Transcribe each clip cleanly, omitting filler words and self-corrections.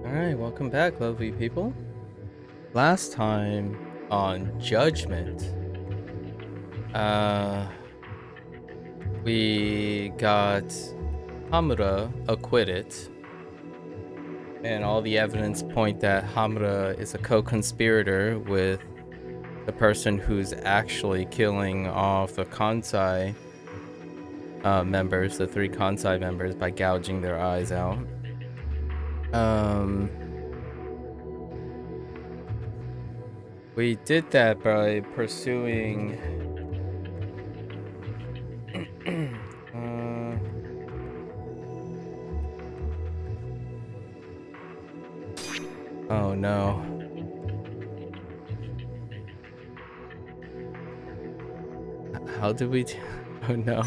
Alright, welcome back, lovely people. Last time on Judgment, uh, we got Hamura acquitted, and all the evidence point that Hamura is a co-conspirator with the person who's actually killing off the Kansai members, the three Kansai members, by gouging their eyes out. We did that by pursuing uh, oh no. How did we oh no.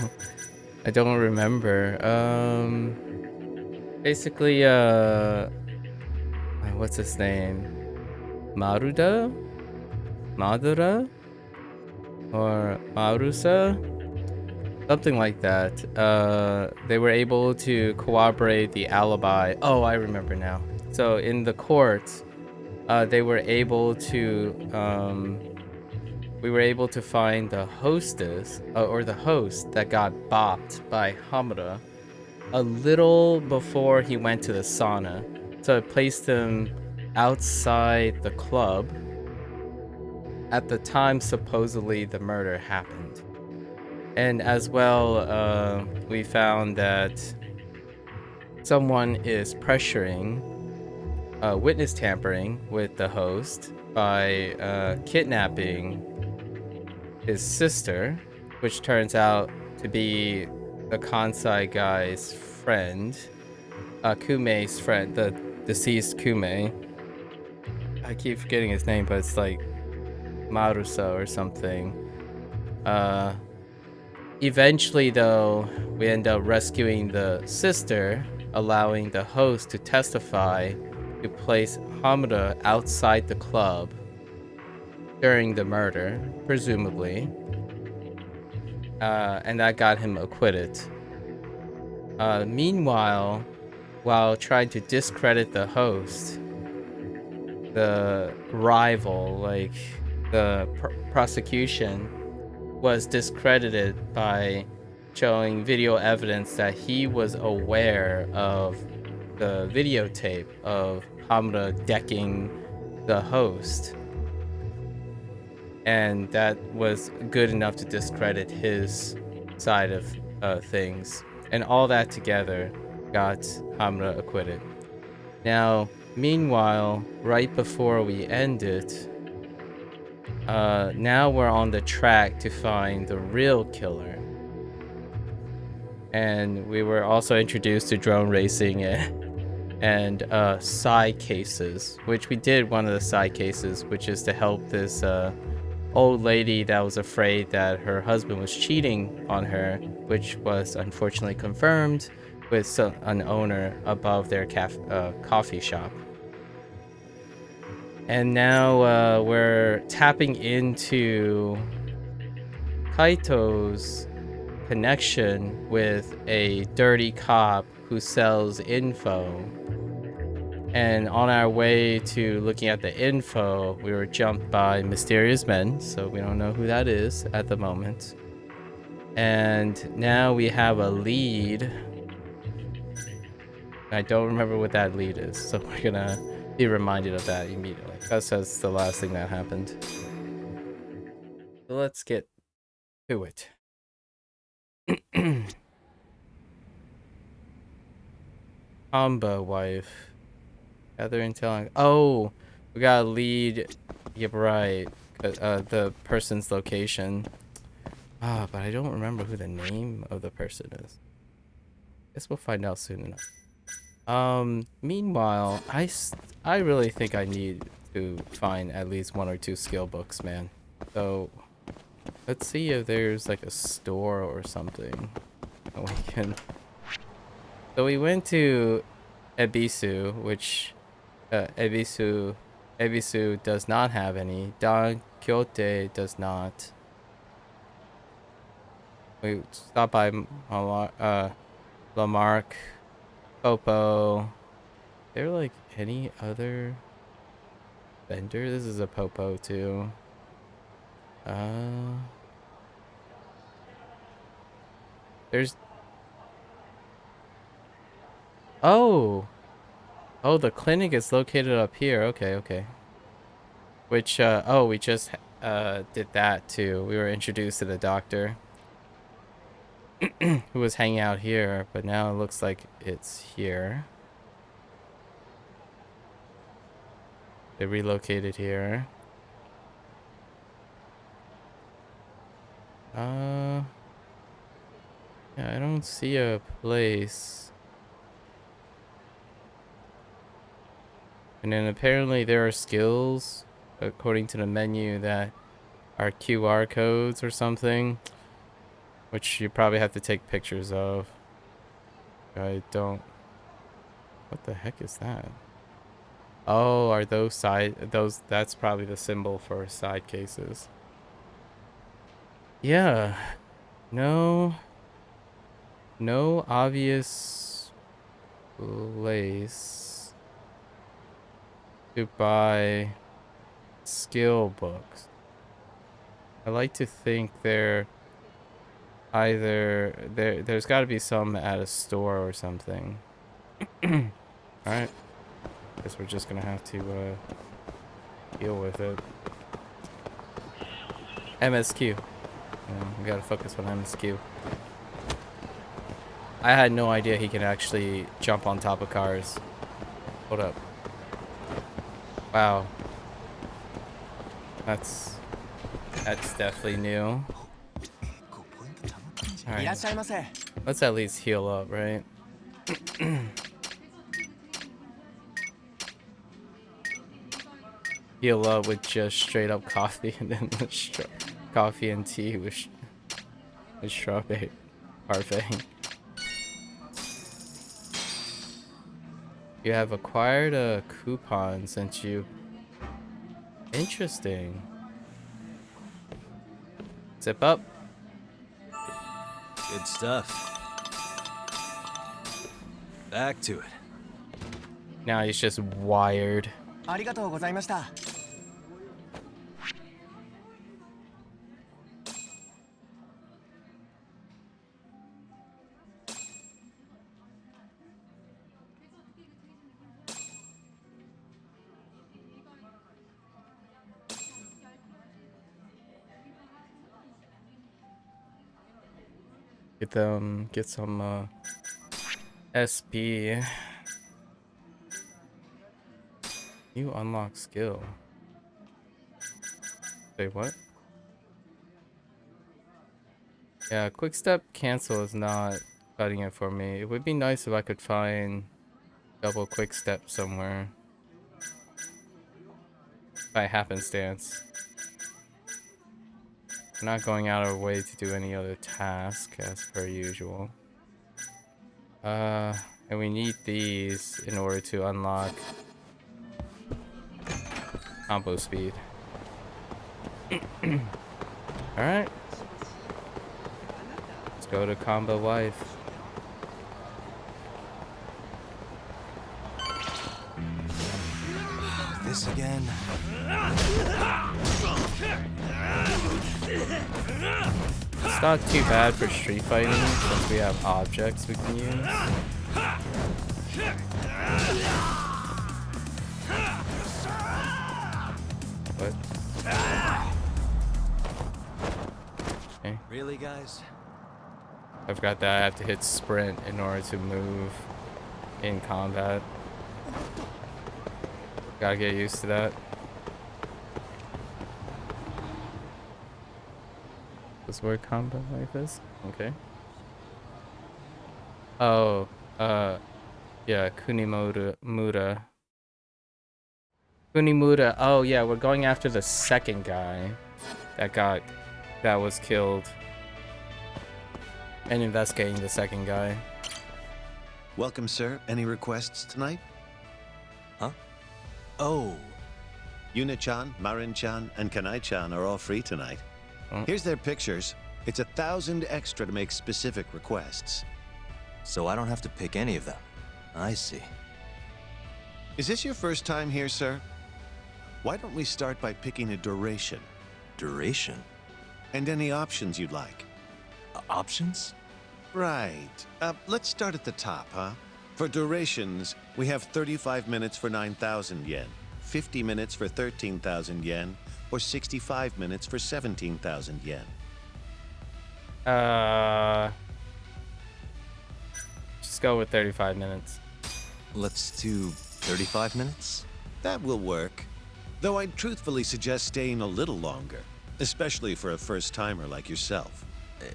I don't remember. Basically, what's his name? Maruda? Madura? Or Marusa? Something like that. They were able to corroborate the alibi. Oh, I remember now. So in the court, they were able to, we were able to find the hostess, or the host that got bopped by Hamura a little before he went to the sauna. So it placed him outside the club at the time supposedly the murder happened. And as well, we found that someone is pressuring, witness tampering with the host by kidnapping his sister, which turns out to be the Kansai guy's friend, Kumei's friend, the deceased Kumei. I keep forgetting his name, but it's like Marusa or something. Eventually, though, we end up rescuing the sister, allowing the host to testify to place Hamura outside the club during the murder, presumably. And that got him acquitted. Meanwhile, while trying to discredit the host, the rival, like the prosecution, was discredited by showing video evidence that he was aware of the videotape of Hamura decking the host. And that was good enough to discredit his side of things. And all that together got Hamura acquitted. Now, meanwhile, right before we end it, now we're on the track to find the real killer. And we were also introduced to drone racing and side cases, which we did one of the side cases, which is to help this old lady that was afraid that her husband was cheating on her, which was unfortunately confirmed with an owner above their coffee shop. And now we're tapping into Kaito's connection with a dirty cop who sells info. And on our way to looking at the info, we were jumped by mysterious men, so we don't know who that is at the moment. And now we have a lead. I don't remember what that lead is, so we're gonna be reminded of that immediately. That's the last thing that happened. So let's get to it. Combo wife. Gather intel. Oh, we got a lead. Yep, right. The person's location. But I don't remember who the name of the person is. Guess we'll find out soon enough. Meanwhile, I really think I need to find at least 1 or 2 skill books, man. So let's see if there's like a store or something that we can. So we went to Ebisu, which Ebisu does not have any. Don Quixote does not. We stopped by Lamarck, Popo, there like any other vendor? This is a Popo too. There's oh the clinic is located up here. Okay. Which oh, we just did that too. We were introduced to the doctor who was hanging out here, but now it looks like it's here. They relocated here. Yeah, I don't see a place. And then apparently there are skills, according to the menu, that are QR codes or something, which you probably have to take pictures of. I don't... What the heck is that? Oh, are those that's probably the symbol for side cases. Yeah. No obvious place to buy skill books. I like to think they're either there's got to be some at a store or something. All right, guess we're just gonna have to deal with it. MSQ. We gotta focus on MSQ. I had no idea he can actually jump on top of cars. Hold up. Wow. That's definitely new. Alright. Let's at least heal up, right? Heal up with just straight up coffee and then coffee and tea with strawberry parfait. You have acquired a coupon since you... Interesting. Zip up. Good stuff. Back to it. Now he's just wired. Get some SP. You unlock skill. Wait, what? Yeah, quick step cancel is not cutting it for me. It would be nice if I could find double quick step somewhere. By happenstance. We're not going out of our way to do any other task as per usual. And we need these in order to unlock combo speed. Alright. Let's go to combo wife. This again. It's not too bad for street fighting since we have objects we can use. What? Okay. Really, guys? I forgot that I have to hit sprint in order to move in combat. Gotta get used to that. This is where combat life is? Okay. Oh, yeah, Kunimura. Kunimura. Oh, yeah, we're going after the second guy that was killed. And investigating the second guy. Welcome, sir. Any requests tonight? Huh? Oh. Yuna-chan, Marin-chan, and Kanai-chan are all free tonight. Oh. Here's their pictures. It's 1,000 extra to make specific requests. So I don't have to pick any of them. I see. Is this your first time here, sir? Why don't we start by picking a duration Duration? and any options you'd like? Options? Right. Let's start at the top, huh? For durations, we have 35 minutes for 9,000 yen, 50 minutes for 13,000 yen, or 65 minutes for 17,000 yen. Just go with 35 minutes. Let's do 35 minutes? That will work. Though I'd truthfully suggest staying a little longer, especially for a first-timer like yourself.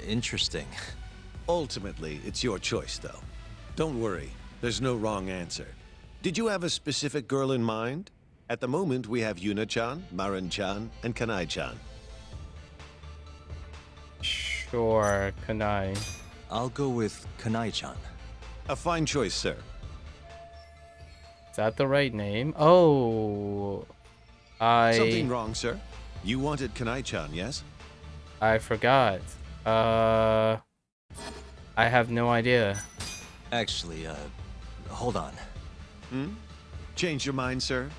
Interesting. Ultimately, it's your choice, though. Don't worry, there's no wrong answer. Did you have a specific girl in mind? At the moment, we have Yuna-chan, Marin-chan, and Kanai-chan. Sure, Kanai. I'll go with Kanai-chan. A fine choice, sir. Is that the right name? Oh, Something wrong, sir? You wanted Kanai-chan, yes? I forgot. I have no idea. Actually, hold on. Change your mind, sir?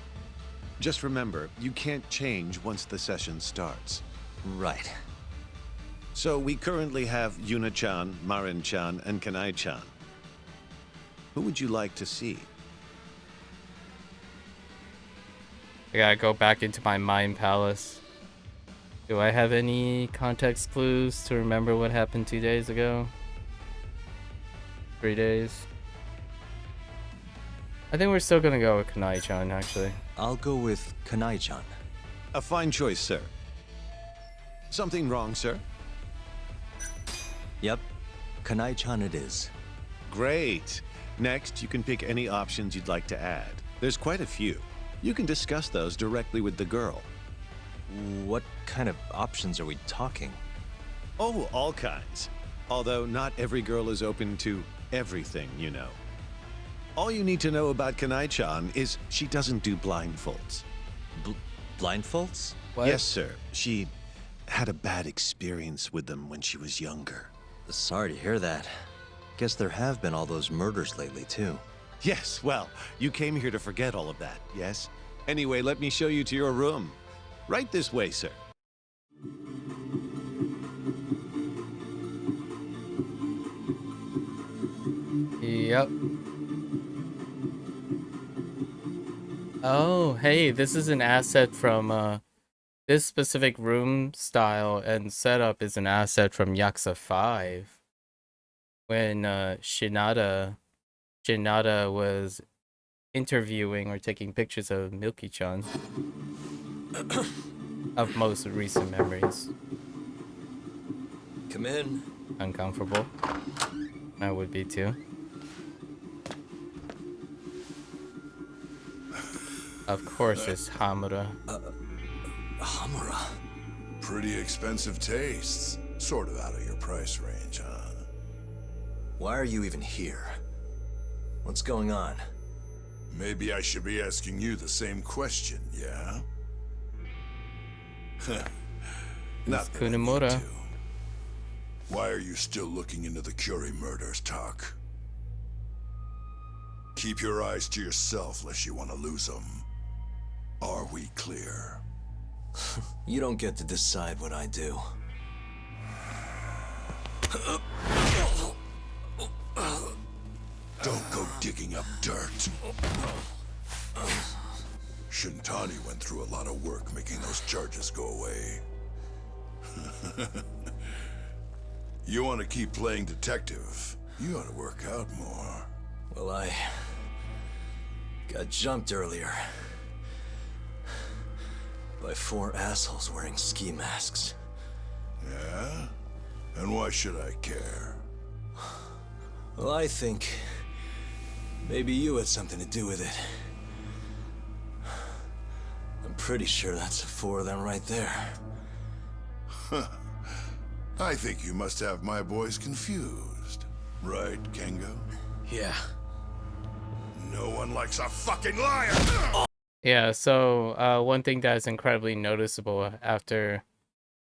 Just remember, you can't change once the session starts. Right. So we currently have Yuna-chan, Marin-chan, and Kanai-chan. Who would you like to see? I gotta go back into my mind palace. Do I have any context clues to remember what happened 2 days ago? 3 days? I think we're still gonna go with Kanai-chan, actually. I'll go with Kanai-chan. A fine choice, sir. Something wrong, sir? Yep. Kanai-chan it is. Great. Next, you can pick any options you'd like to add. There's quite a few. You can discuss those directly with the girl. What kind of options are we talking? Oh, all kinds. Although not every girl is open to everything, you know. All you need to know about Kanai-chan is she doesn't do blindfolds. Blindfolds? What? Yes, sir. She had a bad experience with them when she was younger. Sorry to hear that. Guess there have been all those murders lately, too. Yes, well, you came here to forget all of that, yes? Anyway, let me show you to your room. Right this way, sir. Yep. Oh, hey, this is an asset from, this specific room style and setup is an asset from Yakuza 5. When, Shinada was interviewing or taking pictures of Milky-chan. Of most recent memories. Come in. Uncomfortable. I would be too. Of course it's Hamura. Hamura. Pretty expensive tastes. Sort of out of your price range, huh? Why are you even here? What's going on? Maybe I should be asking you the same question, yeah? Not that I need Kunemura. to. Why are you still looking into the Curie murders, Tak? Keep your eyes to yourself lest you want to lose them. Are we clear? You don't get to decide what I do. Don't go digging up dirt. Shintani went through a lot of work making those charges go away. You want to keep playing detective, you ought to work out more. Well, I got jumped earlier by 4 assholes wearing ski masks. Yeah? And why should I care? Well, I think maybe you had something to do with it. I'm pretty sure that's the 4 of them right there. I think you must have my boys confused. Right, Kengo? Yeah. No one likes a fucking liar! Yeah, so one thing that is incredibly noticeable after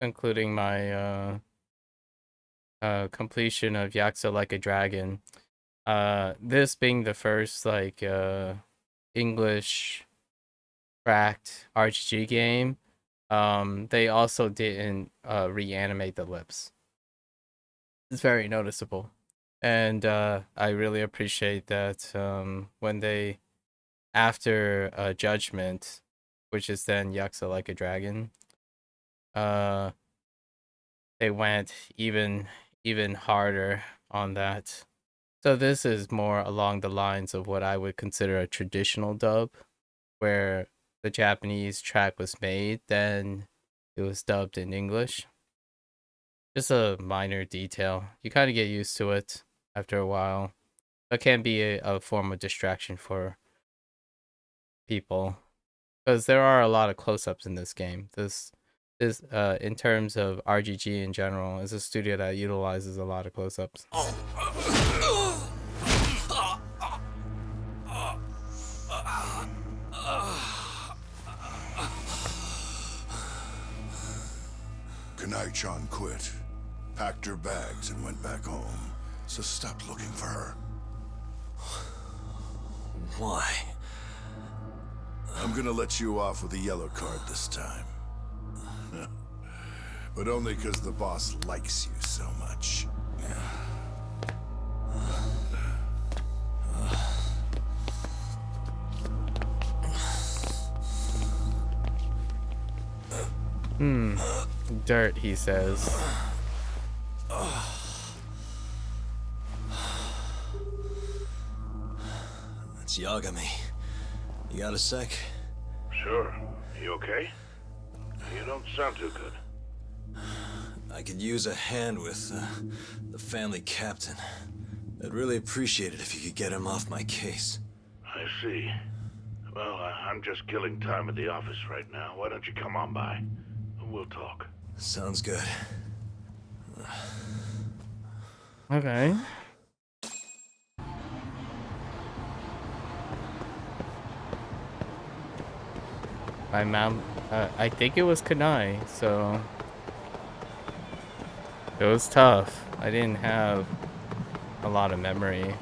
concluding my completion of Yakuza Like a Dragon, this being the first like English cracked RPG game, they also didn't reanimate the lips. It's very noticeable. And I really appreciate that when they, after Judgment, which is then Yakuza Like a Dragon, uh, they went even harder on that. So this is more along the lines of what I would consider a traditional dub, where the Japanese track was made, then it was dubbed in English. Just a minor detail. You kind of get used to it after a while. It can be a form of distraction for people because there are a lot of close-ups in this game. This in terms of RGG in general, is a studio that utilizes a lot of close-ups. Kanai-chan quit, packed her bags and went back home. So stop looking for her. Why? I'm gonna let you off with a yellow card this time. But only because the boss likes you so much. Dirt, he says. It's Yagami. You got a sec? Sure. You okay? You don't sound too good. I could use a hand with the family captain. I'd really appreciate it if you could get him off my case. I see. Well, I'm just killing time at the office right now. Why don't you come on by? We'll talk. Sounds good. Okay. My mom, I think it was Kanai, so it was tough. I didn't have a lot of memory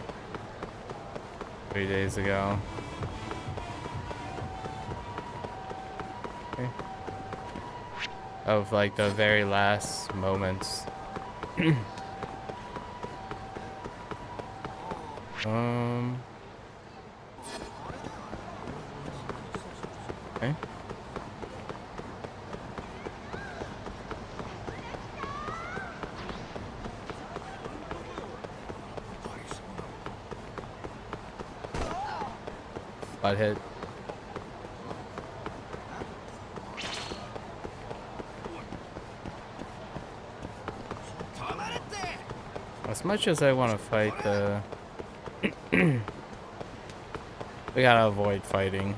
3 days ago. Okay. Of like the very last moments. Okay. Butt hit. As much as I want to fight the... we gotta avoid fighting.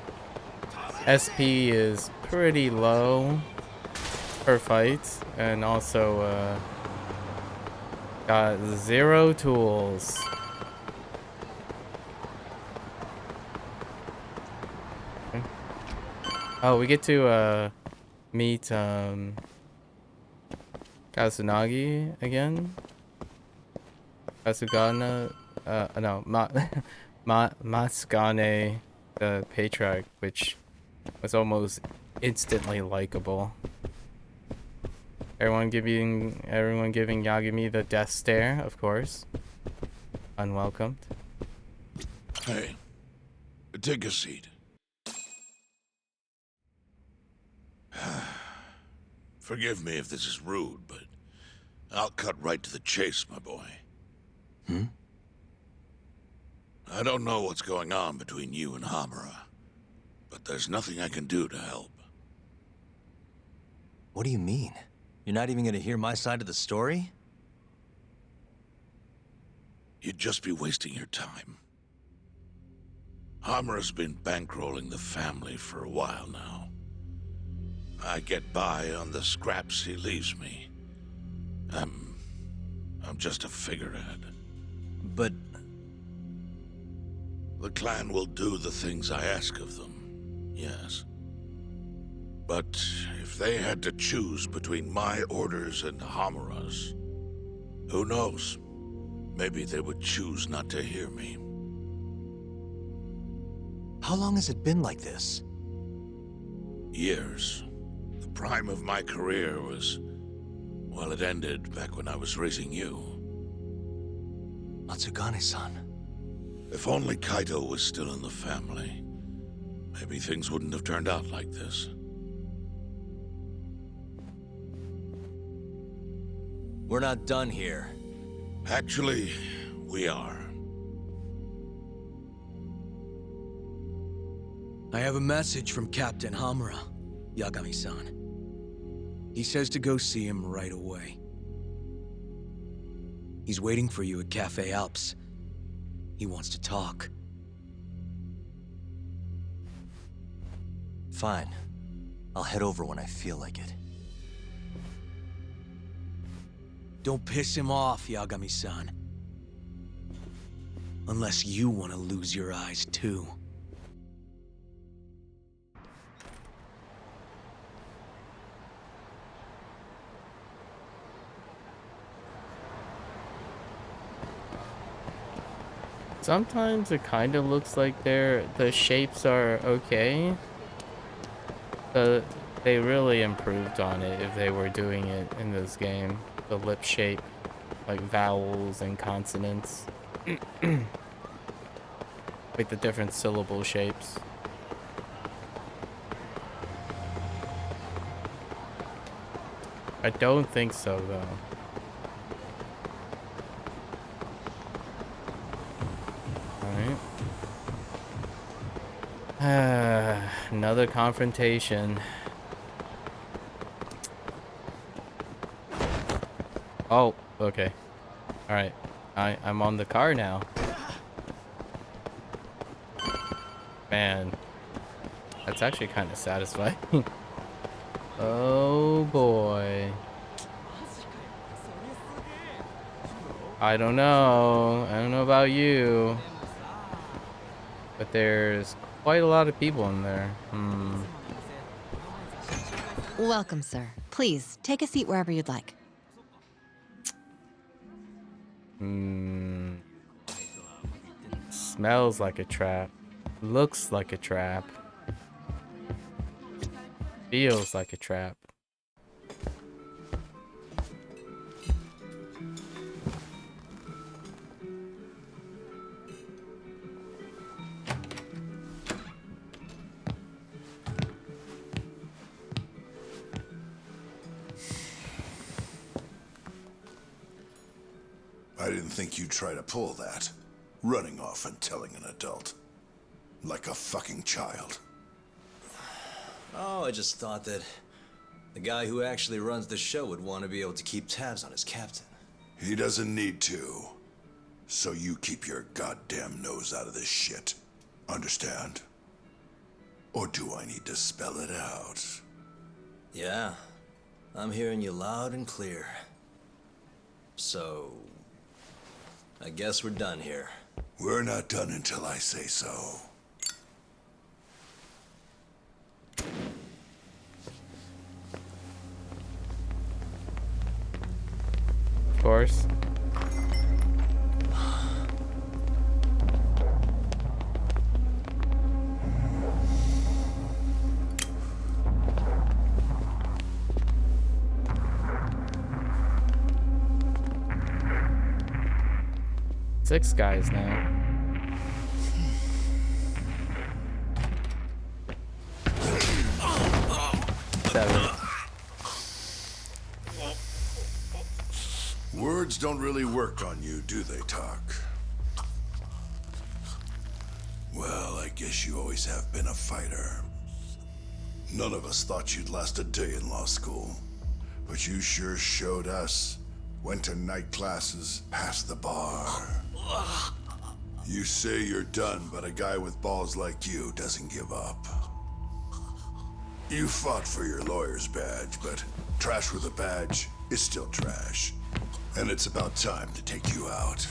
SP is pretty low per fight, and also got 0 tools. Okay. Oh, we get to meet Kazunagi again. Kasugana, no, Masugane, the patriarch, which was almost instantly likable. Everyone giving Yagami the death stare, of course. Unwelcomed. Hey, take a seat. Forgive me if this is rude, but I'll cut right to the chase, my boy. I don't know what's going on between you and Hamura, but there's nothing I can do to help. What do you mean? You're not even gonna hear my side of the story? You'd just be wasting your time. Hamura's been bankrolling the family for a while now. I get by on the scraps he leaves me. I'm just a figurehead. But... The clan will do the things I ask of them, yes. But if they had to choose between my orders and Hamura's, who knows? Maybe they would choose not to hear me. How long has it been like this? Years. The prime of my career was... well, it ended back when I was raising you. Matsugane-san. If only Kaito was still in the family, maybe things wouldn't have turned out like this. We're not done here. Actually, we are. I have a message from Captain Hamura, Yagami-san. He says to go see him right away. He's waiting for you at Cafe Alps. He wants to talk. Fine. I'll head over when I feel like it. Don't piss him off, Yagami-san. Unless you want to lose your eyes too. Sometimes it kind of looks like the shapes are okay, but they really improved on it if they were doing it in this game. The lip shape, like vowels and consonants, like the different syllable shapes. I don't think so though. Another confrontation. Oh, okay. Alright. I'm on the car now. Man. That's actually kind of satisfying. Oh boy. I don't know. I don't know about you. But there's quite a lot of people in there. Welcome, sir. Please, take a seat wherever you'd like. Smells like a trap. Looks like a trap. Feels like a trap. I didn't think you'd try to pull that. Running off and telling an adult. Like a fucking child. Oh, I just thought that the guy who actually runs the show would want to be able to keep tabs on his captain. He doesn't need to. So you keep your goddamn nose out of this shit. Understand? Or do I need to spell it out? Yeah, I'm hearing you loud and clear. So, I guess we're done here. We're not done until I say so. Of course. Six guys now. Seven. Words don't really work on you, do they, Talk? Well, I guess you always have been a fighter. None of us thought you'd last a day in law school. But you sure showed us. Went to night classes, passed the bar. You say you're done, but a guy with balls like you doesn't give up. You fought for your lawyer's badge, but trash with a badge is still trash. And it's about time to take you out.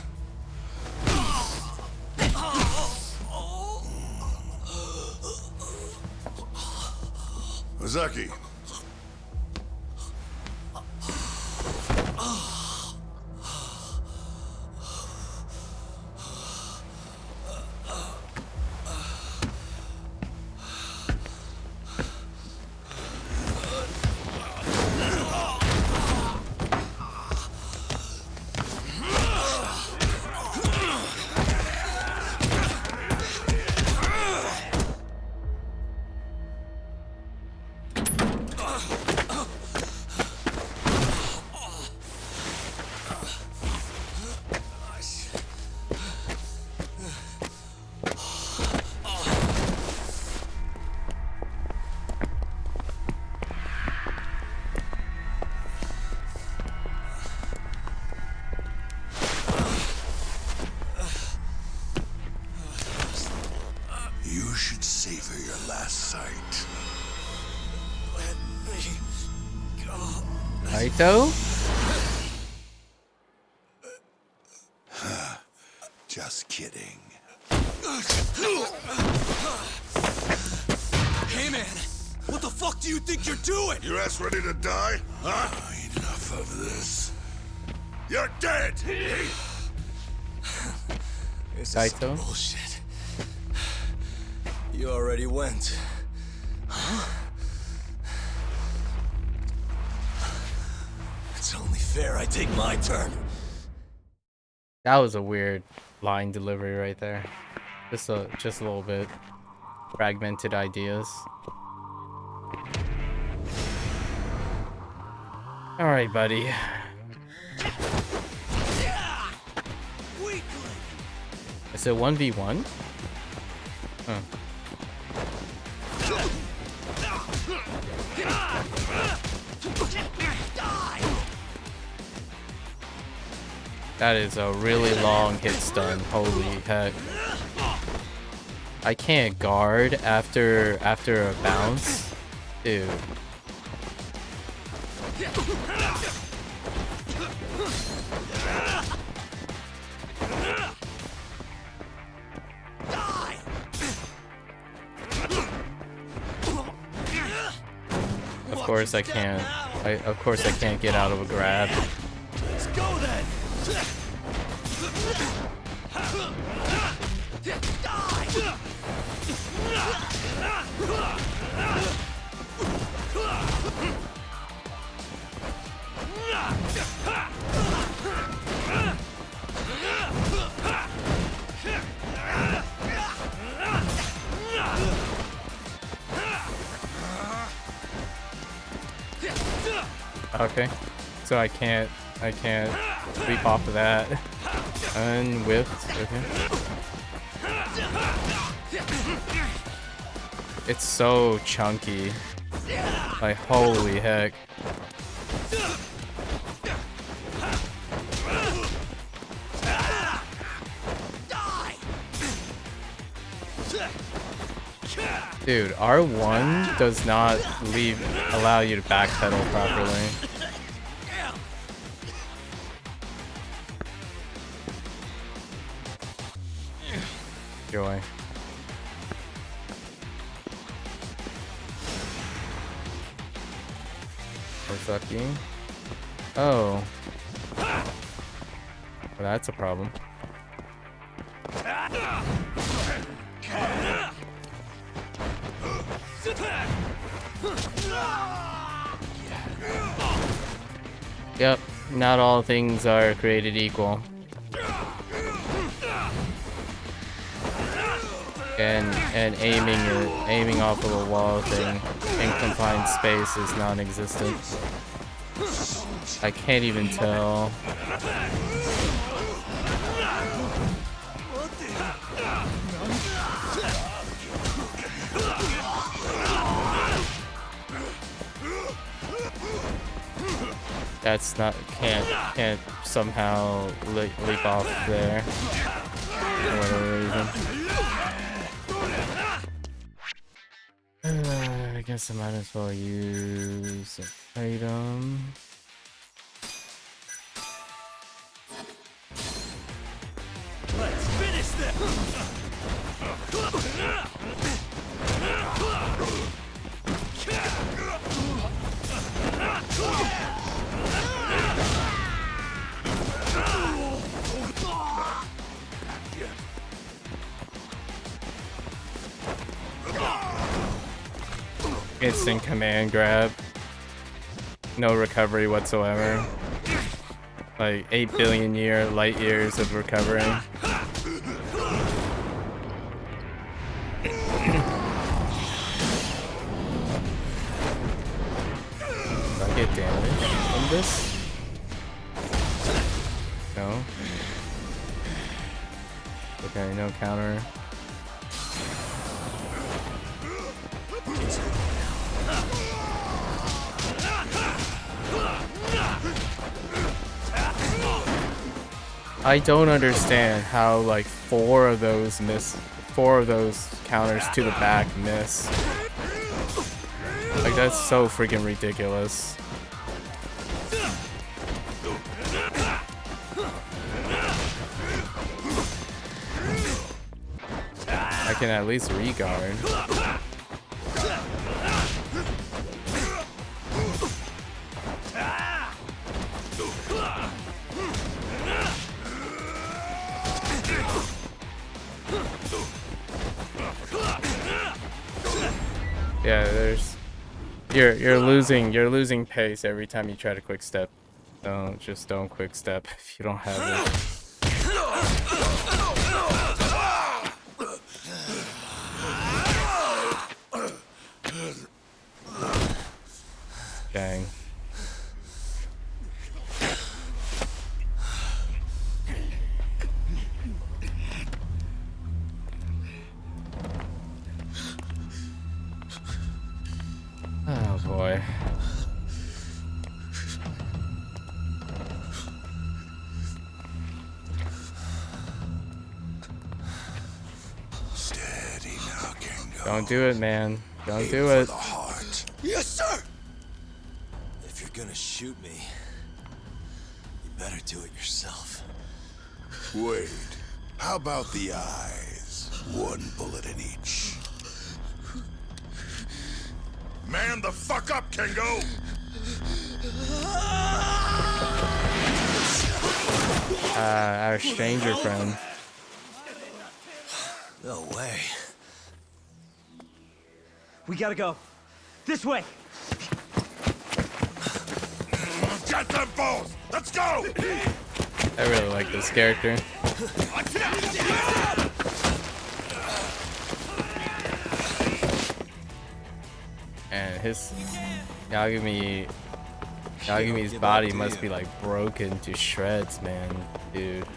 Ozaki. savor your last sight. Let me go. Kaito? Just kidding. Hey, man! What the fuck do you think you're doing? Your ass ready to die? Huh? Enough of this. You're dead! This is Kaito? some bullshit. You already went. Huh? It's only fair I take my turn. That was a weird line delivery right there. Just a little bit fragmented ideas. All right, buddy. Is it 1v1? Huh. That is a really long hit stun. Holy heck. I can't guard after a bounce. Dude. Of course I can't. Of course I can't get out of a grab. Let's go then. Okay. So I can't leap off of that. Unwhipped. Okay. It's so chunky. Like holy heck. Dude, R1 does not allow you to backpedal properly. Joy. Sucky. Oh. Well, that's a problem. Yep, not all things are created equal. And aiming off of a wall thing in confined space is non-existent. I can't even tell. That's not can't somehow leap off there for whatever reason. I guess I might as well use an item. Let's finish this. Instant command grab. No recovery whatsoever. Like 8 billion light years of recovery. Do I get damage from this? No. Okay, no counter. I don't understand how like four of those 4 of those counters to the back miss. Like, that's so freaking ridiculous. I can at least regard. Yeah, there's you're losing pace every time you try to quick step. Don't quick step if you don't have it. Dang. Oh boy. Steady now, Kengo. Don't do it, man. Don't Aim do for it. the heart. Yes, sir! If you're gonna shoot me, you better do it yourself. Wait, how about the eyes? 1 bullet in each. Man the fuck up, Kengo! Our stranger friend. No way. We gotta go. This way! Get them both! Let's go! I really like this character. And his Yagumi's body must be like broken to shreds, man, dude.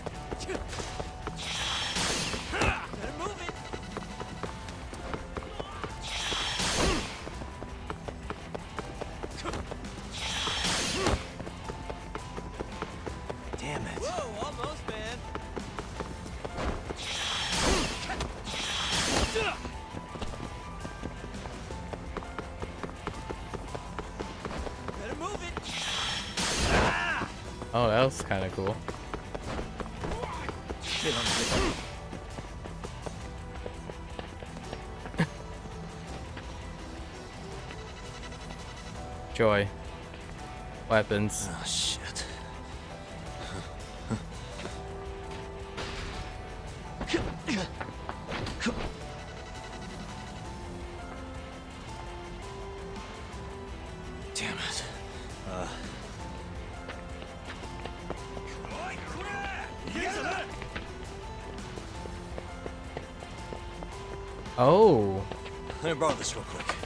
Damn it. Whoa, almost, man. Better move it. Oh, that was kind of cool. Joy. Weapons. Oh, shit. Damn it. Oh. Let me borrow this real quick.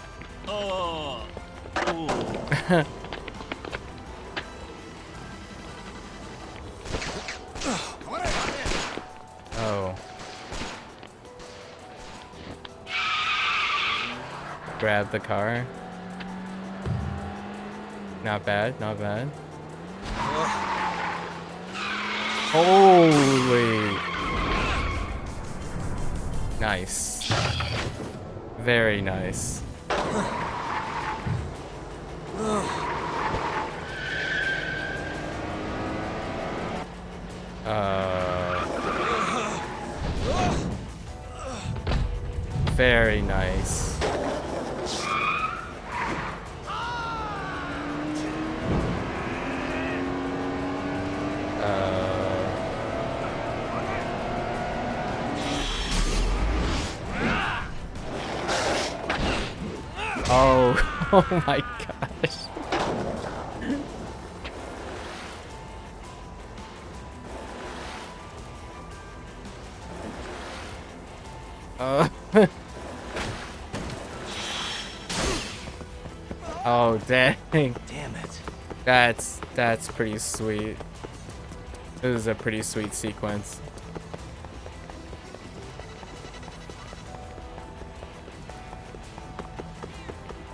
Oh. Grab the car. Not bad, not bad. Holy. Nice. Very nice. Very nice. Oh, oh my gosh. Oh, dang. Damn it. That's pretty sweet. This is a pretty sweet sequence.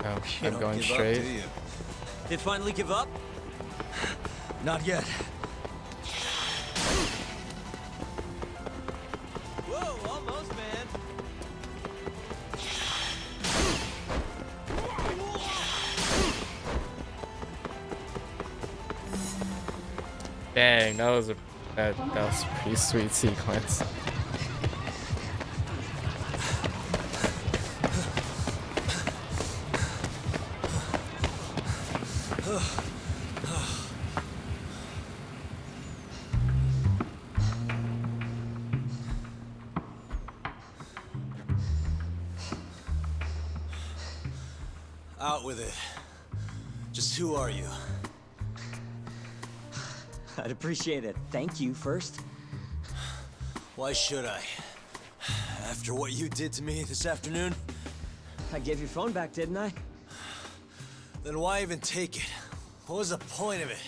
Oh, You I'm don't going give up, straight. do you? Did finally give up? Not yet. Whoa, almost, man. Dang, that was a pretty sweet sequence. Out with it. Just who are you? I'd appreciate it. Thank you first. Why should I? After what you did to me this afternoon? I gave your phone back, didn't I? Then why even take it? What was the point of it?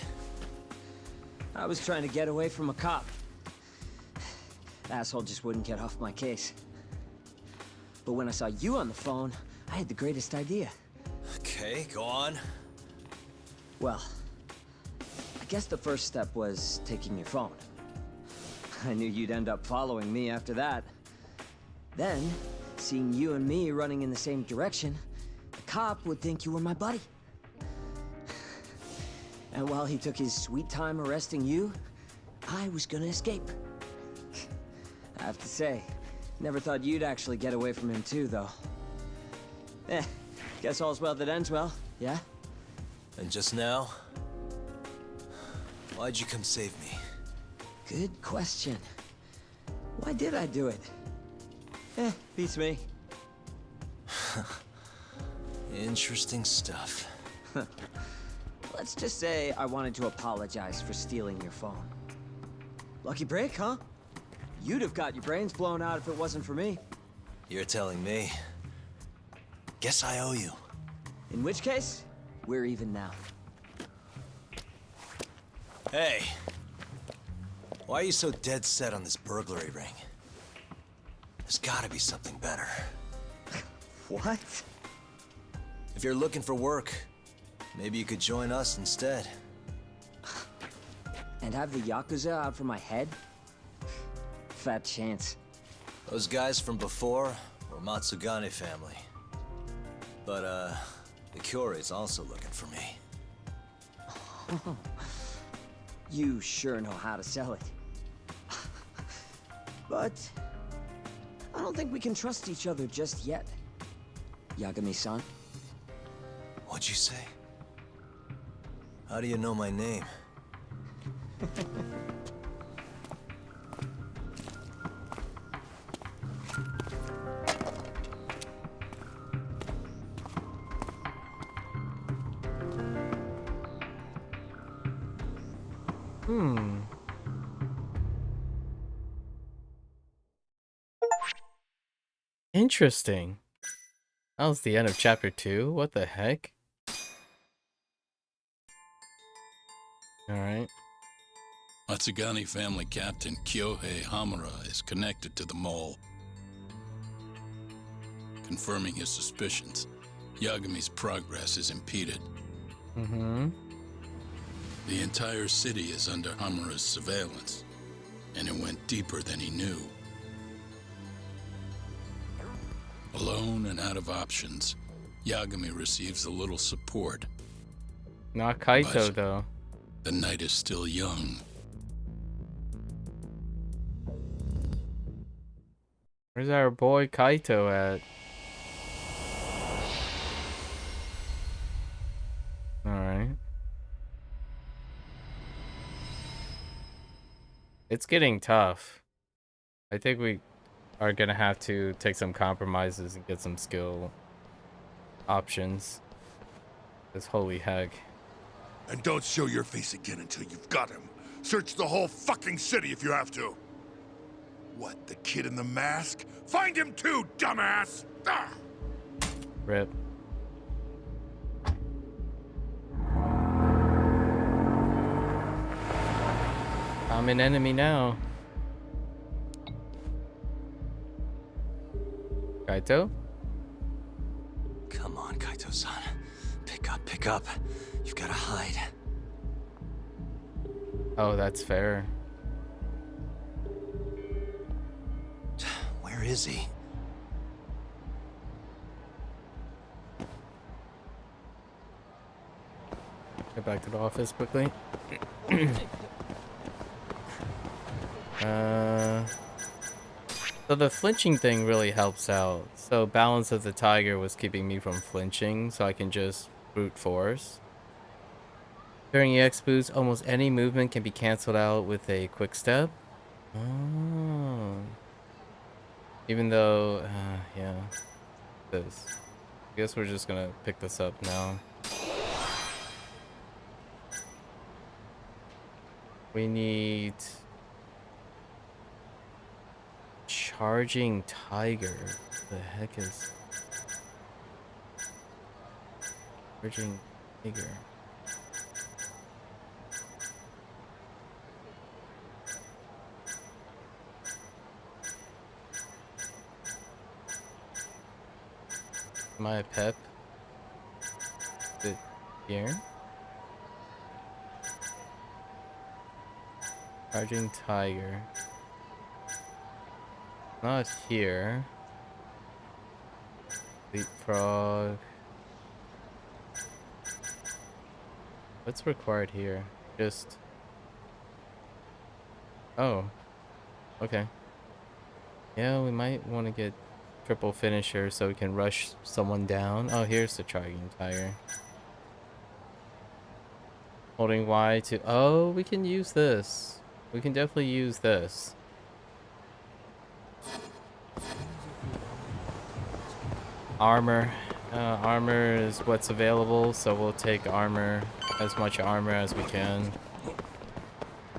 I was trying to get away from a cop. Asshole just wouldn't get off my case. But when I saw you on the phone, I had the greatest idea. Okay, go on. Well, I guess the first step was taking your phone. I knew you'd end up following me after that. Then, seeing you and me running in the same direction, the cop would think you were my buddy. And while he took his sweet time arresting you, I was gonna escape. I have to say, never thought you'd actually get away from him too, though. Guess all's well that ends well, yeah? And just now? Why'd you come save me? Good question. Why did I do it? Beats me. Interesting stuff. Let's just say I wanted to apologize for stealing your phone. Lucky break, huh? You'd have got your brains blown out if it wasn't for me. You're telling me. Guess I owe you. In which case, we're even now. Hey. Why are you so dead set on this burglary ring? There's gotta be something better. What? If you're looking for work, maybe you could join us instead. And have the Yakuza out for my head? Fat chance. Those guys from before were Matsugane family. But, the Kyorei's also looking for me. You sure know how to sell it. But I don't think we can trust each other just yet. Yagami-san? What'd you say? How do you know my name? Interesting. That was the end of chapter 2. What the heck? Alright. Matsugane family captain Kyohei Hamura is connected to the mole. Confirming his suspicions, Yagami's progress is impeded. The entire city is under Hamura's surveillance, and it went deeper than he knew. Alone and out of options, Yagami receives a little support. Not Kaito, But though. the night is still young. Where's our boy Kaito at? Alright. It's getting tough. I think we are gonna have to take some compromises and get some skill options. This holy heck. And don't show your face again until you've got him. Search the whole fucking city if you have to. What, the kid in the mask? Find him too, dumbass! Ah! Rip. I'm an enemy now. Kaito? Come on, Kaito-san. Pick up. You've gotta hide. Oh, that's fair. Where is he? Get back to the office quickly. So the flinching thing really helps out. So Balance of the Tiger was keeping me from flinching, so I can just brute force. During EX boost, almost any movement can be cancelled out with a quick step. Oh. Even though, yeah. This. I guess we're just gonna pick this up now. We need Charging Tiger. What the heck is Charging Tiger? Am I a pep? Is it here? Charging Tiger. Not here. Leapfrog. What's required here? Just... Oh. Okay. Yeah, we might want to get triple finisher so we can rush someone down. Oh, here's the Charging Tiger. Holding Y to... Oh, we can use this. We can definitely use this. Armor. Armor is what's available, so we'll take armor, as much armor as we can.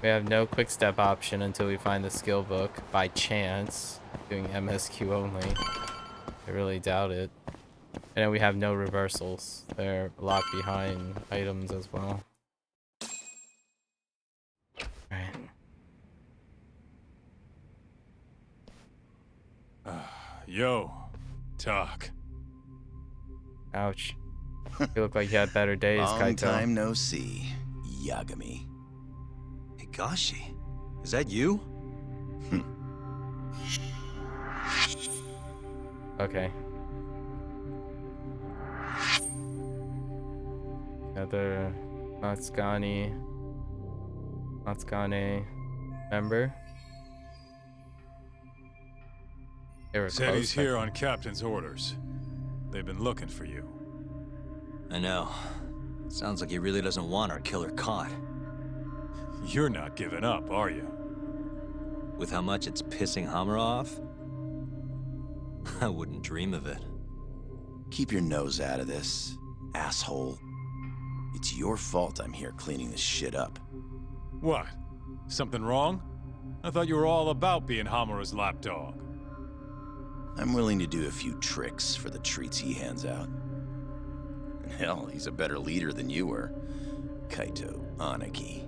We have no quick step option until we find the skill book, by chance. Doing MSQ only. I really doubt it. And then we have no reversals. They're locked behind items as well. Alright. Yo, talk. Ouch. You look like you had better days, Long Kaito. time no see, Yagami. Higashi, is that you? Okay. Another Natsuki Natsukane member. They were Said close, he's here on Captain's orders. They've been looking for you. I know. Sounds like he really doesn't want our killer caught. You're not giving up, are you? With how much it's pissing Hamura off? I wouldn't dream of it. Keep your nose out of this, asshole. It's your fault I'm here cleaning this shit up. What? Something wrong? I thought you were all about being Hamura's lapdog. I'm willing to do a few tricks for the treats he hands out. Hell, he's a better leader than you were, Kaito Aniki.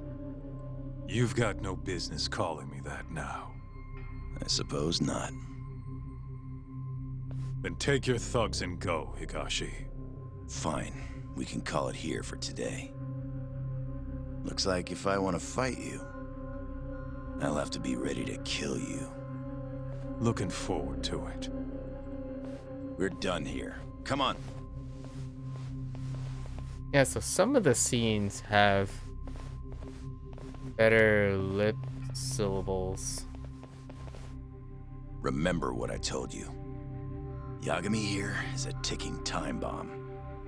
You've got no business calling me that now. I suppose not. Then take your thugs and go, Higashi. Fine, we can call it here for today. Looks like if I want to fight you, I'll have to be ready to kill you. Looking forward to it. We're done here. Come on. Yeah, so some of the scenes have better lip syllables. Remember what I told you. Yagami here is a ticking time bomb.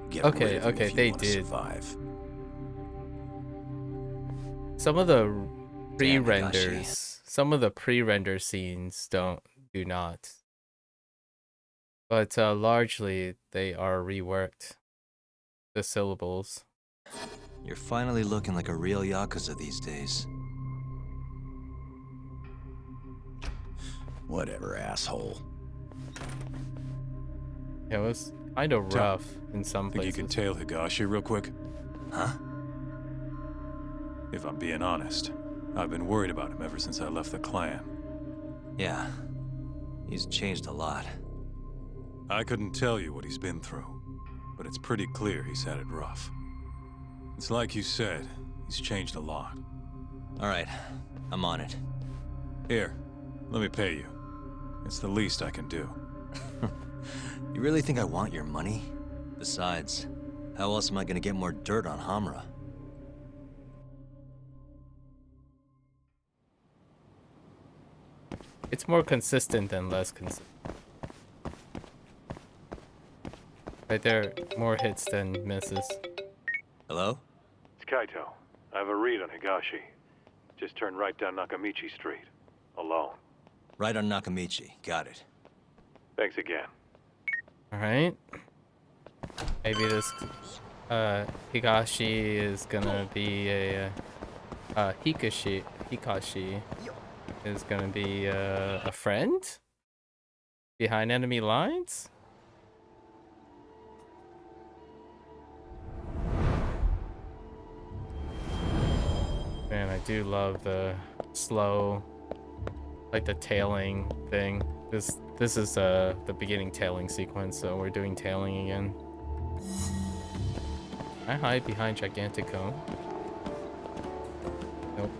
Get rid of him if you they want to did. survive. Some of the pre-renders, some of the pre-render scenes do not. But largely they are reworked. The syllables. You're finally looking like a real Yakuza these days. Whatever, asshole. Yeah, it was kind of rough in some Think places. you can tail Higashi real quick? Huh? If I'm being honest, I've been worried about him ever since I left the clan. Yeah. He's changed a lot. I couldn't tell you what he's been through, but it's pretty clear he's had it rough. It's like you said, he's changed a lot. Alright, I'm on it. Here, let me pay you. It's the least I can do. You really think I want your money? Besides, how else am I gonna get more dirt on Hamura? It's more consistent than less consistent. Right there, more hits than misses. Hello? It's Kaito. I have a read on Higashi. Just turned right down Nakamichi Street. Alone. Right on Nakamichi. Got it. Thanks again. Alright. Maybe this Higashi is gonna be a Hikashi is gonna be a friend behind enemy lines. Man, I do love the slow, like the tailing thing. This is the beginning tailing sequence, so we're doing tailing again. I hide behind Giganticone. Nope.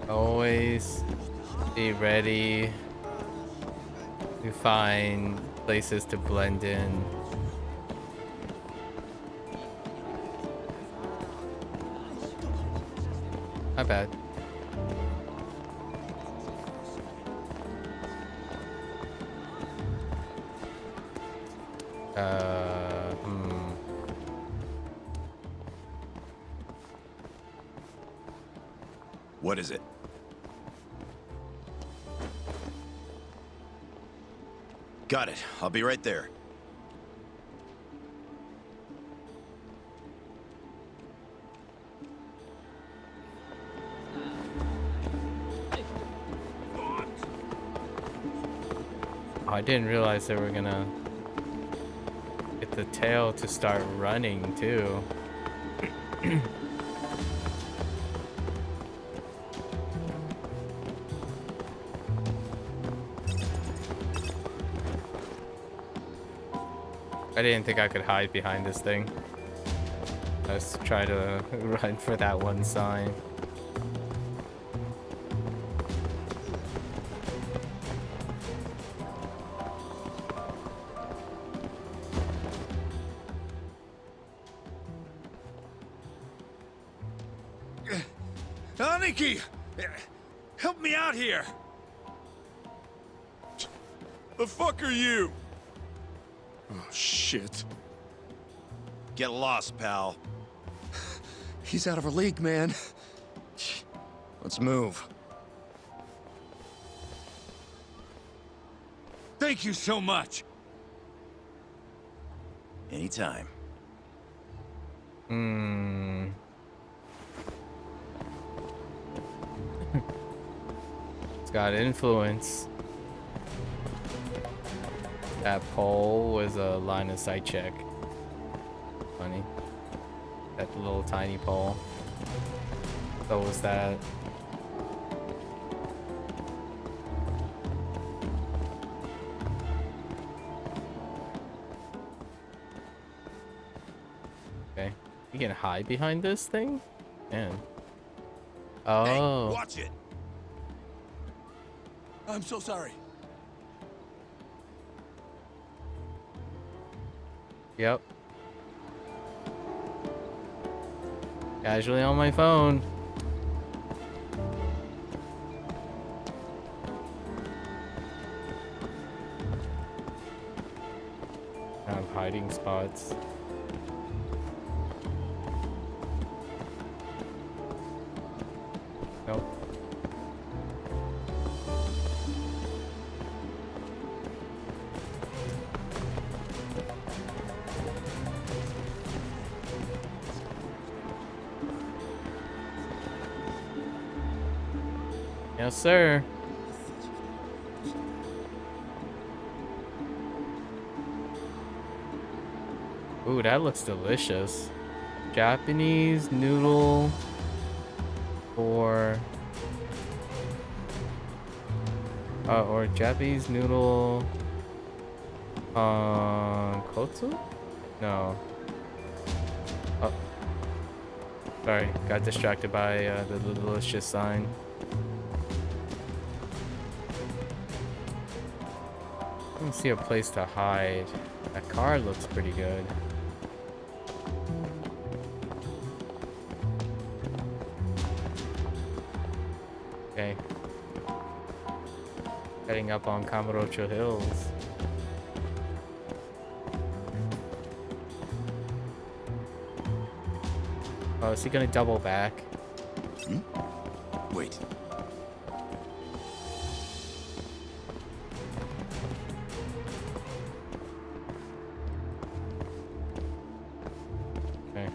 Always be ready to find places to blend in. Not bad. What is it? Got it. I'll be right there. I didn't realize they were gonna get the tail to start running too. I didn't think I could hide behind this thing. I was trying to run for that one sign. Aniki! Help me out here! The fuck are you? Oh, shit. Get lost, pal. He's out of our league, man. Let's move. Thank you so much. Anytime. It's got influence. That pole was a line of sight check. Funny. That little tiny pole. So was that. Okay. You can hide behind this thing? Man. Oh. Hey, watch it. I'm so sorry. Yep. Casually on my phone. I have hiding spots. Nope. Yes, sir. Ooh, that looks delicious. Japanese noodle or Japanese noodle kotsu? No. Oh. Sorry, got distracted by the delicious sign. don't see a place to hide. That car looks pretty good. Okay. Heading up on Camarocho Hills. Oh, is he gonna double back? Wait. Okay.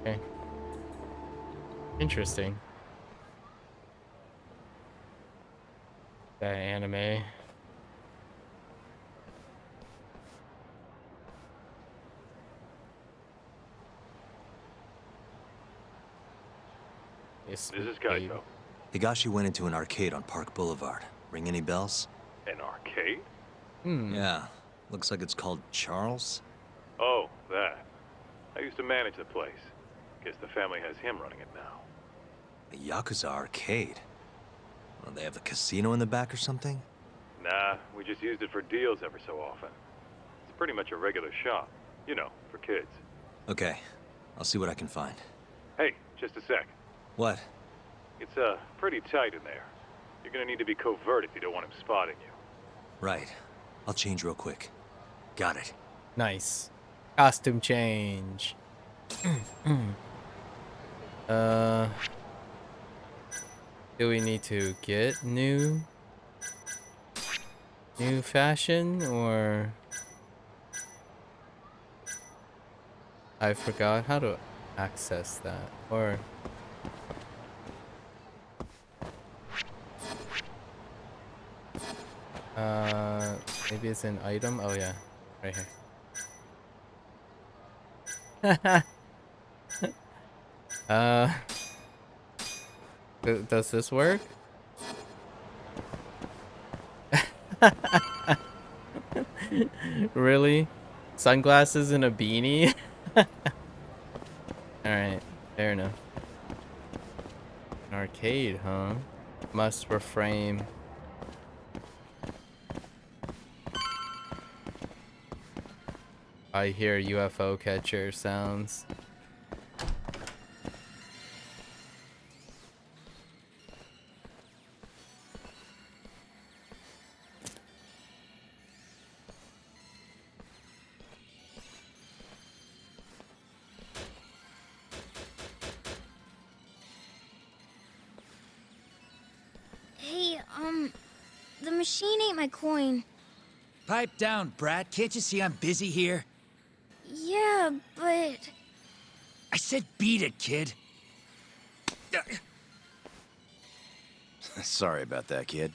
Okay. Interesting. That anime. This is Kaito. Higashi went into an arcade on Park Boulevard. Ring any bells? An arcade? Yeah. Looks like it's called Charles. Oh, that. I used to manage the place. Guess the family has him running it now. A Yakuza arcade? Well, they have the casino in the back or something? Nah, we just used it for deals every so often. It's pretty much a regular shop. You know, for kids. Okay. I'll see what I can find. Hey, just a sec. What? It's, pretty tight in there. You're gonna need to be covert if you don't want him spotting you. Right. I'll change real quick. Got it. Nice. Costume change. Do we need to get new fashion, or I forgot how to access that, or maybe it's an item. Oh yeah, right here. Does this work? Really? Sunglasses and a beanie? Alright, fair enough. An arcade, huh? Must reframe. I hear UFO catcher sounds. Hey, the machine ain't my coin. Pipe down, brat. Can't you see I'm busy here? Yeah, but... I said beat it, kid. Sorry about that, kid.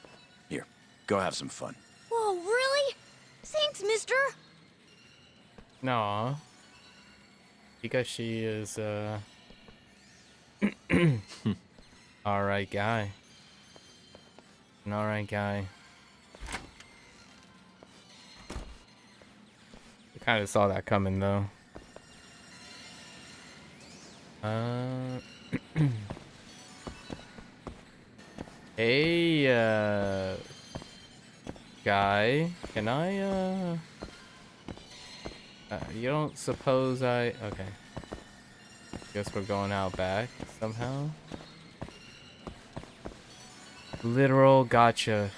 Here, go have some fun. Whoa, really? Thanks, mister. No. Because she is, alright guy. An alright guy. I kind of saw that coming, though. Hey, guy, can I, you don't suppose okay. Guess we're going out back somehow. Literal gotcha.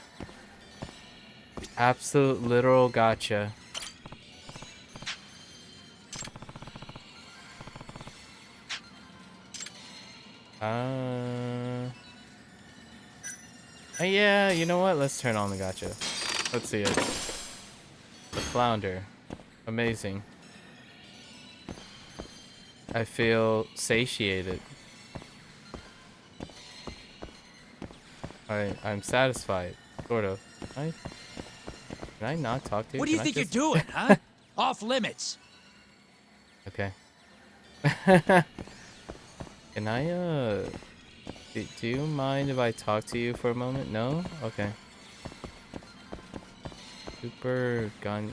Absolute literal gotcha. Yeah, you know what? Let's turn on the gotcha. Let's see it. The flounder. Amazing. I feel satiated. I'm satisfied. Sort of. Can I not talk to you? What do you think you're doing, huh? Off limits. Okay. Can I, do you mind if I talk to you for a moment? No? Okay. Super gun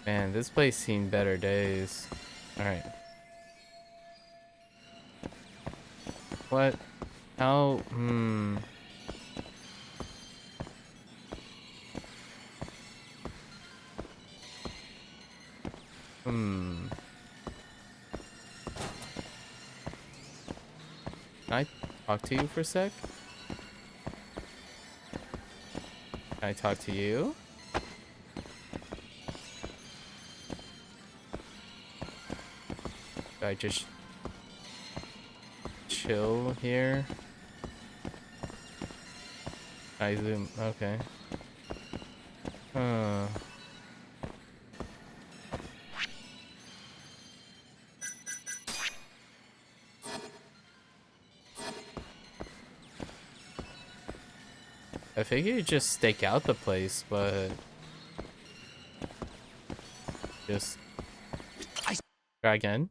Man, this place seen better days. Alright. What? How? Can I talk to you for a sec? Can I talk to you? Do I just chill here? I zoom. Okay. I figured you'd just stake out the place, but just try again.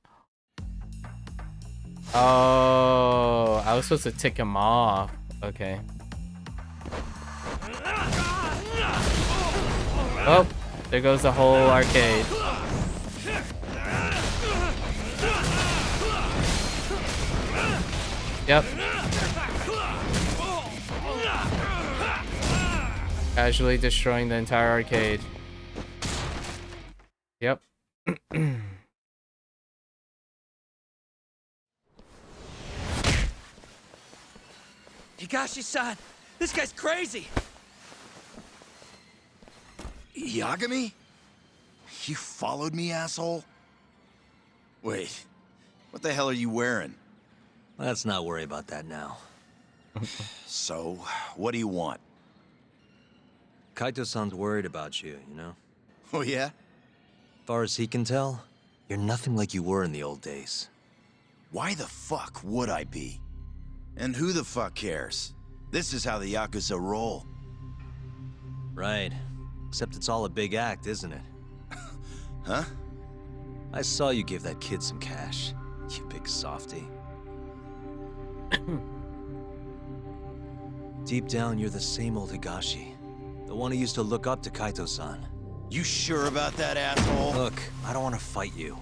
Oh, I was supposed to tick him off. Okay. Oh, there goes the whole arcade. Yep. Casually destroying the entire arcade. Yep. Higashi-san, this guy's crazy. Yagami? You followed me, asshole? Wait, what the hell are you wearing? Let's not worry about that now. So, what do you want? Kaito-san's worried about you, you know? Oh, yeah? As far as he can tell, you're nothing like you were in the old days. Why the fuck would I be? And who the fuck cares? This is how the Yakuza roll. Right. Except it's all a big act, isn't it? Huh? I saw you give that kid some cash, you big softy. Deep down, you're the same old Higashi. The one who used to look up to Kaito-san. You sure about that, asshole? Look, I don't want to fight you.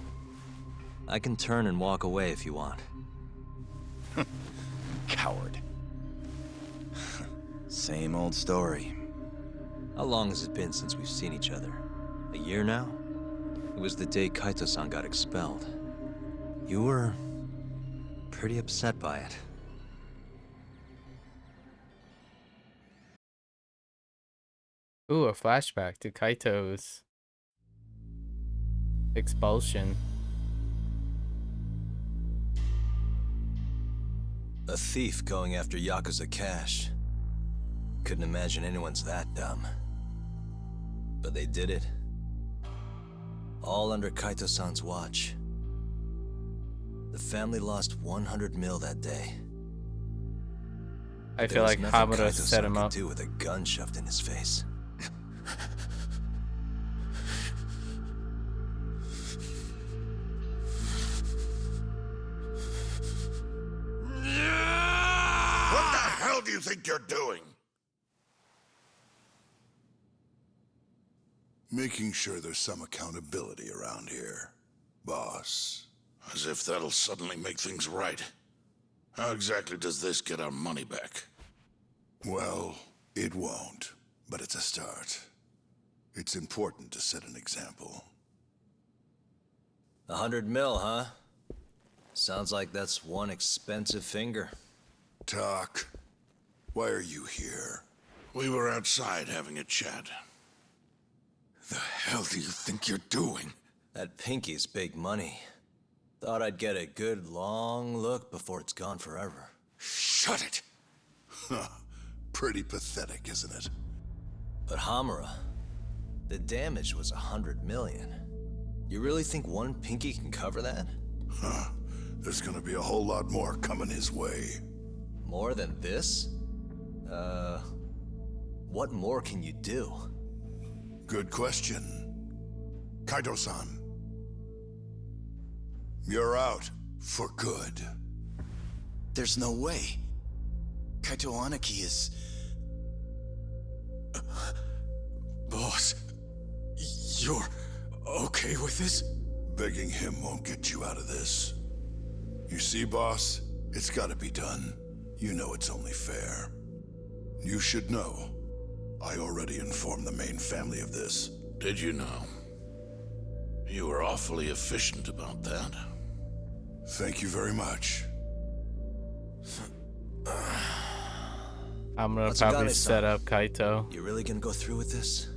I can turn and walk away if you want. Coward. Same old story. How long has it been since we've seen each other? A year now? It was the day Kaito-san got expelled. You were pretty upset by it. Ooh, a flashback to Kaito's expulsion. A thief going after Yakuza cash. Couldn't imagine anyone's that dumb. But they did it. All under Kaito-san's watch. The family lost 100 mil that day. I feel like Hamura set him up. Do with a gun shoved in his face. What the hell do you think you're doing? Making sure there's some accountability around here, boss. As if that'll suddenly make things right. How exactly does this get our money back? Well, it won't, but it's a start. It's important to set an example. 100 mil, huh? Sounds like that's one expensive finger. Talk. Why are you here? We were outside having a chat. The hell do you think you're doing? That pinky's big money. Thought I'd get a good long look before it's gone forever. Shut it! Huh. Pretty pathetic, isn't it? But Hamura, the damage was 100 million. You really think one pinky can cover that? Huh. There's gonna be a whole lot more coming his way. More than this? What more can you do? Good question. Kaito-san. You're out for good. There's no way. Kaito Aniki is... Boss, you're okay with this? Begging him won't get you out of this. You see, boss? It's gotta be done. You know it's only fair. You should know. I already informed the main family of this. Did you know? You were awfully efficient about that. Thank you very much. I'm gonna probably set up Kaito. You really gonna go through with this?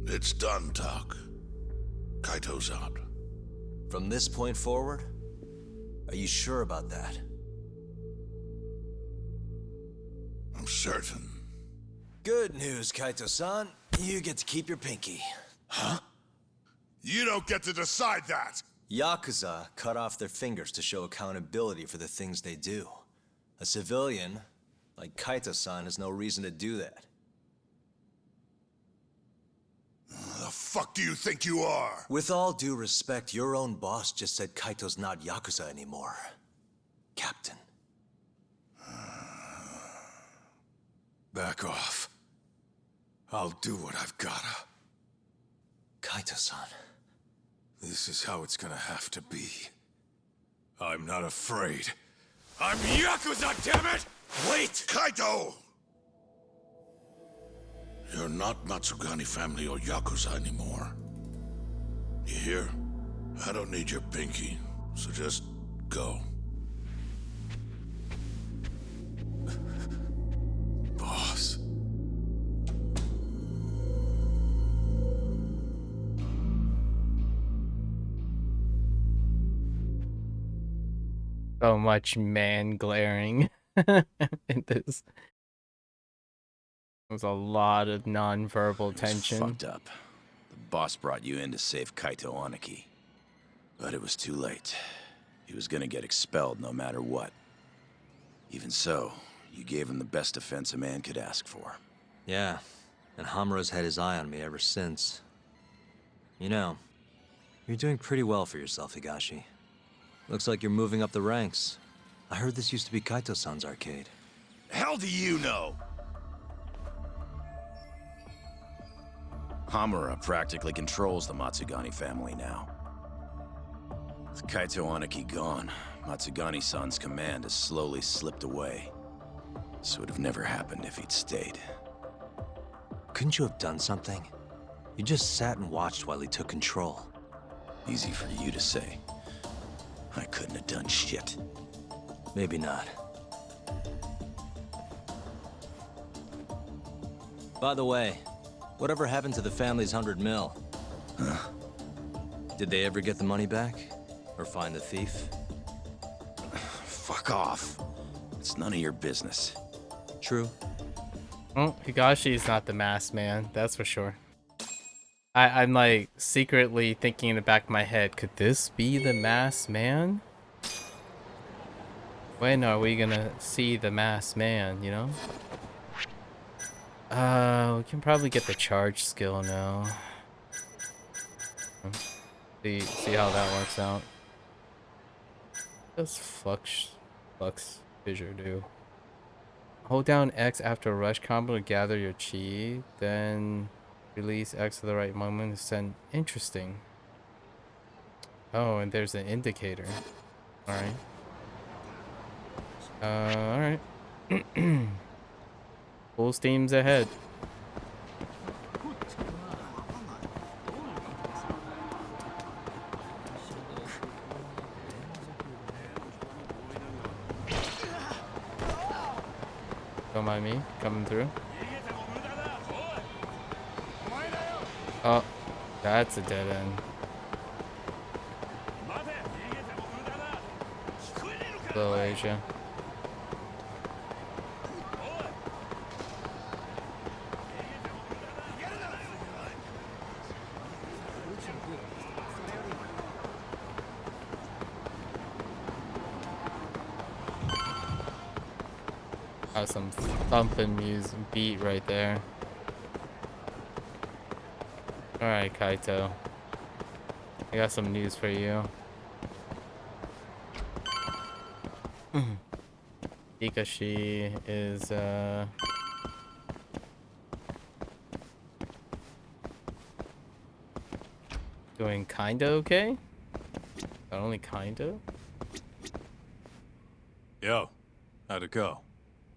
It's done, Tak. Kaito's out. From this point forward? Are you sure about that? I'm certain. Good news, Kaito-san. You get to keep your pinky. Huh? You don't get to decide that! Yakuza cut off their fingers to show accountability for the things they do. A civilian, like Kaito-san, has no reason to do that. The fuck do you think you are? With all due respect, your own boss just said Kaito's not Yakuza anymore. Captain. Back off. I'll do what I've gotta. Kaito-san. This is how it's gonna have to be. I'm not afraid. I'm Yakuza, damn it! Wait! Kaito! You're not Matsugani family or Yakuza anymore. You hear? I don't need your pinky, so just go. Boss. So much man glaring in this. There was a lot of non-verbal tension. Fucked up. The boss brought you in to save Kaito Aniki. But it was too late. He was gonna get expelled no matter what. Even so, you gave him the best defense a man could ask for. Yeah, and Hamura's had his eye on me ever since. You know, you're doing pretty well for yourself, Higashi. Looks like you're moving up the ranks. I heard this used to be Kaito-san's arcade. Hell do you know? Hamura practically controls the Matsugani family now. With Kaito Aniki gone, Matsugani-san's command has slowly slipped away. This would have never happened if he'd stayed. Couldn't you have done something? You just sat and watched while he took control. Easy for you to say. I couldn't have done shit. Maybe not. By the way, whatever happened to the family's 100 mil? Huh? Did they ever get the money back? Or find the thief? Fuck off. It's none of your business. True. Well, Higashi's not the masked man, that's for sure. I'm like secretly thinking in the back of my head, could this be the masked man? When are we gonna see the masked man, you know? We can probably get the charge skill now. See how that works out. What does flux fissure do? Hold down X after a rush combo to gather your chi, then release X at the right moment to send. Interesting. Oh, and there's an indicator. Alright. Alright. Full steam's ahead. Don't mind me coming through. Oh, that's a dead end. Hello, Asia. Got some thumping music beat right there. Alright, Kaito. I got some news for you. Higashi is Doing kinda okay? But only kinda? Yo, how'd it go?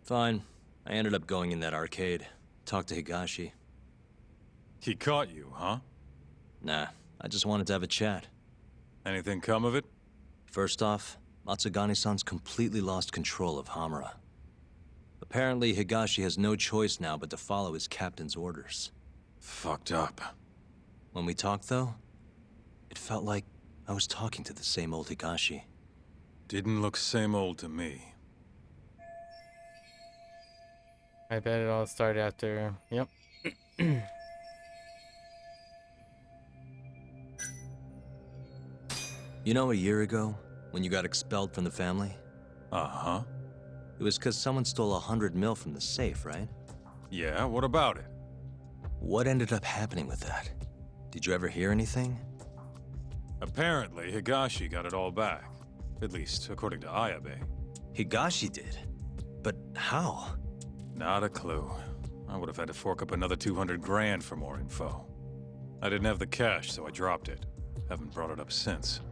Fine. I ended up going in that arcade. Talked to Higashi. He caught you, huh? Nah, I just wanted to have a chat. Anything come of it? First off, Matsugane-san's completely lost control of Hamura. Apparently, Higashi has no choice now but to follow his captain's orders. Fucked up. When we talked, though, it felt like I was talking to the same old Higashi. Didn't look same old to me. I bet it all started after. Yep. You know, a year ago, when you got expelled from the family? Uh-huh. It was because someone stole 100 mil from the safe, right? Yeah, what about it? What ended up happening with that? Did you ever hear anything? Apparently, Higashi got it all back. At least, according to Ayabe. Higashi did? But how? Not a clue. I would have had to fork up another 200 grand for more info. I didn't have the cash, so I dropped it. Haven't brought it up since.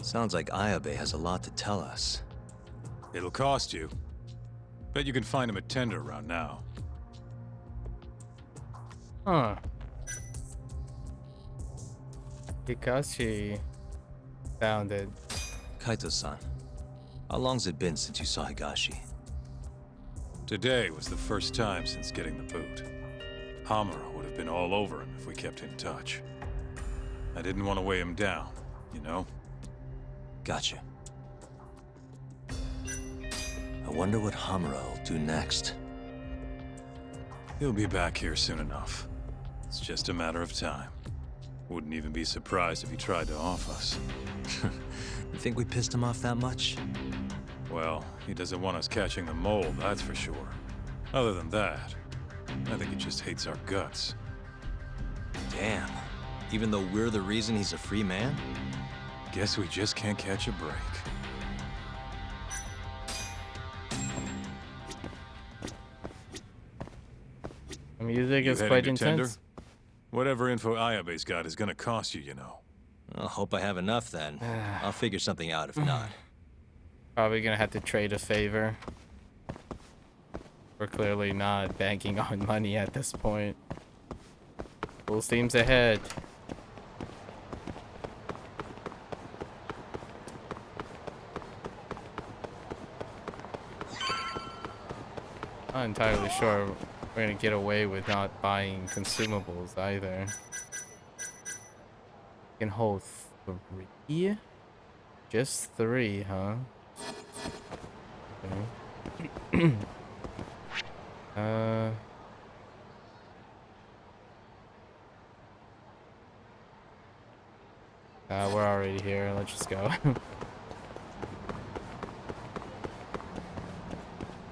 Sounds like Ayabe has a lot to tell us. It'll cost you. Bet you can find him at tender around now. Huh. Higashi found it. Kaito-san, how long's it been since you saw Higashi? Today was the first time since getting the boot. Hamura would have been all over him if we kept in touch. I didn't want to weigh him down, you know? Gotcha. I wonder what Hamura will do next. He'll be back here soon enough. It's just a matter of time. Wouldn't even be surprised if he tried to off us. You think we pissed him off that much? Well, he doesn't want us catching the mole, that's for sure. Other than that, I think he just hates our guts. Damn. Even though we're the reason he's a free man? Guess we just can't catch a break. The music You is heading quite to intense. tender? Whatever info Ayabe's got is gonna cost you, you know. I hope I have enough then. I'll figure something out if not. Probably gonna have to trade a favor. We're clearly not banking on money at this point. Full steams ahead. Not entirely sure we're gonna get away with not buying consumables either. Can hold 3? Just 3, huh? Okay. We're already here. Let's just go.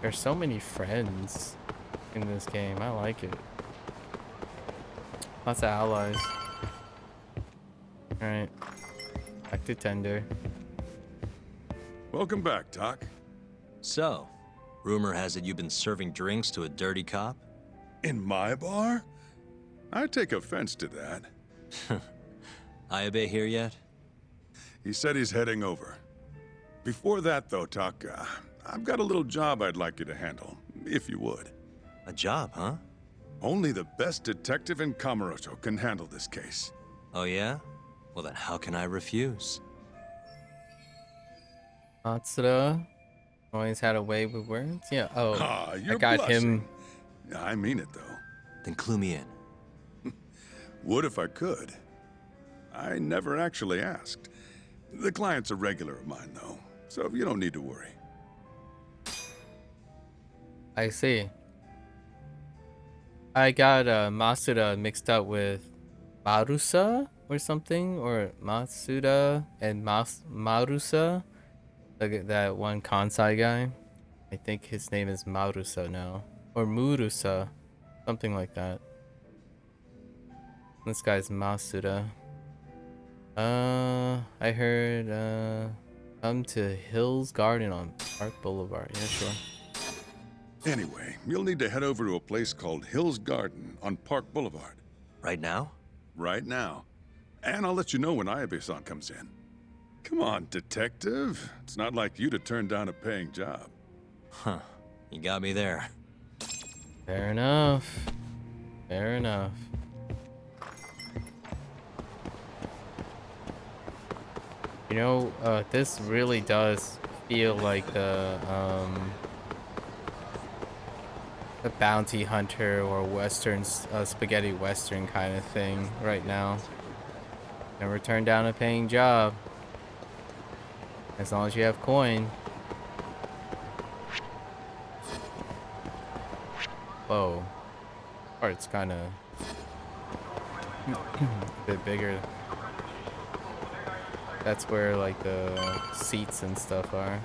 There's so many friends in this game. I like it. Lots of allies. Alright. Back to tender. Welcome back, Doc. So, rumor has it you've been serving drinks to a dirty cop? In my bar? I take offense to that. Ayabe here yet? He said he's heading over. Before that, though, Doc, I've got a little job I'd like you to handle, if you would. A job, huh? Only the best detective in Kamurocho can handle this case. Oh yeah? Well then how can I refuse? Matsuda always had a way with words. Yeah. Oh, You're I got blushing. him. I mean it, though. Then clue me in. Would if I could. I never actually asked. The client's a regular of mine, though, so you don't need to worry. I see. I got Masuda mixed up with Marusa or something, or Matsuda and Marusa, like that one Kansai guy. I think his name is Marusa now, or Murusa, something like that. This guy's Masuda. I heard come to Hills Garden on Park Boulevard. Yeah, sure. Anyway, you'll need to head over to a place called Hills Garden on Park Boulevard. Right now? Right now. And I'll let you know when Ayabe-san comes in. Come on, detective. It's not like you to turn down a paying job. Huh. You got me there. Fair enough. Fair enough. You know, this really does feel like the bounty hunter or western, spaghetti western kind of thing right now. Never turn down a paying job. As long as you have coin. Whoa. Part's kind of a bit bigger. That's where like the seats and stuff are.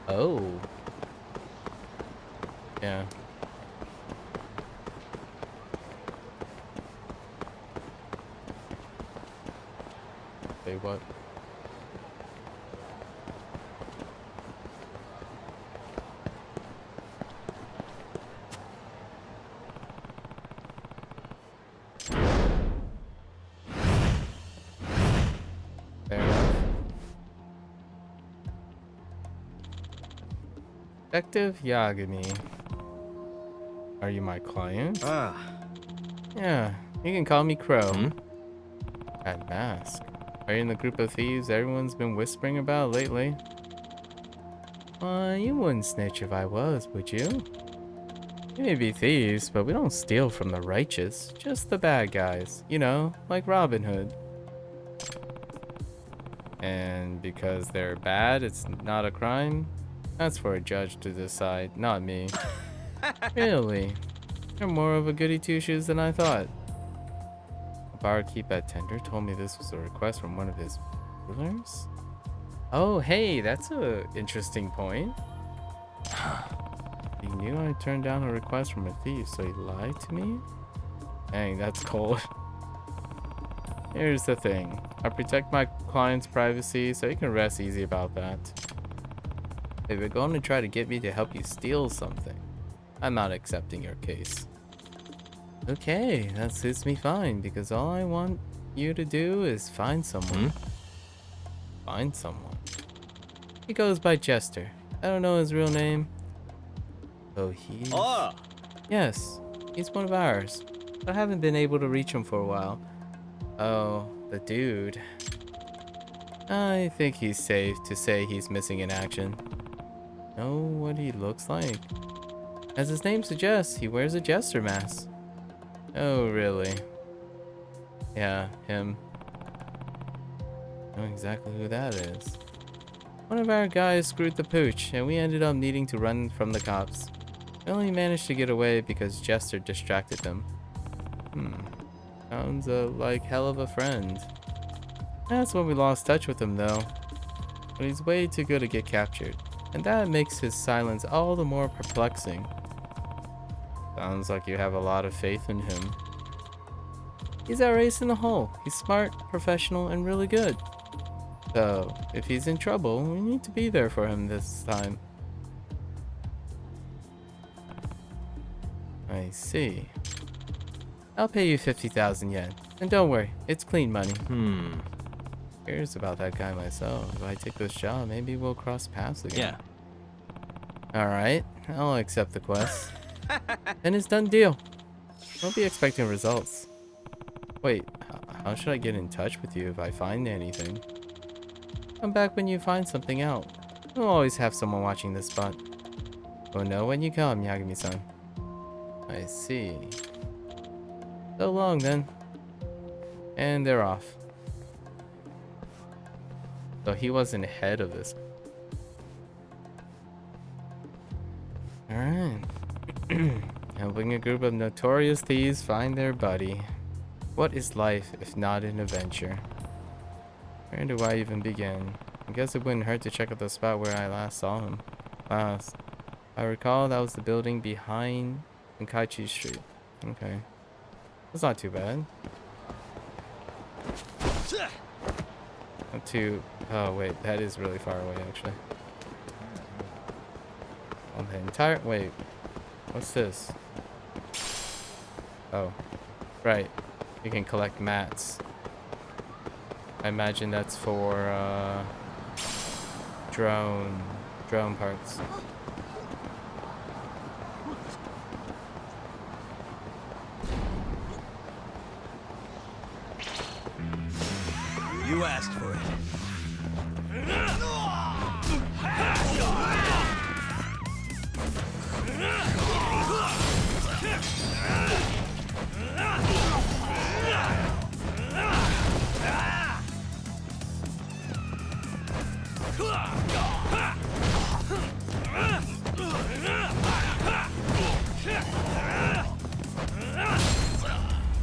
Oh. Yeah. Wait, what? Fair enough. Detective Yagami. Are you my client? Ah. Yeah, you can call me Crow. That mask. Are you in the group of thieves everyone's been whispering about lately? You wouldn't snitch if I was, would you? We may be thieves, but we don't steal from the righteous. Just the bad guys. You know, like Robin Hood. And because they're bad, it's not a crime? That's for a judge to decide, not me. Really? You're more of a goody two-shoes than I thought. The barkeep at Tender told me this was a request from one of his rulers? Oh, hey, that's a interesting point. He knew I turned down a request from a thief, so he lied to me? Dang, that's cold. Here's the thing. I protect my client's privacy, so you can rest easy about that. If you're going to try to get me to help you steal something, I'm not accepting your case. Okay, that suits me fine, because all I want you to do is find someone. Find someone? He goes by Jester. I don't know his real name. So he's... Oh! Yes, he's one of ours. But I haven't been able to reach him for a while. Oh, the dude. I think he's safe to say he's missing in action. Know what he looks like? As his name suggests, he wears a jester mask. Oh, really? Yeah, him. Know exactly who that is. One of our guys screwed the pooch, and we ended up needing to run from the cops. We only managed to get away because Jester distracted them. Sounds like hell of a friend. That's when we lost touch with him, though. But he's way too good to get captured, and that makes his silence all the more perplexing. Sounds like you have a lot of faith in him. He's our ace in the hole. He's smart, professional, and really good. So, if he's in trouble, we need to be there for him this time. I see. I'll pay you 50,000 yen. And don't worry, it's clean money. Curious about that guy myself. If I take this job, maybe we'll cross paths again. Yeah. Alright, I'll accept the quest. And it's done deal. I'll be expecting results. Wait, how should I get in touch with you if I find anything? Come back when you find something out. We'll always have someone watching this spot. We'll know when you come, Yagami-san. I see. So long then. And they're off. So he wasn't ahead of this. Alright. Helping a group of notorious thieves find their buddy. What is life if not an adventure? Where do I even begin? I guess it wouldn't hurt to check out the spot where I last saw him. Last. I recall that was the building behind Nkaichi Street. Okay. That's not too bad. Not too... Oh, wait. That is really far away, actually. On the entire... Wait. What's this? Oh. Right. You can collect mats. I imagine that's for drone parts. You asked for it.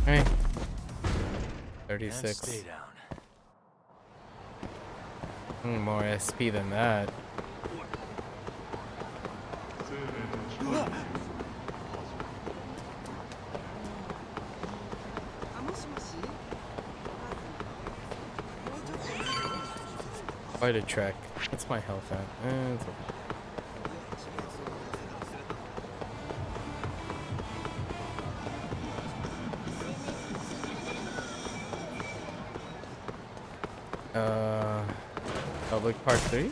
Hey. Now 36. stay down. More SP than that. Quite a trek. What's my health at? It's okay. Public Part 3?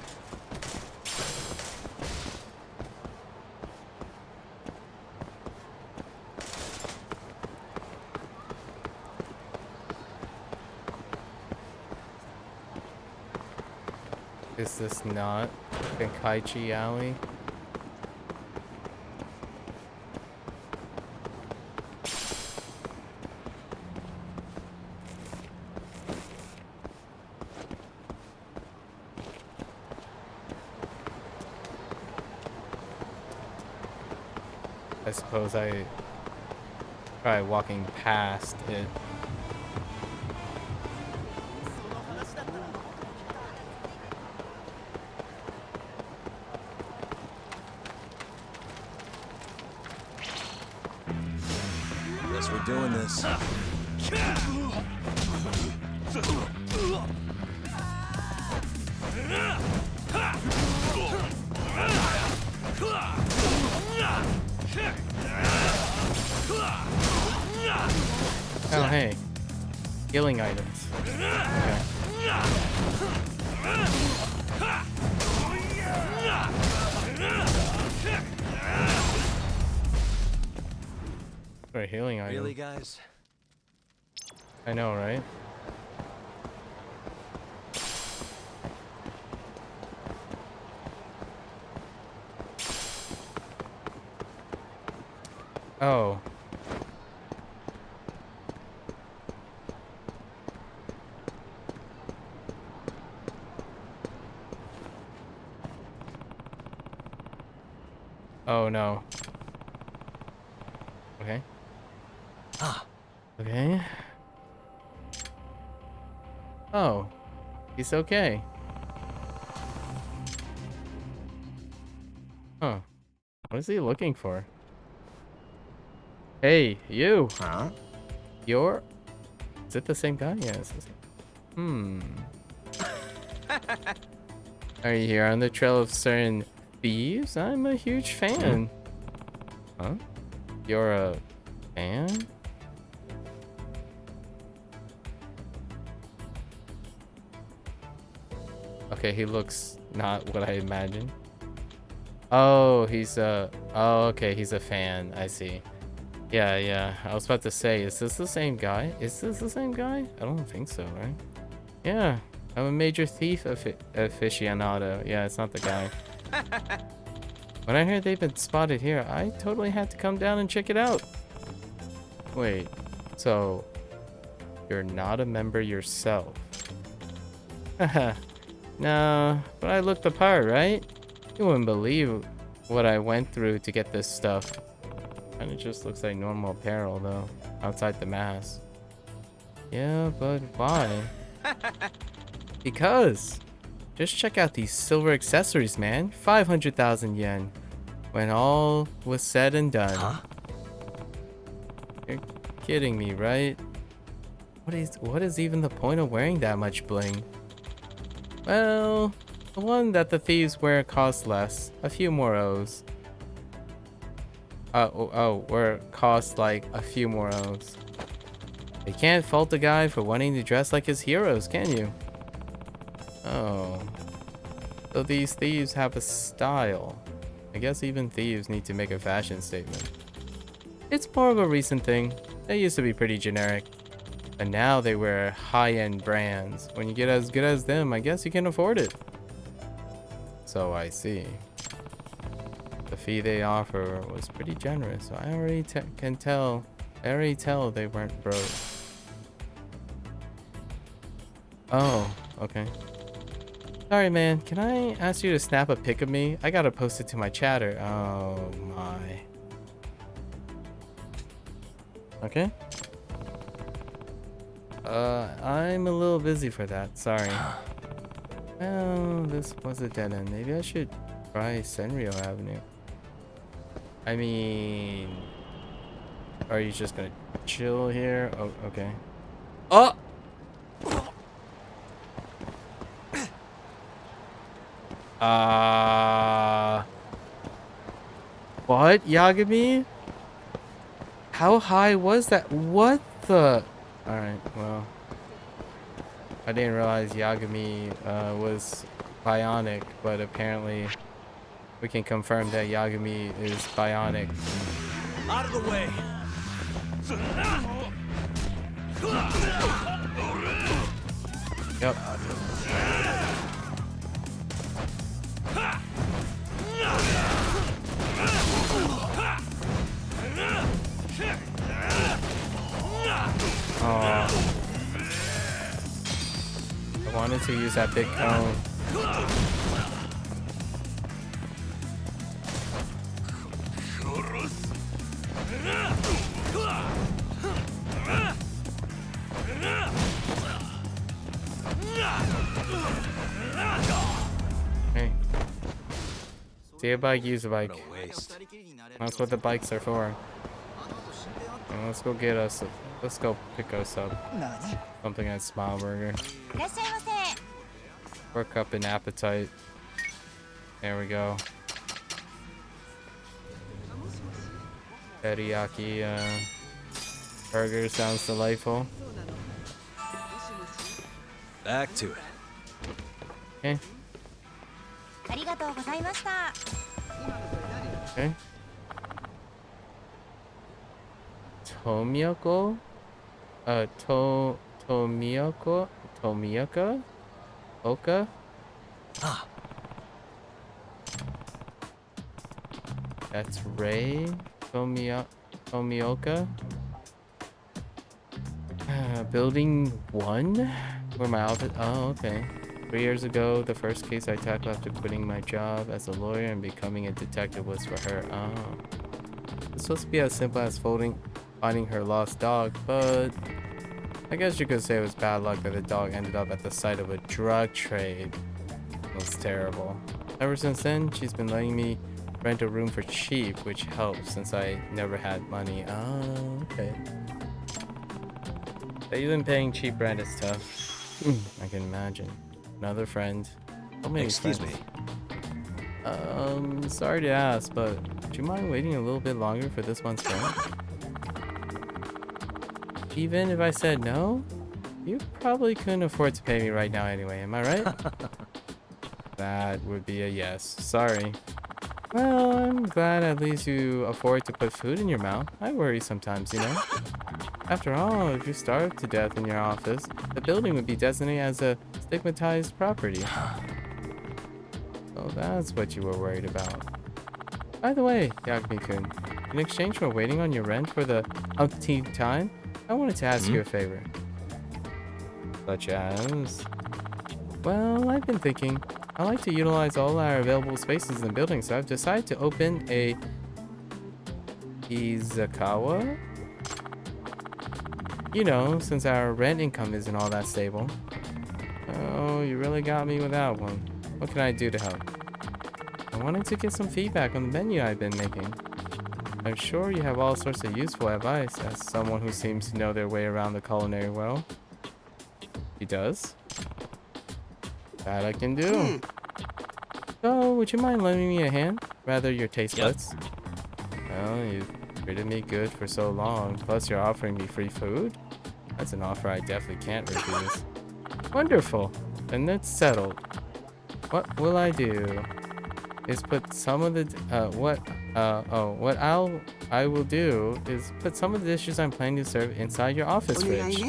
Is this not Tenkaichi Alley? I suppose I try walking past it. Guess we're doing this. Oh, hey. Healing items. Okay. For a healing item. Really, guys? I know, right? Oh. Oh no. Okay. Ah. Okay. Oh. He's okay. Huh. What is he looking for? Hey, you. Huh? You're... Is it the same guy? Yeah, it's the same. Are you here on the trail of certain thieves? I'm a huge fan. Huh? You're a fan? Okay, he looks not what I imagined. Oh, he's a... Oh, okay, he's a fan. I see. Yeah, yeah. I was about to say, is this the same guy? Is this the same guy? I don't think so, right? Yeah, I'm a major thief aficionado. Yeah, it's not the guy. When I heard they've been spotted here, I totally had to come down and check it out. Wait, so you're not a member yourself? Haha. No, but I looked the part, right? You wouldn't believe what I went through to get this stuff. And it just looks like normal apparel, though, outside the mask. Yeah, but why? Because just check out these silver accessories, man. 500,000 yen. When all was said and done. Huh? You're kidding me, right? What is even the point of wearing that much bling? Well, the one that the thieves wear costs less. A few more O's. Where it costs like a few more O's. You can't fault the guy for wanting to dress like his heroes, can you? Oh. So these thieves have a style. I guess even thieves need to make a fashion statement. It's more of a recent thing. They used to be pretty generic. But now they wear high-end brands. When you get as good as them, I guess you can afford it. So I see. The fee they offer was pretty generous. So I already can tell. I already tell they weren't broke. Oh, okay. Sorry, man. Can I ask you to snap a pic of me? I gotta post it to my chatter. Oh my. Okay. I'm a little busy for that. Sorry. Well, this was a dead end. Maybe I should try Senryo Avenue. I mean, are you just gonna chill here? Oh, okay. Oh! What, Yagami? How high was that? What the? Alright, well. I didn't realize Yagami was bionic, but apparently we can confirm that Yagami is bionic. Out of the way! Yep. Oh. I wanted to use that big cone. Hey. See a bike, use a bike. That's what the bikes are for. And let's go get us. Let's go pick us up something at Smile Burger. Work up an appetite. There we go. Teriyaki burger sounds delightful. Back to it. Okay. Okay. Tomiyoko? Tomiyaka? Oka? Ah. That's Ray Tomioka. Building 1? Where my outfit? Oh, okay. 3 years ago, the first case I tackled after quitting my job as a lawyer and becoming a detective was for her. Oh. It's supposed to be as simple as finding her lost dog, but I guess you could say it was bad luck that the dog ended up at the site of a drug trade. It was terrible. Ever since then, she's been letting me rent a room for cheap, which helps since I never had money. Oh, okay. But even paying cheap rent is tough. I can imagine. Another friend. How many Excuse friends? me. Sorry to ask, but do you mind waiting a little bit longer for this month's rent? Even if I said no, you probably couldn't afford to pay me right now anyway, am I right? That would be a yes. Sorry. Well, I'm glad at least you afford to put food in your mouth. I worry sometimes, you know? After all, if you starve to death in your office, the building would be designated as a stigmatized property. So that's what you were worried about. By the way, Yagami-kun, in exchange for waiting on your rent for the umpteenth time, I wanted to ask you a favor. Such as? Well, I've been thinking. I like to utilize all our available spaces in the building, so I've decided to open a izakawa. You know, since our rent income isn't all that stable. Oh, you really got me with that one. What can I do to help? I wanted to get some feedback on the menu I've been making. I'm sure you have all sorts of useful advice as someone who seems to know their way around the culinary world. He does? That I can do. So, would you mind lending me a hand? Rather, your taste buds? Well, you've treated me good for so long, plus you're offering me free food? That's an offer I definitely can't refuse. Wonderful. And it's settled. What will I do? Is put some of the I will do is put some of the dishes I'm planning to serve inside your office fridge.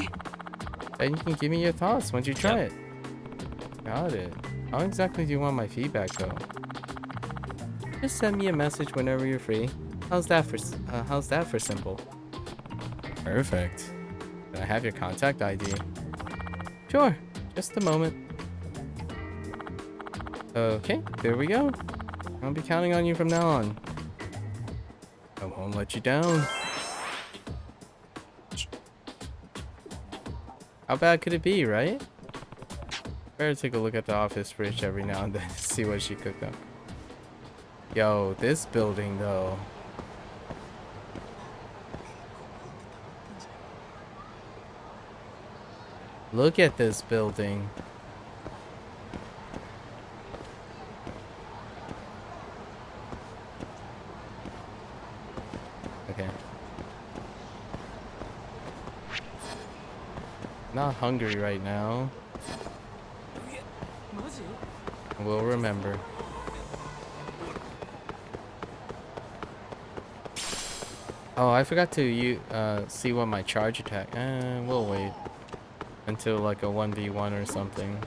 Then you can give me your thoughts once you try it. Got it. How exactly do you want my feedback though? Just send me a message whenever you're free. How's that for simple? Perfect. Can I have your contact ID? Sure. Just a moment. Okay, there we go. I'll be counting on you from now on. I won't let you down. How bad could it be, right? Better take a look at the office fridge every now and then to see what she cooked up. Yo, this building though. Look at this building. Okay. Not hungry right now. We'll remember. Oh, I forgot to see what my charge attack. We'll wait until like a 1v1 or something.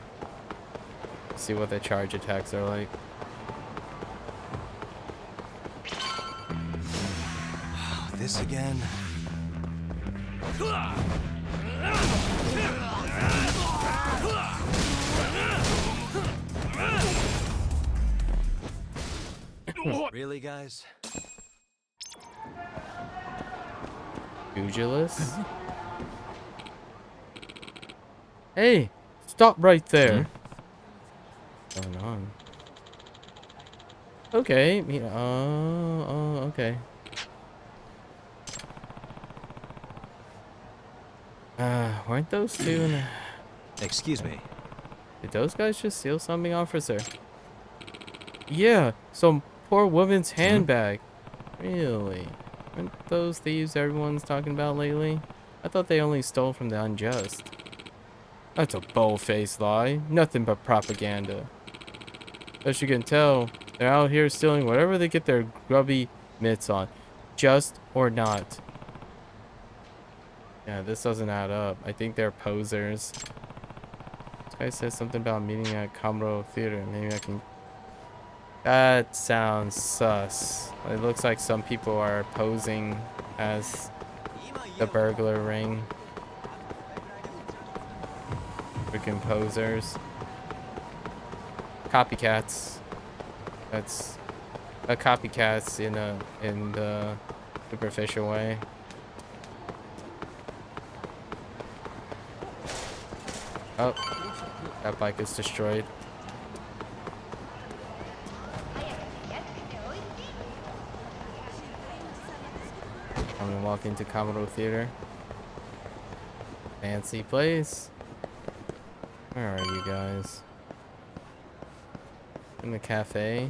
See what the charge attacks are like. This again? Really, guys? Pugilist? Hey, stop right there. What's going on? Okay, okay. Weren't those two in the... Excuse me. Did those guys just steal something, officer? Yeah, some poor woman's handbag. Really? Aren't those thieves everyone's talking about lately? I thought they only stole from the unjust. That's a bold-faced lie. Nothing but propaganda. As you can tell, they're out here stealing whatever they get their grubby mitts on. Just or not. Yeah, this doesn't add up. I think they're posers. This guy says something about meeting at Kamuro Theater. Maybe I can... That sounds sus. It looks like some people are posing as the burglar ring. Freaking posers. Copycats. That's a copycats in the superficial way. Oh, that bike is destroyed. I'm gonna walk into Kamuro Theater. Fancy place. Where are you guys? In the cafe?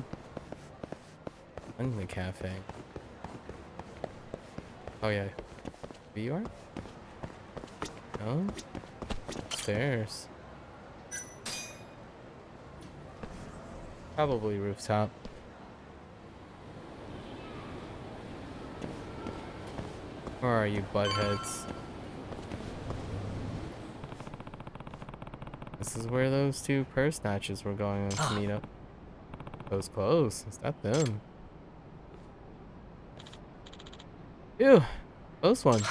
In the cafe. Oh yeah. Here you are? No? Stairs. Probably rooftop. Where are you, buttheads? This is where those two purse snatchers were going to meet up. Those clothes. Is that them? Ew. Close one.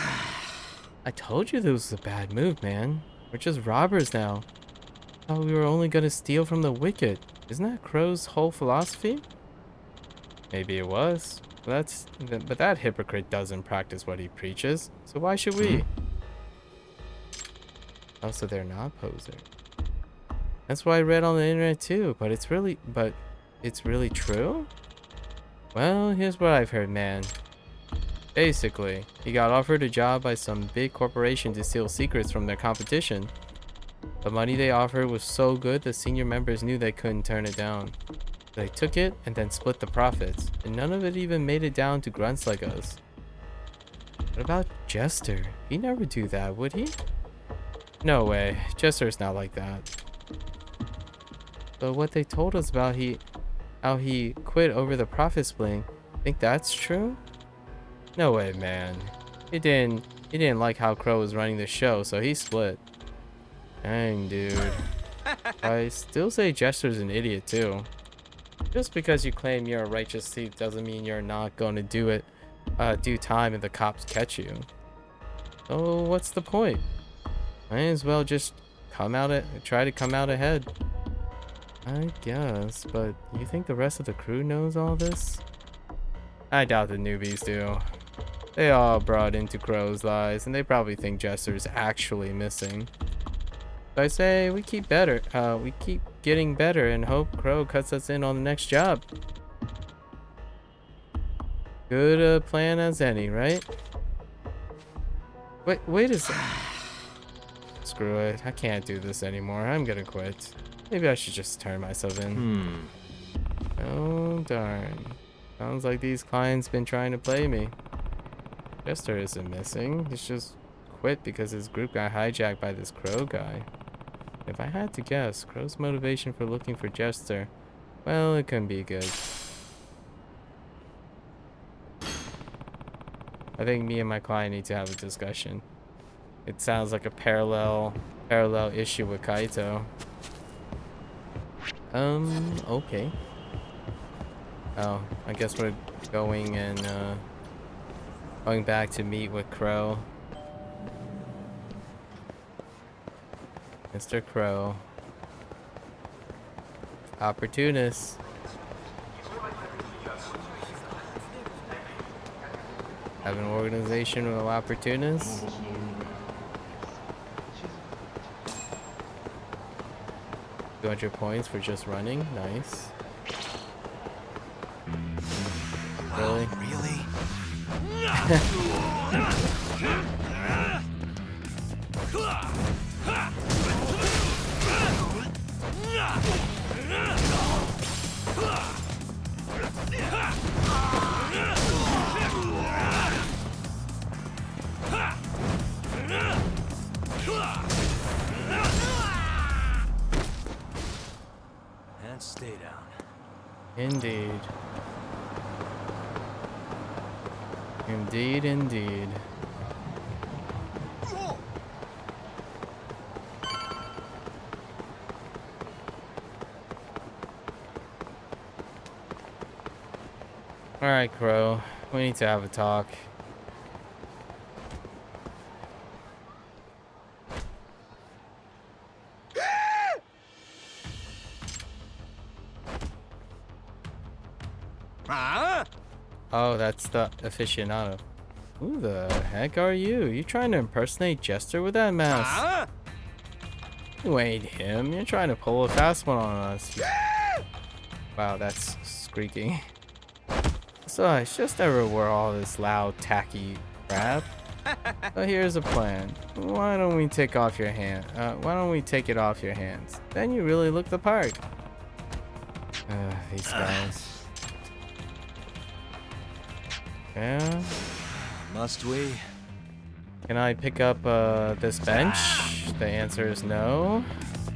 I told you this was a bad move, man. We're just robbers now. I thought we were only gonna steal from the wicked. Isn't that Crow's whole philosophy? Maybe it was. But that hypocrite doesn't practice what he preaches. So why should we? Oh, so they're not poser. That's what I read on the internet too. But it's really true? Well, here's what I've heard, man. Basically, he got offered a job by some big corporation to steal secrets from their competition. The money they offered was so good the senior members knew they couldn't turn it down. They took it and then split the profits, and none of it even made it down to grunts like us. What about Jester? He'd never do that, would he? No way. Jester's not like that. But what they told us about how he quit over the profit splitting, think that's true? No way, man. He didn't like how Crow was running the show, so he split. Dang, dude. I still say Jester's an idiot too. Just because you claim you're a righteous thief doesn't mean you're not going to do it due time if the cops catch you. So what's the point? Might as well just try to come out ahead. I guess, but you think the rest of the crew knows all this? I doubt the newbies do. They all brought into Crow's lies, and they probably think Jester's actually missing. So I say we keep getting better and hope Crow cuts us in on the next job. Good plan as any, right? Wait a second. Screw it. I can't do this anymore. I'm gonna quit. Maybe I should just turn myself in. Oh, darn. Sounds like these clients been trying to play me. Jester isn't missing. He's just quit because his group got hijacked by this Crow guy. If I had to guess, Crow's motivation for looking for Jester, well, it couldn't be good. I think me and my client need to have a discussion. It sounds like a parallel issue with Kaito. Okay. Oh, I guess we're going back to meet with Crow. Mr. Crow. Opportunist. Have an organization of opportunists? 200 points for just running. Nice. Really? Really? And stay down. Indeed. Indeed, indeed. Alright, Crow. We need to have a talk. Oh, that's the aficionado. Who the heck are you? You trying to impersonate Jester with that mask? You ain't him. You're trying to pull a fast one on us. Wow, that's squeaky. So it's just everywhere all this loud, tacky crap. So here's a plan. Why don't we take it off your hands? Then you really look the part. These guys. Yeah. Must we? Can I pick up this bench? The answer is no.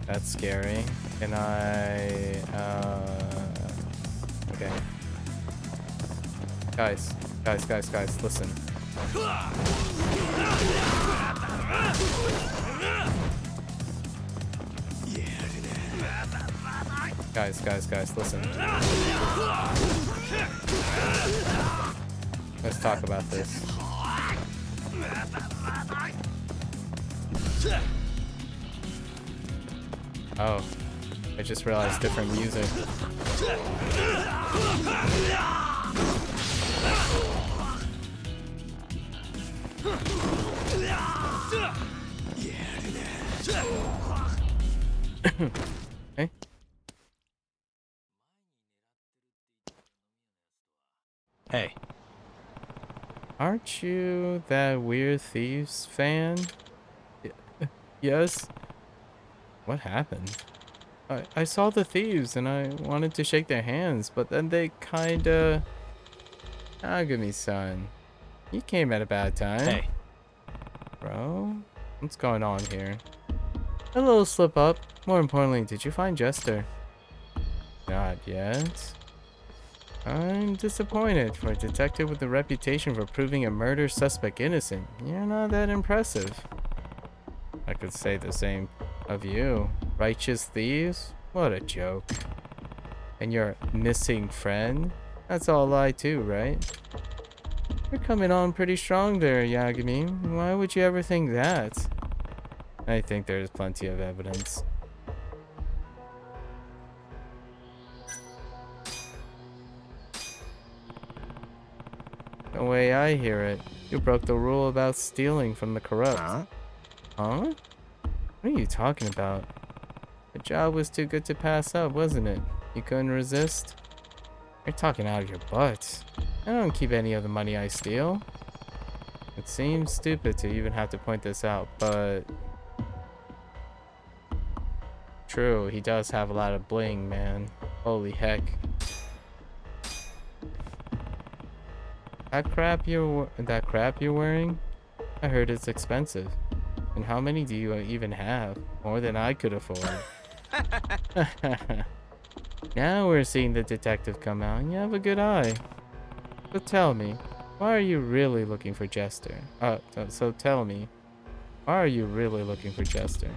That's scary. Can I okay. Guys, listen. Guys, listen. Let's talk about this. Oh, I just realized different music. Okay. Hey. Aren't you that Weird Thieves fan? Yes? What happened? I saw the thieves and I wanted to shake their hands, but then they kinda... Ah, give me, son. You came at a bad time. Hey. Bro? What's going on here? A little slip up. More importantly, did you find Jester? Not yet. I'm disappointed. For a detective with a reputation for proving a murder suspect innocent, you're not that impressive. I could say the same of you. Righteous thieves? What a joke. And your missing friend? That's all a lie too, right? You're coming on pretty strong there, Yagami. Why would you ever think that? I think there's plenty of evidence. The way I hear it, you broke the rule about stealing from the corrupt. Huh? Huh? What are you talking about? The job was too good to pass up, wasn't it? You couldn't resist? You're talking out of your butt. I don't keep any of the money I steal. It seems stupid to even have to point this out, but... True, he does have a lot of bling, man. Holy heck. That crap you're wearing? I heard it's expensive. And how many do you even have? More than I could afford. Now we're seeing the detective come out, and you have a good eye. So tell me, why are you really looking for Jester? So tell me, why are you really looking for Jester?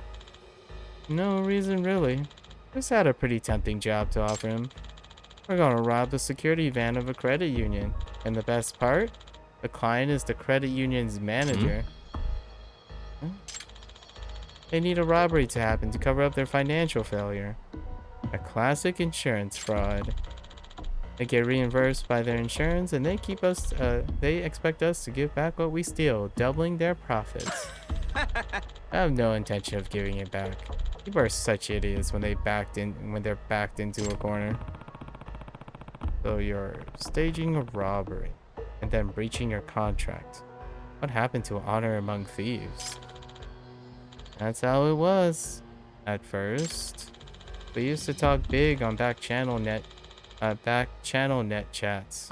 No reason really. Just had a pretty tempting job to offer him. We're gonna rob the security van of a credit union. And the best part? The client is the credit union's manager. Huh? They need a robbery to happen to cover up their financial failure. A classic insurance fraud. They get reimbursed by their insurance and they expect us to give back what we steal, doubling their profits. I have no intention of giving it back. People are such idiots when they're backed into a corner. So you're staging a robbery and then breaching your contract. What happened to honor among thieves? That's how it was at first. We used to talk big on back channel net chats.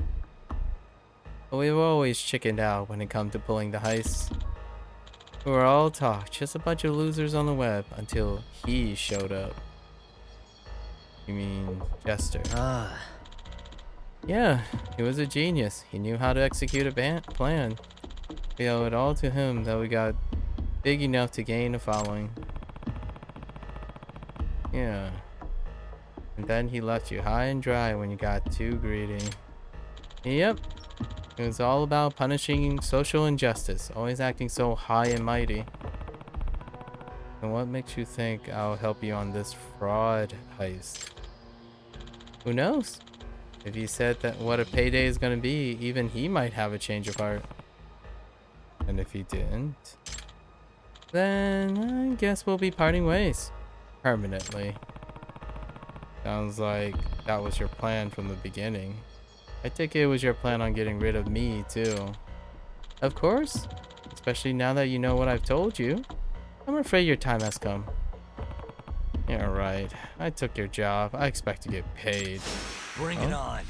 But we were always chickened out when it come to pulling the heist. We were all talk, just a bunch of losers on the web until he showed up. You mean Jester? Yeah, he was a genius. He knew how to execute a plan. We owe it all to him that we got big enough to gain a following. Yeah. And then he left you high and dry when you got too greedy. Yep. It was all about punishing social injustice, always acting so high and mighty. And what makes you think I'll help you on this fraud heist? Who knows? If he said that what a payday is gonna be, even he might have a change of heart. And if he didn't, then I guess we'll be parting ways. Permanently. Sounds like that was your plan from the beginning. I take it was your plan on getting rid of me, too. Of course. Especially now that you know what I've told you. I'm afraid your time has come. Yeah, right. I took your job. I expect to get paid. Bring it on.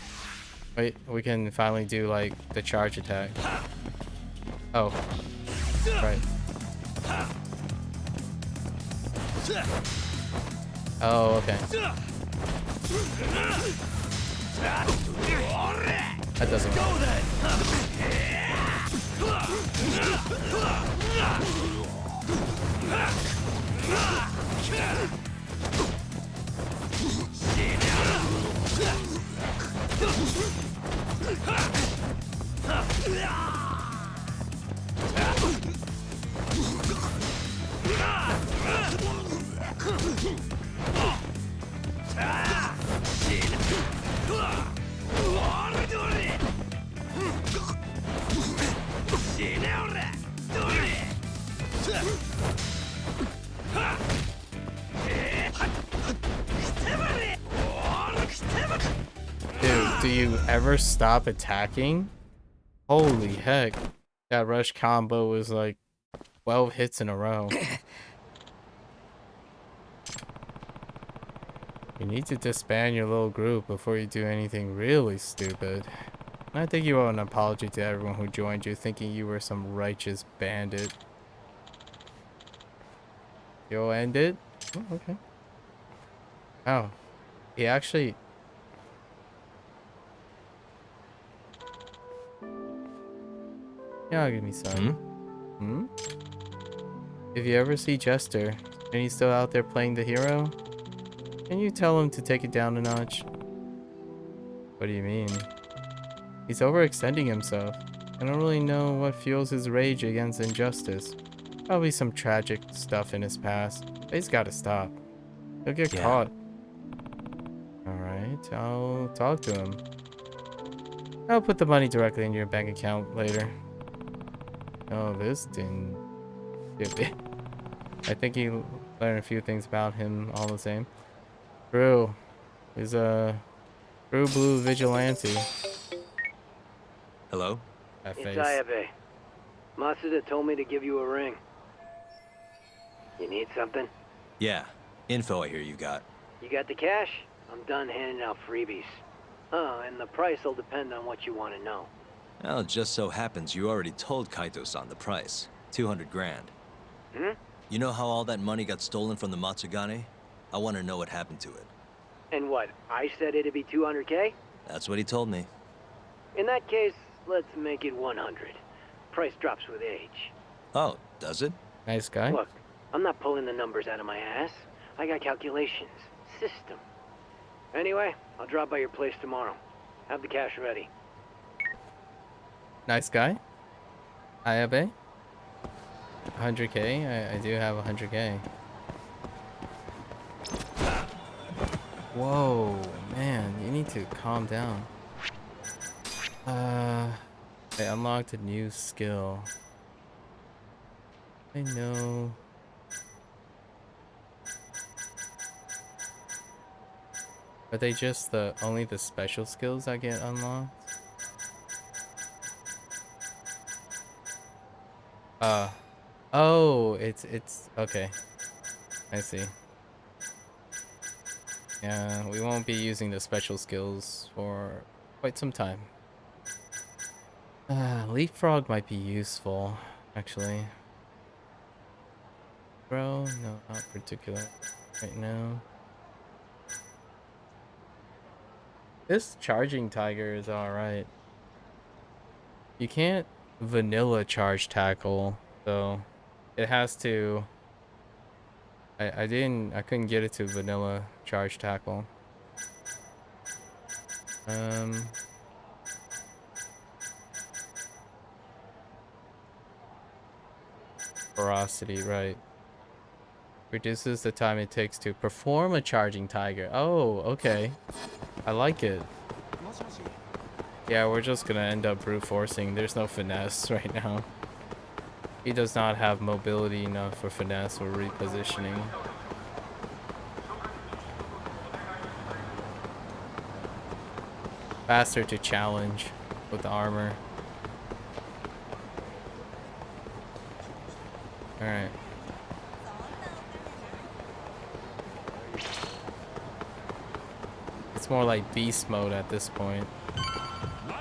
Wait, we can finally do, like, the charge attack. Oh. Right. Oh, okay. That doesn't work. Dude, do you ever stop attacking? Holy heck. That rush combo was like 12 hits in a row. You need to disband your little group before you do anything really stupid. I think you owe an apology to everyone who joined you thinking you were some righteous bandit. You'll end it? Oh, okay. Oh. He actually... Yeah, give me some. Hmm? If you ever see Jester, and he's still out there playing the hero, can you tell him to take it down a notch? What do you mean? He's overextending himself. I don't really know what fuels his rage against injustice. Probably some tragic stuff in his past. But he's gotta stop. He'll get caught. Alright, I'll talk to him. I'll put the money directly in your bank account later. Oh, this didn't... I think he learned a few things about him all the same. True. He's a true blue vigilante. Hello? That It's face. Ayabe. Masuda told me to give you a ring. You need something? Yeah. Info I hear you got. You got the cash? I'm done handing out freebies. Oh, and the price will depend on what you want to know. Well, it just so happens you already told Kaito-san the price. 200 grand. Hmm? You know how all that money got stolen from the Matsugane? I want to know what happened to it. And what, I said it'd be 200K? That's what he told me. In that case, let's make it 100. Price drops with age. Oh, does it? Nice guy. Look, I'm not pulling the numbers out of my ass. I got calculations. System. Anyway, I'll drop by your place tomorrow. Have the cash ready. Nice guy. Ayabe. 100K. I do have 100K. Whoa, man, you need to calm down. I unlocked a new skill. I know. Are they just only the special skills that get unlocked? Oh, it's okay. I see. Yeah, we won't be using the special skills for quite some time. Leapfrog might be useful, actually. Bro, no, not particular right now. This charging tiger is alright. You can't vanilla charge tackle, so it has to... I couldn't get it to vanilla charge tackle. Ferocity, right. Reduces the time it takes to perform a charging tiger. Oh, okay. I like it. Yeah, we're just gonna end up brute forcing. There's no finesse right now. He does not have mobility enough for finesse or repositioning. Faster to challenge with the armor. Alright. It's more like beast mode at this point.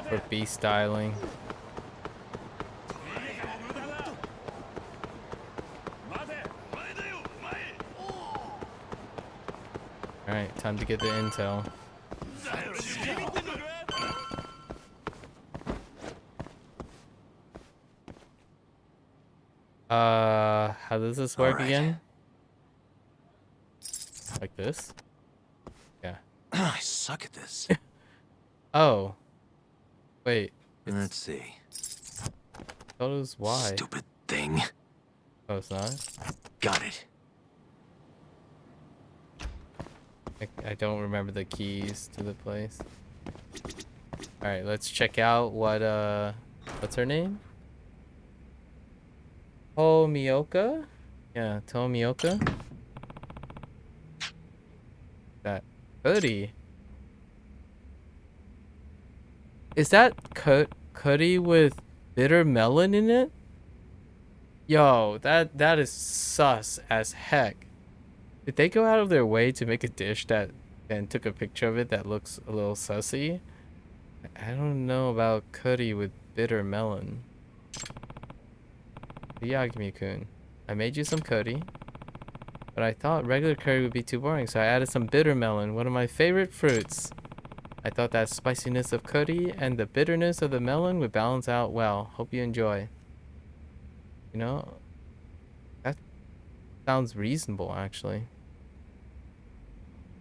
For beast styling. Alright, time to get the intel. How does this work again? Like this? Yeah. I suck at this. Oh. Wait. Let's see. That was why. Stupid thing. Oh, it's not? Got it. I don't remember the keys to the place. Alright, let's check out what, what's her name? Tomioka? Yeah, Tomioka. That hoodie. Is that hoodie with bitter melon in it? Yo, that is sus as heck. Did they go out of their way to make a dish that and took a picture of it that looks a little sussy? I don't know about curry with bitter melon. Yagami-kun, I made you some curry. But I thought regular curry would be too boring, so I added some bitter melon, one of my favorite fruits. I thought that spiciness of curry and the bitterness of the melon would balance out well. Hope you enjoy. You know, that sounds reasonable, actually.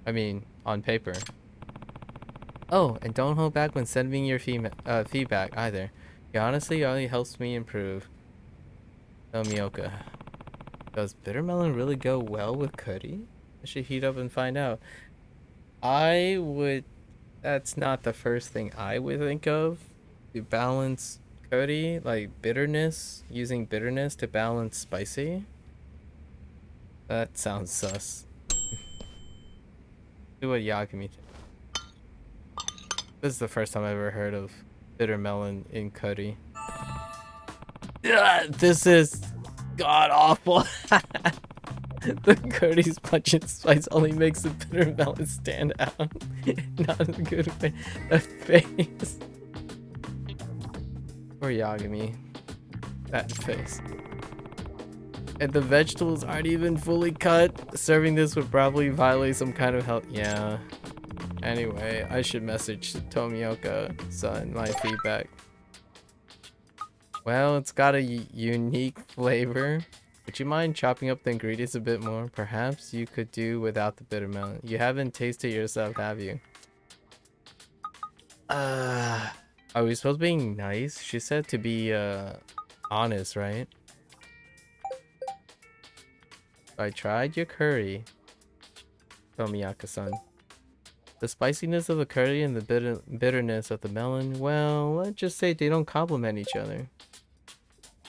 I mean, on paper. Oh, and don't hold back when sending your feedback either. It honestly only helps me improve. Tomioka. Does bitter melon really go well with curry? I should heat up and find out. I would... That's not the first thing I would think of. To balance curry, like bitterness, using bitterness to balance spicy. That sounds sus. Do what Yagami did. This is the first time I've ever heard of bitter melon in curry. This is god awful. The curry's pungent spice only makes the bitter melon stand out. Not in a good way. The face. Poor Yagami. That face. And the vegetables aren't even fully cut. Serving this would probably violate some kind of health. Yeah. Anyway, I should message Tomioka-san my feedback. Well, it's got a unique flavor. Would you mind chopping up the ingredients a bit more? Perhaps you could do without the bitter melon. You haven't tasted yourself, have you? Are we supposed to be nice? She said to be honest, right? I tried your curry, Tomioka-san. The spiciness of the curry and the bitterness of the melon, well, let's just say they don't complement each other.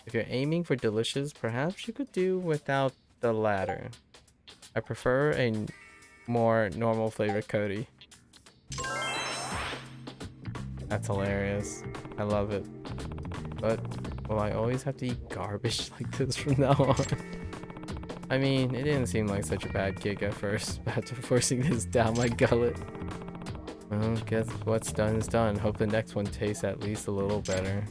If you're aiming for delicious, perhaps you could do without the latter. I prefer a more normal flavored curry. That's hilarious. I love it. But will I always have to eat garbage like this from now on? I mean, it didn't seem like such a bad gig at first, but after forcing this down my gullet. Well, guess what's done is done. Hope the next one tastes at least a little better.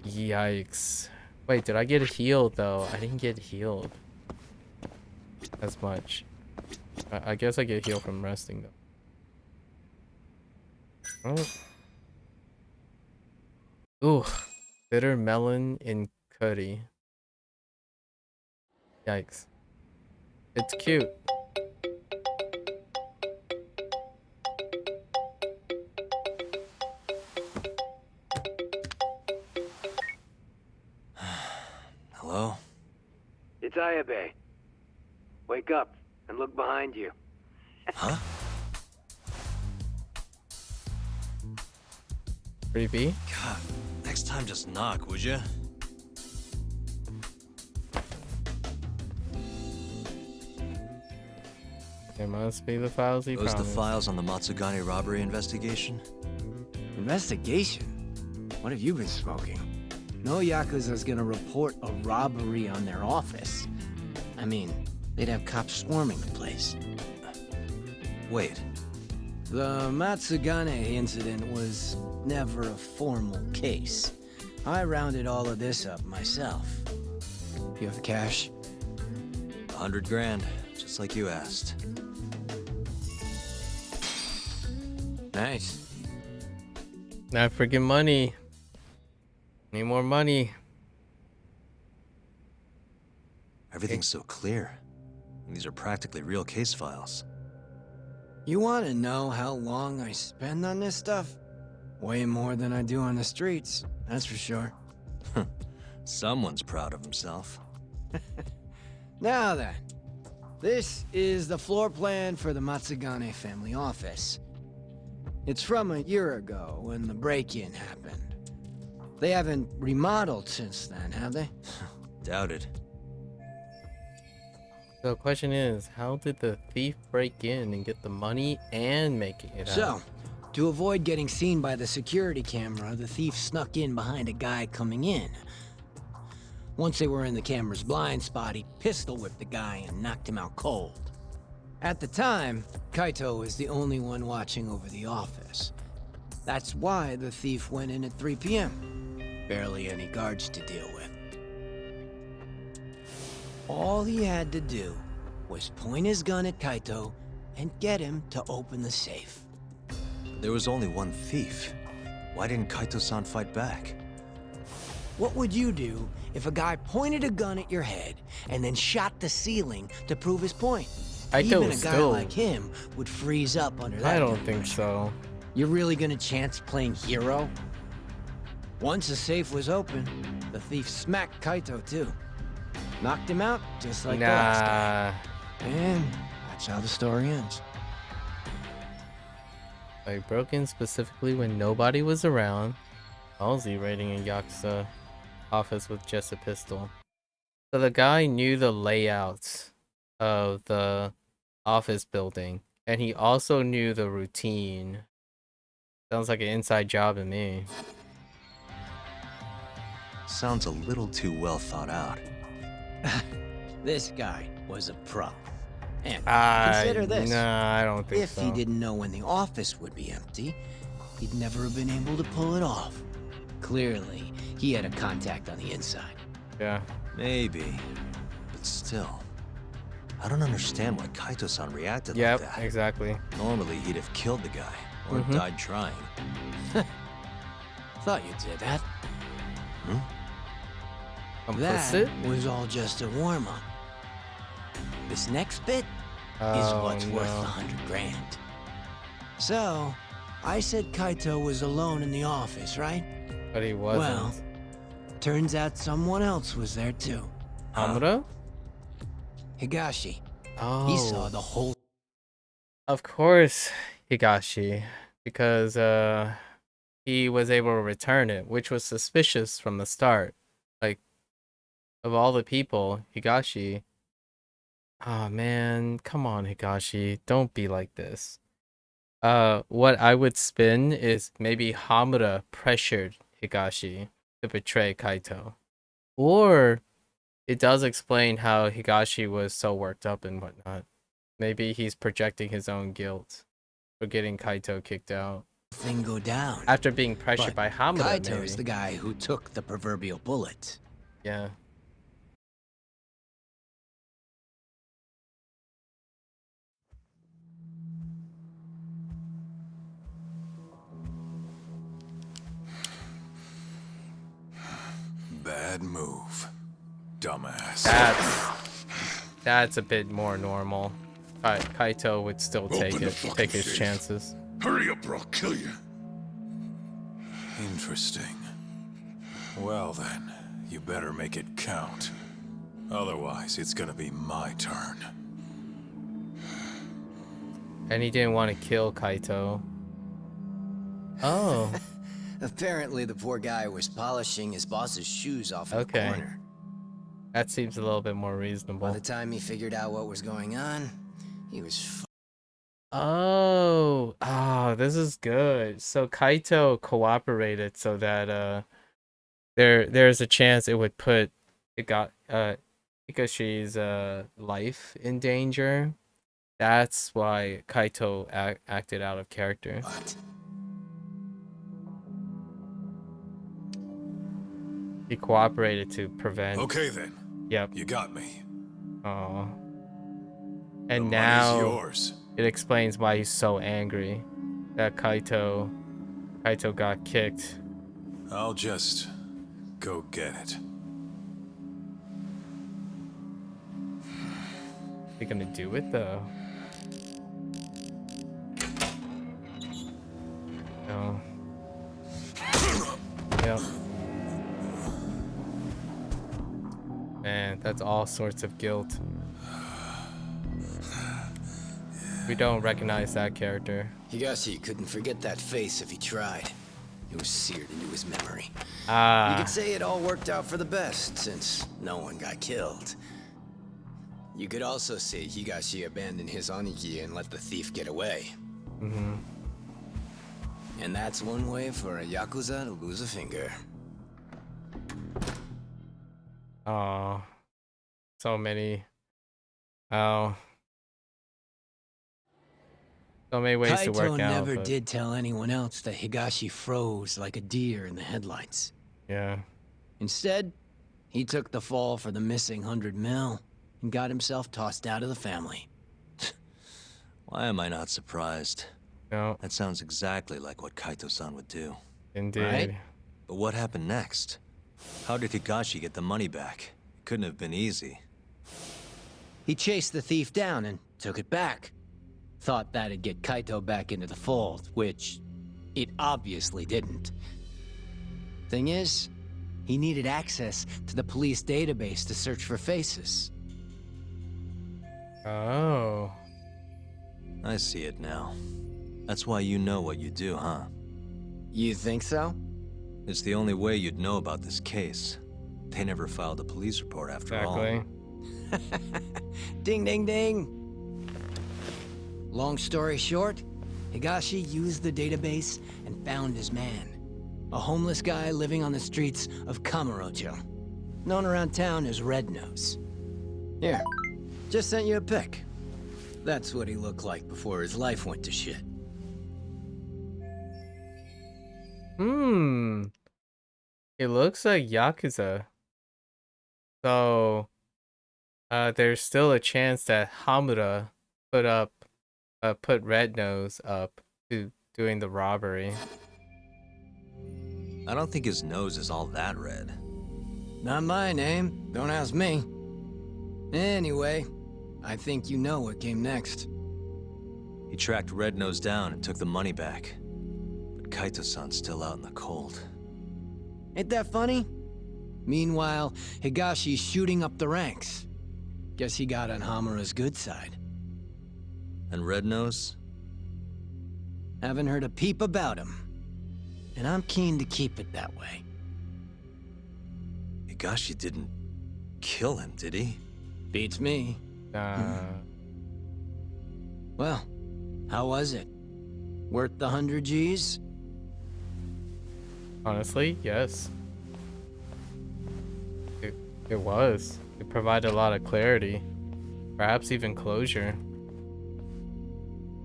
Yikes. Wait, did I get healed though? I didn't get healed as much. I guess I get healed from resting though. Oh. Ooh. Bitter melon in curry. Yikes. It's cute. Hello? It's Ayabe. Wake up and look behind you. Huh? Creepy. God, next time just knock, would you? There must be the files he promised. Those the files on the Matsugane robbery investigation? Investigation? What have you been smoking? No Yakuza's gonna report a robbery on their office. I mean, they'd have cops swarming the place. Wait. The Matsugane incident was never a formal case. I rounded all of this up myself. You have the cash? 100 grand, just like you asked. Nice. Not freaking money. Need more money. Everything's so clear. These are practically real case files. You want to know how long I spend on this stuff? Way more than I do on the streets, that's for sure. Someone's proud of himself. Now then, this is the floor plan for the Matsugane family office. It's from a year ago when the break-in happened. They haven't remodeled since then, have they? Doubted. So the question is, how did the thief break in and get the money and make it out? So, to avoid getting seen by the security camera, the thief snuck in behind a guy coming in. Once they were in the camera's blind spot, he pistol whipped the guy and knocked him out cold. At the time, Kaito was the only one watching over the office. That's why the thief went in at 3 p.m. Barely any guards to deal with. All he had to do was point his gun at Kaito and get him to open the safe. There was only one thief. Why didn't Kaito-san fight back? What would you do if a guy pointed a gun at your head and then shot the ceiling to prove his point? Even a guy like him would freeze up under that. I don't think so. You're really gonna chance playing hero? Once the safe was open, the thief smacked Kaito too. Knocked him out just like the last guy. And that's how the story ends. I broke in specifically when nobody was around. Ballsy raiding a Yakuza office with just a pistol. So the guy knew the layouts of the office building, and he also knew the routine. Sounds like an inside job to me. Sounds a little too well thought out. This guy was a pro. And consider this. Nah, I don't think so. If he didn't know when the office would be empty, he'd never have been able to pull it off. Clearly, he had a contact on the inside. Yeah. Maybe. But still, I don't understand why Kaito-san reacted like that. Yep, exactly. Normally, he'd have killed the guy, or died trying. Thought you did that. Complicit? That was all just a warm-up. This next bit is what's worth 100 grand. So, I said Kaito was alone in the office, right? But he wasn't. Well, turns out someone else was there too. Hamura? Higashi. Oh. He saw the whole... Of course, Higashi. Because, he was able to return it, which was suspicious from the start. Like, of all the people, Higashi... Oh man, come on, Higashi. Don't be like this. What I would spin is maybe Hamura pressured Higashi to betray Kaito. Or it does explain how Higashi was so worked up and whatnot. Maybe he's projecting his own guilt for getting Kaito kicked out. Thing go down. After being pressured by Hamura, Kaito's the guy who took the proverbial bullet. Yeah. Bad move. Dumbass. That's a bit more normal. Kaito would still take his chances. Hurry up or I'll kill you. Interesting. Well then, you better make it count. Otherwise, it's gonna be my turn. And he didn't want to kill Kaito. Oh. Apparently, the poor guy was polishing his boss's shoes off in the corner. That seems a little bit more reasonable. By the time he figured out what was going on, he was Oh, this is good. So Kaito cooperated so that there's a chance it would put Higashi's life in danger. That's why Kaito acted out of character. What? He cooperated to prevent. Okay then. Yep. You got me. Oh. And the now money's yours. It explains why he's so angry that Kaito got kicked. I'll just go get it. What's he gonna do it though? No. Yep. Man, that's all sorts of guilt. We don't recognize that character. Higashi couldn't forget that face if he tried. It was seared into his memory. Ah. You could say it all worked out for the best, since no one got killed. You could also say Higashi abandoned his Aniki and let the thief get away. Mm-hmm. And that's one way for a Yakuza to lose a finger. Oh. So many. Oh. So many ways to work out. Kaito never did tell anyone else that Higashi froze like a deer in the headlights. Yeah. Instead, he took the fall for the missing 100 mil. and got himself tossed out of the family. Why am I not surprised? No. That sounds exactly like what Kaito-san would do. Indeed. Right? But what happened next? How did Higashi get the money back? It couldn't have been easy. He chased the thief down and took it back. Thought that'd get Kaito back into the fold, which it obviously didn't. Thing is, he needed access to the police database to search for faces. Oh. I see it now. That's why you know what you do, huh? You think so? It's the only way you'd know about this case. They never filed a police report after all. Ding, ding, ding. Long story short, Higashi used the database and found his man. A homeless guy living on the streets of Kamurocho. Known around town as Red Nose. Here, just sent you a pic. That's what he looked like before his life went to shit. It looks like Yakuza. So, there's still a chance that Hamura put Red Nose up to doing the robbery. I don't think his nose is all that red. Not my name. Don't ask me. Anyway, I think you know what came next. He tracked Red Nose down and took the money back. But Kaito-san's still out in the cold. Ain't that funny? Meanwhile, Higashi's shooting up the ranks. Guess he got on Hamura's good side. And Red Nose? Haven't heard a peep about him. And I'm keen to keep it that way. Higashi didn't kill him, did he? Beats me. Well, how was it? Worth the 100 G's? Honestly, yes. It was. It provided a lot of clarity. Perhaps even closure.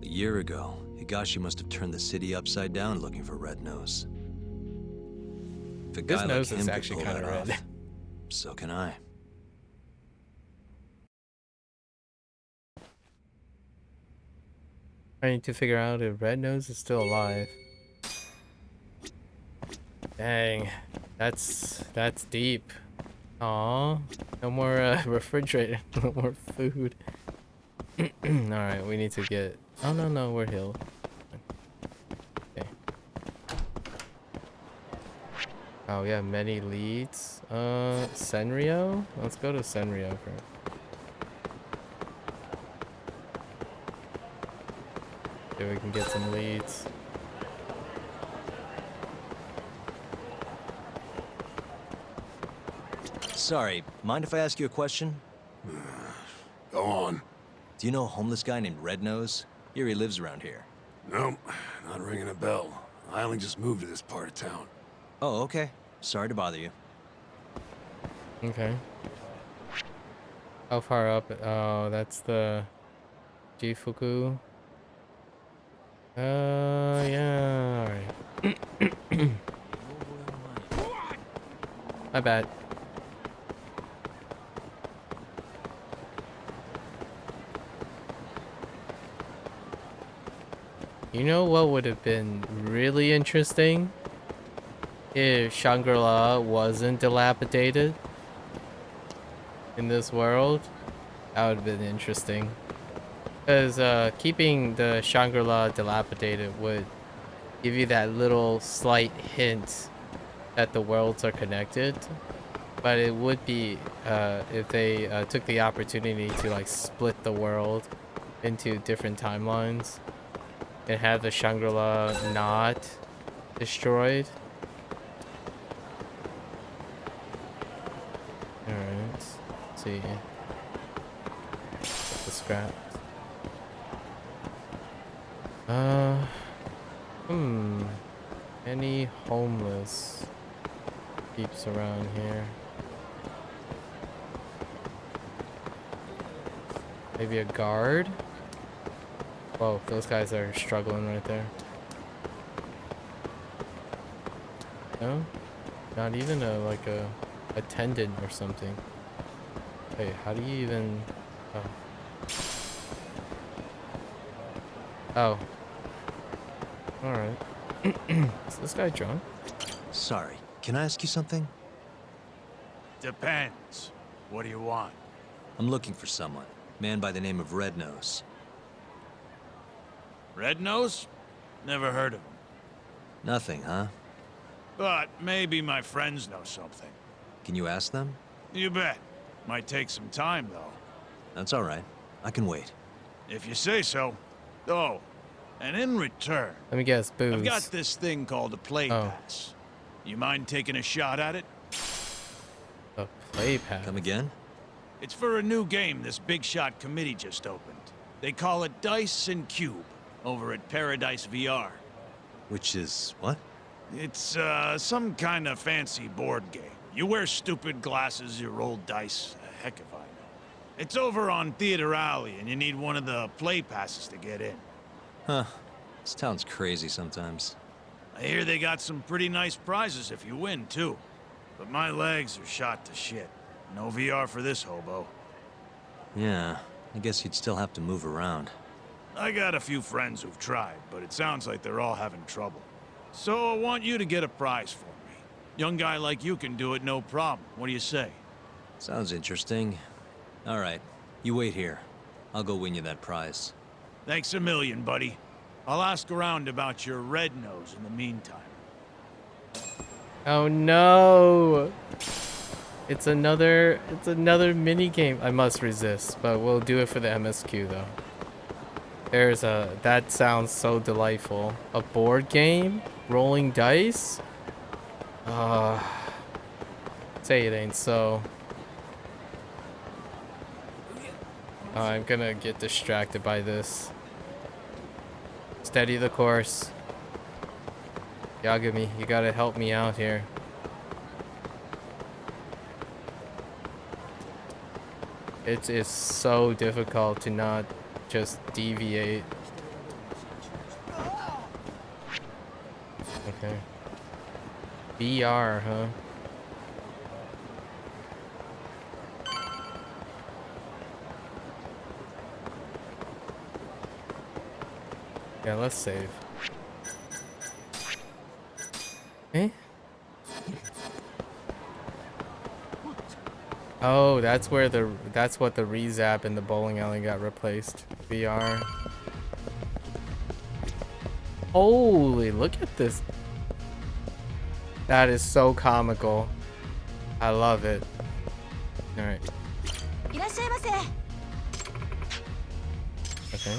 A year ago, Higashi must have turned the city upside down looking for Red Nose. If a guy His like nose him is could actually pull kind of that red. off, so can I. I need to figure out if Red Nose is still alive. Dang, that's deep. Aw, no more refrigerator, no more food. Alright, we need to get... Oh, no, we're healed. Okay. Oh, we have many leads. Senryo? Let's go to Senryo first. See if we can get some leads. Sorry, mind if I ask you a question? Go on. Do you know a homeless guy named Red Nose? Here he lives around here. Nope, not ringing a bell. I only just moved to this part of town. Oh, okay. Sorry to bother you. Okay. How far up? Oh, that's the Jifuku. Yeah, alright. My bad. You know what would have been really interesting? If Shangri-La wasn't dilapidated in this world. That would have been interesting. Because keeping the Shangri-La dilapidated would give you that little slight hint that the worlds are connected. But it would be if they took the opportunity to like split the world into different timelines and have the Shangri-La not destroyed. Alright, let's see. The scrap. Any homeless peeps around here? Maybe a guard? Whoa, those guys are struggling right there. No? Not even like a attendant or something. Wait, how do you even... Oh. Alright. Is this guy drunk? Sorry, can I ask you something? Depends. What do you want? I'm looking for someone. Man by the name of Red Nose. Red Nose? Never heard of him. Nothing, huh? But maybe my friends know something. Can you ask them? You bet. Might take some time, though. That's all right. I can wait. If you say so. Oh, and in return... Let me guess, booze. I've got this thing called a play pass. You mind taking a shot at it? A play pass? Come again? It's for a new game this big shot committee just opened. They call it Dice and Cube, over at Paradise VR. Which is what? It's, some kind of fancy board game. You wear stupid glasses, you roll dice. Heck if I know. It's over on Theater Alley, and you need one of the play passes to get in. Huh. This town's crazy sometimes. I hear they got some pretty nice prizes if you win, too. But my legs are shot to shit. No VR for this hobo. Yeah, I guess you'd still have to move around. I got a few friends who've tried, but it sounds like they're all having trouble. So I want you to get a prize for me. Young guy like you can do it, no problem. What do you say? Sounds interesting. All right, you wait here. I'll go win you that prize. Thanks a million, buddy. I'll ask around about your Red Nose in the meantime. Oh no! It's another mini game. I must resist, but we'll do it for the MSQ though. That sounds so delightful. A board game? Rolling dice? Say it ain't so. I'm gonna get distracted by this. Steady the course. Yagami, you gotta help me out here. It is so difficult to not just deviate. Okay. VR, huh? Yeah, let's save. Eh? Oh, that's what the re-zap in the bowling alley got replaced. VR. Holy, look at this. That is so comical. I love it. Alright. Okay.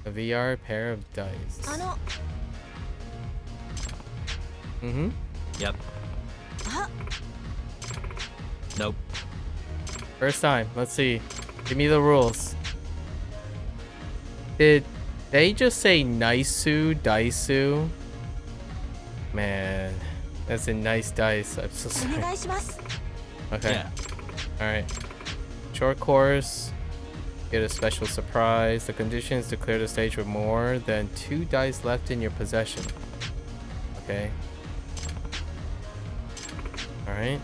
A VR pair of dice. Mm-hmm. Yep. Nope. First time. Let's see. Give me the rules. Did they just say Naisu, Daisu? Man, that's a nice dice. I'm so sorry. Okay. Yeah. Alright. Short course. Get a special surprise. The condition is to clear the stage with more than 2 dice left in your possession. Okay. Alright.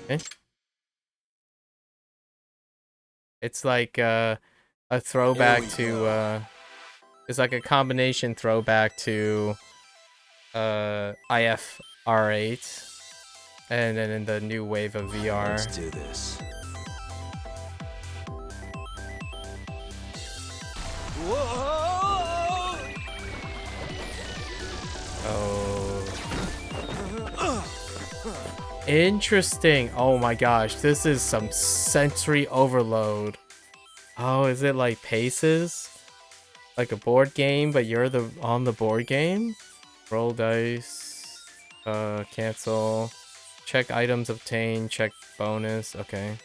Okay. It's like a throwback to it's like a combination throwback to IFR8 and then in the new wave of VR. Let's do this. Oh. Interesting. Oh my gosh, this is some sensory overload. Oh, is it like Paces? Like a board game, but you're on the board game? Roll dice. Cancel. Check items obtained. Check bonus. Okay.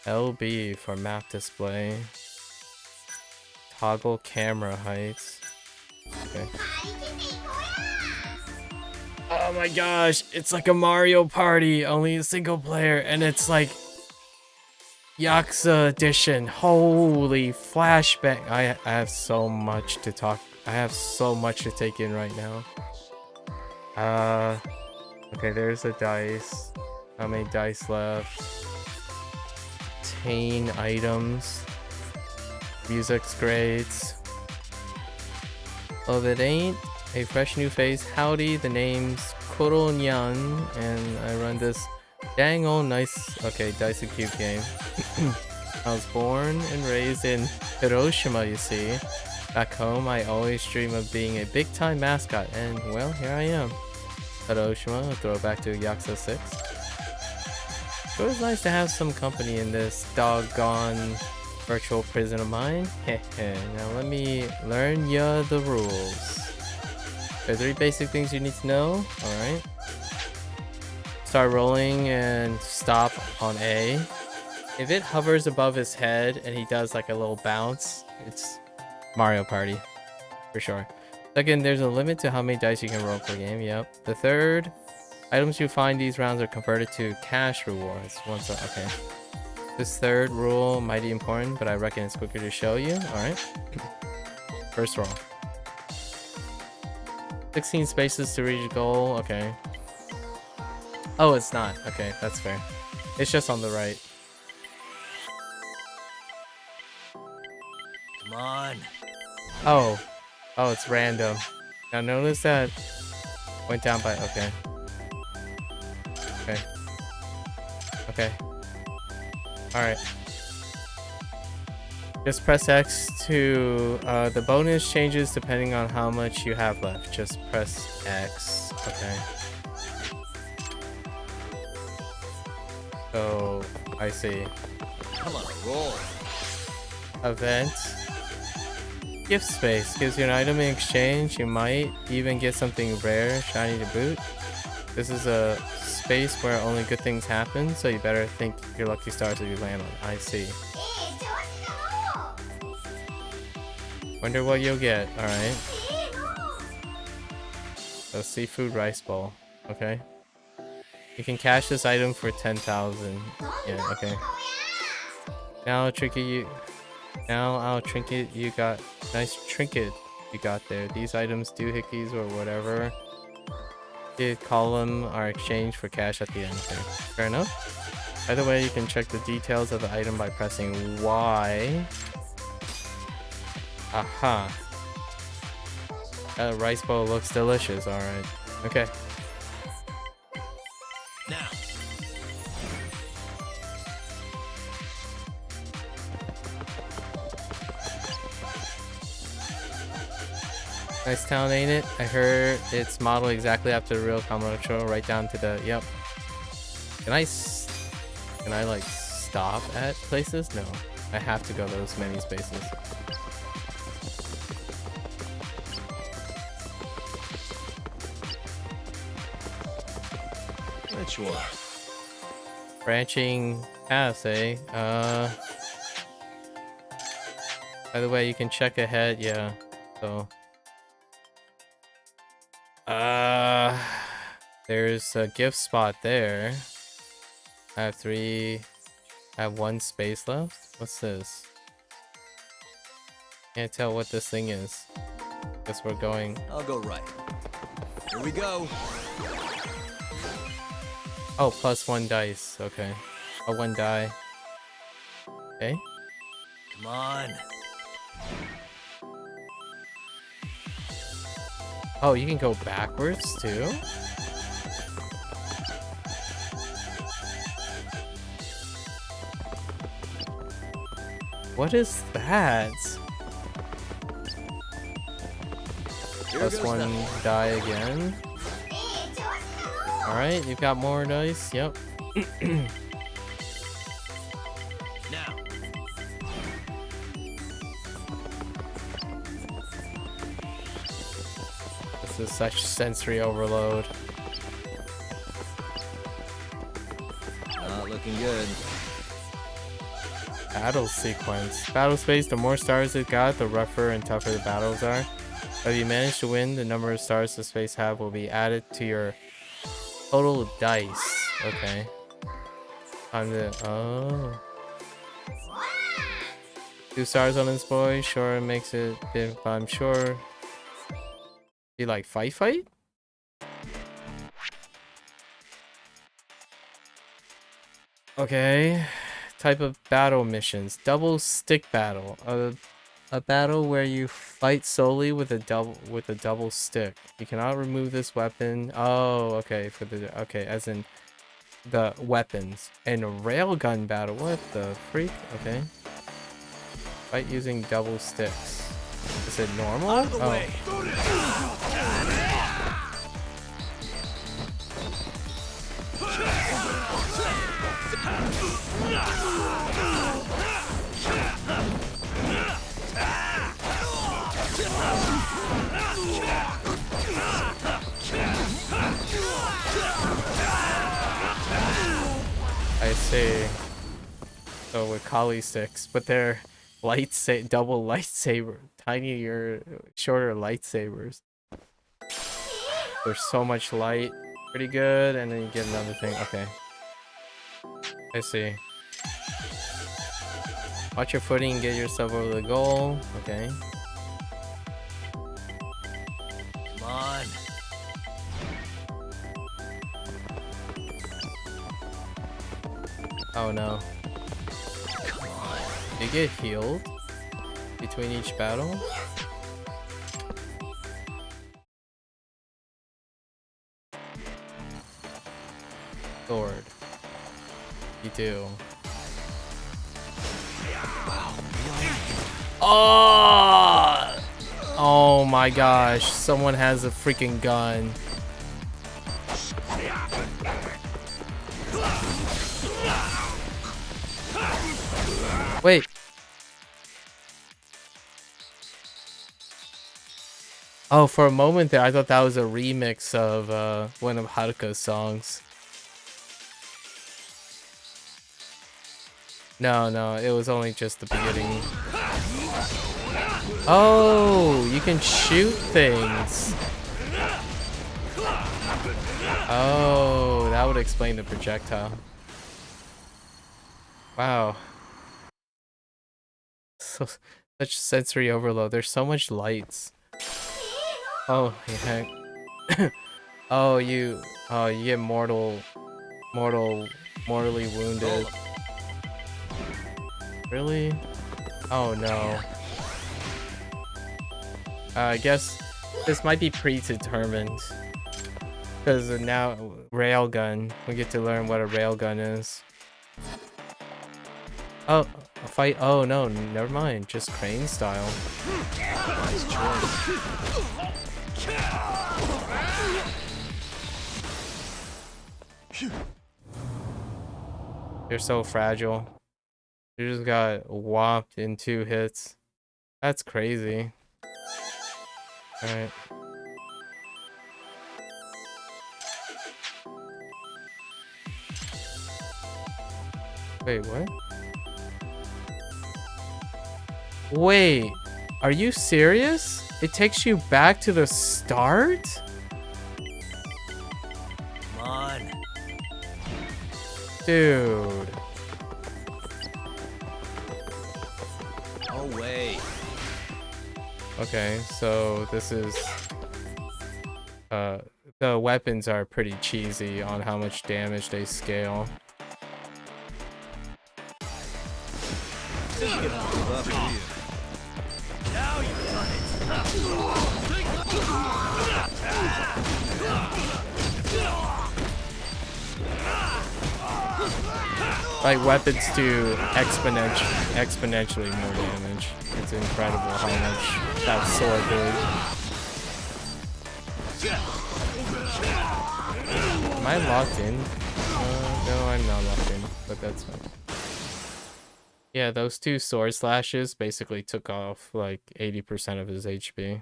LB for map display. Toggle camera heights. Okay. Oh my gosh, it's like a Mario Party, only a single player, and it's like Yakuza edition. Holy flashbang. I have so much to talk. I have so much to take in right now. Okay, there's the dice. How many dice left? 10 items. Music's great. Oh, if it ain't a fresh new face, howdy, the name's Koronyan, and I run this dang old nice, okay, Dice and Cube game. I was born and raised in Hiroshima, you see. Back home, I always dream of being a big-time mascot, and, well, here I am. Hiroshima, a throwback to Yakuza 6. It was nice to have some company in this doggone virtual prison of mine. Now let me learn ya the rules. There are 3 basic things you need to know. Alright. Start rolling and stop on A. If it hovers above his head and he does like a little bounce, it's Mario Party. For sure. Second, there's a limit to how many dice you can roll per game. Yep. The third, items you find these rounds are converted to cash rewards. Okay. This third rule might be important, but I reckon it's quicker to show you. Alright. First roll. 16 spaces to reach goal. Okay. Oh, it's not. Okay, that's fair. It's just on the right. Come on. Oh. Oh, it's random. Now notice that went down by... Okay. Okay. Okay. Alright. Just press X to... the bonus changes depending on how much you have left. Just press X. Okay. So, I see. Come on, roll. Event. Gift space gives you an item in exchange. You might even get something rare, shiny to boot. This is a space where only good things happen, so you better think your lucky stars if you land on. I see. Wonder what you'll get. Alright. So seafood rice bowl. Okay. You can cash this item for 10,000. Yeah, okay. Now I'll trinket you got. Nice trinket you got there. These items, doohickeys or whatever, the column are exchanged for cash at the end. Okay. Fair enough. Either way, you can check the details of the item by pressing Y. Aha. That rice bowl looks delicious. Alright. Okay. Now. Nice town, ain't it? I heard it's modeled exactly after the real Kamurocho, right down to the... Yep. Can I like stop at places? No. I have to go those many spaces. Sure. Branching paths, eh? By the way, you can check ahead, yeah. So there's a gift spot there. I have 1 space left. What's this? Can't tell what this thing is. Guess we're going. I'll go right. Here we go. Oh, plus 1 dice. Okay. Oh, 1 die. Okay. Come on. Oh, you can go backwards too? What is that? Plus 1 die again. Alright, you've got more dice. Yep. Now. This is such sensory overload. Not looking good. Battle sequence. Battle space, the more stars it got, the rougher and tougher the battles are. But if you manage to win, the number of stars the space have will be added to your total dice. Okay. Oh. 2 stars on this boy. Sure, it makes it, but I'm sure. You like fight? Okay. Type of battle missions. Double stick battle. A battle where you fight solely with a double stick. You cannot remove this weapon. Oh, okay. Okay, as in the weapons. And a railgun battle. What the freak? Okay. Fight using double sticks. Is it normal? Out of the oh. way. I see. So with Kali sticks, but they're double lightsaber, tinier, shorter lightsabers. There's so much light, pretty good, and then you get another thing. Okay, I see. Watch your footing and get yourself over the goal. Okay. Come on. Oh no. Come on. You get healed between each battle? Sword. You do. Oh! Oh my gosh, someone has a freaking gun. Wait. Oh, for a moment there, I thought that was a remix of one of Haruka's songs. No, it was only just the beginning. Oh, you can shoot things. Oh, that would explain the projectile. Wow. Such sensory overload. There's so much lights. Oh, heck. Oh, you get mortally wounded. Really? Oh no. I guess this might be predetermined. Because now, railgun. We get to learn what a railgun is. Oh, a fight. Oh no, never mind. Just crane style. Nice choice. You're so fragile. You just got whopped in 2 hits. That's crazy. Alright. Wait, what? Wait, are you serious? It takes you back to the start? Come on. Dude. No way. Okay, so this is... the weapons are pretty cheesy on how much damage they scale. Now you've done it. Like, weapons do exponentially more damage. It's incredible how much that sword did. Am I locked in? No, I'm not locked in, but that's fine. Yeah, those 2 sword slashes basically took off like 80% of his HP.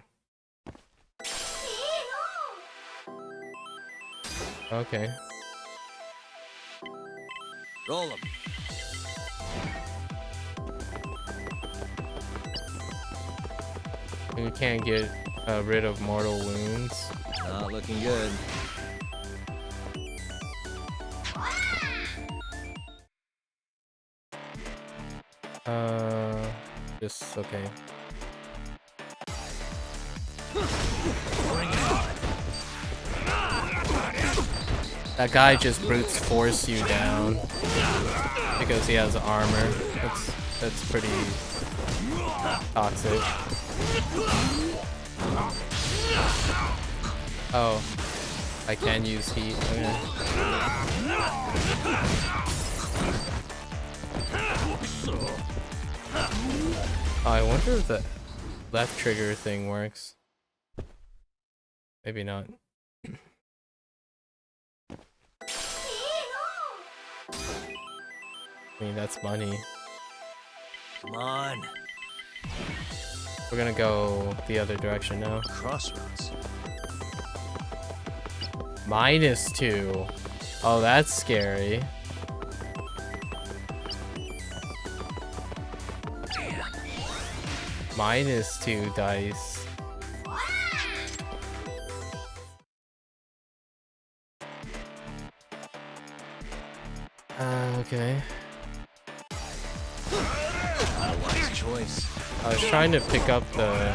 Okay. Roll him. You can't get rid of mortal wounds. Not looking good. Just okay. Bring it on. That guy just brutes force you down because he has armor. That's pretty toxic. Oh, I can use heat. Okay. Oh, I wonder if the left trigger thing works. Maybe not. I mean, that's money. Come on. We're gonna go the other direction now. Crossroads. -2. Oh, that's scary. Damn. -2 dice. Okay. Not a wise choice. I was trying to pick up the...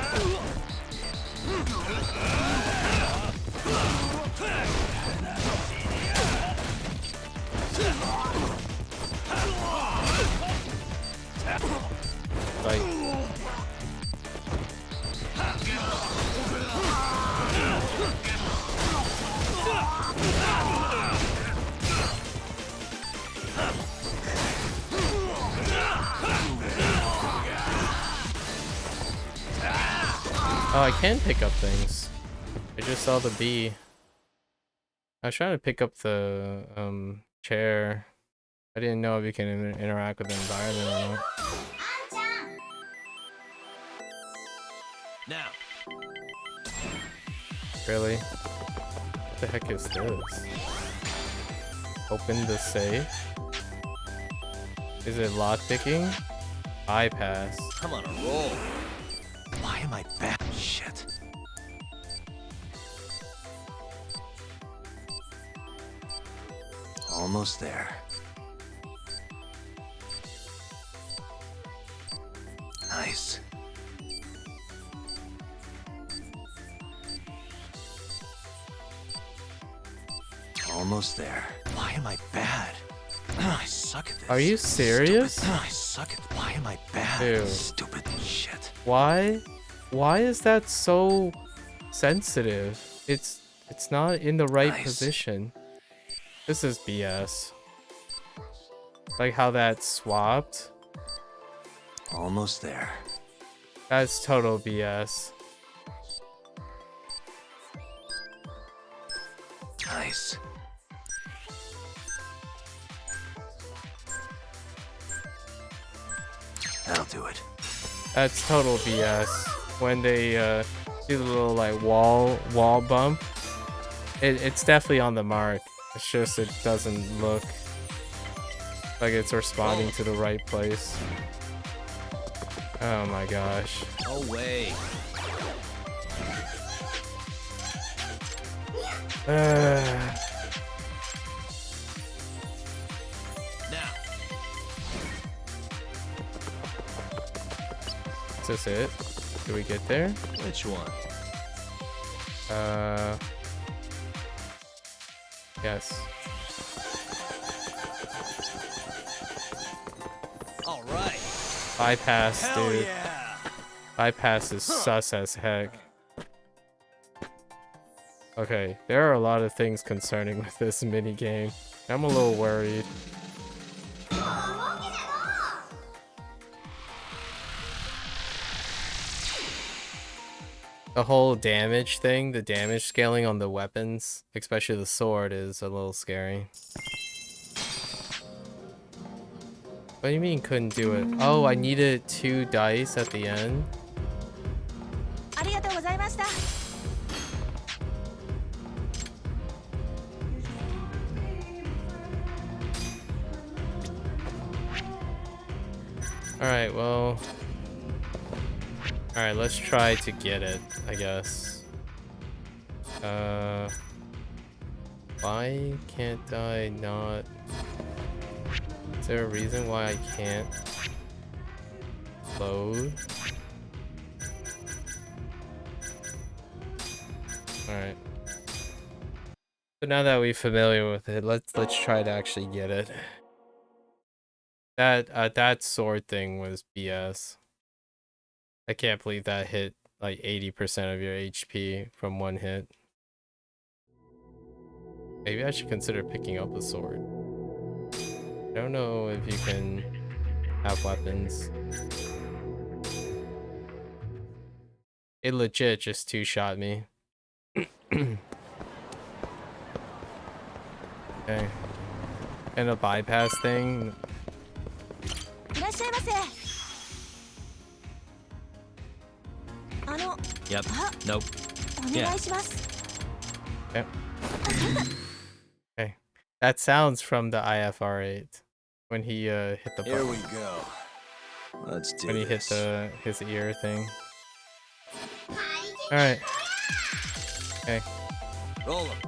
Like... Oh, I can pick up things. I just saw the bee. I was trying to pick up the chair. I didn't know if you can interact with the environment or not. Now. Really? What the heck is this? Open the safe? Is it lockpicking? Bypass. I'm on a roll. Why am I back? Shit. Almost there. Nice. Almost there. Why am I bad? I suck at this. Are you serious? Stupid. I suck at. Why am I bad? Dude. Stupid shit. Why is that so sensitive? It's not in the right position. This is BS. Like how that swapped. Almost there. That's total BS. Nice. That'll do it. That's total BS. When they do the little like wall bump, it's definitely on the mark. It's just it doesn't look like it's responding to the right place. Oh my gosh. No way. Now. Is this it? Do we get there? Which one? Yes. All right. Bypass, Hell dude. yeah. Bypass is sus as heck. Okay, there are a lot of things concerning with this mini game. I'm a little worried. The whole damage thing, the damage scaling on the weapons, especially the sword, is a little scary. What do you mean couldn't do it? Oh, I needed 2 dice at the end. Alright, well... Alright, let's try to get it, I guess. Why can't I not... Is there a reason why I can't load? Alright. But now that we're familiar with it, let's try to actually get it. That sword thing was BS. I can't believe that hit like 80% of your HP from one hit. Maybe I should consider picking up a sword. I don't know if you can have weapons. It legit just two-shot me. Okay. And a bypass thing. Yep. Nope. Yeah. Yep. Okay. That sounds from the IFR8 when he hit the button. Here we go. Let's do When he this. hit his ear thing. All right. Okay. Roll 'em.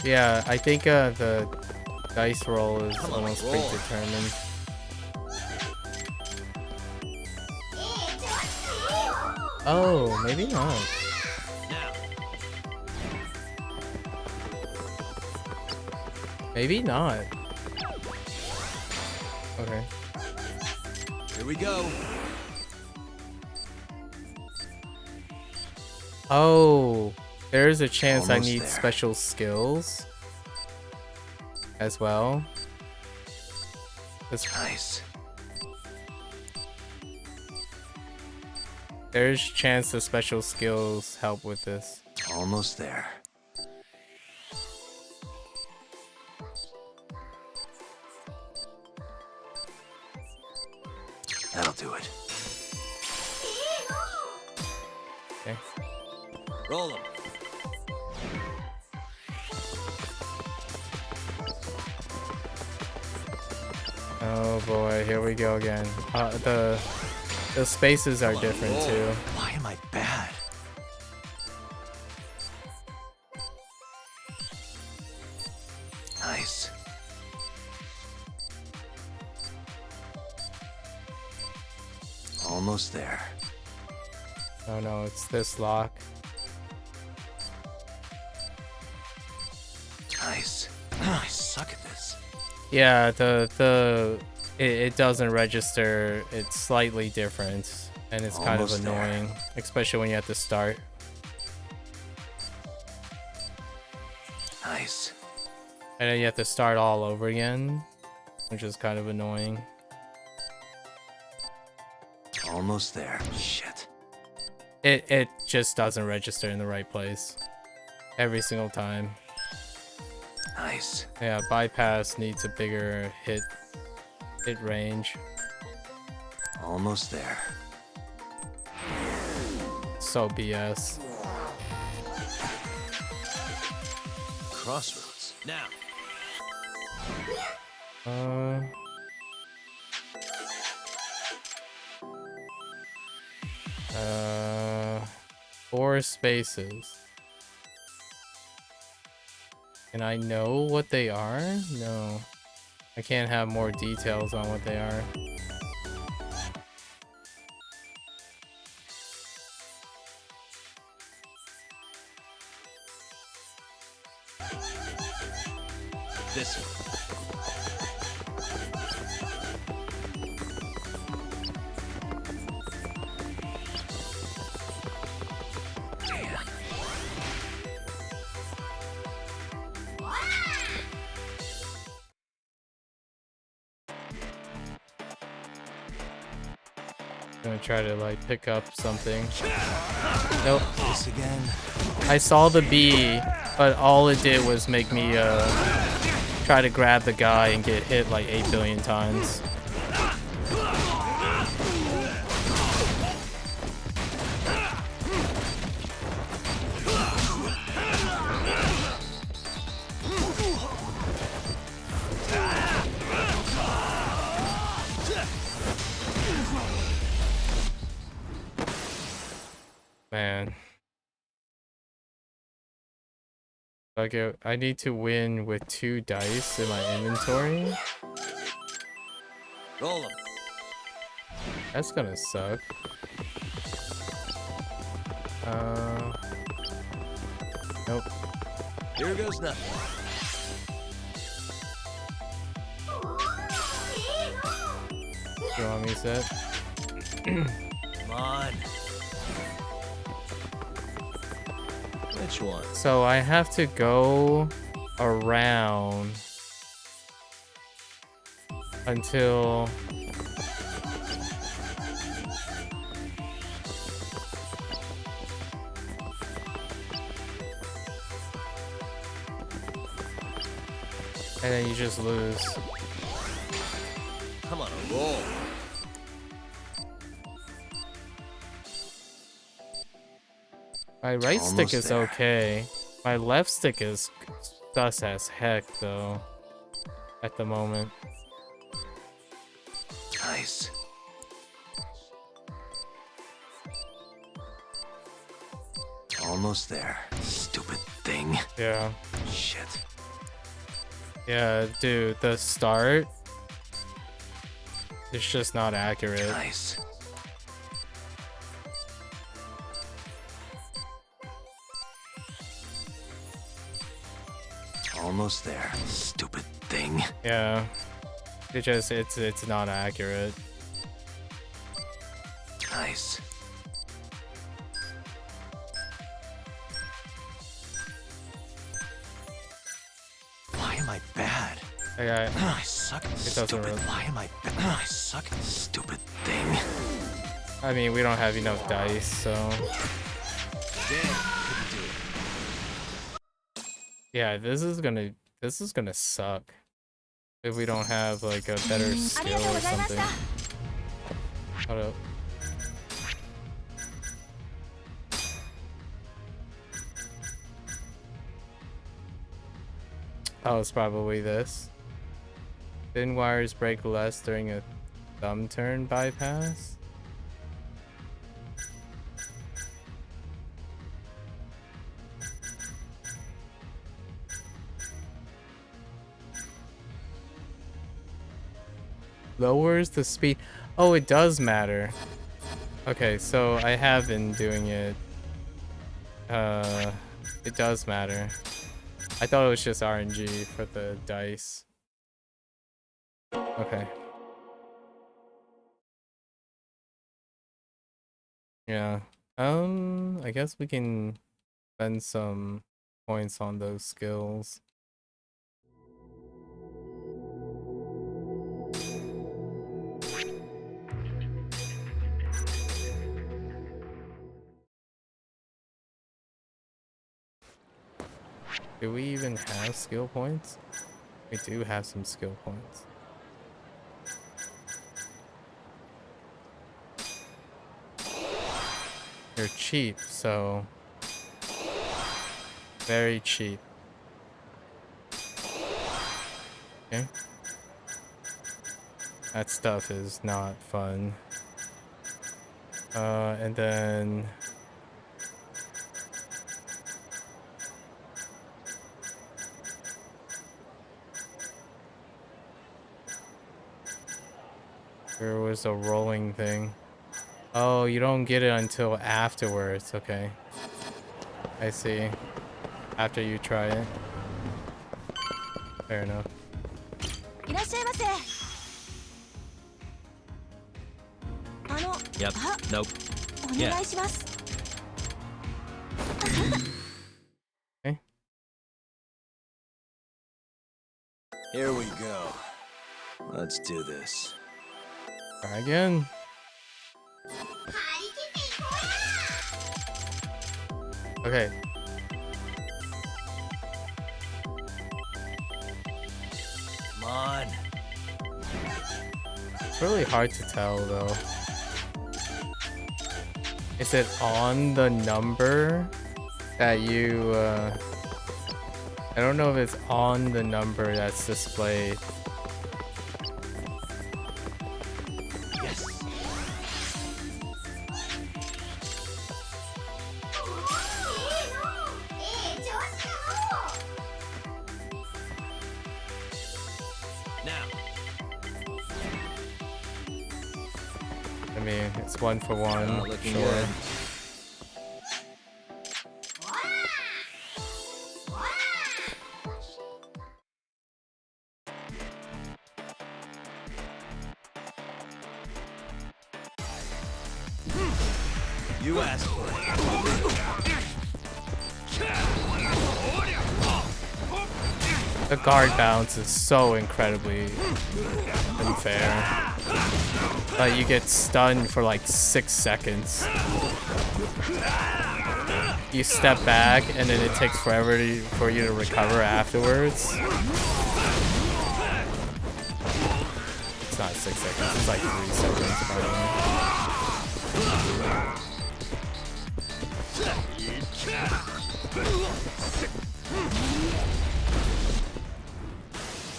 Yeah, I think the dice roll is Come on, almost roll. predetermined. Oh, maybe not. Now. Maybe not. Okay. Here we go. Oh, there's a chance I Almost need there. special skills as well. Nice. There's chance the special skills help with this. Almost there. That'll do it. Okay. Roll 'em. Oh boy, here we go again. The spaces are different too. Why am I bad? Nice. Almost there. Oh no, it's this lock. Nice. I suck at this. Yeah, it doesn't register. It's slightly different, and it's kind of Almost there. annoying, especially when you have to start. Nice. And then you have to start all over again, which is kind of annoying. Almost there. Shit. It just doesn't register in the right place every single time. Nice. Yeah, bypass needs a bigger hit range. Almost there. So BS. Crossroads. Now. Four spaces. And I know what they are? No. I can't have more details on what they are. This one. Gonna try to like pick up something. Nope. This again. I saw the bee, but all it did was make me try to grab the guy and get hit like 8 billion times. Man. Okay, I need to win with 2 dice in my inventory. Roll 'em. That's gonna suck. Nope. Here goes nothing. You want me to sit? Come on. Which one? So I have to go around until and then you just lose. I'm on a roll. My right stick Almost is there. okay. My left stick is sus as heck though at the moment. Nice. Almost there. Stupid thing. Yeah. Shit. Yeah, dude, the start is just not accurate. Nice. Almost there. Stupid thing. Yeah. It's not accurate. Nice. Why am I bad? I suck. Stupid. Why am I bad? I suck. Stupid thing. I mean, we don't have enough dice, so Damn, couldn't do it. yeah, this is gonna suck if we don't have like a better skill or something. Hold up. Oh, it's probably this. Thin wires break less during a thumb turn bypass. Lowers the speed. Oh, it does matter. Okay, so I have been doing it. It does matter. I thought it was just RNG for the dice. Okay. Yeah. I guess we can spend some points on those skills. Do we even have skill points? We do have some skill points. You're cheap, so very cheap. Okay. That stuff is not fun. And then there was a rolling thing. Oh, you don't get it until afterwards. Okay. I see. After you try it. Fair enough. Yep. Nope. Yeah. Okay. Here we go. Let's do this. Try again. Okay. Come on. It's really hard to tell though. Is it on the number that you I don't know if it's on the number that's displayed. Yes. Now. I mean, it's 1 for 1. Looking Sure. good. You asked for it. The guard bounce is so incredibly unfair. Like, you get stunned for like 6 seconds. You step back, and then it takes forever for you to recover afterwards. It's not 6 seconds, it's like 3 seconds probably.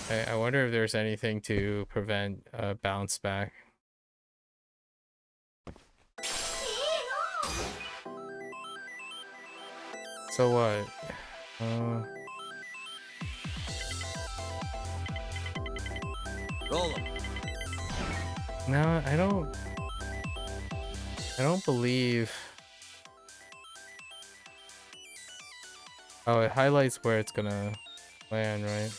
I wonder if there's anything to prevent a bounce back. So what? Roll 'em. No, I don't believe. Oh, it highlights where it's gonna land, right?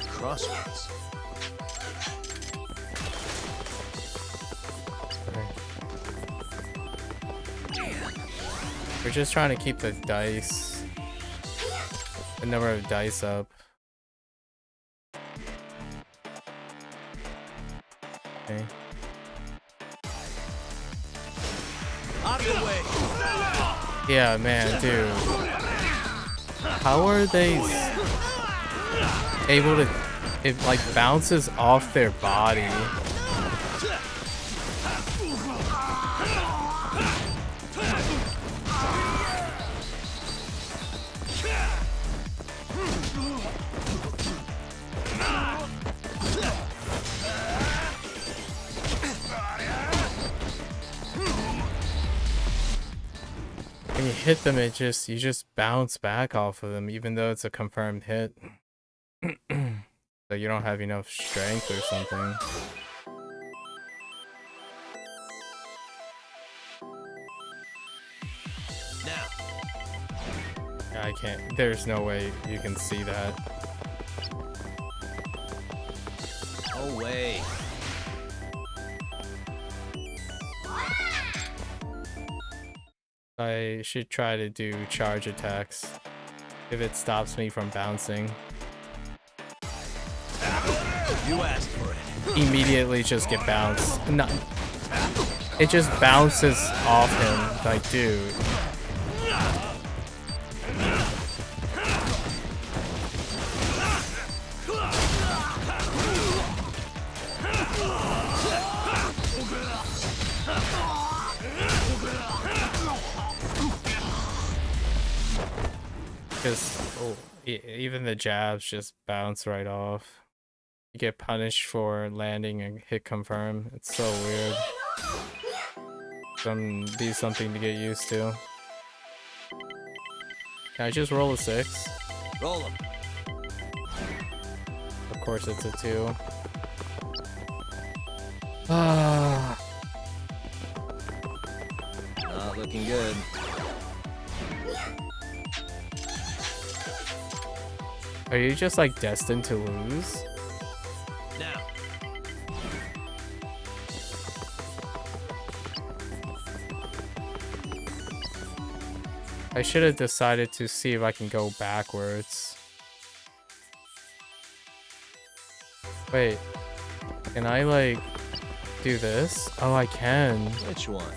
Crossroads. We're just trying to keep the number of dice up. Okay. Out of the way. Yeah, man, dude. How are they able to? It like bounces off their body. When you hit them, you just bounce back off of them, even though it's a confirmed hit. So you don't have enough strength or something. Now. I can't. There's no way you can see that. No way. I should try to do charge attacks if it stops me from bouncing. You asked for it. Immediately just get bounced. No, it just bounces off him. Like, dude. Because even the jabs just bounce right off. You get punished for landing and hit confirm. It's so weird. Be something to get used to. Can I just roll a 6? Roll them. Of course it's a 2. Ah. Not looking good. Are you just like destined to lose? Now. I should have decided to see if I can go backwards. Wait, can I like do this? Oh, I can. Which one?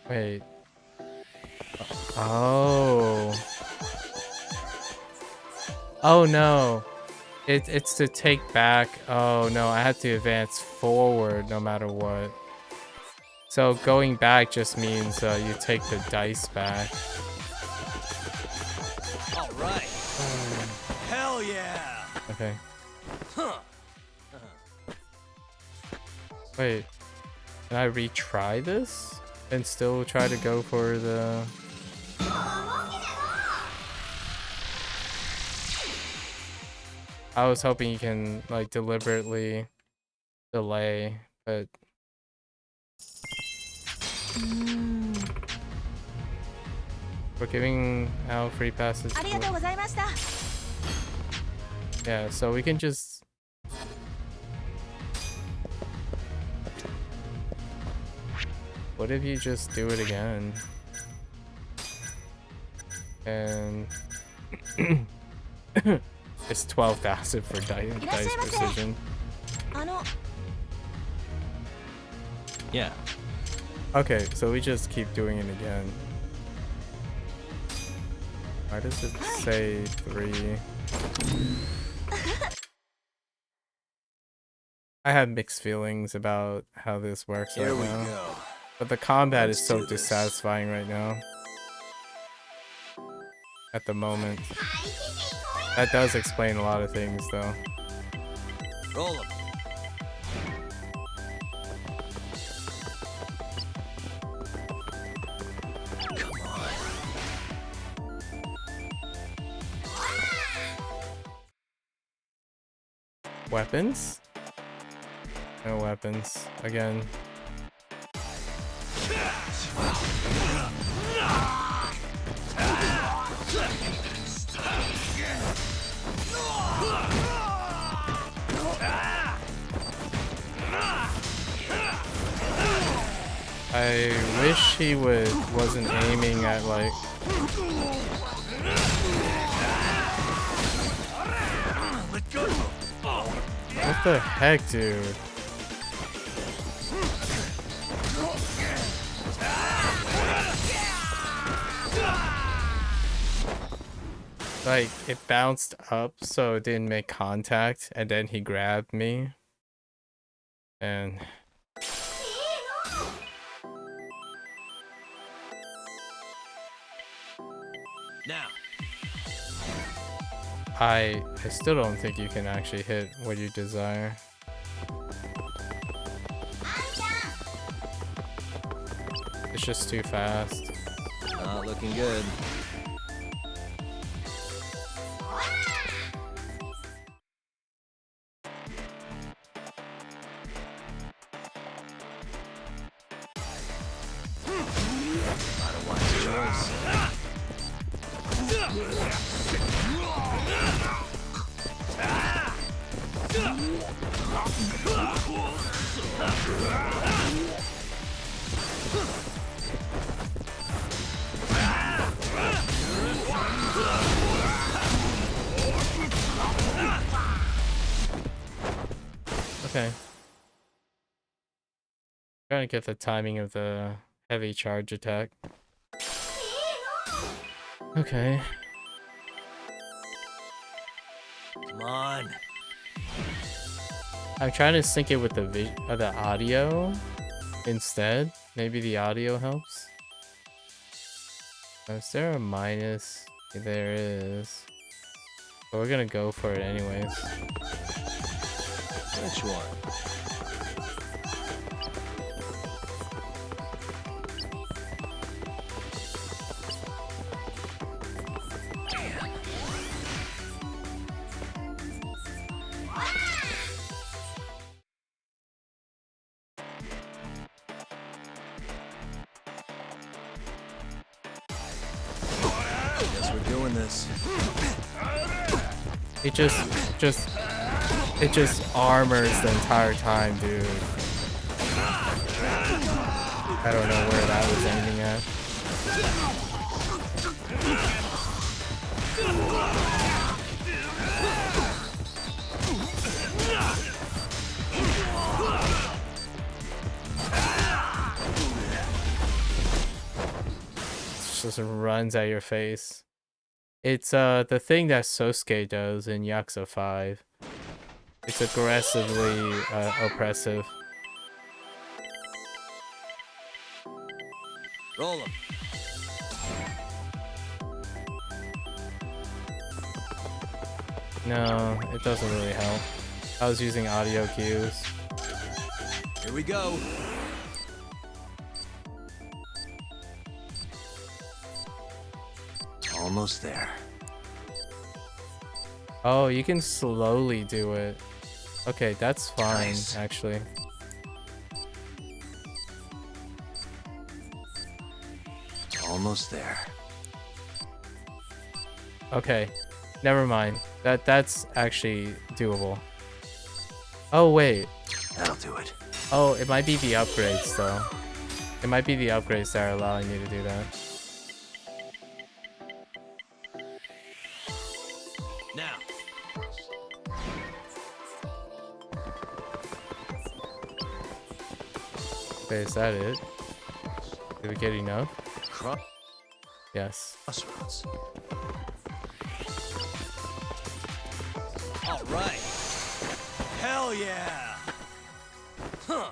Wait. Oh. Oh no. It's to take back. Oh no, I have to advance forward no matter what. So going back just means you take the dice back. All right. Hell yeah. Okay. Huh. Wait. Can I retry this? And still try to go for the... I was hoping you can like deliberately delay, but... We're giving out free passes. Yeah, so we can just... What if you just do it again? And... it's 12,000 for dice precision. Yeah. Okay, so we just keep doing it again. Why does it say 3? I have mixed feelings about how this works Here right we now. go. But the combat Let's is so do this. dissatisfying right now. At the moment. That does explain a lot of things though. Roll 'em. Come on. Weapons? No weapons. Again. I wish he wasn't aiming at like... What the heck, dude? Like, it bounced up so it didn't make contact, and then he grabbed me. And... Now. I still don't think you can actually hit what you desire. It's just too fast. Not looking good. Not a wise choice. Okay. Trying to get the timing of the heavy charge attack. Okay. Come on. I'm trying to sync it with the audio instead. Maybe the audio helps. Is there a minus? There is. But we're gonna go for it anyways. Which one? Guess we're doing this. It just armors the entire time, dude. I don't know where that was aiming at. It just runs at your face. It's the thing that Sosuke does in Yakuza 5. It's aggressively oppressive. Roll 'em. No, it doesn't really help. I was using audio cues. Here we go. Almost there. Oh, you can slowly do it. Okay, that's fine, Nice. actually. Almost there. Okay, never mind. That's actually doable. Oh wait. That'll do it. Oh, it might be the upgrades though. It might be the upgrades that are allowing me to do that. Now. Okay, is that it? Did we get enough? Yes. Crossroads. All right. Hell yeah. Huh.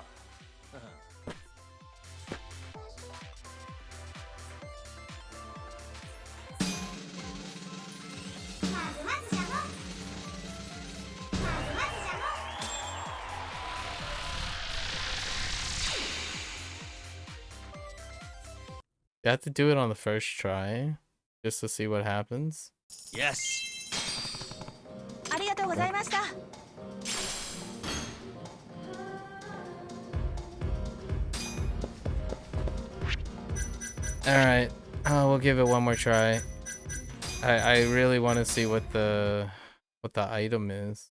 You have to do it on the first try, just to see what happens. Yes. Alright, we'll give it one more try. I really want to see what the item is.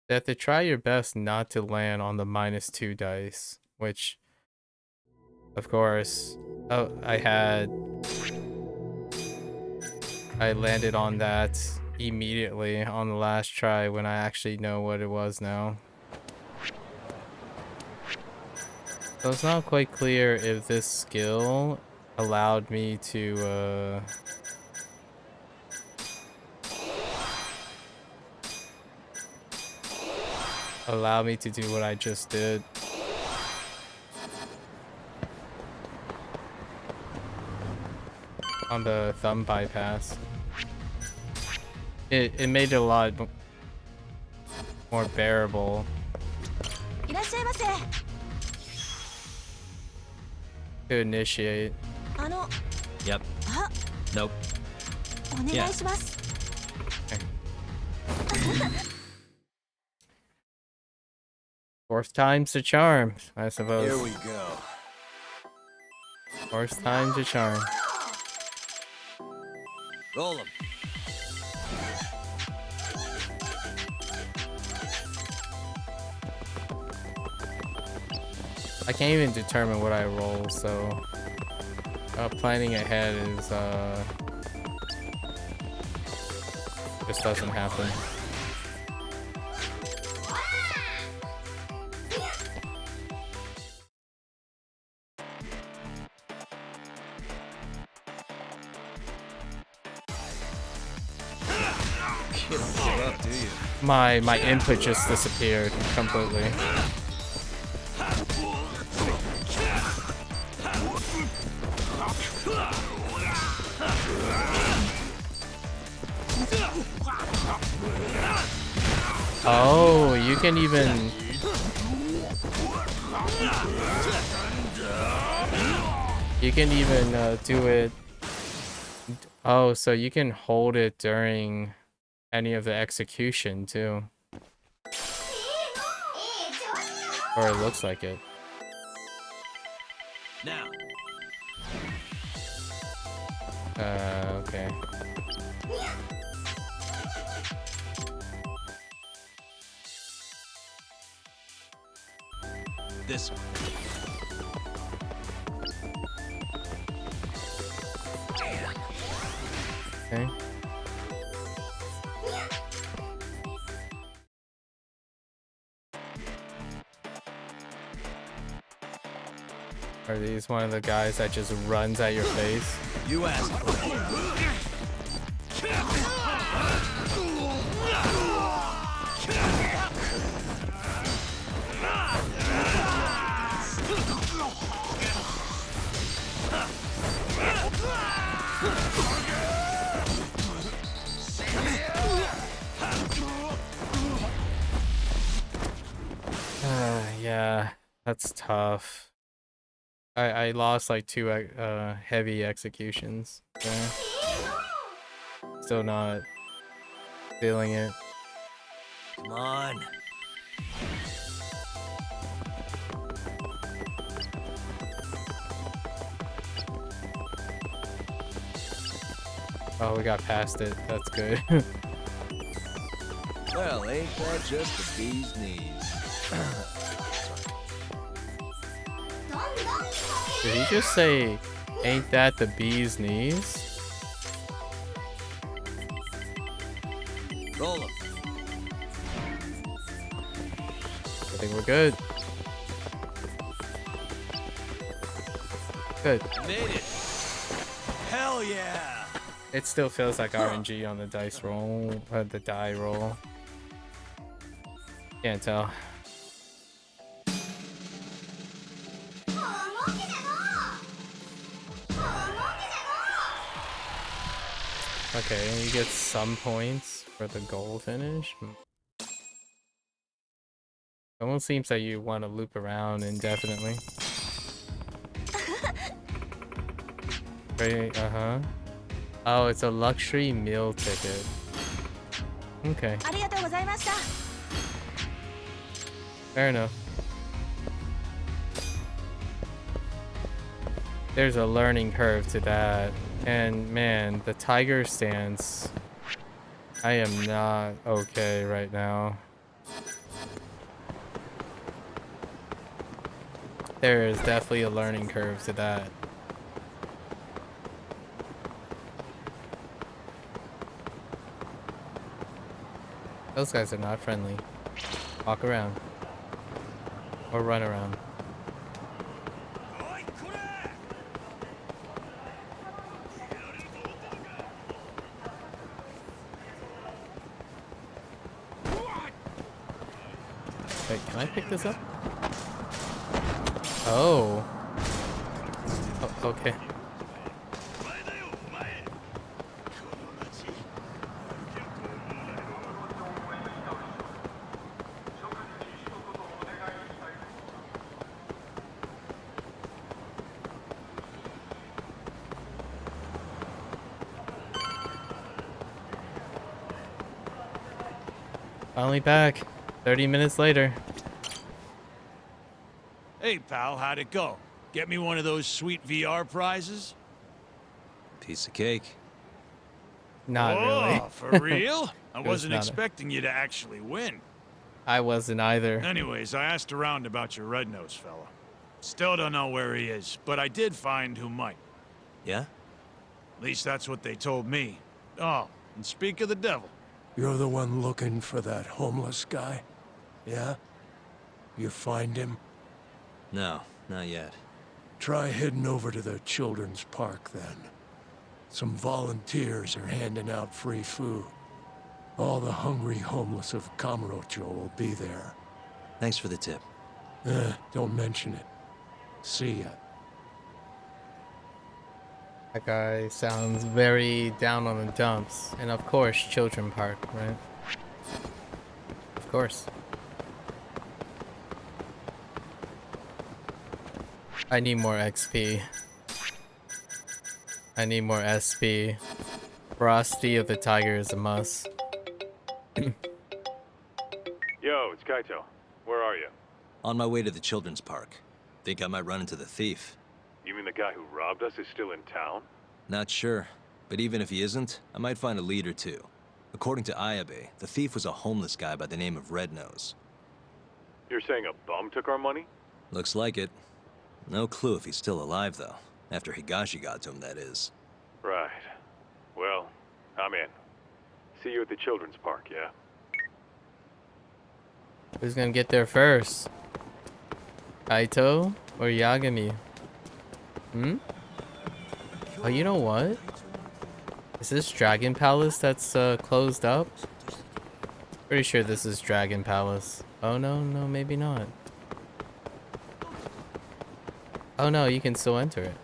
You have to try your best not to land on the -2 dice, which, of course, oh, I landed on that immediately on the last try when I actually know what it was now. So it's not quite clear if this skill allowed me to allow me to do what I just did. On the thumb bypass. It made it a lot more bearable. To initiate. Yep. Nope. Yeah. Fourth time's the charm, I suppose. Here we go. Fourth time's the charm. Roll them. I can't even determine what I roll, so planning ahead is just doesn't happen. You don't give up, do you? My input just disappeared completely. Oh, you can even... You can even do it... Oh, so you can hold it during any of the execution too. Or it looks like it. Now. Okay. This one. Okay. Are these one of the guys that just runs at your face? You asked for it. Yeah, that's tough. I lost like 2 heavy executions. Okay. Still not feeling it. Come on. Oh, we got past it. That's good. Well, ain't that just the bee's knees? Did he just say, ain't that the bee's knees? Roll 'em. I think we're good. Good. Made it. Hell yeah. It still feels like RNG on the dice roll, the die roll. Can't tell. Okay, you get some points for the goal finish. Almost seems like you want to loop around indefinitely. Right, Oh, it's a luxury meal ticket. Okay. Fair enough. There's a learning curve to that. And man, the tiger stance. I am not okay right now. There is definitely a learning curve to that. Those guys are not friendly. Walk around. Or run around. Wait, can I pick this up? Oh. Oh, okay. Finally back. 30 minutes later. Hey, pal, how'd it go? Get me one of those sweet VR prizes? Piece of cake. Not really. Oh, for real? I It was wasn't not expecting you to actually win. I wasn't either. Anyways, I asked around about your red-nosed fella. Still don't know where he is, but I did find who might. Yeah? At least that's what they told me. Oh, and speak of the devil. You're the one looking for that homeless guy? Yeah? You find him? No, not yet. Try heading over to the children's park then. Some volunteers are handing out free food. All the hungry homeless of Kamurocho will be there. Thanks for the tip. Don't mention it. See ya. That guy sounds very down on the dumps. And of course, Children Park, right? Of course. I need more XP. I need more SP. Ferocity of the Tiger is a must. Yo, it's Kaito. Where are you? On my way to the children's park. Think I might run into the thief. You mean the guy who robbed us is still in town? Not sure, but even if he isn't, I might find a lead or two. According to Ayabe, the thief was a homeless guy by the name of Red Nose. You're saying a bum took our money? Looks like it. No clue if he's still alive, though. After Higashi got to him, that is. Right. Well, I'm in. See you at the children's park, yeah? Who's gonna get there first? Kaito or Yagami? Hmm? Oh, you know what? Is this Dragon Palace that's closed up? Pretty sure this is Dragon Palace. Oh no, no, maybe not. Oh no, you can still enter it.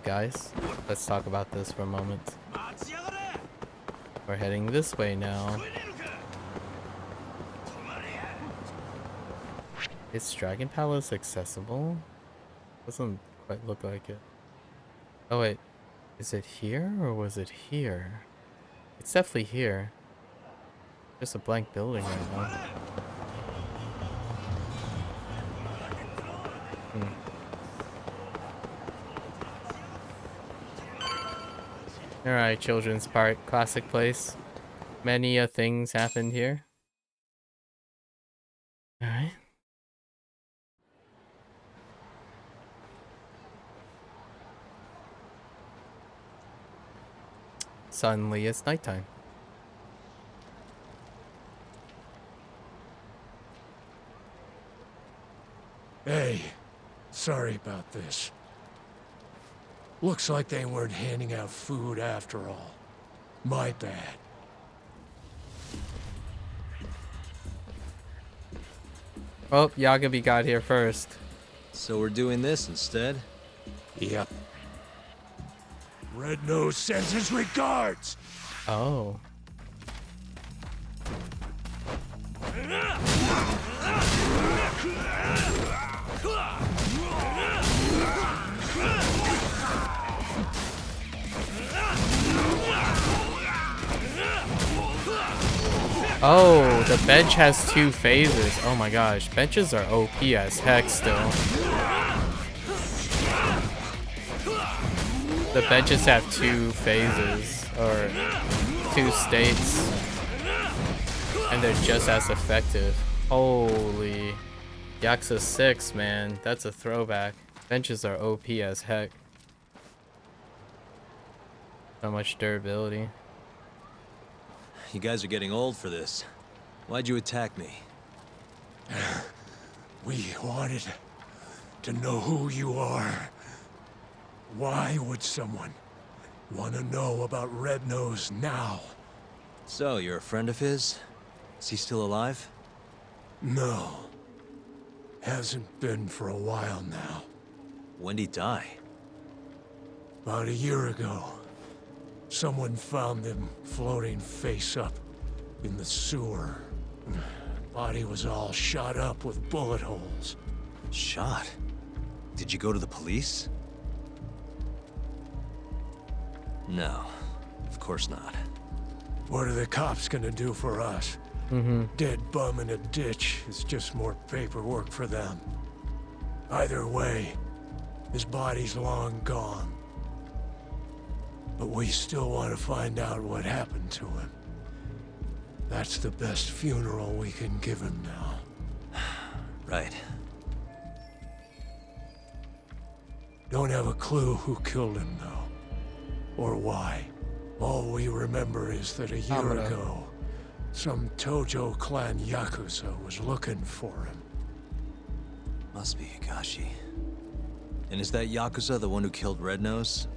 Guys, let's talk about this for a moment. We're heading this way now. Is Dragon Palace accessible? Doesn't quite look like it. Oh wait, is it here or was it here? It's definitely here. Just a blank building right now. Alright, Children's Park. Classic place. Many things happened here. Alright. Suddenly it's nighttime. Hey, sorry about this. Looks like they weren't handing out food after all. My bad. Oh, Yagabi got here first. So we're doing this instead? Yep. Red Nose sends his regards! Oh. Oh, the bench has 2 phases. Oh my gosh, benches are OP as heck still. The benches have 2 phases, or 2 states, and they're just as effective. Holy. Yakuza 6, man, that's a throwback. Benches are OP as heck. So much durability. You guys are getting old for this. Why'd you attack me? We wanted to know who you are. Why would someone want to know about Red Nose now? So, you're a friend of his? Is he still alive? No. Hasn't been for a while now. When'd he die? About a year ago. Someone found them floating face up in the sewer. Body was all shot up with bullet holes. Shot? Did you go to the police? No, of course not. What are the cops gonna do for us? Dead bum in a ditch is just more paperwork for them. Either way, his body's long gone. But we still want to find out what happened to him. That's the best funeral we can give him now. Right. Don't have a clue who killed him, though. Or why. All we remember is that a year ago, some Tojo clan Yakuza was looking for him. Must be Higashi. And is that Yakuza the one who killed Red Nose?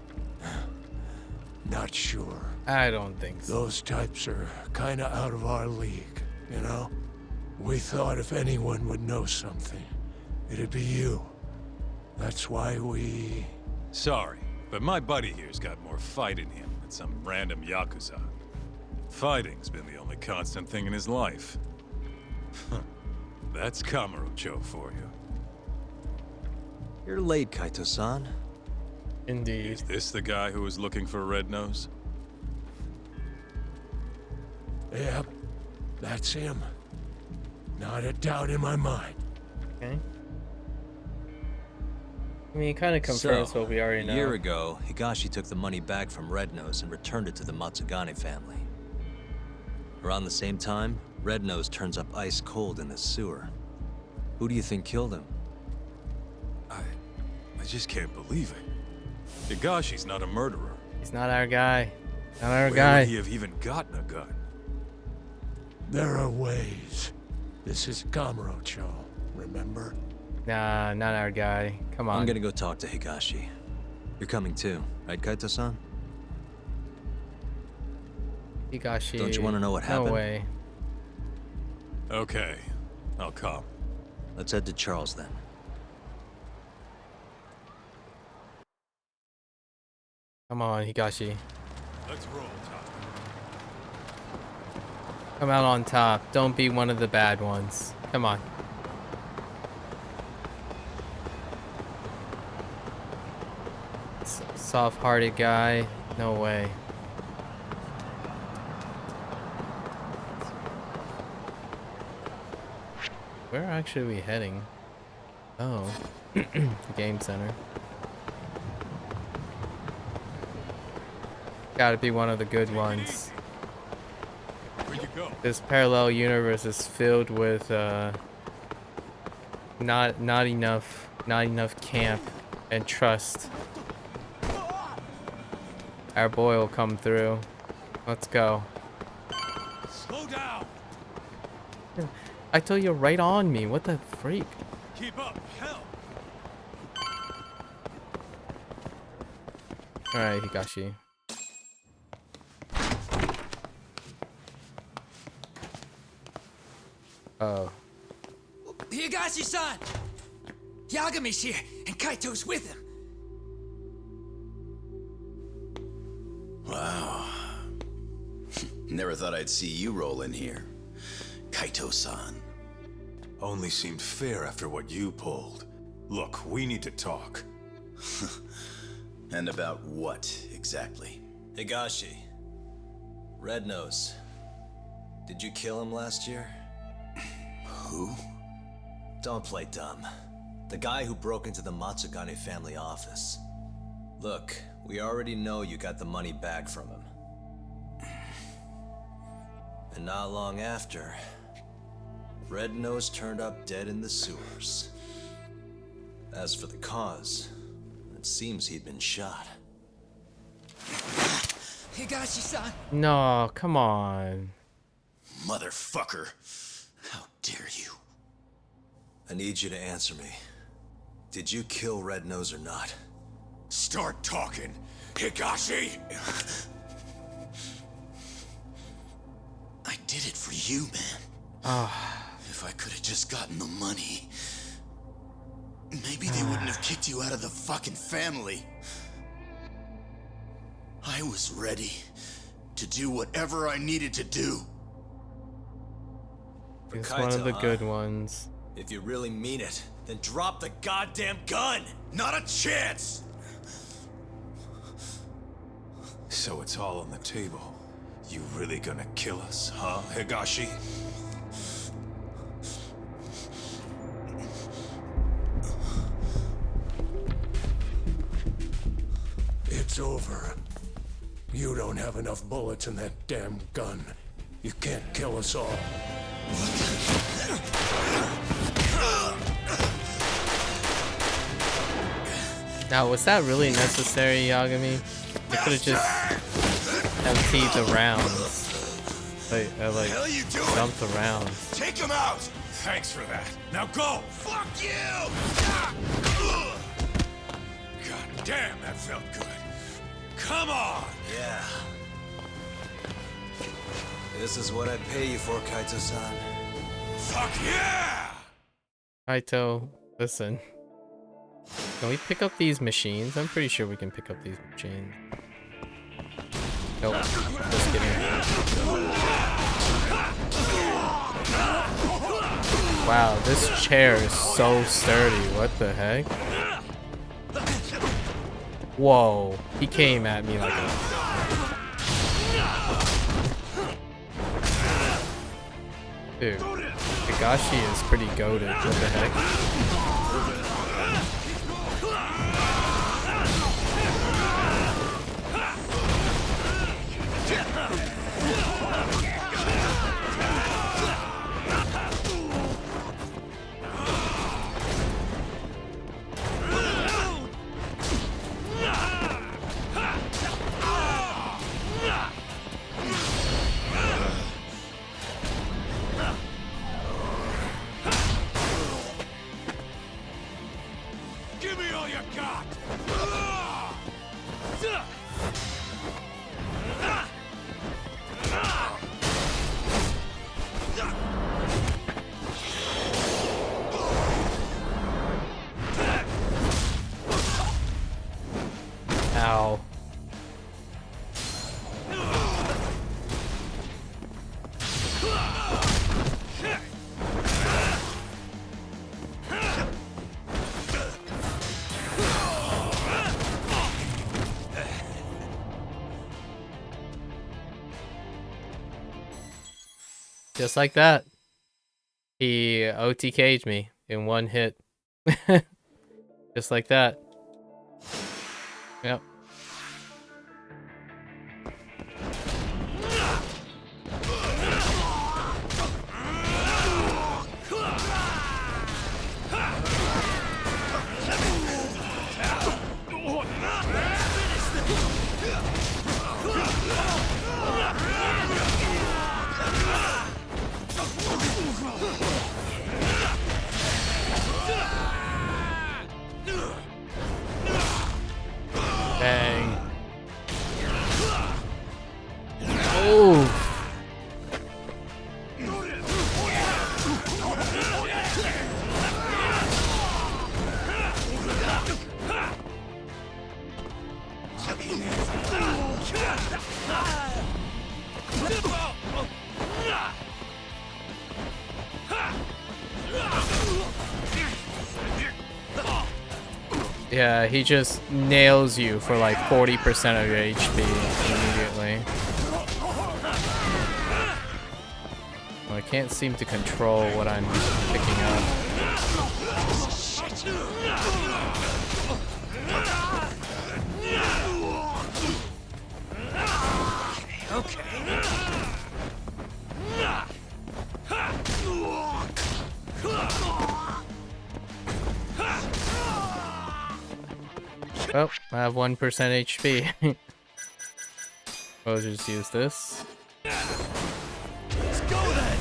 Not sure. I don't think so. Those types are kinda out of our league, you know? We thought if anyone would know something, it'd be you. That's why we... Sorry, but my buddy here's got more fight in him than some random Yakuza. Fighting's been the only constant thing in his life. That's Kamurocho for you. You're late, Kaito-san. Indeed. Is this the guy who was looking for Red Nose? Yep, that's him. Not a doubt in my mind. Okay. I mean, it kind of confirms what we already know. A year ago, Higashi took the money back from Red Nose and returned it to the Matsugane family. Around the same time, Red Nose turns up ice cold in the sewer. Who do you think killed him? I just can't believe it. Higashi's not a murderer. He's not our guy. Not our Where guy. would he have even gotten a gun? There are ways. This is Kamurocho, remember? Nah, not our guy. Come on. I'm gonna go talk to Higashi. You're coming too, right, Kaito-san? Higashi. Don't you want to know what happened? No way. Okay, I'll come. Let's head to Charles then. Come on, Higashi. Let's roll, Tom. Come out on top. Don't be one of the bad ones. Come on. Soft-hearted guy. No way. Where actually are we heading? Oh. Game center. Gotta be one of the good ones. Where'd you go? This parallel universe is filled with not enough camp and trust. Our boy will come through. Let's go. Slow down. I told you right on me. What the freak? Keep up. Hell. All right, Higashi. Oh. Higashi-san! Yagami's here, and Kaito's with him. Wow. Never thought I'd see you roll in here. Kaito-san. Only seemed fair after what you pulled. Look, we need to talk. And about what, exactly? Higashi. Red Nose. Did you kill him last year? Who? Don't play dumb. The guy who broke into the Matsugane family office. Look, we already know you got the money back from him. And not long after, Red Nose turned up dead in the sewers. As for the cause, it seems he'd been shot. Higashi-san! No, come on. Motherfucker. How dare you? I need you to answer me. Did you kill Red Nose or not? Start talking, Higashi! I did it for you, man. If I could have just gotten the money, maybe they wouldn't have kicked you out of the fucking family. I was ready to do whatever I needed to do. It's Kaito, one of the huh? good ones. If you really mean it, then drop the goddamn gun! Not a chance! So it's all on the table. You really gonna kill us, huh, Higashi? It's over. You don't have enough bullets in that damn gun. You can't kill us all. Now, was that really necessary, Yagami? You could have just emptied the rounds. Like dumped the rounds. Take him out! Thanks for that. Now go! Fuck you! God damn, that felt good. Come on! Yeah. This is what I'd pay you for, Kaito-san. Fuck yeah! Kaito, listen. Can we pick up these machines? I'm pretty sure we can pick up these machines. Nope. Just kidding. Wow, this chair is so sturdy. What the heck? Whoa. He came at me like a... Dude. Higashi is pretty goated. What the heck? Give me all you got! Ow. Just like that. He OTK'd me in one hit. Just like that. Yep. Dang. Oh. Yeah, he just nails you for like 40% of your HP immediately. Well, I can't seem to control what I'm picking up. Okay. Oh, I have 1% HP. I'll just use this. Let's go then.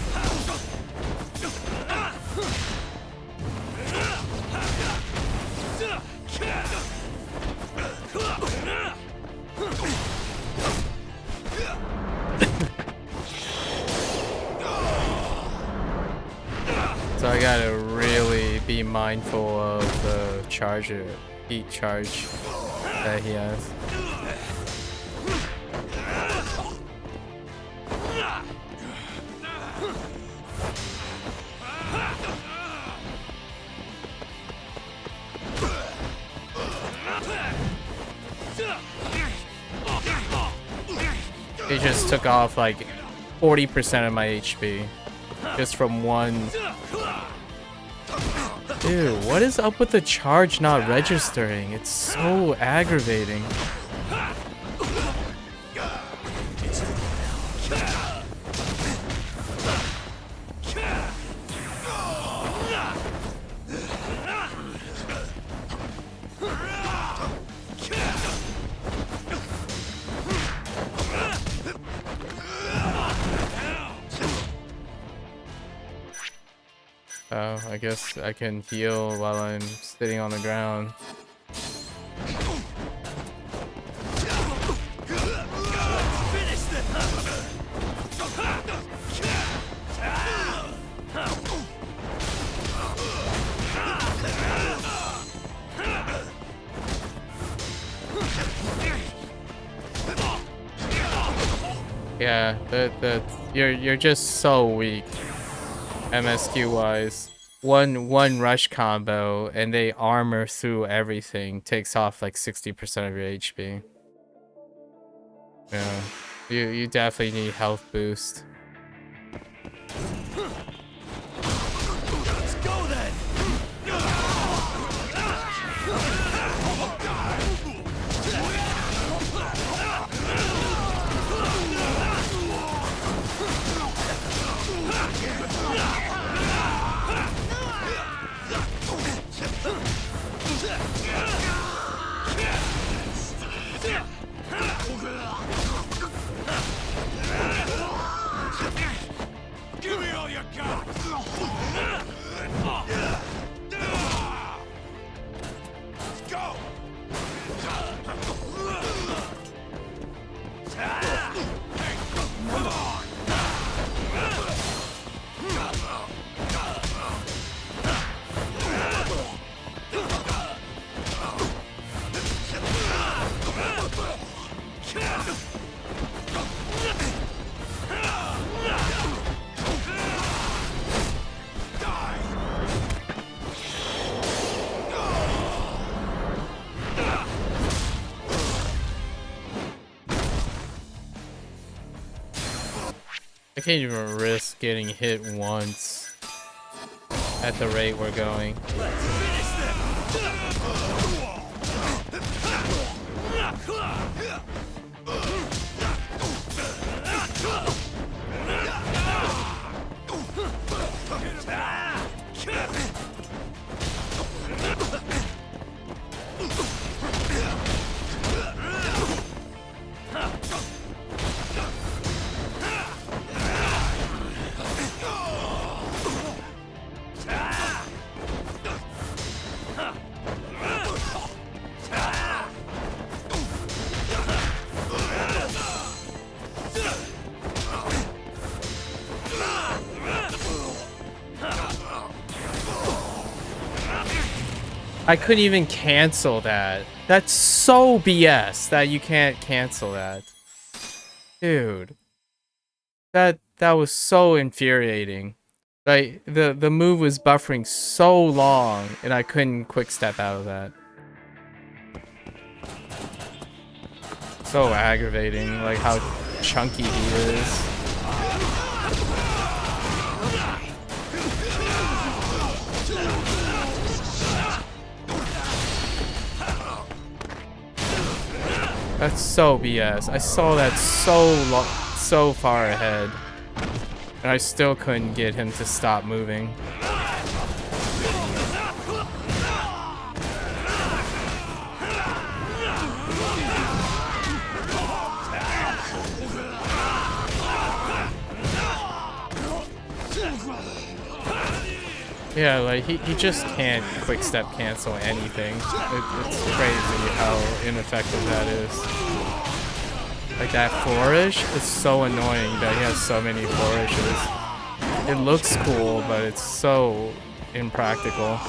So I gotta really be mindful of the charger, heat charge that he has. It just took off like 40% of my HP just from one. Dude, what is up with the charge not registering? It's so aggravating. Oh, I guess I can heal while I'm sitting on the ground. Yeah, you're just so weak. MSQ wise, one rush combo and they armor through everything, takes off like 60% of your HP. Yeah, you definitely need health boost. Let's go then. Give me all you got. Let's go. Come on. I can't even risk getting hit once at the rate we're going. I couldn't even cancel that. That's so BS that you can't cancel that. Dude. That was so infuriating. Like the move was buffering so long and I couldn't quick step out of that. So aggravating, like how chunky he is. That's so BS. I saw that so far ahead. And I still couldn't get him to stop moving. Yeah, like he just can't quick step cancel anything. It's crazy how ineffective that is. Like that flourish is so annoying that he has so many flourishes. It looks cool, but it's so impractical.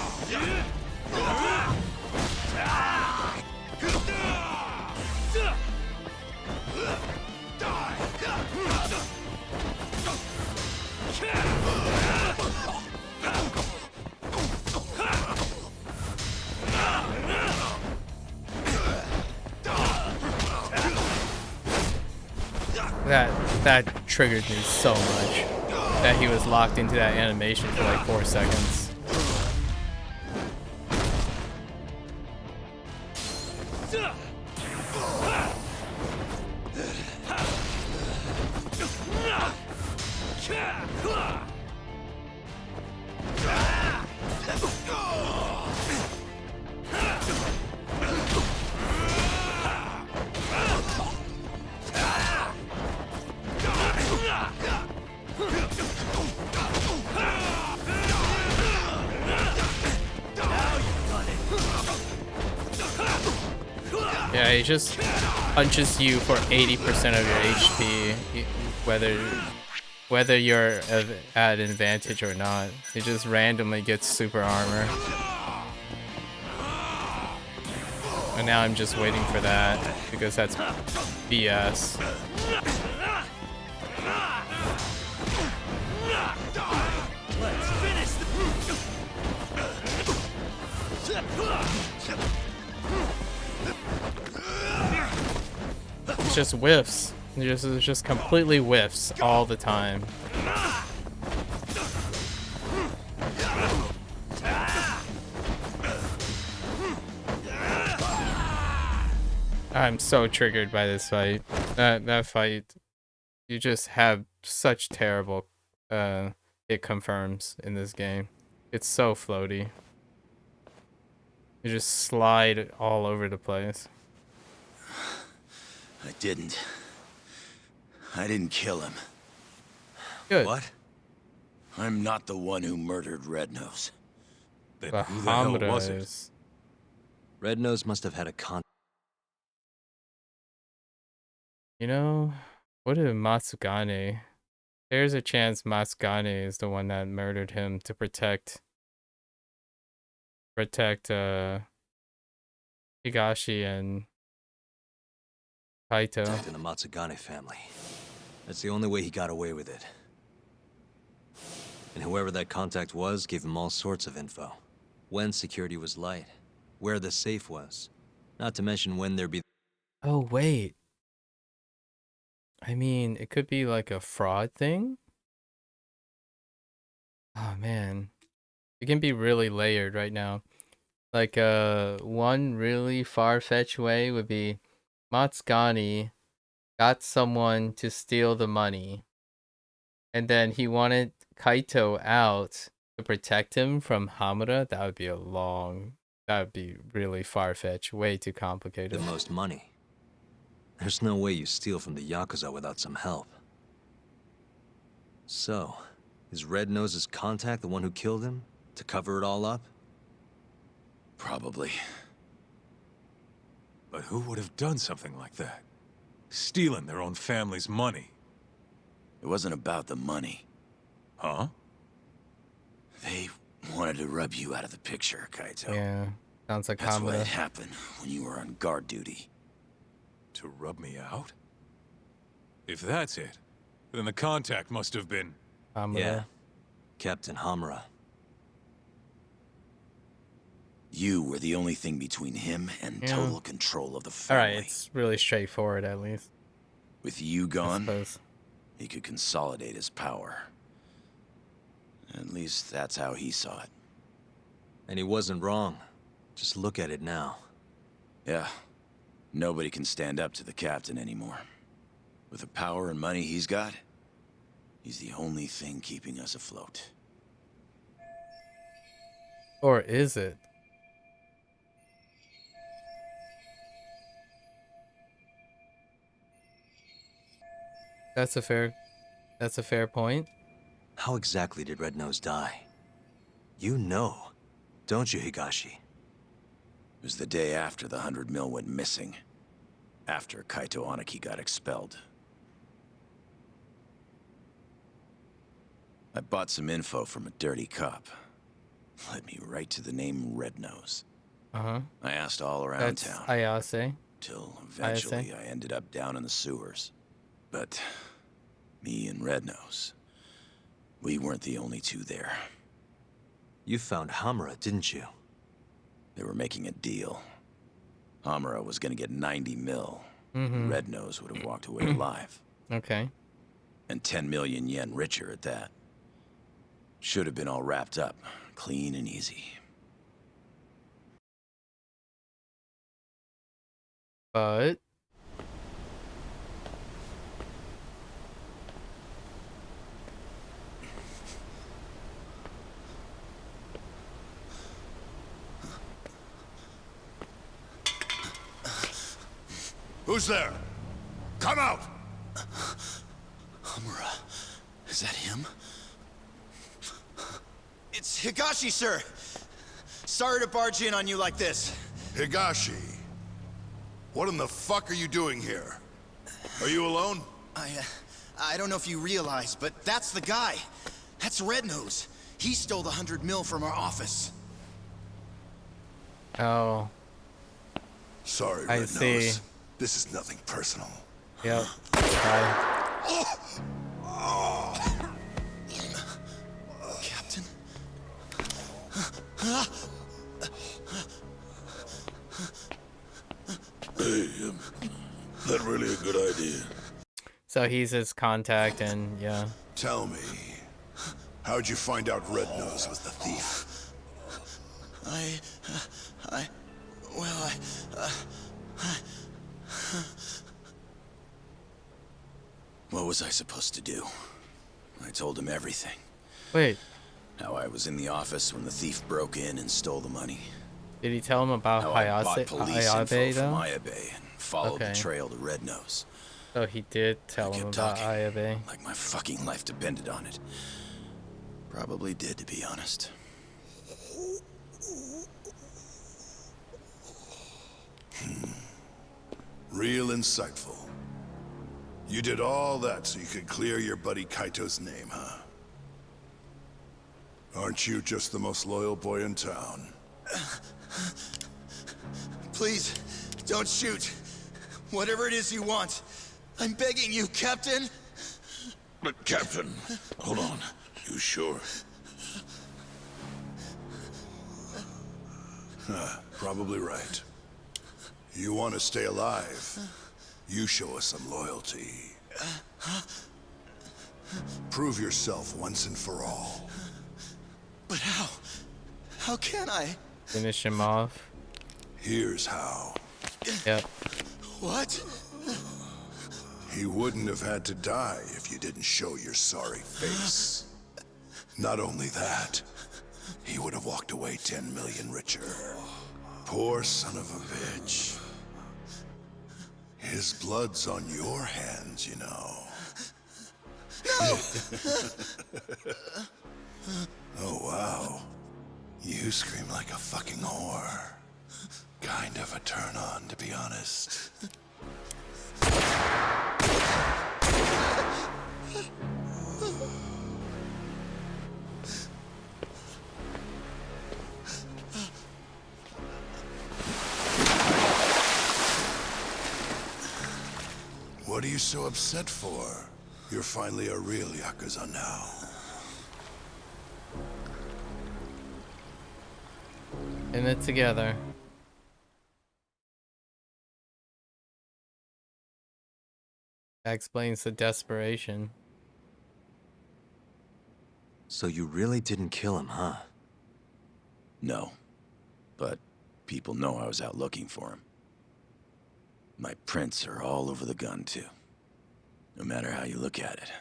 That triggered me so much that he was locked into that animation for like 4 seconds. Yeah, he just punches you for 80% of your HP, whether you're at an advantage or not. He just randomly gets super armor. And now I'm just waiting for that, because that's BS. It's just whiffs. It's just completely whiffs all the time. I'm so triggered by this fight. That fight, you just have such terrible hit confirms in this game. It's so floaty. You just slide all over the place. I didn't kill him. Good. What? I'm not the one who murdered Red Nose. Then who the hell was it? Red Nose must have had a con. You know, what if Matsugane? There's a chance Matsugane is the one that murdered him to protect Higashi and Kaito. In the Matsugane family. That's the only way he got away with it. And whoever that contact was gave him all sorts of info. When security was light, where the safe was, not to mention when there'd be. Oh, wait. I mean, it could be like a fraud thing. Oh, man. It can be really layered right now. Like, one really far-fetched way would be Matsugane got someone to steal the money. And then he wanted Kaito out to protect him from Hamura. That would be really far-fetched, way too complicated. The most money. There's no way you steal from the Yakuza without some help. So, is Red Nose's contact the one who killed him? To cover it all up? Probably. But who would have done something like that? Stealing their own family's money. It wasn't about the money. Huh? They wanted to rub you out of the picture, Kaito. Yeah. Sounds like That's why Hamura. it happened when you were on guard duty. To rub me out? If that's it, then the contact must have been... Hamura. Yeah, Captain Hamura. You were the only thing between him and Yeah. total control of the All family. right, it's really straightforward at least. With you gone, suppose. he could consolidate his power. At least that's how he saw it. And he wasn't wrong. Just look at it now. Yeah. Nobody can stand up to the captain anymore. With the power and money he's got, he's the only thing keeping us afloat. Or is it? That's a fair point. How exactly did Red Nose die? You know, don't you, Higashi? It was the day after the 100 mil went missing. After Kaito Aniki got expelled. I bought some info from a dirty cop. Led me right to the name Red Nose. Uh-huh. I asked all around That's town. Ayase. Till eventually I ended up down in the sewers. But me and Red Nose, we weren't the only two there. You found Hamura, didn't you? They were making a deal. Hamura was gonna get 90 mil. Mm-hmm. Red Nose would have walked away alive. Okay. And 10 million yen richer at that. Should have been all wrapped up, clean and easy. But Who's there? Come out! Hamura, is that him? It's Higashi, sir. Sorry to barge in on you like this. Higashi, what in the fuck are you doing here? Are you alone? I don't know if you realize, but that's the guy. That's Red Nose. He stole the 100 mil from our office. oh, Sorry, I Red see. Nose. This is nothing personal. Yep. Bye. Captain? Hey, that really a good idea? So he's his contact, and yeah. Tell me, how'd you find out Red Nose was the thief? What was I supposed to do? I told him everything. Wait, How I was in the office when the thief broke in and stole the money. did he tell him about How I bought police info Ayabe from though? Ayabe and followed Okay. the trail to Red Nose. So he did tell him kept about talking, Ayabe. like my fucking life depended on it. Probably did, to be honest. Real insightful. You did all that so you could clear your buddy Kaito's name, huh? Aren't you just the most loyal boy in town? Please, don't shoot. Whatever it is you want. I'm begging you, Captain. But Captain, hold on. You sure? Probably right. You want to stay alive? You show us some loyalty. Prove yourself once and for all. But how? How can I? Finish him off. Here's how. Yep. What? He wouldn't have had to die if you didn't show your sorry face. Not only that, he would have walked away 10 million richer. Poor son of a bitch. His blood's on your hands, you know. No! Oh, wow. You scream like a fucking whore. Kind of a turn on, to be honest. What are you so upset for? You're finally a real Yakuza now. In it together. That explains the desperation. So you really didn't kill him, huh? No. But people know I was out looking for him. My prints are all over the gun, too. No matter how you look at it,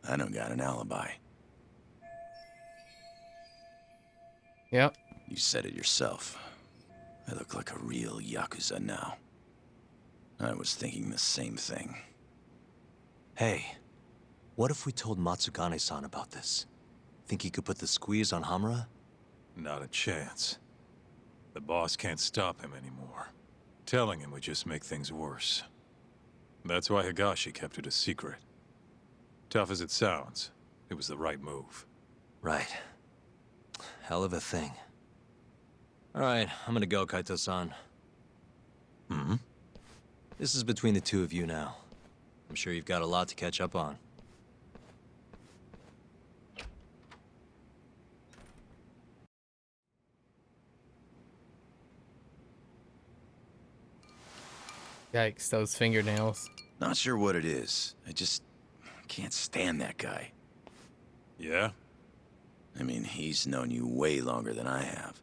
I don't got an alibi. Yep. You said it yourself. I look like a real Yakuza now. I was thinking the same thing. Hey, what if we told Matsugane-san about this? Think he could put the squeeze on Hamura? Not a chance. The boss can't stop him anymore. Telling him would just make things worse. That's why Higashi kept it a secret. Tough as it sounds, it was the right move. Right. Hell of a thing. Alright, I'm gonna go, Kaito-san. Hmm? This is between the two of you now. I'm sure you've got a lot to catch up on. Yikes, those fingernails. Not sure what it is. I just can't stand that guy. Yeah? I mean, he's known you way longer than I have.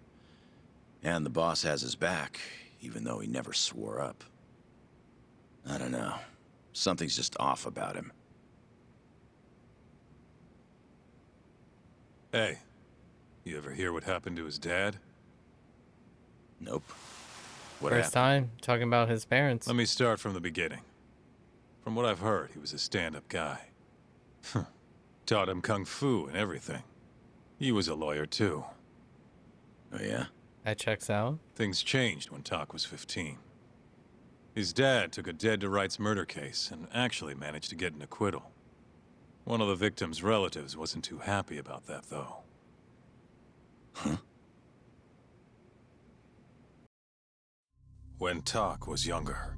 And the boss has his back, even though he never swore up. I don't know. Something's just off about him. Hey, you ever hear what happened to his dad? Nope. What First time talking about his parents. Let me start from the beginning. From what I've heard, he was a stand-up guy. Taught him kung fu and everything. He was a lawyer too. Oh yeah? That checks out. Things changed when Tak was 15. His dad took a dead-to-rights murder case and actually managed to get an acquittal. One of the victim's relatives wasn't too happy about that, though. Huh? When Tak was younger,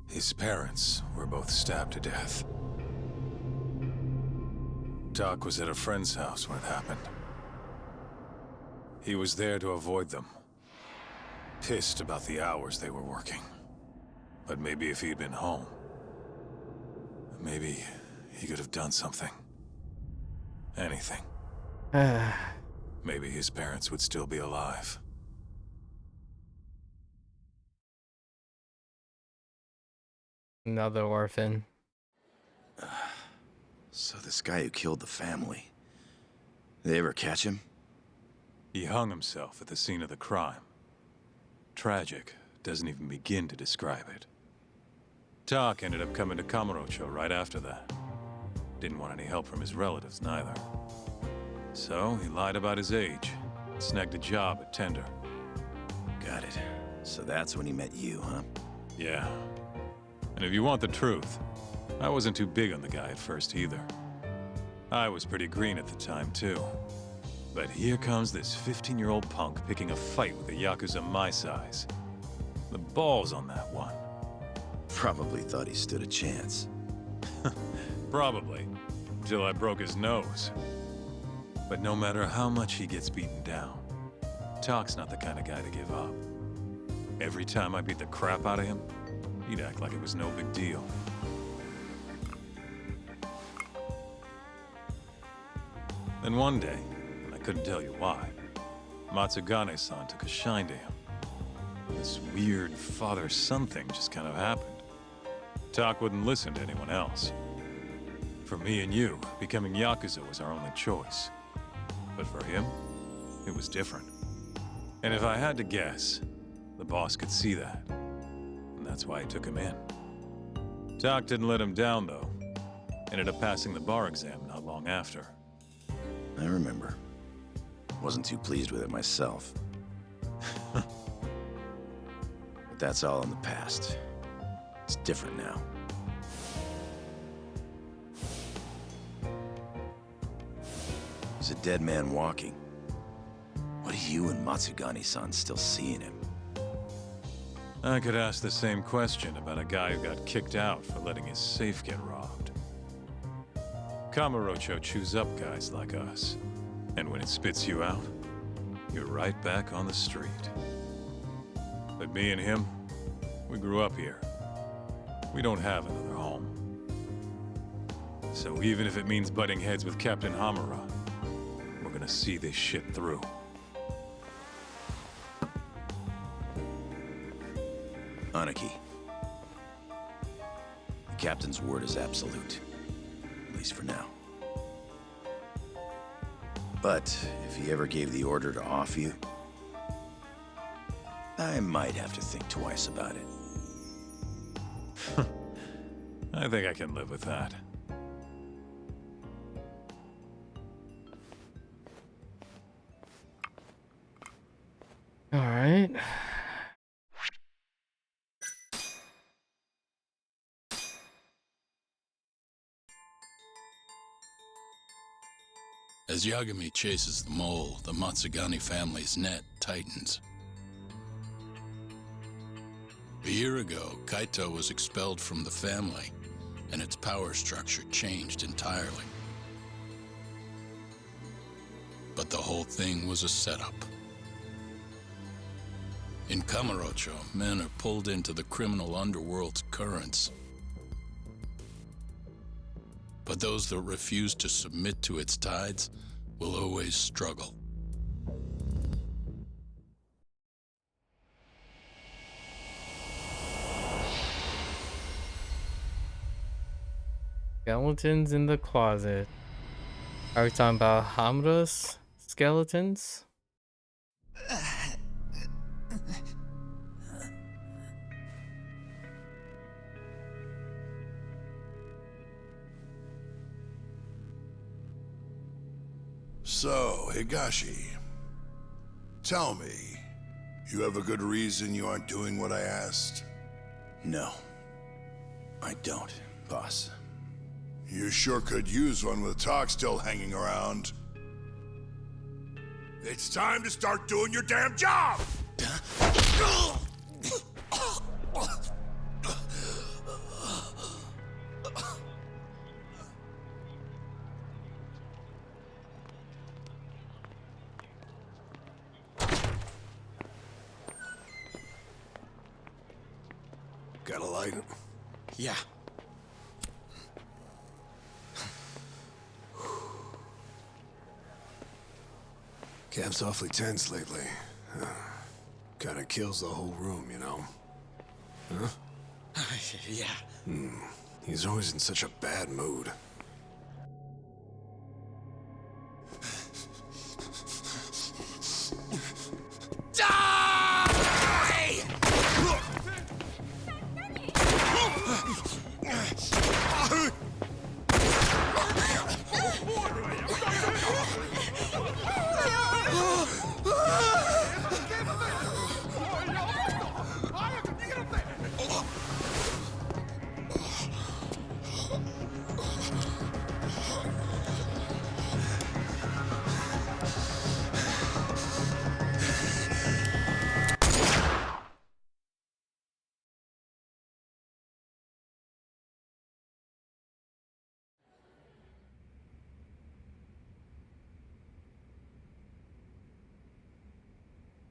his parents were both stabbed to death. Tak was at a friend's house when it happened. He was there to avoid them. Pissed about the hours they were working. But maybe if he'd been home, maybe he could have done something. Anything. Maybe his parents would still be alive. Another orphan. So this guy who killed the family, they ever catch him? He hung himself at the scene of the crime. Tragic doesn't even begin to describe it. Tak ended up coming to Kamurocho right after that. Didn't want any help from his relatives, neither. So he lied about his age, snagged a job at Tender. Got it. So that's when he met you, huh? Yeah. And if you want the truth, I wasn't too big on the guy at first either. I was pretty green at the time, too. But here comes this 15-year-old punk picking a fight with a Yakuza my size. The balls on that one. Probably thought he stood a chance. Probably. Until I broke his nose. But no matter how much he gets beaten down, Tak's not the kind of guy to give up. Every time I beat the crap out of him, he'd act like it was no big deal. Then one day, and I couldn't tell you why, Matsugane-san took a shine to him. This weird father-son thing just kind of happened. Tak wouldn't listen to anyone else. For me and you, becoming Yakuza was our only choice. But for him, it was different. And if I had to guess, the boss could see that. And that's why he took him in. Tak didn't let him down, though. Ended up passing the bar exam not long after. I remember. Wasn't too pleased with it myself. But that's all in the past. It's different now. He's a dead man walking. What do you and Matsugane-san still see in him? I could ask the same question about a guy who got kicked out for letting his safe get robbed. Kamurocho chews up guys like us. And when it spits you out, you're right back on the street. But me and him, we grew up here. We don't have another home. So even if it means butting heads with Captain Hamura, we're gonna see this shit through. Aniki. The captain's word is absolute. At least for now. But if he ever gave the order to off you, I might have to think twice about it. I think I can live with that. All right. As Yagami chases the mole, the Matsugani family's net tightens. A year ago, Kaito was expelled from the family, and its power structure changed entirely. But the whole thing was a setup. In Kamurocho, men are pulled into the criminal underworld's currents. But those that refuse to submit to its tides will always struggle. Skeletons in the closet. Are we talking about Hamura's skeletons? So, Higashi, tell me, you have a good reason you aren't doing what I asked? No, I don't, boss. You sure could use one with talk still hanging around. It's time to start doing your damn job! Got a light? Yeah. Cap's awfully tense lately. Kinda kills the whole room, you know? Huh? Yeah. He's always in such a bad mood.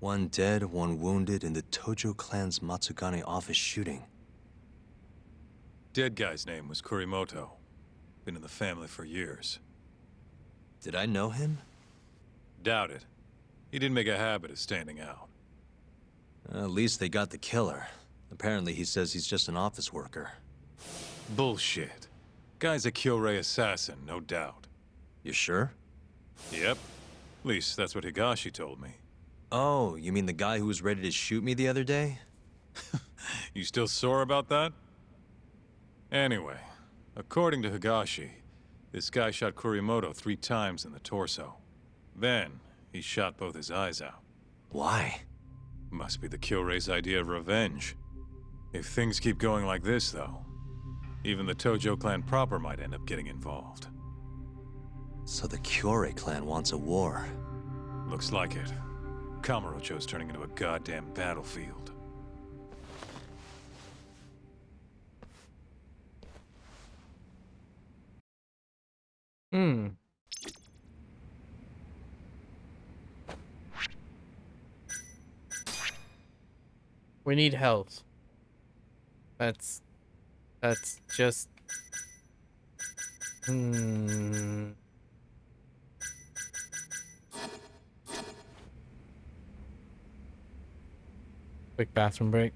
One dead, one wounded in the Tojo clan's Matsugane office shooting. Dead guy's name was Kurimoto. Been in the family for years. Did I know him? Doubt it. He didn't make a habit of standing out. At least they got the killer. Apparently he says he's just an office worker. Bullshit. Guy's a Kyorei assassin, no doubt. You sure? Yep. At least that's what Higashi told me. Oh, you mean the guy who was ready to shoot me the other day? You still sore about that? Anyway, according to Higashi, this guy shot Kurimoto 3 times in the torso. Then, he shot both his eyes out. Why? Must be the Kyorei's idea of revenge. If things keep going like this, though, even the Tojo clan proper might end up getting involved. So the Kyorei clan wants a war. Looks like it. Kamurocho's turning into a goddamn battlefield. We need health. That's just quick bathroom break.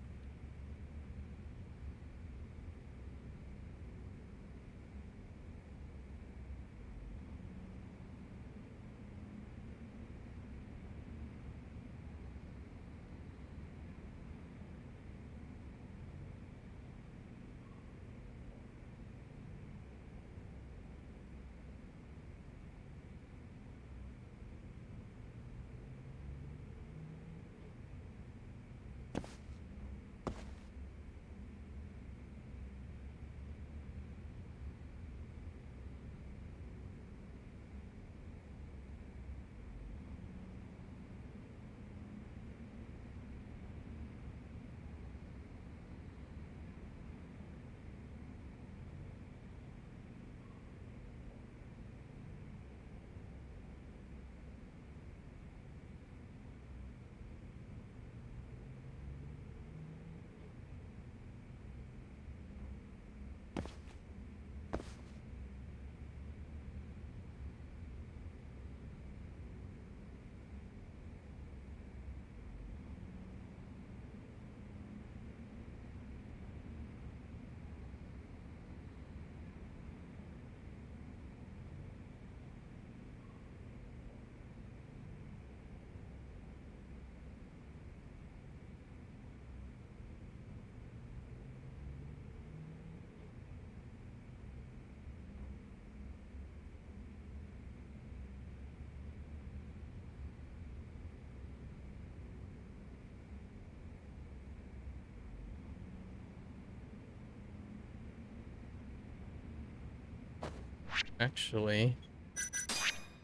Actually,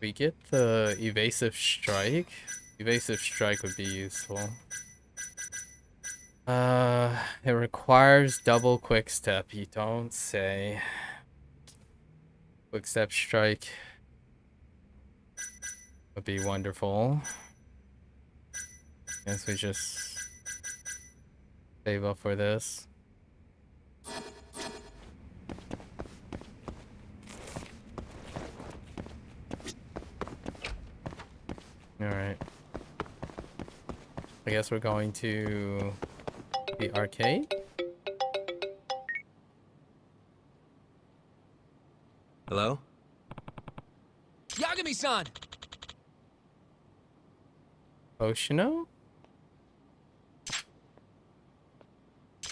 we get the evasive strike. Evasive strike would be useful. It requires double quick step. You don't say. Quick step strike would be wonderful. Guess we just save up for this. Alright. I guess we're going to the arcade. Hello? Yagami-san! Oshino?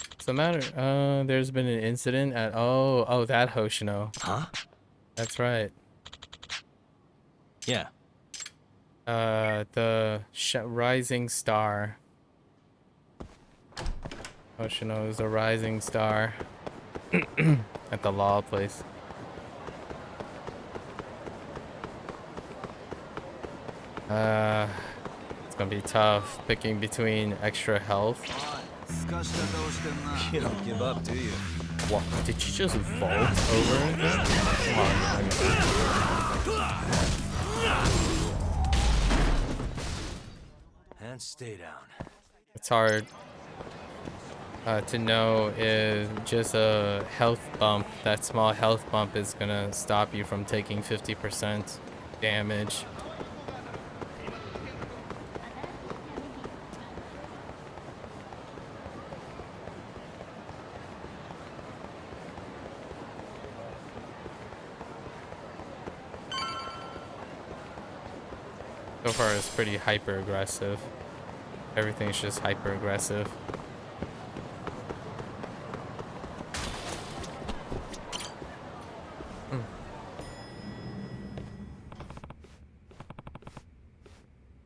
What's the matter? There's been an incident at oh that Hoshino. Huh? That's right. Yeah. The rising star. Hoshino is a rising star at the law place. It's gonna be tough picking between extra health. You don't give up, do you? What? Did you just vault over it? Come on. And stay down. It's hard to know if just a health bump, that small health bump is gonna stop you from taking 50% damage. So far it's pretty hyper aggressive. Everything's just hyper aggressive.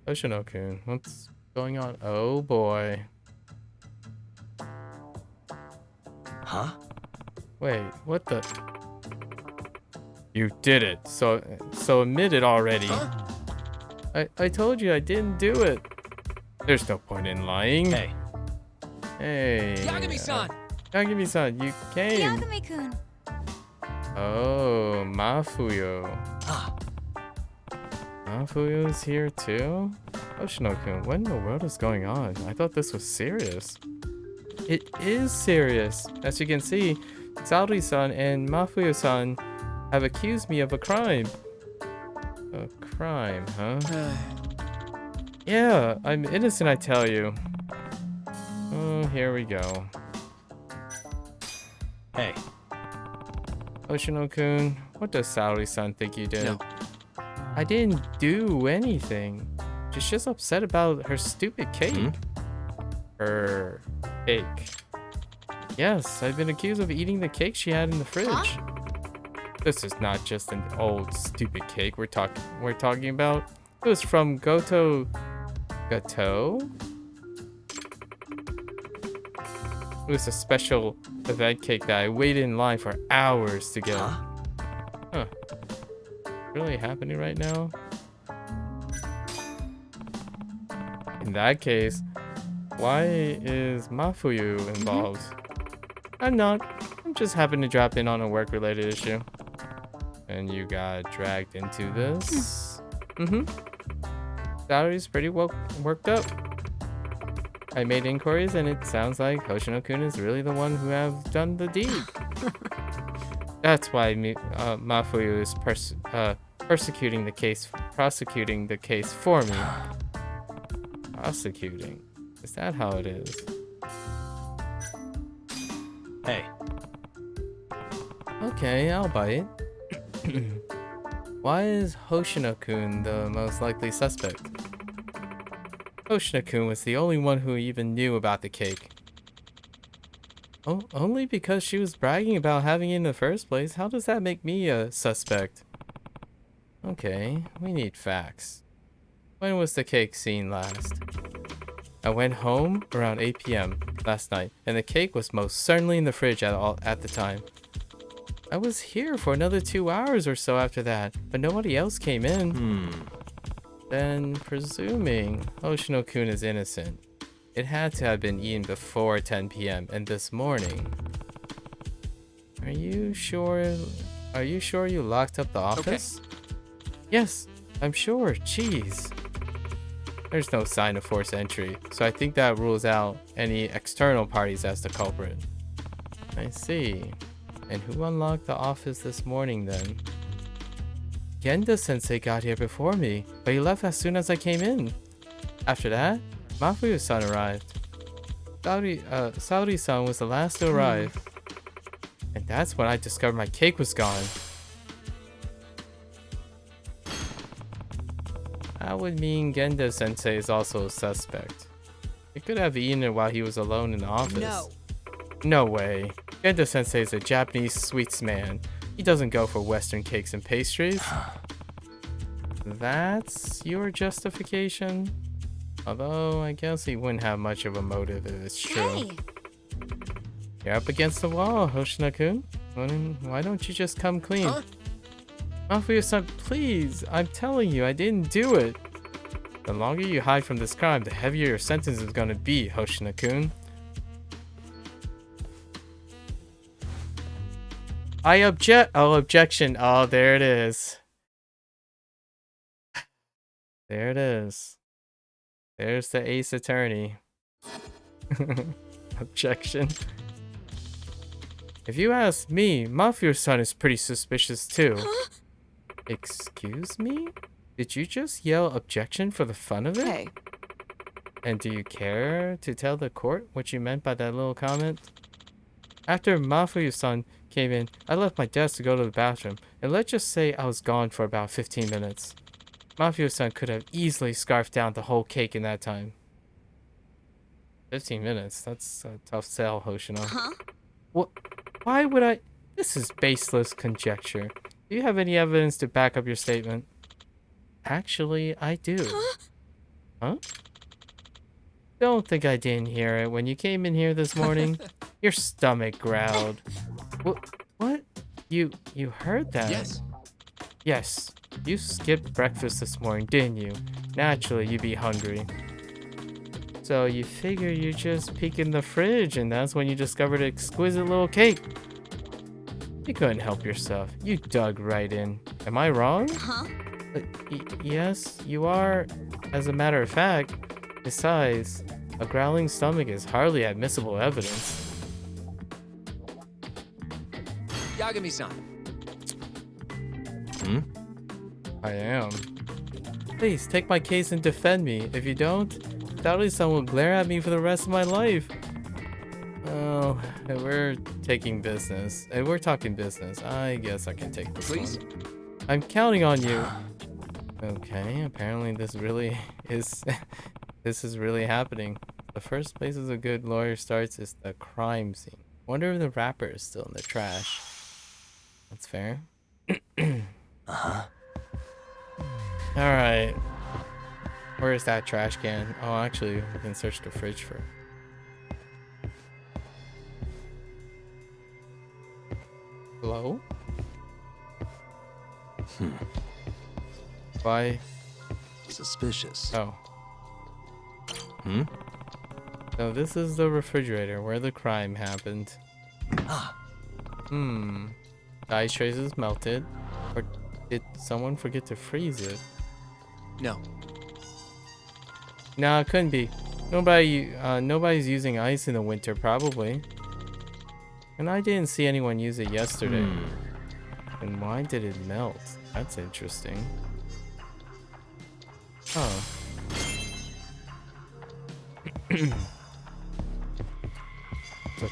Oshino-kun, what's going on? Oh boy. Huh? Wait, what the? You did it. So admit it already. Huh? I told you I didn't do it. There's no point in lying. Hey. Hey. Yagami-san! Yagami-san, you came. Yagami-kun. Oh, Mafuyo. Ah, Mafuyu's here too? Hoshino-kun, what in the world is going on? I thought this was serious. It is serious. As you can see, Saori-san and Mafuyu-san have accused me of a crime. A crime, huh? Yeah, I'm innocent, I tell you. Oh, here we go. Hey. Hoshino-kun, what does Saori-san think you did? No. I didn't do anything. She's just upset about her stupid cake. Her cake. Yes, I've been accused of eating the cake she had in the fridge. This is not just an old stupid cake we're talking about. It was from Gotoku. It was a special event cake that I waited in line for hours to get. Huh. Really happening right now? In that case, why is Mafuyu involved? I'm not. I'm just happened to drop in on a work-related issue. And you got dragged into this? Saori's pretty well worked up. I made inquiries and it sounds like Hoshino-kun is really the one who have done the deed. That's why Mafuyu is prosecuting the case for me. Prosecuting? Is that how it is? Hey. Okay, I'll bite. Why is Hoshino-kun the most likely suspect? Hoshino-kun was the only one who even knew about the cake. Oh, only because she was bragging about having it in the first place? How does that make me a suspect? Okay, we need facts. When was the cake seen last? I went home around 8 p.m. last night, and the cake was most certainly in the fridge at the time. I was here for another 2 hours or so after that, but nobody else came in. Then, presuming Hoshino-kun is innocent, it had to have been eaten before 10 p.m. and this morning. Are you sure you locked up the office? Okay. Yes, I'm sure. Jeez. There's no sign of forced entry, so I think that rules out any external parties as the culprit. I see. And who unlocked the office this morning then? Genda-sensei got here before me, but he left as soon as I came in. After that, Mafuyu-san arrived. Saori-san was the last to arrive. And that's when I discovered my cake was gone. That would mean Genda-sensei is also a suspect. He could have eaten it while he was alone in the office. No. No way. Genda-sensei is a Japanese sweets man. He doesn't go for Western cakes and pastries. That's your justification? Although, I guess he wouldn't have much of a motive if it's true. Hey. You're up against the wall, Hoshino-kun. Why don't you just come clean? Mafuyu-san, please. I'm telling you, I didn't do it. The longer you hide from this crime, the heavier your sentence is gonna be, Hoshino-kun. I object. Oh, objection. Oh, there it is. There it is. There's the ace attorney. Objection. If you ask me, Mafuyu-san is pretty suspicious too. Excuse me? Did you just yell objection for the fun of it? Hey. And do you care to tell the court what you meant by that little comment? After Mafuyu-san came in, I left my desk to go to the bathroom, and let's just say I was gone for about 15 minutes. Mafuyu-san could have easily scarfed down the whole cake in that time. 15 minutes? That's a tough sell, Hoshino. What? Why would I? This is baseless conjecture. Do you have any evidence to back up your statement? Actually, I do. Huh? Don't think I didn't hear it when you came in here this morning. Your stomach growled. What? You heard that? Yes. Yes. You skipped breakfast this morning, didn't you? Naturally, you'd be hungry. So you figure you just peek in the fridge and that's when you discovered an exquisite little cake. You couldn't help yourself. You dug right in. Am I wrong? Yes, you are. As a matter of fact, besides, a growling stomach is hardly admissible evidence. Yagami-san. I am. Please, take my case and defend me. If you don't, doubtless someone will glare at me for the rest of my life. Oh, we're taking business. We're talking business. I guess I can take this one. I'm counting on you. Okay, apparently this really is... this is really happening. The first place a good lawyer starts is the crime scene. Wonder if the rapper is still in the trash. That's fair. Alright. Where is that trash can? Oh, actually, we can search the fridge for it. Hello? Why? Suspicious. Oh. So this is the refrigerator where the crime happened. The ice traces melted. Or did someone forget to freeze it? No. No, it couldn't be. Nobody's using ice in the winter, probably. And I didn't see anyone use it yesterday. And why did it melt? That's interesting. Oh. The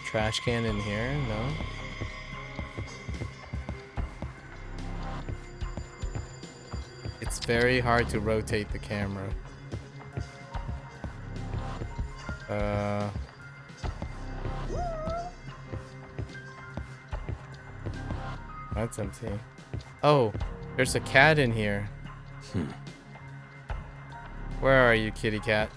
trash can in here? No. It's very hard to rotate the camera. That's empty. Oh, there's a cat in here. Where are you, kitty cat?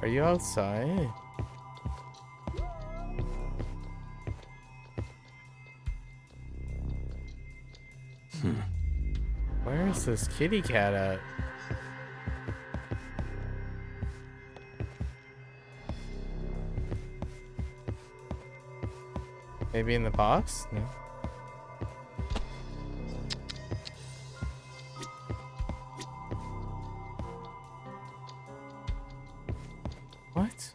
Are you outside? Where is this kitty cat at? Maybe in the box? No. What?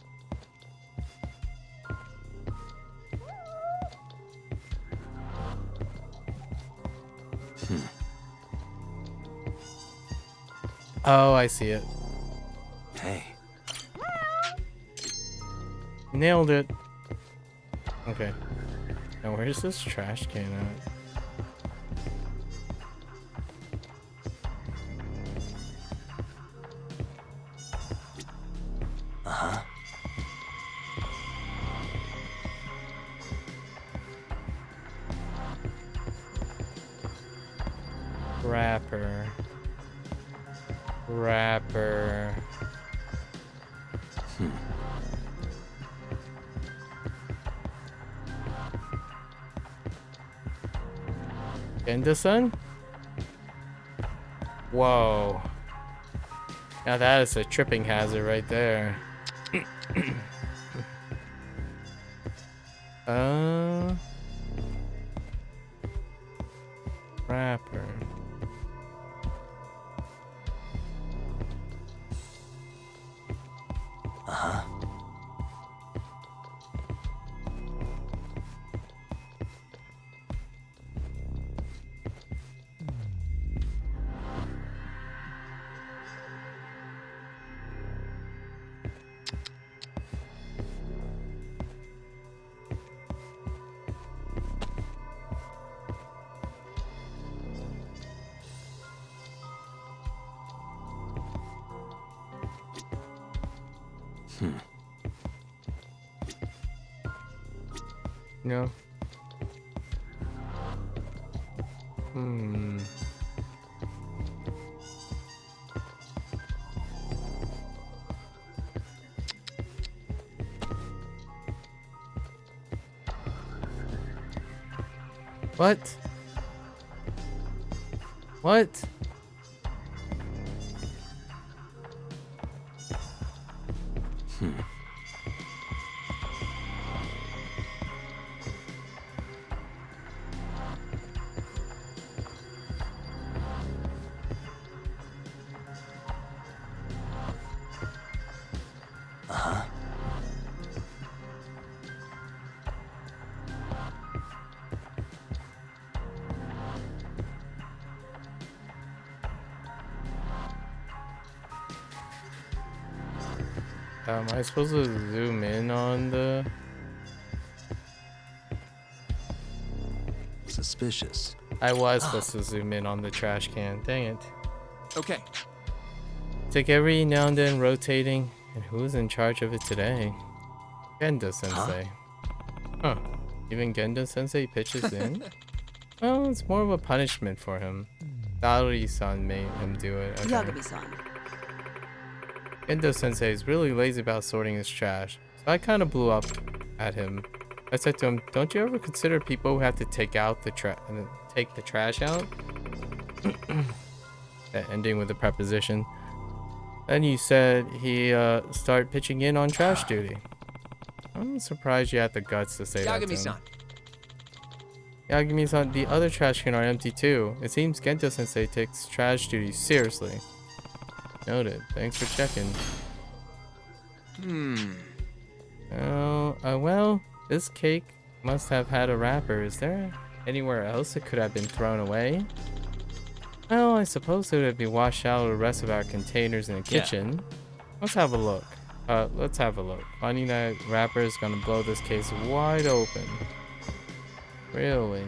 Oh, I see it. Hey. Nailed it. Okay. Now where's this trash can at? Wrapper. Wrapper. Henderson? Whoa. Now that is a tripping hazard right there. Wrapper. No. What? What? Uh-huh. Am I supposed to zoom in on the... Suspicious. I was supposed to zoom in on the trash can. Dang it. Okay. Take every now and then rotating. And who's in charge of it today? Gendo Sensei. Huh. Even Gendo Sensei pitches in? Well, it's more of a punishment for him. Saori-san made him do it. Okay. Yagami-san. Gendo Sensei is really lazy about sorting his trash, so I kind of blew up at him. I said to him, "Don't you ever consider people who have to take out the trash out?" That ending with a preposition. Then you said he start pitching in on trash duty. I'm surprised you had the guts to say that to him. Yagami-san. Yagami-san, the other trash can are empty too. It seems Gento Sensei takes trash duty seriously. Noted. Thanks for checking. Well, this cake must have had a wrapper. Is there anywhere else it could have been thrown away? Well, I suppose it would be washed out of the rest of our containers in the kitchen. Let's have a look. Finding that wrapper is gonna blow this case wide open. Really?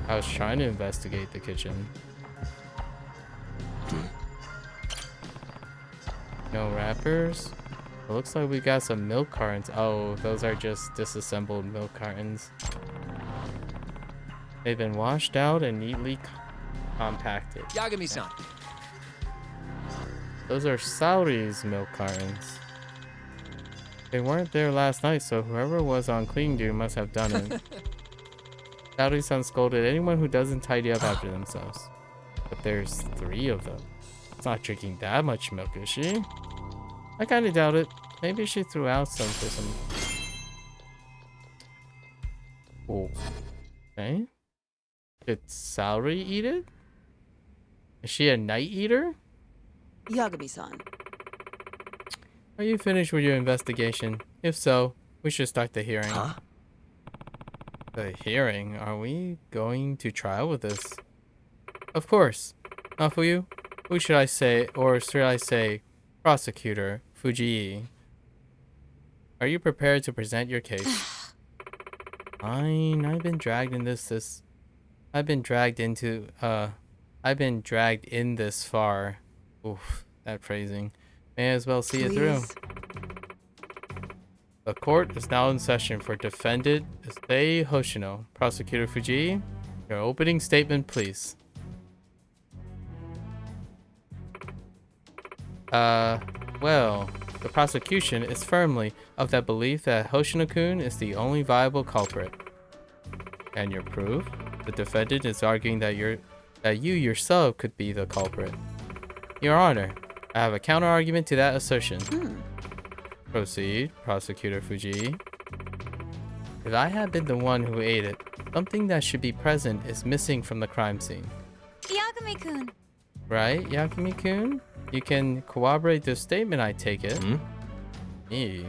I was trying to investigate the kitchen. No wrappers? It looks like we got some milk cartons. Oh, those are just disassembled milk cartons. They've been washed out and neatly compacted. Yagami-san. Those are Saori's milk cartons. They weren't there last night, so whoever was on cleaning duty must have done it. Saori-san scolded anyone who doesn't tidy up after themselves. But there's 3 of them. It's not drinking that much milk, is she? I kinda doubt it. Maybe she threw out some for some... Oh. Okay. Did Saori eat it? Is she a night eater? Yagami-san. Are you finished with your investigation? If so, we should start the hearing. Huh? The hearing? Are we going to trial with this? Of course. Mafuyu, who should I say, or should I say, Prosecutor Fujii? Are you prepared to present your case? Fine. I've been dragged in this far. Oof, that phrasing. May as well see it through. The court is now in session for defendant Issei Hoshino. Prosecutor Fujii, your opening statement, please. Well, the prosecution is firmly of that belief that Hoshino-kun is the only viable culprit. And your proof? The defendant is arguing that you yourself could be the culprit. Your Honor, I have a counter-argument to that assertion. Proceed, Prosecutor Fujii. If I had been the one who ate it, something that should be present is missing from the crime scene. Yagami-kun. Right, Yagami-kun? You can corroborate this statement, I take it. Me?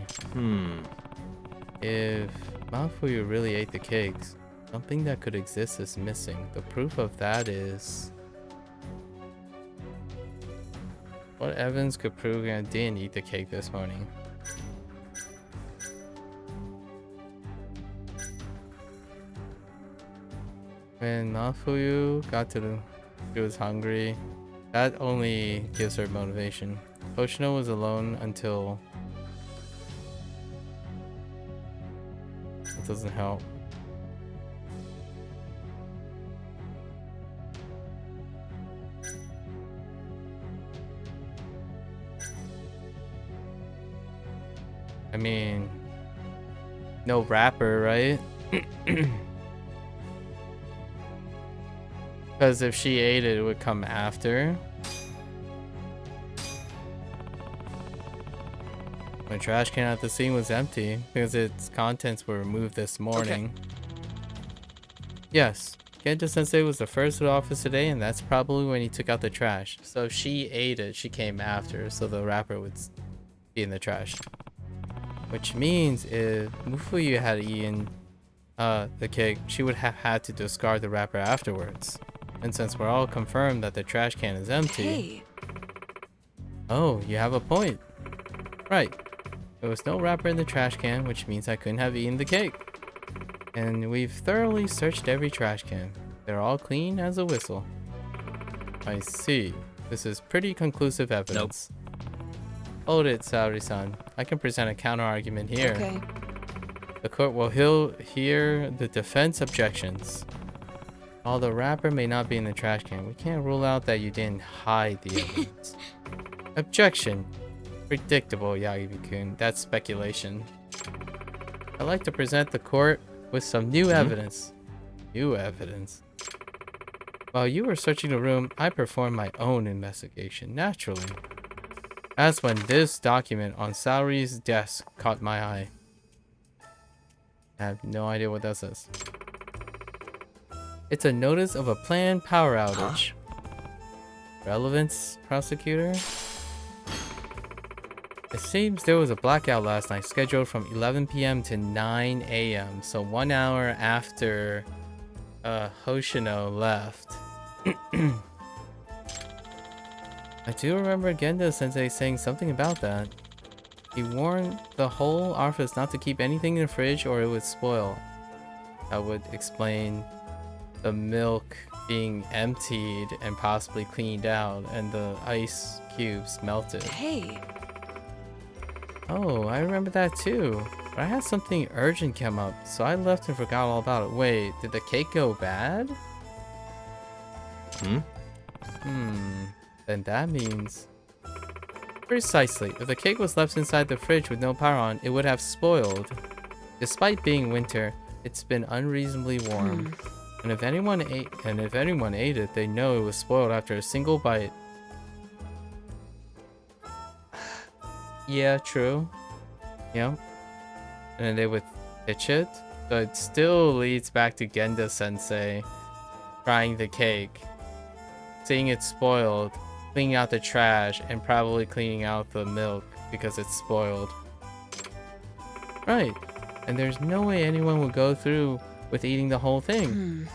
If Mafuyu really ate the cakes, something that could exist is missing. The proof of that is... What evidence could prove I didn't eat the cake this morning? When Mafuyu got to the... She was hungry. That only gives her motivation. Hoshino was alone until... It doesn't help. I mean... No wrapper, right? Because if she ate it, it would come after. My trash can at the scene was empty because its contents were removed this morning. Yes, Gendo Sensei was the first to the office today, and that's probably when he took out the trash. So if she ate it, she came after, so the wrapper would be in the trash. Which means if Mufuyu had eaten the cake, she would have had to discard the wrapper afterwards. And since we're all confirmed that the trash can is empty... Hey. Oh, you have a point. Right. There was no wrapper in the trash can, which means I couldn't have eaten the cake. And we've thoroughly searched every trash can. They're all clean as a whistle. I see. This is pretty conclusive evidence. Hold it, Saori-san. I can present a counter-argument here. Okay. The court will hear the defense objections. While the wrapper may not be in the trash can, we can't rule out that you didn't hide the evidence. Objection. Predictable, Yagi-kun. That's speculation. I'd like to present the court with some new evidence. New evidence? While you were searching the room, I performed my own investigation, naturally. That's when this document on Saori's desk caught my eye. I have no idea what that says. It's a notice of a planned power outage. Relevance, prosecutor? It seems there was a blackout last night scheduled from 11 p.m. to 9 a.m. So 1 hour after Hoshino left. I do remember Gendo Sensei saying something about that. He warned the whole office not to keep anything in the fridge or it would spoil. That would explain the milk being emptied and possibly cleaned out and the ice cubes melted. Hey. Oh, I remember that too. But I had something urgent come up, so I left and forgot all about it. Wait, did the cake go bad? Then that means... Precisely. If the cake was left inside the fridge with no power on, it would have spoiled. Despite being winter, it's been unreasonably warm. And if anyone ate it, they know it was spoiled after a single bite. Yeah, true. Yeah. And then they would pitch it. So it still leads back to Gendo Sensei trying the cake, seeing it spoiled, cleaning out the trash, and probably cleaning out the milk because it's spoiled. Right. And there's no way anyone would go through with eating the whole thing.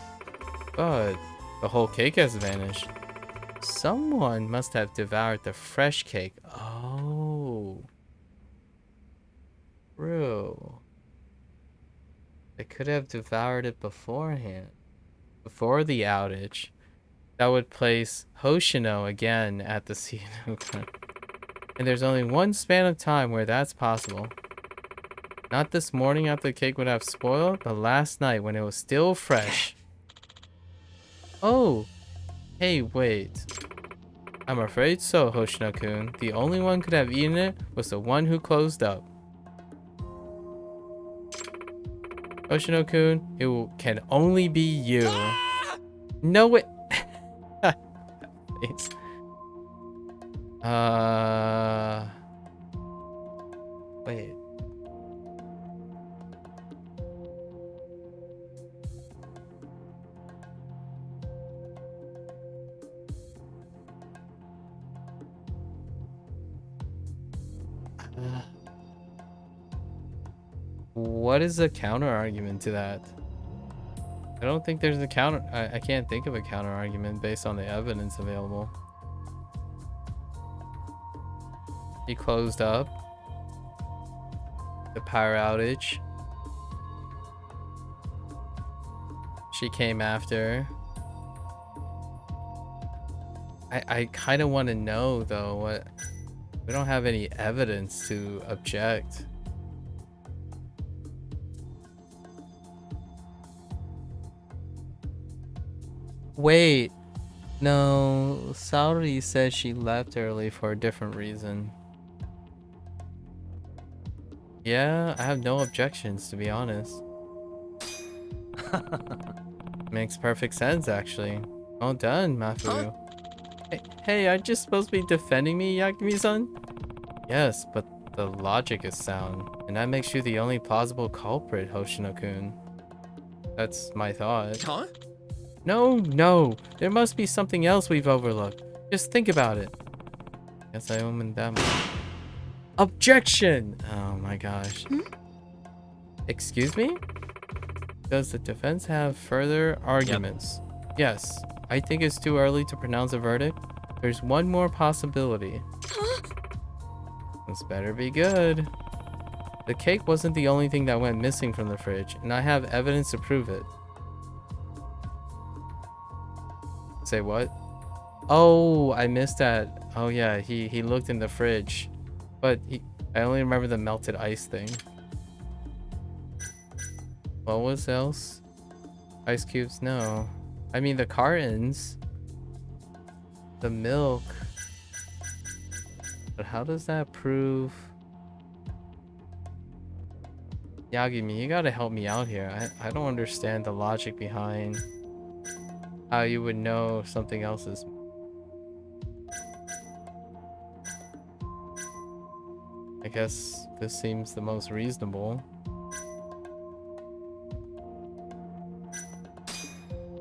But the whole cake has vanished. Someone must have devoured the fresh cake. Oh. True. They could have devoured it beforehand. Before the outage. That would place Hoshino again at the scene. And there's only one span of time where that's possible. Not this morning after the cake would have spoiled, but last night when it was still fresh. Oh! Hey, wait. I'm afraid so, Hoshino-kun. The only one could have eaten it was the one who closed up. Hoshino-kun, it can only be you. No way. Please. Wait. What is the counter argument to that? I don't think there's a counter. I can't think of a counter argument based on the evidence available. He closed up. The power outage. She came after. I kind of want to know though what. We don't have any evidence to object. Wait, no, Saori said she left early for a different reason. Yeah, I have no objections, to be honest. Makes perfect sense, actually. Well done, Mafu. Hey, aren't you supposed to be defending me, Yagami-san? Yes, but the logic is sound, and that makes you the only plausible culprit, Hoshino-kun. That's my thought. Huh? No, there must be something else we've overlooked. Just think about it. Guess I omen them. Objection! Oh my gosh. Excuse me? Does the defense have further arguments? Yes. I think it's too early to pronounce a verdict. There's one more possibility. This better be good. The cake wasn't the only thing that went missing from the fridge, and I have evidence to prove it. Say what? Oh, I missed that. Oh yeah, he looked in the fridge. But I only remember the melted ice thing. What was else? Ice cubes? No. I mean the cartons. The milk. But how does that prove? Yagami, you gotta help me out here. I don't understand the logic behind how you would know something else is. I guess this seems the most reasonable.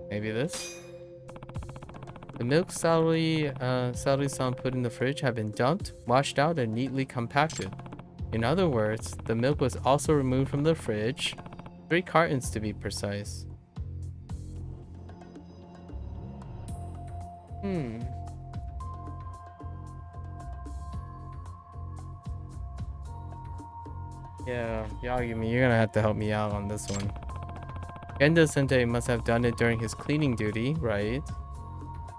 Maybe this? The milk Saori-san put in the fridge have been dumped, washed out, and neatly compacted. In other words, the milk was also removed from the fridge. 3 cartons to be precise. Yeah, Yagami, you're gonna have to help me out on this one. Genda-sensei must have done it during his cleaning duty, right?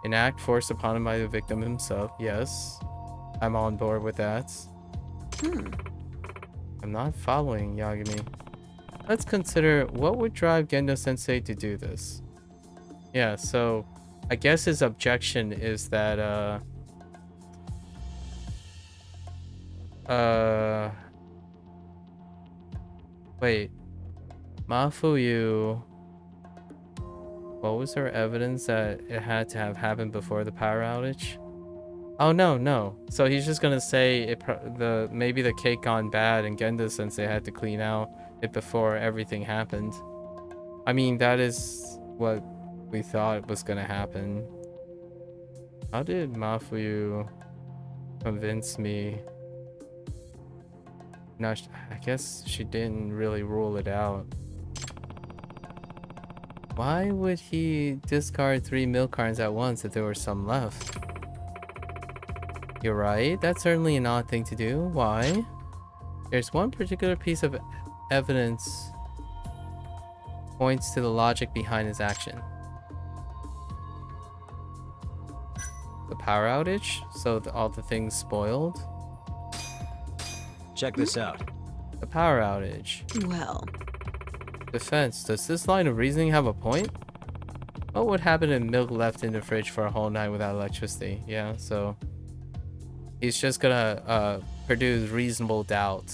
An act forced upon him by the victim himself, yes. I'm on board with that. I'm not following, Yagami. Let's consider what would drive Genda-sensei to do this. Yeah, so I guess his objection is that, wait. Mafuyu, what was her evidence that it had to have happened before the power outage? Oh no. So he's just gonna say maybe the cake gone bad and Genda Sensei had to clean out it before everything happened. I mean, that is what we thought was gonna happen. How did Mafuyu convince me? No, I guess she didn't really rule it out. Why would he discard 3 milk cartons at once if there were some left? You're right, that's certainly an odd thing to do. Why? There's one particular piece of evidence points to the logic behind his action. The power outage? So all the things spoiled? Check this out. The power outage. Well. Defense, does this line of reasoning have a point? What would happen if milk left in the fridge for a whole night without electricity? Yeah, so he's just gonna produce reasonable doubt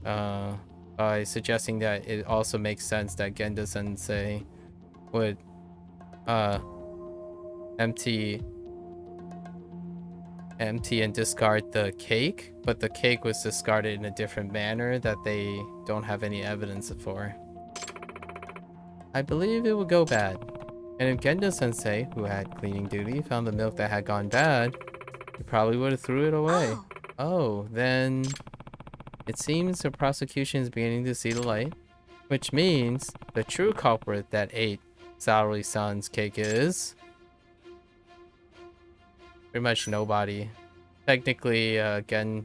by suggesting that it also makes sense that Genda Sensei would empty and discard the cake, but the cake was discarded in a different manner that they don't have any evidence for. I believe it would go bad. And if Genda Sensei, who had cleaning duty, found the milk that had gone bad, he probably would have threw it away. Oh, then it seems the prosecution is beginning to see the light, which means the true culprit that ate Saori-san's cake is pretty much nobody. Technically, Genda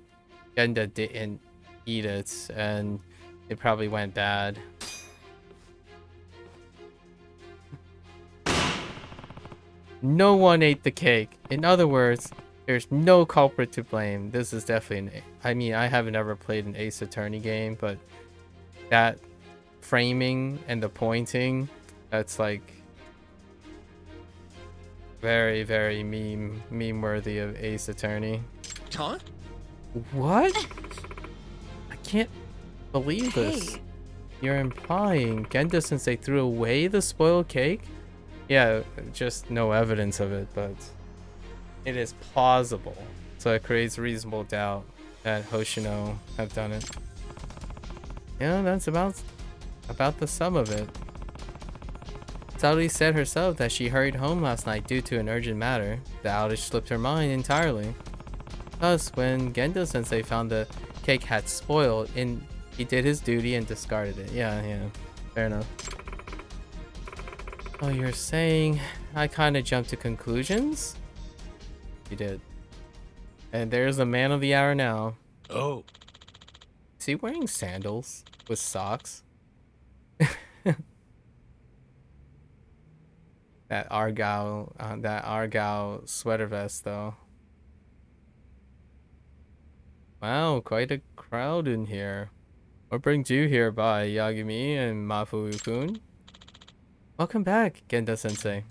didn't eat it, and it probably went bad. No one ate the cake. In other words, there's no culprit to blame. This is definitely I mean, I haven't ever played an Ace Attorney game, but that framing and the pointing, that's like very, very meme worthy of Ace Attorney. Huh? What? I can't believe this. Hey. You're implying Genda Sensei threw away the spoiled cake? Yeah, just no evidence of it, but it is plausible. So it creates reasonable doubt that Hoshino have done it. Yeah, that's about the sum of it. Saori said herself that she hurried home last night due to an urgent matter. The outage slipped her mind entirely. Thus, when Gendo-sensei found the cake had spoiled, he did his duty and discarded it. Yeah, fair enough. Oh, you're saying I kind of jumped to conclusions? You did. And there's the man of the hour now. Oh. Is he wearing sandals with socks? That Argyle sweater vest, though. Wow, quite a crowd in here. What brings you here by Yagami and Mafu-kun? Welcome back, Genda-sensei.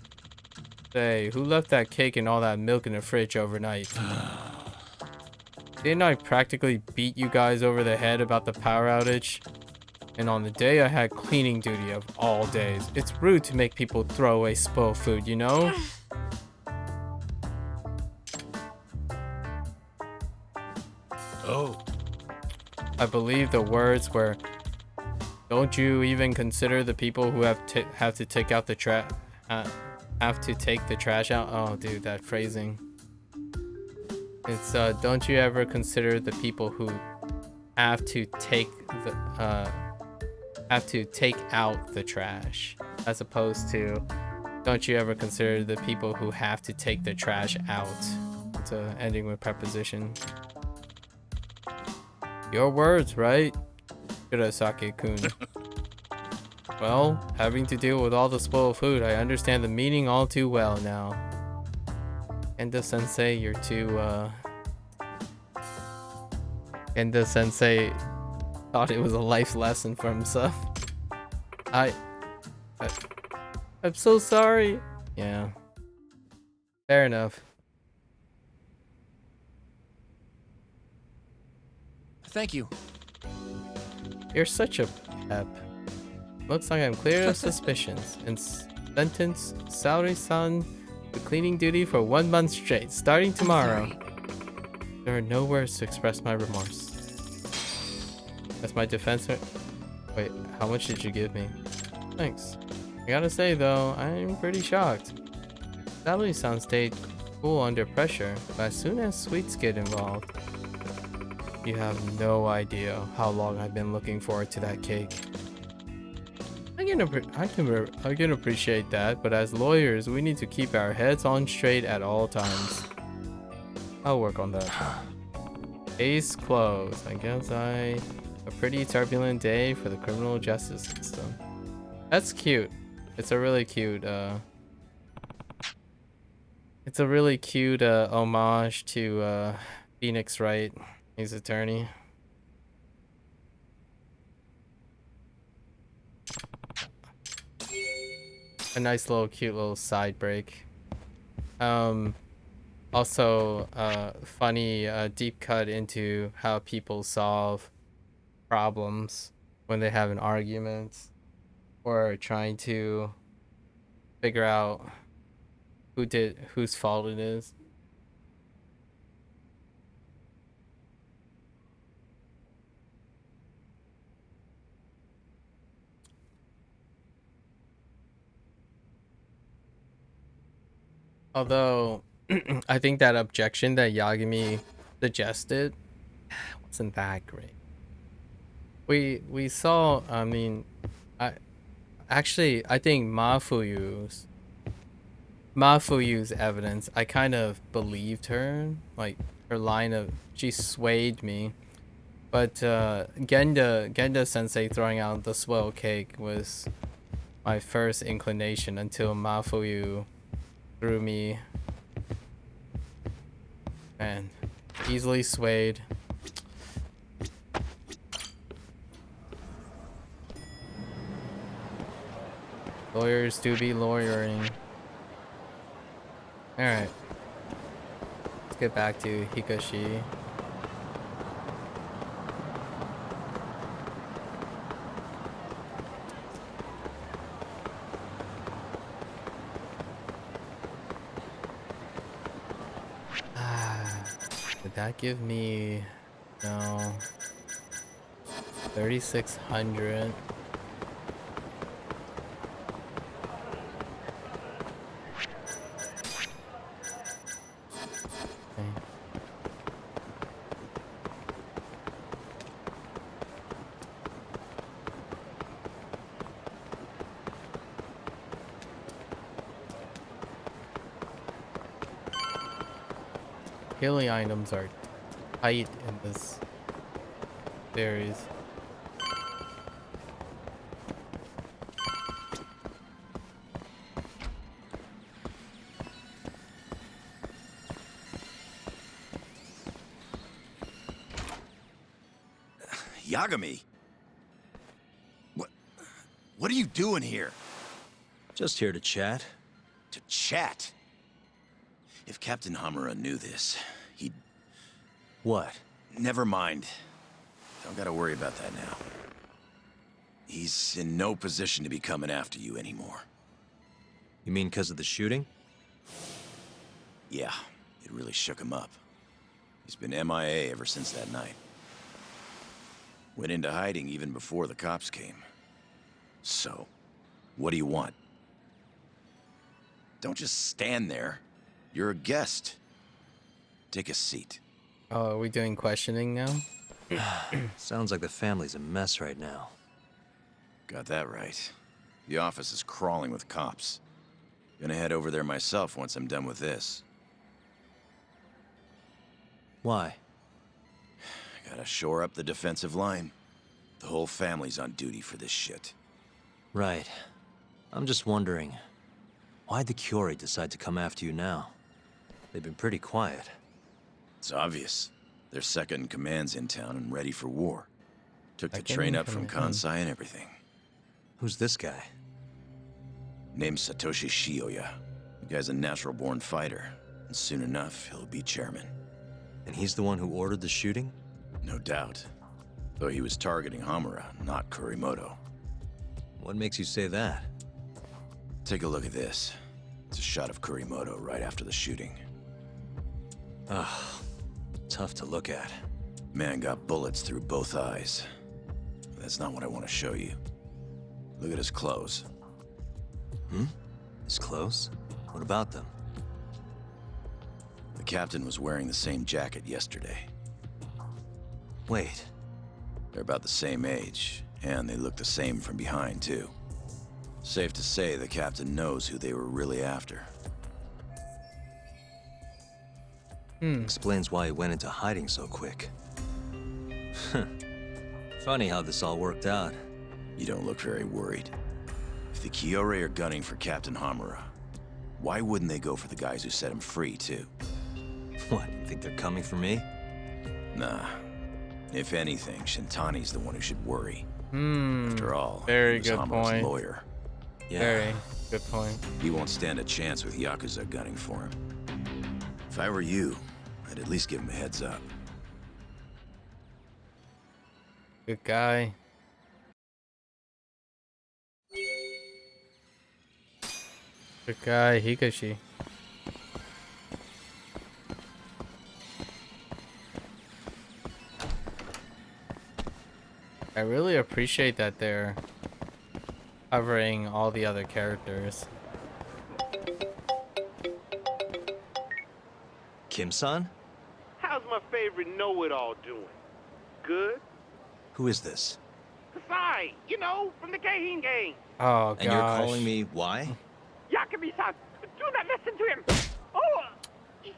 Say, who left that cake and all that milk in the fridge overnight? Didn't I practically beat you guys over the head about the power outage? And on the day I had cleaning duty of all days. It's rude to make people throw away spoiled food, you know? Oh. I believe the words were, don't you even consider the people who have to take out the trash out? Oh, dude, that phrasing. It's don't you ever consider the people who have to take out the trash, as opposed to don't you ever consider the people who have to take the trash out. It's ending with preposition. Your words, right? Kurosaki-kun. Well, having to deal with all the spoiled food, I understand the meaning all too well now. Endo-sensei, you're too, Endo-sensei thought it was a life lesson for himself. I'm so sorry. Yeah. Fair enough. Thank you. You're such a pep. Looks like I'm clear of suspicions and sentence Saori-san to cleaning duty for 1 month straight, starting tomorrow. There are no words to express my remorse. That's my defense. Wait, how much did you give me? Thanks. I gotta say though, I'm pretty shocked. Saori-san stayed cool under pressure, but as soon as sweets get involved, you have no idea how long I've been looking forward to that cake. I can appreciate that, but as lawyers, we need to keep our heads on straight at all times. I'll work on that. Case closed. I guess a pretty turbulent day for the criminal justice system. That's cute. It's a really cute homage to Phoenix Wright, his attorney. A nice little cute little side break. Also funny deep cut into how people solve problems when they have an argument or trying to figure out whose fault it is. Although I think that objection that Yagami suggested wasn't that great. We saw, I mean, I think Mafuyu's evidence, I kind of believed her, like her line of, she swayed me. But Genda Sensei throwing out the swell cake was my first inclination until Mafuyu threw me. Man, easily swayed. Lawyers do be lawyering. Alright. Let's get back to Hikashi. that give me no 3,600. Okay. Healing items are tight in this series. Yagami! What are you doing here? Just here to chat. To chat? If Captain Hamura knew this, he'd... What? Never mind. Don't gotta worry about that now. He's in no position to be coming after you anymore. You mean because of the shooting? Yeah, it really shook him up. He's been MIA ever since that night. Went into hiding even before the cops came. So, what do you want? Don't just stand there. You're a guest. Take a seat. Oh, are we doing questioning now? Sounds like the family's a mess right now. Got that right. The office is crawling with cops. Gonna head over there myself once I'm done with this. Why? Gotta shore up the defensive line. The whole family's on duty for this shit. Right. I'm just wondering, why'd the Curie decide to come after you now? They've been pretty quiet. It's obvious. Their second in command's in town and ready for war. Took the Second train in up from command. Kansai and everything. Who's this guy? Name's Satoshi Shioya. The guy's a natural-born fighter, and soon enough, he'll be chairman. And he's the one who ordered the shooting? No doubt. Though he was targeting Hamura, not Kurimoto. What makes you say that? Take a look at this. It's a shot of Kurimoto right after the shooting. Ugh, tough to look at. Man got bullets through both eyes. That's not what I want to show you. Look at his clothes. His clothes? What about them? The captain was wearing the same jacket yesterday. Wait. They're about the same age, and they look the same from behind, too. Safe to say the captain knows who they were really after. Explains why he went into hiding so quick. Funny how this all worked out. You don't look very worried. If the Kiore are gunning for Captain Hamura, why wouldn't they go for the guys who set him free, too? What, you think they're coming for me? Nah. If anything, Shintani's the one who should worry. After all, very he was good Hamura's point. lawyer. Yeah. Very good point. He won't stand a chance with Yakuza gunning for him. If I were you, I'd at least give him a heads up. Good guy. Good guy, Higashi. I really appreciate that they're covering all the other characters. Kim-san? How's my favorite know-it-all doing? Good? Who is this? Kasai, you know, from the Keihin gang. Oh, And you're calling me why? Yakami-san, do not listen to him. Oh!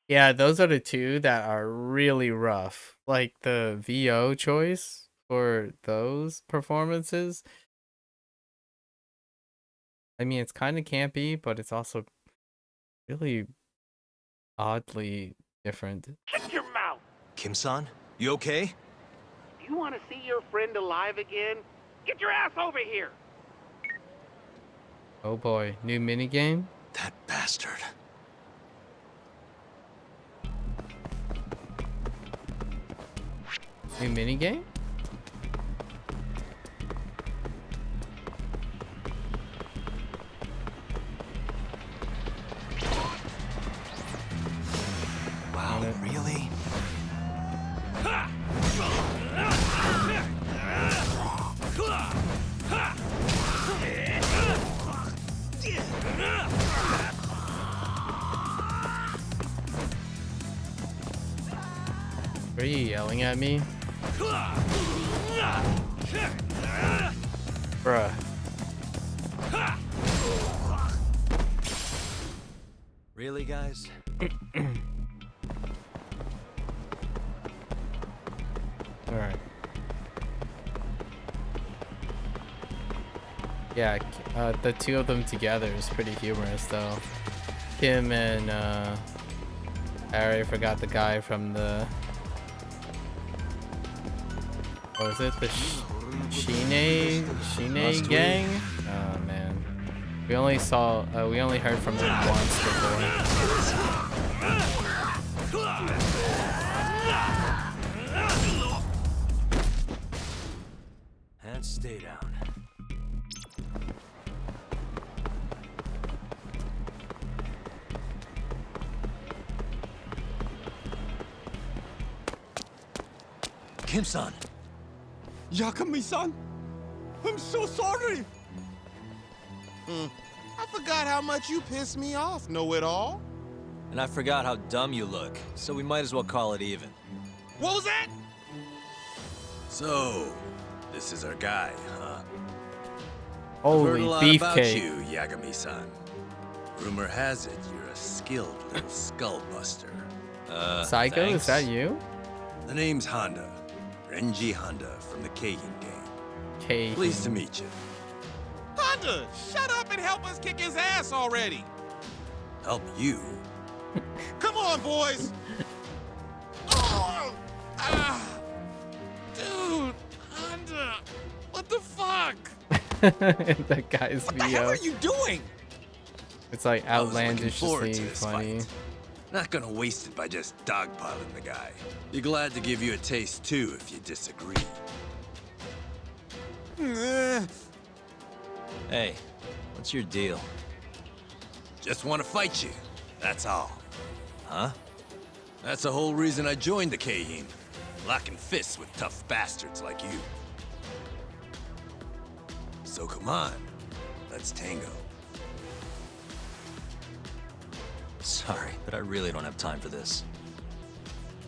Yeah, those are the two that are really rough. Like the VO choice for those performances. I mean, it's kind of campy, but it's also really oddly different. Shut your mouth! Kim-san? You okay? Do you want to see your friend alive again? Get your ass over here! Oh boy, new minigame? That bastard. New minigame? Wow, really? you yelling at me? Bruh. Really, guys? Alright. Yeah, the two of them together is pretty humorous though. Him and I already forgot the guy from the, what was it? The Shine gang? Oh man. We only heard from them once before. And stay down. Kim-san! Yakami-san! I'm so sorry! I forgot how much you piss me off, know-it-all. And I forgot how dumb you look, so we might as well call it even. What was that? So, this is our guy, huh? I've Holy heard a lot about beefcake. you, Yagami-san. Rumor has it you're a skilled little skull buster. Psycho, thanks. is that you? The name's Honda. Renji Honda from the Keihin gang. Keihin. Pleased to meet you. Honda, shut up and help us kick his ass already. Help you? Come on, boys. Oh, dude, Honda, what the fuck? That guy's What the hell VO. are you doing? It's like I was looking outlandishly forward to this funny. fight. Not gonna waste it by just dogpiling the guy. Be glad to give you a taste too if you disagree. Hey, what's your deal? Just want to fight you, that's all. Huh? That's the whole reason I joined the Keihin. Locking fists with tough bastards like you. So come on, let's tango. Sorry, but I really don't have time for this.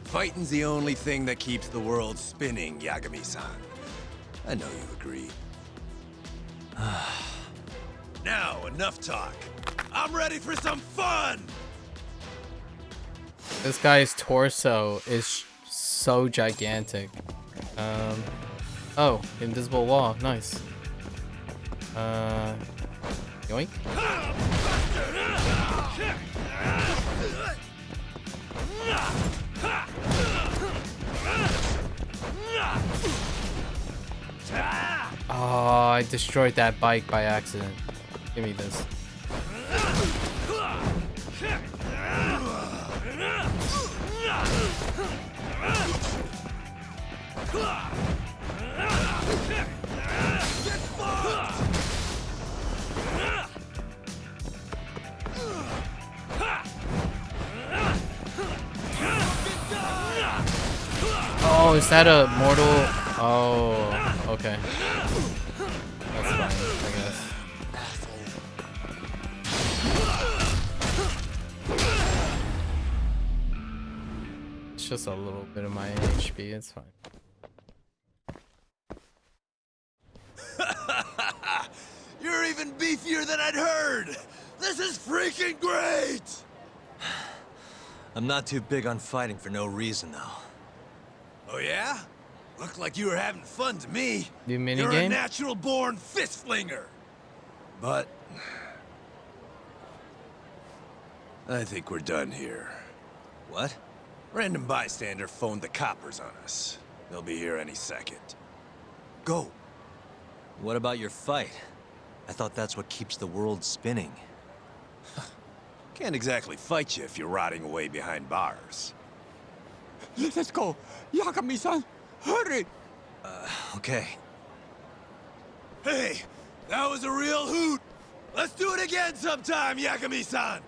Fighting's the only thing that keeps the world spinning, Yagami-san. I know you agree. Now, enough talk. I'm ready for some fun! This guy's torso is so gigantic. Oh, invisible wall, nice. Yoink. Oh, I destroyed that bike by accident. Give me this. Oh, is that a mortal? Oh, okay. That's fine, I guess. It's just a little bit of my HP, it's fine. You're even beefier than I'd heard! This is freaking great! I'm not too big on fighting for no reason, though. Oh yeah? Looked like you were having fun to me. New minigame? You're a natural-born fist flinger. But I think we're done here. What? Random bystander phoned the coppers on us. They'll be here any second. Go. What about your fight? I thought that's what keeps the world spinning. Can't exactly fight you if you're rotting away behind bars. Let's go. Yakami-san, hurry. Okay. Hey, that was a real hoot. Let's do it again sometime, Yakami-san.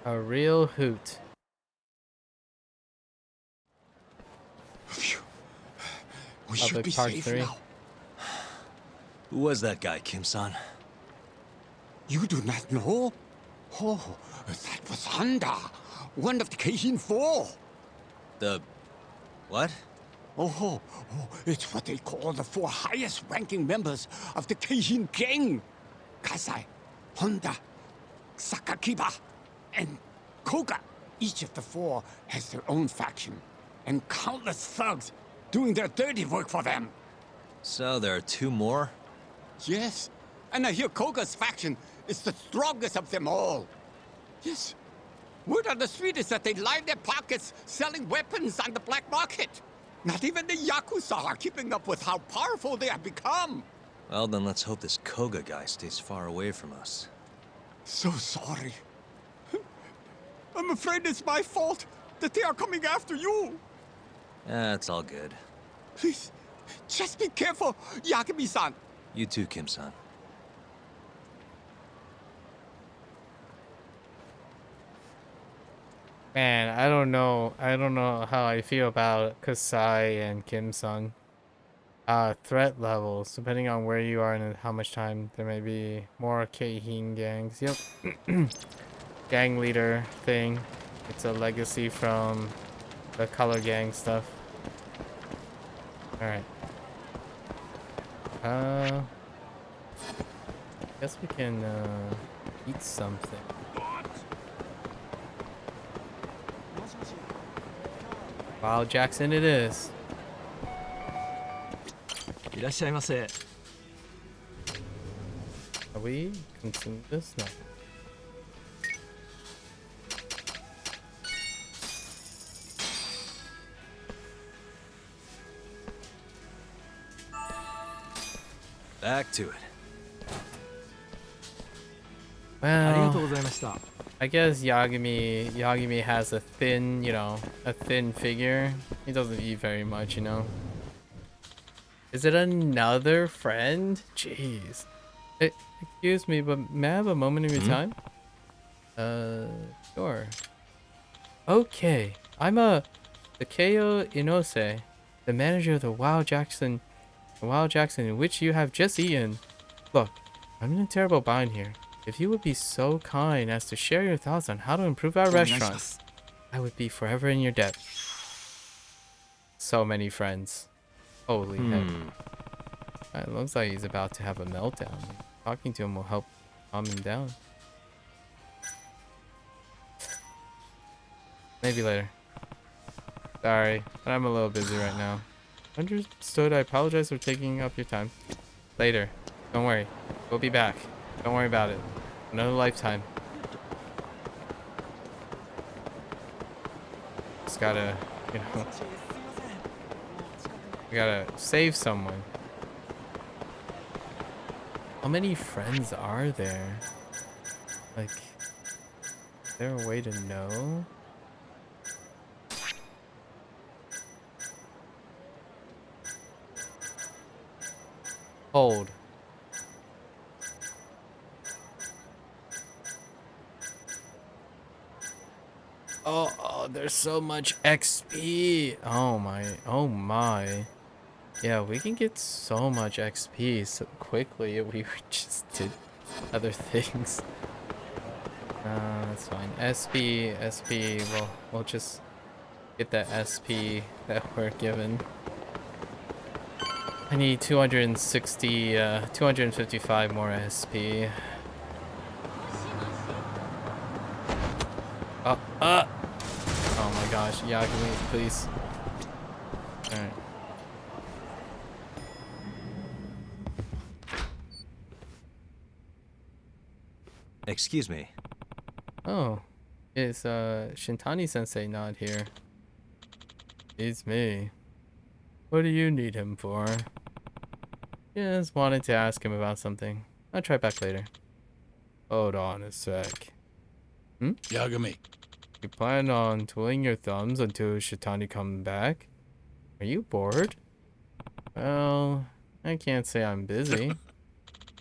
A real hoot. We should be Part safe 3. now. Who was that guy, Kim-san? You do not know? Oh, that was Honda, one of the Keihin 4. The... what? Oh, it's what they call the 4 highest-ranking members of the Keihin gang. Kasai, Honda, Sakakiba, and Koga. Each of the 4 has their own faction, and countless thugs doing their dirty work for them. So there are 2 more? Yes, and I hear Koga's faction is the strongest of them all. Yes, word on the street is that they line their pockets selling weapons on the black market. Not even the Yakuza are keeping up with how powerful they have become. Well, then let's hope this Koga guy stays far away from us. So sorry. I'm afraid it's my fault that they are coming after you. It's all good. Please, just be careful, Yagami-san. You too, Kim-san. Man, I don't know how I feel about Kasai and Kim-sung. Threat levels, depending on where you are and how much time, there may be more Keihin gangs. Yep. Gang leader thing. It's a legacy from the color gang stuff. Alright. Guess we can eat something. Wow, Jackson it is. いらっしゃいませ。 Are we consume this? No. Back to it. Well, I guess Yagami has a thin, a thin figure. He doesn't eat very much, Is it another friend? Jeez. Excuse me, but may I have a moment of your time? Sure. Okay. I'm Takeo Inose, the manager of the Wild Jackson in which you have just eaten. Look, I'm in a terrible bind here. If you would be so kind as to share your thoughts on how to improve our restaurant, I would be forever in your debt. So many friends. Holy heck. It looks like he's about to have a meltdown. Talking to him will help calm him down. Maybe later. Sorry, but I'm a little busy right now. Understood. I apologize for taking up your time. Later. Don't worry. We'll be back. Don't worry about it. Another lifetime. Just gotta, we gotta save someone. How many friends are there? Like, is there a way to know? Hold. Oh, there's so much XP. Oh my. Yeah, we can get so much XP so quickly if we just did other things. That's fine. SP, we'll just get that SP that we're given. I need 255 more SP. Oh my gosh, Yagami, please. Alright. Excuse me. Oh, is Shintani-sensei not here? It's me. What do you need him for? Just wanted to ask him about something. I'll try back later. Hold on a sec. Yagami. You plan on twiddling your thumbs until Shitani comes back? Are you bored? Well, I can't say I'm busy.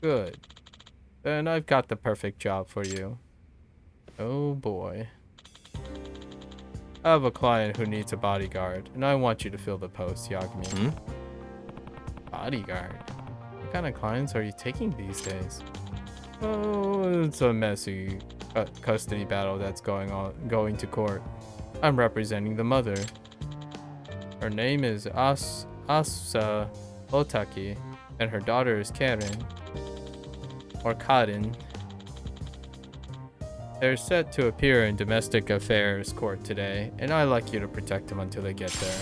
Good. Then I've got the perfect job for you. Oh boy. I have a client who needs a bodyguard, and I want you to fill the post, Yagami. Bodyguard? What kind of clients are you taking these days? Oh, it's a messy custody battle that's going to court. I'm representing the mother. Her name is Asa Otaki, and her daughter is Karen. Or Karin. They're set to appear in domestic affairs court today, and I'd like you to protect them until they get there.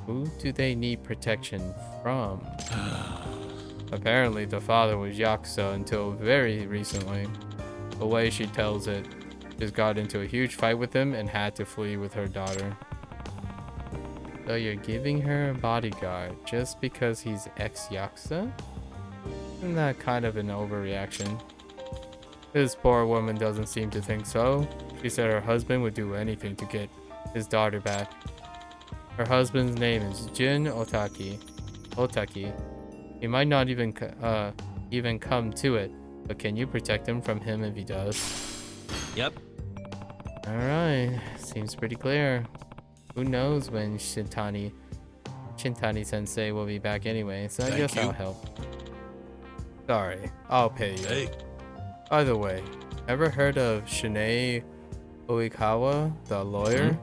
Who do they need protection from? Apparently the father was Yakuza until very recently. The way she tells it, just got into a huge fight with him and had to flee with her daughter. So you're giving her a bodyguard just because he's ex-Yakuza? Isn't that kind of an overreaction? This poor woman doesn't seem to think so. She said her husband would do anything to get his daughter back. Her husband's name is Jin Otaki. He might not even come to it, but can you protect him from him if he does? Yep. Alright, seems pretty clear. Who knows when Shintani sensei will be back anyway, so I guess I'll help. Sorry, I'll pay you. Hey. By the way, ever heard of Shinae Oikawa, the lawyer?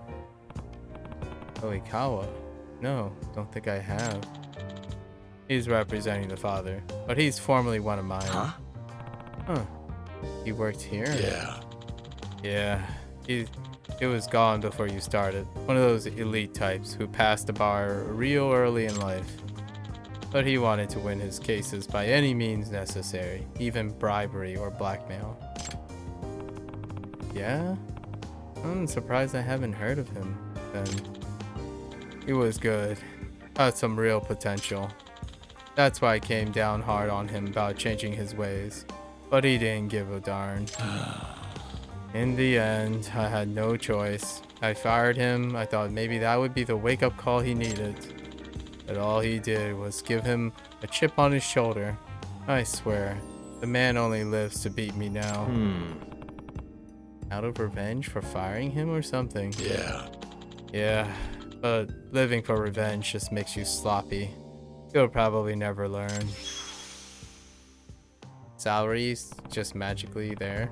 Oikawa? No, don't think I have. He's representing the father, but he's formerly one of mine. Huh? Huh. He worked here? Yeah. Yeah. He was gone before you started. One of those elite types who passed the bar real early in life. But he wanted to win his cases by any means necessary, even bribery or blackmail. Yeah? I'm surprised I haven't heard of him then. He was good. Had some real potential. That's why I came down hard on him about changing his ways. But he didn't give a darn. In the end, I had no choice. I fired him. I thought maybe that would be the wake-up call he needed. But all he did was give him a chip on his shoulder. I swear, the man only lives to beat me now. Out of revenge for firing him or something? Yeah. Yeah, but living for revenge just makes you sloppy. You'll probably never learn. Salary's just magically there.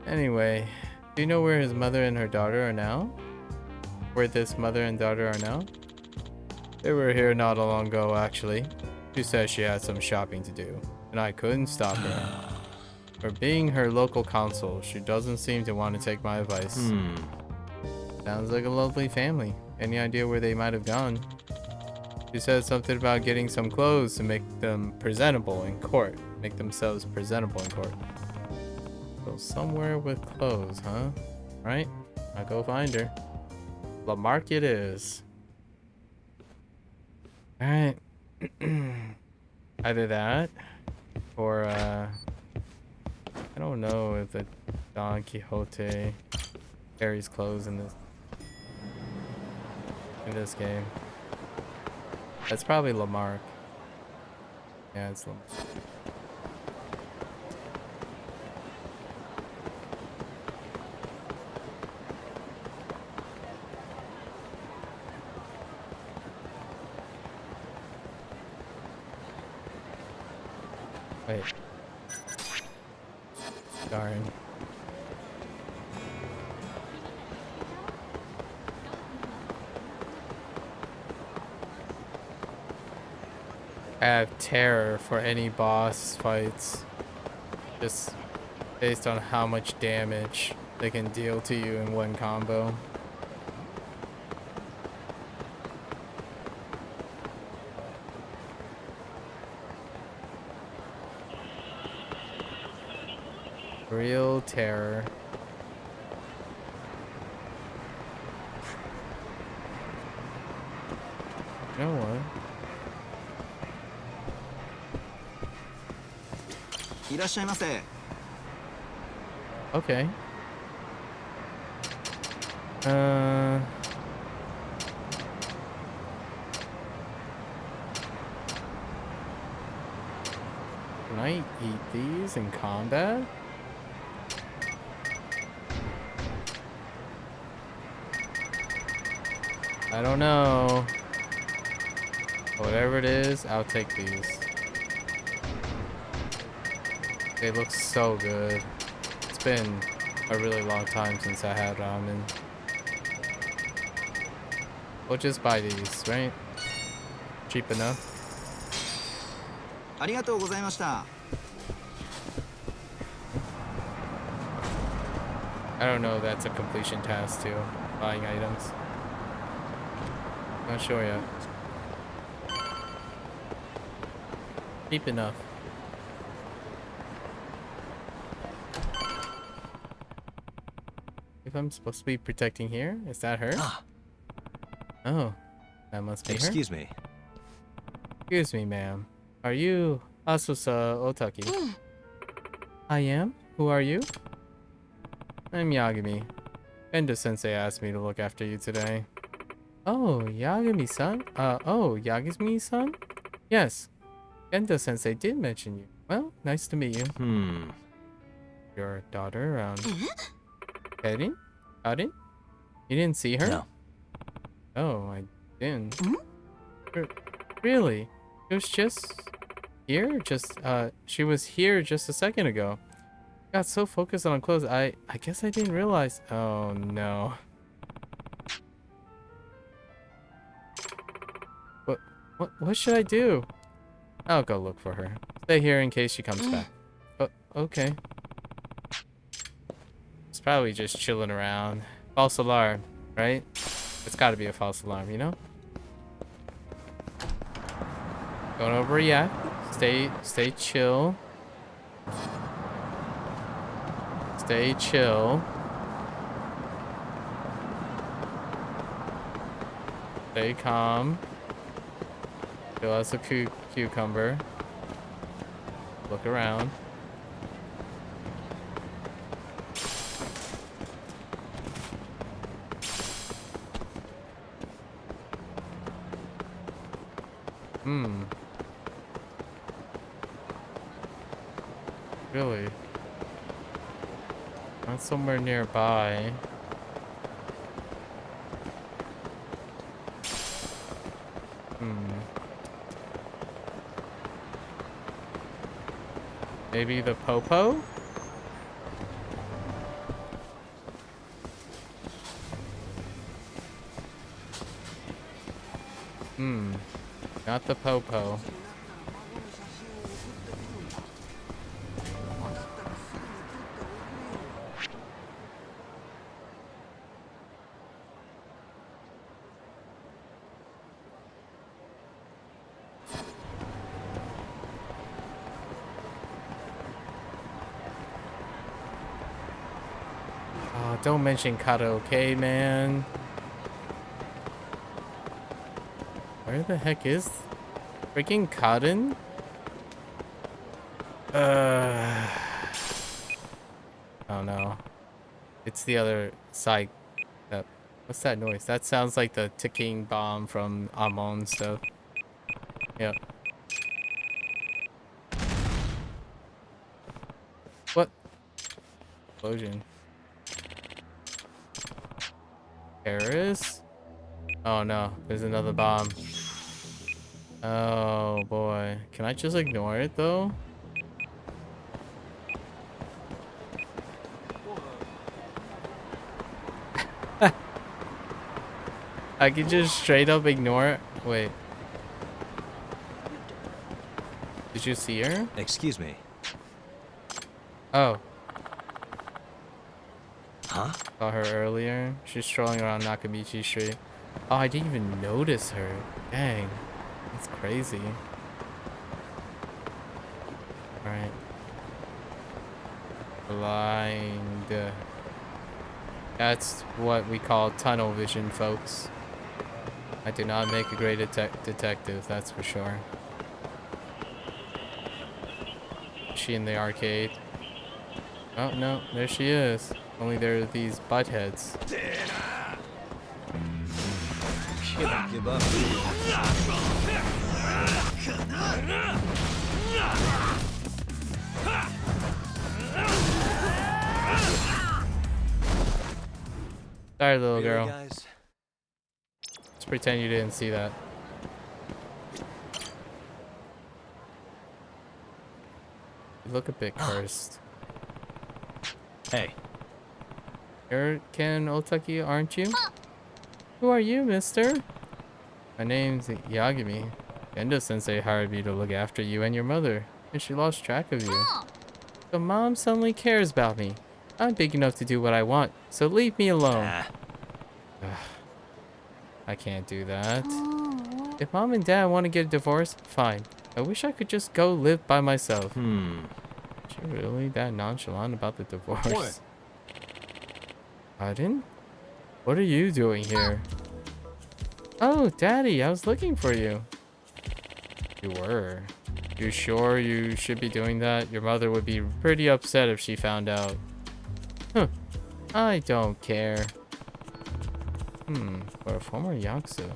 Anyway, do you know where his mother and her daughter are now? Where this mother and daughter are now? They were here not long ago, actually. She said she had some shopping to do, and I couldn't stop her. For being her local counsel, she doesn't seem to want to take my advice. Sounds like a lovely family. Any idea where they might have gone? She said something about getting some clothes to make them presentable in court. Make themselves presentable in court. So somewhere with clothes, huh? Right? I'll go find her. La Market is. Alright. Either that, or I don't know if the Don Quixote carries clothes in this game. That's probably Lamarck. Yeah, it's Lamarck. Wait. Darn. I have terror for any boss fights, just based on how much damage they can deal to you in one combo. Real terror. You know what? Okay. Can I eat these in combat? I don't know. Whatever it is, I'll take these. They look so good. It's been a really long time since I had ramen. We'll just buy these, right? Cheap enough. ありがとうございました。 I don't know if that's a completion task too. Buying items. Not sure yet. Cheap enough. If I'm supposed to be protecting here, is that her? Oh, that must be her. Excuse me. Excuse me, ma'am. Are you Asusa Otaki? I am. Who are you? I'm Yagami. Endo-sensei asked me to look after you today. Oh, Yagami-san? Oh, Yagami-san? Yes. Endo-sensei did mention you. Well, nice to meet you. Your daughter, Karin? Karin? You didn't see her? No. Oh, I didn't. Really? She was just here? She was here just a second ago. Got so focused on clothes, I guess I didn't realize. Oh no. What should I do? I'll go look for her. Stay here in case she comes back. Oh, okay. It's probably just chilling around. False alarm, right? It's gotta be a false alarm, you know? Don't overreact. Stay chill. Stay chill. Stay calm. Feel us a cucumber. Look around. Really? Not somewhere nearby. Maybe the popo? Not the popo. Oh, don't mention karaoke, man. Where the heck is freaking Cotton? Oh no. It's the other side. What's that noise? That sounds like the ticking bomb from Amon stuff. Yep. What? Explosion. Paris? Oh no, there's another bomb. Oh boy. Can I just ignore it though? I can just straight up ignore it. Wait. Did you see her? Excuse me. Oh. Huh? Saw her earlier. She's strolling around Nakamichi Street. Oh, I didn't even notice her. Dang. That's crazy. Alright. Blind. That's what we call tunnel vision, folks. I do not make a great detective, that's for sure. Is she in the arcade? Oh, no, there she is. Only there are these butt heads. Give up. Sorry, little Really, girl. guys? Let's pretend you didn't see that. You look a bit cursed. Hey. You're Ken Otaki, aren't you? Who are you, mister? My name's Yagami. Gendo-sensei hired me to look after you and your mother, and she lost track of you. So Mom suddenly cares about me. I'm big enough to do what I want, so leave me alone. Ugh, I can't do that. If Mom and Dad want to get a divorce, fine. I wish I could just go live by myself. Is she really that nonchalant about the divorce? What? Pardon? What are you doing here? Oh, Daddy, I was looking for you. You were. You sure you should be doing that? Your mother would be pretty upset if she found out. Huh. I don't care. For a former Yakuza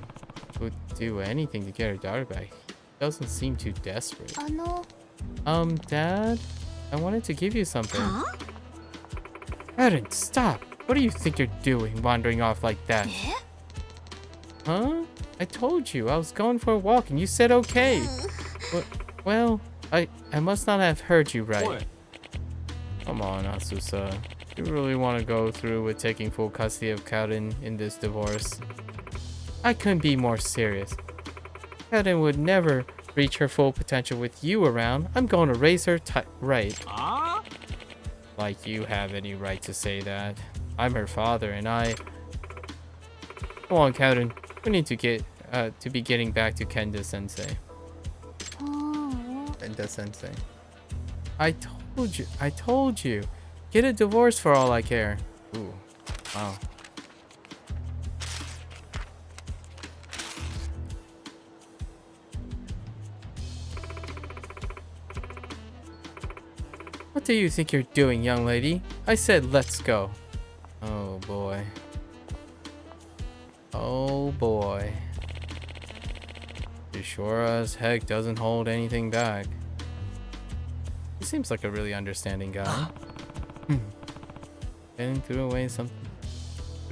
who'd do anything to get her daughter back, doesn't seem too desperate. Dad? I wanted to give you something. Eren, stop! What do you think you're doing, wandering off like that? Huh? I told you, I was going for a walk and you said okay. Well, I must not have heard you right. What? Come on, Asusa. You really want to go through with taking full custody of Karen in this divorce? I couldn't be more serious. Karen would never reach her full potential with you around. I'm going to raise her right. Like you have any right to say that. I'm her father and I... Come on, Karen. We need to get to be getting back to Kenda-sensei. Kenda-sensei. I told you. Get a divorce for all I care. Ooh. Wow. What do you think you're doing, young lady? I said let's go. Oh boy. Oh boy. He sure as heck doesn't hold anything back. He seems like a really understanding guy. And threw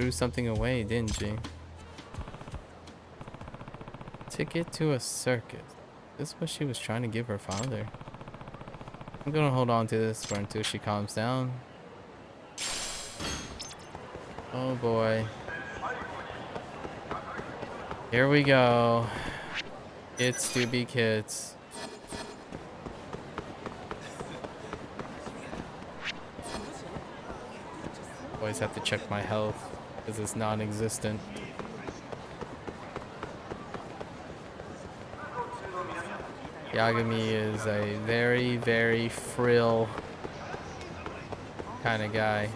something away, didn't she? Ticket to a circus. This is what she was trying to give her father. I'm gonna hold on to this for until she calms down. Oh boy. Here we go. It's to be kids. Always have to check my health because it's non-existent. Yagami is a very, very frill kind of guy.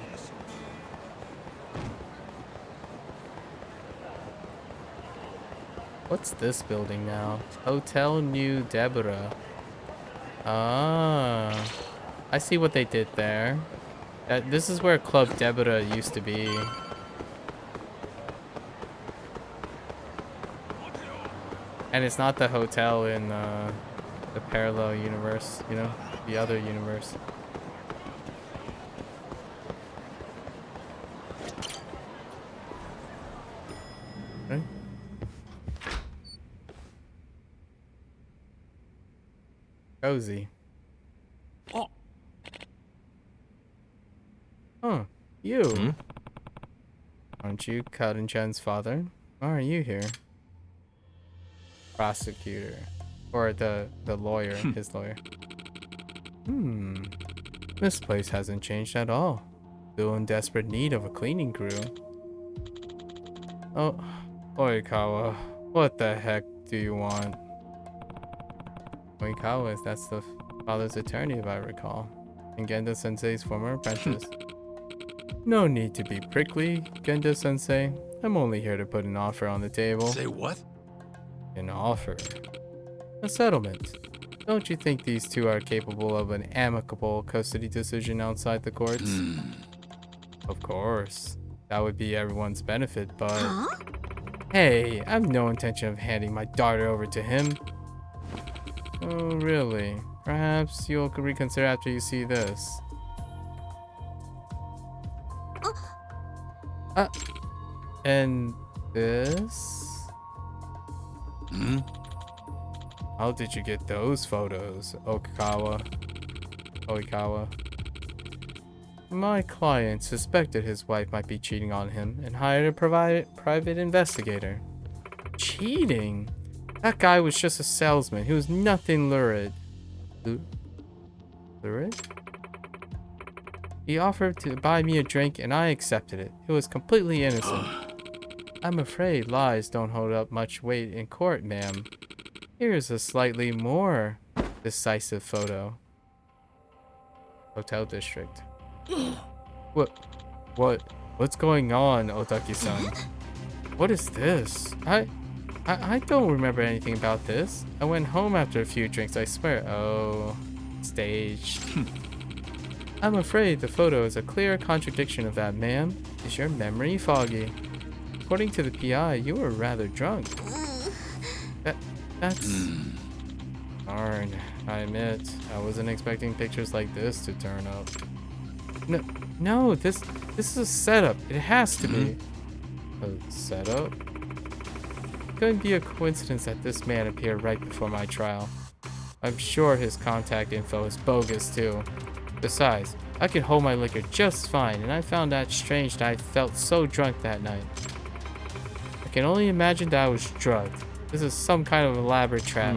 What's this building now? Hotel New Deborah. Ah, I see what they did there. This is where Club Deborah used to be. And it's not the hotel in the parallel universe, you know, the other universe. Okay. Cozy. Oh. Huh. You? Aren't you Karin-chan's father? Why are you here? Prosecutor. Or the lawyer, his lawyer. This place hasn't changed at all. Still in desperate need of a cleaning crew. Oh, Oikawa, what the heck do you want? Oikawa, that's the father's attorney, if I recall. And Gendo-sensei's former apprentice. No need to be prickly, Gendo-sensei. I'm only here to put an offer on the table. Say what? An offer. A settlement. Don't you think these two are capable of an amicable custody decision outside the courts? Of course. That would be everyone's benefit, but... Hey, I have no intention of handing my daughter over to him. Oh, really? Perhaps you'll reconsider after you see this. And this? How did you get those photos, Oikawa? My client suspected his wife might be cheating on him and hired a private investigator. Cheating? That guy was just a salesman. He was nothing lurid. Lurid? He offered to buy me a drink and I accepted it. It was completely innocent. I'm afraid lies don't hold up much weight in court, ma'am. Here's a slightly more decisive photo. Hotel district. What's going on, Otaki-san? What is this? I don't remember anything about this. I went home after a few drinks, I swear. Oh, staged. I'm afraid the photo is a clear contradiction of that, ma'am. Is your memory foggy? According to the PI, you were rather drunk. That's... Darn, I admit, I wasn't expecting pictures like this to turn up. No, this is a setup. It has to be. A setup? It couldn't be a coincidence that this man appeared right before my trial. I'm sure his contact info is bogus too. Besides, I could hold my liquor just fine, and I found that strange that I felt so drunk that night. I can only imagine that I was drugged. This is some kind of elaborate trap.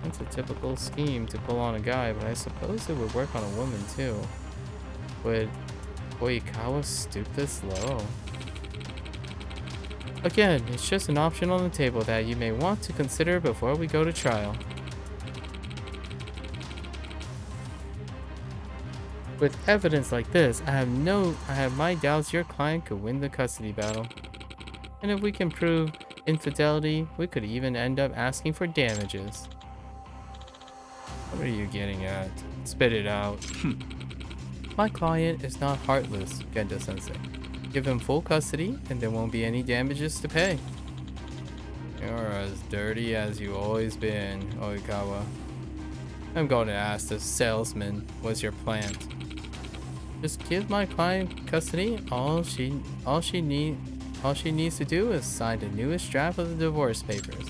It's a typical scheme to pull on a guy, but I suppose it would work on a woman too. Would Oikawa stoop this low? Again, it's just an option on the table that you may want to consider before we go to trial. With evidence like this, I have my doubts your client could win the custody battle. And if we can prove infidelity, we could even end up asking for damages. What are you getting at? Spit it out. My client is not heartless, Genda-sensei. Give him full custody, and there won't be any damages to pay. You're as dirty as you always been, Oikawa. I'm going to ask the salesman, what's your plan? Just give my client custody. All she needs to do is sign the newest draft of the divorce papers.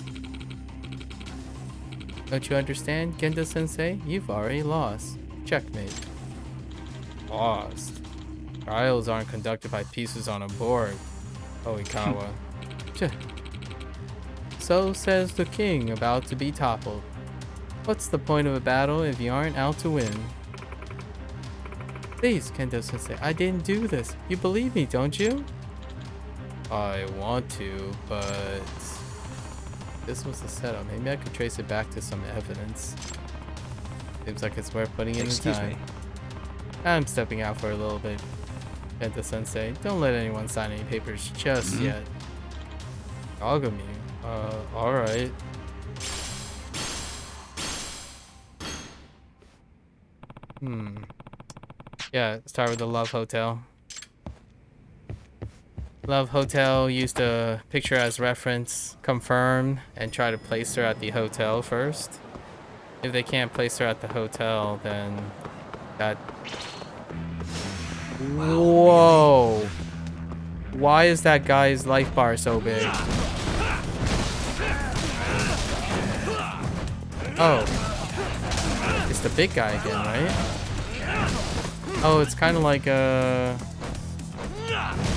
Don't you understand, Genda-sensei? You've already lost. Checkmate. Lost? Trials aren't conducted by pieces on a board, Oikawa. So says the king about to be toppled. What's the point of a battle if you aren't out to win? Please, Kendo-sensei, I didn't do this. You believe me, don't you? I want to, but... this was the setup. Maybe I could trace it back to some evidence. Seems like it's worth putting in the time. I'm stepping out for a little bit. Kenta-sensei, don't let anyone sign any papers just yet. Agami, alright. Yeah, start with the Love Hotel. Love Hotel used a picture as reference, confirm, and try to place her at the hotel first. If they can't place her at the hotel, then that... Whoa! Why is that guy's life bar so big? Oh. It's the big guy again, right? Oh, it's kind of like a...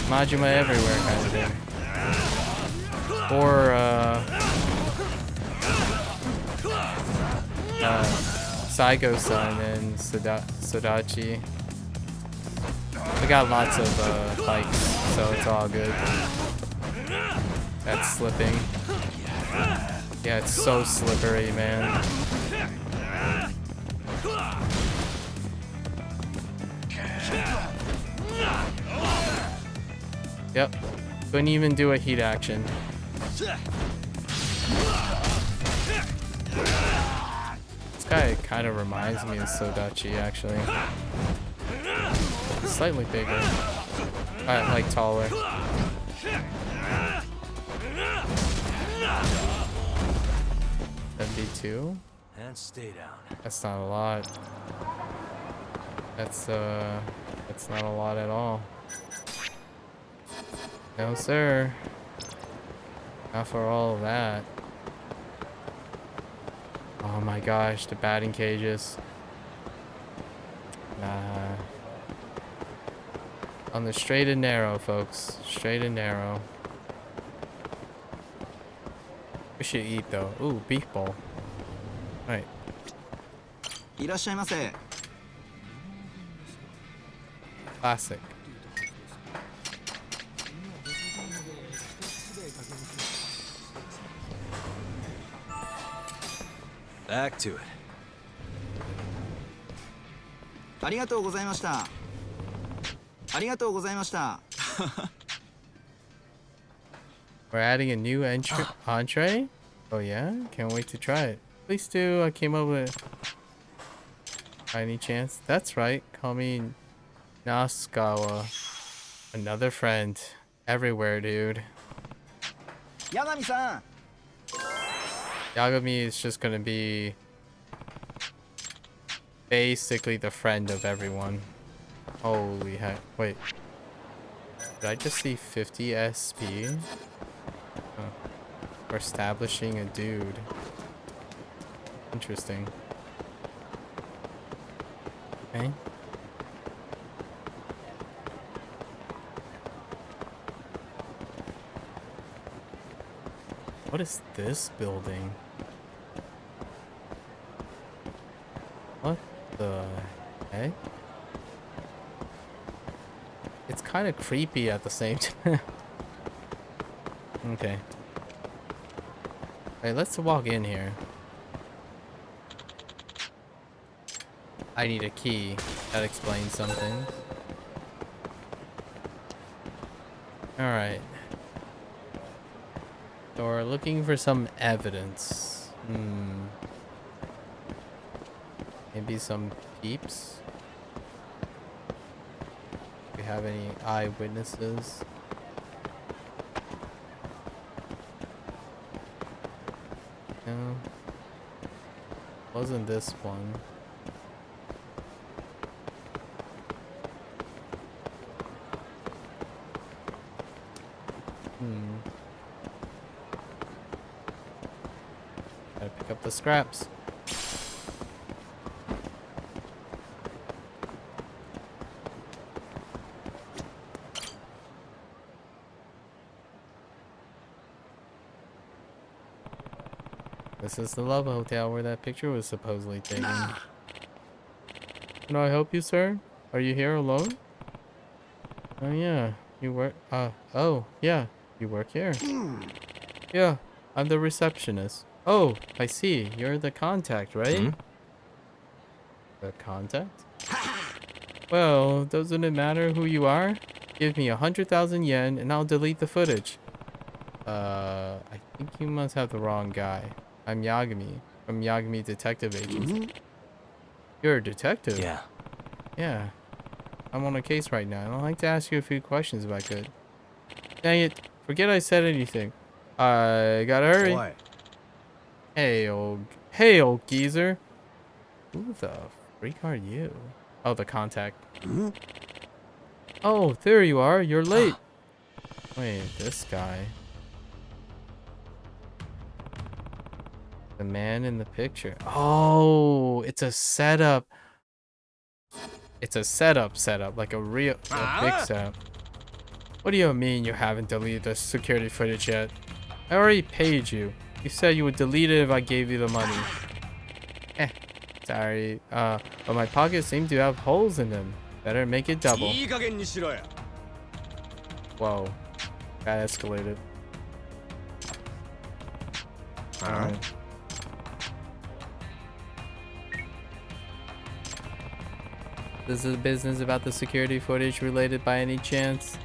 Majima Everywhere kind of thing. Or, Saigo-san and Sodachi. We got lots of bikes, so it's all good. That's slipping. Yeah, it's so slippery, man. Yep. Couldn't even do a heat action. This guy kind of reminds me of Sodachi, actually. Slightly bigger. Like taller. 72? And stay down. That's not a lot. That's not a lot at all. No, sir. Not for all of that. Oh my gosh, the batting cages. Nah. On the straight and narrow, folks. Straight and narrow. We should eat though. Ooh, beef bowl. Right. いらっしゃいませ。 Classic. Back to it. ありがとうございました。ありがとうございました。 We're adding a new entree? Oh yeah? Can't wait to try it. Please do. I came up with... By any chance? That's right. Call me Nasukawa. Another friend. Everywhere, dude. 八神さん。 Yagami is just gonna be... basically the friend of everyone. Holy heck. Wait. Did I just see 50 SP? Oh. We're establishing a dude. Interesting. Okay. What is this building? What the heck? It's kind of creepy at the same time. Okay. Alright, let's walk in here. I need a key. That explains something. Alright. So we're looking for some evidence. Maybe some peeps? Do we have any eyewitnesses? No. Wasn't this one. Gotta pick up the scraps. This is the Love Hotel where that picture was supposedly taken. Can I help you, sir? Are you here alone? Oh yeah, you work. Oh yeah, you work here. Yeah, I'm the receptionist. Oh, I see. You're the contact, right? The contact? Well, doesn't it matter who you are? Give me 100,000 yen and I'll delete the footage. I think you must have the wrong guy. I'm Yagami from Yagami Detective Agency. You're a detective? Yeah. Yeah. I'm on a case right now, and I'd like to ask you a few questions if I could. Dang it. Forget I said anything. I gotta hurry. Why? Hey, old geezer. Who the freak are you? Oh, the contact. Oh, there you are. You're late. Wait, this guy. The man in the picture. Oh, it's a setup. It's a setup, like a big setup. What do you mean you haven't deleted the security footage yet? I already paid you. You said you would delete it if I gave you the money. Sorry. But my pockets seem to have holes in them. Better make it double. Whoa. That escalated. Alright. This is a business about the security footage related by any chance?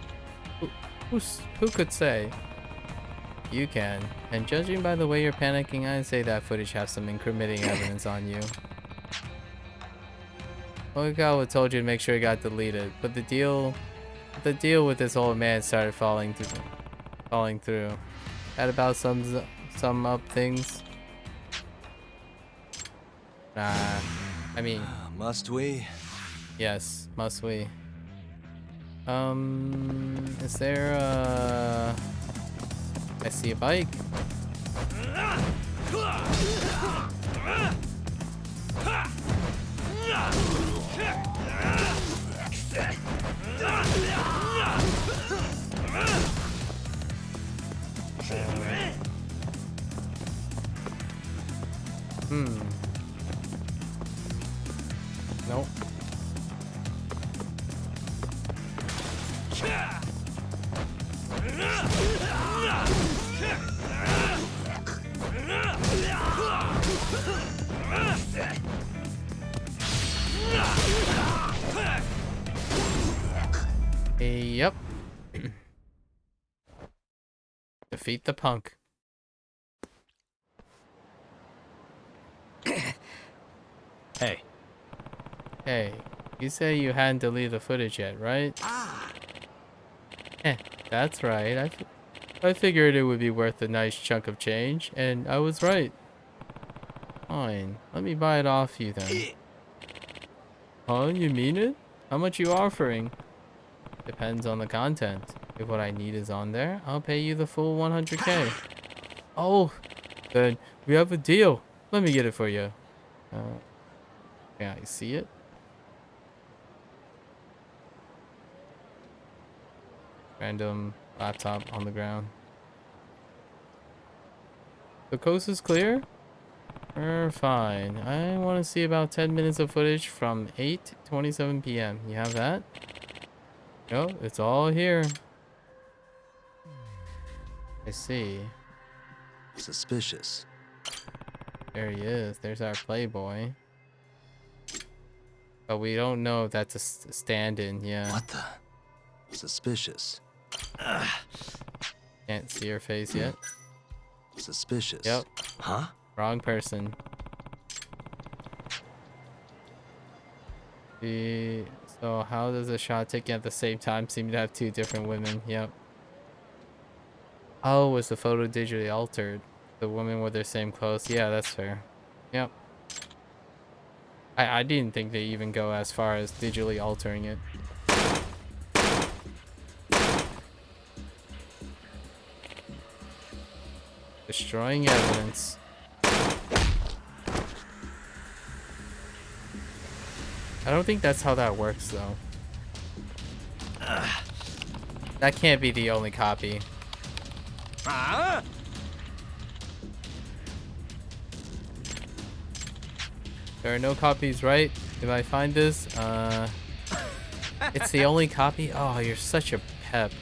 Who could say? You can. And judging by the way you're panicking, I'd say that footage has some incriminating evidence on you. Oikawa told you to make sure it got deleted, but the deal with this old man started falling through. That about sums up things. Nah. I mean, must we? Yes, must we? Is there a... I see a bike. Nope. Yep. Defeat the punk. Hey. Hey, you say you hadn't deleted the footage yet, right? That's right. I figured it would be worth a nice chunk of change, and I was right. Fine, let me buy it off you then. Huh? You mean it? How much you offering? Depends on the content. If what I need is on there, I'll pay you the full 100k. Oh, then we have a deal. Let me get it for you. Can I see it? Random laptop on the ground. The coast is clear? Fine. I want to see about 10 minutes of footage from 8:27 p.m. You have that? Yo, it's all here. I see. Suspicious. There he is. There's our playboy. But we don't know if that's a stand-in, yeah. What the? Suspicious. Can't see her face yet. Suspicious. Yep. Huh? Wrong person. So how does a shot taken at the same time seem to have two different women? Yep. Oh, was the photo digitally altered? The women with their same clothes? Yeah, that's fair. Yep. I didn't think they even go as far as digitally altering it. Destroying evidence. I don't think that's how that works, though. That can't be the only copy. There are no copies, right? If I find this, it's the only copy? Oh, you're such a pep.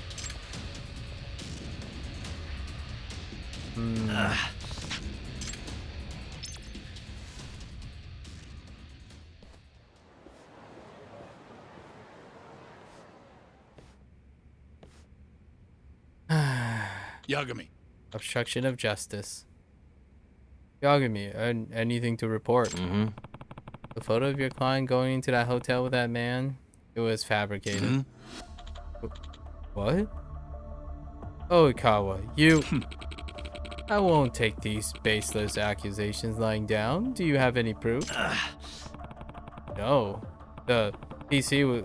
Yagami. Obstruction of justice. Yagami, anything to report? The photo of your client going into that hotel with that man, it was fabricated. What? Oikawa, you... I won't take these baseless accusations lying down. Do you have any proof? No. The PC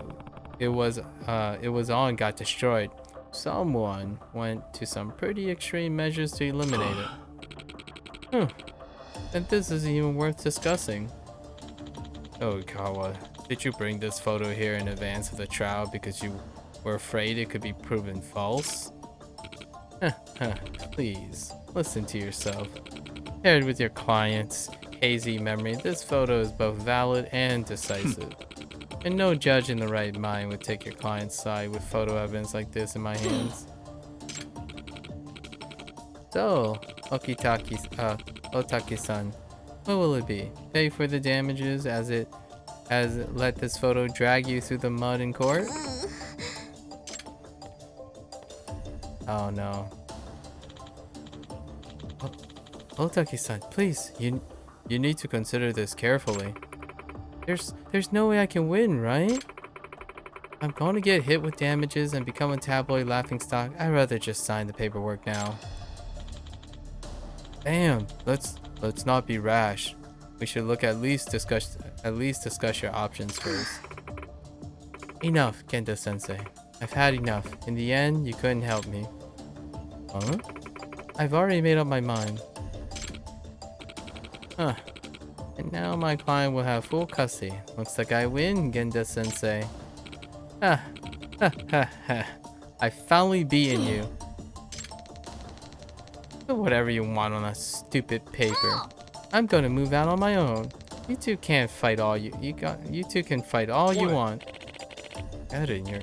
it was on got destroyed. Someone went to some pretty extreme measures to eliminate it. And this isn't even worth discussing. Oikawa, did you bring this photo here in advance of the trial because you were afraid it could be proven false? Please, listen to yourself. Paired with your client's hazy memory, this photo is both valid and decisive. And no judge in the right mind would take your client's side with photo evidence like this in my hands. So, Otaki-san, what will it be? Pay for the damages as it let this photo drag you through the mud in court? Oh no. Otaki-san, please, you need to consider this carefully. There's no way I can win, right? I'm going to get hit with damages and become a tabloid laughingstock. I'd rather just sign the paperwork now. Damn, let's not be rash. We should discuss your options first. Enough, Kendo-sensei. I've had enough. In the end, you couldn't help me. Huh? I've already made up my mind. Huh. And now my client will have full custody. Looks like I win, Genda-sensei. Ha ha ha. I finally beaten you. Put whatever you want on that stupid paper. I'm gonna move out on my own. You two can't fight all you two can fight all you want. Eren,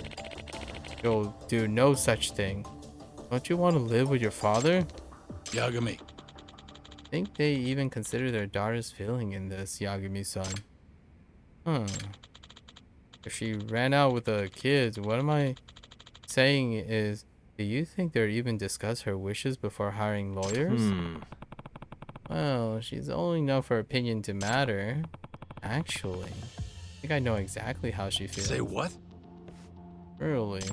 you'll do no such thing. Don't you want to live with your father? Yagami. Think they even consider their daughter's feeling in this, Yagami-san. If she ran out with the kids, what am I saying is, do you think they'd even discuss her wishes before hiring lawyers? Well, she's old enough for her opinion to matter. Actually, I think I know exactly how she feels. Say what? Really?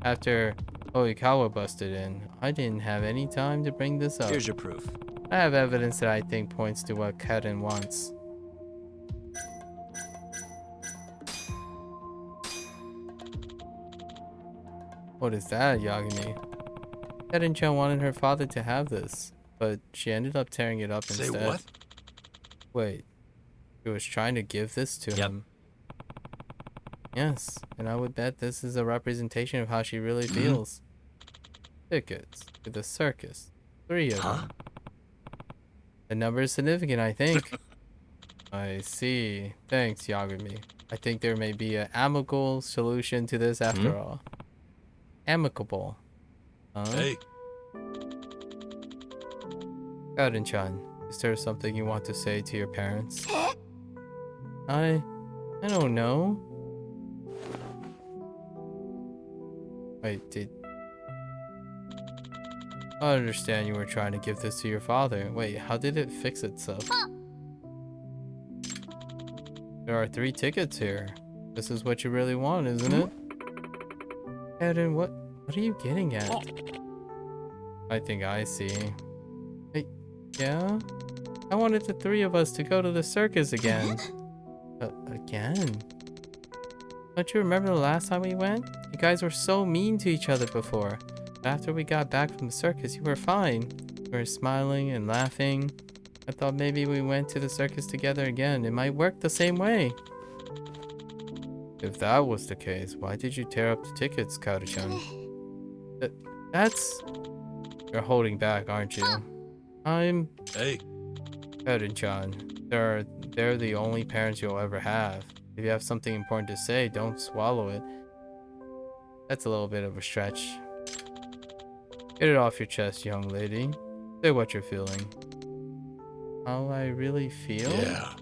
After Oikawa busted in, I didn't have any time to bring this up. Here's your proof. I have evidence that I think points to what Karen wants. What is that, Yagami? Karen-chan wanted her father to have this, but she ended up tearing it up instead. Say what? Wait, she was trying to give this to him. Yes, and I would bet this is a representation of how she really feels. Tickets to the circus. 3 of them. The number is significant, I think. I see. Thanks, Yagami. I think there may be an amicable solution to this after all. Amicable. Hey. Karen-chan, is there something you want to say to your parents? I don't know. Wait, I understand you were trying to give this to your father. Wait, how did it fix itself? There are 3 tickets here. This is what you really want, isn't it? Eren, what are you getting at? I think I see. Hey, yeah? I wanted the 3 of us to go to the circus again. Again? Don't you remember the last time we went? You guys were so mean to each other before. But after we got back from the circus, you were fine. You were smiling and laughing. I thought maybe we went to the circus together again. It might work the same way. If that was the case, why did you tear up the tickets, Kaoru-chan? That's... You're holding back, aren't you? Hey. Kaoru-chan, they're the only parents you'll ever have. If you have something important to say, don't swallow it. That's a little bit of a stretch. Get it off your chest, young lady. Say what you're feeling. How I really feel? Yeah.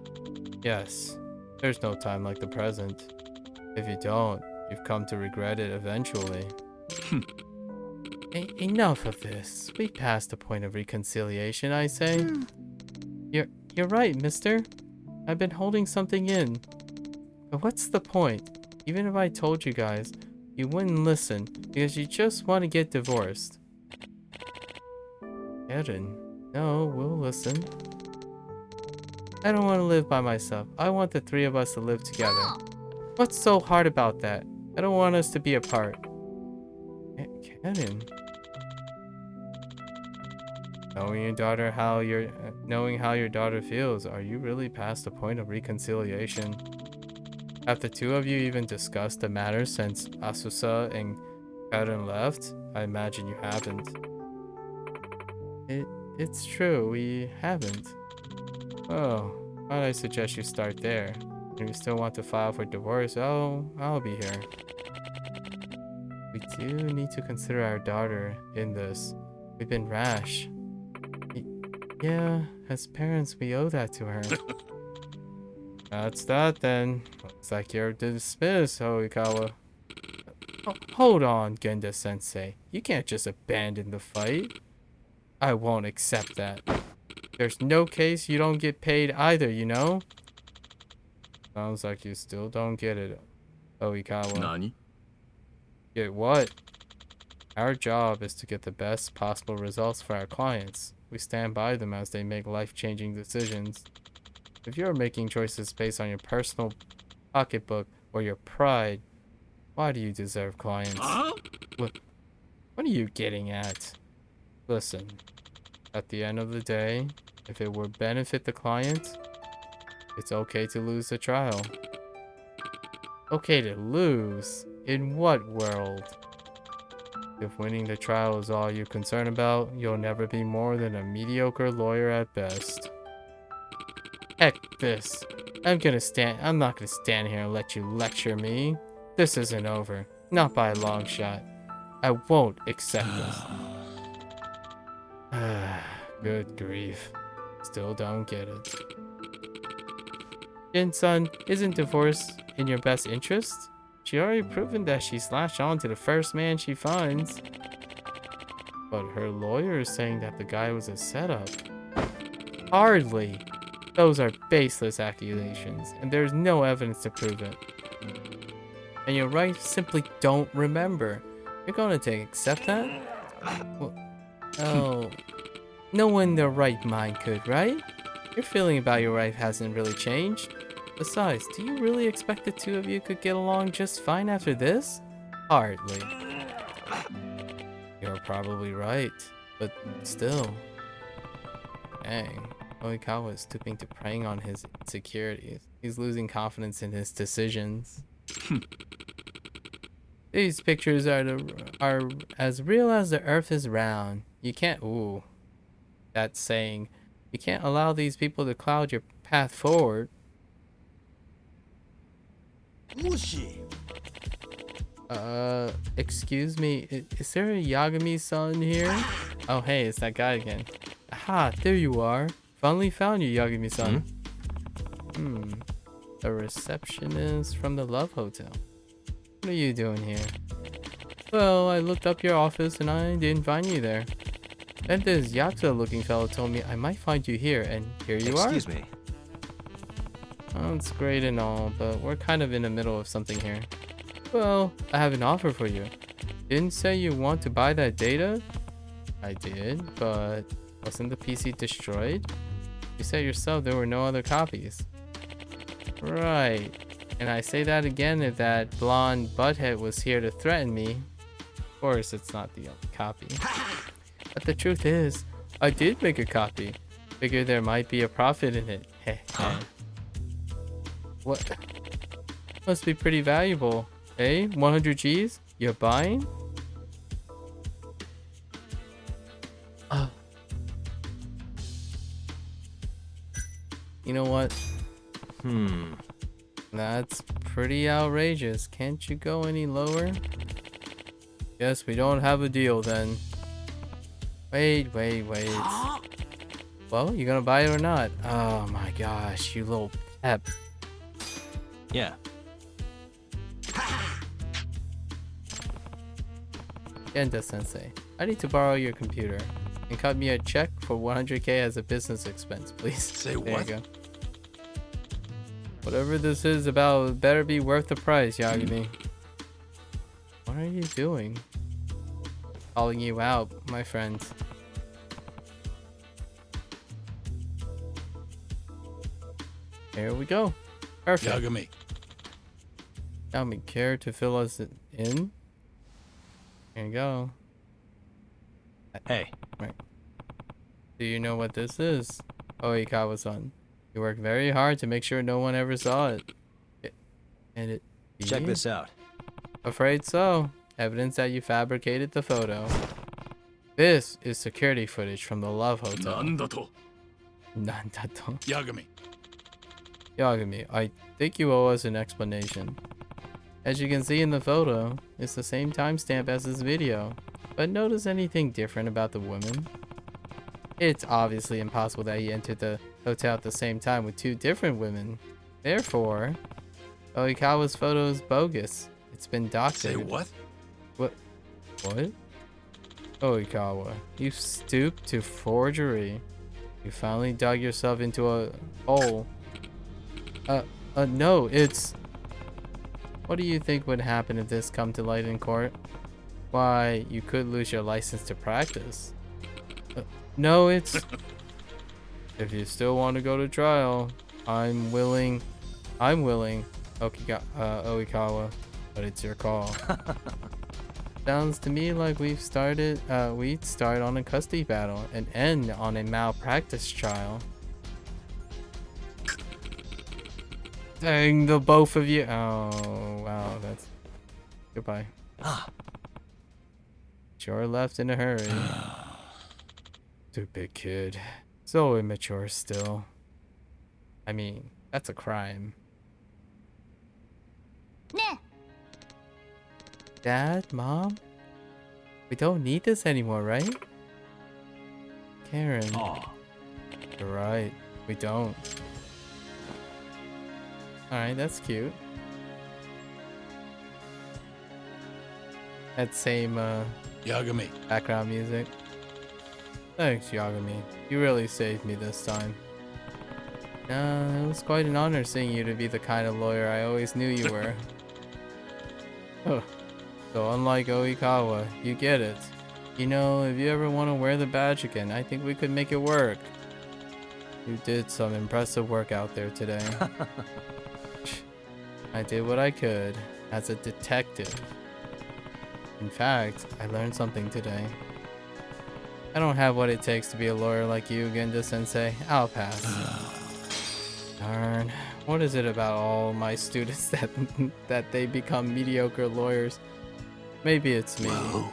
Yes. There's no time like the present. If you don't, you've come to regret it eventually. Enough of this. We passed the point of reconciliation, I say. You're right, mister. I've been holding something in. But what's the point? Even if I told you guys, you wouldn't listen because you just want to get divorced. Eren, no, we'll listen. I don't want to live by myself. I want the 3 of us to live together. What's so hard about that? I don't want us to be apart. Eren. Knowing how your daughter feels, are you really past the point of reconciliation? Have the 2 of you even discussed the matter since Asusa and Karen left? I imagine you haven't. It's true, we haven't. Oh, why'd I suggest you start there? If you still want to file for divorce, I'll be here. We do need to consider our daughter in this. We've been rash. Yeah, as parents, we owe that to her. That's that then. Looks like you're dismissed, Hoikawa. Hold on, Genda-sensei. You can't just abandon the fight. I won't accept that. There's no case you don't get paid either, you know? Sounds like you still don't get it, Oikawa. Nani? Get what? Our job is to get the best possible results for our clients. We stand by them as they make life-changing decisions. If you're making choices based on your personal pocketbook or your pride, why do you deserve clients? What are you getting at? Listen, at the end of the day, if it would benefit the client, it's okay to lose the trial. Okay to lose? In what world? If winning the trial is all you're concerned about, you'll never be more than a mediocre lawyer at best. Heck this. I'm not gonna stand here and let you lecture me. This isn't over. Not by a long shot. I won't accept this. Good grief. Still don't get it. Jin-san, isn't divorce in your best interest? She already proven that she's latched on to the first man she finds. But her lawyer is saying that the guy was a setup. Hardly. Those are baseless accusations, and there's no evidence to prove it. And your wife simply don't remember. You're going to accept that? Well, oh, no one in their right mind could, right? Your feeling about your wife hasn't really changed. Besides, do you really expect the two of you could get along just fine after this? Hardly. You're probably right, but still. Dang, Oikawa is stooping to preying on his insecurities. He's losing confidence in his decisions. These pictures are as real as the earth is round. You can't, that's saying, you can't allow these people to cloud your path forward. Excuse me, is there a Yagami-san here? Oh, hey, it's that guy again. Aha, there you are. Finally found you, Yagami-san. A receptionist from the Love Hotel. What are you doing here? Well, I looked up your office and I didn't find you there. Then this Yakuza-looking fellow told me I might find you here, and here you are. Excuse me. Oh, it's great and all, but we're kind of in the middle of something here. Well, I have an offer for you. Didn't say you want to buy that data? I did, but wasn't the PC destroyed? You said yourself there were no other copies. Right. And I say that again if that blonde butthead was here to threaten me. Of course, it's not the only copy. But the truth is, I did make a copy. Figured there might be a profit in it. Huh? What? Must be pretty valuable. Eh? 100 G's? You're buying? You know what? That's pretty outrageous. Can't you go any lower? Guess we don't have a deal then. Wait. Well, you gonna buy it or not? Oh my gosh, you little pep. Yeah. Genda-sensei, I need to borrow your computer. And cut me a check for 100k as a business expense, please. Say there what? You go. Whatever this is about, it better be worth the price, Yagami. What are you doing? Calling you out, my friend. There we go. Perfect. Yagami, care to fill us in? Here you go. Hey. Right. Do you know what this is? Oikawa-san. You worked very hard to make sure no one ever saw it. Check this out. Afraid so. Evidence that you fabricated the photo. This is security footage from the Love Hotel. Nandato. Yagami, I think you owe us an explanation. As you can see in the photo, it's the same timestamp as this video. But notice anything different about the woman? It's obviously impossible that he entered the hotel at the same time with two different women. Therefore, Oikawa's photo is bogus. It's been doctored. Say what? What? Oikawa, you stooped to forgery. You finally dug yourself into a hole. No, it's... What do you think would happen if this come to light in court? Why, you could lose your license to practice. No, it's... If you still want to go to trial, I'm willing, Oikawa, but it's your call. Sounds to me like we'd start on a custody battle and end on a malpractice trial. Dang, the both of you. Oh, wow, that's... Goodbye. Sure left in a hurry. Stupid kid. So immature still. I mean, that's a crime. Nah. Dad, Mom? We don't need this anymore, right? Karen. You're right. We don't. Alright, that's cute. That same Yagami. background music. Thanks, Yagami. You really saved me this time. It was quite an honor seeing you to be the kind of lawyer I always knew you were. Huh. So unlike Oikawa, you get it. You know, if you ever want to wear the badge again, I think we could make it work. You did some impressive work out there today. I did what I could as a detective. In fact, I learned something today. I don't have what it takes to be a lawyer like you, Genda-sensei. I'll pass. Darn. What is it about all my students that they become mediocre lawyers? Maybe it's me. Well.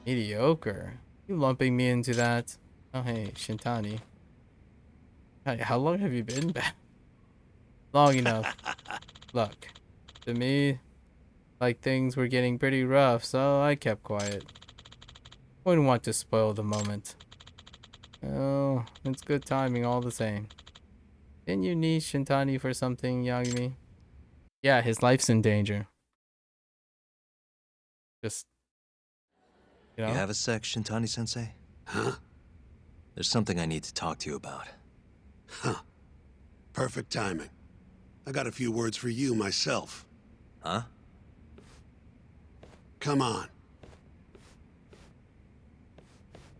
Mediocre? You lumping me into that? Oh hey, Shintani. Hey, how long have you been back? Long enough. Look, to me, like things were getting pretty rough, so I kept quiet. Wouldn't want to spoil the moment. Oh, it's good timing all the same. Didn't you need Shintani for something, Yagami? Yeah, his life's in danger. Just, you know? You have a sec, Shintani-sensei? Huh? There's something I need to talk to you about. Huh. Perfect timing. I got a few words for you myself. Huh? Come on.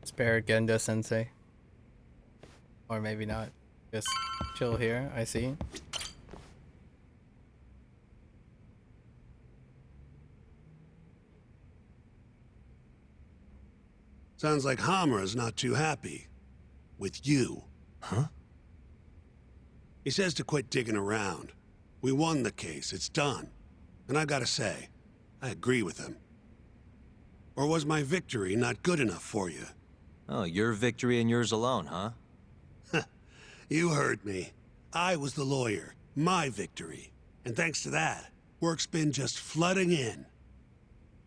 Spare Genda-sensei. Or maybe not. Just chill here, I see. Sounds like Hamura's not too happy. With you. Huh? He says to quit digging around. We won the case, it's done. And I gotta say, I agree with him. Or was my victory not good enough for you? Oh, your victory and yours alone, huh? You heard me. I was the lawyer. My victory. And thanks to that, work's been just flooding in.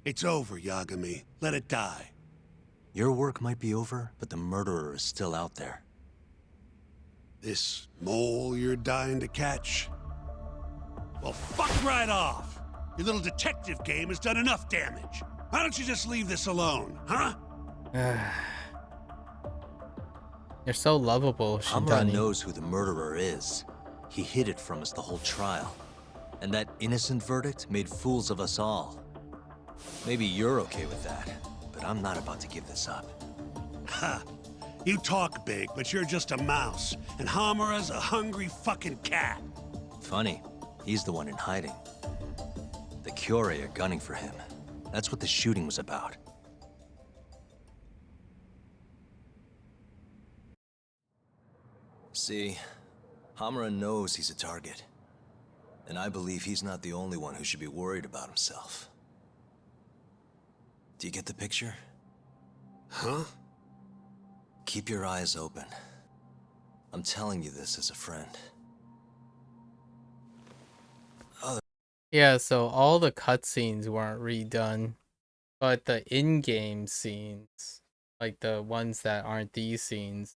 It's over, Yagami. Let it die. Your work might be over, but the murderer is still out there. This mole you're dying to catch? Well, fuck right off! Your little detective game has done enough damage. Why don't you just leave this alone, huh? You're so lovable, Hamura Shintani. knows who the murderer is. He hid it from us the whole trial. And that innocent verdict made fools of us all. Maybe you're okay with that, but I'm not about to give this up. Ha! You talk big, but you're just a mouse. And Hamura's a hungry fucking cat. Funny, he's the one in hiding. The Kyorei are gunning for him. That's what the shooting was about. See, Hamura knows he's a target. And I believe he's not the only one who should be worried about himself. Do you get the picture? Huh? Keep your eyes open. I'm telling you this as a friend. Yeah, so all the cutscenes weren't redone, but the in-game scenes, like the ones that aren't these scenes,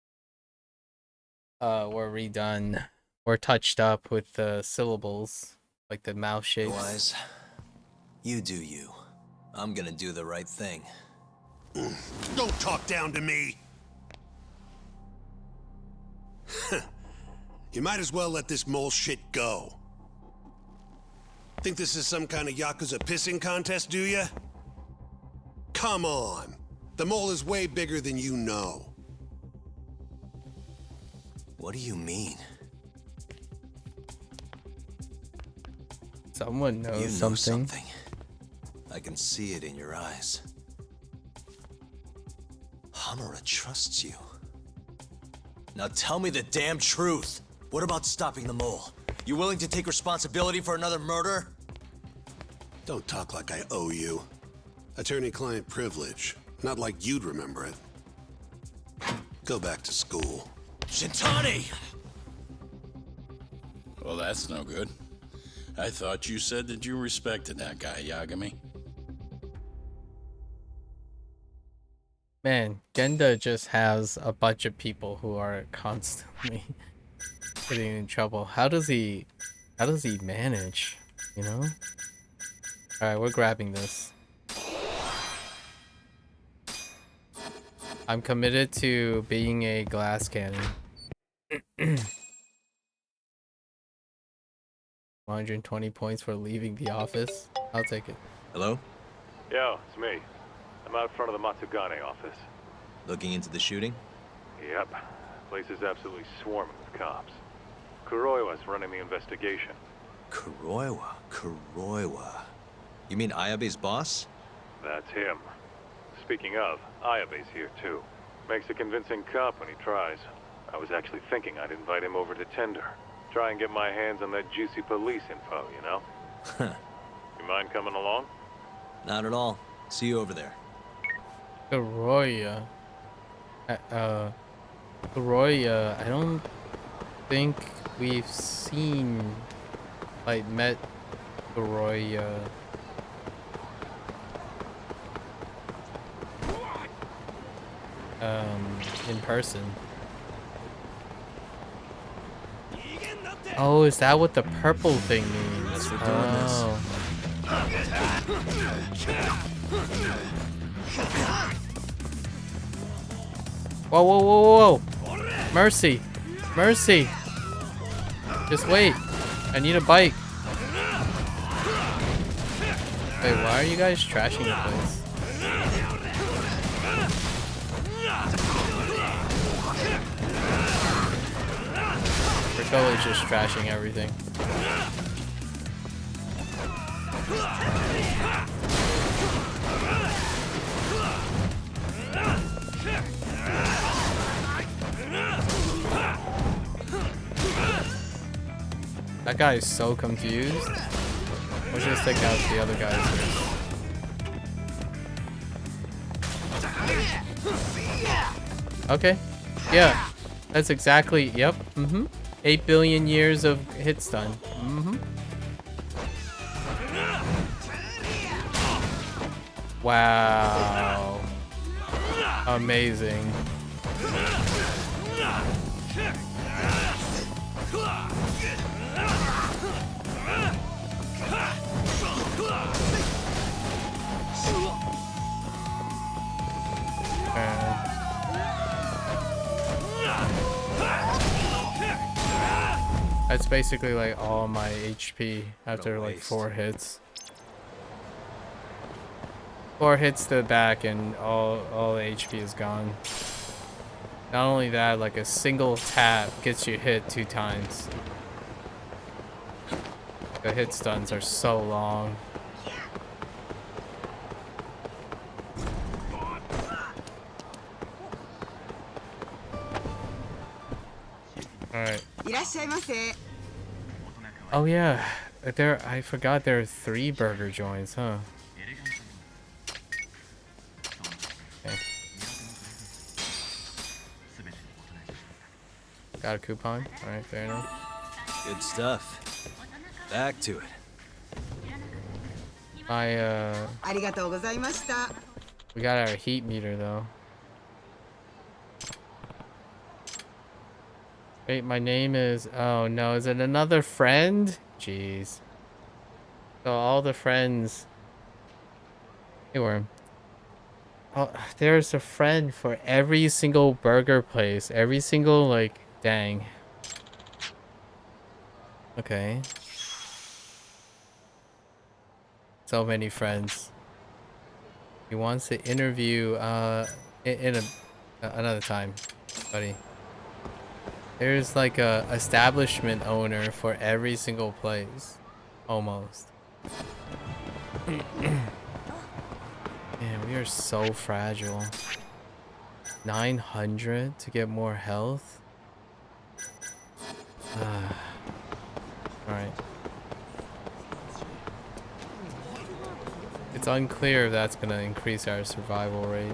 were redone or touched up with the syllables, like the mouth shapes. Otherwise, you do you. I'm gonna do the right thing. Don't talk down to me! You might as well let this mole shit go. Think this is some kind of Yakuza pissing contest, do ya? Come on. The mole is way bigger than you know. What do you mean? Someone knows You know something. I can see it in your eyes. Hamura trusts you. Now tell me the damn truth. What about stopping the mole? You willing to take responsibility for another murder? Don't talk like I owe you. Attorney-client privilege. Not like you'd remember it. Go back to school. Shintani! Well, that's no good. I thought you said that you respected that guy, Yagami. Man, Genda just has a bunch of people who are constantly getting in trouble. How does he manage, you know? Alright, we're grabbing this. I'm committed to being a glass cannon. 120 points for leaving the office. I'll take it. Hello? Yo, it's me. I'm out front of the Matsugane office. Looking into the shooting? Yep. Place is absolutely swarming with cops. Kuroiwa's running the investigation. Kuroiwa. You mean Ayabe's boss? That's him. Speaking of, Ayabe's here too. Makes a convincing cop when he tries. I was actually thinking I'd invite him over to Tender. Try and get my hands on that juicy police info, you know? You mind coming along? Not at all. See you over there. Kuroiwa. Kuroiwa, I don't think we've seen, like, met Kuroiwa. In person. Oh, is that what the purple thing means? Oh. Whoa, whoa, whoa, whoa! Mercy! Mercy! Just wait. I need a bike. Wait, why are you guys trashing the place? We're totally just trashing everything. That guy is so confused. Let's just take out the other guys first. Okay. Yeah. That's exactly, yep. 8 billion years of hit stun. Wow. Amazing. That's basically like all my HP after like 4 hits. 4 hits to the back and all the HP is gone. Not only that, like a single tap gets you hit 2 times. The hit stuns are so long. Alright. Oh yeah, I forgot there are 3 burger joints, huh? Okay. Got a coupon? Alright, fair enough. Good stuff. Back to it. We got our heat meter though. Wait, my name is... Oh no, is it another friend? Jeez. So all the friends... Hey, Worm. Oh, there's a friend for every single burger place. Every single, like... Dang. Okay. So many friends. He wants to interview, another time, buddy. There's like a establishment owner for every single place. Almost. Man, we are so fragile. 900 to get more health? Alright. It's unclear if that's gonna increase our survival rate.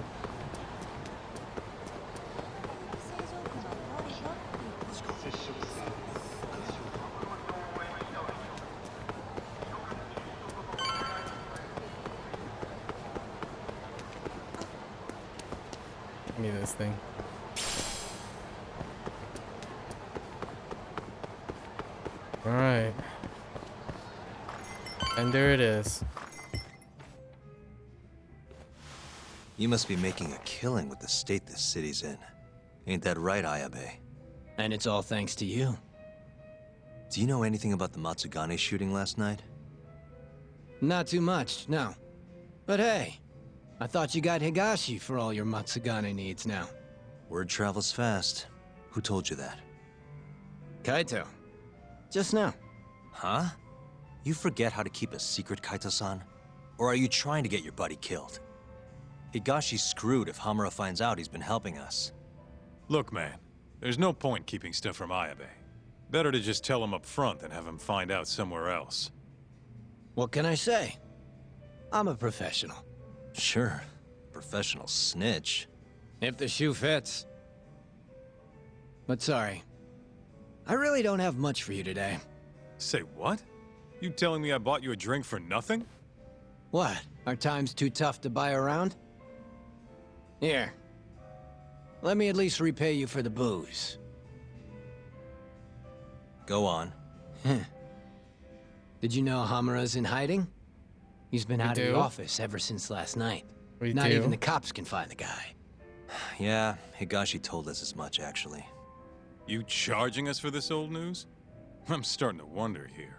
Give me this thing. Alright. And there it is. You must be making a killing with the state this city's in. Ain't that right, Ayabe? And it's all thanks to you. Do you know anything about the Matsugane shooting last night? Not too much, no. But hey, I thought you got Higashi for all your Matsugane needs now. Word travels fast. Who told you that? Kaito. Just now. Huh? You forget how to keep a secret, Kaito-san? Or are you trying to get your buddy killed? Higashi's screwed if Hamura finds out he's been helping us. Look, man, there's no point keeping stuff from Ayabe. Better to just tell him up front than have him find out somewhere else. What can I say? I'm a professional. Sure. Professional snitch. If the shoe fits. But sorry. I really don't have much for you today. Say what? You telling me I bought you a drink for nothing? What? Are times too tough to buy around? Here. Let me at least repay you for the booze. Go on. Did you know Hamura's in hiding? He's been out of the do? office ever since last night. We Not do? even the cops can find the guy. Yeah, Higashi told us as much, actually. You charging us for this old news? I'm starting to wonder here.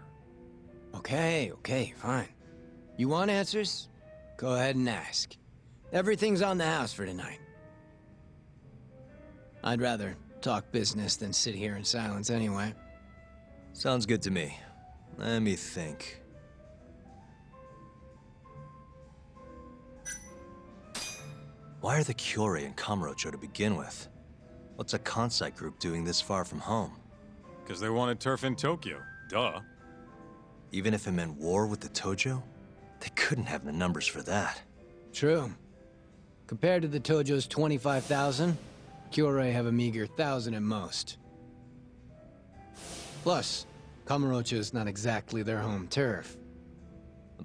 Okay, fine. You want answers? Go ahead and ask. Everything's on the house for tonight. I'd rather talk business than sit here in silence anyway. Sounds good to me. Let me think. Why are the Kyorei in Kamurocho to begin with? What's a Kansai group doing this far from home? Because they wanted turf in Tokyo. Duh. Even if it meant war with the Tojo? They couldn't have the numbers for that. True. Compared to the Tojo's 25,000, Kyorei have a meager 1,000 at most. Plus, Kamurocho is not exactly their home turf.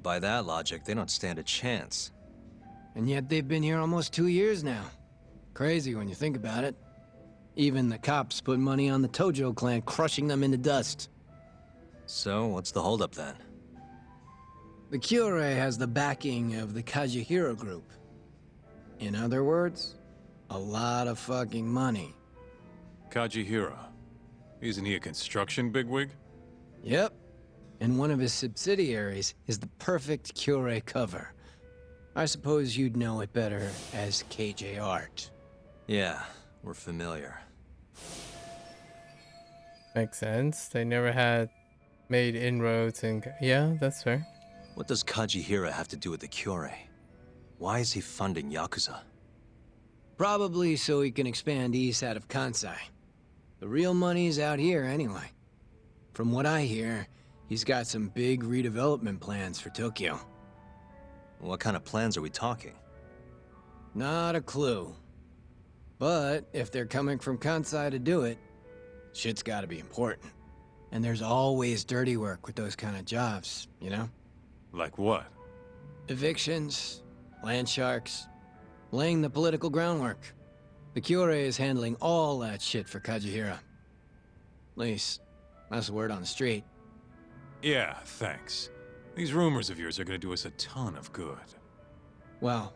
By that logic, they don't stand a chance. And yet they've been here almost 2 years now. Crazy when you think about it. Even the cops put money on the Tojo clan crushing them into dust. So, what's the holdup then? The Kyorei has the backing of the Kajihiro group. In other words, a lot of fucking money. Kajihira. Isn't he a construction bigwig? Yep. And one of his subsidiaries is the perfect Kyorei cover. I suppose you'd know it better as KJ Art. Yeah, we're familiar. Makes sense. They never had made inroads and yeah, that's fair. What does Kajihira have to do with the Kyorei? Why is he funding Yakuza? Probably so he can expand east out of Kansai. The real money's out here anyway. From what I hear, he's got some big redevelopment plans for Tokyo. What kind of plans are we talking? Not a clue. But if they're coming from Kansai to do it, shit's gotta be important. And there's always dirty work with those kind of jobs, you know? Like what? Evictions, land sharks, laying the political groundwork. The Kyorei is handling all that shit for Kajihira. At least, that's the word on the street. Yeah, thanks. These rumors of yours are gonna do us a ton of good. Well,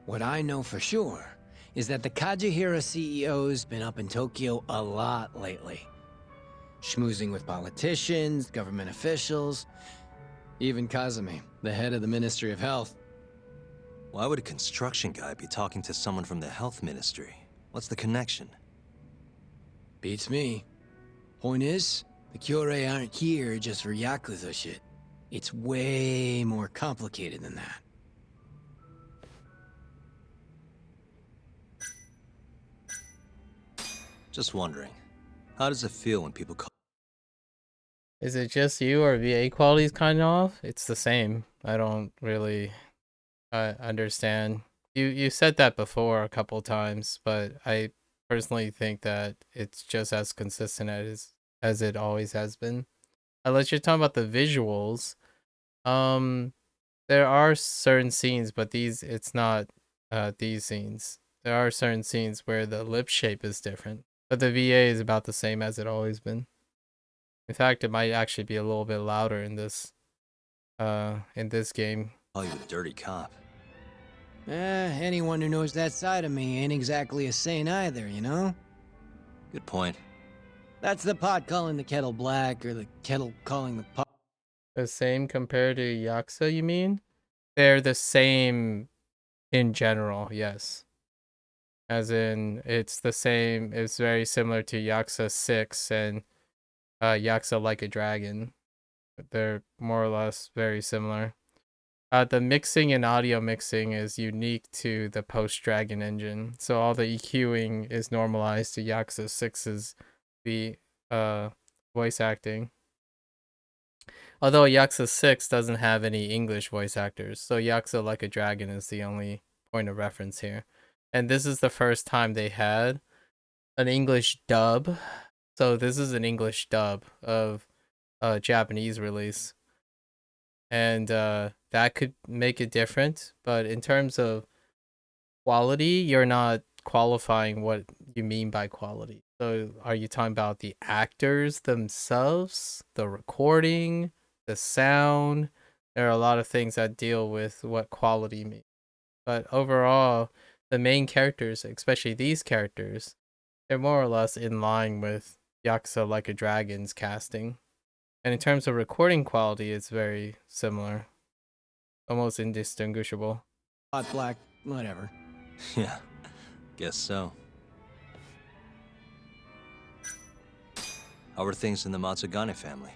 what I know for sure is that the Kajihira CEO's been up in Tokyo a lot lately. Schmoozing with politicians, government officials, even Kazumi, the head of the Ministry of Health. Why would a construction guy be talking to someone from the health ministry? What's the connection? Beats me. Point is, the Kyorei aren't here just for Yakuza shit. It's way more complicated than that. Just wondering, how does it feel when people call? Is it just you or VA quality's kind of off? It's the same. I don't really I understand. You said that before a couple times, but I personally think that it's just as consistent as it always has been. Unless you're talking about the visuals, um, there are certain scenes, but it's not these scenes. There are certain scenes where the lip shape is different, but the VA is about the same as it always been. In fact, it might actually be a little bit louder in this game. Oh, you a dirty cop. Anyone who knows that side of me ain't exactly a saint either, you know? Good point. That's the pot calling the kettle black, or the kettle calling the pot. The same compared to Yakuza, you mean? They're the same in general, yes. As in, it's the same, it's very similar to Yakuza 6 and Yakuza Like a Dragon. They're more or less very similar. The mixing and audio mixing is unique to the post-Dragon engine. So all the EQing is normalized to Yakuza 6's voice acting. Although Yakuza 6 doesn't have any English voice actors, so Yakuza Like a Dragon is the only point of reference here. And this is the first time they had an English dub. So this is an English dub of a Japanese release. And that could make it different, but in terms of quality, you're not qualifying what you mean by quality. So are you talking about the actors themselves, the recording, the sound? There are a lot of things that deal with what quality means. But overall, the main characters, especially these characters, they're more or less in line with Yakuza Like a Dragon's casting. And in terms of recording quality, it's very similar. Almost indistinguishable. Pot black, whatever. Yeah, guess so. How are things in the Matsugane family?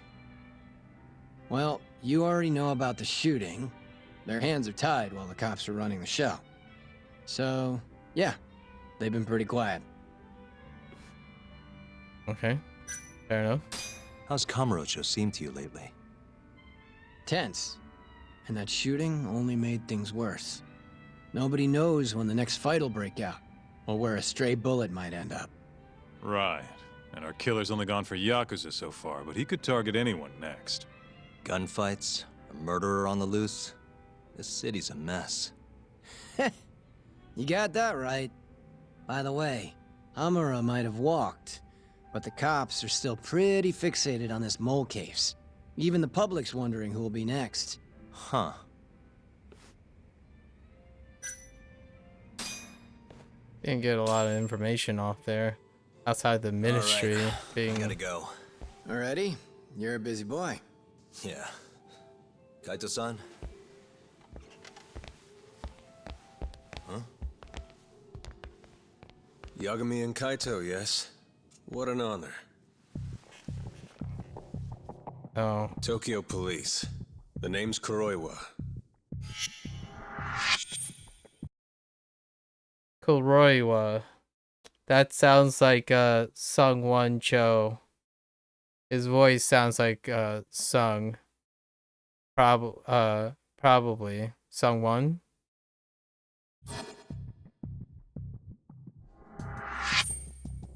Well, you already know about the shooting. Their hands are tied while the cops are running the show. So, yeah, they've been pretty quiet. Okay, fair enough. How's Kamurocho seem to you lately? Tense. And that shooting only made things worse. Nobody knows when the next fight'll break out, or where a stray bullet might end up. Right. And our killer's only gone for Yakuza so far, but he could target anyone next. Gunfights, a murderer on the loose. This city's a mess. You got that right. By the way, Amara might have walked, but the cops are still pretty fixated on this mole case. Even the public's wondering who'll be next. Huh. Didn't get a lot of information off there. Outside the ministry being... Gotta go. Alrighty, you're a busy boy. Yeah. Kaito-san? Huh? Yagami and Kaito, yes? What an honor. Oh. Tokyo Police. The name's Kuroiwa. Kuroiwa. That sounds like Sung-Won Cho. His voice sounds like Sung. Probably. Sung-Won?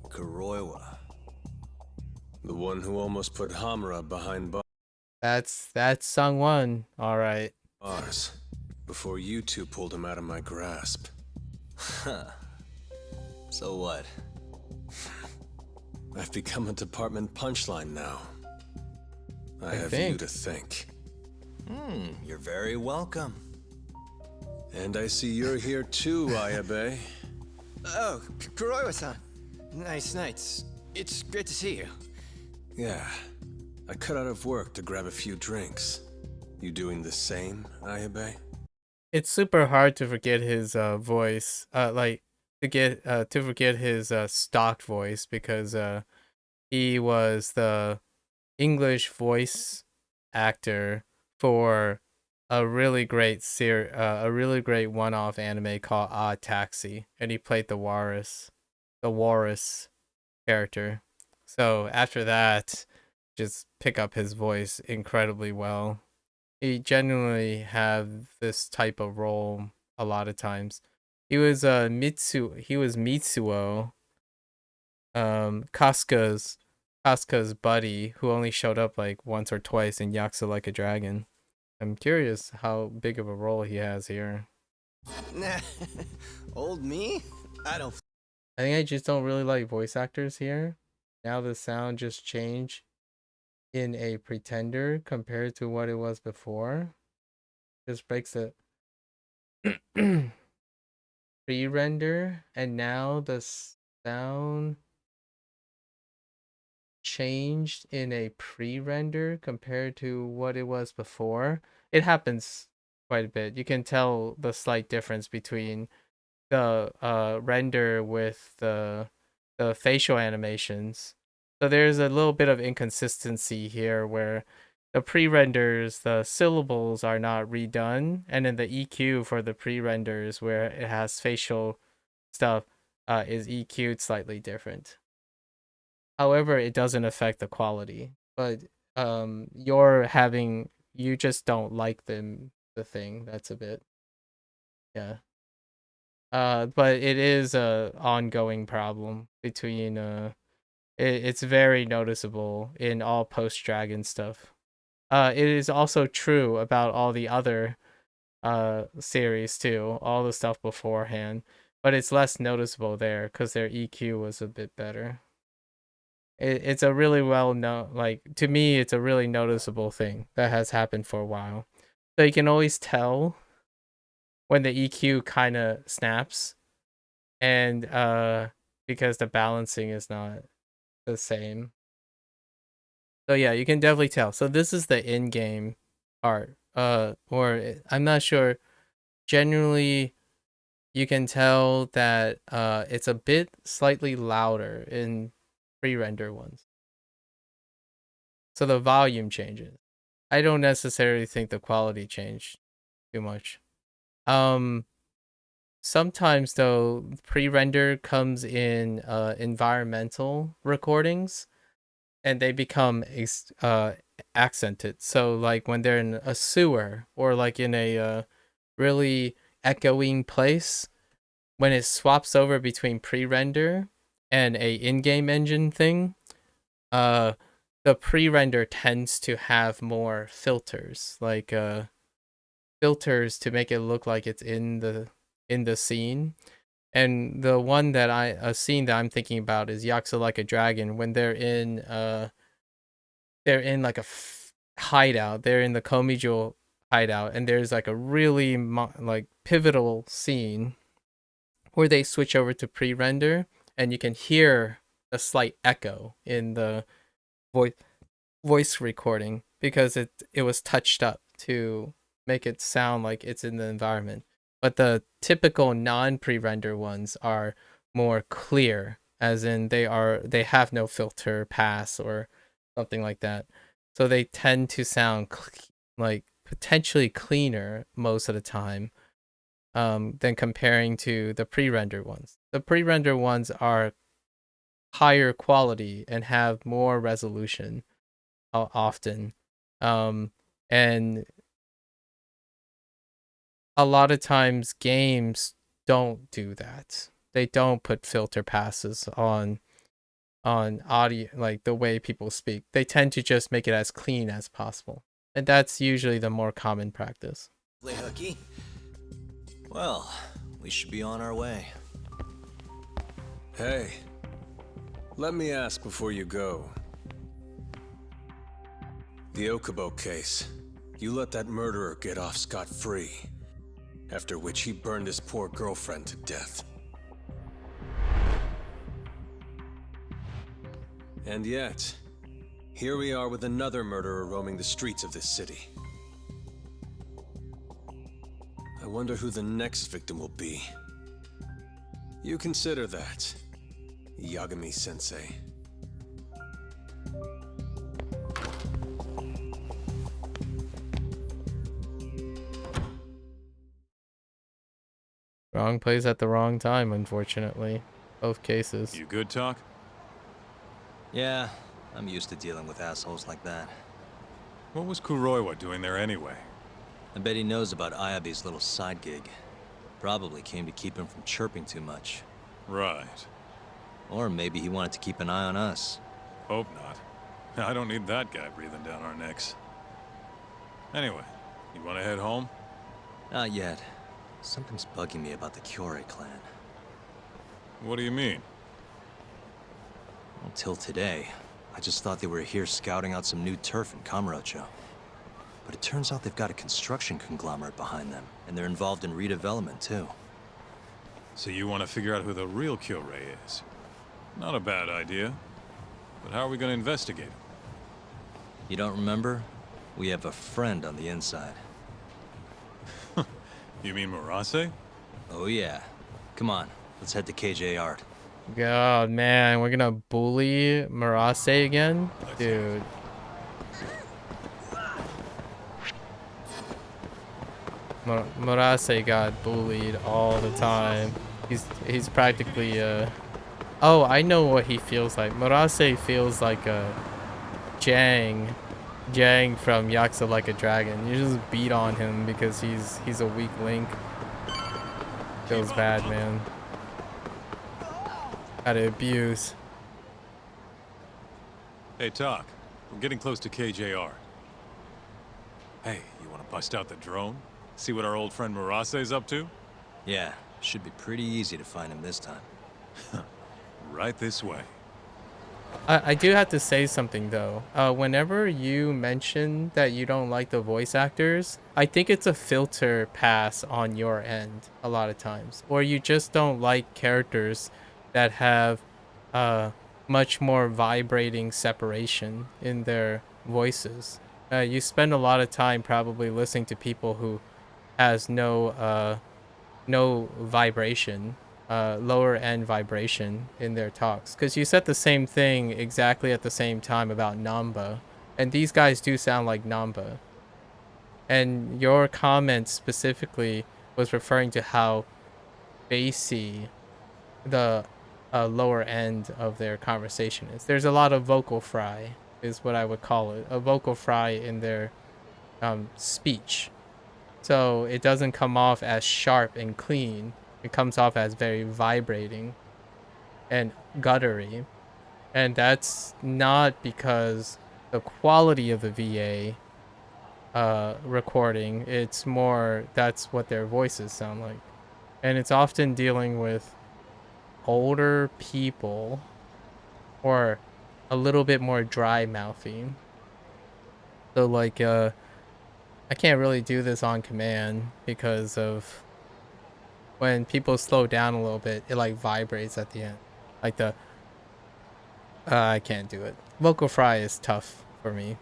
Kuroiwa. The one who almost put Hamura behind bars. That's Sung-Won. Alright. Before you two pulled him out of my grasp. Huh. So what? I've become a department punchline now. I have you to thank. You're very welcome. And I see you're here too, Ayabe. Oh, Kuroiwa-san. Nice nights. It's great to see you. Yeah. I cut out of work to grab a few drinks. You doing the same, Ayabe? It's super hard to forget his voice. To forget his stock voice, because he was the English voice actor for a really great one-off anime called Odd Taxi, and he played the Walrus character. So after that, just pick up his voice incredibly well. He genuinely have this type of role a lot of times. He was Mitsuo, Casca's buddy, who only showed up like once or twice in Yakuza Like a Dragon. I'm curious how big of a role he has here. Nah, old me? I don't. I think I just don't really like voice actors here. Now the sound just changed in a Pretender compared to what it was before. Just breaks it. Pre-render, and now the sound changed in a pre-render compared to what it was before. It happens quite a bit. You can tell the slight difference between the render with the facial animations. So there's a little bit of inconsistency here where the pre-renders, the syllables are not redone, and then the EQ for the pre-renders where it has facial stuff is EQ'd slightly different. However, it doesn't affect the quality. But you just don't like the thing. That's a bit, yeah. But it is a ongoing problem between it's very noticeable in all post-Dragon stuff. It is also true about all the other series too, all the stuff beforehand, but it's less noticeable there because their EQ was a bit better. It's a really well known, like, to me, it's a really noticeable thing that has happened for a while. So you can always tell when the EQ kind of snaps, and because the balancing is not the same. So yeah, you can definitely tell. So this is the in-game art. I'm not sure. Generally, you can tell that it's a bit slightly louder in pre-render ones. So the volume changes. I don't necessarily think the quality changed too much. Sometimes though, pre-render comes in environmental recordings, and they become accented. So like when they're in a sewer or like in a really echoing place, when it swaps over between pre-render and a in-game engine thing, the pre-render tends to have more filters, like filters to make it look like it's in the scene. And the one that a scene that I'm thinking about is Yakuza Like a Dragon, when they're in like a hideout. They're in the Komijo hideout, and there's like a really like pivotal scene where they switch over to pre-render, and you can hear a slight echo in the voice recording because it was touched up to make it sound like it's in the environment. But the typical non-pre-render ones are more clear, as in they have no filter pass or something like that. So they tend to sound like potentially cleaner most of the time than comparing to the pre-render ones. The pre-render ones are higher quality and have more resolution often. And a lot of times games don't do that. They don't put filter passes on audio, like the way people speak. They tend to just make it as clean as possible. And that's usually the more common practice. Play hooky. Well, we should be on our way. Hey, let me ask before you go. The Okubo case. You let that murderer get off scot-free. After which he burned his poor girlfriend to death. And yet, here we are with another murderer roaming the streets of this city. I wonder who the next victim will be. You consider that, Yagami-sensei. Wrong place at the wrong time, unfortunately. Both cases. You good, Talk? Yeah, I'm used to dealing with assholes like that. What was Kuroiwa doing there anyway? I bet he knows about Ayabe's little side gig. Probably came to keep him from chirping too much. Right. Or maybe he wanted to keep an eye on us. Hope not. I don't need that guy breathing down our necks. Anyway, you want to head home? Not yet. Something's bugging me about the Kyorei clan. What do you mean? Until today, I just thought they were here scouting out some new turf in Kamurocho. But it turns out they've got a construction conglomerate behind them, and they're involved in redevelopment too. So you want to figure out who the real Kyorei is? Not a bad idea. But how are we going to investigate him? You don't remember? We have a friend on the inside. You mean Murase? Oh yeah. Come on, let's head to KJ Art. God, man, we're gonna bully Murase again? Dude. Murase got bullied all the time. He's practically oh, I know what he feels like. Murase feels like a Jang from Yakuza Like a Dragon. You just beat on him because he's a weak link. Feels bad, man. Gotta abuse. Hey, Talk. We're getting close to KJR. Hey, you want to bust out the drone? See what our old friend Murase's up to? Yeah, should be pretty easy to find him this time. Right this way. I do have to say something though. Whenever you mention that you don't like the voice actors, I think it's a filter pass on your end a lot of times. Or you just don't like characters that have much more vibrating separation in their voices. You spend a lot of time probably listening to people who has no vibration, lower end vibration in their talks, because you said the same thing exactly at the same time about Namba, and these guys do sound like Namba, and your comment specifically was referring to how bassy the lower end of their conversation is. There's a lot of vocal fry is what I would call it, a vocal fry in their speech. So it doesn't come off as sharp and clean. It comes off as very vibrating and guttery. And that's not because the quality of the VA recording. It's more that's what their voices sound like. And it's often dealing with older people or a little bit more dry mouthing. So like I can't really do this on command because of when people slow down a little bit, it like vibrates at the end. Like the I can't do it. Vocal fry is tough for me.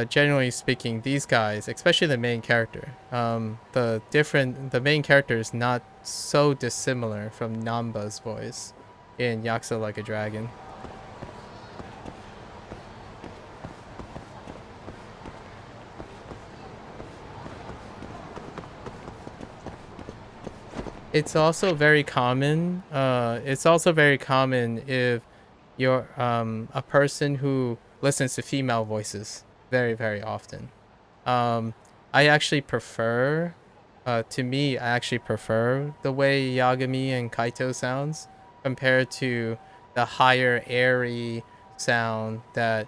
Generally speaking, these guys, especially the main character, the main character is not so dissimilar from Namba's voice in Yakuza Like a Dragon. It's also very common. If you're a person who listens to female voices very, very often. I actually prefer, I actually prefer the way Yagami and Kaito sounds compared to the higher airy sound that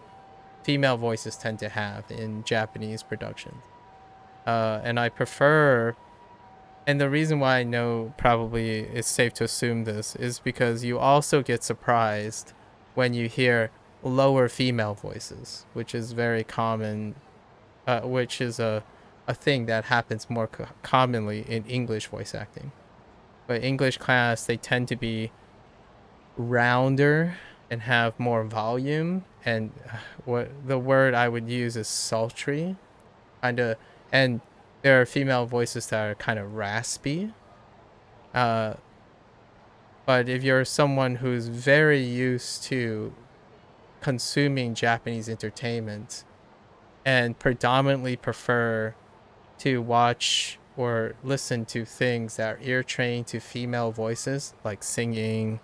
female voices tend to have in Japanese productions. And I prefer. And the reason why I know probably it's safe to assume this is because you also get surprised when you hear lower female voices, which is very common, which is a thing that happens more commonly in English voice acting. But English class, they tend to be rounder and have more volume, and what the word I would use is sultry, kind of, and there are female voices that are kind of raspy. But if you're someone who's very used to consuming Japanese entertainment and predominantly prefer to watch or listen to things that are ear trained to female voices, like singing,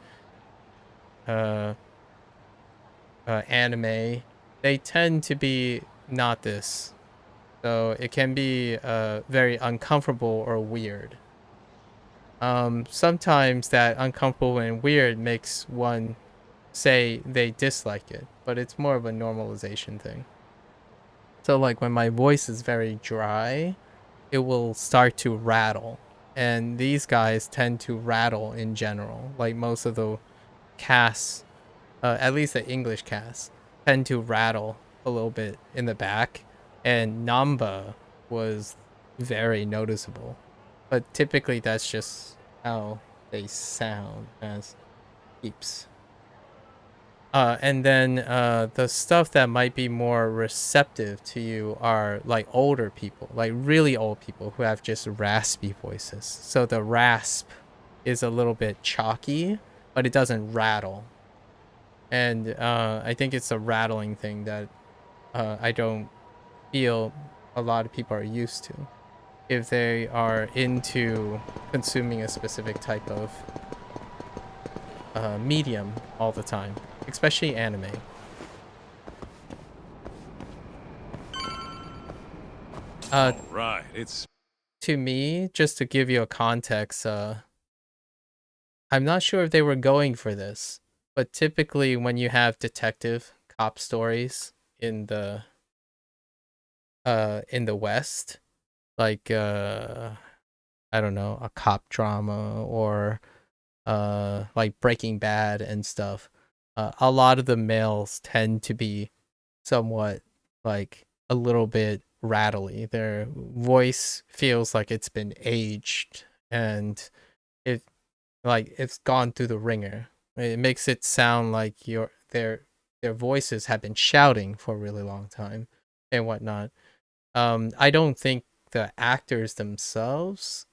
anime, they tend to be not this. So it can be very uncomfortable or weird. Sometimes that uncomfortable and weird makes one say they dislike it, but it's more of a normalization thing. So like when my voice is very dry, it will start to rattle. And these guys tend to rattle in general. Like most of the casts, at least the English casts, tend to rattle a little bit in the back. And Namba was very noticeable. But typically that's just how they sound as peeps. And then the stuff that might be more receptive to you are like older people, like really old people who have just raspy voices. So the rasp is a little bit chalky, but it doesn't rattle. And I think it's a rattling thing that I don't feel a lot of people are used to if they are into consuming a specific type of medium all the time, especially anime. Right, it's... To me, just to give you a context, I'm not sure if they were going for this, but typically when you have detective cop stories in the West, like I don't know, a cop drama or like Breaking Bad and stuff, a lot of the males tend to be somewhat like a little bit rattly. Their voice feels like it's been aged and it's gone through the ringer. It makes it sound like their voices have been shouting for a really long time and whatnot. I don't think the actors themselves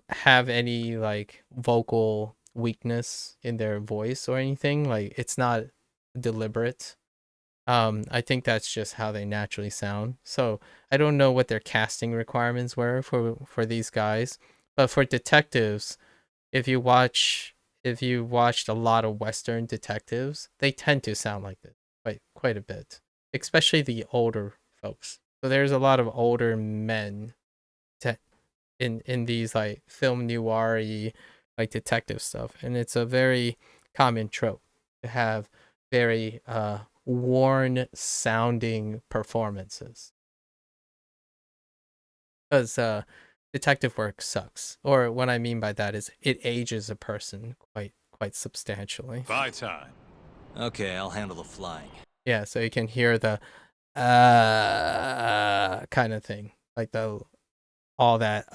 have any like vocal weakness in their voice or anything. Like it's not deliberate. I think that's just how they naturally sound. So I don't know what their casting requirements were for these guys, but for detectives, if you watched a lot of Western detectives, they tend to sound like this quite a bit, especially the older folks. So there's a lot of older men in these like film noir-y like detective stuff, and it's a very common trope to have very worn sounding performances because detective work sucks, or what I mean by that is it ages a person quite substantially. Bye time. Okay, I'll handle the flying. Yeah, so you can hear the kind of thing, like the all that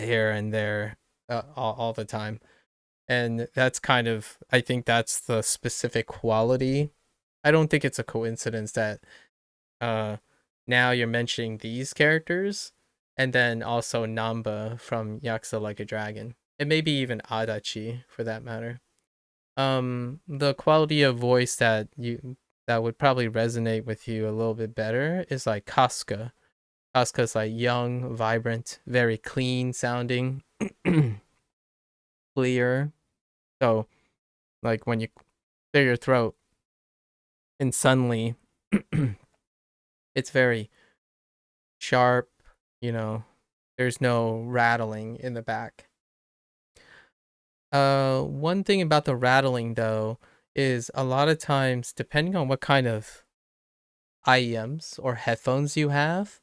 here and there all the time. And that's kind of, I think that's the specific quality. I don't think it's a coincidence that now you're mentioning these characters and then also Namba from Yakuza Like a Dragon, and maybe even Adachi for that matter. The quality of voice that would probably resonate with you a little bit better is like Casca. Casca's like young, vibrant, very clean sounding, clear. So like when you clear your throat and suddenly it's very sharp, you know, there's no rattling in the back. One thing about the rattling though is a lot of times, depending on what kind of IEMs or headphones you have,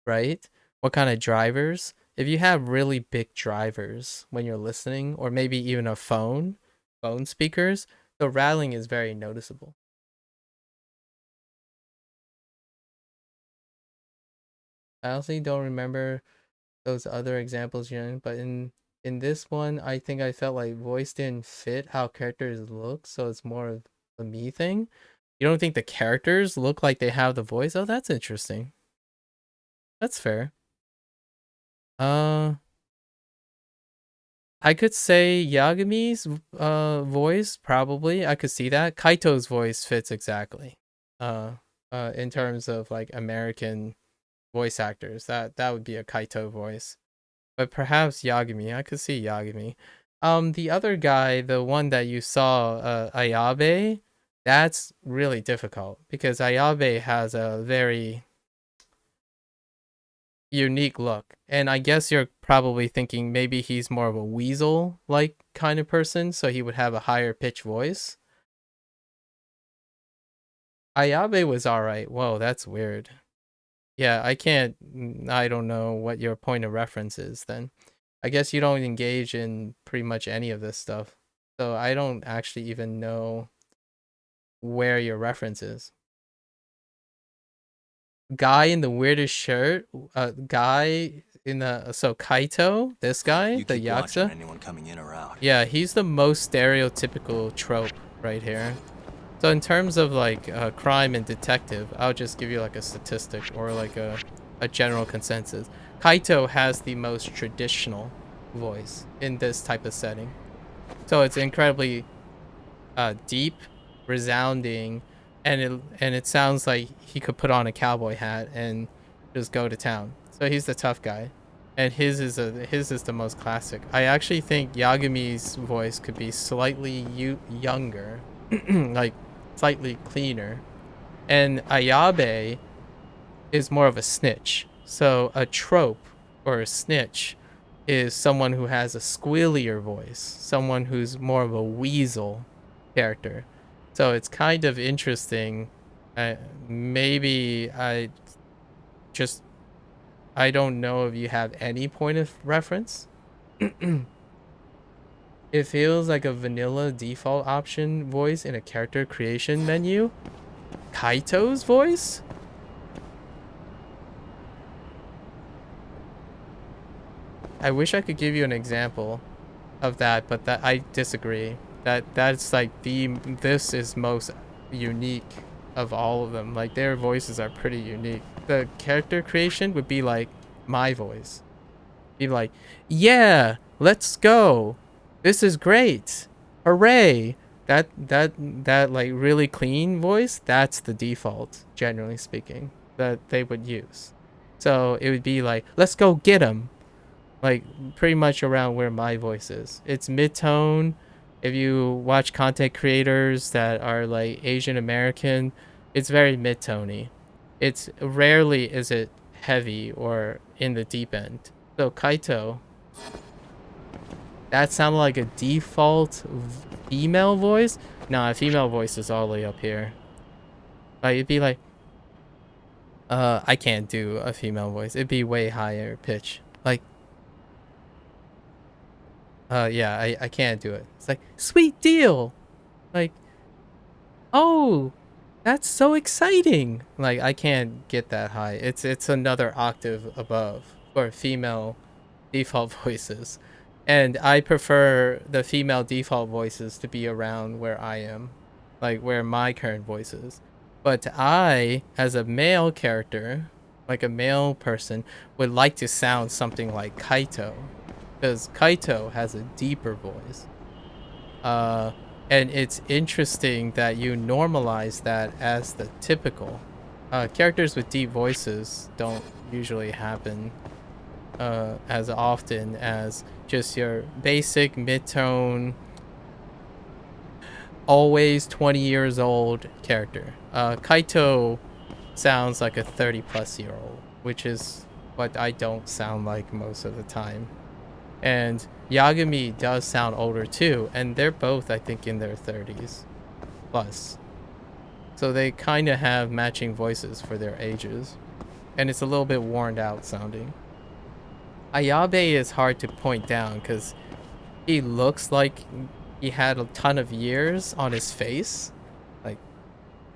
right? What kind of drivers? If you have really big drivers when you're listening, or maybe even a phone speakers, the rattling is very noticeable. I honestly don't remember those other examples, but in this one, I think I felt like voice didn't fit how characters look, so it's more of a me thing. You don't think the characters look like they have the voice? Oh, that's interesting. That's fair. I could say Yagami's voice, probably. I could see that. Kaito's voice fits exactly. In terms of like American voice actors, that would be a Kaito voice. But perhaps Yagami. I could see Yagami. The other guy, the one that you saw, Ayabe, that's really difficult because Ayabe has a very unique look. And I guess you're probably thinking maybe he's more of a weasel like kind of person, so he would have a higher pitch voice. Ayabe was alright. Whoa, that's weird. Yeah, I don't know what your point of reference is then. I guess you don't engage in pretty much any of this stuff. So I don't actually even know where your reference is. Guy in the weirdest shirt, guy in the so Kaito, this guy, You the keep watching Yakuza. anyone coming in or out. Yeah, he's the most stereotypical trope right here. So in terms of like crime and detective, I'll just give you like a statistic or like a general consensus. Kaito has the most traditional voice in this type of setting. So it's incredibly deep, resounding, and it sounds like he could put on a cowboy hat and just go to town. So he's the tough guy, and his is the most classic. I actually think Yagumi's voice could be slightly younger, like slightly cleaner, and Ayabe is more of a snitch. So a trope or a snitch is someone who has a squealier voice, someone who's more of a weasel character. So it's kind of interesting. Maybe I don't know if you have any point of reference. It feels like a vanilla default option voice in a character creation menu. Kaito's voice? I wish I could give you an example of that, but that I disagree. That's like this is most unique of all of them. Like their voices are pretty unique. The character creation would be like my voice. Be like, yeah, let's go. This is great. Hooray. That like really clean voice, that's the default, generally speaking, that they would use. So it would be like, let's go get him. Like pretty much around where my voice is. It's mid-tone. If you watch content creators that are like Asian American, it's very mid-tony. It's rarely is it heavy or in the deep end. So Kaito, that sounded like a default female voice. Nah, a female voice is all the way up here. Like it'd be like, I can't do a female voice. It'd be way higher pitch. Like, yeah, I can't do it. It's like, sweet deal. Like, oh, that's so exciting. Like, I can't get that high. It's another octave above for female default voices. And I prefer the female default voices to be around where I am. Like, where my current voice is. But I, as a male character, like a male person, would like to sound something like Kaito. Because Kaito has a deeper voice. And it's interesting that you normalize that as the typical. Characters with deep voices don't usually happen as often as just your basic mid-tone, always 20 years old character. Kaito sounds like a 30-plus-year-old, which is what I don't sound like most of the time. And Yagami does sound older too, and they're both, I think, in their 30s plus. So they kind of have matching voices for their ages. And it's a little bit worn out sounding. Ayabe is hard to point down because he looks like he had a ton of years on his face. Like,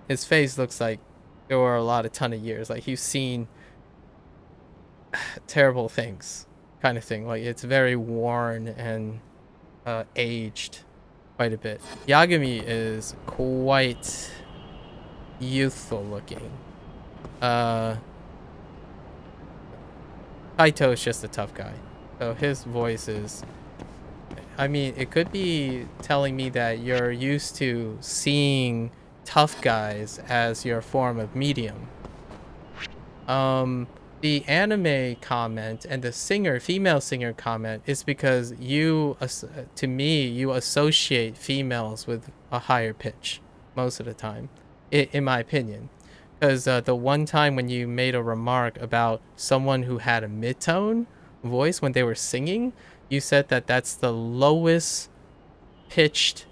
his face looks like there were a ton of years. Like, you've seen terrible things. Kind of thing. Like it's very worn and aged quite a bit. Yagami is quite youthful looking. Kaito is just a tough guy. So his voice is, I mean, it could be telling me that you're used to seeing tough guys as your form of medium. The anime comment and the female singer comment is because to me, you associate females with a higher pitch most of the time, in my opinion. Because the one time when you made a remark about someone who had a mid-tone voice when they were singing, you said that that's the lowest pitched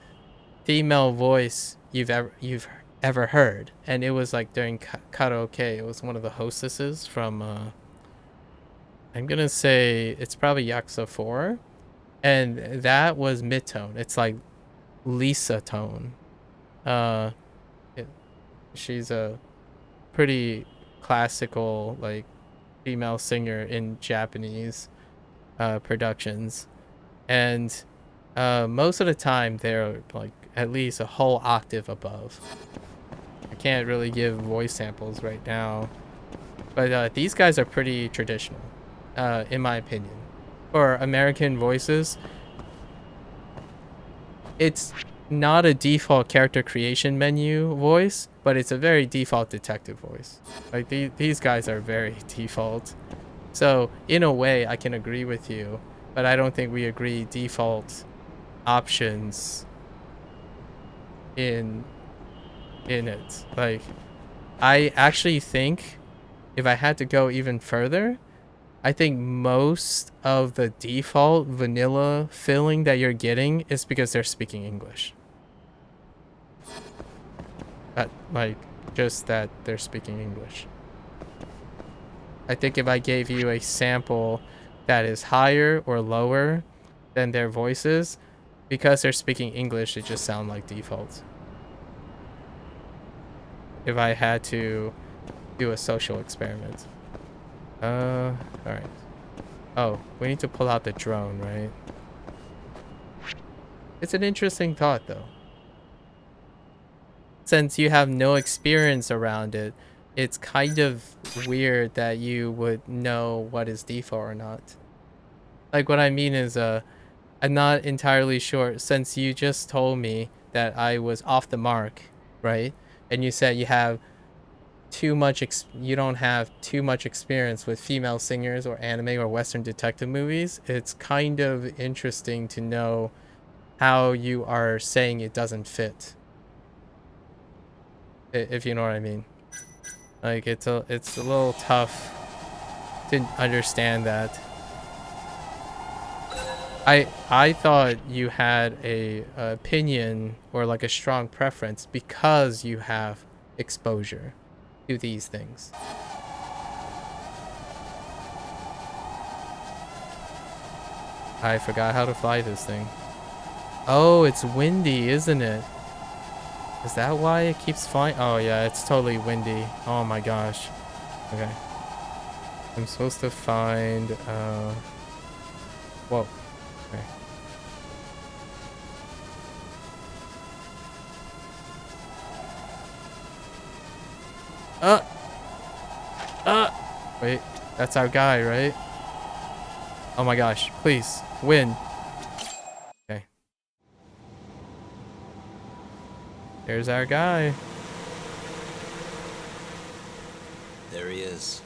female voice you've ever heard, and it was like during karaoke. It was one of the hostesses from I'm gonna say it's probably Yakuza 4, and that was mid-tone. It's like Lisa tone. Uh, she's a pretty classical like female singer in Japanese productions, and most of the time they're like at least a whole octave above. I can't really give voice samples right now, but these guys are pretty traditional, in my opinion. For American voices, it's not a default character creation menu voice, but it's a very default detective voice. Like these guys are very default. So in a way, I can agree with you, but I don't think we agree default options in it. Like, I actually think if I had to go even further, I think most of the default vanilla feeling that you're getting is because they're speaking English. Like, just that they're speaking English. I think if I gave you a sample that is higher or lower than their voices, because they're speaking English, they just sound like default. If I had to do a social experiment. Alright. Oh, we need to pull out the drone, right? It's an interesting thought, though. Since you have no experience around it, it's kind of weird that you would know what is default or not. Like, what I mean is, I'm not entirely sure, since you just told me that I was off the mark, right? And you said you have you don't have too much experience with female singers or anime or Western detective movies. It's kind of interesting to know how you are saying it doesn't fit. If you know what I mean. Like, it's a little tough to understand that. I thought you had a opinion or like a strong preference because you have exposure to these things. I forgot how to fly this thing. Oh, it's windy, isn't it? Is that why it keeps flying? Oh yeah, it's totally windy. Oh my gosh. Okay. I'm supposed to find whoa. Okay. Wait, that's our guy, right? Oh my gosh, please, win. Okay. There's our guy. There he is.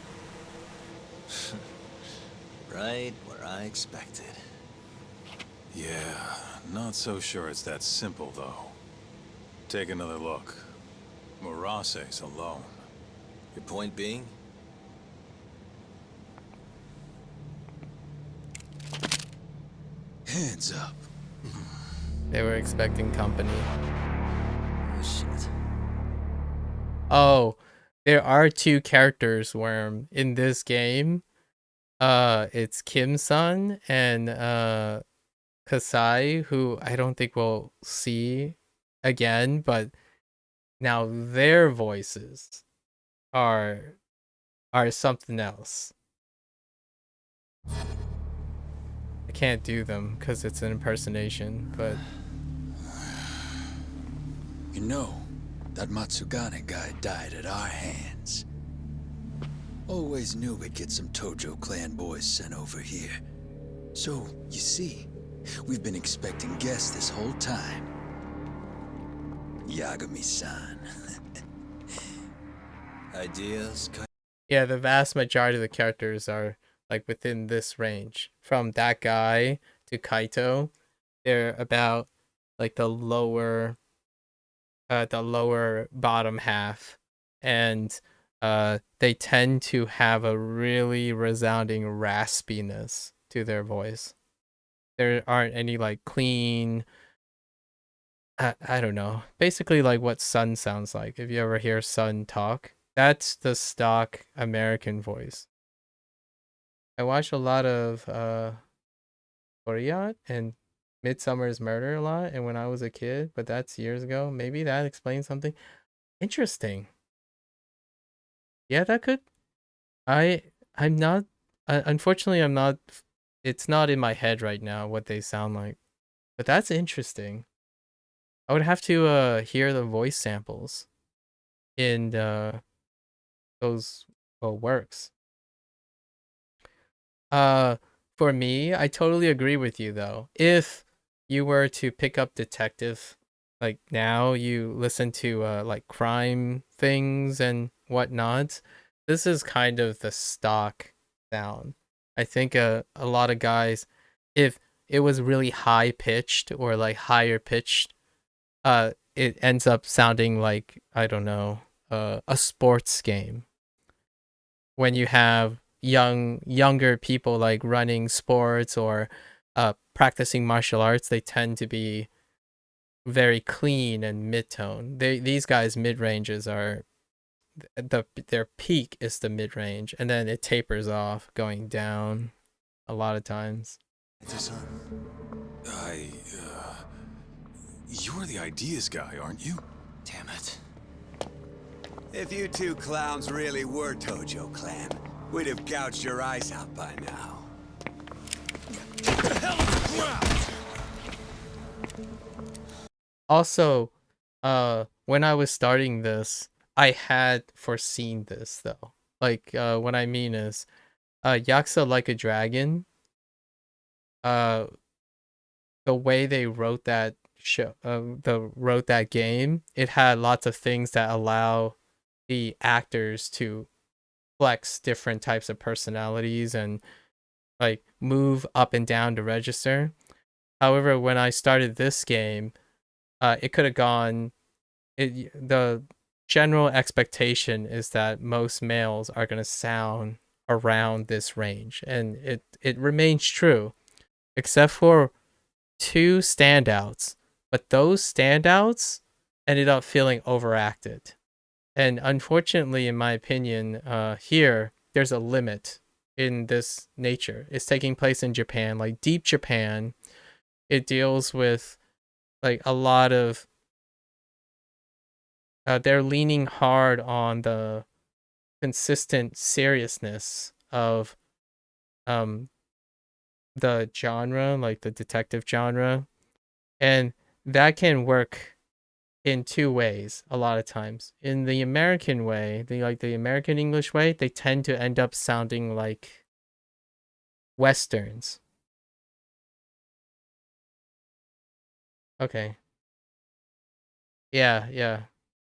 Right where I expected. Yeah, not so sure it's that simple, though. Take another look. Murase's alone. Your point being? Hands up. They were expecting company. Oh, shit. Oh, there are two characters, Worm, in this game. It's Kim-san and Kasai, who I don't think we'll see again, but now their voices are something else. I can't do them because it's an impersonation, but You know, that Matsugane guy died at our hands. Always knew we'd get some Tojo clan boys sent over here. So, you see, we've been expecting guests this whole time. Yagami-san. Ideas? yeah, the vast majority of the characters are like within this range. From that guy to Kaito, they're about like the lower bottom half, and they tend to have a really resounding raspiness to their voice. There aren't any like clean, I don't know. Basically like what Sun sounds like. If you ever hear Sun talk, that's the stock American voice. I watched a lot of Korea and Midsummer's Murder a lot, and when I was a kid, but that's years ago. Maybe that explains something. Interesting. Yeah, that could. I'm not. Unfortunately, I'm not. It's not in my head right now what they sound like, but that's interesting. I would have to hear the voice samples in those works. Uh, for me, I totally agree with you though. If you were to pick up detective, like now you listen to like crime things and whatnot, this is kind of the stock sound. I think a lot of guys, if it was really high pitched or like higher pitched, it ends up sounding like, I don't know, a sports game. When you have younger people like running sports or practicing martial arts, they tend to be very clean and mid-tone. These guys mid ranges are their peak is the mid range, and then it tapers off going down a lot of times. You're the ideas guy, aren't you? Damn it. If you two clowns really were Tojo Clan, we'd have gouged your eyes out by now. Get the hell on the ground! Also, when I was starting this, I had foreseen this though. Like, what I mean is, Yakuza Like a Dragon, the way they wrote that wrote that game, it had lots of things that allow the actors to flex different types of personalities and like move up and down to register. However, when I started this game, it could have gone. The general expectation is that most males are going to sound around this range, and it remains true, except for two standouts. But those standouts ended up feeling overacted. And unfortunately, in my opinion, here, there's a limit in this nature. It's taking place in Japan, like deep Japan. It deals with like a lot of, they're leaning hard on the consistent seriousness of the genre, like the detective genre. And that can work in two ways a lot of times. In the American way, the American English way, they tend to end up sounding like westerns. Okay. Yeah.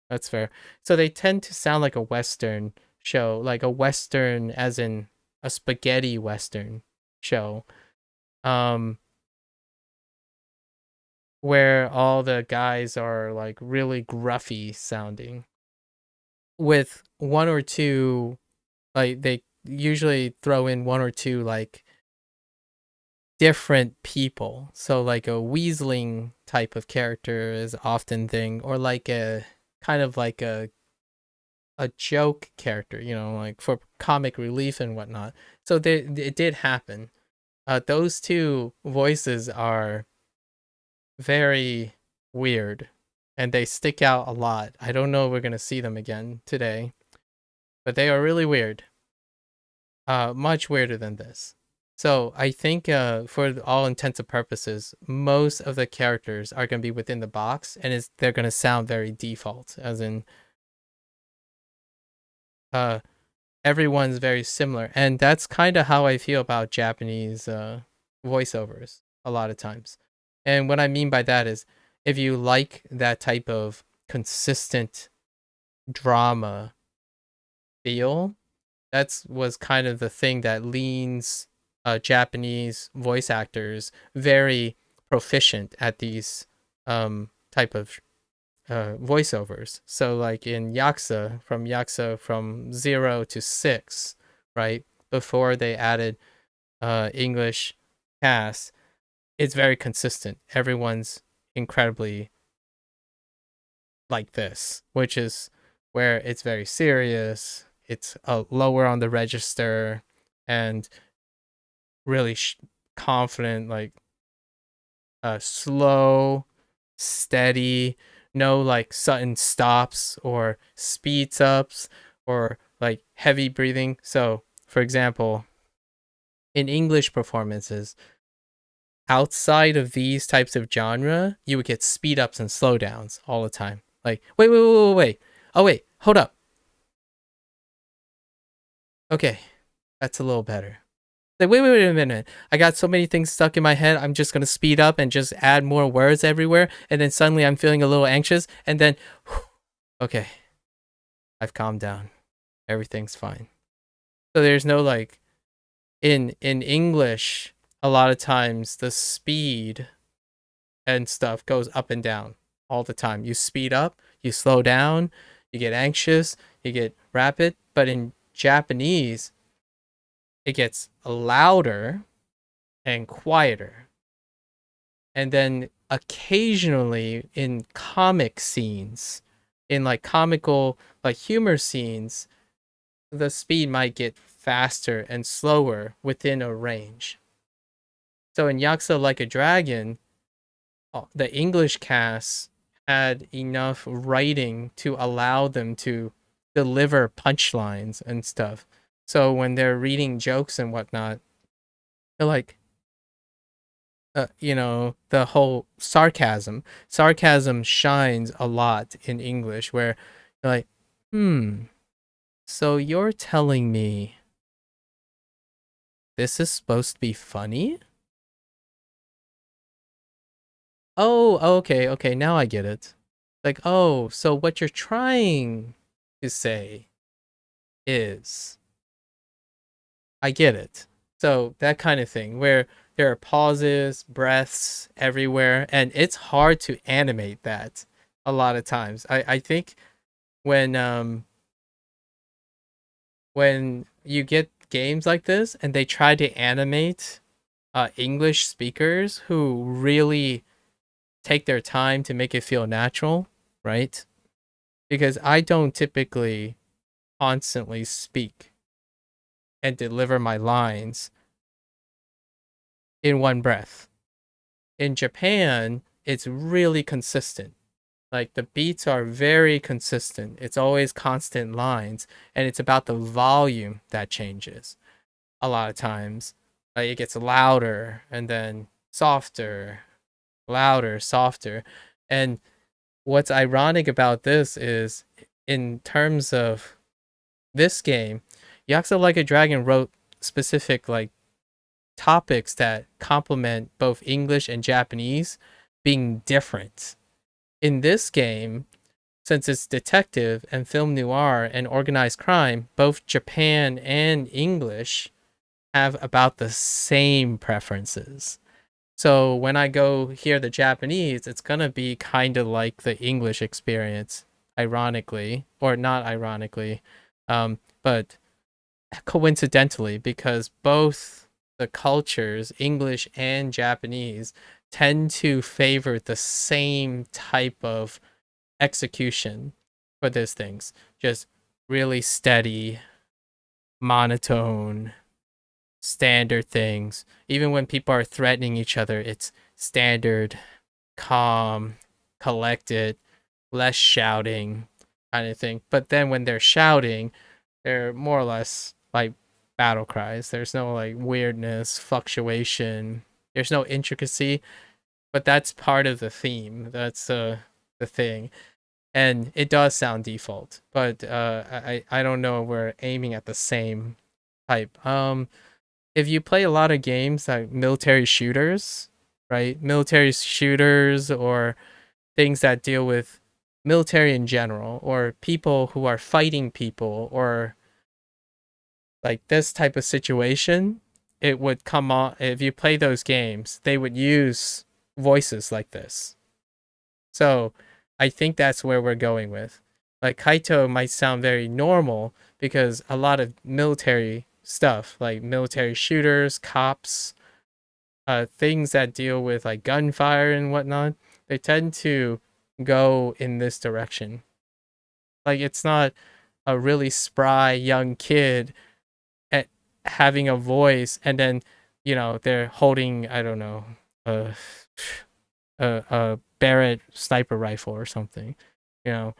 That's fair. So they tend to sound like a western show, like a western as in a spaghetti western show. Where all the guys are like really gruffy sounding with one or two, like they usually throw in one or two like different people. So like a weaseling type of character is often thing, or like a kind of like a joke character, like for comic relief and whatnot. So it did happen. Those two voices are very weird, and they stick out a lot. I don't know if we're gonna see them again today, but they are really weird. Much weirder than this. So I think, for all intents and purposes, most of the characters are gonna be within the box, and they're gonna sound very default, as in, everyone's very similar, and that's kind of how I feel about Japanese voiceovers a lot of times. And what I mean by that is, if you like that type of consistent drama feel, that was kind of the thing that leans Japanese voice actors very proficient at these type of voiceovers. So like in Yakuza from 0 to 6, right? Before they added English cast, it's very consistent. Everyone's incredibly like this, which is where it's very serious. It's lower on the register and really confident, like slow, steady, no like sudden stops or speeds ups or like heavy breathing. So, for example, in English performances, outside of these types of genre, you would get speed ups and slowdowns all the time. Like, wait. Oh, wait, hold up. Okay, that's a little better. Like, wait a minute. I got so many things stuck in my head. I'm just going to speed up and just add more words everywhere. And then suddenly I'm feeling a little anxious. And then, okay, I've calmed down. Everything's fine. So there's no like, in English, a lot of times the speed and stuff goes up and down all the time. You speed up, you slow down, you get anxious, you get rapid. But in Japanese, it gets louder and quieter. And then occasionally in comic scenes, in like comical, like humor scenes, the speed might get faster and slower within a range. So in Yakuza Like a Dragon, the English cast had enough writing to allow them to deliver punchlines and stuff. So when they're reading jokes and whatnot, they're like, the whole sarcasm shines a lot in English, where you're like, so you're telling me this is supposed to be funny? Oh, okay, now I get it. Like, oh, so what you're trying to say is, I get it. So that kind of thing, where there are pauses, breaths everywhere, and it's hard to animate that a lot of times. I think when you get games like this and they try to animate English speakers who really take their time to make it feel natural, right? Because I don't typically constantly speak and deliver my lines in one breath. In Japan, it's really consistent. Like the beats are very consistent. It's always constant lines, and it's about the volume that changes. A lot of times, like it gets louder and then softer, louder, softer. And what's ironic about this is, in terms of this game, Yakuza Like a Dragon wrote specific like topics that complement both English and Japanese being different. In this game, since it's detective and film noir and organized crime, both Japan and English have about the same preferences. So when I go hear the Japanese, it's going to be kind of like the English experience, ironically, or not ironically, but coincidentally, because both the cultures, English and Japanese, tend to favor the same type of execution for those things. Just really steady, monotone, standard things. Even when people are threatening each other, it's standard, calm, collected, less shouting kind of thing. But then when they're shouting, they're more or less like battle cries. There's no like weirdness, fluctuation. There's no intricacy, but that's part of the theme. That's the thing. And it does sound default, but I don't know if we're aiming at the same type. If you play a lot of games like military shooters, right? Military shooters or things that deal with military in general, or people who are fighting people, or like this type of situation, it would come on. If you play those games, they would use voices like this. So I think that's where we're going with. Like Kaito might sound very normal because a lot of military stuff, like military shooters, cops, things that deal with like gunfire and whatnot, they tend to go in this direction. Like it's not a really spry young kid having a voice and then, you know, they're holding, I don't know, a Barrett sniper rifle or something. You know,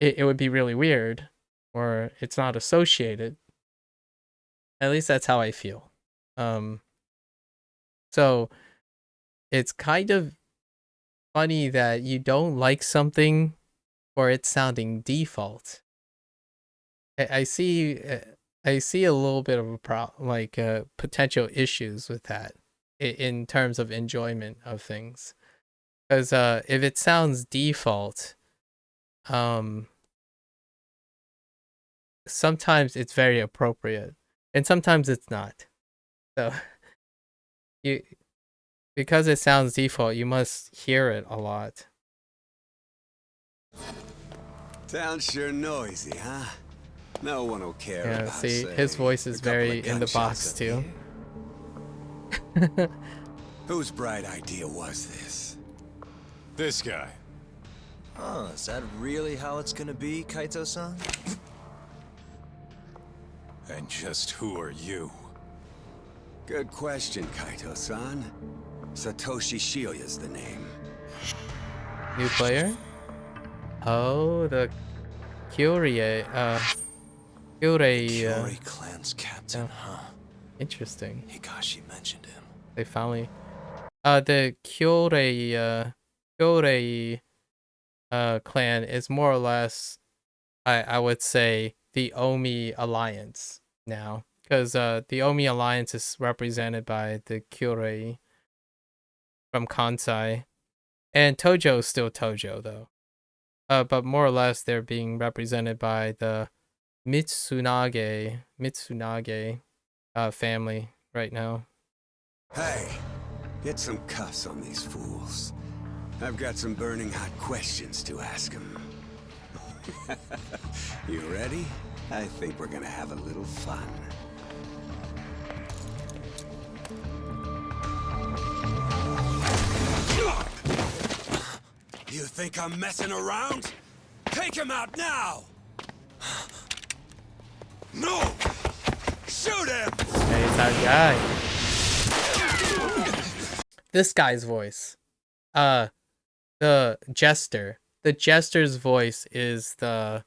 it would be really weird, or it's not associated. At least that's how I feel. So it's kind of funny that you don't like something for it sounding default. I see a little bit of a potential issues with that in terms of enjoyment of things. Because if it sounds default, sometimes it's very appropriate, and sometimes it's not. So because it sounds default, you must hear it a lot. Town's sure noisy, huh? No one will care Yeah, about, see, say, his voice is a couple very of in the gunshots box up too. here. Whose bright idea was this? This guy. Oh, is that really how it's gonna be, Kaito-san? And just who are you? Good question, Kaito-san. Satoshi Shioya's the name. New player? Oh, the Kyurei, Kyurei clan's captain, huh? Interesting. Higashi mentioned him. They finally, the Kyurei clan is more or less, I would say, the Omi Alliance now, because the Omi Alliance is represented by the Kyurei from Kansai, and Tojo is still Tojo though. But more or less they're being represented by the Mitsunage family right now. Hey, get some cuffs on these fools. I've got some burning hot questions to ask them. You ready? I think we're gonna have a little fun. You think I'm messing around? Take him out now! No! Shoot him! Hey, it's our guy. This guy's voice. The jester. The jester's voice is the,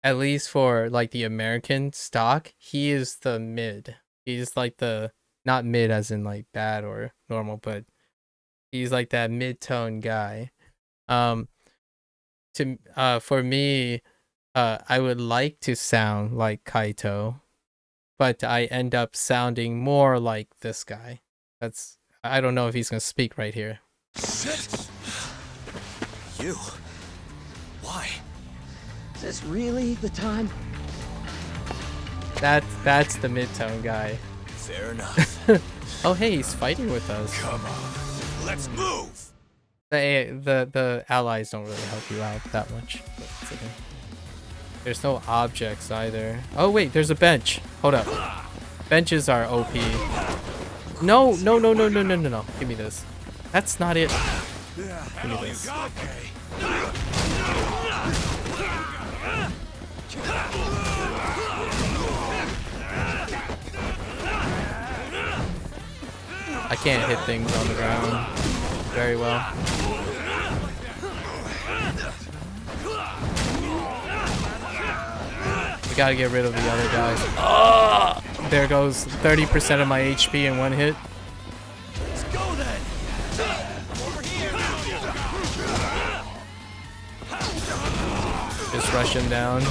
at least for like the American stock, he is the mid. He's like the, not mid as in like bad or normal, but he's like that mid-tone guy. For me, I would like to sound like Kaito, but I end up sounding more like this guy. I don't know if he's gonna speak right here. Shit! You? Why? Is this really the time? That's the mid-tone guy. Fair enough. Oh hey, he's fighting with us. Come on, let's move! The allies don't really help you out that much. But it's okay. There's no objects either. Oh wait, there's a bench. Hold up. Benches are OP. No. Give me this. That's not it. Give me this. I can't hit things on the ground very well. We gotta get rid of the other guys. Oh! There goes 30% of my HP in one hit. Let's go then! Just rush him down.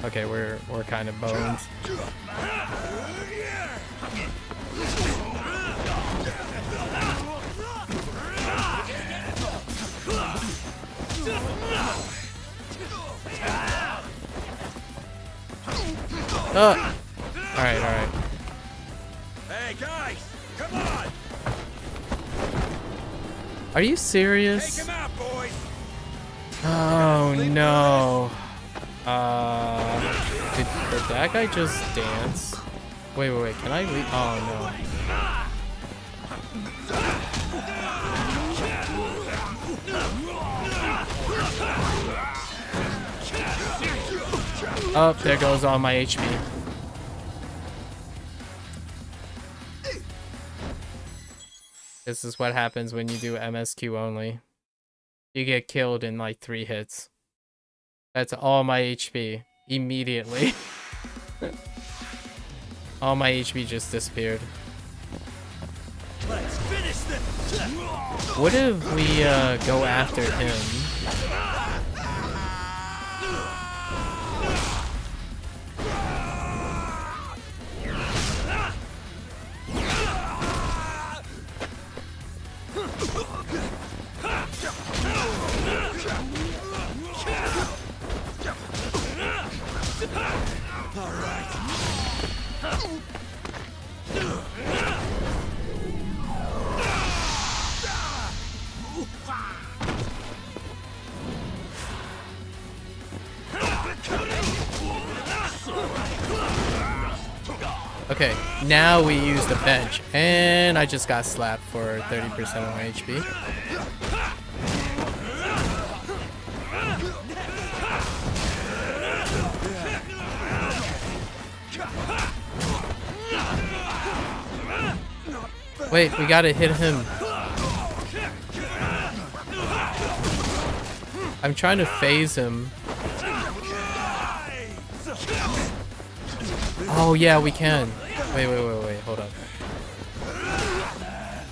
Okay, we're kind of boned. Alright, alright. Hey, guys! Come on! Are you serious? Take him out, boys! Oh no. Did that guy just dance? Wait, can I leave? Oh no. Oh, there goes all my HP. This is what happens when you do MSQ only. You get killed in like 3 hits. That's all my HP. Immediately. All my HP just disappeared. Let's finish this! What if we go after him? Okay, now we use the bench, and I just got slapped for 30% of my HP. Wait, we gotta hit him. I'm trying to phase him. Oh yeah, we can. Wait, hold up.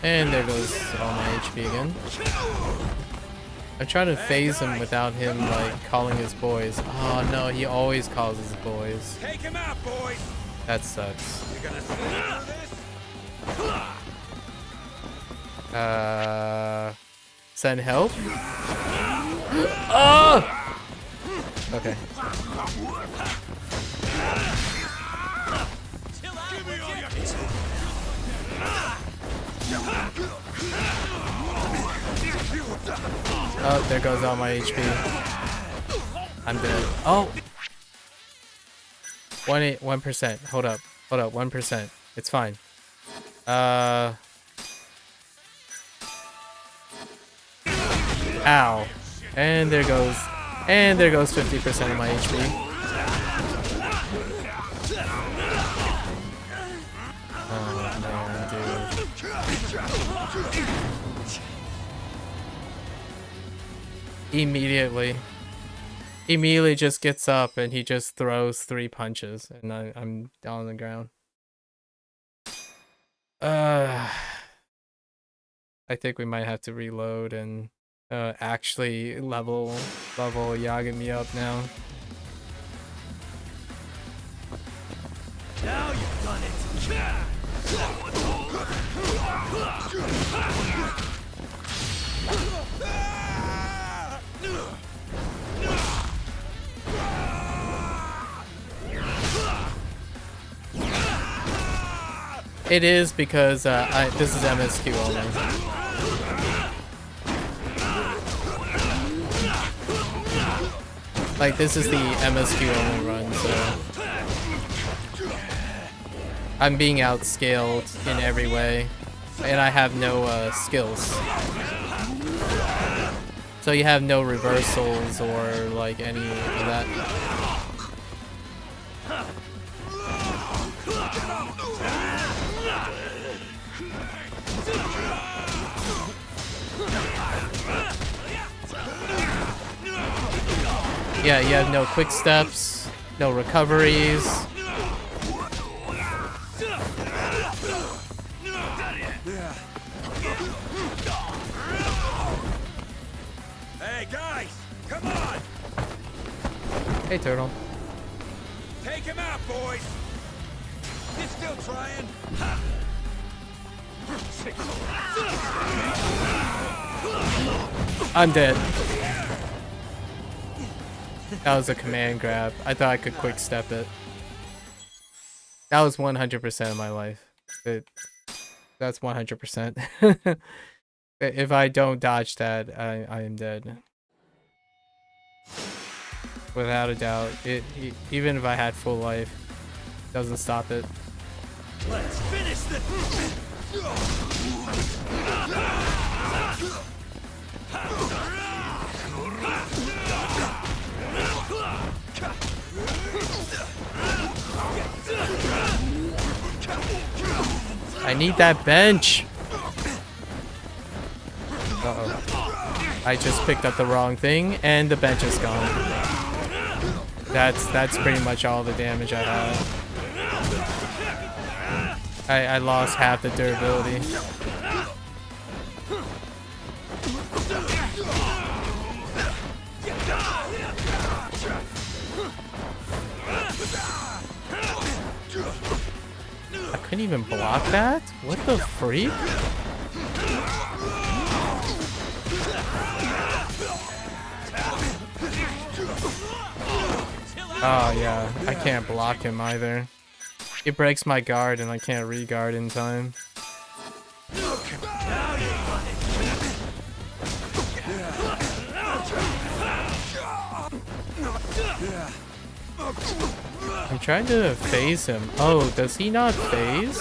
And there goes all my HP again. I'm trying to phase him without him like calling his boys. Oh no, he always calls his boys. Take him out, boys! That sucks. You're gonna sleep through this? Send help? Oh! Okay. Oh, there goes all my HP. I'm dead. Oh! 1%. Hold up, 1%. It's fine. Ow. And there goes 50% of my HP. Oh man, dude. Immediately just gets up and he just throws 3 punches and I'm down on the ground. I think we might have to reload and actually level Yagami up now. Now you've done it! It is because this is MSQ only. Like this is the MSQ only run, so I'm being outscaled in every way, and I have no skills. So you have no reversals or like any of that. Yeah, you have no quick steps, no recoveries. Hey guys, come on! Hey Turtle. Take him out, boys! You still trying? I'm dead. That was a command grab. I thought I could quick step it. That was 100% of my life. That's 100%. If I don't dodge that, I am dead. Without a doubt. Even if I had full life, doesn't stop it. Let's finish this. I need that bench. Uh-oh. I just picked up the wrong thing and the bench is gone. That's pretty much all the damage I had. I lost half the durability. I couldn't even block that? What the freak? Oh yeah, I can't block him either. It breaks my guard and I can't re-guard in time. I'm trying to phase him. Oh, does he not phase?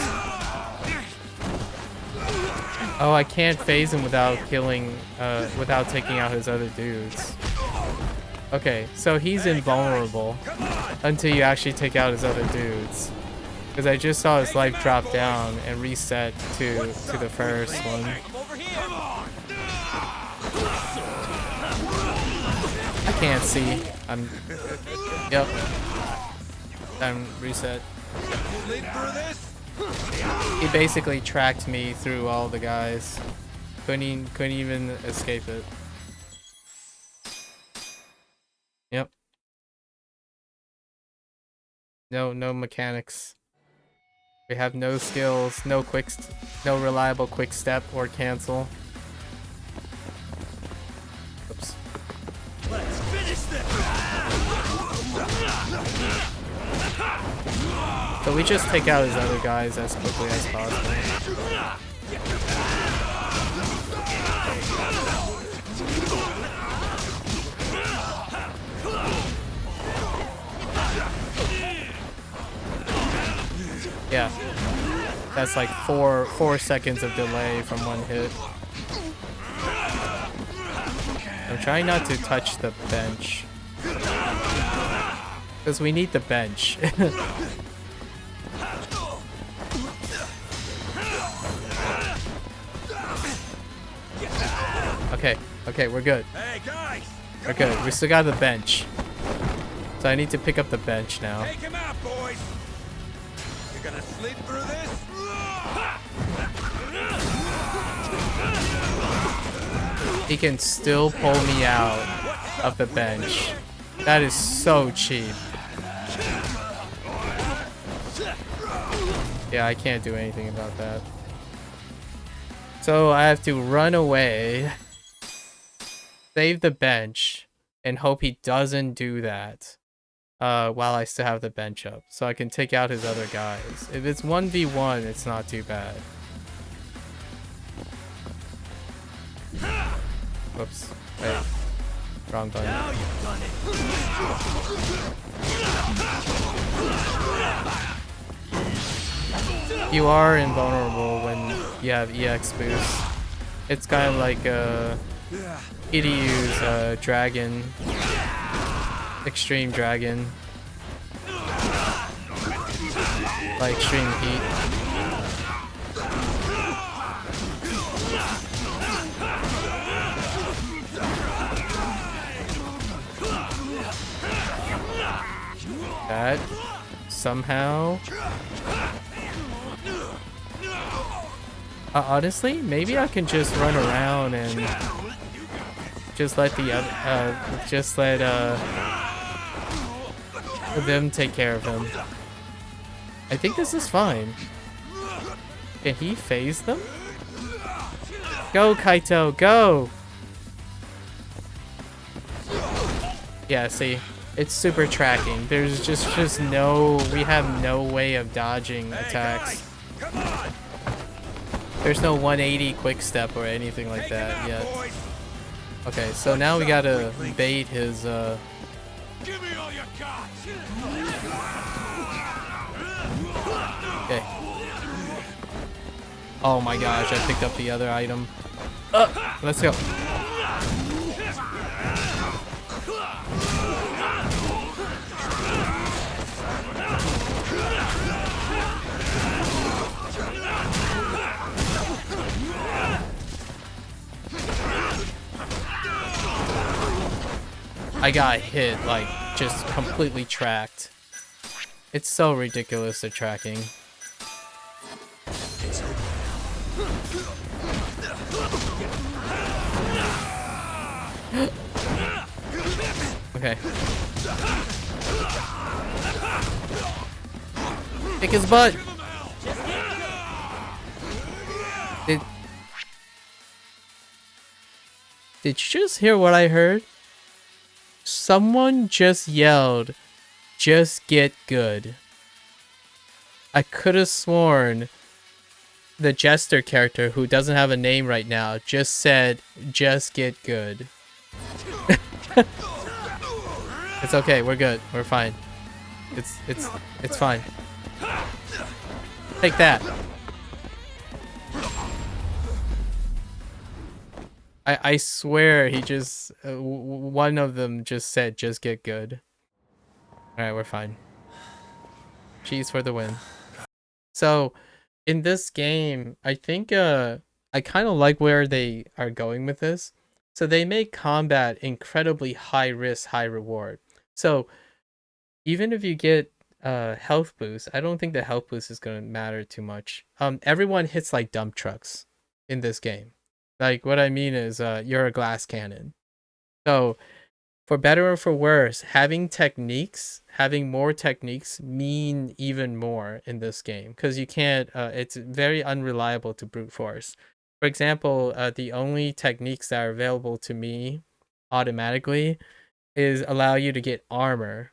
Oh, I can't phase him without killing, without taking out his other dudes. Okay, so he's invulnerable until you actually take out his other dudes. Because I just saw his life drop down and reset to the first one. I can't see. Yep. I'm reset. He basically tracked me through all the guys. Couldn't even escape it. Yep. No mechanics. We have no skills, no reliable quick step or cancel. Oops. Let's finish this. So we just take out his other guys as quickly as possible. Yeah, that's like four seconds of delay from one hit. I'm trying not to touch the bench because we need the bench. Okay, we're good. Hey guys, we're good. We still got the bench, so I need to pick up the bench now. take him out, boys. You're gonna sleep through this? He can still pull me out of the bench. That is so cheap. Yeah, I can't do anything about that. So I have to run away, save the bench, and hope he doesn't do that while I still have the bench up. So I can take out his other guys. If it's 1v1, it's not too bad. Whoops. Wait. Wrong button. Now you've done it. You are invulnerable when you have EX boost. It's kind of like EDU's dragon. Extreme dragon. Like extreme heat. That somehow. Honestly, maybe I can just run around and just let the them take care of him. I think this is fine. Can he phase them? Go, Kaito, go! Yeah, see, It's super tracking. There's just no, we have no way of dodging attacks. There's no 180 quick step or anything like that yet. Okay, so now we gotta bait his Give me all you got. Okay. Oh my gosh, I picked up the other item. Let's go. I got hit, like, just completely tracked. It's so ridiculous, the tracking. Okay. Kick his butt! Did you just hear what I heard? Someone just yelled, "Just get good." I could have sworn the Jester character, who doesn't have a name right now, just said, "Just get good." It's okay, we're good, we're fine. It's fine. Take that. I swear he just one of them just said, "Just get good." All right, we're fine. Cheese for the win. So, in this game, I think I kind of like where they are going with this. So they make combat incredibly high risk, high reward. So even if you get health boost, I don't think the health boost is going to matter too much. Everyone hits like dump trucks in this game. Like, what I mean is you're a glass cannon. So for better or for worse, having more techniques mean even more in this game, because you can't, it's very unreliable to brute force. For example, the only techniques that are available to me automatically is allow you to get armor.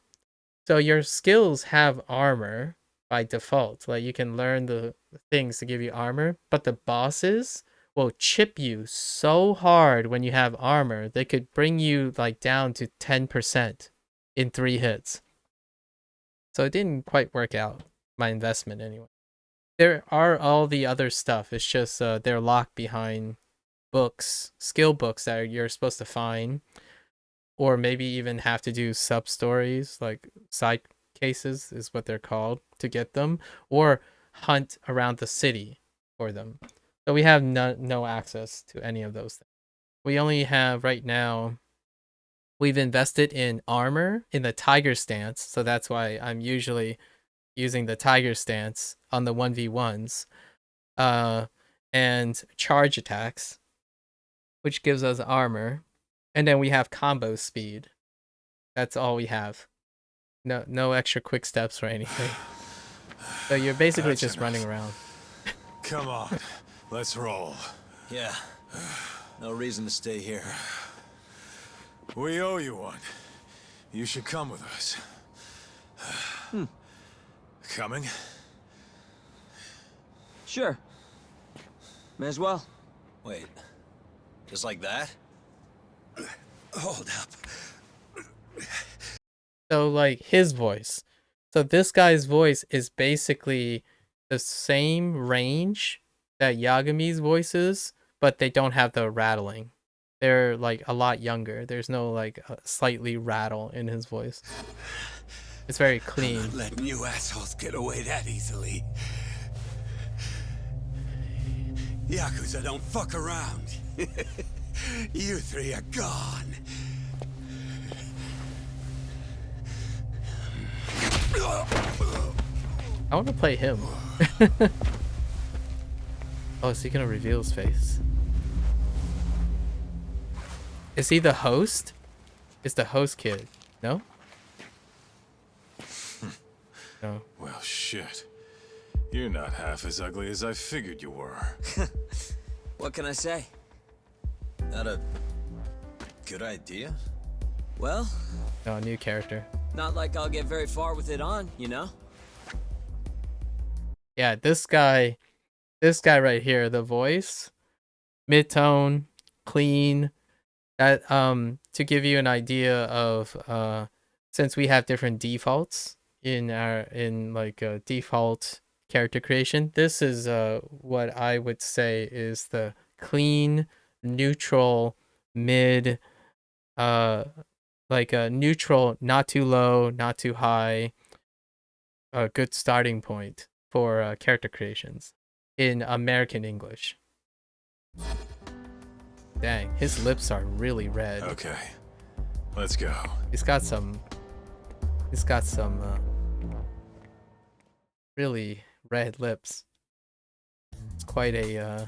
So your skills have armor by default. Like, you can learn the things to give you armor, but the bosses will chip you so hard when you have armor, they could bring you like down to 10% in 3 hits. So it didn't quite work out, my investment anyway. There are all the other stuff. It's just they're locked behind books, skill books that you're supposed to find, or maybe even have to do sub stories, like side cases is what they're called, to get them, or hunt around the city for them. So we have no access to any of those things. We only have right now, we've invested in armor in the tiger stance. So that's why I'm usually using the tiger stance on the 1v1s. And charge attacks, which gives us armor. And then we have combo speed. That's all we have. No extra quick steps or anything. So you're basically just running around. Come on. Let's roll. Yeah. No reason to stay here. We owe you one. You should come with us. Coming? Sure. May as well. Wait. Just like that? Hold up. So, like, his voice. So this guy's voice is basically the same range that Yagami's voice is, but they don't have the rattling. They're like a lot younger. There's no like slightly rattle in his voice. It's very clean. I'm not letting you assholes get away that easily. Yakuza don't fuck around. You three are gone. I want to play him. Oh, is he gonna reveal his face? Is he the host? It's the host kid. No? No. Well, shit. You're not half as ugly as I figured you were. What can I say? Not a good idea? Well, No, new character. not like I'll get very far with it on, you know? Yeah, this guy right here, the voice, mid-tone, clean. That to give you an idea of since we have different defaults in our default character creation, this is what I would say is the clean, neutral, mid, like a neutral, not too low, not too high, a good starting point for character creations in American English. Dang, his lips are really red. Okay, let's go. He's got some really red lips. It's quite a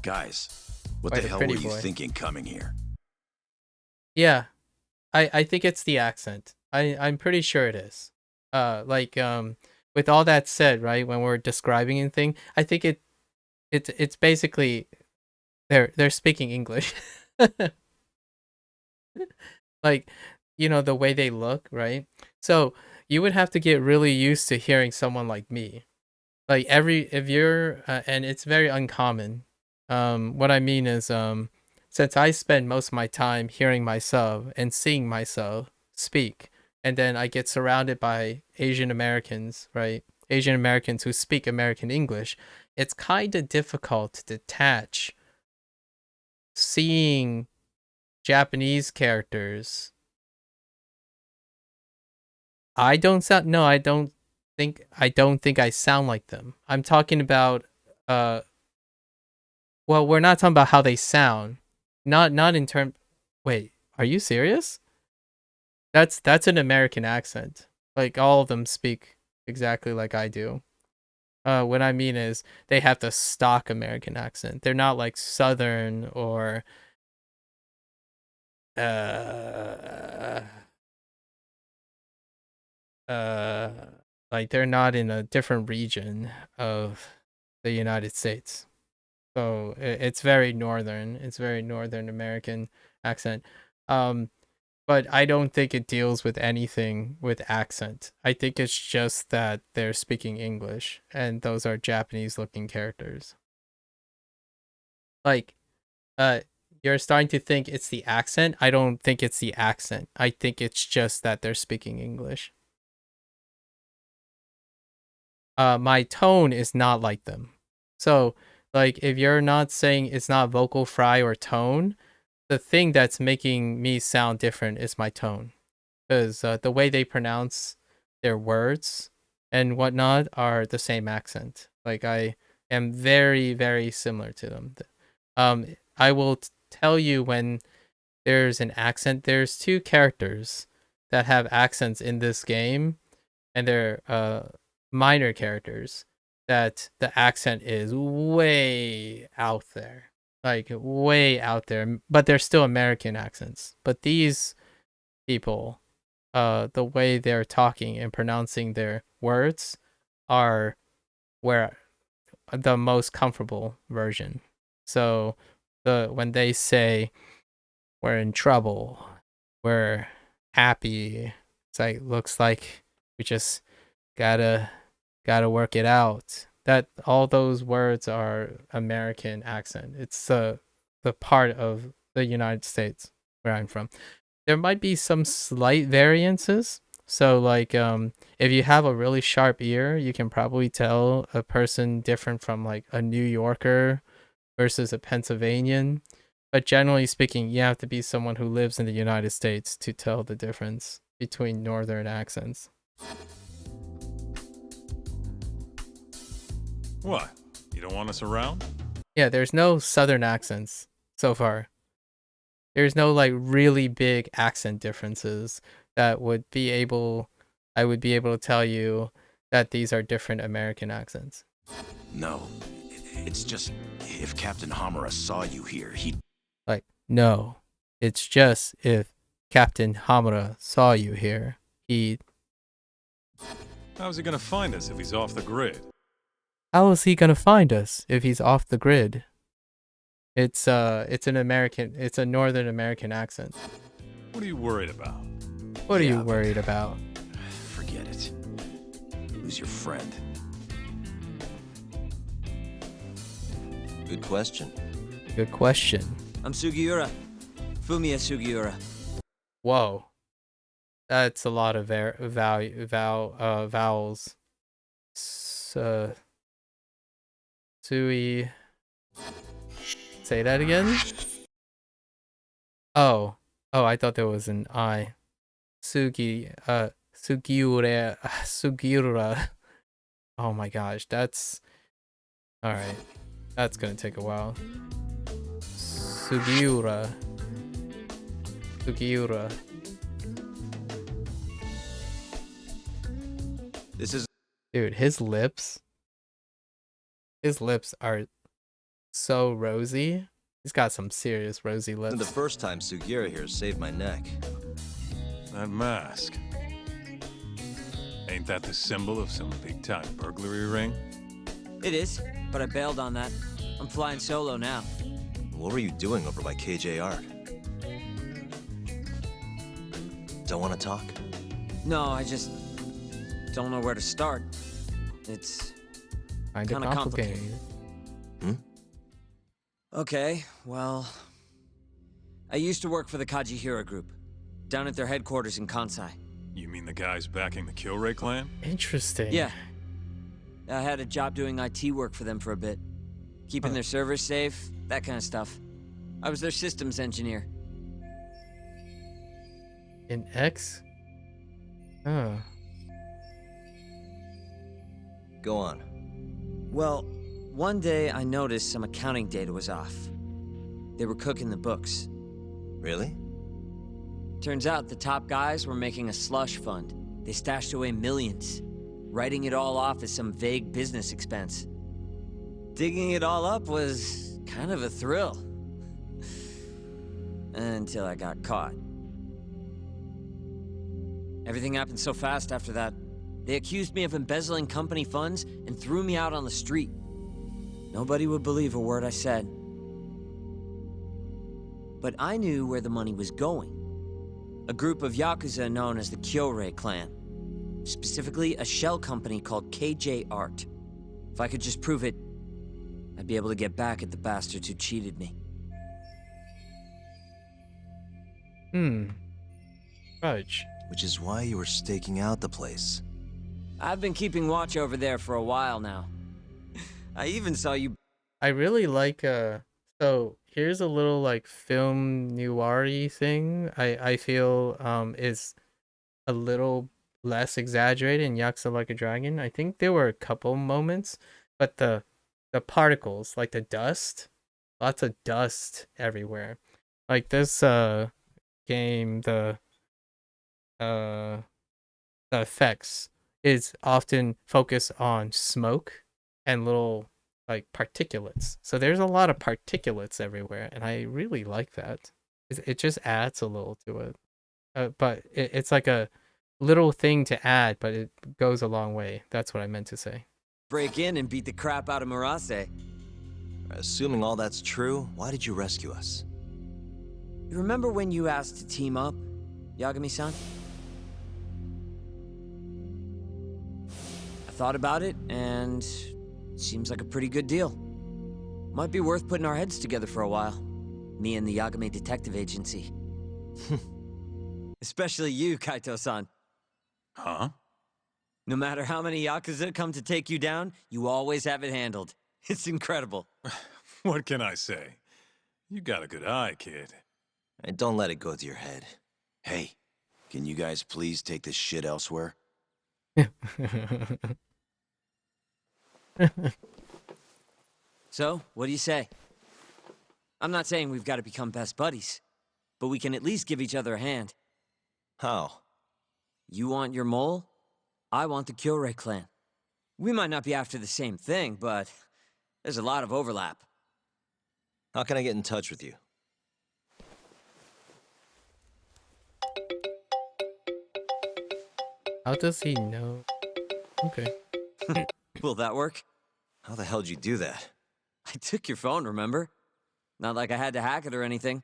Guys, what quite the a hell were pretty you boy. thinking coming here? Yeah. I think it's the accent. I'm pretty sure it is. With all that said, right, when we're describing anything, I think it's basically they're speaking English. Like, you know, the way they look, right? So you would have to get really used to hearing someone like me. Like if you're and it's very uncommon. What I mean is since I spend most of my time hearing myself and seeing myself speak, and then I get surrounded by Asian Americans, right? Asian Americans who speak American English, it's kind of difficult to detach seeing Japanese characters. I don't think I sound like them. I'm talking about well, we're not talking about how they sound. Not in term Wait, are you serious? That's an American accent. Like all of them speak exactly like I do. What I mean is they have the stock American accent. They're not like Southern or uh uh like they're not in a different region of the United States. So it's very northern. It's very northern American accent. But I don't think it deals with anything with accent. I think it's just that they're speaking English and those are Japanese looking characters. Like you're starting to think it's the accent. I don't think it's the accent. I think it's just that they're speaking English. My tone is not like them. So, like, if you're not saying it's not vocal fry or tone, the thing that's making me sound different is my tone. Because the way they pronounce their words and whatnot are the same accent. Like, I am very, very similar to them. I will tell you when there's an accent. There's two characters that have accents in this game, and they're minor characters that the accent is way out there, like way out there, but they're still American accents. But these people, the way they're talking and pronouncing their words are where the most comfortable version. So when they say we're in trouble, we're happy, it's like looks like we just gotta work it out. That all those words are American accent. It's the part of the United States where I'm from. There might be some slight variances. So like if you have a really sharp ear, you can probably tell a person different from like a New Yorker versus a Pennsylvanian. But generally speaking, you have to be someone who lives in the United States to tell the difference between northern accents. What? You don't want us around? Yeah, there's no southern accents so far. There's no like really big accent differences that would be able I would be able to tell you that these are different American accents. No, it's just if Captain Hamura saw you here, he'd... Like, no, it's just if Captain Hamura saw you here, he'd... How's he gonna find us if he's off the grid? How is he gonna find us if he's off the grid? It's a Northern American accent. What are you worried about? What are you worried about? Forget it. Who's your friend? Good question. Good question. I'm Sugiura. Fumiya Sugiura. Whoa. That's a lot of vowels. Sui. Say that again? Oh. Oh, I thought there was an I. Sugiura. Sugiura. Oh my gosh, that's... Alright. That's gonna take a while. Sugiura. Sugiura. This is... Dude, his lips are so rosy. He's got some serious rosy lips. The first time Sugiura here saved my neck. That mask. Ain't that the symbol of some big-time burglary ring? It is, but I bailed on that. I'm flying solo now. What were you doing over by KJ Art? Don't want to talk? No, I just don't know where to start. It's kind of complicated. Okay, well, I used to work for the Kajihira Group, down at their headquarters in Kansai. You mean the guys backing the Killray clan? Interesting. Yeah. I had a job doing IT work for them for a bit. Keeping their servers safe, that kind of stuff. I was their systems engineer. In X? Oh. Go on. Well, one day I noticed some accounting data was off. They were cooking the books. Really? Turns out the top guys were making a slush fund. They stashed away millions, writing it all off as some vague business expense. Digging it all up was kind of a thrill. Until I got caught. Everything happened so fast after that. They accused me of embezzling company funds and threw me out on the street. Nobody would believe a word I said. But I knew where the money was going. A group of Yakuza known as the Kyorai clan. Specifically, a shell company called KJ Art. If I could just prove it, I'd be able to get back at the bastards who cheated me. Fudge. Which is why you were staking out the place. I've been keeping watch over there for a while now. I even saw you... I really like, so here's a little, like, film noir-y thing I feel, is a little less exaggerated in Yakuza Like a Dragon. I think there were a couple moments, but the particles, like the dust, lots of dust everywhere. Like this, game, the effects is often focused on smoke and little like particulates. So there's a lot of particulates everywhere, and I really like that. It just adds a little to it. But it's like a little thing to add, but it goes a long way. That's what I meant to say. break in and beat the crap out of Murase. Assuming all that's true, why did you rescue us? You remember when you asked to team up, Yagami-san? I thought about it, and it seems like a pretty good deal. Might be worth putting our heads together for a while. Me and the Yagami Detective Agency. Especially you, Kaito-san. Huh? No matter how many Yakuza come to take you down, you always have it handled. It's incredible. What can I say? You got a good eye, kid. And don't let it go to your head. Hey, can you guys please take this shit elsewhere? So, what do you say? I'm not saying we've got to become best buddies, but we can at least give each other a hand. How? You want your mole? I want the Kyorai clan. We might not be after the same thing, but there's a lot of overlap. How can I get in touch with you? How does he know? Okay. Will that work? How the hell'd you do that? I took your phone, remember? Not like I had to hack it or anything.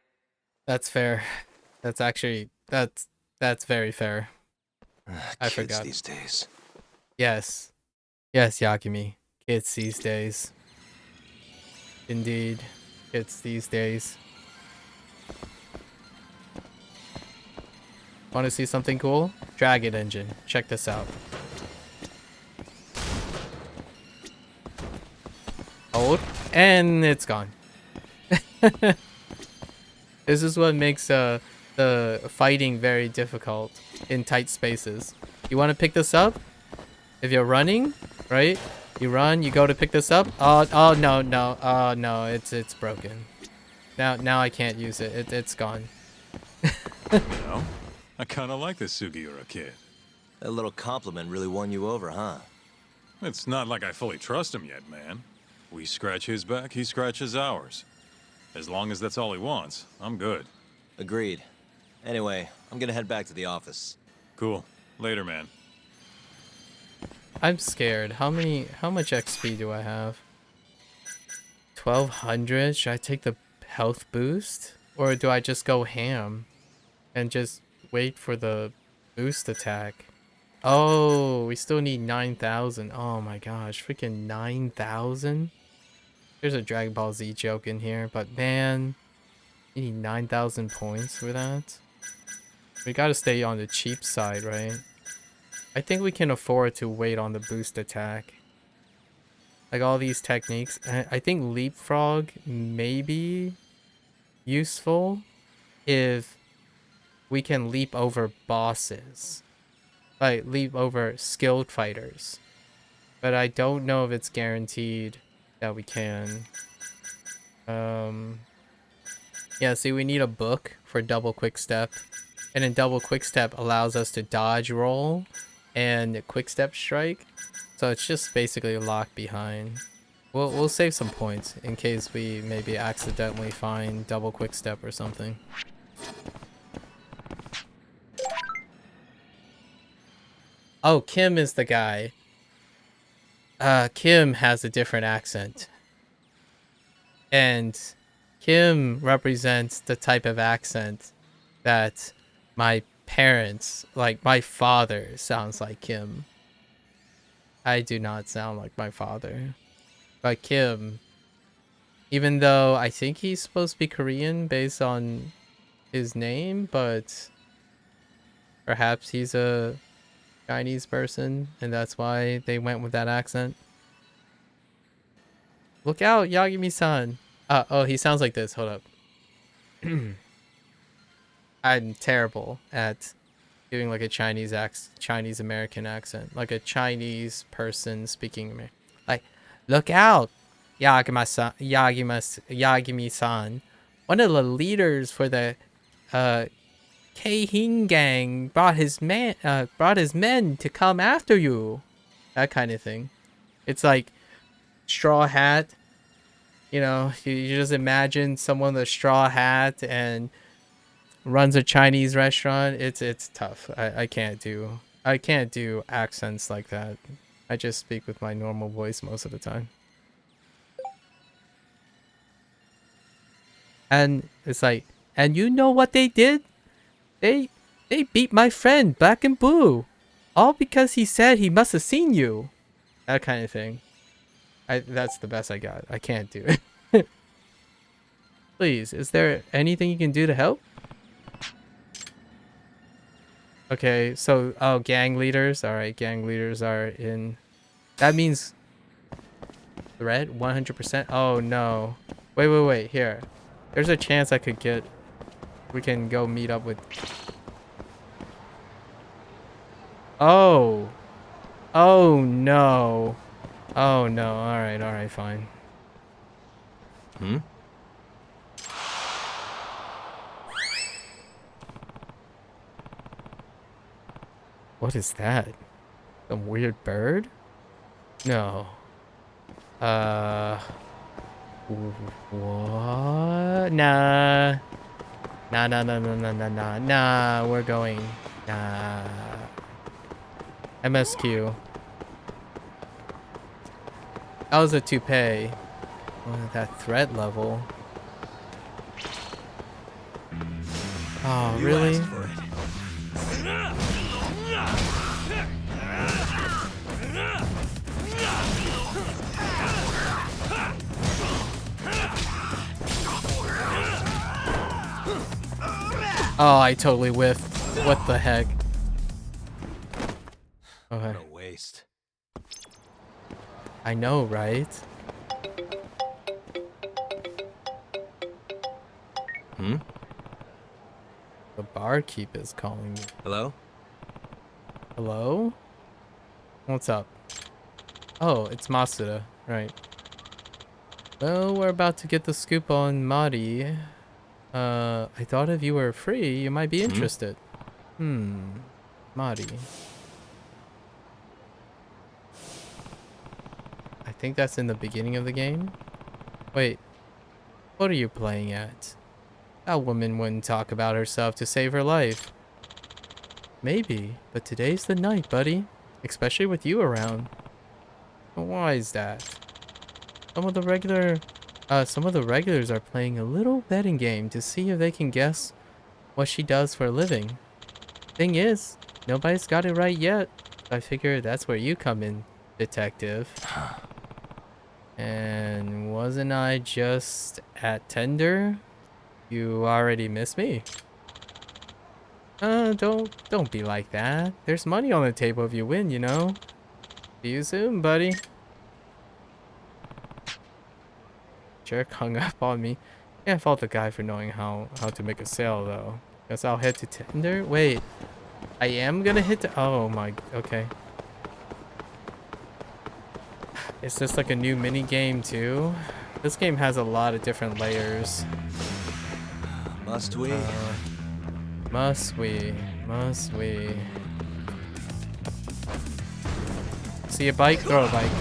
That's fair. That's actually That's very fair. I Kids forgot. these days. Yes. Yes, Yakimi. Kids these days. Indeed. Kids these days. Want to see something cool? Dragon Engine. Check this out. Hold. And it's gone. This is what makes the fighting very difficult in tight spaces. You want to pick this up? If you're running, right? You run, you go to pick this up. Oh no, no. Oh no, it's broken. Now I can't use it. It's gone. You know, I kind of like this Sugiura kid. That little compliment really won you over, huh? It's not like I fully trust him yet, man. We scratch his back, he scratches ours. As long as that's all he wants, I'm good. Agreed. Anyway, I'm gonna head back to the office. Cool. Later, man. I'm scared. How much XP do I have? 1200? Should I take the health boost? Or do I just go ham and just wait for the boost attack? Oh, we still need 9,000. Oh my gosh, freaking 9,000? There's a Dragon Ball Z joke in here, but man, you need 9,000 points for that? We gotta stay on the cheap side, right? I think we can afford to wait on the boost attack. Like all these techniques. I think leapfrog may be useful if we can leap over bosses. Like leap over skilled fighters. But I don't know if it's guaranteed that we can. Yeah, see, we need a book for double quick step. And then double quick step allows us to dodge roll and quick step strike. So it's just basically locked behind. We'll save some points in case we maybe accidentally find double quick step or something. Oh, Kim is the guy. Kim has a different accent. And Kim represents the type of accent that my parents, like my father, sounds like Kim. I do not sound like my father. But Kim, even though I think he's supposed to be Korean based on his name, but perhaps he's a Chinese person and that's why they went with that accent. Look out, Yagami-san. Oh, he sounds like this. Hold up. I'm terrible at doing like a Chinese American accent, like a Chinese person speaking like, look out, Yagami-san. One of the leaders for the Keihin gang brought his men to come after you. That kind of thing. It's like straw hat. You know, you just imagine someone with a straw hat and runs a Chinese restaurant. It's tough. I can't do accents like that. I just speak with my normal voice most of the time. And it's like, and you know what they did? They beat my friend Black and Blue, all because he said he must have seen you. That kind of thing. That's the best I got. I can't do it. Please, is there anything you can do to help? Okay, so gang leaders. All right, gang leaders are in. That means threat 100%. Oh no! Wait. Here, there's a chance I could get. We can go meet up with. Oh. Oh no. Oh no. All right, fine. What is that? Some weird bird? No. What? Nah. Nah, we're going. Nah. MSQ. That was a toupee. Oh, that threat level. Oh, You really? asked for it. Oh, I totally whiffed. What the heck? Okay. What a waste. I know, right? Hmm? The barkeep is calling me. Hello? Hello? What's up? Oh, it's Masuda. Right. Well, we're about to get the scoop on Mari. I thought if you were free, you might be interested. Mari. I think that's in the beginning of the game. Wait. What are you playing at? That woman wouldn't talk about herself to save her life. Maybe, but today's the night, buddy. Especially with you around. Why is that? Some of the regulars are playing a little betting game to see if they can guess what she does for a living. Thing is, nobody's got it right yet. I figure that's where you come in, detective. And wasn't I just at tender? You already miss me. Don't be like that. There's money on the table if you win, you know. See you soon, buddy. Jerk hung up on me. Can't fault the guy for knowing how to make a sale though. Guess I'll head to tender. Wait, I am gonna hit the. Oh my. Okay. Is this like a new mini game too? This game has a lot of different layers. Must we? Must we? Must we? See a bike? Throw a bike.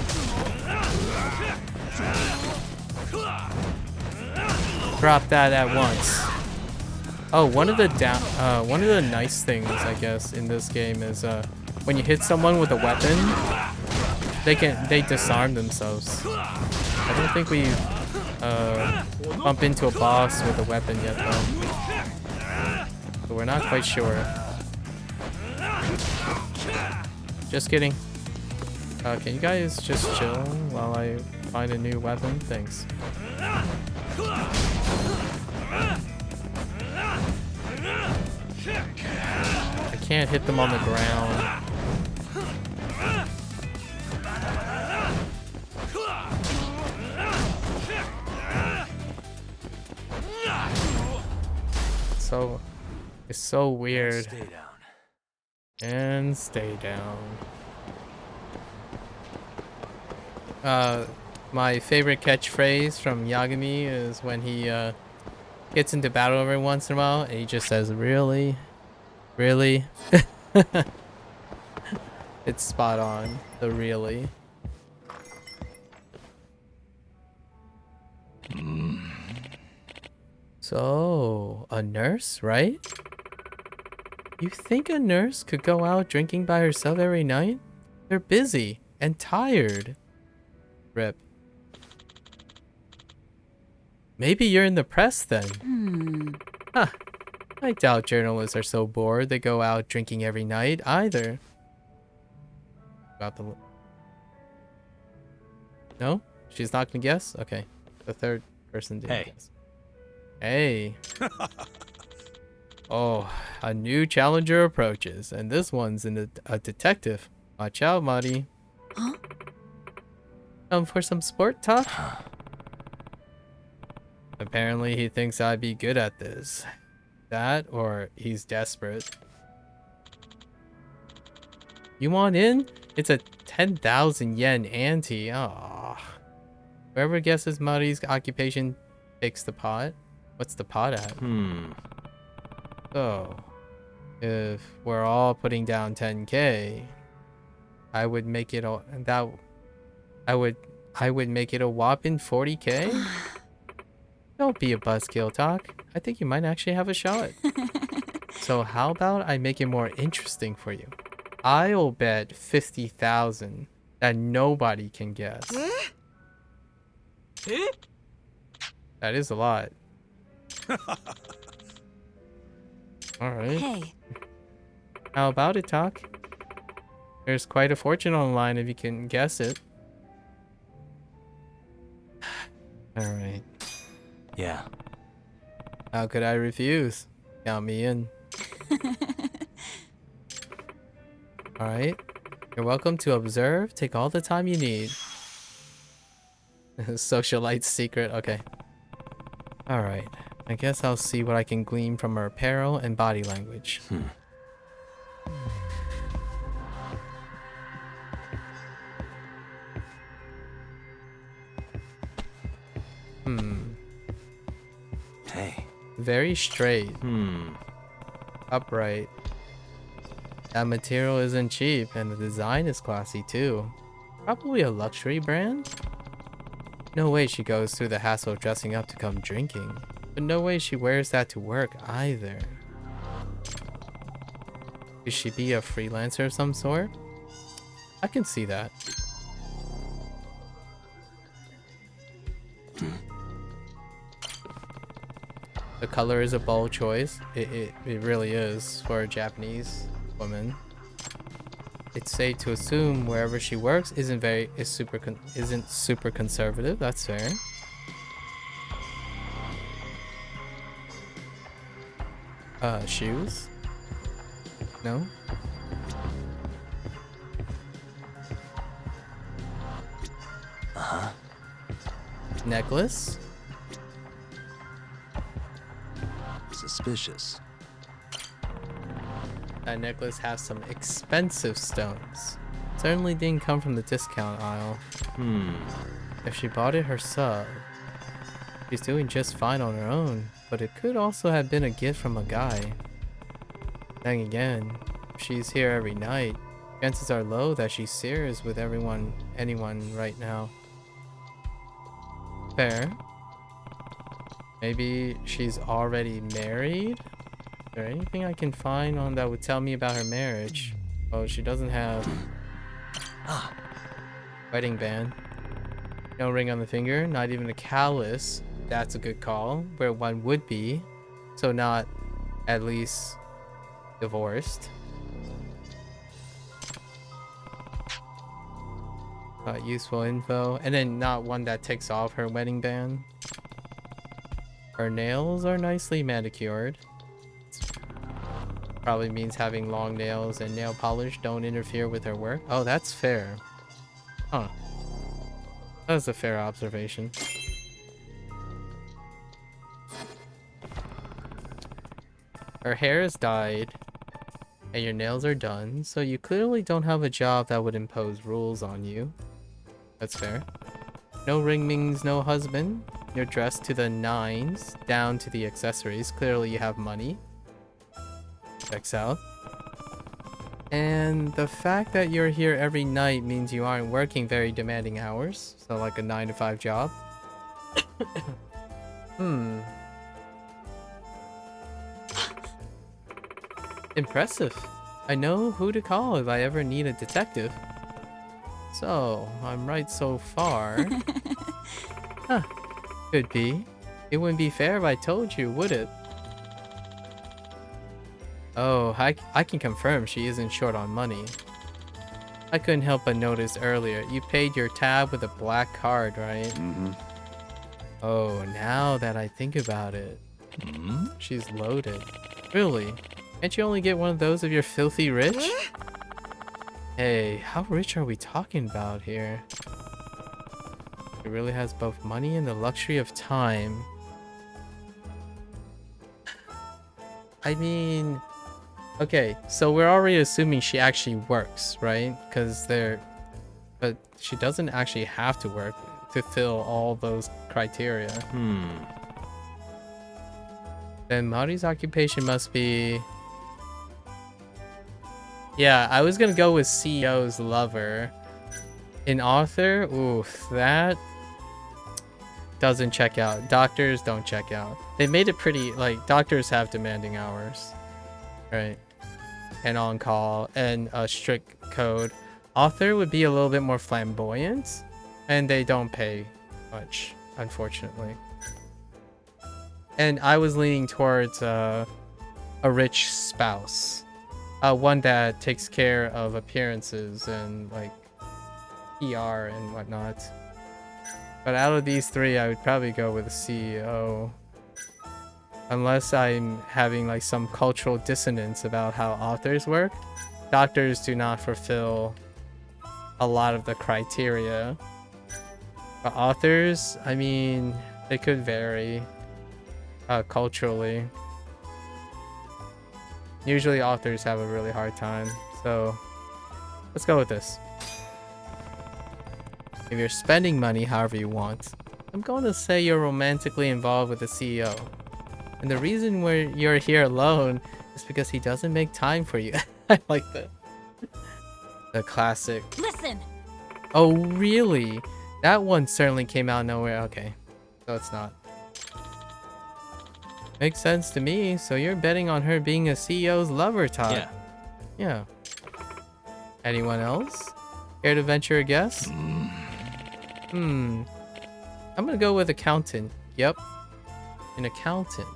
Drop that at once. Oh, one of the nice things I guess in this game is when you hit someone with a weapon, they disarm themselves. I don't think we bump into a boss with a weapon yet though. So we're not quite sure. Just kidding. Can you guys just chill while I find a new weapon? Thanks. I can't hit them on the ground. It's so weird. Stay down. And stay down. My favorite catchphrase from Yagami is when he gets into battle every once in a while and he just says, "Really? Really?" It's spot on. The really. So, a nurse, right? You think a nurse could go out drinking by herself every night? They're busy and tired. Rip. Maybe you're in the press then. Huh. I doubt journalists are so bored they go out drinking every night either. Got the... No? She's not gonna guess? Okay. The third person didn't guess. Hey. Oh, a new challenger approaches, and this one's a detective. Watch out, Mari. Huh? Come for some sport talk? Apparently he thinks I'd be good at this. That, or he's desperate. You want in? It's a 10,000 yen ante. Aww. Whoever guesses Mari's occupation takes the pot. What's the pot at? So, if we're all putting down 10k, I would make it I would make it a whopping 40k. Don't be a buzzkill, Talk. I think you might actually have a shot. So how about I make it more interesting for you? I'll bet 50,000 that nobody can guess. That is a lot. Alright. Hey. How about it, Talk? There's quite a fortune online if you can guess it. Alright. Yeah. How could I refuse? Count me in. Alright. You're welcome to observe. Take all the time you need. Socialite secret. Okay. Alright. I guess I'll see what I can glean from her apparel and body language. Hey. Very straight. Upright. That material isn't cheap, and the design is classy too. Probably a luxury brand? No way she goes through the hassle of dressing up to come drinking. But no way she wears that to work either. Could she be a freelancer of some sort? I can see that. The color is a bold choice. It really is for a Japanese woman. It's safe to assume wherever she works isn't super conservative. That's fair. Shoes? No? Necklace? Suspicious. That necklace has some expensive stones. Certainly didn't come from the discount aisle. If she bought it herself, she's doing just fine on her own, but it could also have been a gift from a guy. Then again, if she's here every night, chances are low that she's serious with anyone right now. Fair. Maybe she's already married? Is there anything I can find on that would tell me about her marriage? Oh, she doesn't have wedding band. No ring on the finger, not even a callus. That's a good call, where one would be. So not at least divorced. Useful info. And then not one that takes off her wedding band. Her nails are nicely manicured. Probably means having long nails and nail polish don't interfere with her work. Oh, that's fair. Huh. That's a fair observation. Her hair is dyed and your nails are done, so you clearly don't have a job that would impose rules on you. That's fair. No ring means no husband. You're dressed to the nines, down to the accessories. Clearly you have money. Checks out. And the fact that you're here every night means you aren't working very demanding hours. So like a 9-to-5 job. Impressive. I know who to call if I ever need a detective. So, I'm right so far. Huh. Could be. It wouldn't be fair if I told you, would it? Oh, I can confirm she isn't short on money. I couldn't help but notice earlier, you paid your tab with a black card, right? Oh, now that I think about it. She's loaded. Really? Can't you only get one of those if you're filthy rich? Hey, how rich are we talking about here? She really has both money and the luxury of time. I mean... Okay, so we're already assuming she actually works, right? Because but she doesn't actually have to work to fill all those criteria. Then Mari's occupation must be... Yeah, I was gonna go with CEO's lover. An author? Oof, that doesn't check out. Doctors don't check out. They made it pretty, like, doctors have demanding hours. Right. And on call and a strict code. Author would be a little bit more flamboyant, and they don't pay much, unfortunately. And I was leaning towards a rich spouse. One that takes care of appearances and like PR and whatnot. But out of these three, I would probably go with the CEO. unless I'm having like some cultural dissonance about how authors work, doctors do not fulfill a lot of the criteria. But authors, I mean, they could vary culturally. Usually authors have a really hard time, so let's go with this. If you're spending money however you want, I'm going to say you're romantically involved with the CEO. And the reason you're here alone is because he doesn't make time for you. I like that. The classic. Listen. Oh, really? That one certainly came out of nowhere. Okay, so it's not. Makes sense to me. So you're betting on her being a CEO's lover, Todd. Yeah. Yeah. Anyone else? Care to venture a guess? I'm gonna go with accountant. Yep. An accountant.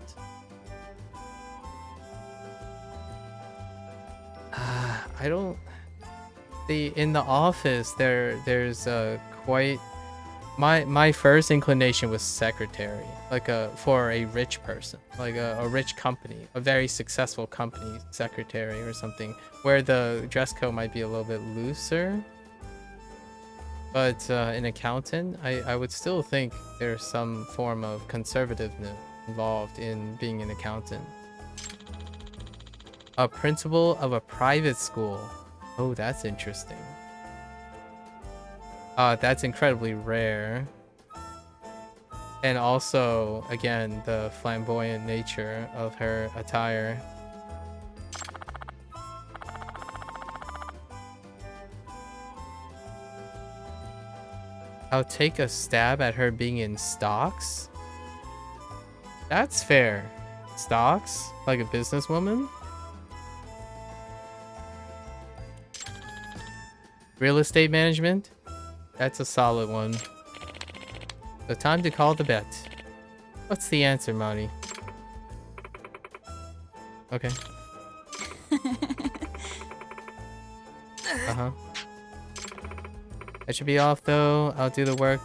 I don't... in the office, there's quite... My first inclination was secretary, like for a rich person, like a rich company, a very successful company secretary or something, where the dress code might be a little bit looser. But an accountant, I would still think there's some form of conservativeness involved in being an accountant. A principal of a private school. Oh, that's interesting. That's incredibly rare. And also, again, the flamboyant nature of her attire. I'll take a stab at her being in stocks. That's fair. Stocks? Like a businesswoman? Real estate management? That's a solid one. So time to call the bet. What's the answer, Monty? Okay. Uh-huh. I should be off though. I'll do the work.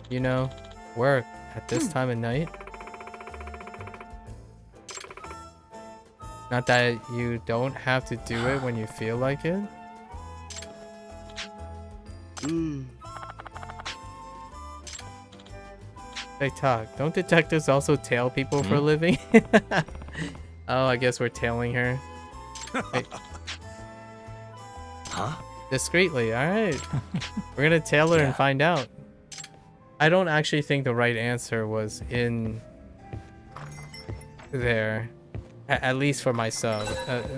You know, work at this time of night. Not that you don't have to do it when you feel like it. They talk. Don't detectives also tail people for a living? Oh, I guess we're tailing her. Wait. Huh? Discreetly, alright. We're gonna tail her and find out. I don't actually think the right answer was in there. At least for myself.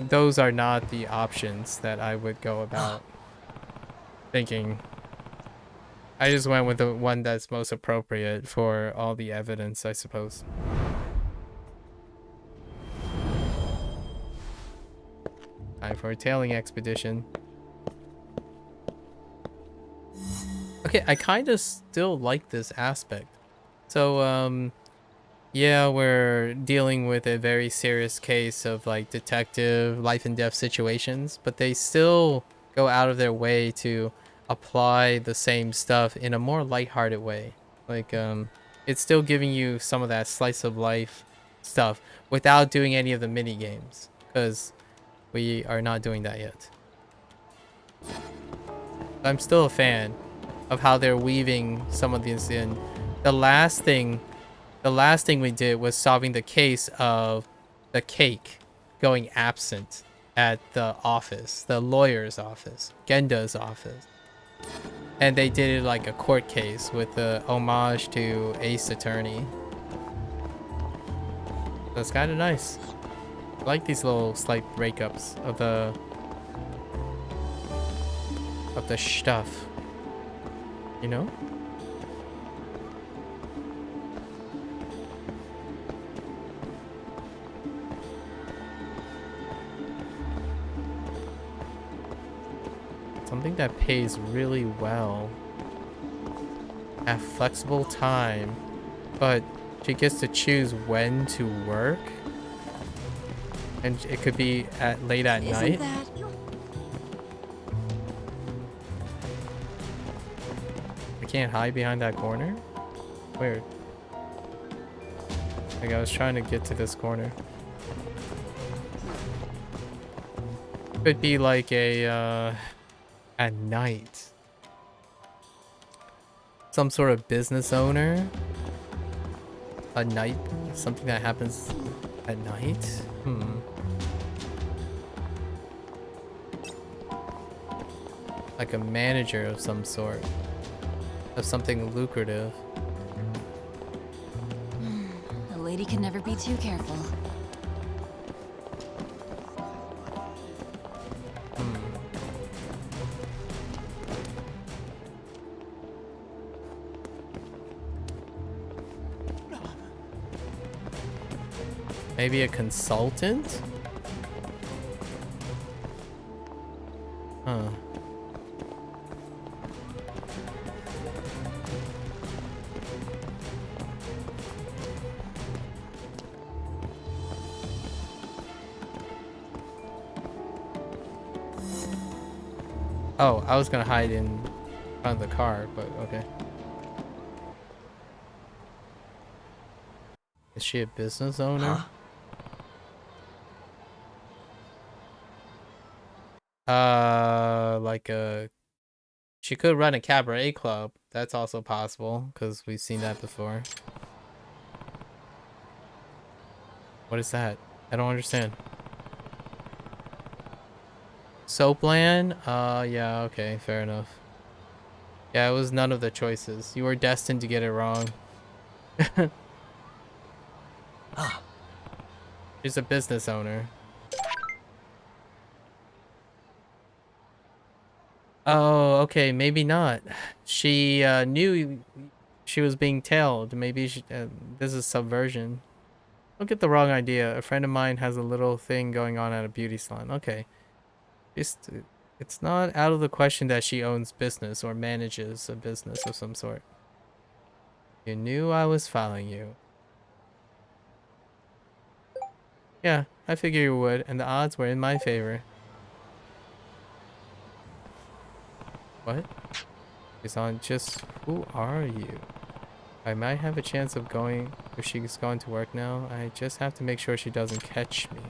Those are not the options that I would go about thinking. I just went with the one that's most appropriate for all the evidence, I suppose. Time for a tailing expedition. Okay, I kind of still like this aspect. So, yeah, we're dealing with a very serious case of like detective life and death situations, but they still go out of their way to apply the same stuff in a more lighthearted way. Like, it's still giving you some of that slice of life stuff without doing any of the mini games, because we are not doing that yet. I'm still a fan of how they're weaving some of these in. The last thing we did was solving the case of the cake going absent at the office, the lawyer's office, Genda's office. And they did it like a court case with the homage to Ace Attorney. That's kind of nice. I like these little slight breakups of the stuff, you know? Something that pays really well. Have flexible time, but she gets to choose when to work. And it could be late at night. I can't hide behind that corner? Weird. Like I was trying to get to this corner. Could be like a at night. Some sort of business owner. A night, something that happens at night? Like a manager of some sort. Of something lucrative. A lady can never be too careful. Maybe a consultant? Huh. Oh, I was gonna hide in front of the car, but okay. Is she a business owner? Huh? Like she could run a cabaret club. That's also possible because we've seen that before. What is that? I don't understand. Soapland? Yeah, okay, fair enough. Yeah, it was none of the choices. You were destined to get it wrong. She's a business owner. Oh, okay, maybe not. She knew she was being tailed. Maybe this is subversion. Don't get the wrong idea. A friend of mine has a little thing going on at a beauty salon. Okay. It's not out of the question that she owns business or manages a business of some sort. You knew I was following you. Yeah, I figure you would, and the odds were in my favor. What? It's on just who are you? I might have a chance of going if she's gone to work now. I just have to make sure she doesn't catch me.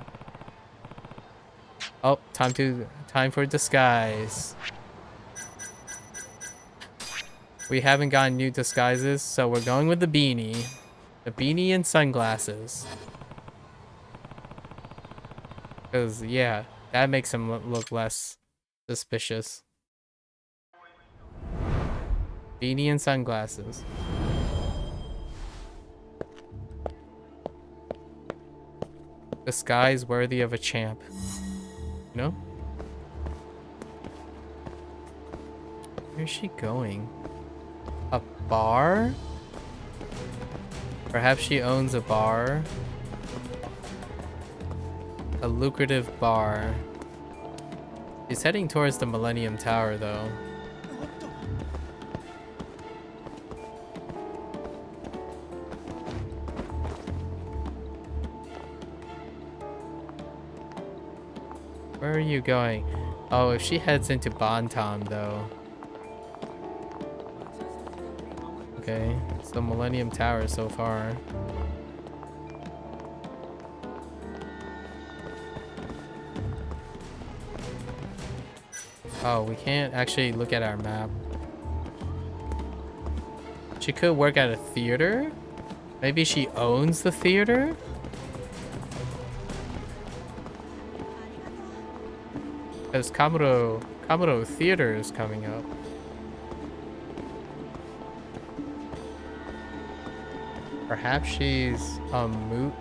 Oh, time for disguise. We haven't gotten new disguises, so we're going with the beanie. The beanie and sunglasses. Cause yeah, that makes him look less suspicious. Beanie and sunglasses. Disguise worthy of a champ. You know? Where's she going? A bar? Perhaps she owns a bar. A lucrative bar. She's heading towards the Millennium Tower, though. Where are you going? Oh, if she heads into Bontom, though. Okay, so Millennium Tower so far. Oh, we can't actually look at our map. She could work at a theater? Maybe she owns the theater? Because Kamuro Theater is coming up. Perhaps she's a moot.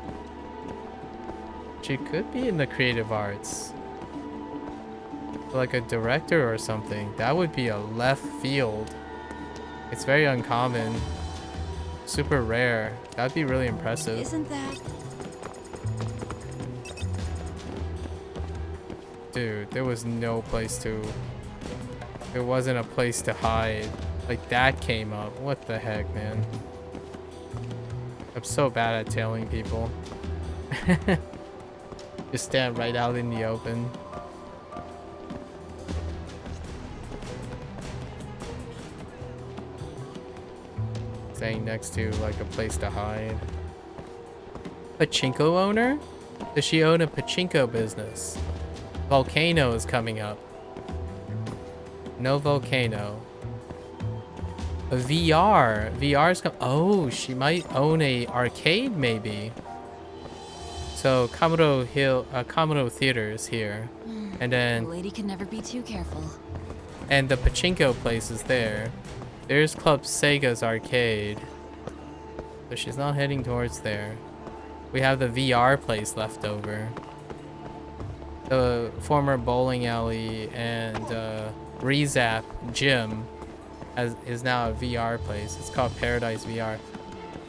She could be in the creative arts. Like a director or something. That would be a left field. It's very uncommon. Super rare. That'd be really impressive. Isn't that? Dude, there was no place to... There wasn't a place to hide. Like, that came up. What the heck, man? I'm so bad at tailing people. Just stand right out in the open. Staying next to, like, a place to hide. Pachinko owner? Does she own a pachinko business? Volcano is coming up. No volcano. A VR. VR's oh, she might own a arcade maybe. So Kamuro Theater is here. And A then lady can never be too careful. and the pachinko place is there. There's Club Sega's arcade. So she's not heading towards there. We have the VR place left over. The former bowling alley and Rezap gym is now a VR place. It's called Paradise VR.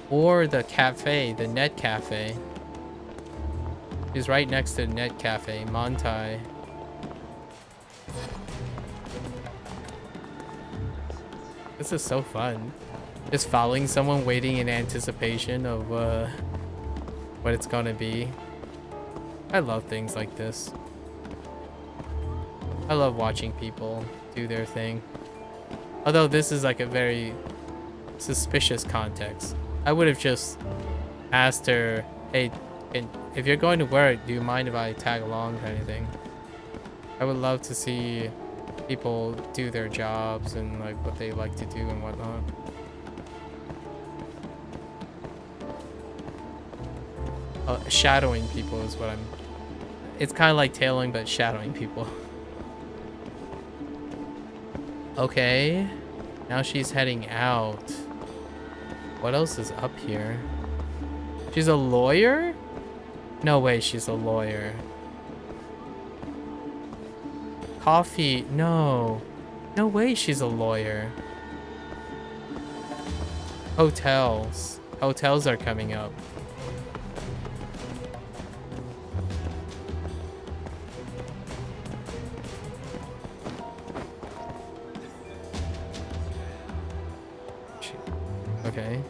Or the cafe, the Net Cafe. Is right next to Net Cafe, Montai. This is so fun. Just following someone, waiting in anticipation of what it's gonna be. I love things like this. I love watching people do their thing. Although this is like a very suspicious context. I would have just asked her, hey, if you're going to work, do you mind if I tag along kind of thing? I would love to see people do their jobs and like what they like to do and whatnot. Shadowing people is what I'm... It's kind of like tailing, but shadowing people. Okay. Now she's heading out. What else is up here? She's a lawyer? No way she's a lawyer. Coffee. No. No way she's a lawyer. Hotels. Hotels are coming up. Okay.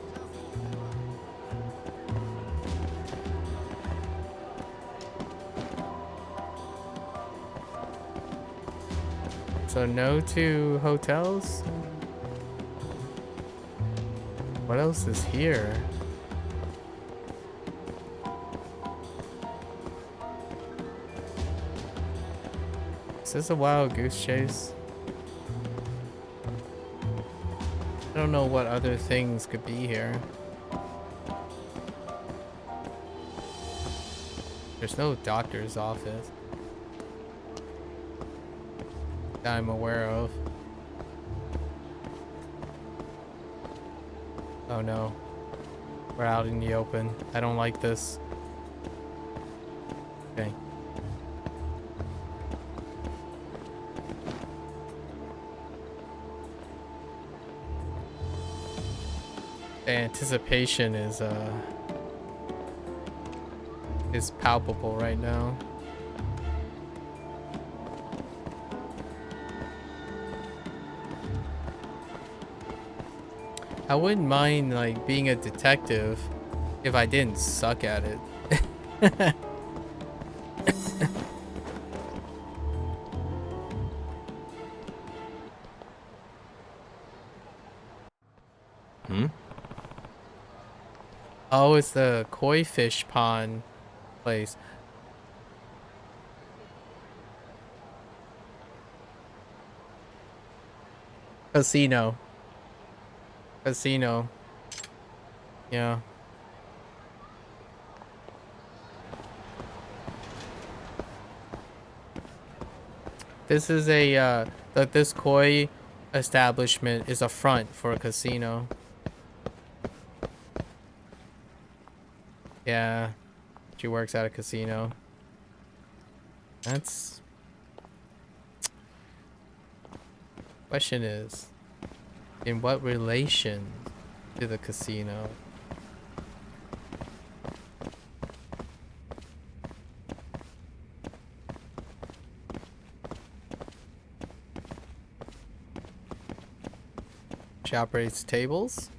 So no to hotels? What else is here? Is this a wild goose chase? I don't know what other things could be here. There's no doctor's office that I'm aware of. Oh no. We're out in the open. I don't like this. Okay. The anticipation is palpable right now. I wouldn't mind like being a detective if I didn't suck at it. Oh, it's the koi fish pond place. Casino. Casino. Yeah. This is a this koi establishment is a front for a casino. Yeah. She works at a casino. That's... Question is, in what relation to the casino? She operates tables?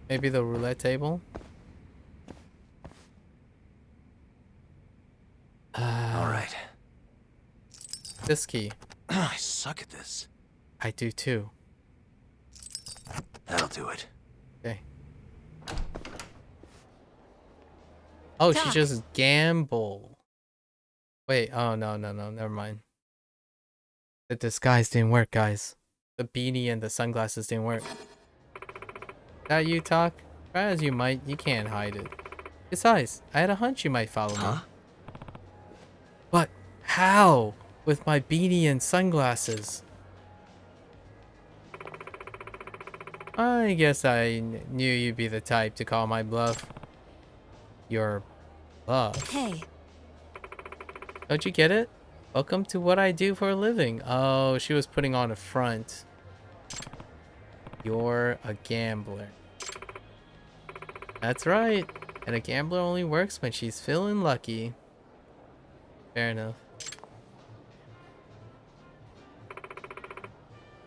Maybe the roulette table? All right. This key. I suck at this. I do too. That'll do it. Okay. Oh, she just gamble. Wait, oh no, never mind. The disguise didn't work, guys. The beanie and the sunglasses didn't work. That you talk? Try as you might, you can't hide it. Besides, I had a hunch you might follow me. But how? With my beanie and sunglasses? I guess I knew you'd be the type to call my bluff. Your bluff? Hey. Don't you get it? Welcome to what I do for a living. Oh, she was putting on a front. You're a gambler. That's right. And a gambler only works when she's feeling lucky. Fair enough.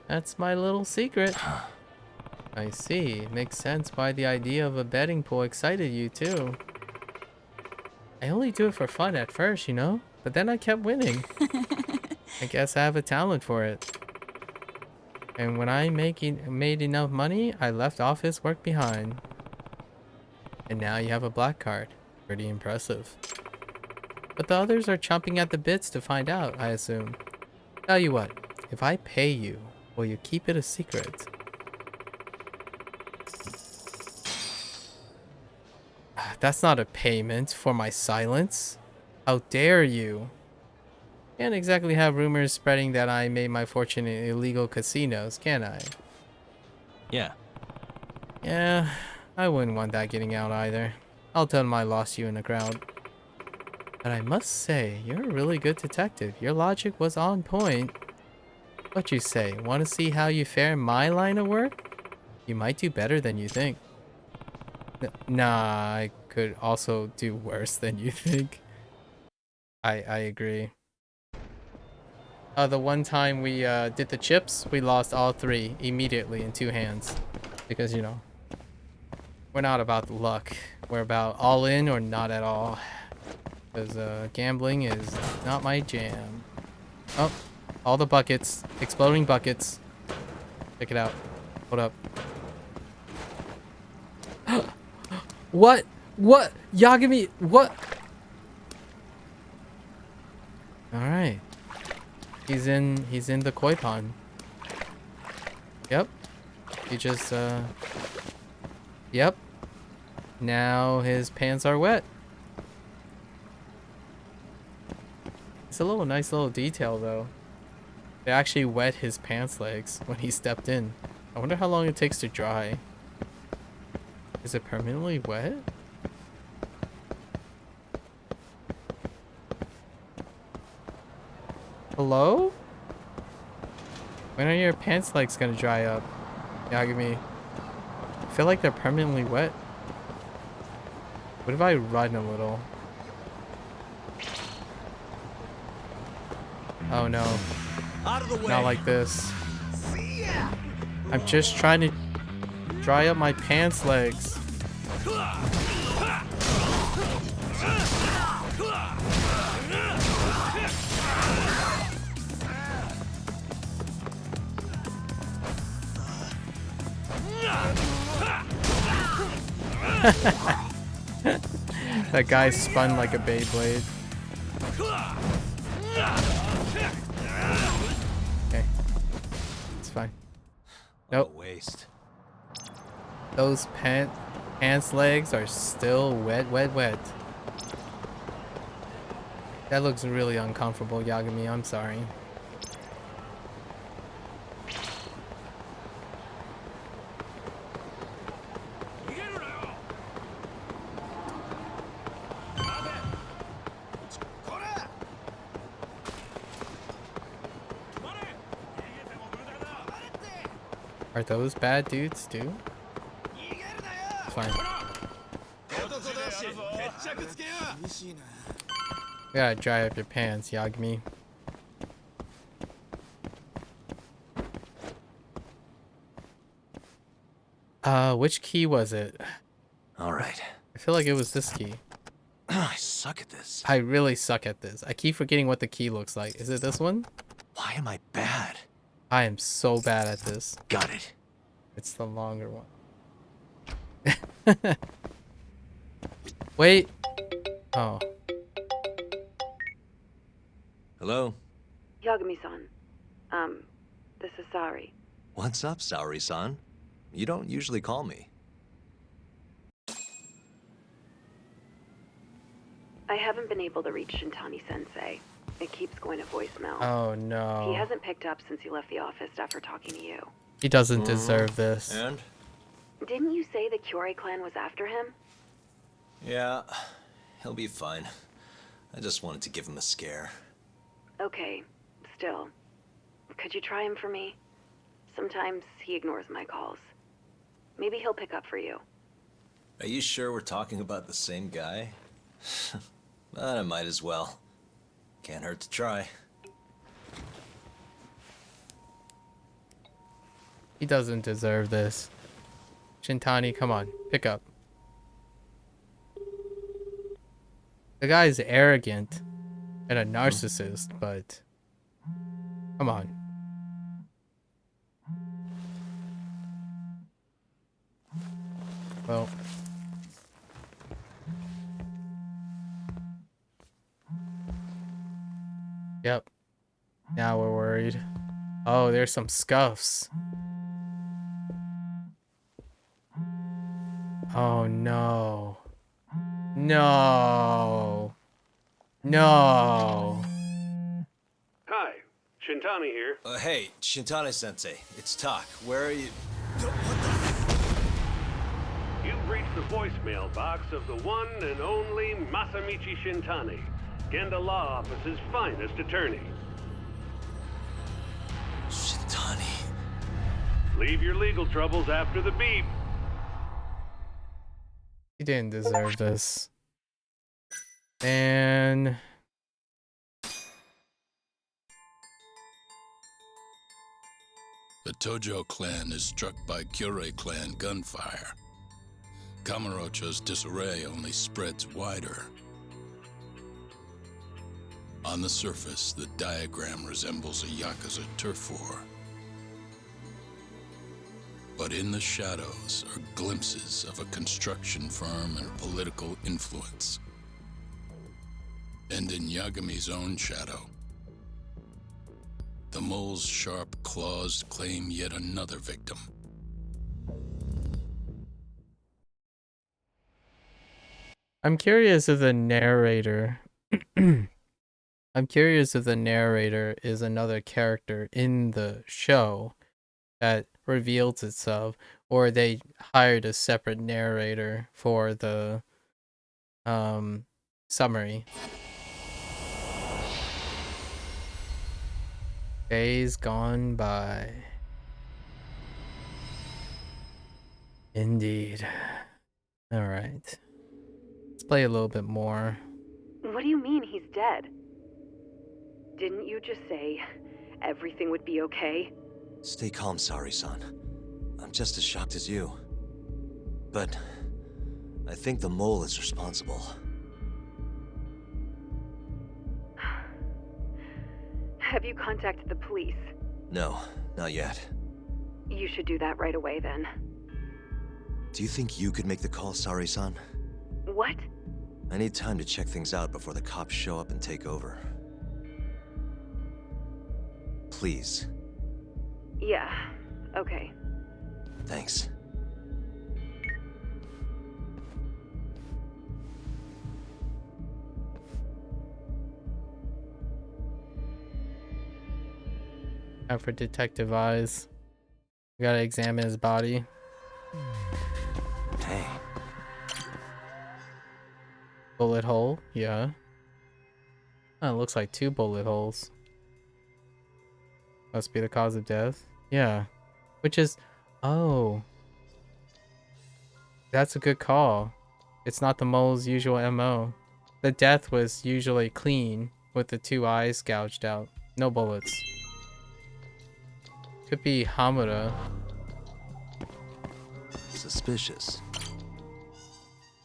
That's my little secret. I see. Makes sense why the idea of a betting pool excited you too. I only do it for fun at first, you know? But then I kept winning. I guess I have a talent for it. And when I made enough money, I left office work behind. And now you have a black card. Pretty impressive. But the others are chomping at the bits to find out, I assume. Tell you what, if I pay you, will you keep it a secret? That's not a payment for my silence. How dare you? Can't exactly have rumors spreading that I made my fortune in illegal casinos, can I? Yeah. Yeah, I wouldn't want that getting out either. I'll tell them I lost you in the crowd. But I must say, you're a really good detective. Your logic was on point. What you say? Want to see how you fare in my line of work? You might do better than you think. Nah, I could also do worse than you think. I agree. The one time we did the chips, we lost all three immediately in 2 hands. Because, you know, we're not about the luck. We're about all in or not at all. Because gambling is not my jam. Oh, all the buckets. Exploding buckets. Check it out. Hold up. What? What? Yagami, what? Alright. He's in the koi pond. Yep. He just yep. Now his pants are wet. It's a nice little detail though. They actually wet his pants legs when he stepped in. I wonder how long it takes to dry. Is it permanently wet? Hello? When are your pants legs gonna dry up? Yagami. I feel like they're permanently wet. What if I run a little? Oh no. Not like this. I'm just trying to dry up my pants legs. That guy spun like a Beyblade. Okay. It's fine. Nope. Waste. Those pants legs are still wet. That looks really uncomfortable, Yagami. I'm sorry. Are those bad dudes too? Fine. You gotta dry up your pants, Yagami. Which key was it? Alright. I feel like it was this key. I suck at this. I really suck at this. I keep forgetting what the key looks like. Is it this one? Why am I bad? I am so bad at this. Got it. It's the longer one. Wait. Oh. Hello? Yagami-san. This is Sari. What's up, Saori-san? You don't usually call me. I haven't been able to reach Shintani-sensei. It keeps going to voicemail. Oh no. He hasn't picked up since he left the office after talking to you. He doesn't deserve this. And? Didn't you say the Kyorei clan was after him? Yeah, he'll be fine. I just wanted to give him a scare. Okay, still. Could you try him for me? Sometimes he ignores my calls. Maybe he'll pick up for you. Are you sure we're talking about the same guy? But I might as well. Can't hurt to try. He doesn't deserve this. Shintani, come on, pick up. The guy's arrogant and a narcissist, but come on. Well, yep. Now we're worried. Oh, there's some scuffs. Oh no. No. No. Hi, Shintani here. Hey, Shintani-sensei, it's Tak. Where are you? You've reached the voicemail box of the one and only Masamichi Shintani, Genda Law Office's finest attorney. Shintani. Leave your legal troubles after the beep. He didn't deserve this. And The Tojo clan is struck by Kyorei clan gunfire. Kamurocho's disarray only spreads wider. On the surface, the diagram resembles a Yakuza turf war. But in the shadows are glimpses of a construction firm and political influence. And in Yagami's own shadow, the mole's sharp claws claim yet another victim. I'm curious if the narrator is another character in the show that reveals itself, or they hired a separate narrator for the summary. Days gone by. Indeed. All right. Let's play a little bit more. What do you mean he's dead? Didn't you just say everything would be okay? Stay calm, Saori-san. I'm just as shocked as you. But I think the mole is responsible. Have you contacted the police? No, not yet. You should do that right away then. Do you think you could make the call, Saori-san? What? I need time to check things out before the cops show up and take over. Please. Yeah, okay. Thanks. Out for detective eyes. We gotta examine his body. Hey. Bullet hole, yeah. Oh, it looks like 2 bullet holes. Must be the cause of death. Yeah. Which is... Oh. That's a good call. It's not the mole's usual MO. The death was usually clean, with the 2 eyes gouged out. No bullets. Could be Hamura. Suspicious.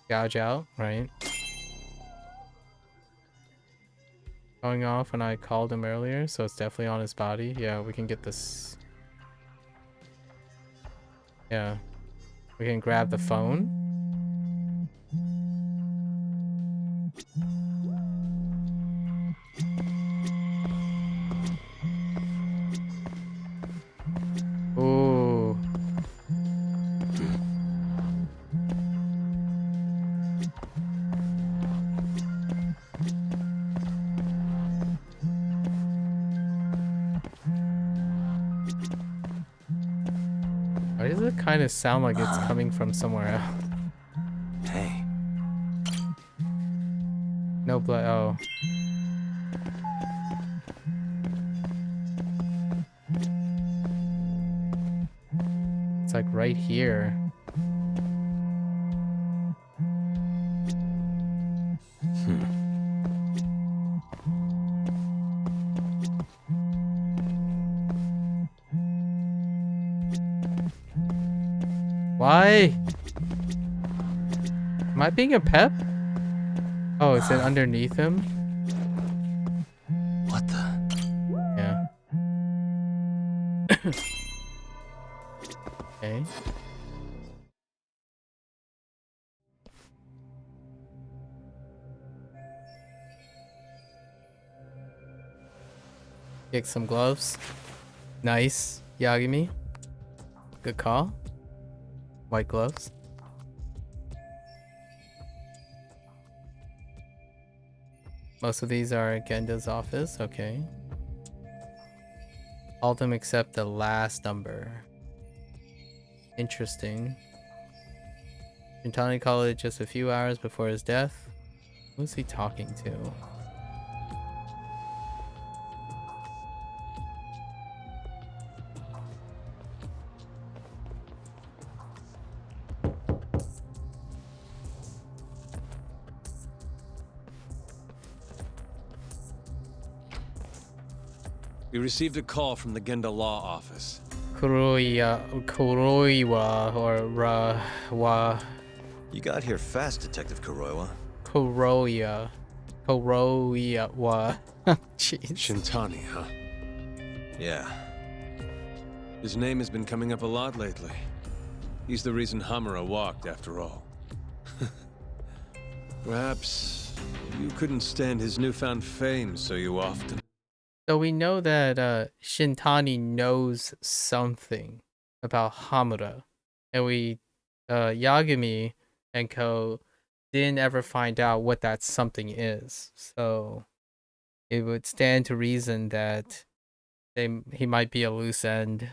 Gouge out, right? Going off when I called him earlier, so it's definitely on his body. Yeah, we can get this. Yeah. We can grab the phone. does it kind of sound like it's coming from somewhere else? Hey. No blood. Oh. It's like right here. Why? Am I being a pep? Oh, is it underneath him? What the? Yeah. Okay. Get some gloves. Nice. Yagami. Good call. White gloves. Most of these are at Genda's office. Okay. All of them except the last number. Interesting. Shintani called it just a few hours before his death. Who's he talking to? We received a call from the Genda Law Office. Kuroiwa or Wa. You got here fast, Detective Kuroiwa. Kuroiwa. Jeez. Shintani, huh? Yeah. His name has been coming up a lot lately. He's the reason Hamura walked, after all. Perhaps you couldn't stand his newfound fame, so you often... So we know that Shintani knows something about Hamura, and Yagami and co didn't ever find out what that something is. So it would stand to reason that he might be a loose end.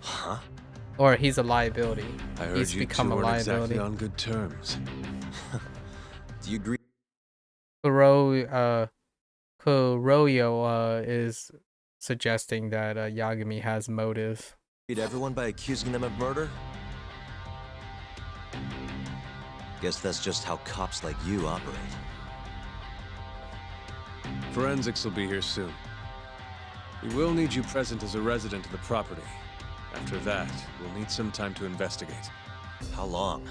Huh? Or he's a liability. I heard He's you become two a weren't liability. exactly on good terms. Do you agree? Kuroyo is suggesting that Yagami has motive. Beat everyone by accusing them of murder? Guess that's just how cops like you operate. Forensics will be here soon. We will need you present as a resident of the property. After that, we'll need some time to investigate. How long?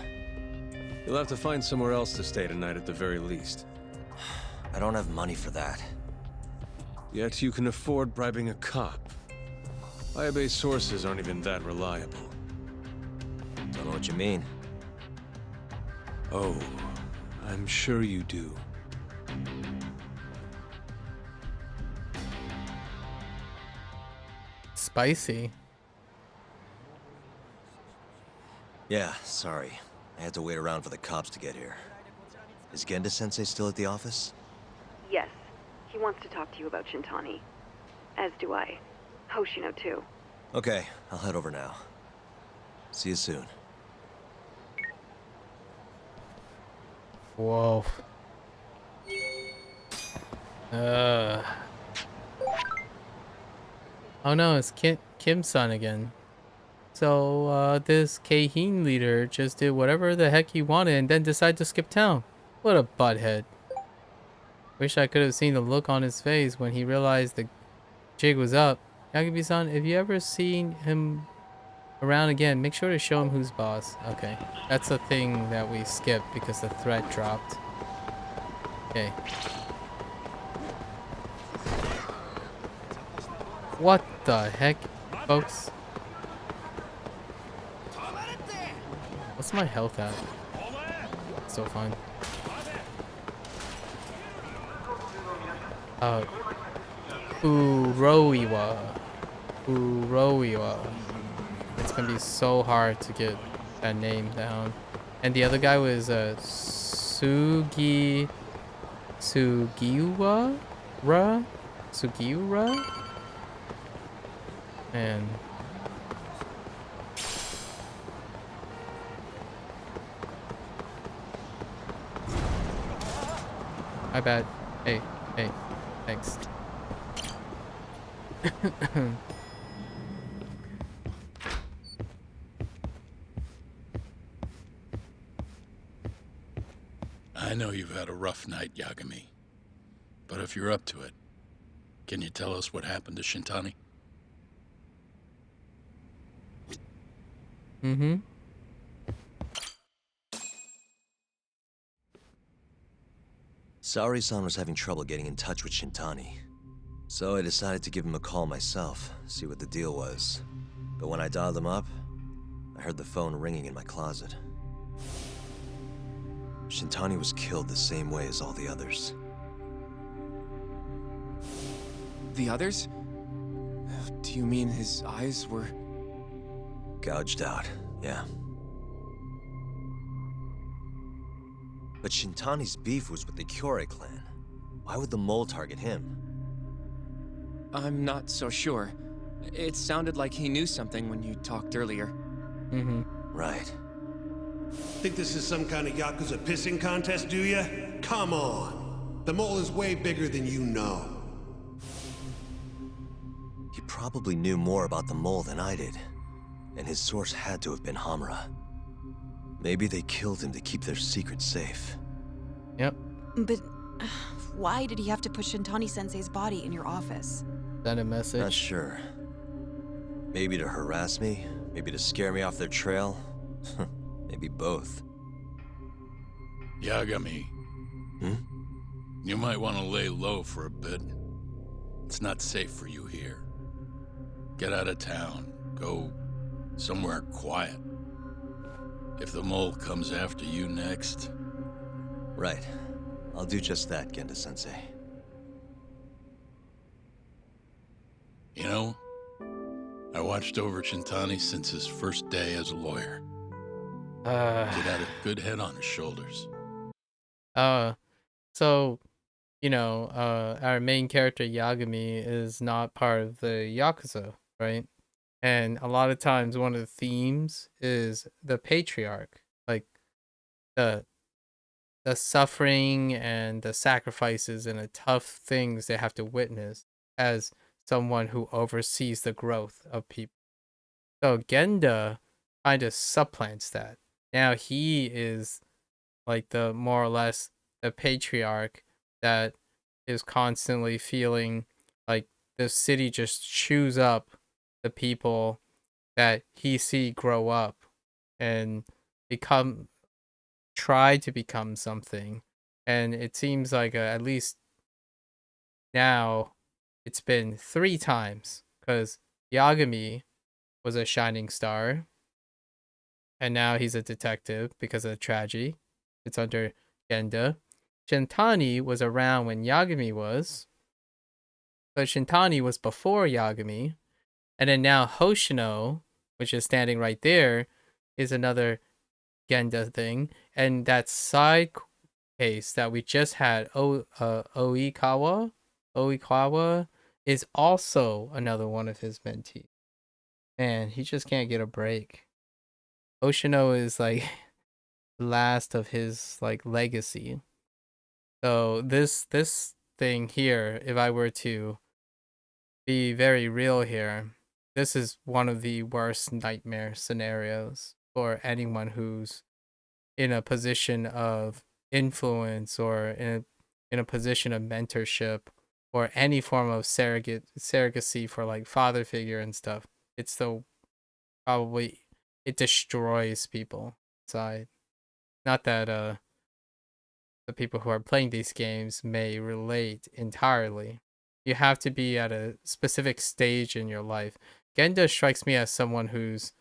You'll have to find somewhere else to stay tonight at the very least. I don't have money for that. Yet you can afford bribing a cop. Ayabe's sources aren't even that reliable. Don't know what you mean. Oh, I'm sure you do. Spicy. Yeah, sorry. I had to wait around for the cops to get here. Is Genda-sensei still at the office? Yes. He wants to talk to you about Shintani. As do I. Hoshino, too. Okay, I'll head over now. See you soon. Whoa. Oh no, it's Kim's son again. So, this Keihin leader just did whatever the heck he wanted and then decided to skip town. What a butthead. Wish I could have seen the look on his face when he realized the jig was up. Yagami-san, if you ever seen him around again, make sure to show him who's boss. Okay, that's a thing that we skipped because the threat dropped. Okay. What the heck, folks? What's my health at? Still fine. Uroiwa. It's gonna be so hard to get that name down. And the other guy was Sugiura? Sugiura? Man. My bad. Hey, hey, thanks. I know you've had a rough night, Yagami. But if you're up to it, can you tell us what happened to Shintani? Mm-hmm. Saori-san was having trouble getting in touch with Shintani. So I decided to give him a call myself, see what the deal was. But when I dialed him up, I heard the phone ringing in my closet. Shintani was killed the same way as all the others. The others? Do you mean his eyes were... Gouged out, yeah. But Shintani's beef was with the Kyorei clan. Why would the mole target him? I'm not so sure. It sounded like he knew something when you talked earlier. Mm-hmm. Right. Think this is some kind of Yakuza pissing contest, do ya? Come on! The mole is way bigger than you know. He probably knew more about the mole than I did. And his source had to have been Hamura. Maybe they killed him to keep their secret safe. Yep. But why did he have to put Shintani-sensei's body in your office? Send a message. Not sure. Maybe to harass me, maybe to scare me off their trail. Maybe both. Yagami. Hmm? You might want to lay low for a bit. It's not safe for you here. Get out of town. Go somewhere quiet. If the mole comes after you next... Right. I'll do just that, Genda-sensei. You know, I watched over Shintani since his first day as a lawyer. Kid had a good head on his shoulders. So, you know, our main character Yagami is not part of the Yakuza, right? And a lot of times one of the themes is the patriarch, like the suffering and the sacrifices and the tough things they have to witness as someone who oversees the growth of people. So Genda kind of supplants that. Now he is like the more or less the patriarch that is constantly feeling like the city just chews up the people that he see grow up and try to become something. And it seems like at least now it's been 3 times, because Yagami was a shining star and now he's a detective because of the tragedy. It's under Genda. Shintani was around when Yagami was, but Shintani was before Yagami. And then now Hoshino, which is standing right there, is another Genda thing. And that side case that we just had, Oikawa is also another one of his mentees. Man, he just can't get a break. Hoshino is like last of his like legacy. So this thing here, if I were to be very real here, this is one of the worst nightmare scenarios for anyone who's in a position of influence or in a position of mentorship or any form of surrogacy for like father figure and stuff. It's the probably it destroys people inside. Not that the people who are playing these games may relate entirely. You have to be at a specific stage in your life. Genda strikes me as someone who's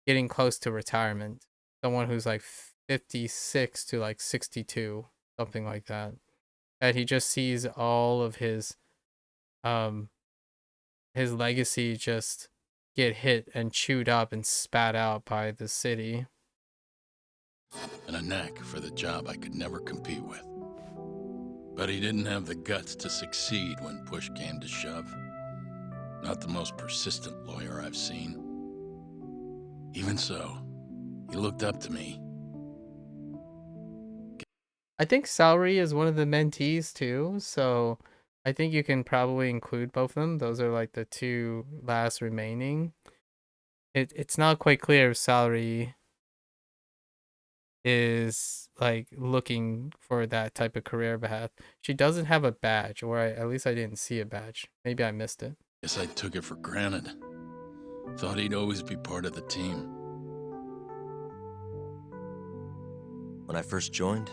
getting close to retirement. Someone who's like 56 to like 62, something like that. And he just sees all of his legacy just get hit and chewed up and spat out by the city. And a knack for the job I could never compete with. But he didn't have the guts to succeed when push came to shove. Not the most persistent lawyer I've seen. Even so, he looked up to me. I think Salary is one of the mentees too, so I think you can probably include both of them. Those are like the two last remaining. It's not quite clear if Salary is like looking for that type of career path. She doesn't have a badge, or at least I didn't see a badge. Maybe I missed it. Guess I took it for granted. Thought he'd always be part of the team. When I first joined,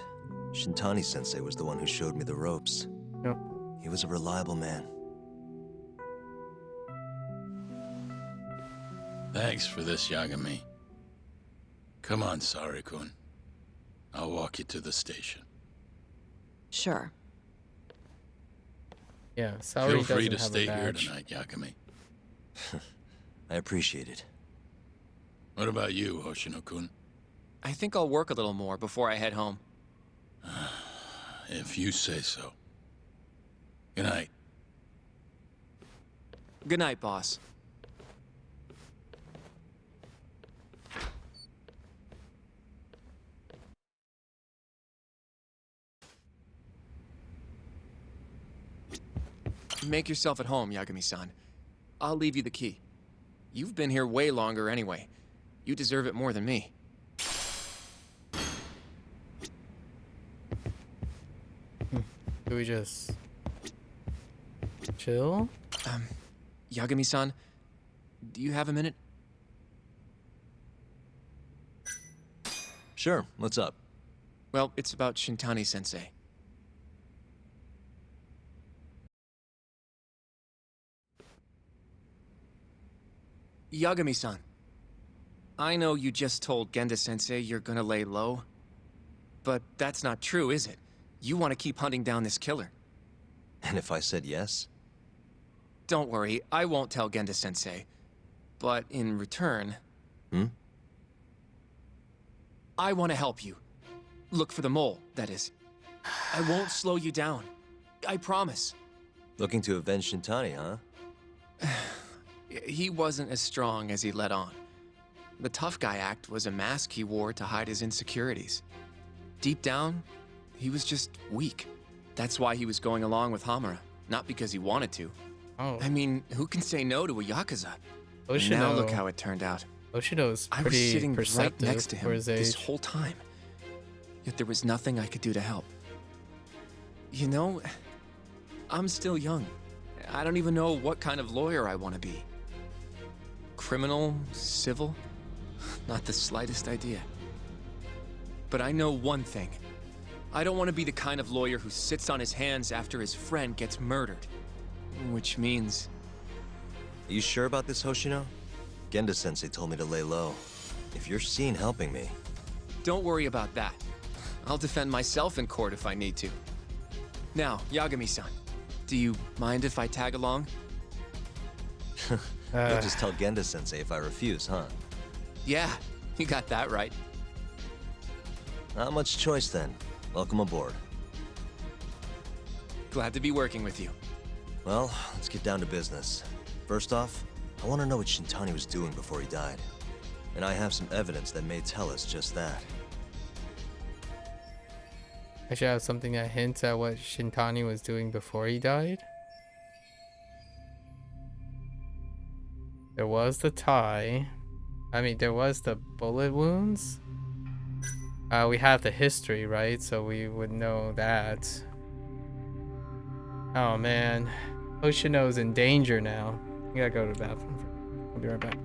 Shintani-sensei was the one who showed me the ropes. Yep. He was a reliable man. Thanks for this, Yagami. Come on, Sari-kun. I'll walk you to the station. Sure. Yeah, Salary Feel free doesn't to have stay a here badge. tonight, Yagami. I appreciate it. What about you, Hoshino-kun? I think I'll work a little more before I head home. If you say so. Good night. Good night, boss. Make yourself at home, Yagami-san. I'll leave you the key. You've been here way longer anyway. You deserve it more than me. Do we just chill? Yagami-san, do you have a minute? Sure, what's up? Well, it's about Shintani-sensei. Yagami-san, I know you just told Genda-sensei you're gonna lay low, but that's not true, is it? You want to keep hunting down this killer. And if I said yes? Don't worry, I won't tell Genda-sensei. But in return... I want to help you. Look for the mole, that is. I won't slow you down. I promise. Looking to avenge Shintani, huh? He wasn't as strong as he let on. The tough guy act was a mask he wore to hide his insecurities. Deep down, he was just weak. That's why he was going along with Hamura, not because he wanted to. Oh. I mean, who can say no to a Yakuza? Oshino, Now look how it turned out. Oshino's I was pretty sitting right perceptive next to for him his this age. whole time. Yet there was nothing I could do to help. You know, I'm still young. I don't even know what kind of lawyer I want to be. Criminal? Civil? Not the slightest idea. But I know one thing. I don't want to be the kind of lawyer who sits on his hands after his friend gets murdered. Which means... Are you sure about this, Hoshino? Genda-sensei told me to lay low. If you're seen helping me... Don't worry about that. I'll defend myself in court if I need to. Now, Yagami-san, do you mind if I tag along? You'll just tell Genda-sensei if I refuse, huh? Yeah, you got that right. Not much choice then. Welcome aboard. Glad to be working with you. Well, let's get down to business. First off, I want to know what Shintani was doing before he died. And I have some evidence that may tell us just that. I should have something that hints at what Shintani was doing before he died. There was the tie. I mean, there was the bullet wounds. We have the history, right? So we would know that. Oh man, Hoshino's in danger now. You gotta go to the bathroom. I'll be right back.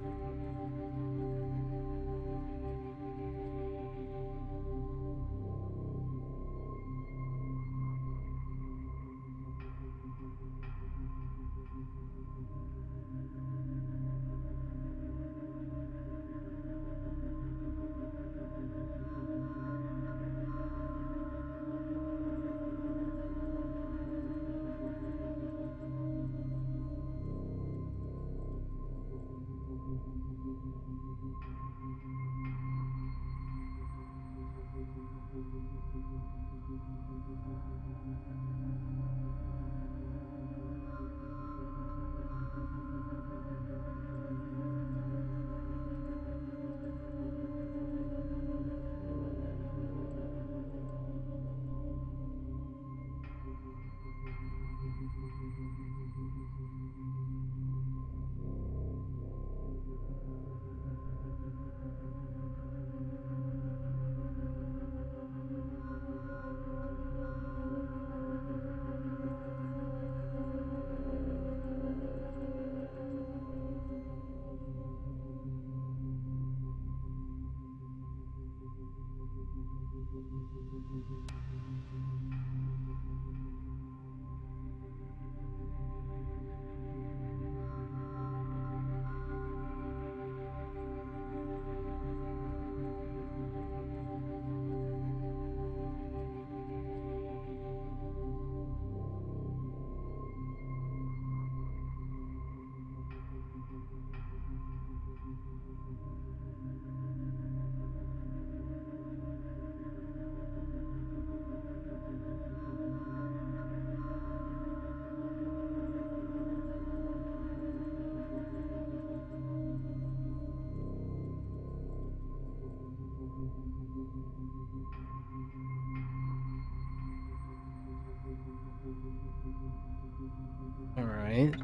All right.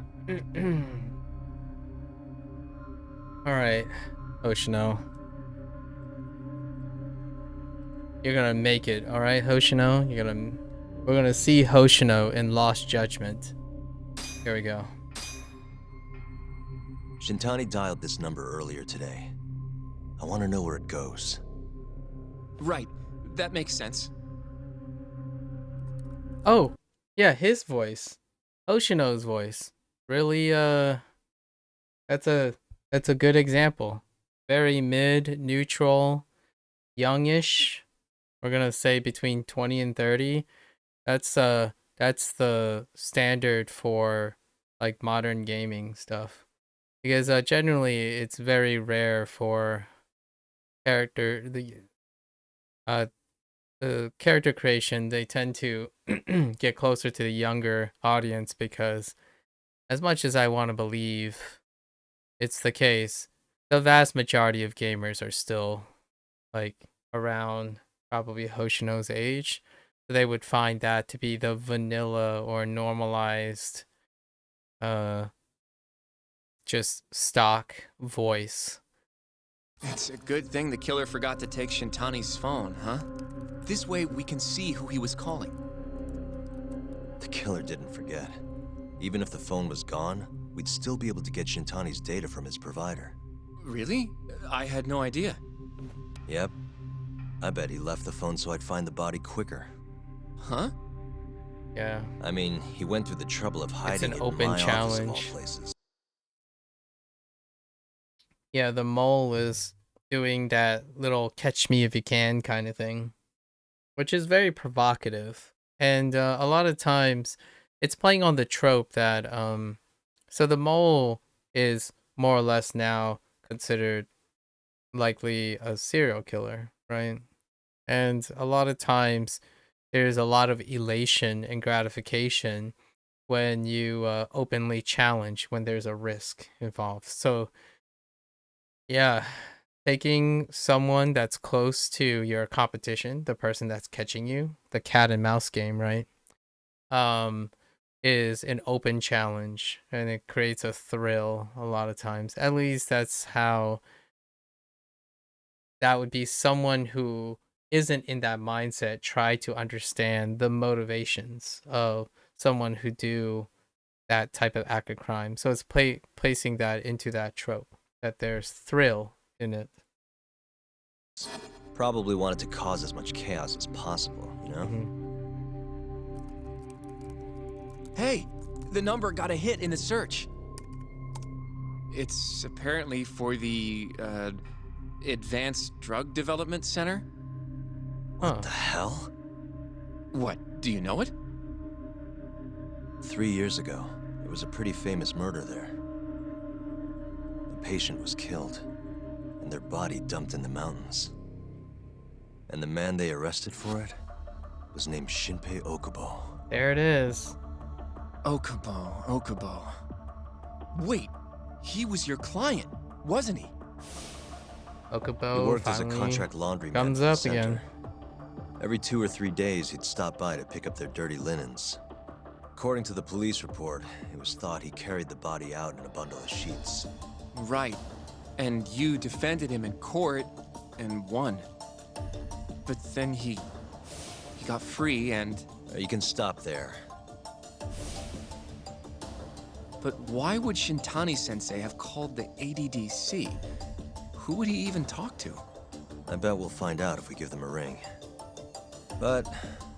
All right, Hoshino. You're gonna make it, all right, Hoshino. We're gonna see Hoshino in Lost Judgment. Here we go. Shintani dialed this number earlier today. I want to know where it goes. Right. That makes sense. Oh, yeah, his voice, Hoshino's voice. Really, that's a good example. Very mid, neutral, youngish. We're gonna say between 20 and 30. That's the standard for like modern gaming stuff. Because generally it's very rare for character the character creation, they tend to get closer to the younger audience because as much as I want to believe it's the case, the vast majority of gamers are still like around probably Hoshino's age. So they would find that to be the vanilla or normalized just stock voice. It's a good thing the killer forgot to take Shintani's phone, huh? This way we can see who he was calling. The killer didn't forget. Even if the phone was gone, we'd still be able to get Shintani's data from his provider. Really? I had no idea. Yep. I bet he left the phone so I'd find the body quicker. Huh? Yeah. I mean, he went through the trouble of hiding It's it an in open my challenge. office of all places. Yeah, the mole is doing that little catch me if you can kind of thing, which is very provocative. And a lot of times it's playing on the trope that so the mole is more or less now considered likely a serial killer, right? And a lot of times there's a lot of elation and gratification when you openly challenge when there's a risk involved. So yeah, taking someone that's close to your competition, the person that's catching you, the cat and mouse game, right? Is an open challenge and it creates a thrill a lot of times. At least that's how that would be someone who isn't in that mindset try to understand the motivations of someone who do that type of act of crime. So it's placing that into that trope that there's thrill in it. Probably wanted to cause as much chaos as possible, you know? Hey, the number got a hit in the search. It's apparently for the, Advanced Drug Development Center? What the hell? What, do you know it? 3 years ago, there was a pretty famous murder there. The patient was killed, and their body dumped in the mountains. And the man they arrested for it was named Shinpei Okubo. There it is. Okubo. Wait, he was your client, wasn't he? Okubo He worked as a finally contract laundryman comes for the up center. again. Every 2 or 3 days, he'd stop by to pick up their dirty linens. According to the police report, it was thought he carried the body out in a bundle of sheets. Right. And you defended him in court and won. But then he got free and... You can stop there. But why would Shintani-sensei have called the ADDC? Who would he even talk to? I bet we'll find out if we give them a ring. But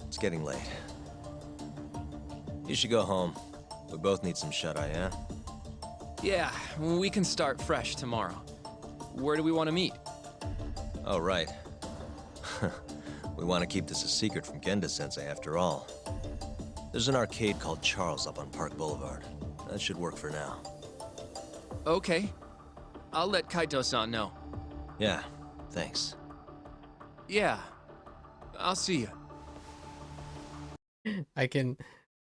it's getting late. You should go home. We both need some shut-eye, yeah? Yeah, we can start fresh tomorrow. Where do we want to meet? Oh, right. We want to keep this a secret from Genda-sensei after all. There's an arcade called Charles up on Park Boulevard. That should work for now. Okay. I'll let Kaito-san know. Yeah, thanks. Yeah. I'll see you.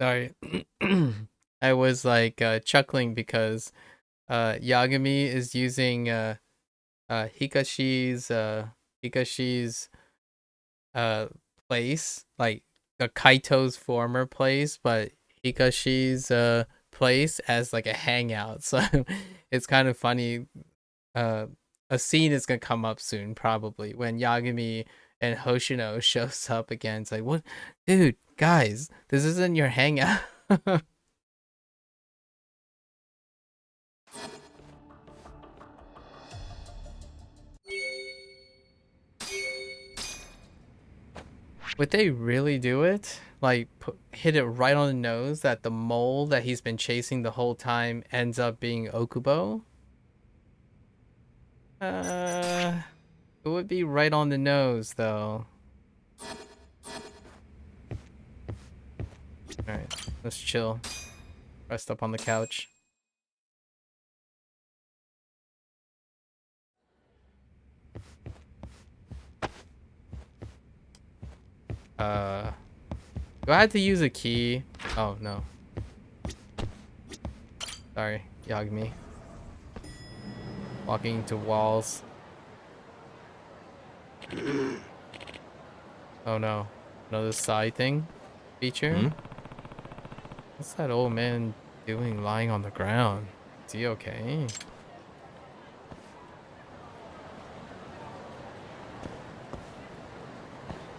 Sorry. I was like chuckling because Yagami is using Hikashi's place, like Kaito's former place, but Hikashi's place as like a hangout. So it's kind of funny. A scene is gonna come up soon, probably, when Yagami and Hoshino shows up again. It's like, what, dude, guys, this isn't your hangout. Would they really do it? Like, hit it right on the nose that the mole that he's been chasing the whole time ends up being Okubo? It would be right on the nose, though. Alright, let's chill. Rest up on the couch. Do I have to use a key? Oh, no. Sorry, Yagami. Walking into walls. Oh no. Another side thing? Feature? What's that old man doing lying on the ground? Is he okay?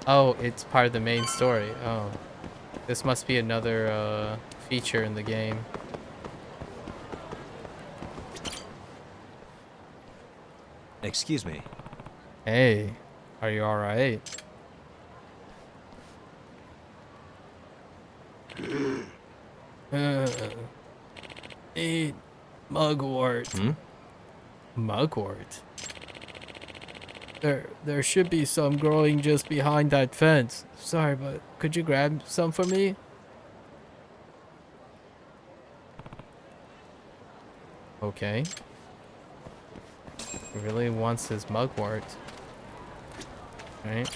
Oh, it's part of the main story. Oh. This must be another feature in the game. Excuse me. Hey, are you alright? Eat mugwort. Mugwort? There should be some growing just behind that fence. Sorry, but could you grab some for me? Okay. He really wants his mugwort. Right?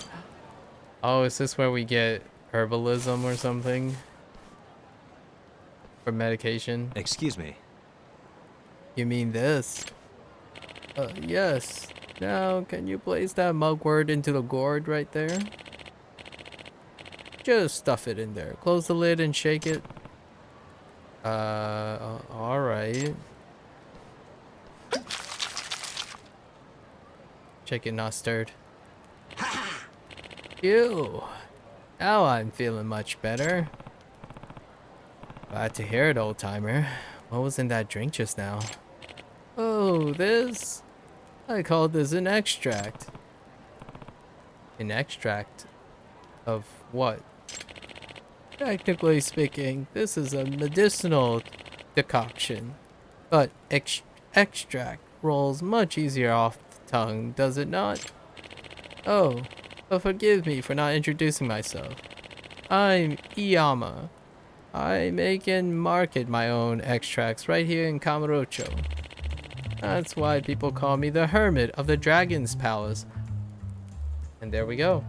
Oh, is this where we get herbalism or something? For medication? Excuse me. You mean this? Yes. Now, can you place that mugwort into the gourd right there? Just stuff it in there. Close the lid and shake it. Alright. Check it not stirred. Ew. Now I'm feeling much better. Glad to hear it, old timer. What was in that drink just now? Oh, this? I called this an extract. An extract of what? Technically speaking, this is a medicinal decoction, but extract rolls much easier off the tongue, does it not? Oh, but forgive me for not introducing myself. I'm Iyama. I make and market my own extracts right here in Kamurocho. That's why people call me the Hermit of the Dragon's Palace. And there we go.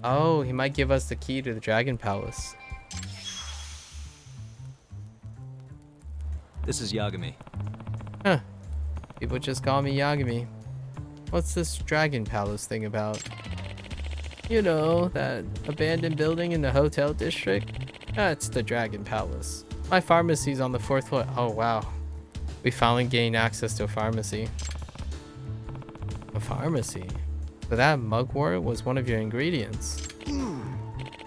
Oh, he might give us the key to the Dragon Palace. This is Yagami. Huh. People just call me Yagami. What's this Dragon Palace thing about? You know, that abandoned building in the hotel district? That's the Dragon Palace. My pharmacy's on the 4th floor. Oh, wow. We finally gained access to a pharmacy. A pharmacy? So that mugwort was one of your ingredients.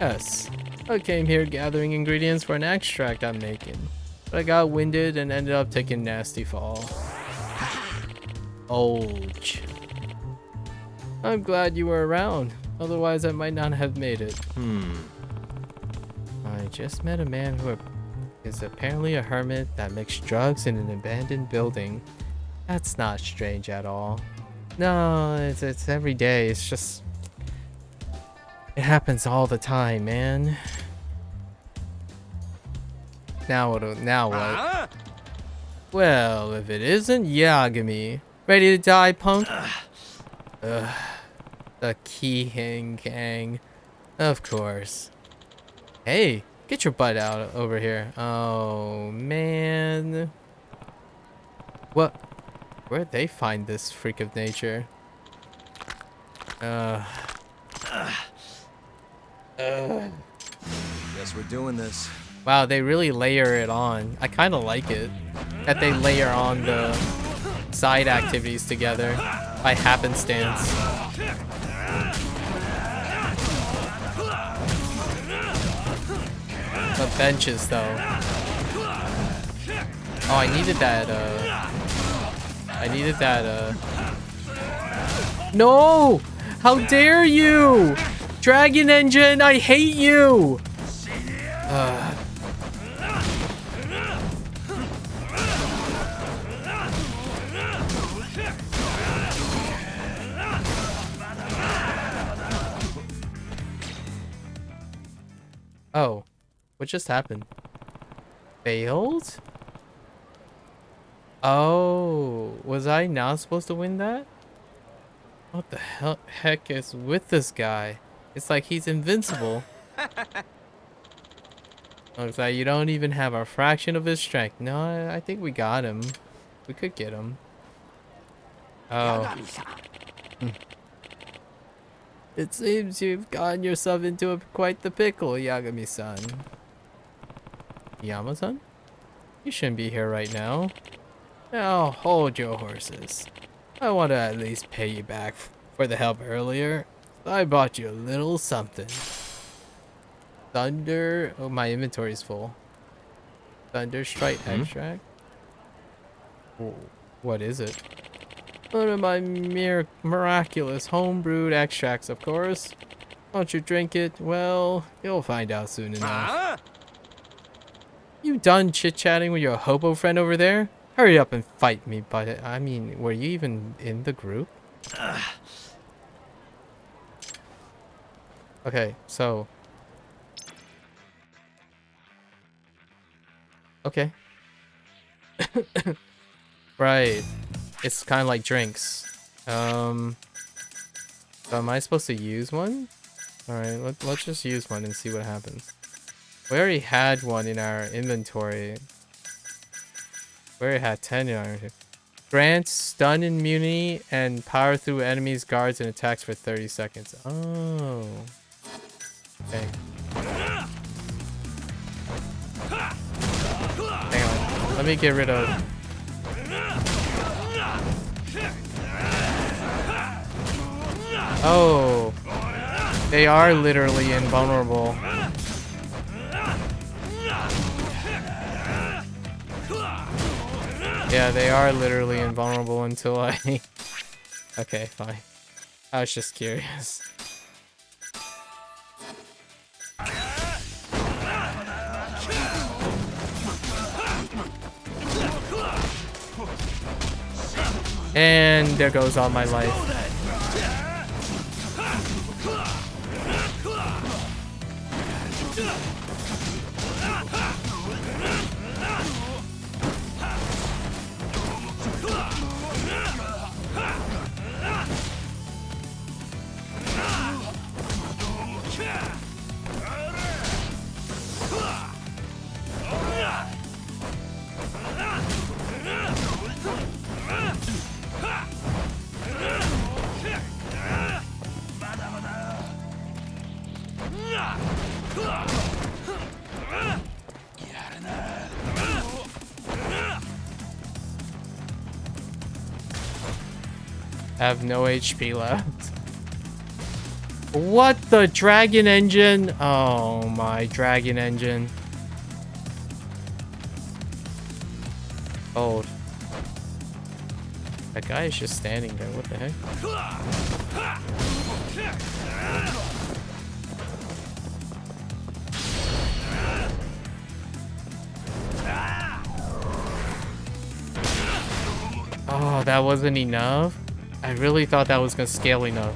Yes. I came here gathering ingredients for an extract I'm making. But I got winded and ended up taking nasty fall. Ouch. I'm glad you were around. Otherwise, I might not have made it. I just met a man who is apparently a hermit that makes drugs in an abandoned building. That's not strange at all. No, it's every day. It's just... It happens all the time, man. Now what? Well, if it isn't Yagami. Ready to die, punk? Ugh. The Keyhang Gang. Of course. Hey, get your butt out over here. Oh, man. What? Where'd they find this freak of nature? Guess we're doing this. Wow, they really layer it on. I kind of like it. That they layer on the side activities together by happenstance. The benches, though. Oh, I needed that, No! How dare you! Dragon Engine, I hate you! Oh, what just happened? Failed? Oh, was I not supposed to win that? What the heck is with this guy? It's like he's invincible. Looks like you don't even have a fraction of his strength. No, I think we got him. We could get him. Oh. It seems you've gotten yourself into quite the pickle, Yagami-san. Yama-san? You shouldn't be here right now. Now, hold your horses. I want to at least pay you back for the help earlier. I bought you a little something. Thunder... Oh, my inventory's full. Thunderstrike extract? What is it? One of my miraculous homebrewed extracts, of course. Won't you drink it? Well, you'll find out soon enough. You done chit-chatting with your hobo friend over there? Hurry up and fight me, but I mean, were you even in the group? Okay, so... Okay. Right. It's kind of like drinks. So am I supposed to use one? Alright, let's just use one and see what happens. We already had one in our inventory. We already had 10 in our inventory. Grants stun immunity and power through enemies, guards, and attacks for 30 seconds. Oh. Okay. Hang on. Let me get rid of... Oh. They are literally invulnerable. Yeah, they are literally invulnerable until I... Okay, fine. I was just curious. And there goes all my life. I have no HP left. What the dragon engine? Oh my dragon engine. Old. That guy is just standing there. What the heck? Oh, that wasn't enough? I really thought that was gonna scale enough.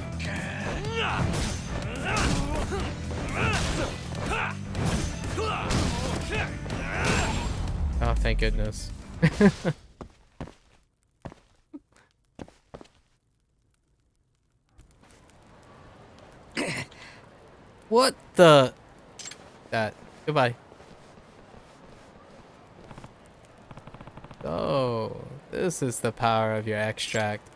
Oh, thank goodness. What the? That. Goodbye. Oh, this is the power of your extract.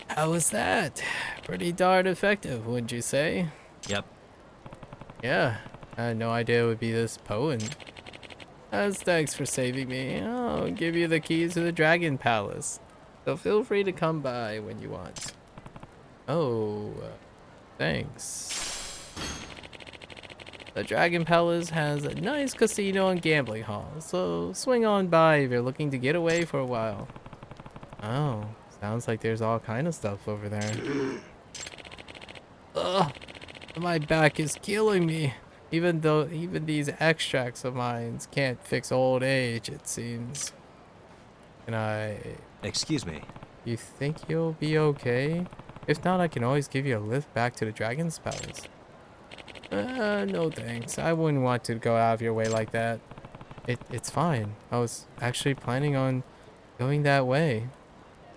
How was that? Pretty darn effective, wouldn't you say? Yep. Yeah, I had no idea it would be this potent. As thanks for saving me, I'll give you the keys to the Dragon Palace. So feel free to come by when you want. Oh, thanks. The Dragon Palace has a nice casino and gambling hall, so swing on by if you're looking to get away for a while. Oh, sounds like there's all kind of stuff over there. Ugh, my back is killing me. Even these extracts of mine can't fix old age, it seems. Can I... Excuse me. You think you'll be okay? If not, I can always give you a lift back to the Dragon's Palace. No thanks. I wouldn't want to go out of your way like that. It's fine. I was actually planning on going that way.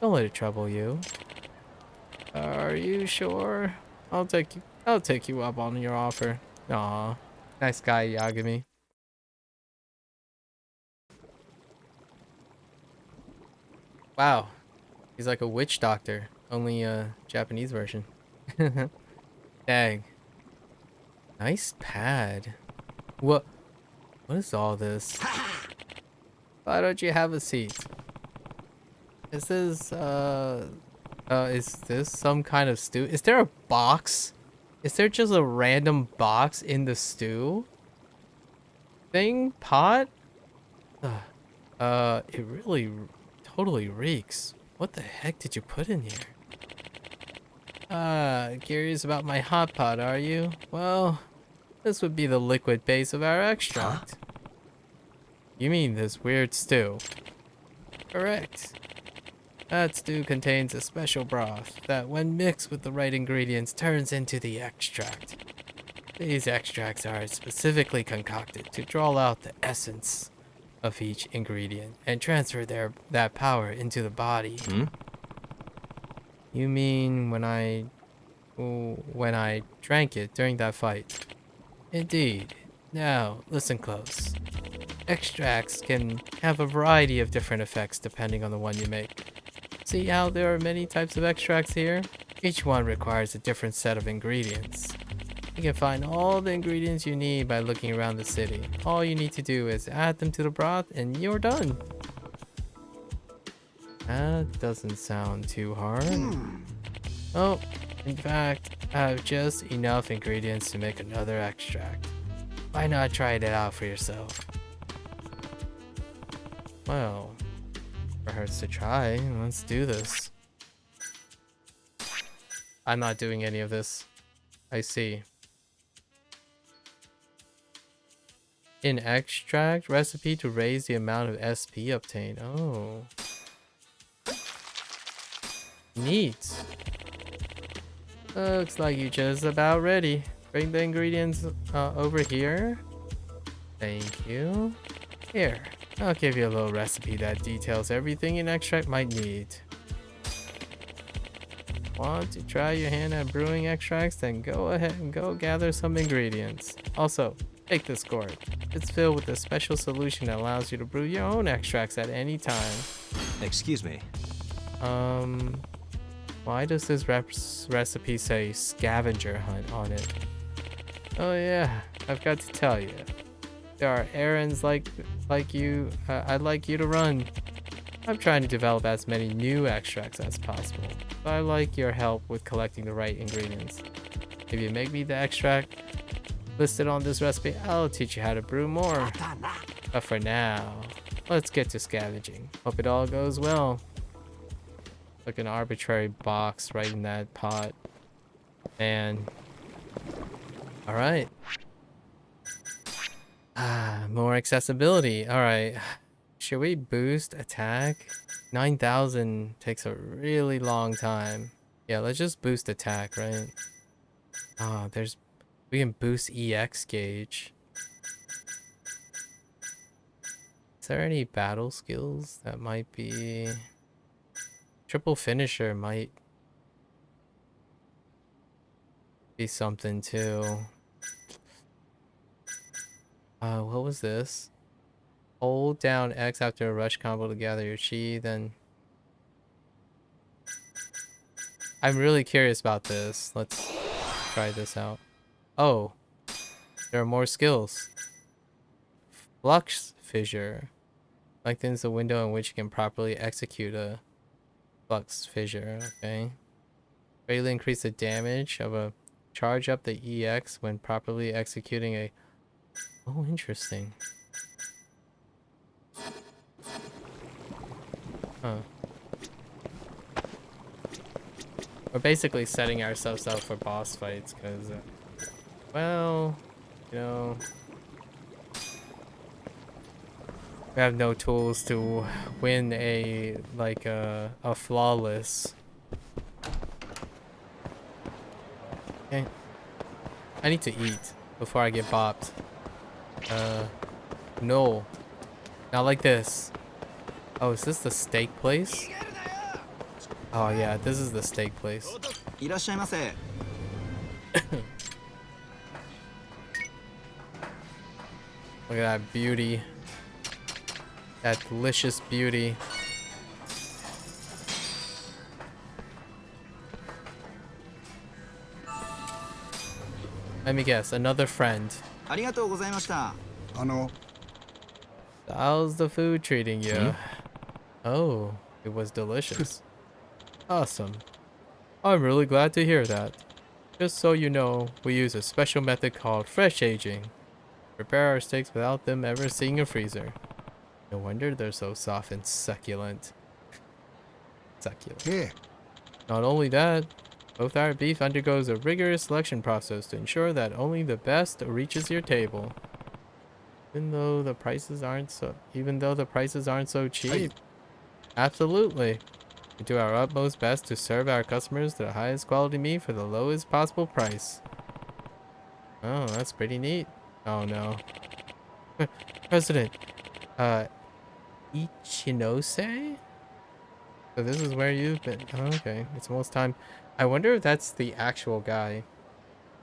Don't let it trouble you. Are you sure? I'll take you up on your offer. Aw, nice guy, Yagami. Wow, he's like a witch doctor, only a Japanese version. Dang. Nice pad. What is all this? Why don't you have a seat? Is this some kind of stew? Is there a box? Is there just a random box in the stew? Thing? Pot? It really totally reeks. What the heck did you put in here? Curious about my hot pot, are you? Well, this would be the liquid base of our extract. Huh? You mean this weird stew? Correct. That stew contains a special broth that, when mixed with the right ingredients, turns into the extract. These extracts are specifically concocted to draw out the essence of each ingredient and transfer that power into the body. Hmm? You mean when I drank it during that fight? Indeed. Now, listen close. Extracts can have a variety of different effects depending on the one you make. See how there are many types of extracts here? Each one requires a different set of ingredients. You can find all the ingredients you need by looking around the city. All you need to do is add them to the broth and you're done. That doesn't sound too hard. Oh, in fact, I have just enough ingredients to make another extract. Why not try it out for yourself? Well, it hurts to try. Let's do this. I'm not doing any of this. I see. An extract recipe to raise the amount of SP obtained. Oh. Neat. Looks like you're just about ready. Bring the ingredients over here. Thank you. Here, I'll give you a little recipe that details everything an extract might need. Want to try your hand at brewing extracts? Then go ahead and go gather some ingredients. Also, take this gourd. It's filled with a special solution that allows you to brew your own extracts at any time. Excuse me. Why does this recipe say scavenger hunt on it? Oh yeah, I've got to tell you. There are errands like you, I'd like you to run. I'm trying to develop as many new extracts as possible, but I like your help with collecting the right ingredients. If you make me the extract listed on this recipe, I'll teach you how to brew more. But for now, let's get to scavenging. Hope it all goes well. Like an arbitrary box right in that pot. Man. Alright. More accessibility. Alright. Should we boost attack? 9,000 takes a really long time. Yeah, let's just boost attack, right? We can boost EX gauge. Is there any battle skills that might be... Triple finisher might be something too. What was this? Hold down X after a rush combo to gather your chi, then... I'm really curious about this. Let's try this out. Oh, there are more skills. Flux fissure. Lengthens the window in which you can properly execute a flux fissure. Okay. Greatly increase the damage of a charge up the EX when properly executing a... Oh, interesting. Huh. We're basically setting ourselves up for boss fights because, well, you know, we have no tools to win a flawless. Okay. I need to eat before I get bopped. No. Not like this. Oh, is this the steak place? Oh yeah, this is the steak place. Look at that beauty. That delicious beauty. Let me guess, another friend. How's the food treating you? Oh, it was delicious. Awesome. I'm really glad to hear that. Just so you know, we use a special method called fresh aging. Prepare our steaks without them ever seeing a freezer. No wonder they're so soft and succulent. Succulent. Yeah. Not only that, both our beef undergoes a rigorous selection process to ensure that only the best reaches your table. Even though the prices aren't so cheap. Hey. Absolutely. We do our utmost best to serve our customers the highest quality meat for the lowest possible price. Oh, that's pretty neat. Oh no. President, Ichinose? So this is where you've been. Oh, okay, it's almost time. I wonder if that's the actual guy.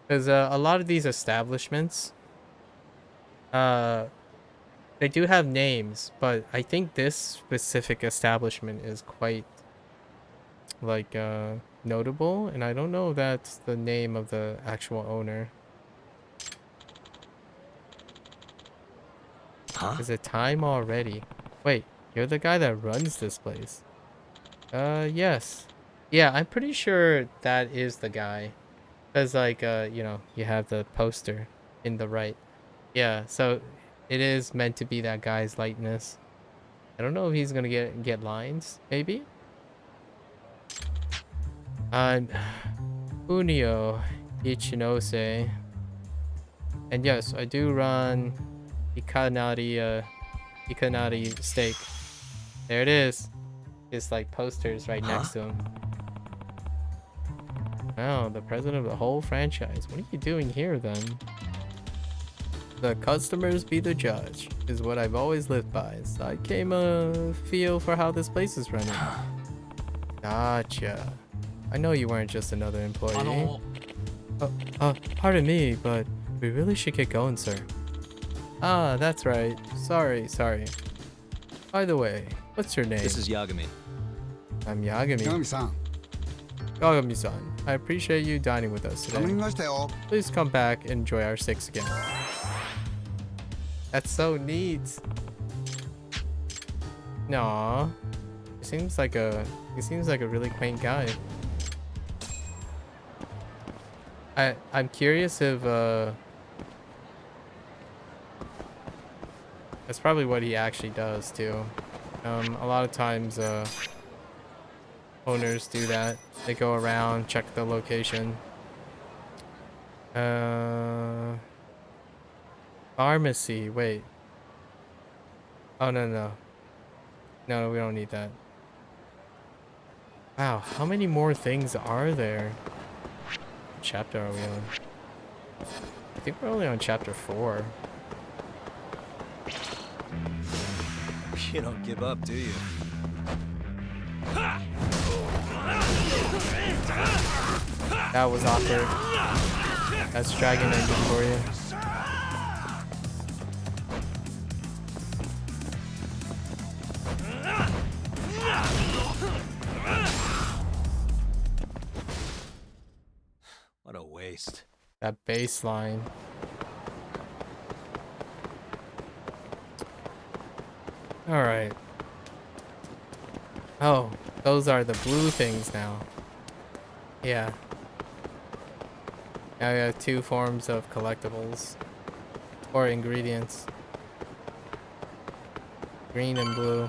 Because a lot of these establishments, they do have names, but I think this specific establishment is quite notable, and I don't know if that's the name of the actual owner. Huh? Is it time already? Wait, you're the guy that runs this place. Yes. Yeah, I'm pretty sure that is the guy. Because you know, you have the poster in the right. Yeah, so it is meant to be that guy's likeness. I don't know if he's gonna get lines, maybe? Unio Ichinose. And yes, I do run Ikanari steak. There it is. It's like posters right next to him. Wow, the president of the whole franchise. What are you doing here then? The customers be the judge is what I've always lived by. So I came a feel for how this place is running. Gotcha. I know you weren't just another employee. Pardon me, but we really should get going, sir. Ah, that's right. Sorry. By the way, what's your name? This is Yagami. I'm Yagami. Yagami-san. Yagami-san, I appreciate you dining with us today. Please come back and enjoy our steaks again. That's so neat. Aww. Seems like he seems like a really quaint guy. I'm curious if that's probably what he actually does too. A lot of times owners do that. They go around, check the location. Pharmacy, wait. Oh, no. No, we don't need that. Wow, how many more things are there? What chapter are we on? I think we're only on chapter 4. You don't give up, do you? That was awkward. That's Dragon Engine for you. What a waste. That baseline. Alright. Oh, those are the blue things now. Yeah. Now we have 2 forms of collectibles. Or ingredients. Green and blue.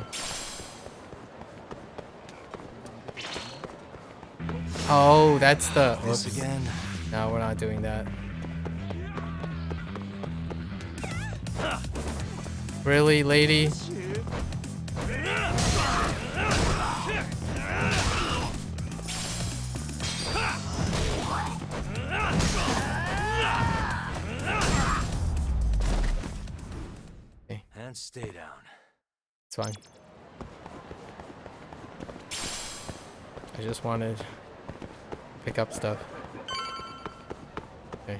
Oh, that's the... This Whoops. again? No, we're not doing that. Really, lady? And stay down. It's fine. I just wanted to pick up stuff. Okay.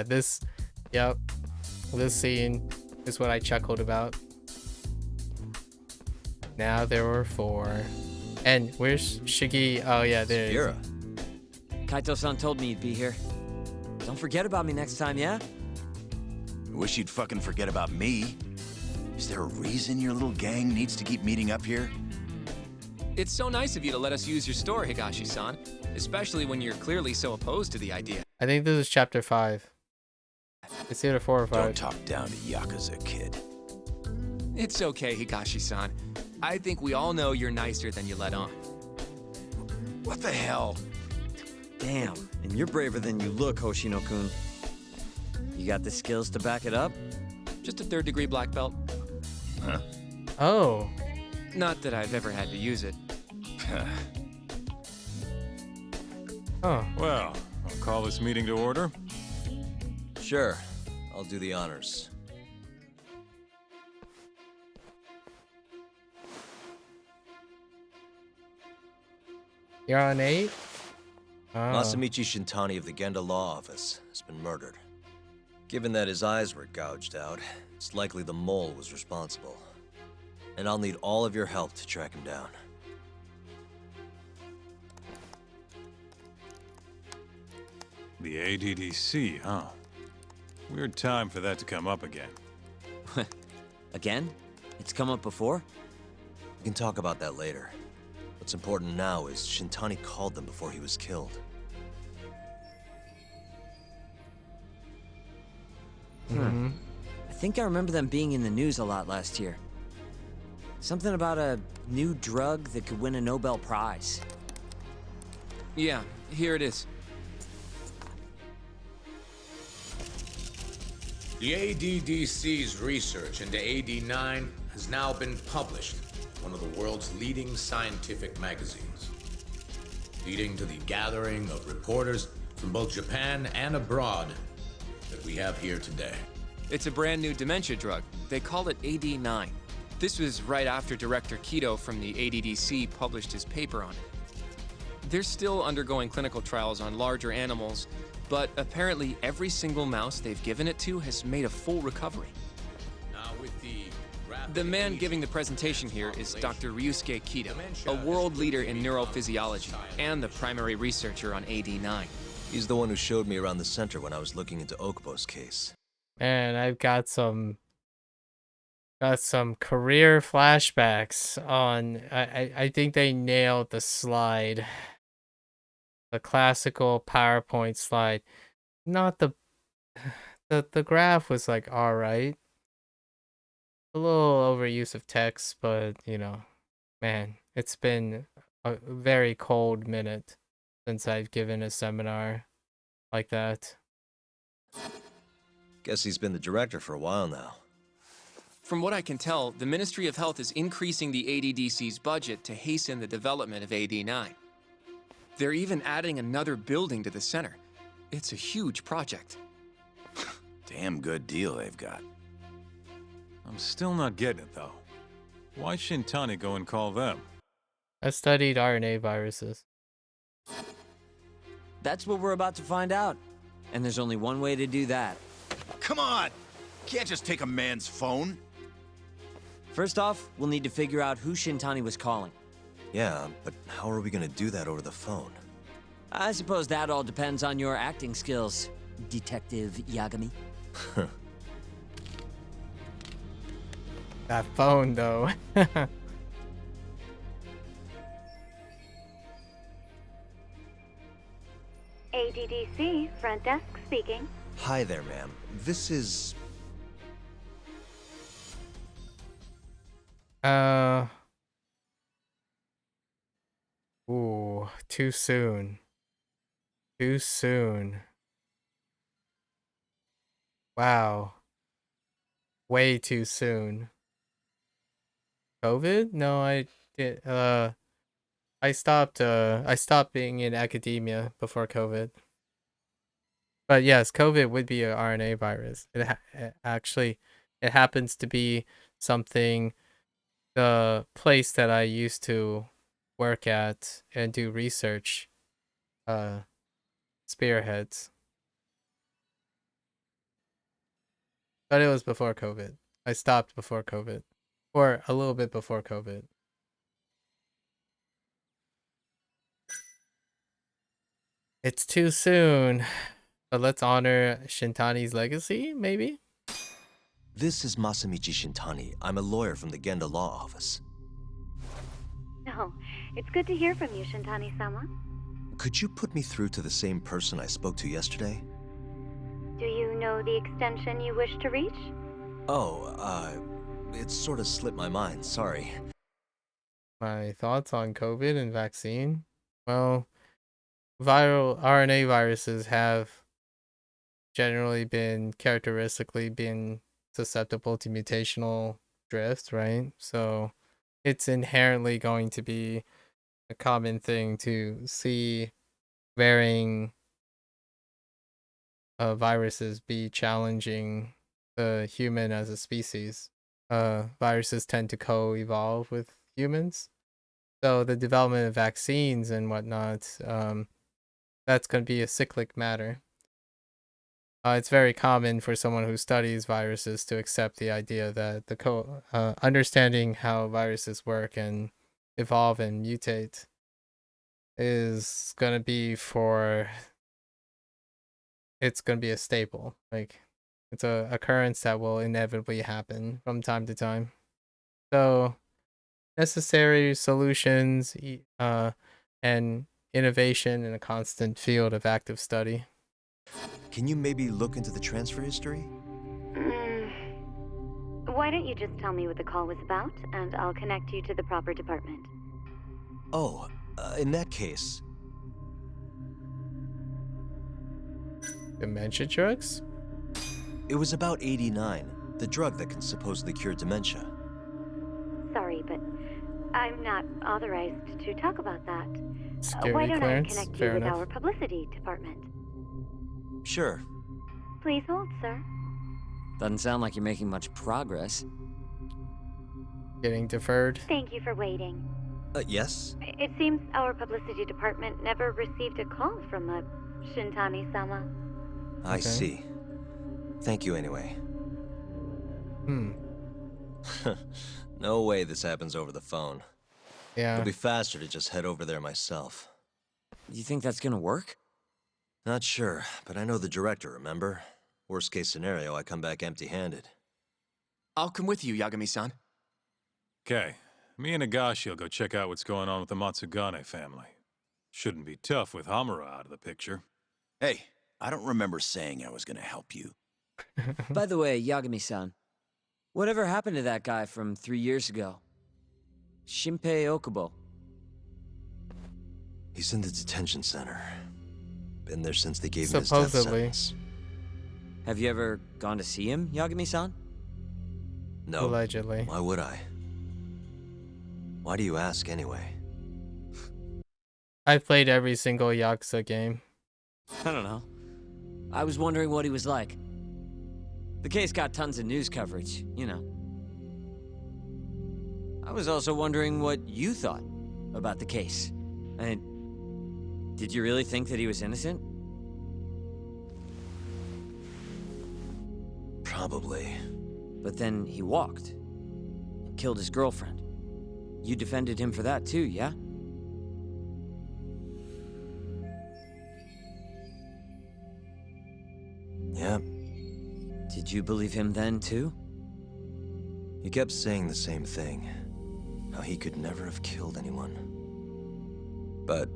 This scene is what I chuckled about. Now there were 4. And where's Shiggy? Oh yeah, there he is. Kaito-san told me you'd be here. Don't forget about me next time, yeah? I wish you'd fucking forget about me. Is there a reason your little gang needs to keep meeting up here? It's so nice of you to let us use your store, Higashi-san. Especially when you're clearly so opposed to the idea. I think this is chapter 5. It's either 4 or 5. Don't talk down to Yakuza, kid. It's okay, Higashi-san. I think we all know you're nicer than you let on. What the hell? Damn, and you're braver than you look, Hoshino-kun. You got the skills to back it up? Just a 3rd-degree black belt. Huh? Oh. Not that I've ever had to use it. Oh. Well, I'll call this meeting to order. Sure, I'll do the honors. You're on 8? Oh. Masamichi Shintani of the Genda Law Office has been murdered. Given that his eyes were gouged out, it's likely the mole was responsible. And I'll need all of your help to track him down. The ADDC, huh? Weird time for that to come up again. Again? It's come up before? We can talk about that later. What's important now is Shintani called them before he was killed. I think I remember them being in the news a lot last year. Something about a new drug that could win a Nobel Prize. Yeah, here it is. The ADDC's research into AD9 has now been published in one of the world's leading scientific magazines, leading to the gathering of reporters from both Japan and abroad that we have here today. It's a brand new dementia drug. They call it AD9. This was right after Director Kido from the ADDC published his paper on it. They're still undergoing clinical trials on larger animals, but apparently every single mouse they've given it to has made a full recovery. Now with The man giving the presentation here is Dr. Ryusuke Kido, a world leader in neurophysiology and the primary researcher on AD9. He's the one who showed me around the center when I was looking into Okubo's case. Man, I've got some career flashbacks on. I think they nailed the slide, the classical PowerPoint slide. Not the the graph was like all right, a little overuse of text, but you know, man, it's been a very cold minute since I've given a seminar like that. Guess he's been the director for a while now. From what I can tell, the Ministry of Health is increasing the ADDC's budget to hasten the development of AD9. They're even adding another building to the center. It's a huge project. Damn good deal they've got. I'm still not getting it, though. Why Shintani go and call them? I studied RNA viruses. That's what we're about to find out. And there's only one way to do that. Come on! Can't just take a man's phone. First off, we'll need to figure out who Shintani was calling. Yeah, but how are we gonna do that over the phone? I suppose that all depends on your acting skills, Detective Yagami. That phone, though. ADDC, front desk speaking. Hi there, ma'am. This is... Ooh, too soon. Too soon. Wow. Way too soon. COVID? No, I did I stopped being in academia before COVID. But yes, COVID would be an RNA virus. It happens to be something the place that I used to work at and do research spearheads. But it was before COVID. I stopped before COVID. Or a little bit before COVID. It's too soon. But let's honor Shintani's legacy, maybe? This is Masamichi Shintani. I'm a lawyer from the Genda Law Office. No, it's good to hear from you, Shintani-sama. Could you put me through to the same person I spoke to yesterday? Do you know the extension you wish to reach? Oh, it sort of slipped my mind, sorry. My thoughts on COVID and vaccine? Well, viral RNA viruses have generally been characteristically been susceptible to mutational drift, right? So it's inherently going to be a common thing to see varying viruses be challenging the human as a species. Viruses tend to co-evolve with humans. So the development of vaccines and whatnot, that's going to be a cyclic matter. It's very common for someone who studies viruses to accept the idea that the understanding how viruses work and evolve and mutate is going to be it's going to be a staple. Like, it's a occurrence that will inevitably happen from time to time. So necessary solutions and innovation in a constant field of active study. Can you maybe look into the transfer history? Why don't you just tell me what the call was about, and I'll connect you to the proper department. Oh, in that case... Dementia drugs? It was about 89, the drug that can supposedly cure dementia. Sorry, but I'm not authorized to talk about that. Security Why don't clearance? I connect Fair you with enough. our publicity department? Sure. Please hold, sir. Doesn't sound like you're making much progress. Getting deferred? Thank you for waiting. Yes? It seems our publicity department never received a call from a Shintani-sama. I see. Thank you anyway. No way this happens over the phone. Yeah. It'll be faster to just head over there myself. You think that's gonna work? Not sure, but I know the director, remember? Worst case scenario, I come back empty-handed. I'll come with you, Yagami-san. Okay, me and Nagashi will go check out what's going on with the Matsugane family. Shouldn't be tough with Hamura out of the picture. Hey, I don't remember saying I was gonna help you. By the way, Yagami-san, whatever happened to that guy from 3 years ago? Shinpei Okubo. He's in the detention center. Been there since they gave him his death Supposedly. sentence. Have you ever gone to see him, Yagami-san? No. Allegedly. Why would I? Why do you ask anyway? I've played every single Yakuza game. I don't know. I was wondering what he was like. The case got tons of news coverage, you know. I was also wondering what you thought about the case. Did you really think that he was innocent? Probably. But then he walked and killed his girlfriend. You defended him for that too, yeah? Yeah. Did you believe him then too? He kept saying the same thing. How he could never have killed anyone. But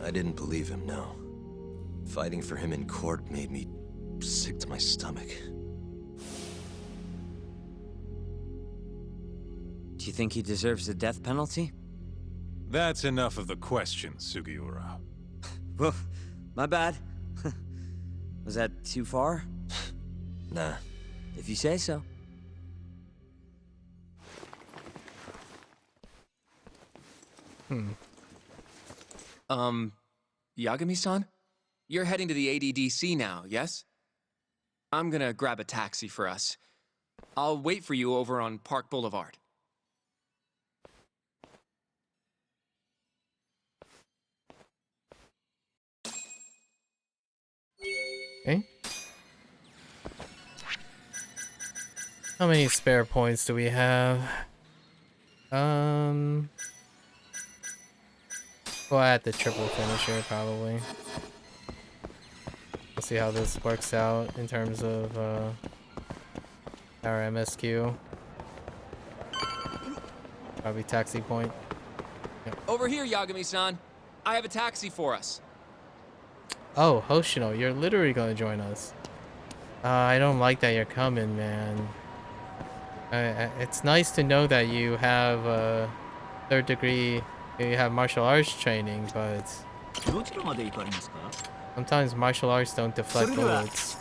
I didn't believe him, no. Fighting for him in court made me sick to my stomach. Do you think he deserves the death penalty? That's enough of the questions, Sugiura. Well, my bad. Was that too far? Nah. If you say so. Yagami-san? You're heading to the ADDC now, yes? I'm gonna grab a taxi for us. I'll wait for you over on Park Boulevard. Okay. How many spare points do we have? We'll add the triple finisher probably. We'll see how this works out in terms of our MSQ. Probably taxi point. Yep. Over here, Yagami-san. I have a taxi for us. Oh, Hoshino, you're literally gonna join us. I don't like that you're coming, man. It's nice to know that you have third degree, you have martial arts training, but sometimes martial arts don't deflect bullets.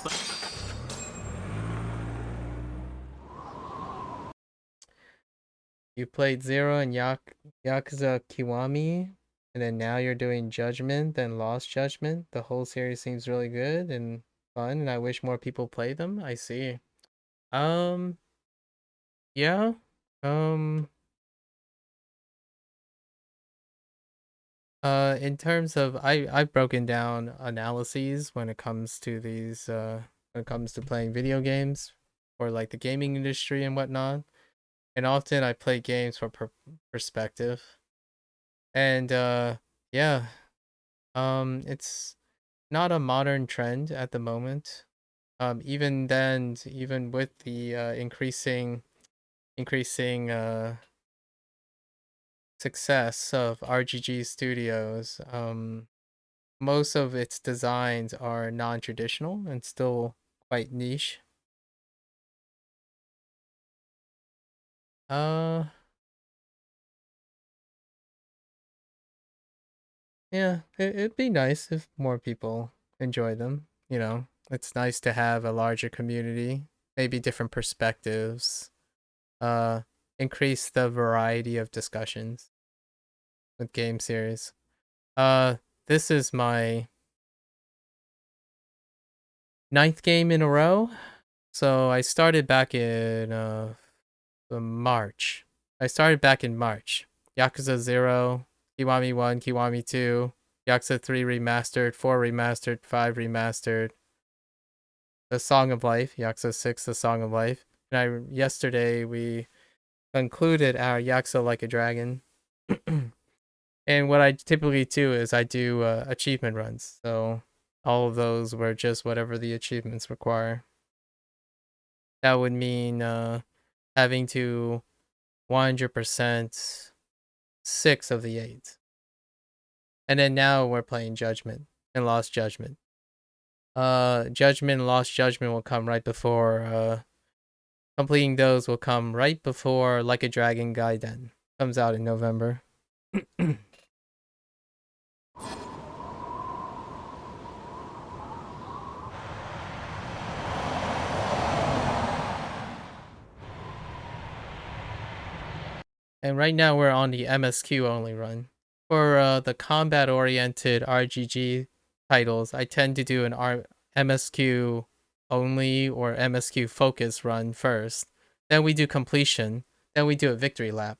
You played Zero and Yakuza Kiwami, and then now you're doing Judgment, then Lost Judgment. The whole series seems really good and fun, and I wish more people play them. I see. Yeah. In terms of I've broken down analyses when it comes to these when it comes to playing video games or like the gaming industry and whatnot. And often I play games for perspective. And yeah. It's not a modern trend at the moment. Even then, even with the increasing success of RGG Studios, most of its designs are non-traditional and still quite niche. Yeah, it'd be nice if more people enjoy them, you know. It's nice to have a larger community, maybe different perspectives, uh increase the variety of discussions with game series. This is my 9th game in a row. So I started back in March. Yakuza 0, Kiwami 1, Kiwami 2, Yakuza 3 remastered, 4 remastered, 5 remastered. The Song of Life, Yakuza 6, The Song of Life. And yesterday we concluded our Yakuza Like a Dragon. And what I typically do is I do achievement runs. So all of those were just whatever the achievements require. That would mean having to 100% 6 of the 8. And then now we're playing Judgment and Lost Judgment. Judgment and Lost Judgment will come right before completing those will come right before Like a Dragon Gaiden comes out in November. And right now we're on the MSQ only run. For the combat-oriented RGG titles, I tend to do an MSQ only or MSQ focus run first. Then we do completion. Then we do a victory lap.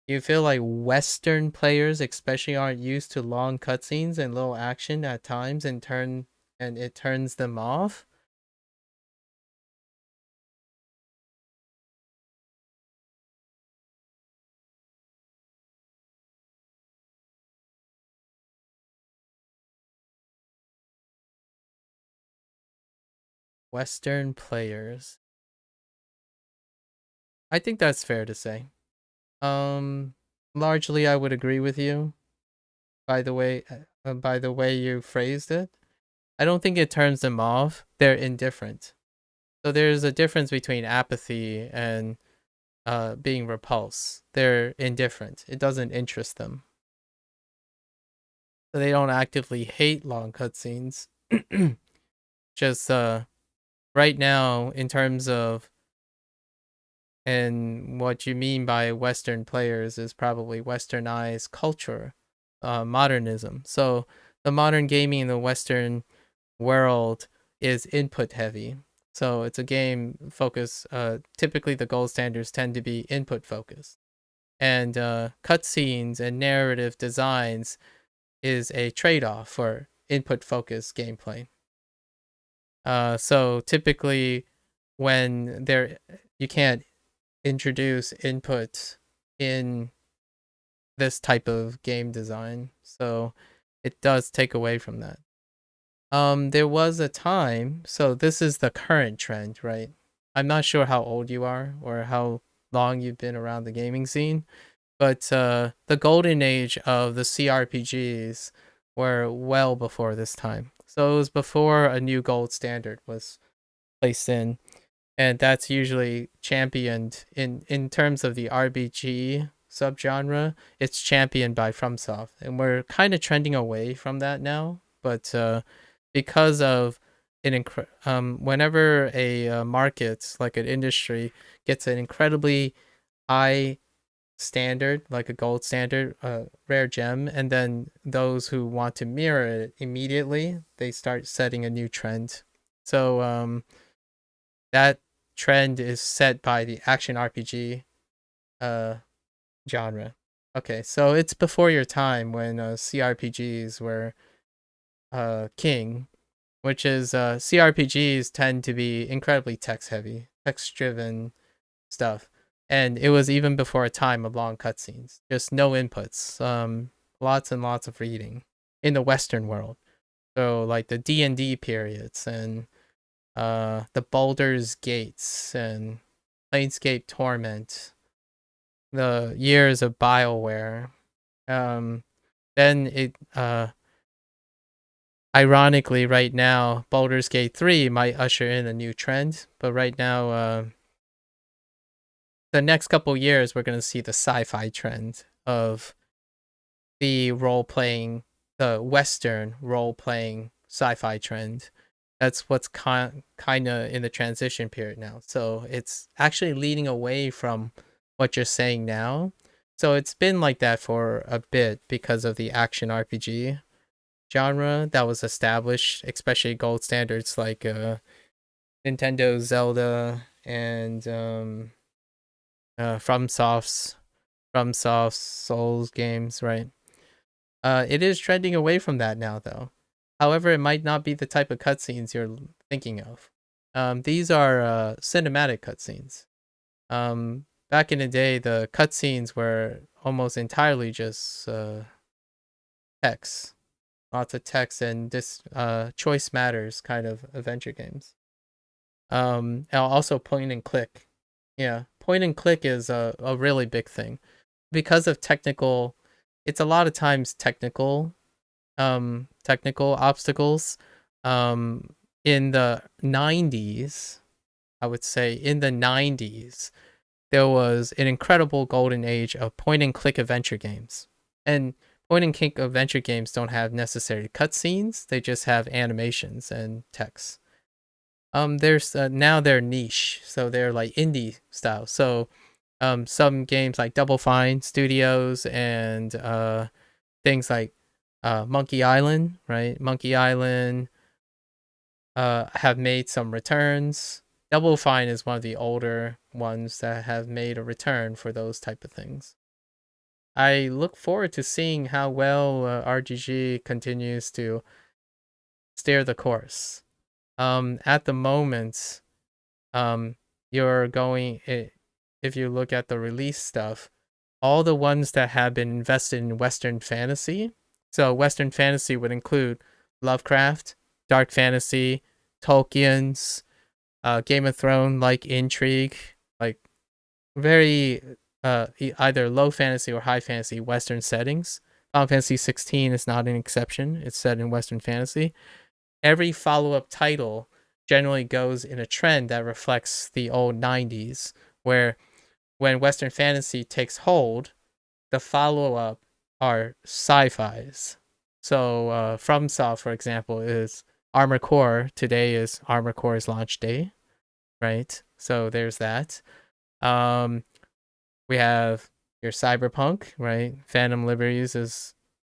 You feel like Western players especially aren't used to long cutscenes and little action at times and it turns them off? Western players. I think that's fair to say. Largely I would agree with you. By the way you phrased it, I don't think it turns them off. They're indifferent. So there's a difference between apathy and being repulsed. They're indifferent. It doesn't interest them. So they don't actively hate long cutscenes. Just right now, in terms of and what you mean by Western players is probably Westernized culture, modernism. So the modern gaming in the Western world is input heavy. So it's a game focus. Typically, the gold standards tend to be input focused, and cutscenes and narrative designs is a trade-off for input focused gameplay. So typically, when you can't introduce input in this type of game design, so it does take away from that. There was a time, so this is the current trend, right? I'm not sure how old you are or how long you've been around the gaming scene, but the golden age of the CRPGs were well before this time. So it was before a new gold standard was placed in, and that's usually championed in terms of the RPG subgenre. It's championed by FromSoft, and we're kind of trending away from that now. But because of whenever a market like an industry gets an incredibly high standard, like a gold standard, rare gem, and then those who want to mirror it immediately, they start setting a new trend. So that trend is set by the action RPG genre. Okay, so it's before your time when CRPGs were king, which is CRPGs tend to be incredibly text heavy, text driven stuff. And it was even before a time of long cutscenes, just no inputs, lots and lots of reading in the Western world. So like the D&D periods and the Baldur's Gates and Planescape Torment, the years of BioWare. Then it ironically right now Baldur's Gate 3 might usher in a new trend, but right now the next couple years we're going to see the sci-fi trend of the Western role-playing sci-fi trend. That's what's kind of in the transition period now. So it's actually leading away from what you're saying now. So it's been like that for a bit because of the action RPG genre that was established, especially gold standards like Nintendo Zelda and FromSoft's Souls games, right? It is trending away from that now, though. However, it might not be the type of cutscenes you're thinking of. These are cinematic cutscenes. back in the day, the cutscenes were almost entirely just text, lots of text, and this choice matters kind of adventure games. And also point and click. Yeah, point and click is a really big thing because of technical. It's a lot of times technical obstacles. In the 90s, I would say in the 90s, there was an incredible golden age of point and click adventure games. And point and click adventure games don't have necessary cutscenes, they just have animations and text. There's now they're niche, so they're like indie style. So some games like Double Fine Studios and things like Monkey Island, right? Monkey Island have made some returns. Double Fine is one of the older ones that have made a return for those type of things. I look forward to seeing how well RGG continues to steer the course. At the moment, you're going, if you look at the release stuff, all the ones that have been invested in Western fantasy. So Western fantasy would include Lovecraft, dark fantasy, Tolkien's, Game of Thrones like intrigue, like very either low fantasy or high fantasy Western settings. Final Fantasy 16 is not an exception. It's set in Western fantasy. Every follow-up title generally goes in a trend that reflects the old 90s, where when Western fantasy takes hold, the follow-up are sci-fis. So FromSoft, for example, is Armored Core. Today is Armored Core's launch day, right? So there's that. We have your Cyberpunk, right? Phantom Liberties is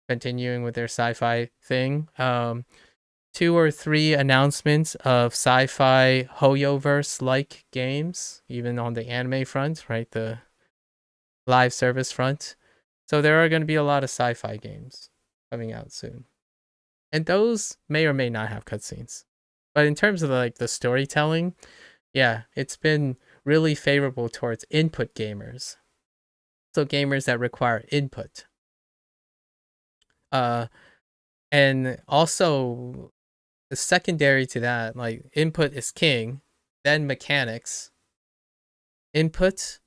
continuing with their sci-fi thing. 2 or 3 announcements of sci-fi Hoyoverse-like games, even on the anime front, right? The live service front. So there are going to be a lot of sci-fi games coming out soon. And those may or may not have cutscenes. But in terms of like the storytelling, yeah, it's been really favorable towards input gamers. So gamers that require input. And also secondary to that, like input is king, then mechanics. Input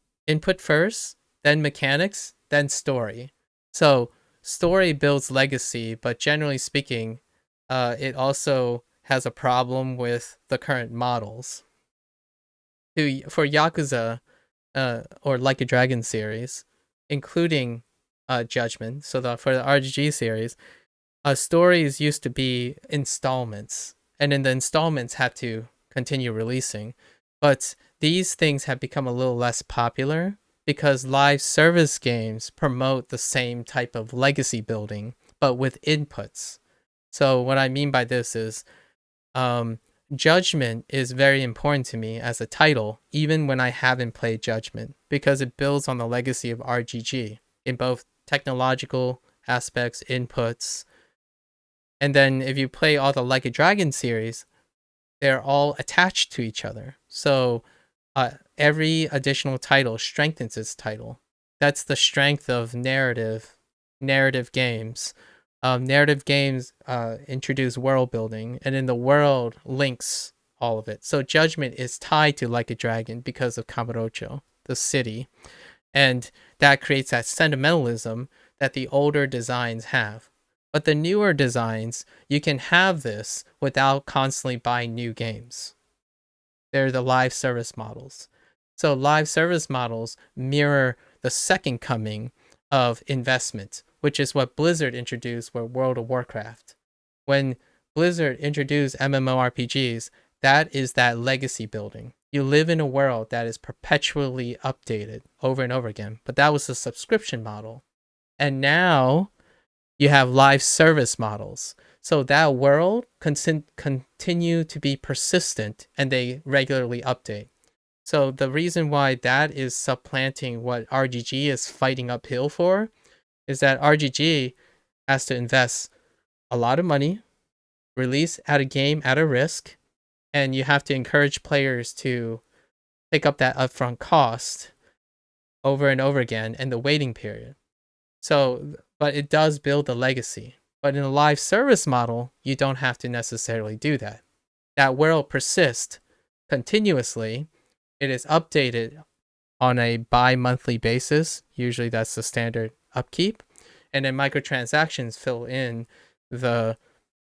first, then mechanics, then story. So story builds legacy, but generally speaking, it also has a problem with the current models. For Yakuza, or Like a Dragon series, including Judgment, so for the RGG series, stories used to be installments, and then the installments had to continue releasing. But these things have become a little less popular because live service games promote the same type of legacy building, but with inputs. So what I mean by this is, Judgment is very important to me as a title, even when I haven't played Judgment, because it builds on the legacy of RGG in both technological aspects, inputs. And then if you play all the Like a Dragon series, they're all attached to each other. So every additional title strengthens its title. That's the strength of narrative games. Narrative games introduce world building, and then the world links all of it. So Judgment is tied to Like a Dragon because of Kamurocho, the city. And that creates that sentimentalism that the older designs have. But the newer designs, you can have this without constantly buying new games. They're the live service models. So live service models mirror the second coming of investment, which is what Blizzard introduced with World of Warcraft. When Blizzard introduced MMORPGs, that is that legacy building. You live in a world that is perpetually updated over and over again. But that was the subscription model. And now you have live service models. So that world continue to be persistent, and they regularly update. So the reason why that is supplanting what RGG is fighting uphill for is that RGG has to invest a lot of money, release at a game at a risk, and you have to encourage players to pick up that upfront cost. over and over again and the waiting period. So, but it does build a legacy. But in a live service model, you don't have to necessarily do that. That world persists continuously. It is updated on a bi-monthly basis. Usually that's the standard upkeep. And then microtransactions fill in the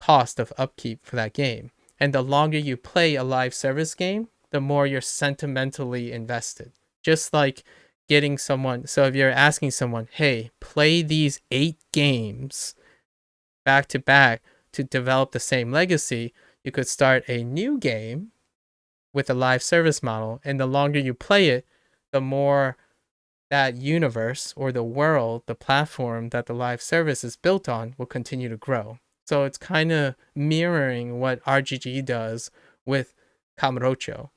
cost of upkeep for that game. And the longer you play a live service game, the more you're sentimentally invested. Just like getting someone, so if you're asking someone, hey, play these 8 games back to back to develop the same legacy, you could start a new game with a live service model. And the longer you play it, the more that universe or the world, the platform that the live service is built on will continue to grow. So it's kind of mirroring what RGG does with Kamurocho.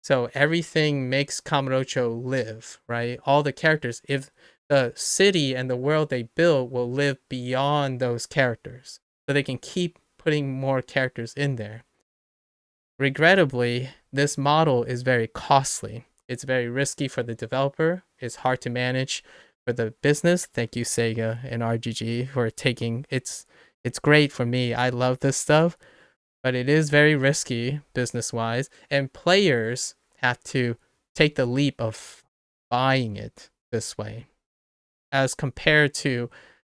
So everything makes Kamurocho live, right? All the characters, if the city and the world they build will live beyond those characters. So they can keep putting more characters in there. Regrettably, this model is very costly. It's very risky for the developer. It's hard to manage for the business. Thank you, Sega and RGG, for taking it's great for me. I love this stuff, but it is very risky business-wise, and players have to take the leap of buying it this way, as compared to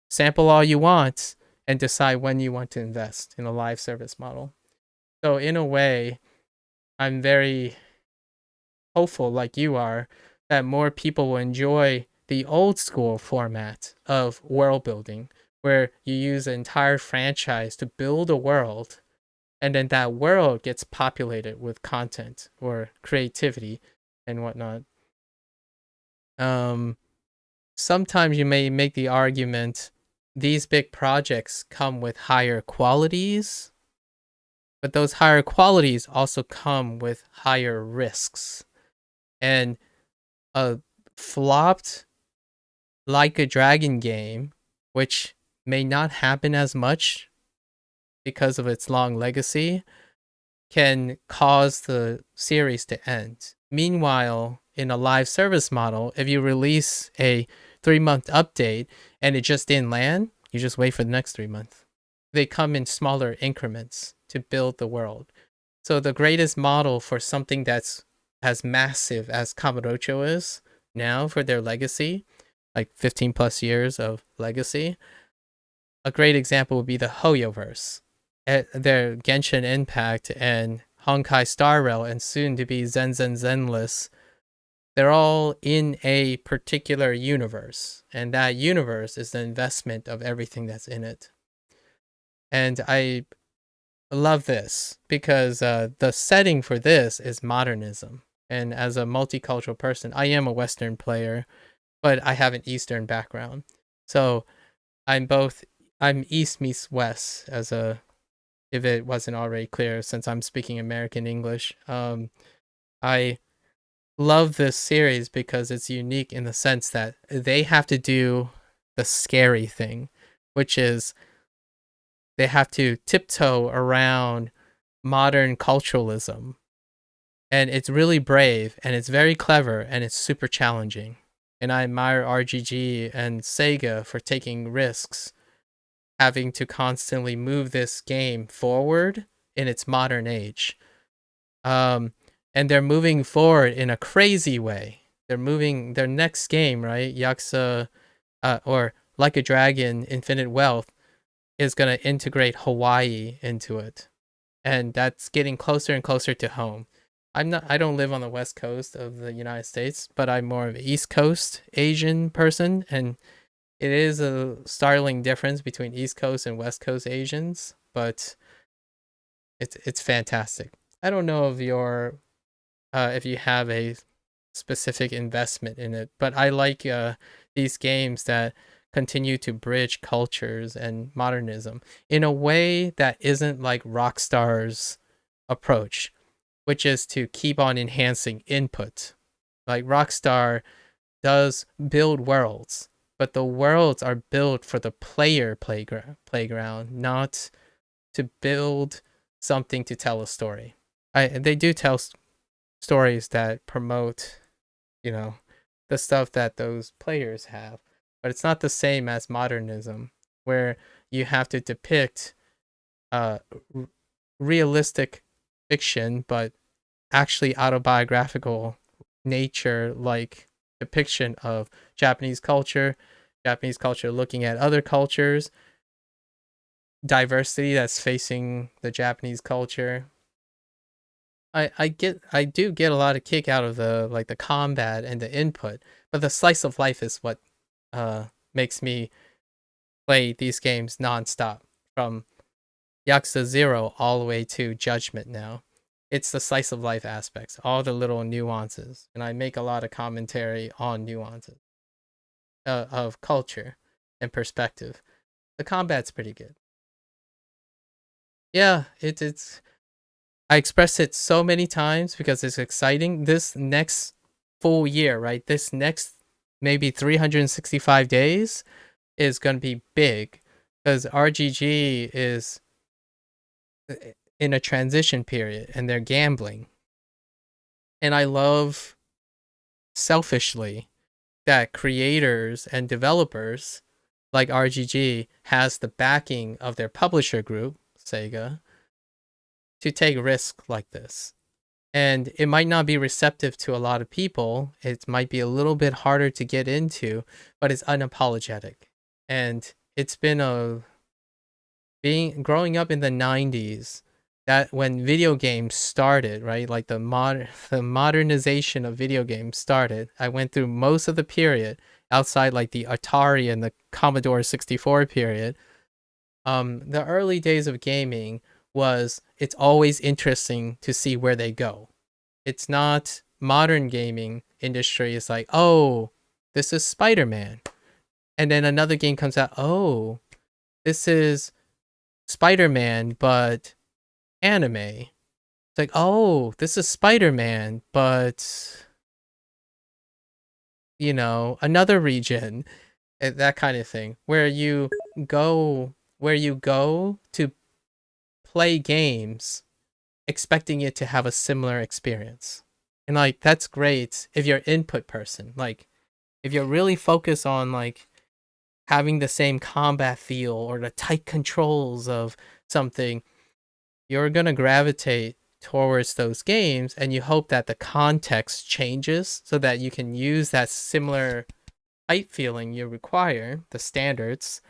sample all you want and decide when you want to invest in a live service model. So in a way, I'm very hopeful, like you are, that more people will enjoy the old school format of world building, where you use an entire franchise to build a world, and then that world gets populated with content or creativity and whatnot. Sometimes you may make the argument these big projects come with higher qualities, but those higher qualities also come with higher risks. And a flopped Like a Dragon game, which may not happen as much because of its long legacy, can cause the series to end. Meanwhile, in a live service model, if you release a 3-month update and it just didn't land, you just wait for the next 3 months. They come in smaller increments to build the world. So the greatest model for something that's as massive as Kamurocho is now for their legacy, like 15 plus years of legacy, a great example would be the Hoyoverse. Their Genshin Impact and Honkai Star Rail and soon to be Zen Zen Zenless, they're all in a particular universe, and that universe is the investment of everything that's in it. And I love this because the setting for this is modernism. And as a multicultural person, I am a Western player, but I have an Eastern background. So I'm East meets West, if it wasn't already clear, since I'm speaking American English. I love this series because it's unique in the sense that they have to do the scary thing, which is they have to tiptoe around modern culturalism. And it's really brave, and it's very clever, and it's super challenging. And I admire RGG and Sega for taking risks, having to constantly move this game forward in its modern age. And they're moving forward in a crazy way. They're moving their next game, right? Yakuza, or Like a Dragon, Infinite Wealth, is going to integrate Hawaii into it. And that's getting closer and closer to home. I don't live on the West Coast of the United States, but I'm more of an East Coast Asian person, and it is a startling difference between East Coast and West Coast Asians, but it's fantastic. I don't know if if you have a specific investment in it, but I like these games that continue to bridge cultures and modernism in a way that isn't like Rockstar's approach, which is to keep on enhancing input. Like Rockstar does build worlds, but the worlds are built for the player playground, not to build something to tell a story. They do tell stories that promote, the stuff that those players have, but it's not the same as modernism, where you have to depict uh, realistic fiction, but actually autobiographical nature, like depiction of Japanese culture looking at other cultures, diversity that's facing the Japanese culture. I do get a lot of kick out of the combat and the input, but the slice of life is what makes me play these games nonstop, from Yakuza 0 all the way to Judgment now. It's the slice of life aspects, all the little nuances, and I make a lot of commentary on nuances of culture and perspective. The combat's pretty good. Yeah, it's I express it so many times because it's exciting. This next full year, right? This next maybe 365 days is going to be big because RGG is in a transition period and they're gambling. And I love selfishly that creators and developers like RGG has the backing of their publisher group, SEGA, to take risks like this. And it might not be receptive to a lot of people. It might be a little bit harder to get into, but it's unapologetic. And it's been growing up in the 90s, that when video games started, right? Like the modernization of video games started. I went through most of the period outside like the Atari and the Commodore 64 period. The early days of gaming it's always interesting to see where they go. It's not modern gaming industry is like, oh, this is Spider-Man. And then another game comes out, oh, this is Spider-Man, but anime. It's like, oh, this is Spider-Man, but another region, that kind of thing, where you go to play games expecting it to have a similar experience. And like that's great if you're an input person. Like if you're really focused on like having the same combat feel or the tight controls of something, you're going to gravitate towards those games, and you hope that the context changes so that you can use that similar tight feeling you require, the standards,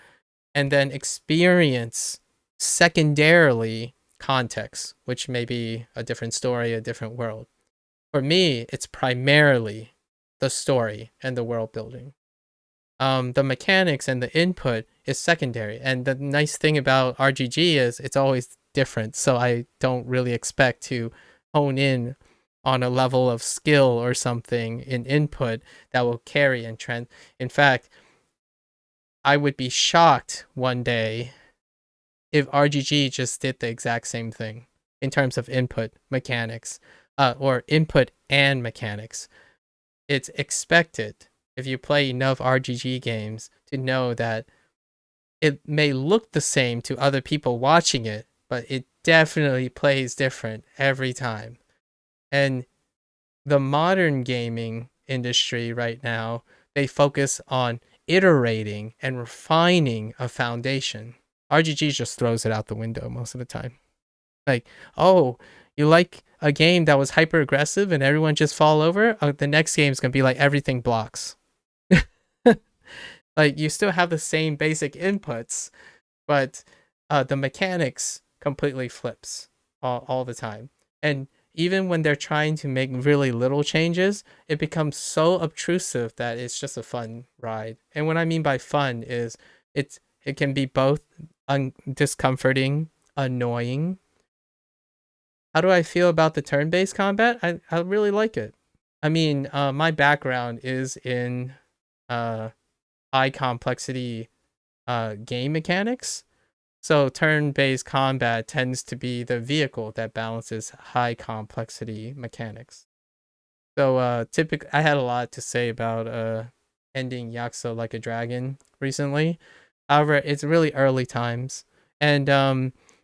and then experience secondarily context, which may be a different story, a different world. For me, it's primarily the story and the world building. The mechanics and the input is secondary. And the nice thing about RGG is it's always different. So I don't really expect to hone in on a level of skill or something in input that will carry and trend. In fact, I would be shocked one day if RGG just did the exact same thing in terms of input mechanics, or input and mechanics. It's expected, if you play enough RGG games, to know that it may look the same to other people watching it, but it definitely plays different every time. And the modern gaming industry right now, they focus on iterating and refining a foundation. RGG just throws it out the window most of the time. Like, oh, you like a game that was hyper aggressive and everyone just fall over? The next game is going to be like everything blocks. Like, you still have the same basic inputs, but the mechanics completely flips all the time. And even when they're trying to make really little changes, it becomes so obtrusive that it's just a fun ride. And what I mean by fun is it can be both discomforting, annoying. How do I feel about the turn-based combat? I really like it. I mean, my background is in high complexity game mechanics. So turn-based combat tends to be the vehicle that balances high complexity mechanics. So typically, I had a lot to say about ending Yakuza Like a Dragon recently. However, it's really early times, and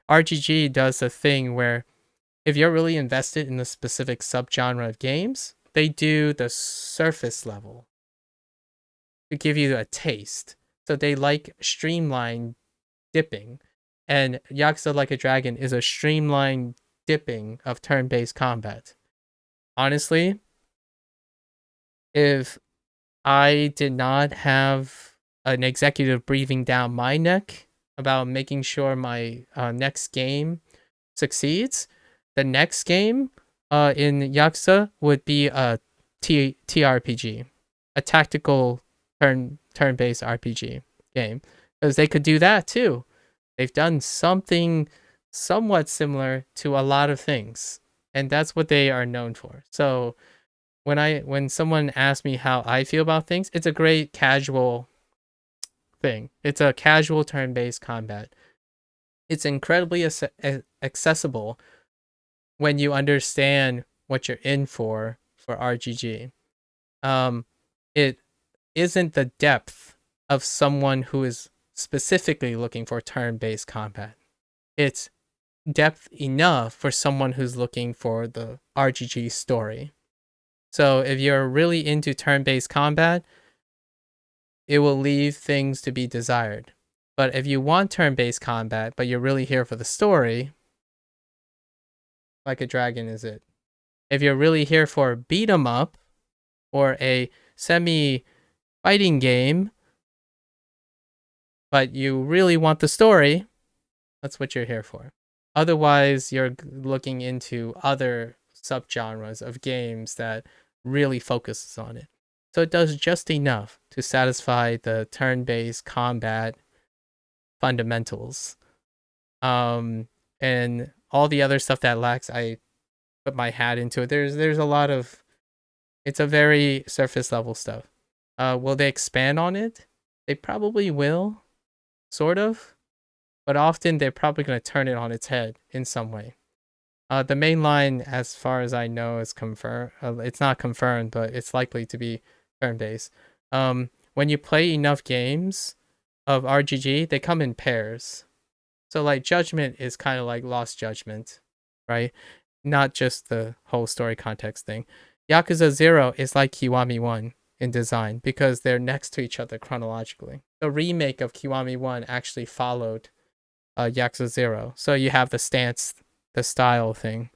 RGG does a thing where if you're really invested in a specific subgenre of games, they do the surface level. to give you a taste. So they like streamlined dipping. And Yakuza Like a Dragon is a streamlined dipping of turn-based combat. Honestly, if I did not have an executive breathing down my neck about making sure my next game succeeds, the next game in Yakuza would be a TRPG, a tactical turn-based RPG game, because they could do that too. They've done something somewhat similar to a lot of things, and that's what they are known for. So when someone asks me how I feel about things, it's a great casual thing. It's a casual turn-based combat. It's incredibly accessible when you understand what you're in for RGG. It isn't the depth of someone who is specifically looking for turn-based combat. It's depth enough for someone who's looking for the RGG story. So if you're really into turn-based combat, it will leave things to be desired. But if you want turn-based combat, but you're really here for the story, Like a Dragon is it. If you're really here for a beat 'em up or a semi-fighting game, but you really want the story, that's what you're here for. Otherwise, you're looking into other subgenres of games that really focuses on it. So it does just enough to satisfy the turn-based combat fundamentals. And all the other stuff that lacks, I put my hat into it. There's a lot of, it's a very surface level stuff. Will they expand on it? They probably will, sort of, but often they're probably going to turn it on its head in some way. The main line, as far as I know, is confirmed. It's not confirmed, but it's likely to be turn-based. When you play enough games of RGG, they come in pairs. So like Judgment is kind of like Lost Judgment, right? Not just the whole story context thing. Yakuza 0 is like Kiwami 1 in design because they're next to each other chronologically. The remake of Kiwami 1 actually followed Yakuza 0. So you have the stance, the style thing,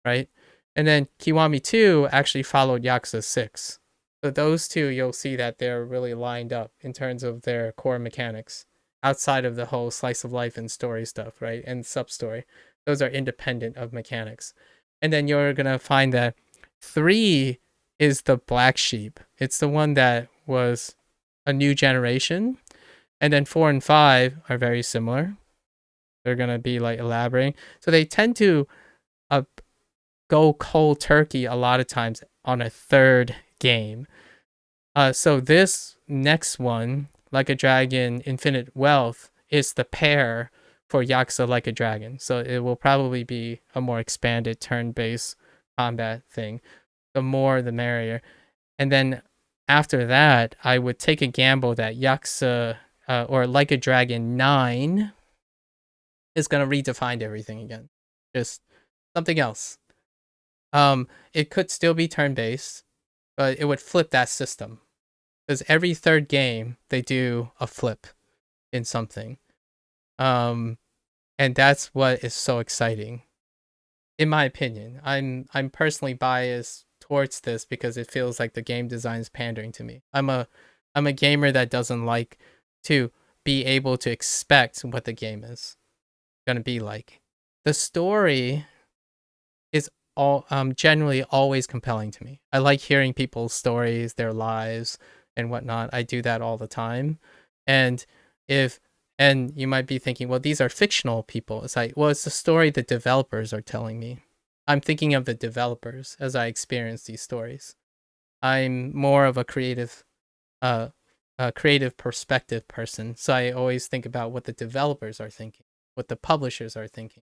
right? And then Kiwami 2 actually followed Yakuza 6. So those two, you'll see that they're really lined up in terms of their core mechanics outside of the whole slice of life and story stuff, right? And sub-story. Those are independent of mechanics. And then you're going to find that 3 is the black sheep. It's the one that was a new generation. And then 4 and 5 are very similar. They're going to be like elaborating. So they tend to go cold turkey a lot of times on a third game. So this next one, Like a Dragon Infinite Wealth, is the pair for Yakuza Like a Dragon. So it will probably be a more expanded turn-based combat thing. The more, the merrier. And then after that, I would take a gamble that Yakuza or Like a Dragon 9 is going to redefine everything again. Just something else. It could still be turn-based, but it would flip that system. Because every third game, they do a flip in something. And that's what is so exciting. In my opinion, I'm personally biased towards this because it feels like the game design is pandering to me. I'm a gamer that doesn't like to be able to expect what the game is going to be like. The story is generally always compelling to me. I like hearing people's stories, their lives, and whatnot. I do that all the time. And you might be thinking, well, these are fictional people. It's like, well, it's the story the developers are telling me. I'm thinking of the developers as I experience these stories. I'm more of a creative perspective person. So I always think about what the developers are thinking, what the publishers are thinking.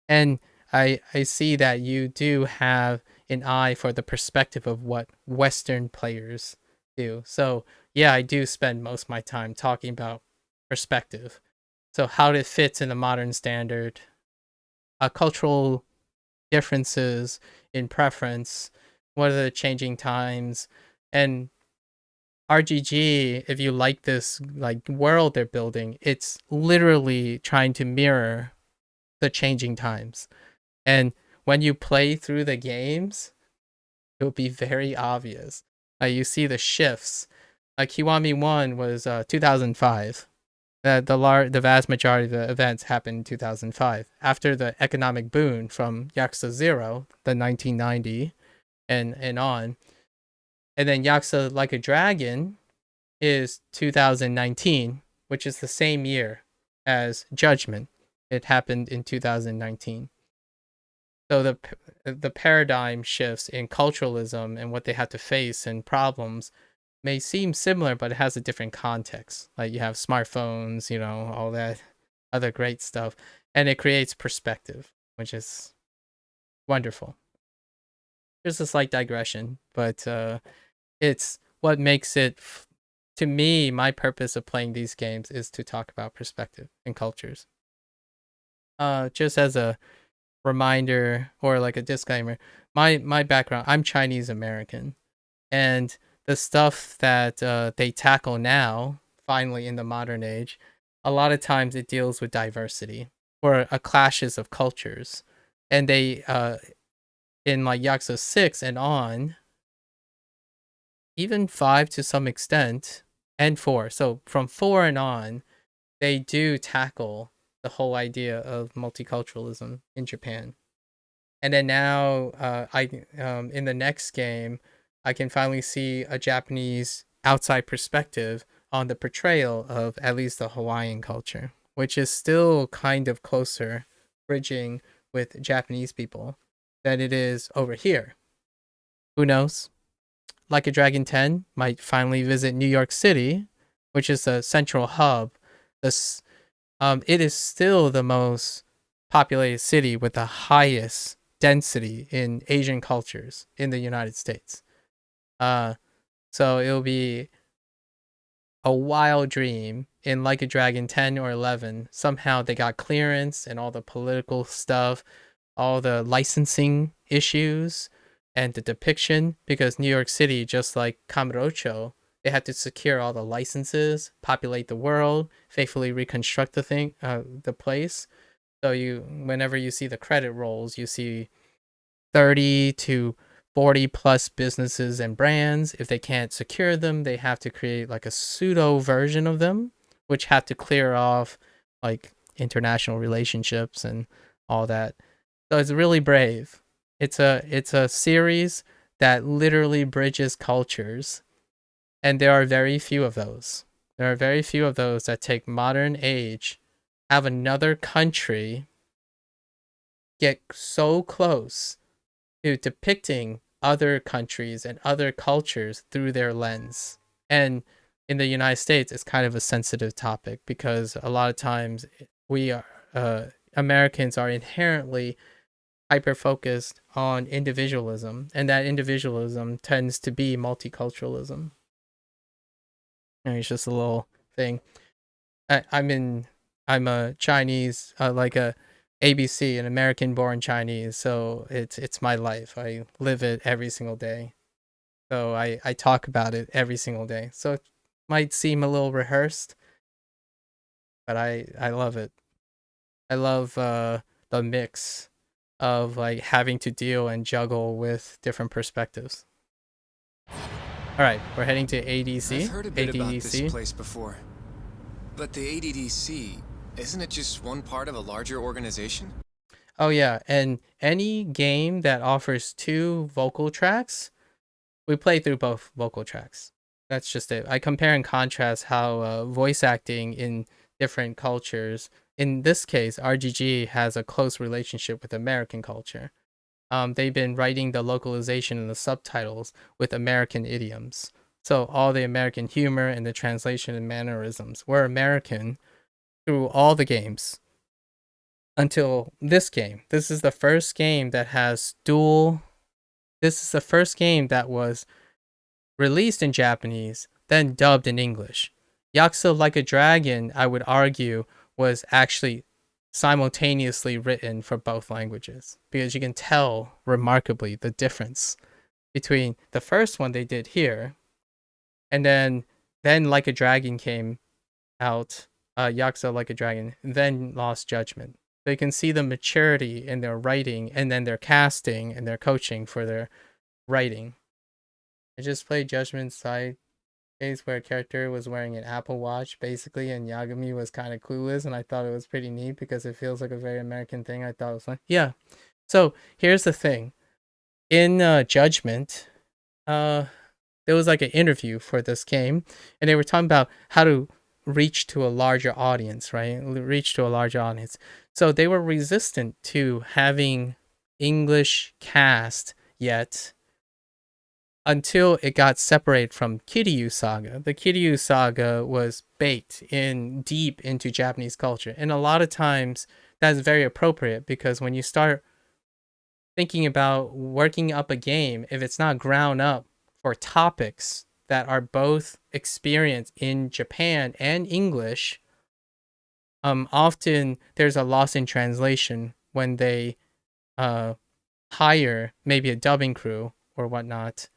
And I see that you do have an eye for the perspective of what Western players do. So yeah, I do spend most of my time talking about perspective. So how it fits in the modern standard, cultural differences in preference, what are the changing times, and RGG, if you like this like world they're building, it's literally trying to mirror the changing times. And when you play through the games, it'll be very obvious. You see the shifts. Kiwami 1 was 2005. The vast majority of the events happened in 2005. After the economic boom from Yakuza 0, the 1990 and on. And then Yakuza Like a Dragon is 2019, which is the same year as Judgment. It happened in 2019. So the paradigm shifts in culturalism and what they have to face and problems may seem similar, but it has a different context. Like you have smartphones, all that other great stuff, and it creates perspective, which is wonderful. There's a slight digression, but it's what makes it, to me, my purpose of playing these games is to talk about perspective and cultures. Just as a reminder or like a disclaimer, my background, I'm Chinese American, and the stuff that they tackle now, finally in the modern age, a lot of times it deals with diversity or clashes of cultures, and they in like Yakuza 6 and on, even 5 to some extent, and 4. So from 4 and on, they do tackle the whole idea of multiculturalism in Japan. And then now, in the next game, I can finally see a Japanese outside perspective on the portrayal of at least the Hawaiian culture, which is still kind of closer, bridging with Japanese people than it is over here. Who knows? Like a Dragon 10 might finally visit New York City, which is the central hub. It is still the most populated city with the highest density in Asian cultures in the United States. So it'll be a wild dream in Like a Dragon 10 or 11. Somehow they got clearance and all the political stuff, all the licensing issues, and the depiction, because New York City, just like Kamurocho, they had to secure all the licenses, populate the world, faithfully reconstruct the place. So whenever you see the credit rolls, you see 30 to 40 plus businesses and brands. If they can't secure them, they have to create like a pseudo version of them, which have to clear off like international relationships and all that. So it's really brave. It's a series that literally bridges cultures, and there are very few of those. There are very few of those that take modern age, have another country get so close to depicting other countries and other cultures through their lens. And in the United States, it's kind of a sensitive topic because a lot of times we are Americans are inherently hyper-focused on individualism, and that individualism tends to be multiculturalism. And it's just a little thing. I'm a Chinese, like a ABC, an American-born Chinese, so it's my life. I live it every single day. So I talk about it every single day. So it might seem a little rehearsed, but I love it. I love the mix of like having to deal and juggle with different perspectives. All right, we're heading to ADC. I've heard a bit about this place before. But the ADDC, isn't it just one part of a larger organization? Oh yeah, and any game that offers 2 vocal tracks, we play through both vocal tracks. That's just it. I compare and contrast how voice acting in different cultures. In this case, RGG has a close relationship with American culture. They've been writing the localization and the subtitles with American idioms. So all the American humor and the translation and mannerisms were American through all the games until this game. This is the first game that has This is the first game that was released in Japanese, then dubbed in English. Yakuza Like a Dragon, I would argue, was actually simultaneously written for both languages, because you can tell remarkably the difference between the first one they did here And then Like a Dragon came out, Yakuza Like a Dragon, then Lost Judgment. They can see the maturity in their writing and then their casting and their coaching for their writing. I just played Judgment Side case where a character was wearing an Apple Watch basically, and Yagami was kind of clueless, and I thought it was pretty neat because it feels like a very American thing. I thought it was fun. Yeah. So here's the thing. In Judgment, there was like an interview for this game, and they were talking about how to reach to a larger audience, right? Reach to a larger audience. So they were resistant to having English cast yet until it got separated from Kiryu Saga. The Kiryu Saga was baked in deep into Japanese culture. And a lot of times that's very appropriate because when you start thinking about working up a game, if it's not ground up for topics that are both experienced in Japan and English, often there's a loss in translation when they hire maybe a dubbing crew or whatnot.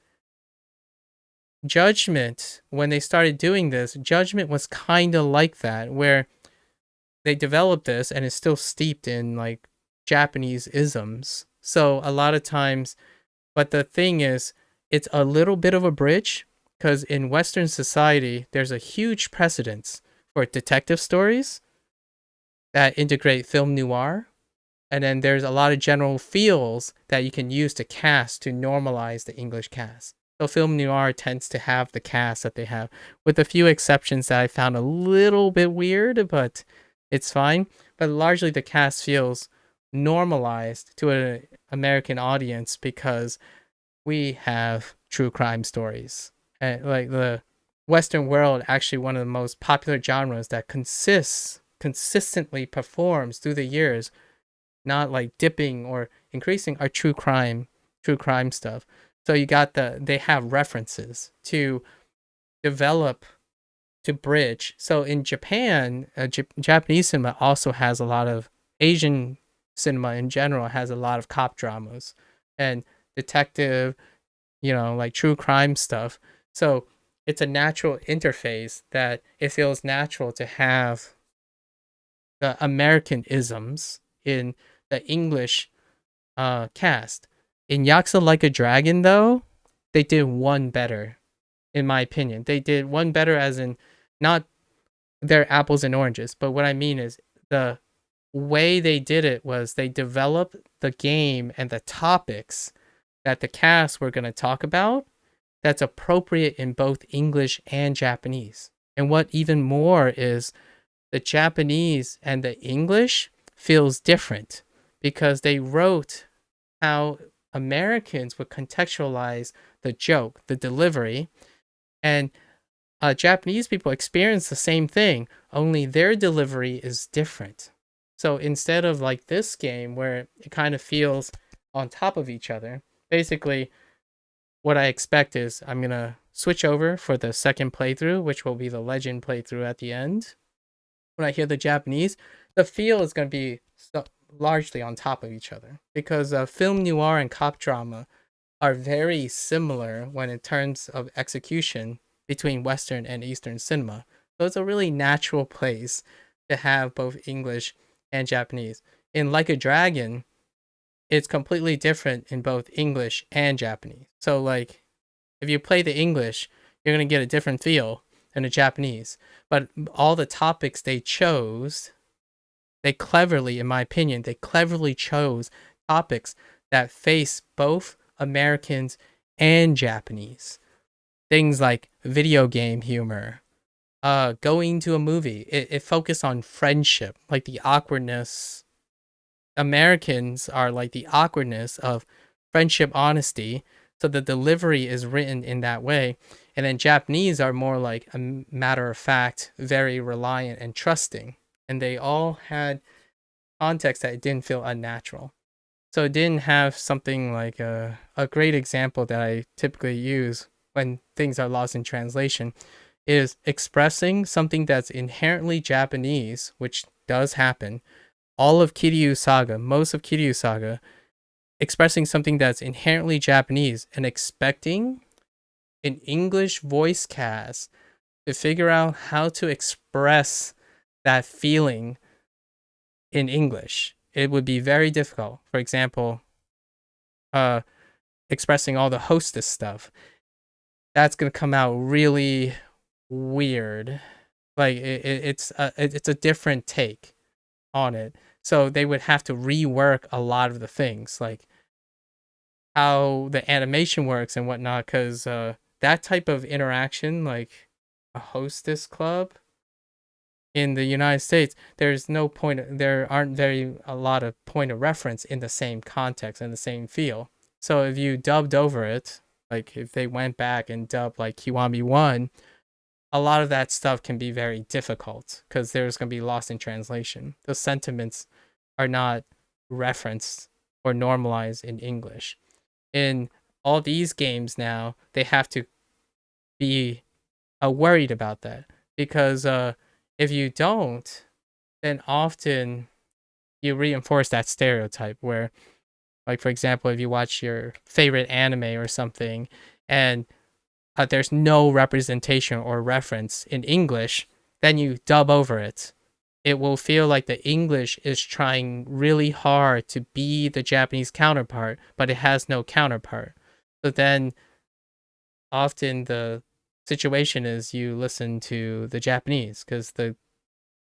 Judgment, when they started doing this, Judgment was kind of like that, where they developed this and it's still steeped in like Japanese isms. So a lot of times, but the thing is, it's a little bit of a bridge because in Western society, there's a huge precedence for detective stories that integrate film noir. And then there's a lot of general feels that you can use to cast to normalize the English cast. So film noir tends to have the cast that they have, with a few exceptions that I found a little bit weird, but it's fine. But largely the cast feels normalized to an American audience because we have true crime stories. And like the Western world, actually one of the most popular genres that consistently performs through the years, not like dipping or increasing, are true crime stuff. So you got they have references to develop, to bridge. So in Japan, Japanese cinema also has a lot of, Asian cinema in general has a lot of cop dramas and detective, like true crime stuff. So it's a natural interface that it feels natural to have the American isms in the English cast. In Yakuza Like a Dragon, though, they did one better, in my opinion. They did one better as in, not their apples and oranges, but what I mean is the way they did it was they developed the game and the topics that the cast were going to talk about that's appropriate in both English and Japanese. And what even more is, the Japanese and the English feels different because they wrote how Americans would contextualize the joke, the delivery, and Japanese people experience the same thing, only their delivery is different. So instead of like this game where it kind of feels on top of each other, basically what I expect is I'm going to switch over for the second playthrough, which will be the legend playthrough at the end. When I hear the Japanese, the feel is going to be largely on top of each other because film noir and cop drama are very similar when in terms of execution between Western and Eastern cinema. So it's a really natural place to have both English and Japanese. In Like a Dragon, it's completely different in both English and Japanese. So like, if you play the English, you're going to get a different feel than the Japanese. But all the topics they chose, they cleverly, in my opinion, they cleverly chose topics that face both Americans and Japanese. Things like video game humor, going to a movie. It focused on friendship, like the awkwardness. Americans are like the awkwardness of friendship, honesty. So the delivery is written in that way. And then Japanese are more like a matter of fact, very reliant and trusting. And they all had context that it didn't feel unnatural. So it didn't have something like a great example that I typically use when things are lost in translation is expressing something that's inherently Japanese, which does happen. All of Kiryu Saga, most of Kiryu Saga, expressing something that's inherently Japanese and expecting an English voice cast to figure out how to express that feeling in English. It would be very difficult. For example, expressing all the hostess stuff. That's gonna come out really weird. Like it's a different take on it. So they would have to rework a lot of the things, like how the animation works and whatnot, because that type of interaction, like a hostess club in the United States, there's no point. There aren't a lot of point of reference in the same context and the same feel. So if you dubbed over it, like if they went back and dubbed like Kiwami 1, a lot of that stuff can be very difficult because there's going to be lost in translation. The sentiments are not referenced or normalized in English. In all these games now, they have to be worried about that because if you don't, then often you reinforce that stereotype where, like, for example, if you watch your favorite anime or something and there's no representation or reference in English, then you dub over it. It will feel like the English is trying really hard to be the Japanese counterpart, but it has no counterpart. So then often the situation is you listen to the Japanese because the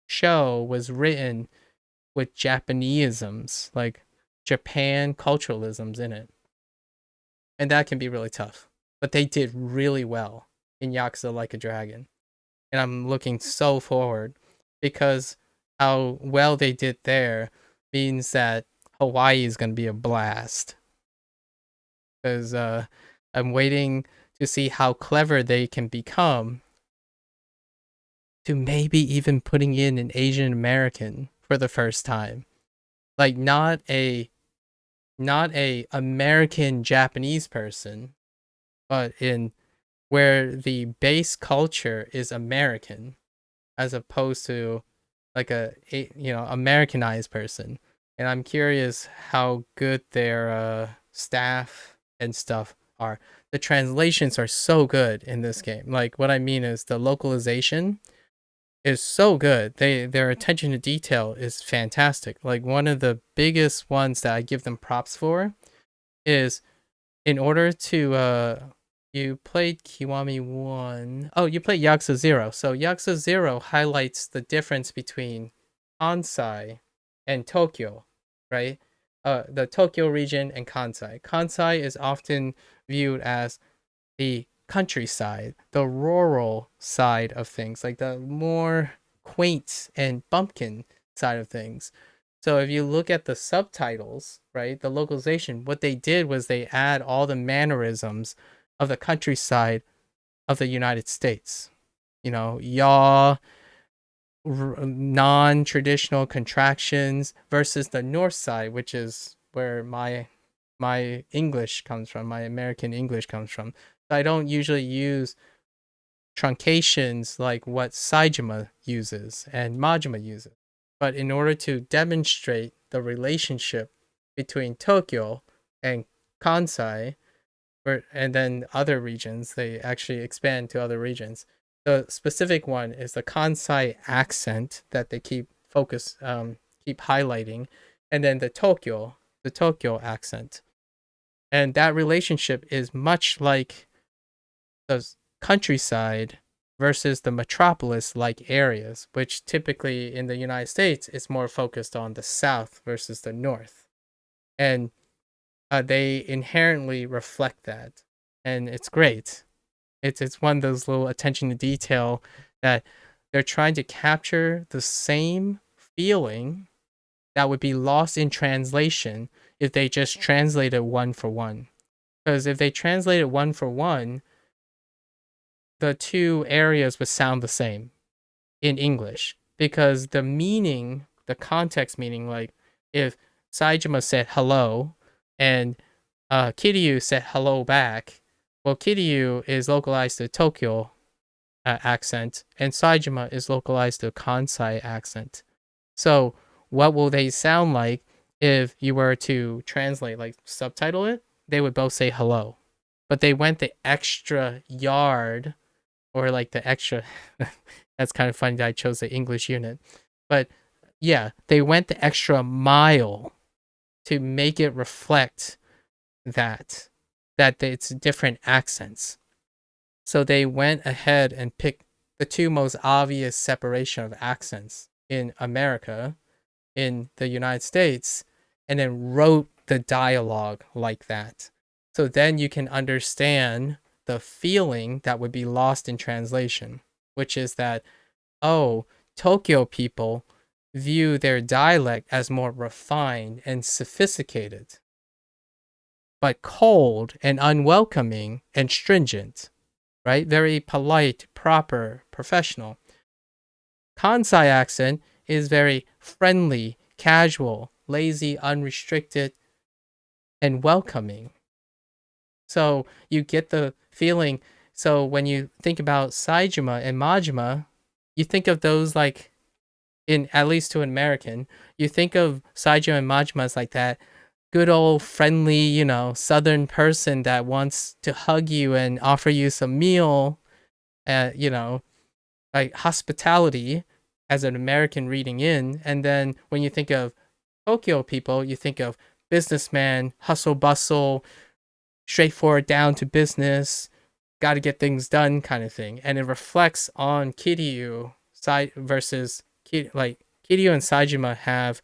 show was written with Japaneisms, like Japan culturalisms in it. And that can be really tough. But they did really well in Yakuza Like a Dragon. And I'm looking so forward because how well they did there means that Hawaii is going to be a blast. Because I'm waiting to see how clever they can become to maybe even putting in an Asian American for the first time. Like not a American Japanese person, but in where the base culture is American as opposed to like a Americanized person. And I'm curious how good their staff and stuff are. The translations are so good in this game. Like what I mean is the localization is so good. Their attention to detail is fantastic. Like one of the biggest ones that I give them props for is in order to you played Kiwami 1. Oh, you played Yakuza 0. So Yakuza 0 highlights the difference between Kansai and Tokyo, right? The Tokyo region and Kansai. Kansai is often viewed as the countryside, the rural side of things, like the more quaint and bumpkin side of things. So if you look at the subtitles, right, the localization, what they did was they add all the mannerisms of the countryside of the United States. You know, yaw, non-traditional contractions versus the north side, which is where my English comes from, my American English comes from. So I don't usually use truncations like what Saejima uses and Majima uses. But in order to demonstrate the relationship between Tokyo and Kansai, and then other regions, they actually expand to other regions. The specific one is the Kansai accent that they keep highlighting, and then the Tokyo accent. And that relationship is much like the countryside versus the metropolis like areas, which typically in the United States is more focused on the south versus the north. And they inherently reflect that. And it's great. It's one of those little attention to detail that they're trying to capture the same feeling that would be lost in translation if they just translated one for one. Because if they translated one for one, the two areas would sound the same in English. Because the meaning, the context meaning, like if Saejima said hello and Kiryu said hello back, well, Kiryu is localized to Tokyo accent, and Saejima is localized to Kansai accent. So, what will they sound like if you were to translate, like subtitle it? They would both say hello. but they went the extra yard, or like the extra. That's kind of funny that I chose the English unit, but yeah, they went the extra mile to make it reflect that it's different accents. So they went ahead and picked the two most obvious separation of accents in America, in the United States, and then wrote the dialogue like that. So then you can understand the feeling that would be lost in translation, which is that, oh, Tokyo people view their dialect as more refined and sophisticated, but cold and unwelcoming and stringent, right? Very polite, proper, professional. Kansai accent is very friendly, casual, lazy, unrestricted, and welcoming. So you get the feeling. So when you think about Saijima and Majima, you think of those like, in at least to an American, you think of Saijima and Majima as like that good old friendly, Southern person that wants to hug you and offer you some meal, like hospitality as an American reading in. And then when you think of Tokyo people, you think of businessman, hustle bustle, straightforward, down to business, got to get things done kind of thing. And it reflects on Kiryu side versus like Kiryu and Saijima have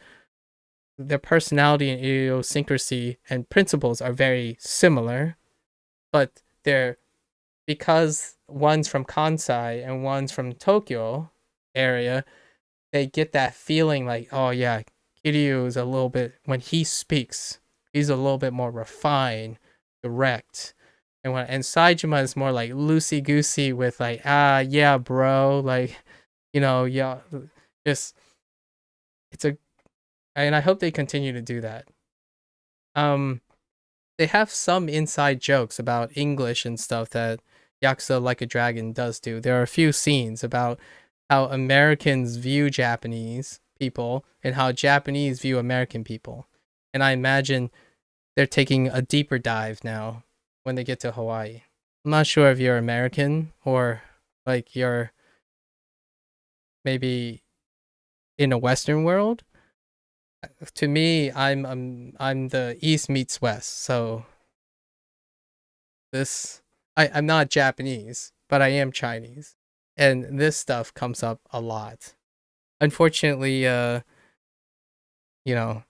their personality and idiosyncrasy and principles are very similar, but they're, because one's from Kansai and one's from Tokyo area, they get that feeling like, oh yeah, Kiryu is a little bit, when he speaks, he's a little bit more refined, direct. And Saijima is more like loosey goosey with like, yeah, bro, like, yeah, just, and I hope they continue to do that. They have some inside jokes about English and stuff that Yakuza Like a Dragon does do. There are a few scenes about how Americans view Japanese people and how Japanese view American people. And I imagine they're taking a deeper dive now when they get to Hawaii. I'm not sure if you're American or like you're maybe in a Western world. To me, I'm the East meets West. So I'm not Japanese, but I am Chinese. And this stuff comes up a lot. Unfortunately,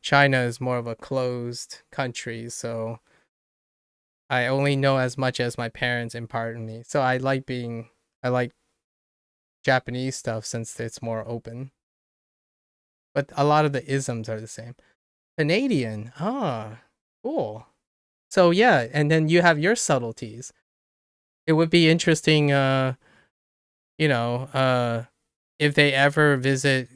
China is more of a closed country, so I only know as much as my parents impart in me. So I like Japanese stuff since it's more open. But a lot of the isms are the same. Canadian, cool. So yeah, and then you have your subtleties. It would be interesting, if they ever visit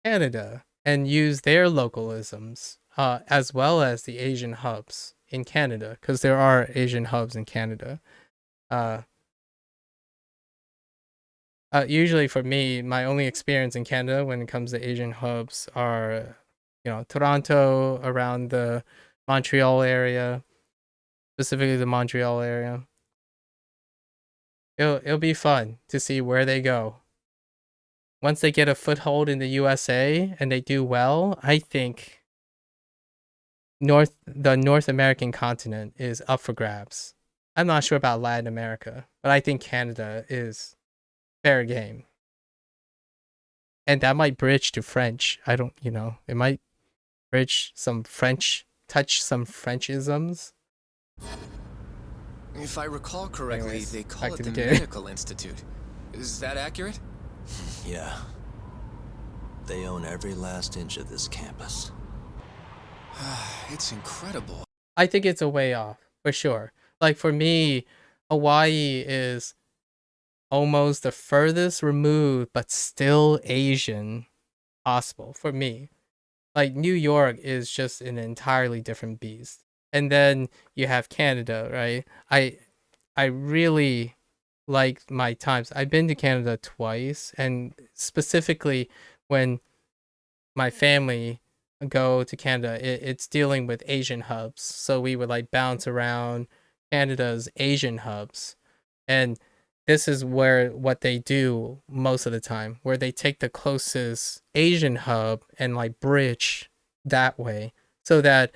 Canada and use their localisms, as well as the Asian hubs in Canada, because there are Asian hubs in Canada. Usually for me, my only experience in Canada when it comes to Asian hubs are, Toronto, around the Montreal area, specifically the Montreal area. It'll be fun to see where they go. Once they get a foothold in the USA and they do well, I think the North American continent is up for grabs. I'm not sure about Latin America, but I think Canada is fair game. And that might bridge to French. I don't, it might bridge some French, touch some Frenchisms. If I recall correctly, Anyways, they call back it to the the game. Medical Institute. Is that accurate? Yeah. They own every last inch of this campus. It's incredible. I think it's a way off, for sure. Like for me, Hawaii is almost the furthest removed, but still Asian possible for me. Like New York is just an entirely different beast. And then you have Canada, right? I really like my times. I've been to Canada twice, and specifically when my family go to Canada, it's dealing with Asian hubs. So we would like bounce around, Canada's Asian hubs. And this is where what they do most of the time, where they take the closest Asian hub and like bridge that way so that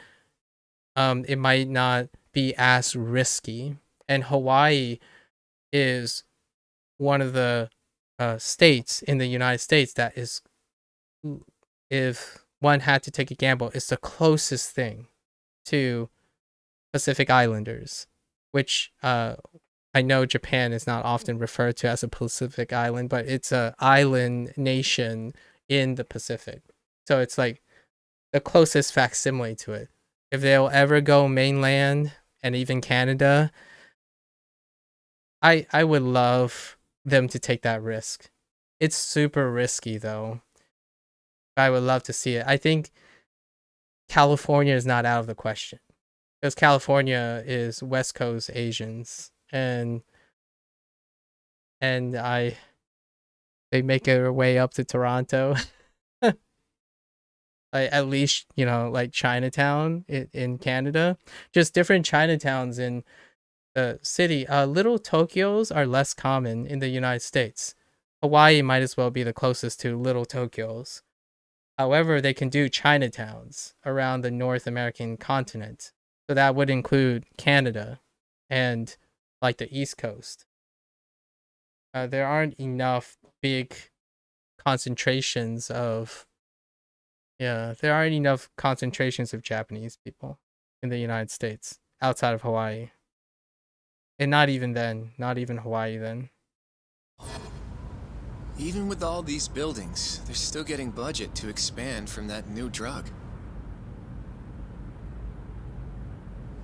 it might not be as risky. And Hawaii is one of the states in the United States that is, if one had to take a gamble, is the closest thing to Pacific Islanders, which I know Japan is not often referred to as a Pacific island, but it's a island nation in the Pacific. So it's like the closest facsimile to it. If they'll ever go mainland and even Canada, I would love them to take that risk. It's super risky though. I would love to see it. I think California is not out of the question because California is West Coast Asians, and they make their way up to Toronto. At least, you know, like Chinatown in Canada, just different Chinatowns in the city. Little Tokyos are less common in the United States. Hawaii might as well be the closest to little Tokyos. However, they can do Chinatowns around the North American continent. So that would include Canada and like the East Coast. There aren't enough big concentrations of there aren't enough concentrations of Japanese people in the United States outside of Hawaii. And not even then, not even Hawaii then. Even with all these buildings, they're still getting budget to expand from that new drug.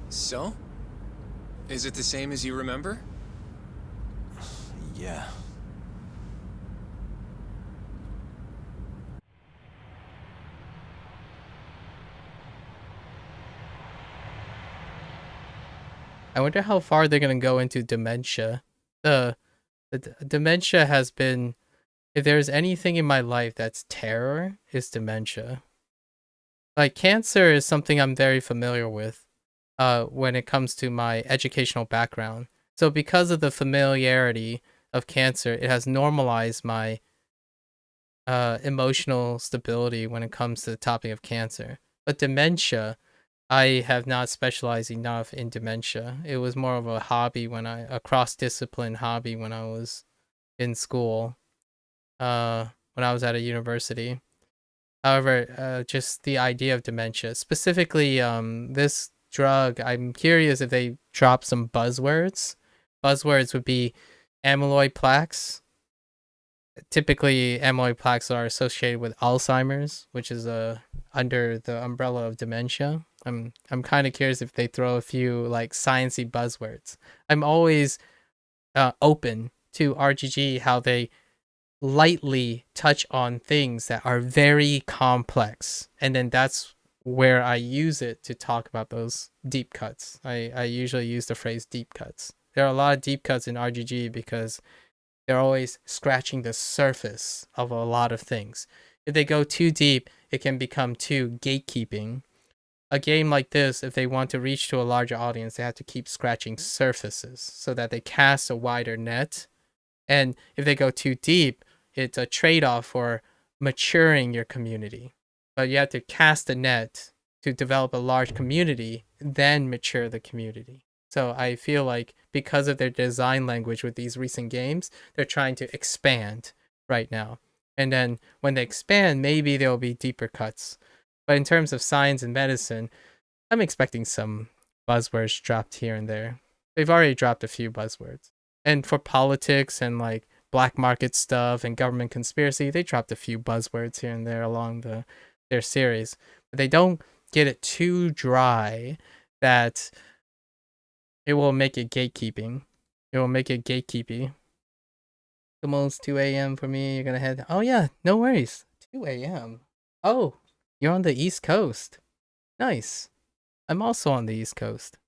So? Is it the same as you remember? Yeah. I wonder how far they're gonna go into dementia. Dementia has been, if there's anything in my life that's terror, is dementia. Like cancer is something I'm very familiar with when it comes to my educational background. So because of the familiarity of cancer, it has normalized my emotional stability when it comes to the topic of cancer. But dementia, I have not specialized enough in dementia. It was more of a hobby a cross-discipline hobby when I was in school, when I was at a university. However, just the idea of dementia, specifically this drug, I'm curious if they drop some buzzwords. Buzzwords would be amyloid plaques. Typically, amyloid plaques are associated with Alzheimer's, which is under the umbrella of dementia. I'm kind of curious if they throw a few like sciencey buzzwords. I'm always open to RGG how they lightly touch on things that are very complex, and then that's where I use it to talk about those deep cuts. I usually use the phrase deep cuts. There are a lot of deep cuts in RGG because they're always scratching the surface of a lot of things. If they go too deep, it can become too gatekeeping. A game like this, if they want to reach to a larger audience, they have to keep scratching surfaces so that they cast a wider net. And if they go too deep, it's a trade-off for maturing your community. But you have to cast a net to develop a large community, then mature the community. So I feel like because of their design language with these recent games, they're trying to expand right now. And then when they expand, maybe there'll be deeper cuts. But in terms of science and medicine, I'm expecting some buzzwords dropped here and there. They've already dropped a few buzzwords. And for politics and like black market stuff and government conspiracy, they dropped a few buzzwords here and there along their series. But they don't get it too dry that it will make it gatekeeping. It will make it gatekeepy. Almost 2 a.m. for me. You're gonna head. Oh yeah, no worries. 2 a.m. Oh, you're on the East Coast. Nice. I'm also on the East Coast.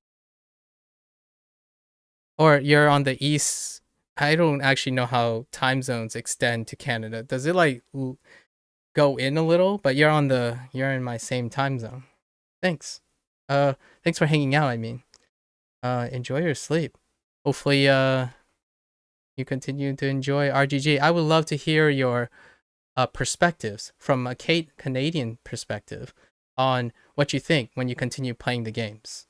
Or you're on the East. I don't actually know how time zones extend to Canada. Does it like go in a little? But you're in my same time zone. Thanks. Thanks for hanging out, I mean. enjoy your sleep. Hopefully, you continue to enjoy RGG. I would love to hear your perspectives from a Canadian perspective on what you think when you continue playing the games.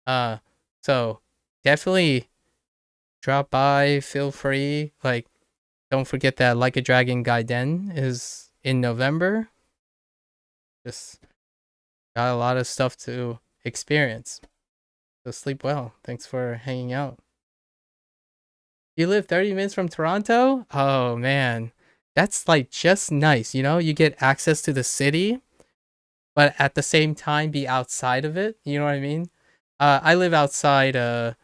So definitely drop by, feel free. Like, don't forget that Like a Dragon Gaiden is in November. Just got a lot of stuff to experience. So sleep well. Thanks for hanging out. You live 30 minutes from Toronto? Oh man. That's like just nice, you know? You get access to the city, but at the same time be outside of it. You know what I mean? I live outside a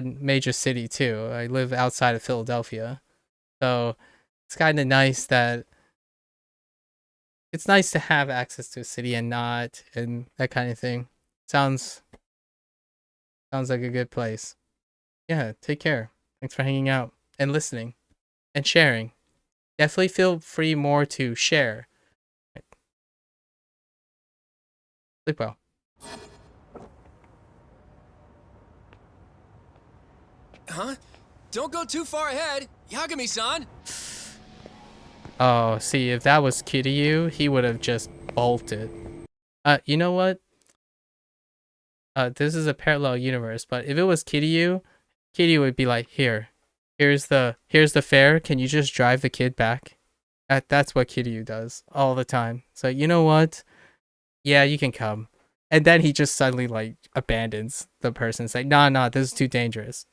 major city too. I live outside of Philadelphia. So it's kind of nice that it's nice to have access to a city and not and that kind of thing. Sounds like a good place. Yeah, take care. Thanks for hanging out and listening and sharing. Definitely feel free more to share. Sleep well. Huh? Don't go too far ahead, Yagami-san. Oh, see, if that was Kiryu, he would have just bolted. You know what? This is a parallel universe, but if it was Kiryu, Kiryu would be like, here's the fare. Can you just drive the kid back? That's what Kiryu does all the time. So you know what? Yeah, you can come. And then he just suddenly like abandons the person. It's like, nah, this is too dangerous.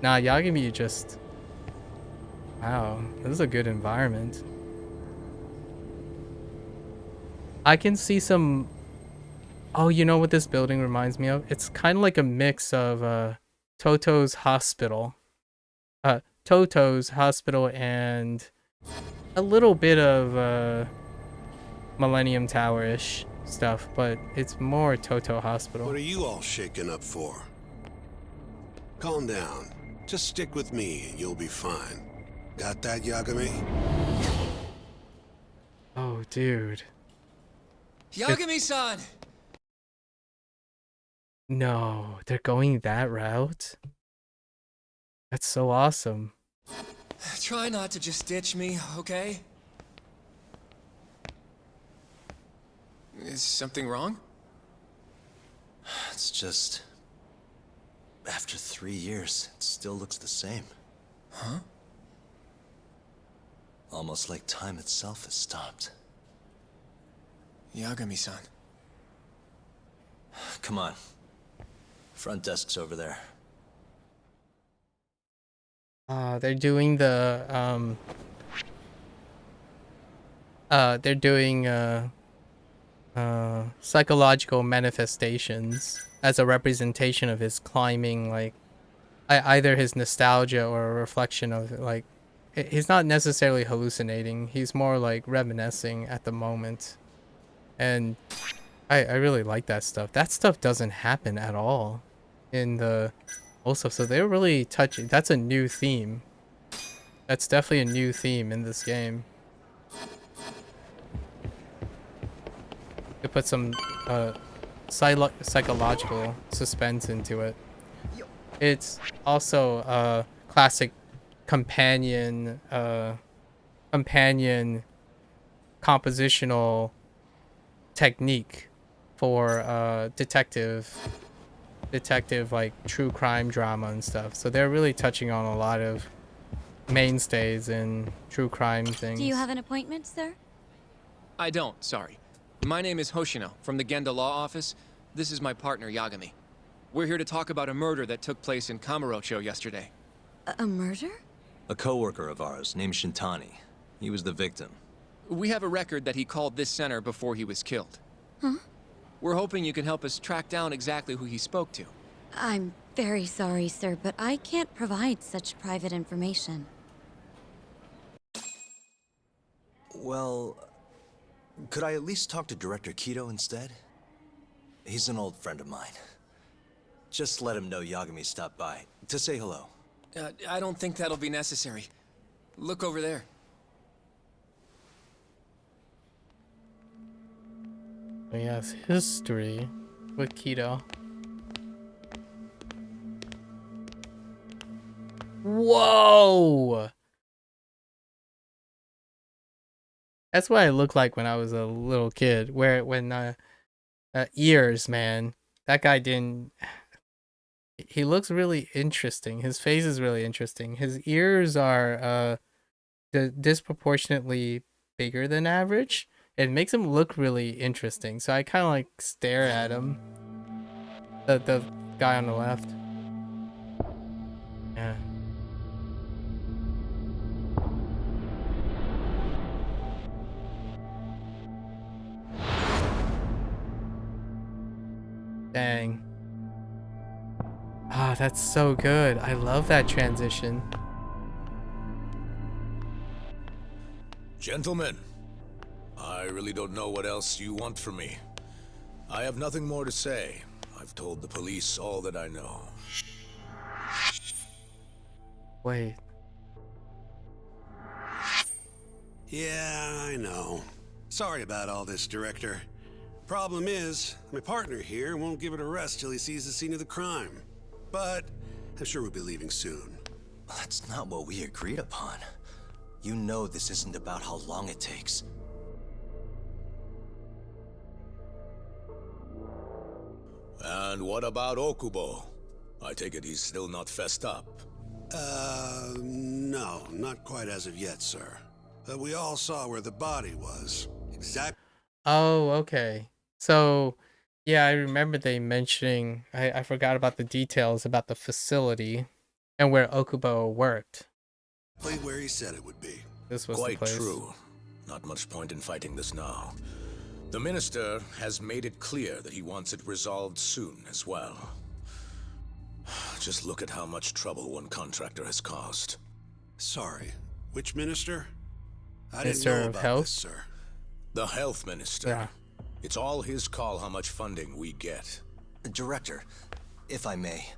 Nah, Yagami, you just... Wow, this is a good environment. I can see some... Oh, you know what this building reminds me of? It's kind of like a mix of Toto's Hospital. Toto's Hospital and a little bit of Millennium Tower-ish stuff, but it's more Toto Hospital. What are you all shaken up for? Calm down. Just stick with me and you'll be fine. Got that, Yagami? Oh, dude. Yagami-san! No, they're going that route? That's so awesome. Try not to just ditch me, okay? Is something wrong? It's just... After 3 years, it still looks the same. Huh? Almost like time itself has stopped. Yagami-san. Come on. Front desk's over there. They're doing the psychological manifestations as a representation of his climbing, like either his nostalgia or a reflection of like he's not necessarily hallucinating, he's more like reminiscing at the moment. And I really like that stuff. That stuff doesn't happen at all in the old stuff, so they're really touching. That's a new theme. That's definitely a new theme in this game. To put some psychological suspense into it. It's also a classic companion compositional technique for detective like true crime drama and stuff. So they're really touching on a lot of mainstays in true crime things. Do you have an appointment, sir? I don't, sorry. My name is Hoshino, from the Genda Law Office. This is my partner, Yagami. We're here to talk about a murder that took place in Kamurocho yesterday. A murder? A coworker of ours named Shintani. He was the victim. We have a record that he called this center before he was killed. Huh? We're hoping you can help us track down exactly who he spoke to. I'm very sorry, sir, but I can't provide such private information. Well, could I at least talk to Director Kido instead? He's an old friend of mine. Just let him know Yagami stopped by to say hello. I don't think that'll be necessary. Look over there. He has history with Kido. Whoa! That's what I looked like when I was a little kid. Ears, man. That guy didn't. He looks really interesting. His face is really interesting. His ears are disproportionately bigger than average. It makes him look really interesting. So I kind of like stare at him. The guy on the left. Yeah. Dang. Ah, that's so good. I love that transition. Gentlemen, I really don't know what else you want from me. I have nothing more to say. I've told the police all that I know. Wait. Yeah, I know. Sorry about all this, Director. Problem is, my partner here won't give it a rest till he sees the scene of the crime. But I'm sure we'll be leaving soon. That's not what we agreed upon. You know this isn't about how long it takes. And what about Okubo? I take it he's still not fessed up. No, not quite as of yet, sir. But we all saw where the body was. Oh, okay. So, yeah, I remember they mentioning. I forgot about the details about the facility and where Okubo worked. Where he said it would be. This was Quite the place. true. Not much point in fighting this now. The minister has made it clear that he wants it resolved soon as well. Just look at how much trouble one contractor has caused. Sorry, which minister? I Minister didn't know of about Health? this, sir. The health minister. Yeah. It's all his call how much funding we get. Director, if I may,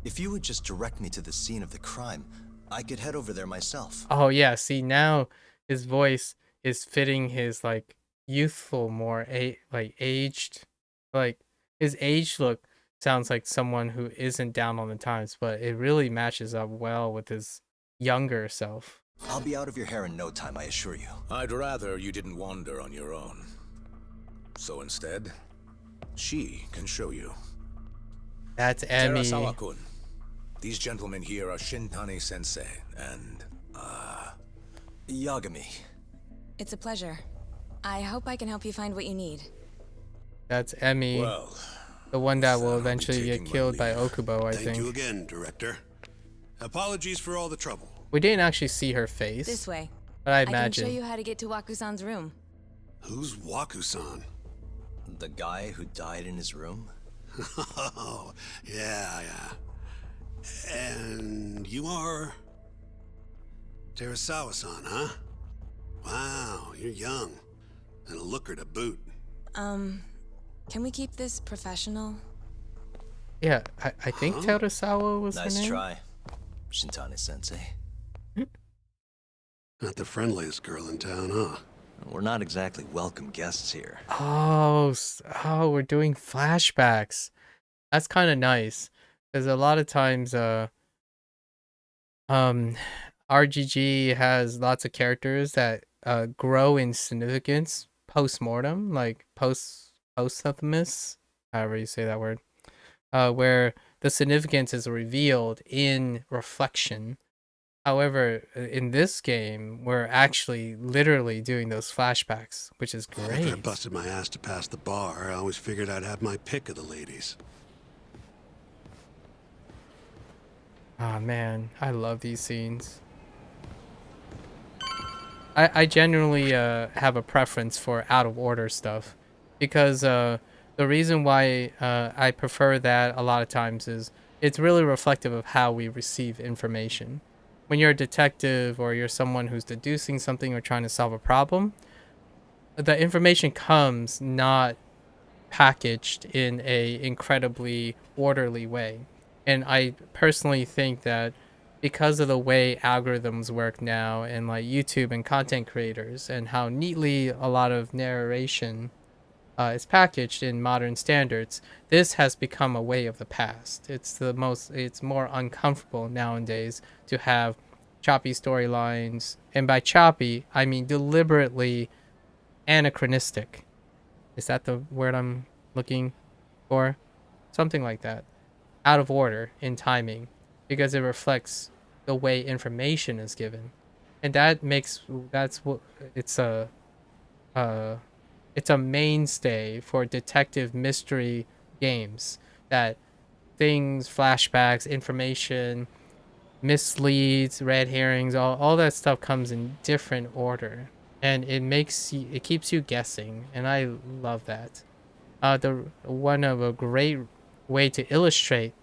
if you would just direct me to the scene of the crime, I could head over there myself. Oh yeah. See, now his voice is fitting his like youthful, more like aged, like his age look sounds like someone who isn't down on the times, but it really matches up well with his younger self. I'll be out of your hair in no time, I assure you. I'd rather you didn't wander on your own. So instead, she can show you. That's Emmy. Terasawa-kun. These gentlemen here are Shintani-sensei and, Yagami. It's a pleasure. I hope I can help you find what you need. That's Emmy. Well, the one that will eventually get killed by Okubo, I Thank think. you again, Director. Apologies for all the trouble. We didn't actually see her face. This way. But I can imagine. show you how to get to Waku-san's room. Who's Waku-san? The guy who died in his room? Oh, yeah. And you are... Terasawa-san, huh? Wow, you're young. And a looker to boot. Can we keep this professional? Yeah, I think Terasawa was Nice her name. try, Shintani-sensei. Not the friendliest girl in town, huh? We're not exactly welcome guests here. Oh, we're doing flashbacks. That's kind of nice, because a lot of times, RGG has lots of characters that grow in significance post-mortem, like posthumous, however you say that word, where the significance is revealed in reflection. However, in this game, we're actually literally doing those flashbacks, which is After I great. busted my ass to pass the bar, I always figured I'd have my pick of the ladies. Ah, man, I love these scenes. I genuinely have a preference for out of order stuff, because the reason why I prefer that a lot of times is it's really reflective of how we receive information. When you're a detective or you're someone who's deducing something or trying to solve a problem, the information comes not packaged in a incredibly orderly way. And I personally think that because of the way algorithms work now and like YouTube and content creators and how neatly a lot of narration is packaged in modern standards, this has become a way of the past. It's more uncomfortable nowadays to have choppy storylines, and by choppy, I mean deliberately anachronistic. Is that the word I'm looking for? Something like that. Out of order in timing, because it reflects the way information is given. And that's what it's a uh it's a mainstay for detective mystery games, that things, flashbacks, information, misleads, red herrings, all that stuff comes in different order, and it keeps you guessing, and I love that. The one of a great way to illustrate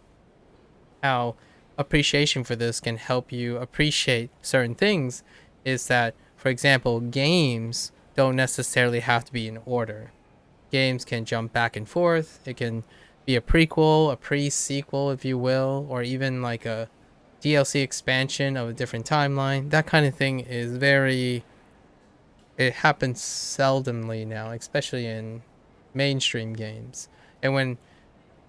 how appreciation for this can help you appreciate certain things is that, for example, games don't necessarily have to be in order. Games can jump back and forth. It can be a prequel, a pre-sequel, if you will, or even like a DLC expansion of a different timeline. That kind of thing is it happens seldomly now, especially in mainstream games. And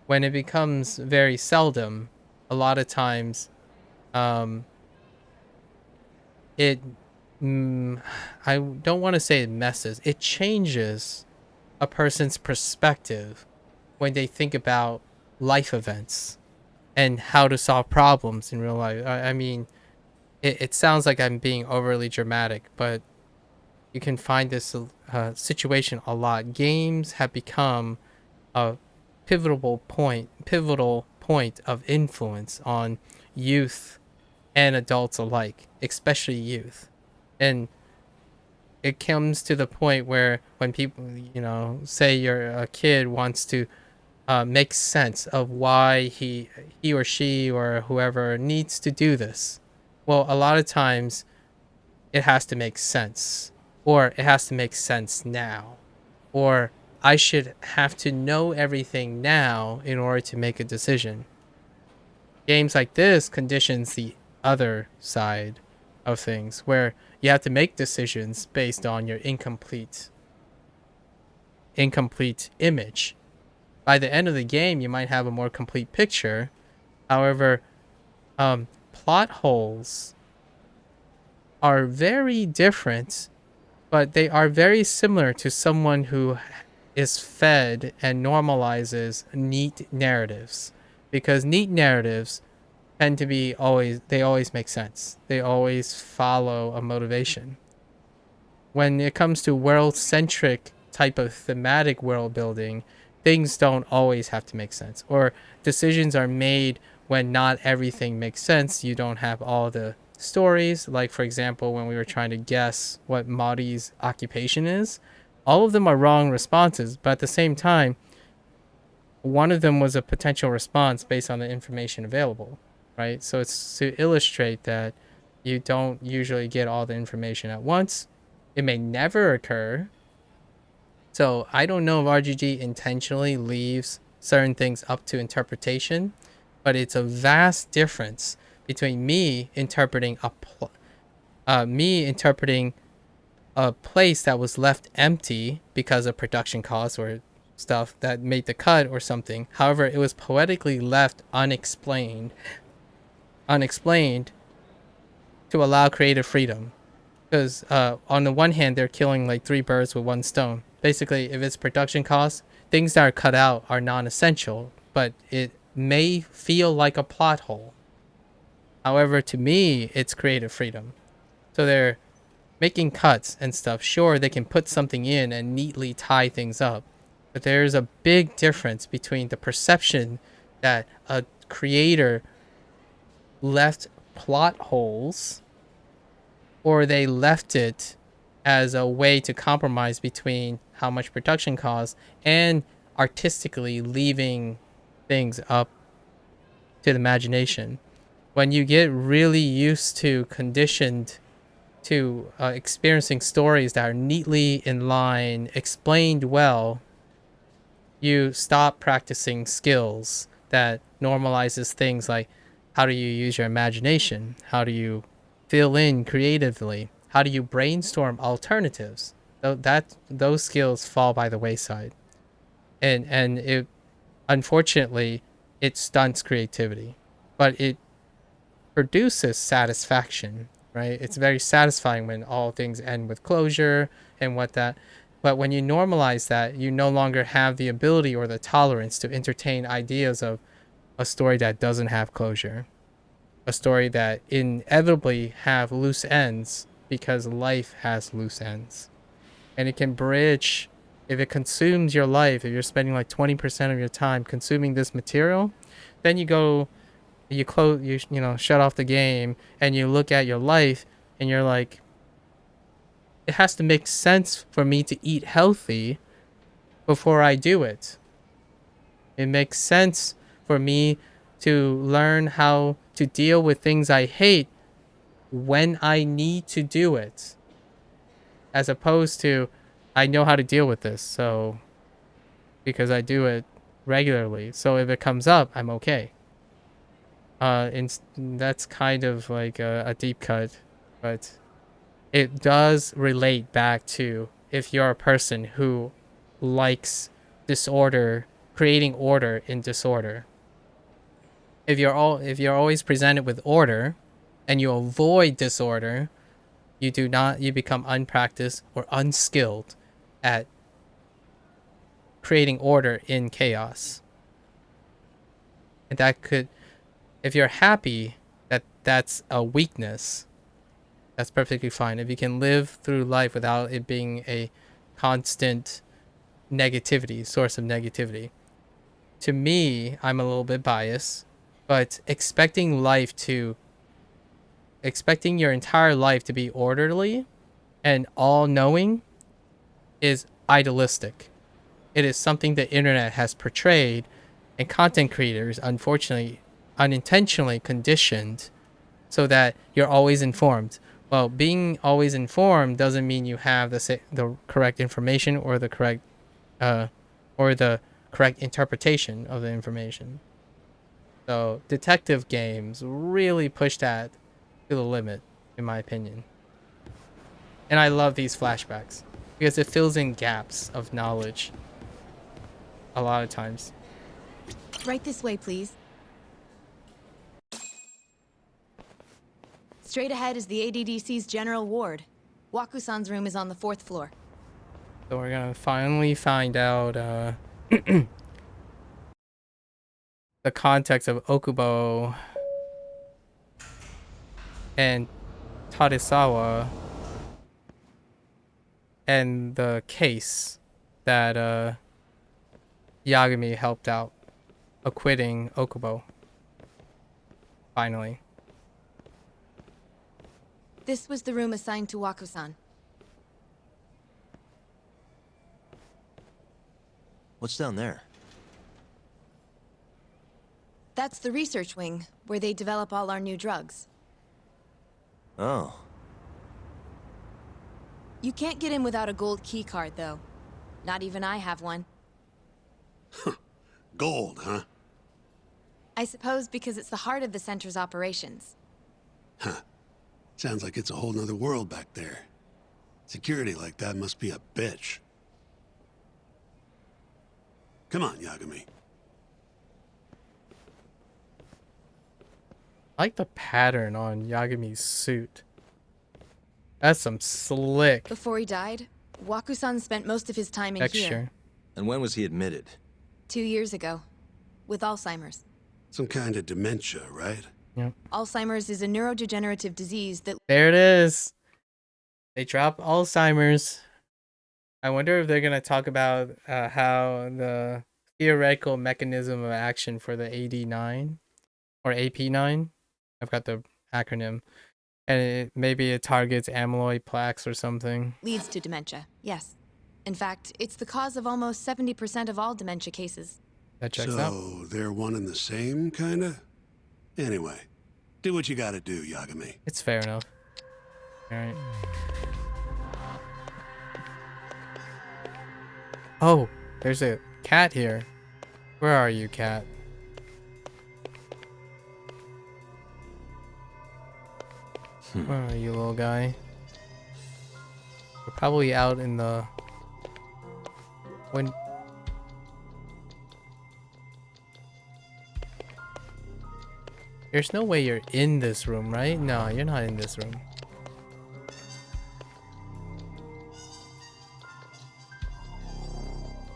when it becomes very seldom, a lot of times, um, it, I don't want to say it messes, it changes a person's perspective when they think about life events and how to solve problems in real life. I mean, it sounds like I'm being overly dramatic, but you can find this situation a lot. Games have become a pivotal point of influence on youth and adults alike, especially youth. And it comes to the point where when people, say you're a kid wants to make sense of why he or she or whoever needs to do this. Well, a lot of times it has to make sense, or it has to make sense now, or I should have to know everything now in order to make a decision. Games like this conditions the other side of things, where you have to make decisions based on your incomplete image. By the end of the game, you might have a more complete picture. However, plot holes are very different, but they are very similar to someone who is fed and normalizes neat narratives, because neat narratives tend to be they always make sense. They always follow a motivation. When it comes to world-centric type of thematic world building, things don't always have to make sense, or decisions are made when not everything makes sense. You don't have all the stories. Like, for example, when we were trying to guess what Mari's occupation is, all of them are wrong responses, but at the same time, one of them was a potential response based on the information available, right? So it's to illustrate that you don't usually get all the information at once. It may never occur. So I don't know if RGG intentionally leaves certain things up to interpretation, but it's a vast difference between me interpreting a place that was left empty because of production costs or stuff that made the cut or something. However, it was poetically left unexplained to allow creative freedom. Because on the one hand, they're killing like 3 birds with 1 stone. Basically, if it's production costs, things that are cut out are non-essential, but it may feel like a plot hole. However, to me, it's creative freedom. So they're making cuts and stuff. Sure, they can put something in and neatly tie things up, but there's a big difference between the perception that a creator left plot holes, or they left it as a way to compromise between how much production costs and artistically leaving things up to the imagination. When you get really used to conditioned to experiencing stories that are neatly in line, explained well, you stop practicing skills that normalizes things like, how do you use your imagination? How do you fill in creatively? How do you brainstorm alternatives? Those skills fall by the wayside. and it, unfortunately, it stunts creativity, but it produces satisfaction, right? It's very satisfying when all things end with closure and what that. But when you normalize that, you no longer have the ability or the tolerance to entertain ideas of a story that doesn't have closure, a story that inevitably have loose ends because life has loose ends. And it can bridge, if it consumes your life, if you're spending like 20% of your time consuming this material, then you close, you know, shut off the game and you look at your life and you're like, it has to make sense for me to eat healthy before I do it. It makes sense for me to learn how to deal with things I hate when I need to do it, as opposed to I know how to deal with this, so because I do it regularly, so if it comes up, I'm okay. And that's kind of like a deep cut, but it does relate back to if you're a person who likes disorder, creating order in disorder. If you're always presented with order and you avoid disorder, you become unpracticed or unskilled at creating order in chaos. And that could, if you're happy that that's a weakness, that's perfectly fine. If you can live through life without it being a constant source of negativity. To me, I'm a little bit biased, but expecting your entire life to be orderly and all-knowing is idealistic. It is something the internet has portrayed, and content creators, unfortunately, unintentionally conditioned so that you're always informed. Well, being always informed doesn't mean you have the correct information or the correct interpretation of the information. So detective games really push that to the limit, in my opinion. And I love these flashbacks because it fills in gaps of knowledge a lot of times. Right this way, please. Straight ahead is the ADDC's general ward. Waku-san's room is on the 4th floor. So we're gonna finally find out the context of Okubo and Tadesawa and the case that Yagami helped out, acquitting Okubo. Finally. This was the room assigned to Waku-san. What's down there? That's the research wing, where they develop all our new drugs. Oh. You can't get in without a gold key card, though. Not even I have one. Gold, huh? I suppose because it's the heart of the center's operations. Huh. Sounds like it's a whole nother world back there. Security like that must be a bitch. Come on, Yagami. I like the pattern on Yagami's suit. That's some slick Before he died, Waku-san spent most of his time in here. And when was he admitted? 2 years ago, with Alzheimer's. Some kind of dementia, right? Yep. Alzheimer's is a neurodegenerative disease that... There it is. They dropped Alzheimer's. I wonder if they're going to talk about how the theoretical mechanism of action for the AD9 or AP9. I've got the acronym. And maybe it targets amyloid plaques or something. leads to dementia, yes. In fact, it's the cause of almost 70% of all dementia cases. That checks out. So, they're one and the same, kinda? Anyway, do what you gotta do, Yagami. It's fair enough. Alright. Oh, there's a cat here. Where are you, cat? Where are you, little guy? We're probably out in the... There's no way you're in this room, right? No, you're not in this room.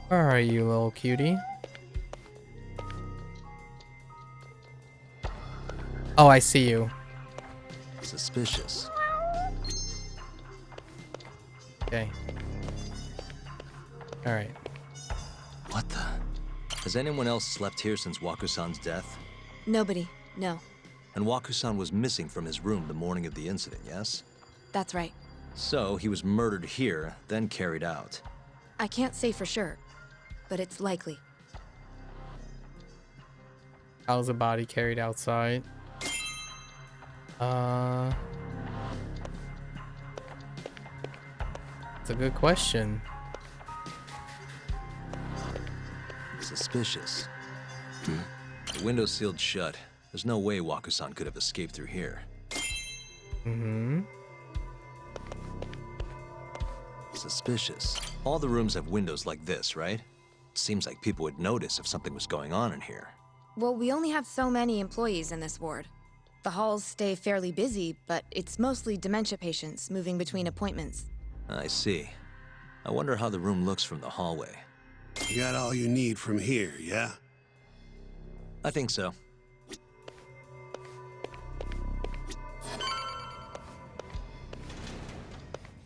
Where are you, little cutie? Oh, I see you. Suspicious. Okay. Alright. What the? Has anyone else slept here since Waku-san's death? Nobody, no. And Waku-san was missing from his room the morning of the incident, yes? That's right. So he was murdered here, then carried out. I can't say for sure, but it's likely. How's the body carried outside? It's a good question. Suspicious. The window's sealed shut. There's no way Waku-san could have escaped through here. Mm-hmm. Suspicious. All the rooms have windows like this, right? Seems like people would notice if something was going on in here. Well, we only have so many employees in this ward. The halls stay fairly busy, but it's mostly dementia patients moving between appointments. I see. I wonder how the room looks from the hallway. You got all you need from here, yeah? I think so.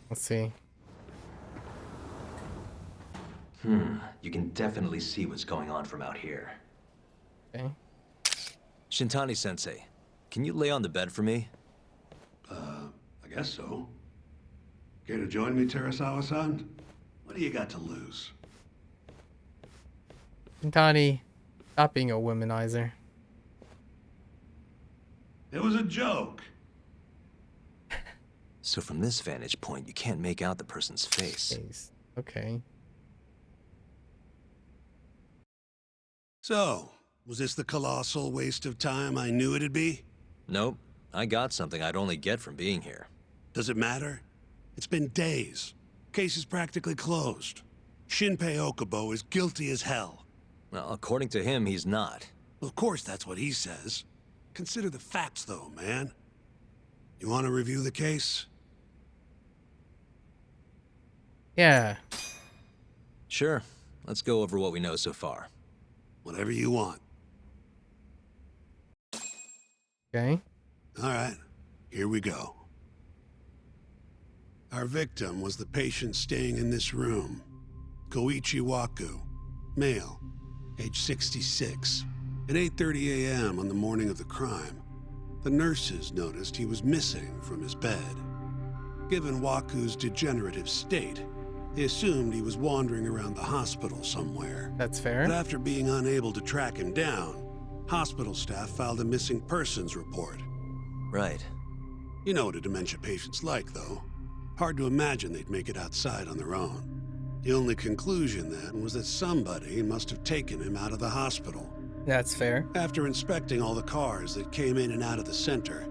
Let's see. You can definitely see what's going on from out here. Okay. Shintani-sensei, can you lay on the bed for me? I guess so. Care to join me, Terasawa-san? What do you got to lose? Tani, stop being a womanizer. It was a joke. So from this vantage point, you can't make out the person's face. Okay. So, was this the colossal waste of time I knew it'd be? Nope. I got something I'd only get from being here. Does it matter? It's been days. Case is practically closed. Shinpei Okubo is guilty as hell. Well, according to him, he's not. Of course that's what he says. Consider the facts, though, man. You want to review the case? Yeah. Sure. Let's go over what we know so far. Whatever you want. Okay. All right. Here we go. Our victim was the patient staying in this room. Koichi Waku, male, age 66. At 8:30 a.m. on the morning of the crime, the nurses noticed he was missing from his bed. Given Waku's degenerative state, they assumed he was wandering around the hospital somewhere. That's fair. But after being unable to track him down, hospital staff filed a missing persons report. Right. You know what a dementia patient's like, though. Hard to imagine they'd make it outside on their own. The only conclusion then was that somebody must have taken him out of the hospital. That's fair. After inspecting all the cars that came in and out of the center,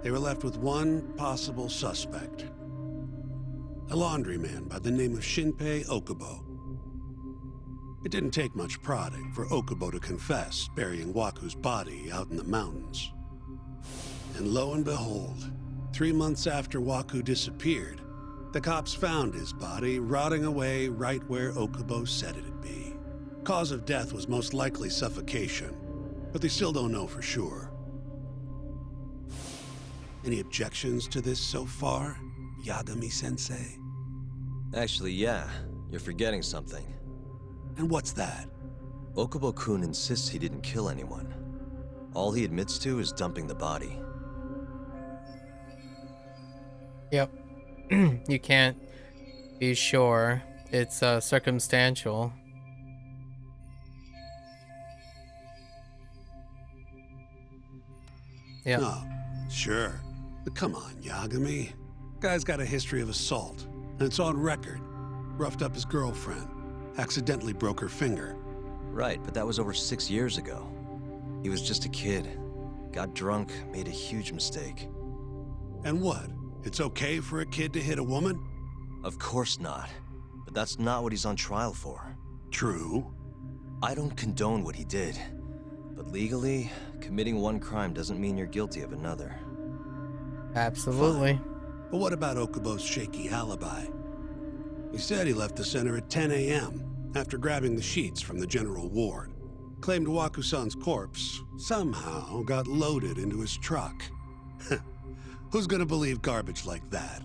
they were left with one possible suspect. A laundryman by the name of Shinpei Okubo. It didn't take much prodding for Okubo to confess burying Waku's body out in the mountains. And lo and behold, 3 months after Waku disappeared, the cops found his body rotting away right where Okubo said it'd be. Cause of death was most likely suffocation, but they still don't know for sure. Any objections to this so far, Yagami-sensei? Actually, yeah. You're forgetting something. And what's that? Okubo-kun insists he didn't kill anyone. All he admits to is dumping the body. Yep. You can't be sure. It's circumstantial. Yeah. Oh, sure. But come on, Yagami. Guy's got a history of assault, and it's on record. Roughed up his girlfriend. Accidentally broke her finger. Right, but that was over 6 years ago. He was just a kid. Got drunk, made a huge mistake. And what? It's okay for a kid to hit a woman? Of course not. But that's not what he's on trial for. True. I don't condone what he did. But But legally, committing one crime doesn't mean you're guilty of another. Absolutely. But what about Okubo's shaky alibi? He said he left the center at 10 a.m. after grabbing the sheets from the general ward. Claimed Waku-san's corpse somehow got loaded into his truck. Who's gonna believe garbage like that?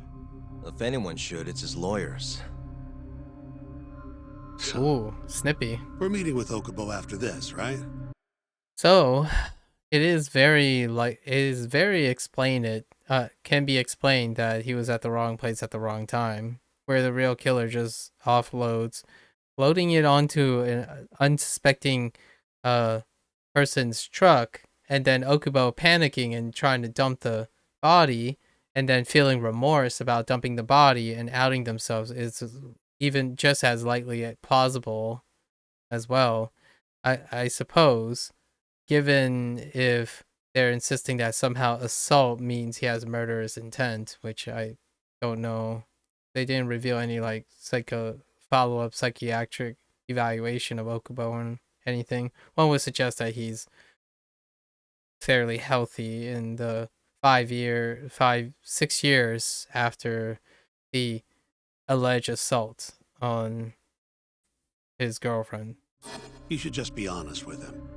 If anyone should, it's his lawyers. Ooh, snippy. We're meeting with Okubo after this, right? So, it is very can be explained that he was at the wrong place at the wrong time, where the real killer just offloads, loading it onto an unsuspecting person's truck, and then Okubo panicking and trying to dump the body, and then feeling remorse about dumping the body and outing themselves is even just as likely plausible as well. I suppose, given if they're insisting that somehow assault means he has murderous intent, which I don't know. They didn't reveal any like follow-up psychiatric evaluation of Okubo or anything. One would suggest that he's fairly healthy in the 6 years after the alleged assault on his girlfriend. You should just be honest with him.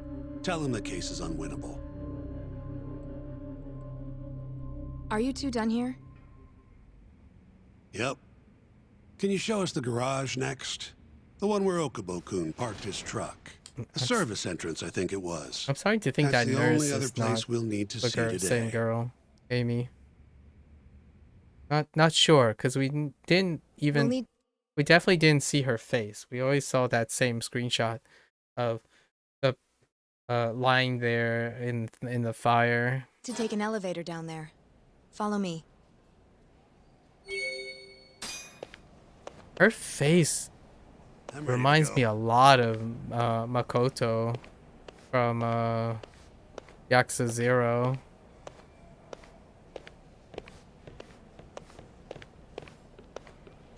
Tell him the case is unwinnable. Are you two done here? Yep. Can you show us the garage next? The one where Okubo-kun parked his truck. A service entrance, I think it was. I'm starting to think That's that the nurse only other is place not we'll need to the see today. same girl, Amy. Not sure, because we didn't even we definitely didn't see her face. We always saw that same screenshot of the lying there in the fire. To take an elevator down there. Follow me. Her face reminds me a lot of Makoto from Yakuza 0.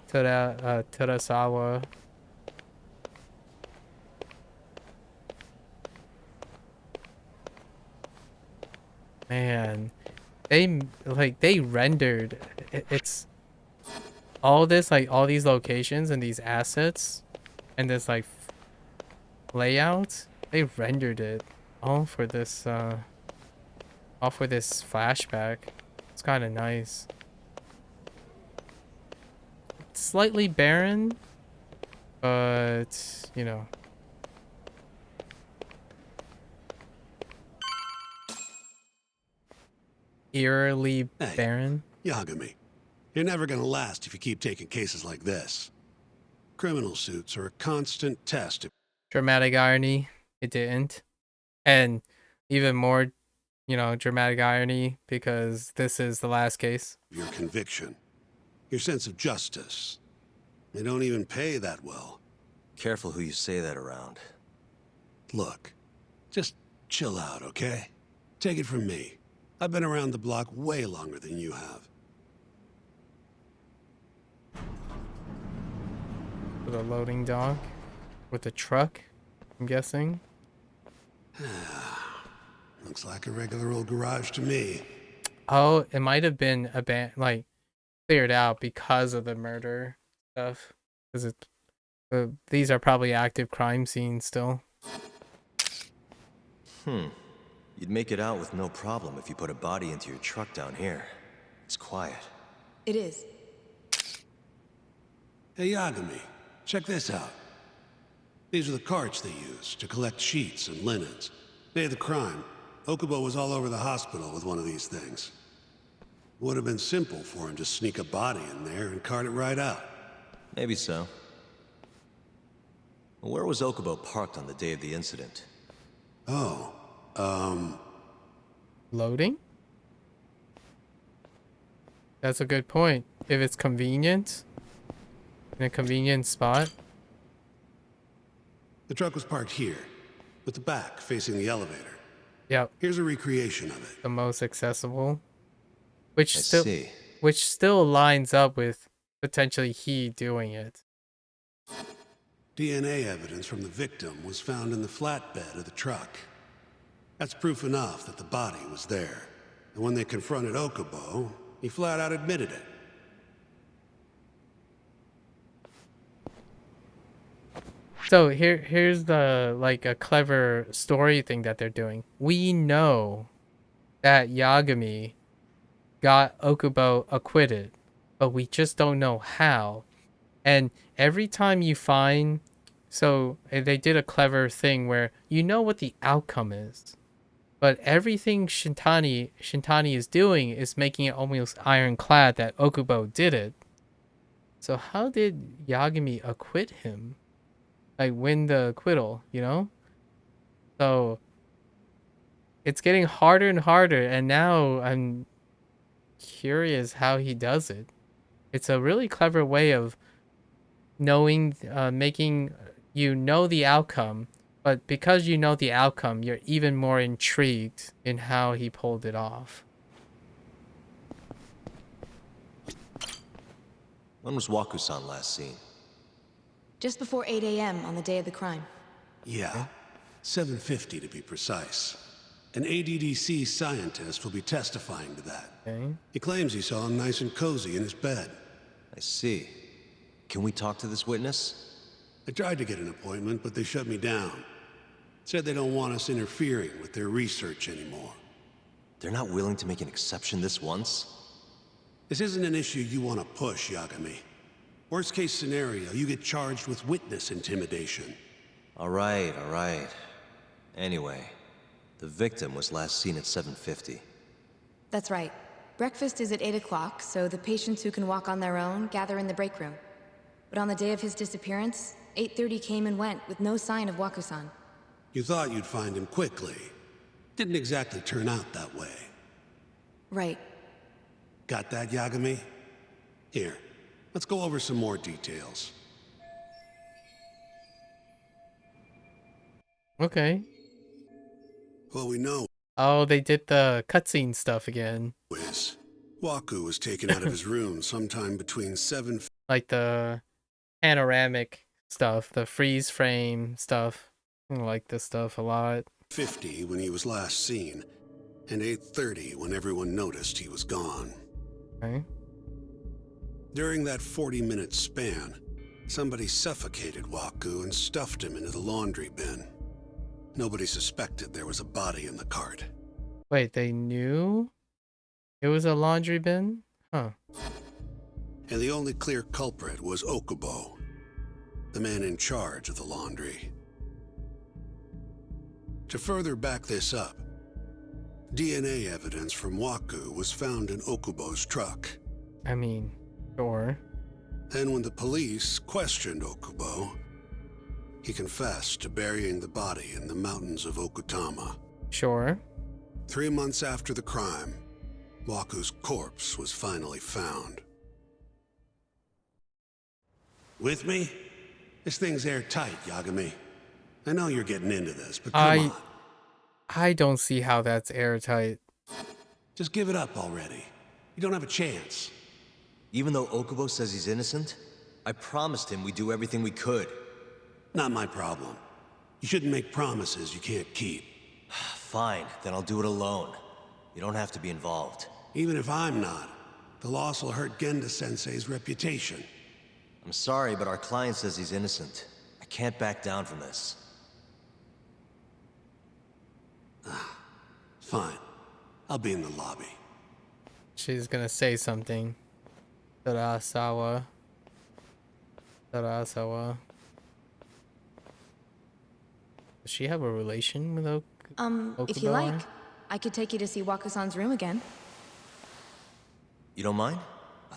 Terasawa. Man, they rendered it's all this, like all these locations and these assets and this like layout. They rendered it all for this flashback. It's kind of nice. It's slightly barren, but you know. Eerily barren. Yagami, you're never gonna last if you keep taking cases like this. Criminal suits are a constant test. Dramatic irony, it didn't. And even more, dramatic irony because this is the last case. Your conviction, your sense of justice. They don't even pay that well. Careful who you say that around. Look, just chill out, okay? Take it from me. I've been around the block way longer than you have. With a loading dock? With a truck, I'm guessing? Looks like a regular old garage to me. Oh, it might have been cleared out because of the murder stuff. Because these are probably active crime scenes still. You'd make it out with no problem if you put a body into your truck down here. It's quiet. It is. Hey, Yagami, check this out. These are the carts they used to collect sheets and linens. Day of the crime, Okubo was all over the hospital with one of these things. Would have been simple for him to sneak a body in there and cart it right out. Maybe so. Where was Okubo parked on the day of the incident? Loading? That's a good point. If it's convenient, in a convenient spot. The truck was parked here, with the back facing the elevator. Yep. Here's a recreation of it. The most accessible. Which still lines up with potentially he doing it. DNA evidence from the victim was found in the flatbed of the truck. That's proof enough that the body was there. And when they confronted Okubo, he flat out admitted it. So here's the like a clever story thing that they're doing. We know that Yagami got Okubo acquitted, but we just don't know how. And every time you find, so they did a clever thing where you know what the outcome is, but everything Shintani is doing is making it almost ironclad that Okubo did it. So how did Yagami acquit him? Like win the acquittal, you know? So it's getting harder and harder, and now I'm curious how he does it. It's a really clever way of knowing, making you know the outcome, but because you know the outcome, you're even more intrigued in how he pulled it off. When was Waku-san last seen? Just before 8 a.m. on the day of the crime. Yeah, 7:50 to be precise. An ADDC scientist will be testifying to that. Okay. He claims he saw him nice and cozy in his bed. I see. Can we talk to this witness? I tried to get an appointment, but they shut me down. Said they don't want us interfering with their research anymore. They're not willing to make an exception this once? This isn't an issue you want to push, Yagami. Worst case scenario, you get charged with witness intimidation. All right. Anyway, the victim was last seen at 7:50. That's right. Breakfast is at 8 o'clock, so the patients who can walk on their own gather in the break room. But on the day of his disappearance, 8:30 came and went with no sign of Waku-san. You thought you'd find him quickly. Didn't exactly turn out that way. Right. Got that, Yagami? Here, let's go over some more details. Okay. Well, we know Oh, they did the cutscene stuff again. is Waku was taken out of his room sometime between 7 Like the panoramic stuff, the freeze frame stuff. I like this stuff a lot. 50 when he was last seen, and 8:30 when everyone noticed he was gone. Okay. During that 40-minute span, somebody suffocated Waku and stuffed him into the laundry bin. Nobody suspected there was a body in the cart. Wait, they knew it was a laundry bin? Huh. And the only clear culprit was Okubo, the man in charge of the laundry. To further back this up, DNA evidence from Waku was found in Okubo's truck. I mean, sure. Then when the police questioned Okubo, he confessed to burying the body in the mountains of Okutama. Sure. 3 months after the crime, Waku's corpse was finally found. With me? This thing's airtight, Yagami. I know you're getting into this, but come on. I don't see how that's airtight. Just give it up already. You don't have a chance. Even though Okubo says he's innocent, I promised him we'd do everything we could. Not my problem. You shouldn't make promises you can't keep. Fine, then I'll do it alone. You don't have to be involved. Even if I'm not, the loss will hurt Genda-sensei's reputation. I'm sorry, but our client says he's innocent. I can't back down from this. Fine. I'll be in the lobby. She's gonna say something. Tarasawa. Does she have a relation with Okubo? If you like, I could take you to see Waku-san's room again. You don't mind?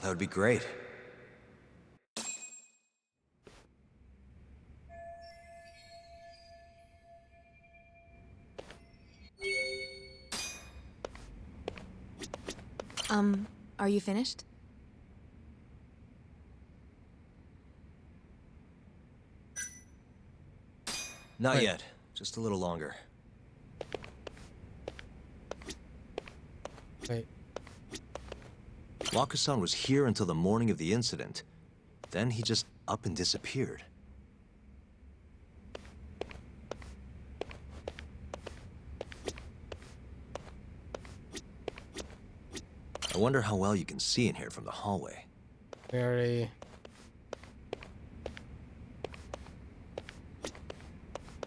That would be great. Are you finished? Not yet. Just a little longer. Wait. Waku-san was here until the morning of the incident. Then he just up and disappeared. wonder how well you can see in here from the hallway. Very.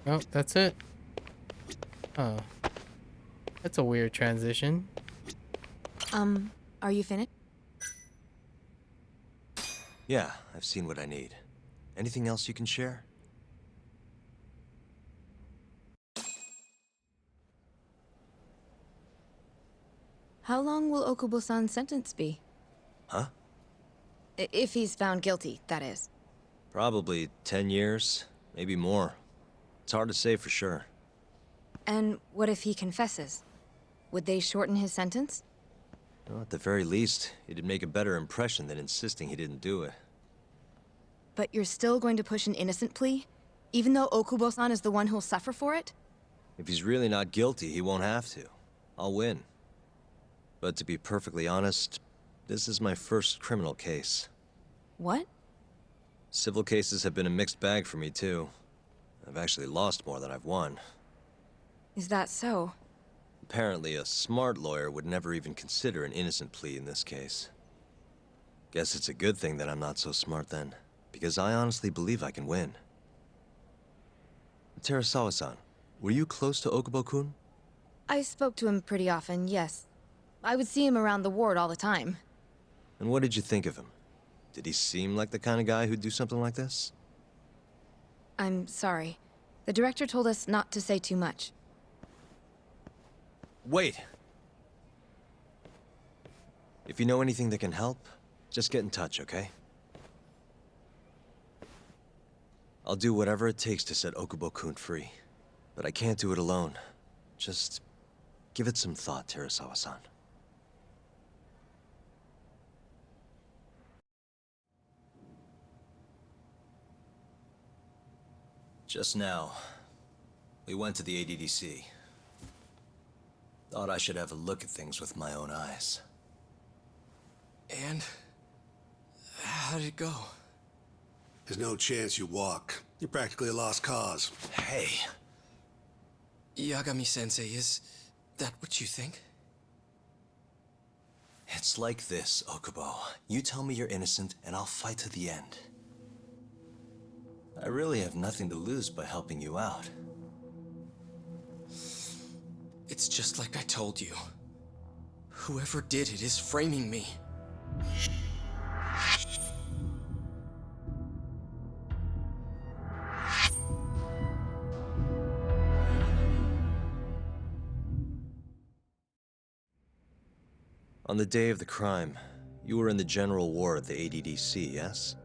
Oh, that's it. Oh. That's a weird transition. Are you finished? Yeah, I've seen what I need. Anything else you can share? How long will Okubo-san's sentence be? Huh? If he's found guilty, that is. Probably 10 years, maybe more. It's hard to say for sure. And what if he confesses? Would they shorten his sentence? Well, at the very least, it'd make a better impression than insisting he didn't do it. But you're still going to push an innocent plea? Even though Okubo-san is the one who'll suffer for it? If he's really not guilty, he won't have to. I'll win. But to be perfectly honest, this is my first criminal case. What? Civil cases have been a mixed bag for me, too. I've actually lost more than I've won. Is that so? Apparently, a smart lawyer would never even consider an innocent plea in this case. Guess it's a good thing that I'm not so smart then, because I honestly believe I can win. Terasawa-san, were you close to Okubo-kun? I spoke to him pretty often, yes. I would see him around the ward all the time. And what did you think of him? Did he seem like the kind of guy who'd do something like this? I'm sorry. The director told us not to say too much. Wait! If you know anything that can help, just get in touch, okay? I'll do whatever it takes to set Okubo-kun free. But I can't do it alone. Just give it some thought, Terasawa-san. Just now, we went to the ADDC. Thought I should have a look at things with my own eyes. And how did it go? There's no chance you walk. You're practically a lost cause. Hey. Yagami-sensei, is that what you think? It's like this, Okubo. You tell me you're innocent, and I'll fight to the end. I really have nothing to lose by helping you out. It's just like I told you. Whoever did it is framing me. On the day of the crime, you were in the general ward at the ADDC, yes?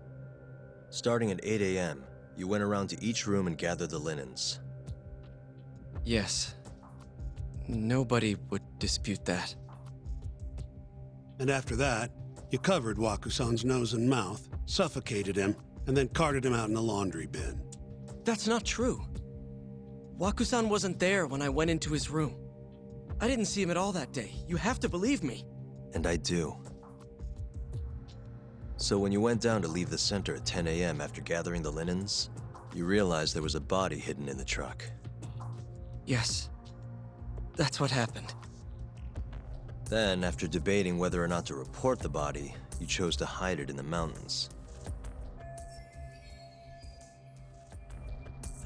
Starting at 8 a.m., you went around to each room and gathered the linens. Yes. Nobody would dispute that. And after that, you covered Waku-san's nose and mouth, suffocated him, and then carted him out in the laundry bin. That's not true. Waku-san wasn't there when I went into his room. I didn't see him at all that day. You have to believe me. And I do. So when you went down to leave the center at 10 a.m. after gathering the linens, you realized there was a body hidden in the truck. Yes. That's what happened. Then, after debating whether or not to report the body, you chose to hide it in the mountains.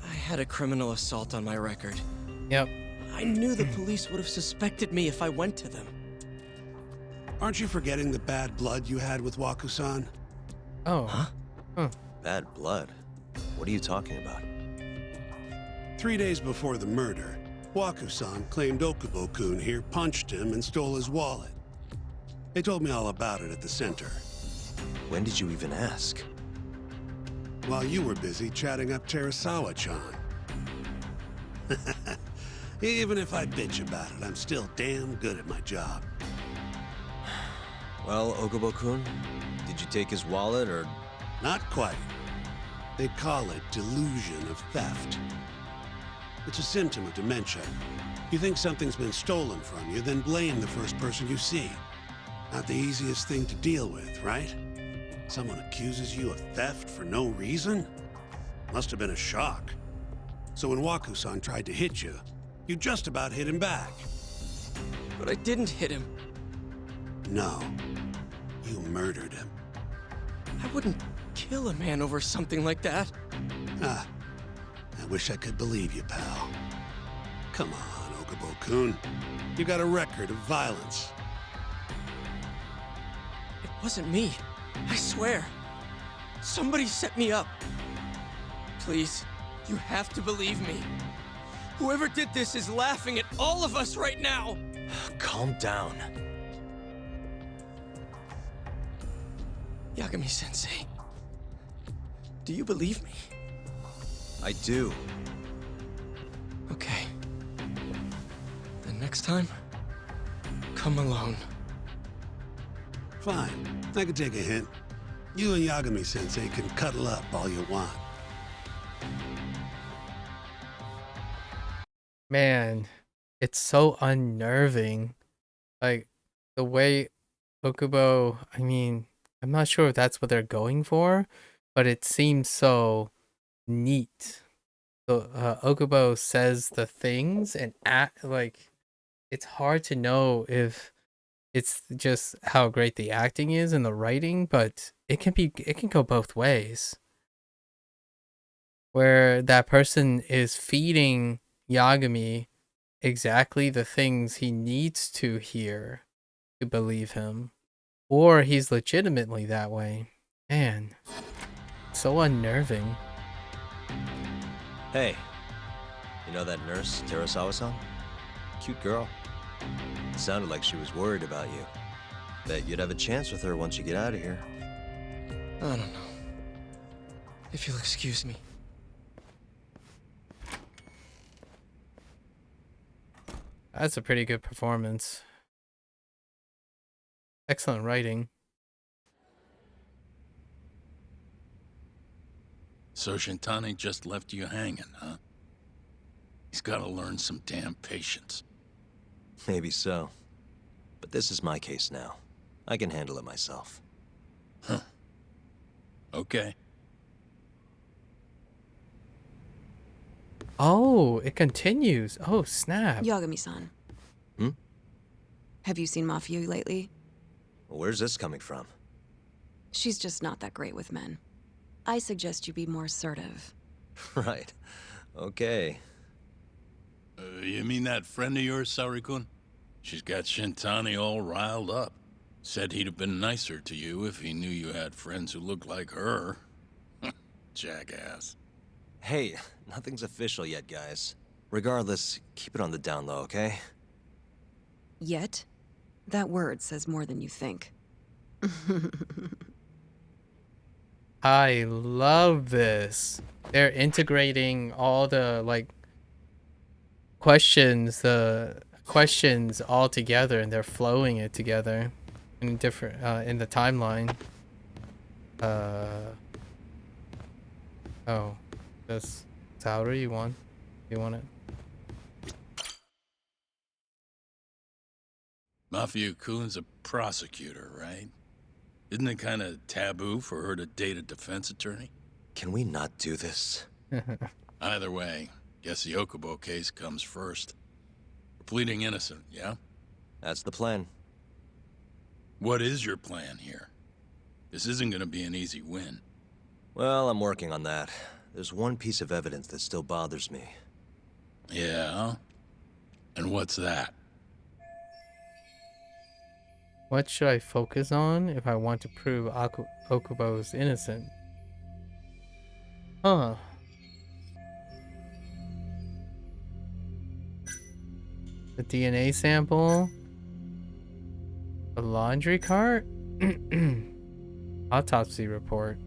I had a criminal assault on my record. Yep. I knew the police would have suspected me if I went to them. Aren't you forgetting the bad blood you had with Waku-san? Oh. Huh? Bad blood? What are you talking about? 3 days before the murder, Waku-san claimed Okubo-kun here punched him and stole his wallet. They told me all about it at the center. When did you even ask? While you were busy chatting up Terasawa-chan. Even if I bitch about it, I'm still damn good at my job. Well, Okubo-kun, did you take his wallet, or...? Not quite. They call it delusion of theft. It's a symptom of dementia. You think something's been stolen from you, then blame the first person you see. Not the easiest thing to deal with, right? Someone accuses you of theft for no reason? Must have been a shock. So when Waku-san tried to hit you, you just about hit him back. But I didn't hit him. No. You murdered him. I wouldn't kill a man over something like that. Ah, I wish I could believe you, pal. Come on, Okubo-kun. You got a record of violence. It wasn't me. I swear. Somebody set me up. Please, you have to believe me. Whoever did this is laughing at all of us right now. Calm down. Yagami-sensei, do you believe me? I do. Okay. Then next time, come alone. Fine. I can take a hint. You and Yagami-sensei can cuddle up all you want. Man, it's so unnerving. Like, the way Okubo, I mean, I'm not sure if that's what they're going for, but it seems so neat. So, Okubo says the things and act like it's hard to know if it's just how great the acting is and the writing, but it can go both ways. Where that person is feeding Yagami exactly the things he needs to hear to believe him, or he's legitimately that way. Man, so unnerving. Hey, you know that nurse, Terasawa-san? Cute girl. Sounded like she was worried about you. Bet you'd have a chance with her once you get out of here. I don't know. If you'll excuse me. That's a pretty good performance. Excellent writing. So Shintani just left you hanging, huh? He's gotta learn some damn patience. Maybe so. But this is my case now. I can handle it myself. Huh. Okay. Oh, it continues. Oh, snap. Yagami-san. Hmm? Have you seen Mafia lately? Where's this coming from? She's just not that great with men. I suggest you be more assertive. Right. Okay. You mean that friend of yours, Saori-kun? She's got Shintani all riled up. Said he'd have been nicer to you if he knew you had friends who looked like her. Jackass. Hey, nothing's official yet, guys. Regardless, keep it on the down low, okay? Yet? That word says more than you think. I love this. They're integrating all the questions all together, and they're flowing it together in different in the timeline. Oh, this Saori, you want it? Mafia-kun's a prosecutor, right? Isn't it kind of taboo for her to date a defense attorney? Can we not do this? Either way, guess the Okubo case comes first. We're pleading innocent, yeah? That's the plan. What is your plan here? This isn't gonna be an easy win. Well, I'm working on that. There's one piece of evidence that still bothers me. Yeah? And what's that? What should I focus on if I want to prove Okubo's innocent? Huh. The DNA sample? The laundry cart? Autopsy report.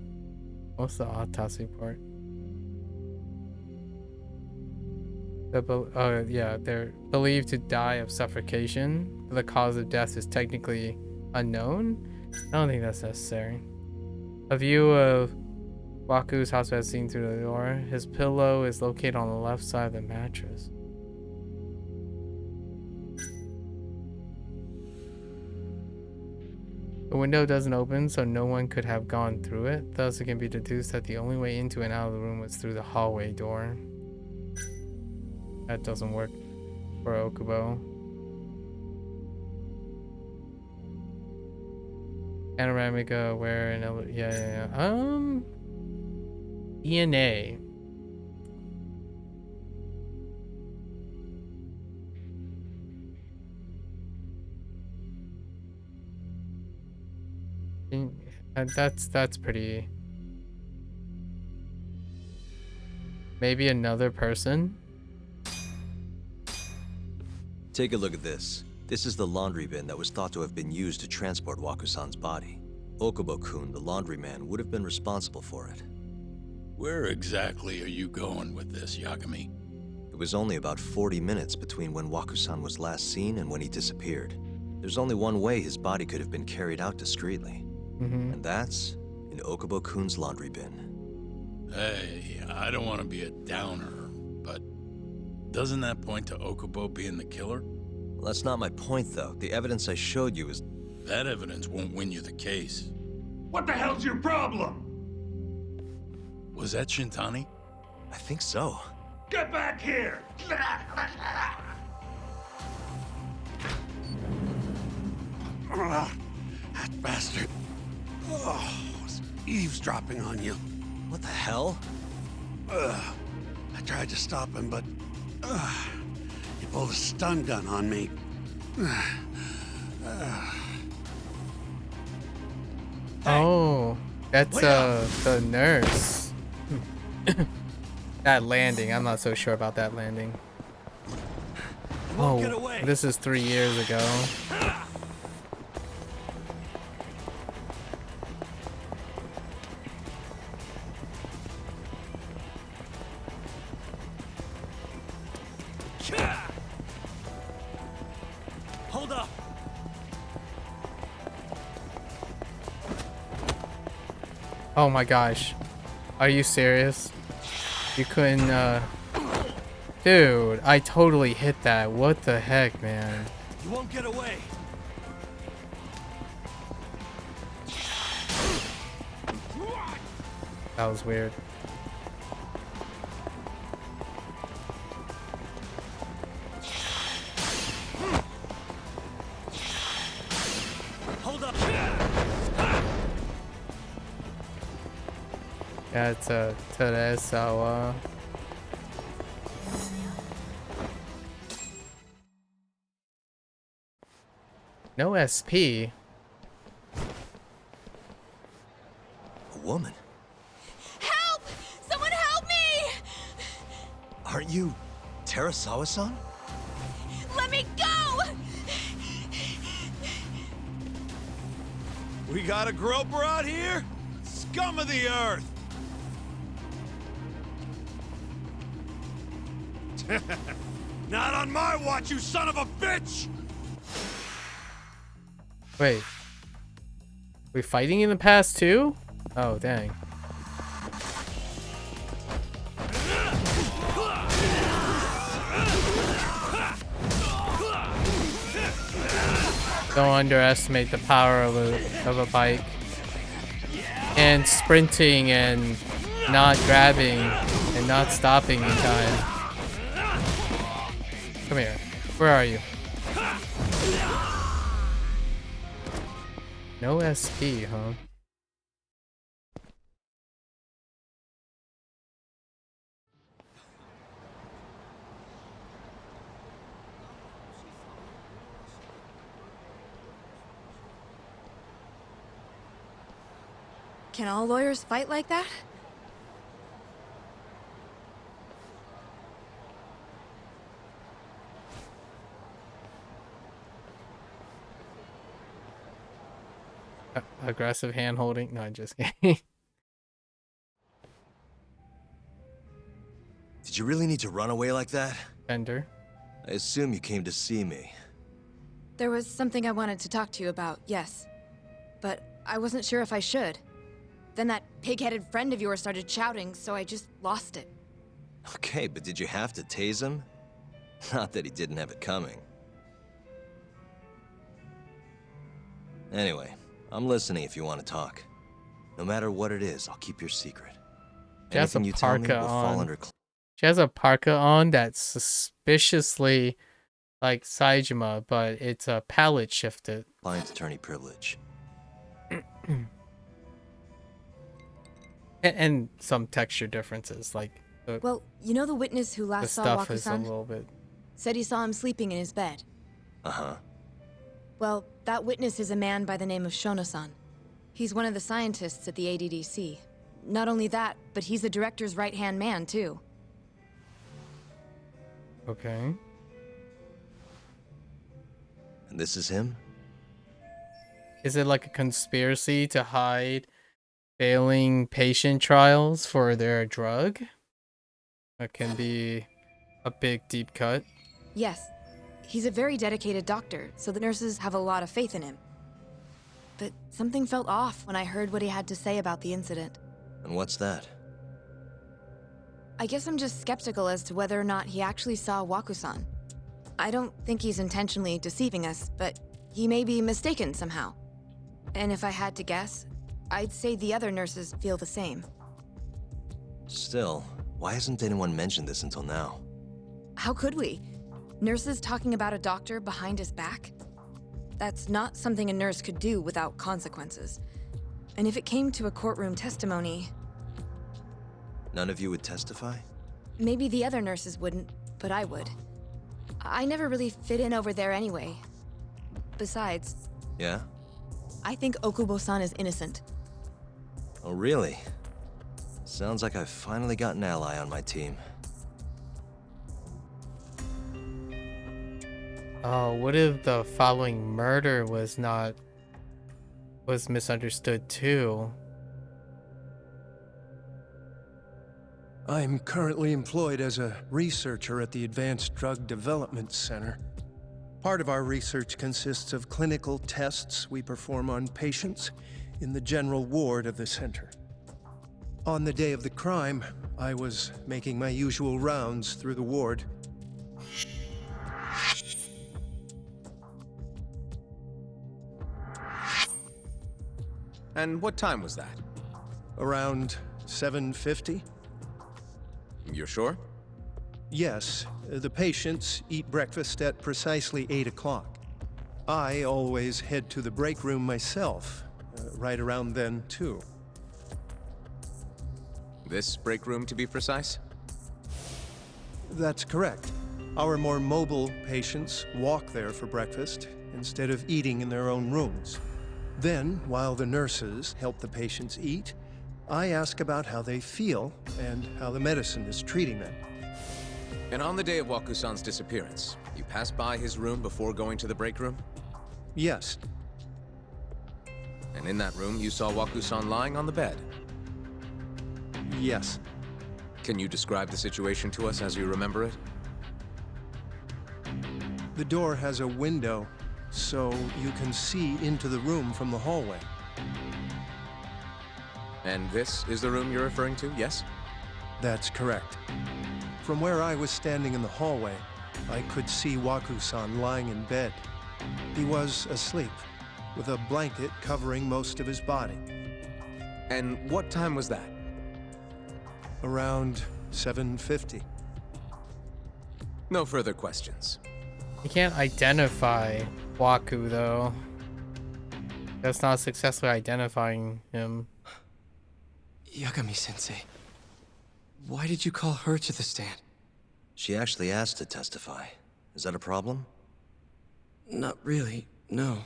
What's the autopsy report? Yeah, they're believed to die of suffocation. The cause of death is technically unknown. I don't think that's necessary. A view of Waku's house as seen through the door. His pillow is located on the left side of the mattress. The window doesn't open, so no one could have gone through it. Thus, it can be deduced that the only way into and out of the room was through the hallway door. That doesn't work for Okubo. Panoramic where and yeah. DNA. That's pretty. Maybe another person. Take a look at this. This is the laundry bin that was thought to have been used to transport Waku-san's body. Okubo-kun, the laundryman, would have been responsible for it. Where exactly are you going with this, Yagami? It was only about 40 minutes between when Waku-san was last seen and when he disappeared. There's only one way his body could have been carried out discreetly. And that's in Okubo-kun's laundry bin. Hey, I don't want to be a downer, but doesn't that point to Okubo being the killer? Well, that's not my point, though. The evidence I showed you is... That evidence won't win you the case. What the hell's your problem? Was that Shintani? I think so. Get back here! That bastard. Oh, was eavesdropping on you. What the hell? I tried to stop him, but he pulled a stun gun on me. Oh, that's the nurse. That landing, I'm not so sure about that landing. Oh, this is 3 years ago. Hold up! Oh my gosh. Are you serious? You couldn't, Dude, I totally hit that. What the heck, man? You won't get away! That was weird. Hold up! Yeah, it's Teresawa. No SP. A woman? Help! Someone help me! Aren't you Teresawa-san? Let me go! We got a groper out here? Scum of the earth! Not on my watch, you son of a bitch! Wait. We fighting in the past too? Oh, dang. Don't underestimate the power of a bike. And sprinting and not grabbing and not stopping in time. Come here. Where are you? No SP, huh? Can all lawyers fight like that? Aggressive hand holding? No, I'm just kidding. Did you really need to run away like that? Bender. I assume you came to see me. There was something I wanted to talk to you about, yes. But I wasn't sure if I should. Then that pig-headed friend of yours started shouting, so I just lost it. Okay, but did you have to tase him? Not that he didn't have it coming. Anyway, I'm listening if you want to talk. No matter what it is, I'll keep your secret. She has a Anything you tell me will parka fall on. under... She has a parka on that's suspiciously like Saejima, but it's palette shifted. Client attorney privilege. And some texture differences, like Well, you know the witness who the last saw stuff is a Waku-san? little bit. Said he saw him sleeping in his bed. Uh-huh. Well, that witness is a man by the name of Shono-san. He's one of the scientists at the ADDC. Not only that, but he's the director's right-hand man, too. Okay. And this is him? Is it like a conspiracy to hide failing patient trials for their drug? That can be a big deep cut. Yes. He's a very dedicated doctor, so the nurses have a lot of faith in him. But something felt off when I heard what he had to say about the incident. And what's that? I guess I'm just skeptical as to whether or not he actually saw Waku-san. I don't think he's intentionally deceiving us, but he may be mistaken somehow. And if I had to guess, I'd say the other nurses feel the same. Still, why hasn't anyone mentioned this until now? How could we? Nurses talking about a doctor behind his back? That's not something a nurse could do without consequences. And if it came to a courtroom testimony... None of you would testify? Maybe the other nurses wouldn't, but I would. I never really fit in over there anyway. Besides... Yeah? I think Okubo-san is innocent. Oh, really? Sounds like I've finally got an ally on my team. Oh, what if the following murder was misunderstood too? I'm currently employed as a researcher at the Advanced Drug Development Center. Part of our research consists of clinical tests we perform on patients in the general ward of the center. On the day of the crime, I was making my usual rounds through the ward. And what time was that? Around 7:50? You're sure? Yes, the patients eat breakfast at precisely 8 o'clock. I always head to the break room myself, right around then, too. This break room, to be precise? That's correct. Our more mobile patients walk there for breakfast instead of eating in their own rooms. Then, while the nurses help the patients eat, I ask about how they feel and how the medicine is treating them. And on the day of Waku-san's disappearance, you passed by his room before going to the break room? Yes. And in that room, you saw Waku-san lying on the bed? Yes. Can you describe the situation to us as you remember it? The door has a window, so you can see into the room from the hallway. And this is the room you're referring to, yes? That's correct. From where I was standing in the hallway, I could see Waku-san lying in bed. He was asleep, with a blanket covering most of his body. And what time was that? Around 7:50. No further questions. You can't identify Waku though. That's not successfully identifying him. Yagami-sensei, why did you call her to the stand? She actually asked to testify. Is that a problem? Not really, no.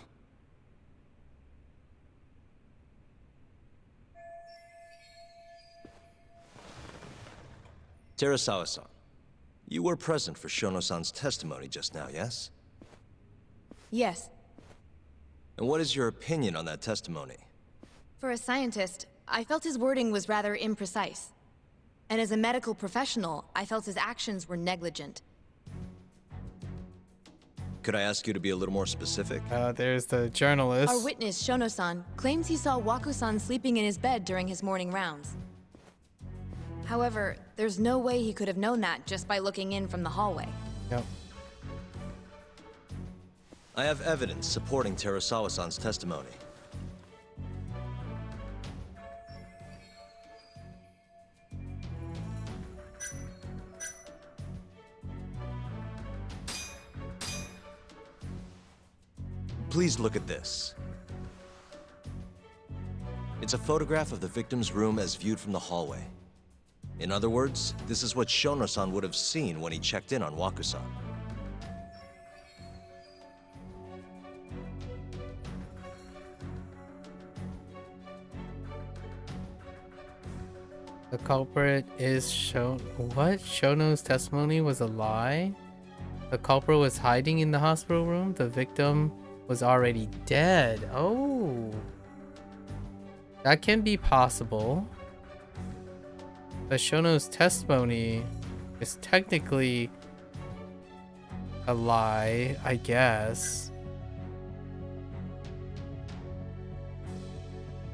Terasawa-san, you were present for Shono-san's testimony just now, yes? Yes. And what is your opinion on that testimony? For a scientist, I felt his wording was rather imprecise. And as a medical professional, I felt his actions were negligent. Could I ask you to be a little more specific? There's the journalist. Our witness, Shono-san, claims he saw Waku-san sleeping in his bed during his morning rounds. However, there's no way he could have known that just by looking in from the hallway. Yep. I have evidence supporting Terasawa-san's testimony. Please look at this. It's a photograph of the victim's room as viewed from the hallway. In other words, this is what Shono-san would have seen when he checked in on Waku-san. The culprit is What? Shono's testimony was a lie? The culprit was hiding in the hospital room? The victim was already dead. Oh. That can be possible. But Shono's testimony is technically a lie, I guess.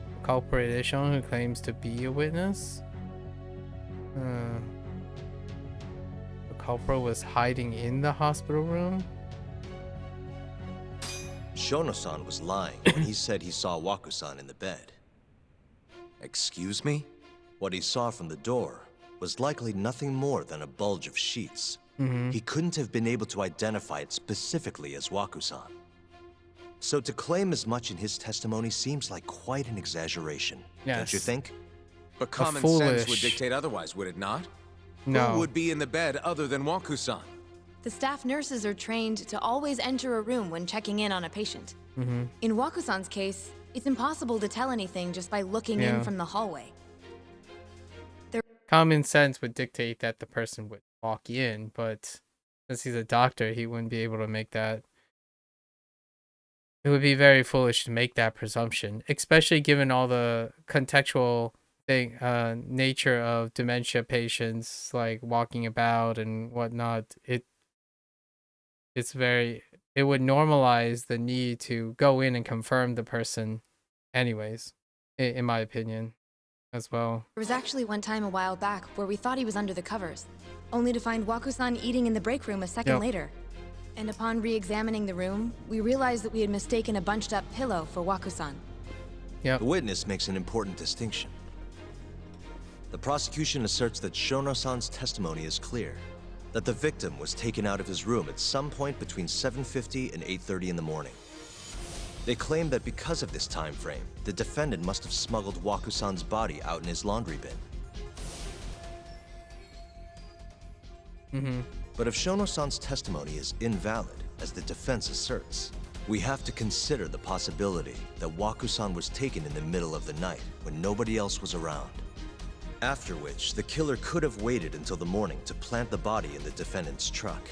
The culprit is Shono, who claims to be a witness. The culprit was hiding in the hospital room. Shono-san was lying when he said he saw Waku-san in the bed. Excuse me? What he saw from the door was likely nothing more than a bulge of sheets. He couldn't have been able to identify it specifically as Waku-san. So to claim as much in his testimony seems like quite an exaggeration, don't you think? But common sense would dictate otherwise, would it not? No. Who would be in the bed other than Waku-san? The staff nurses are trained to always enter a room when checking in on a patient. In Waku-san's case, it's impossible to tell anything just by looking in from the hallway. Common sense would dictate that the person would walk in, but since he's a doctor, he wouldn't be able to make that. It would be very foolish to make that presumption, especially given all the contextual nature of dementia patients, like walking about and whatnot. It would normalize the need to go in and confirm the person anyways, in my opinion, as well. There was actually one time a while back where we thought he was under the covers, only to find Waku-san eating in the break room a second later. And upon re-examining the room, we realized that we had mistaken a bunched-up pillow for Waku-san. The witness makes an important distinction. The prosecution asserts that Shono-san's testimony is clear, that the victim was taken out of his room at some point between 7:50 and 8:30 in the morning. They claim that because of this time frame, the defendant must have smuggled Waku-san's body out in his laundry bin. But if Shono-san's testimony is invalid, as the defense asserts, we have to consider the possibility that Waku-san was taken in the middle of the night when nobody else was around. After which, the killer could have waited until the morning to plant the body in the defendant's truck.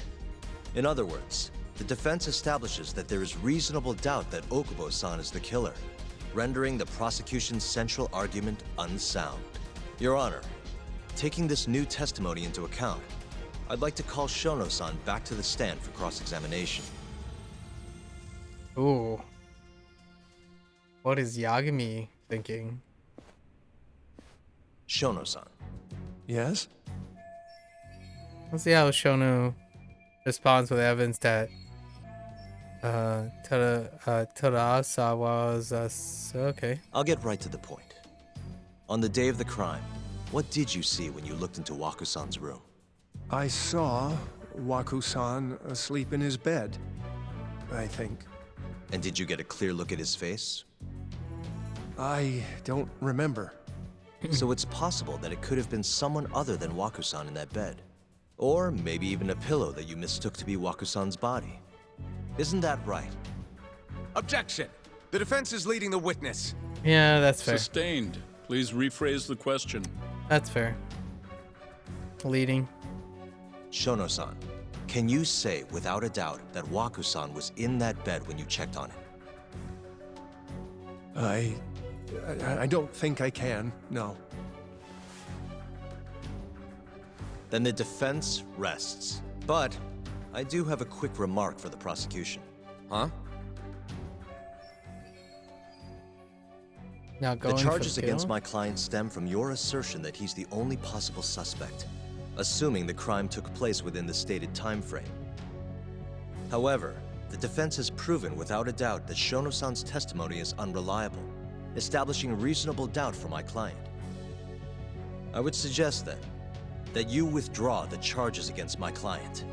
In other words, the defense establishes that there is reasonable doubt that Okubo-san is the killer, rendering the prosecution's central argument unsound. Your Honor, taking this new testimony into account, I'd like to call Shono-san back to the stand for cross-examination. Ooh. What is Yagami thinking? Shono-san. Yes? Let's see how Shono responds with evidence that Terasawa was okay. I'll get right to the point. On the day of the crime, what did you see when you looked into Waku-san's room? I saw Waku-san asleep in his bed, I think. And did you get a clear look at his face? I don't remember. So it's possible that it could have been someone other than Waku-san in that bed. Or maybe even a pillow that you mistook to be Waku-san's body. Isn't that right? Objection! The defense is leading the witness. Yeah, that's fair. Sustained. Please rephrase the question. That's fair. Leading. Shono-san, can you say without a doubt that Waku-san was in that bed when you checked on him? I don't think I can, no. Then the defense rests. But I do have a quick remark for the prosecution. Huh? Now the charges against my client stem from your assertion that he's the only possible suspect, assuming the crime took place within the stated time frame. However, the defense has proven without a doubt that Shono-san's testimony is unreliable, establishing reasonable doubt for my client. I would suggest then that you withdraw the charges against my client.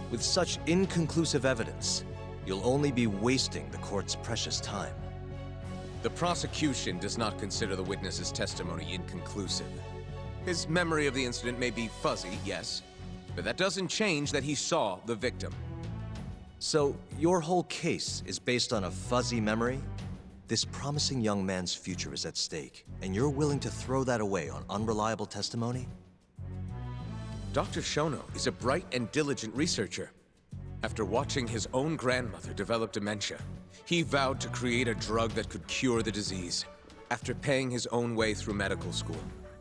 With such inconclusive evidence, you'll only be wasting the court's precious time. The prosecution does not consider the witness's testimony inconclusive. His memory of the incident may be fuzzy, yes, but that doesn't change that he saw the victim. So, your whole case is based on a fuzzy memory? This promising young man's future is at stake, and you're willing to throw that away on unreliable testimony? Dr. Shono is a bright and diligent researcher. After watching his own grandmother develop dementia, he vowed to create a drug that could cure the disease. After paying his own way through medical school,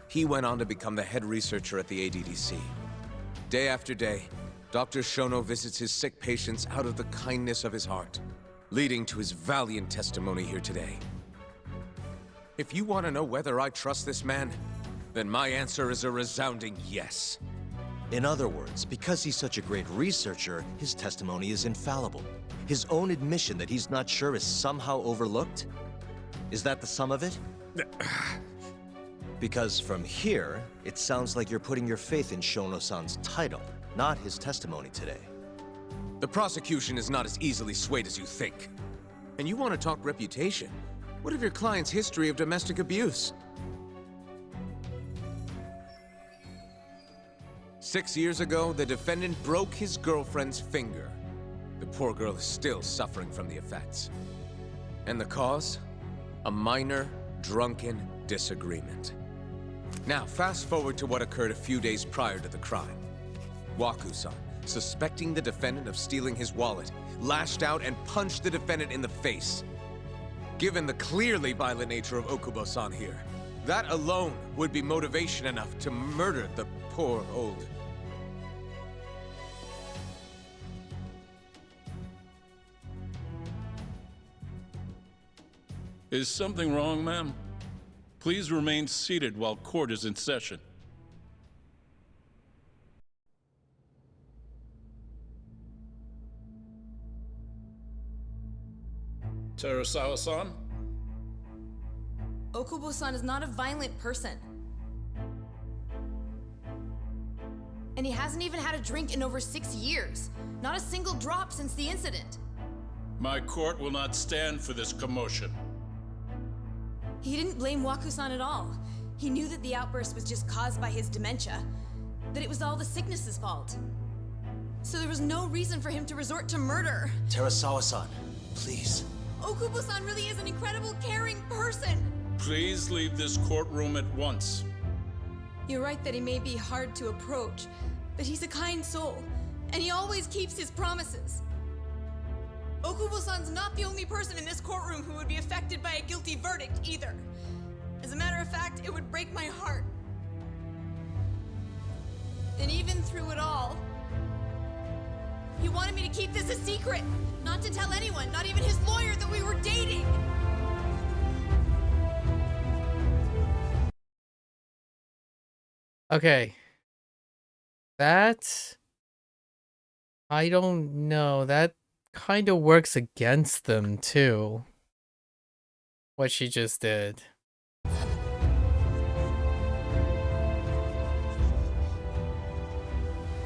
he went on to become the head researcher at the ADDC. Day after day, Dr. Shono visits his sick patients out of the kindness of his heart, leading to his valiant testimony here today. If you want to know whether I trust this man, then my answer is a resounding yes. In other words, because he's such a great researcher, his testimony is infallible. His own admission that he's not sure is somehow overlooked? Is that the sum of it? Because from here, it sounds like you're putting your faith in Shono-san's title, not his testimony today. The prosecution is not as easily swayed as you think. And you want to talk reputation? What of your client's history of domestic abuse? 6 years ago, the defendant broke his girlfriend's finger. The poor girl is still suffering from the effects. And the cause? A minor, drunken disagreement. Now, fast forward to what occurred a few days prior to the crime. Waku-san, suspecting the defendant of stealing his wallet, lashed out and punched the defendant in the face. Given the clearly violent nature of Okubo-san here, that alone would be motivation enough to murder the poor old... Is something wrong, ma'am? Please remain seated while court is in session. Terasawa-san? Okubo-san is not a violent person. And he hasn't even had a drink in over 6 years. Not a single drop since the incident. My court will not stand for this commotion. He didn't blame Waku-san at all. He knew that the outburst was just caused by his dementia, that it was all the sickness's fault. So there was no reason for him to resort to murder. Terasawa-san, please. Okubo-san really is an incredible, caring person. Please leave this courtroom at once. You're right that he may be hard to approach, but he's a kind soul, and he always keeps his promises. Okubo-san's not the only person in this courtroom who would be affected by a guilty verdict, either. As a matter of fact, it would break my heart. And even through it all, he wanted me to keep this a secret, not to tell anyone, not even his lawyer, that we were dating. Okay. That... I don't know. That kind of works against them, too. What she just did.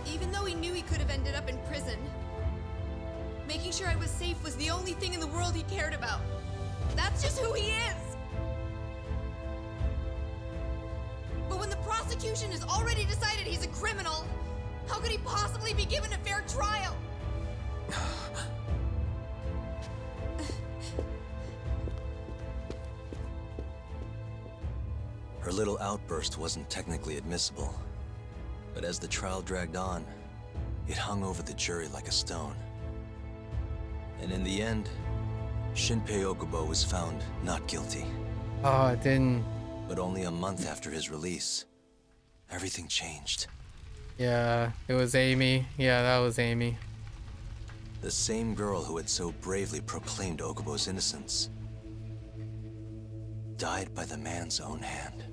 Even though he knew he could have ended up in prison, making sure I was safe was the only thing in the world he cared about. That's just who he is! But when the prosecution has already decided he's a criminal, how could he possibly be given a fair trial? Her little outburst wasn't technically admissible, but as the trial dragged on, it hung over the jury like a stone. And in the end, Shinpei Okubo was found not guilty. Oh, it didn't... But only a month after his release, everything changed. Yeah, it was Amy. Yeah, that was Amy. The same girl who had so bravely proclaimed Okubo's innocence died by the man's own hand.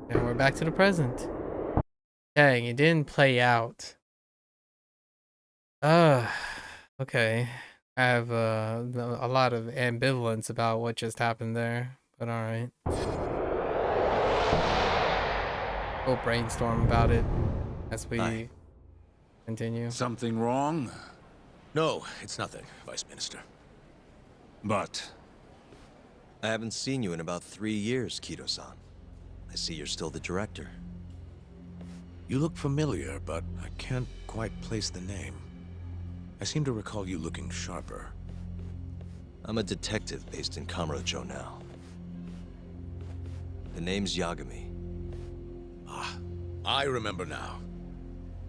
And we're back to the present. Dang, it didn't play out. Okay. I have a lot of ambivalence about what just happened there, but alright. We'll brainstorm about it. as we Hi. continue. Something wrong? No, it's nothing, Vice Minister. But I haven't seen you in about 3 years, Kido-san. I see you're still the director. You look familiar, but I can't quite place the name. I seem to recall you looking sharper. I'm a detective based in Kamurocho now. The name's Yagami. Ah, I remember now.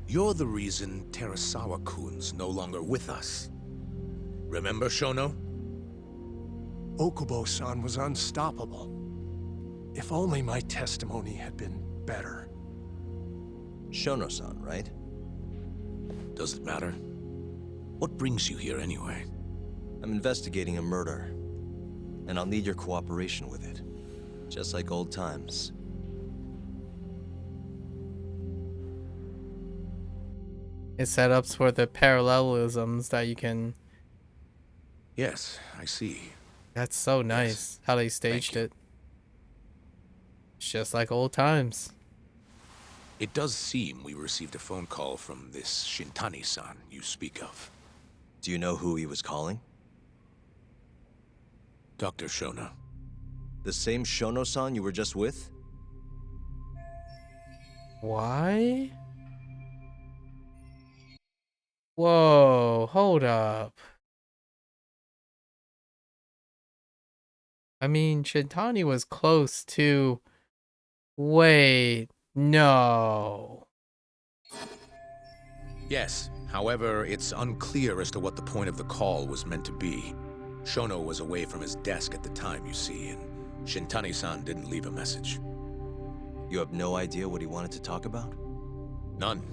You're the reason Terasawa-kun's no longer with us. Remember, Shono? Okubo-san was unstoppable. If only my testimony had been better. Shono-san, right? Does it matter? What brings you here anyway? I'm investigating a murder, and I'll need your cooperation with it. Just like old times. It setups for the parallelisms that you can. Yes, I see. That's so nice how they staged it. It's just like old times. It does seem we received a phone call from this Shintani-san you speak of. Do you know who he was calling? Dr. Shono. The same Shono-san you were just with? Why? Whoa, hold up. I mean, Shintani was close to... Wait, no. Yes, however, it's unclear as to what the point of the call was meant to be. Shono was away from his desk at the time, you see, and Shintani-san didn't leave a message. You have no idea what he wanted to talk about? None.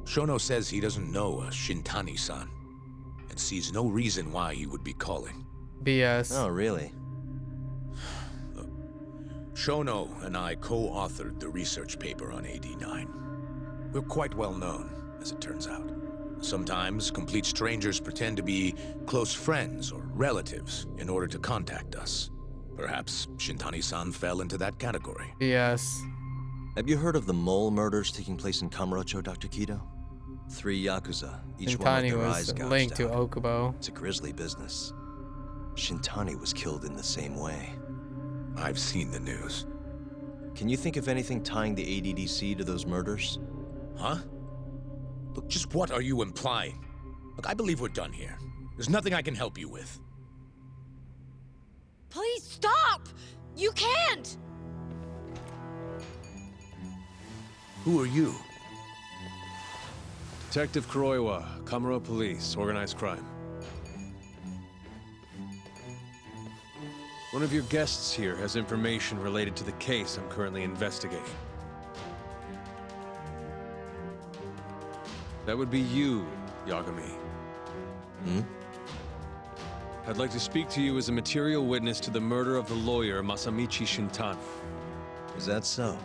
Shono says he doesn't know a Shintani-san, and sees no reason why he would be calling. BS. Oh, really? Shono and I co-authored the research paper on AD9. We're quite well known, as it turns out. Sometimes, complete strangers pretend to be close friends or relatives in order to contact us. Perhaps Shintani-san fell into that category. Yes. Have you heard of the mole murders taking place in Kamurocho, Dr. Kido? 3 Yakuza, each one with Shintani their was eyes gouged linked to out. Okubo. It's a grisly business. Shintani was killed in the same way. I've seen the news. Can you think of anything tying the ADDC to those murders? Huh? Look, just what are you implying? Look, I believe we're done here. There's nothing I can help you with. Please stop! You can't! Who are you? Detective Kuroiwa, Kamuro Police, Organized Crime. One of your guests here has information related to the case I'm currently investigating. That would be you, Yagami. Hmm? I'd like to speak to you as a material witness to the murder of the lawyer Masamichi Shintani. Is that so?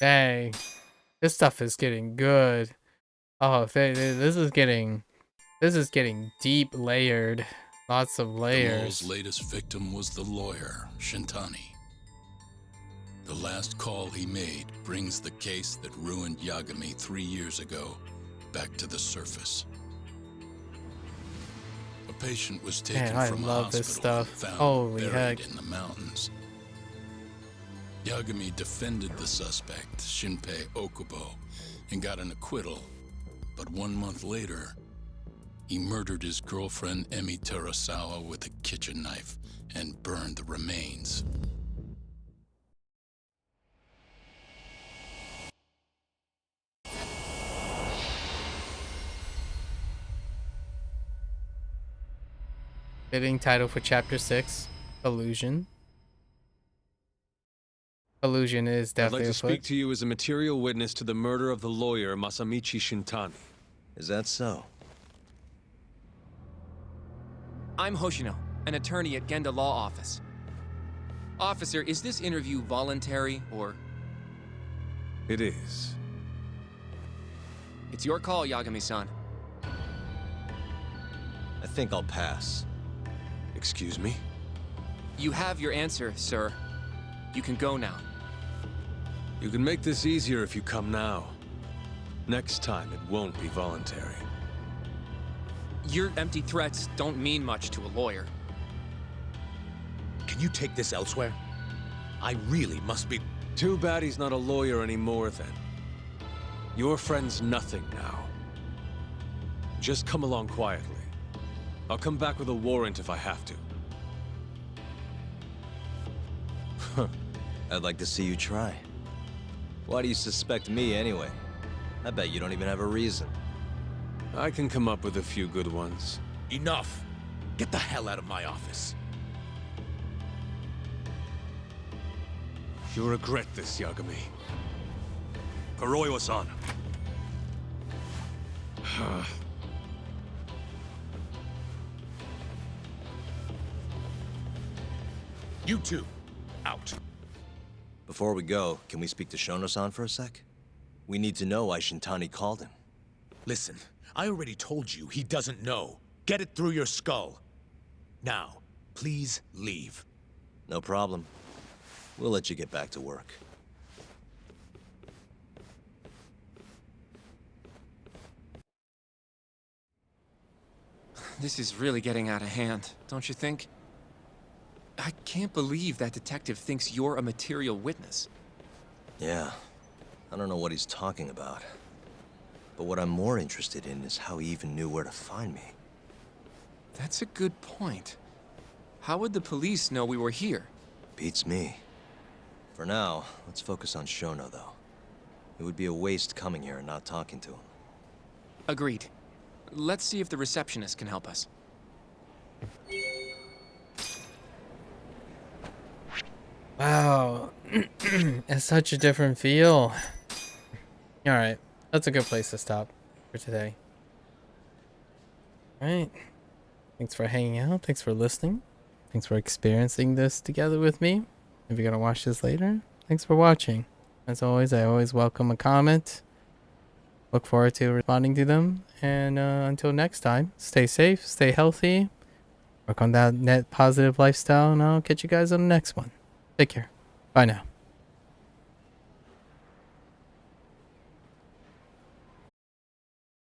Dang. This stuff is getting good. Oh, this is getting deep layered. Lots of The layers. mole's latest victim was the lawyer, Shintani. The last call he made brings the case that ruined Yagami 3 years ago back to the surface. A patient was taken Man, I from a love hospital this stuff. and found Holy buried heck. in the mountains. Yagami defended the suspect, Shinpei Okubo, and got an acquittal. But 1 month later, he murdered his girlfriend Emi Terasawa with a kitchen knife and burned the remains. Fitting title for chapter 6, Illusion. Illusion is I'd definitely like to a speak foot. to you as a material witness to the murder of the lawyer Masamichi Shintani. Is that so? I'm Hoshino, an attorney at Genda Law Office. Officer, is this interview voluntary, or...? It is. It's your call, Yagami-san. I think I'll pass. Excuse me? You have your answer, sir. You can go now. You can make this easier if you come now. Next time, it won't be voluntary. Your empty threats don't mean much to a lawyer. Can you take this elsewhere? I really must be... Too bad he's not a lawyer anymore, then. Your friend's nothing now. Just come along quietly. I'll come back with a warrant if I have to. I'd like to see you try. Why do you suspect me, anyway? I bet you don't even have a reason. I can come up with a few good ones. Enough! Get the hell out of my office. You'll regret this, Yagami. Kuroiwa-san. You two, out. Before we go, can we speak to Shono-san for a sec? We need to know why Shintani called him. Listen, I already told you he doesn't know. Get it through your skull. Now, please leave. No problem. We'll let you get back to work. This is really getting out of hand, don't you think? I can't believe that detective thinks you're a material witness. Yeah. I don't know what he's talking about. But what I'm more interested in is how he even knew where to find me. That's a good point. How would the police know we were here? Beats me. For now, let's focus on Shono, though. It would be a waste coming here and not talking to him. Agreed. Let's see if the receptionist can help us. Wow. It's such a different feel. Alright. That's a good place to stop for today. Alright. Thanks for hanging out. Thanks for listening. Thanks for experiencing this together with me. If you're gonna watch this later, thanks for watching. As always, I always welcome a comment. Look forward to responding to them. And until next time, stay safe, stay healthy, work on that net positive lifestyle, and I'll catch you guys on the next one. Take care. Bye now.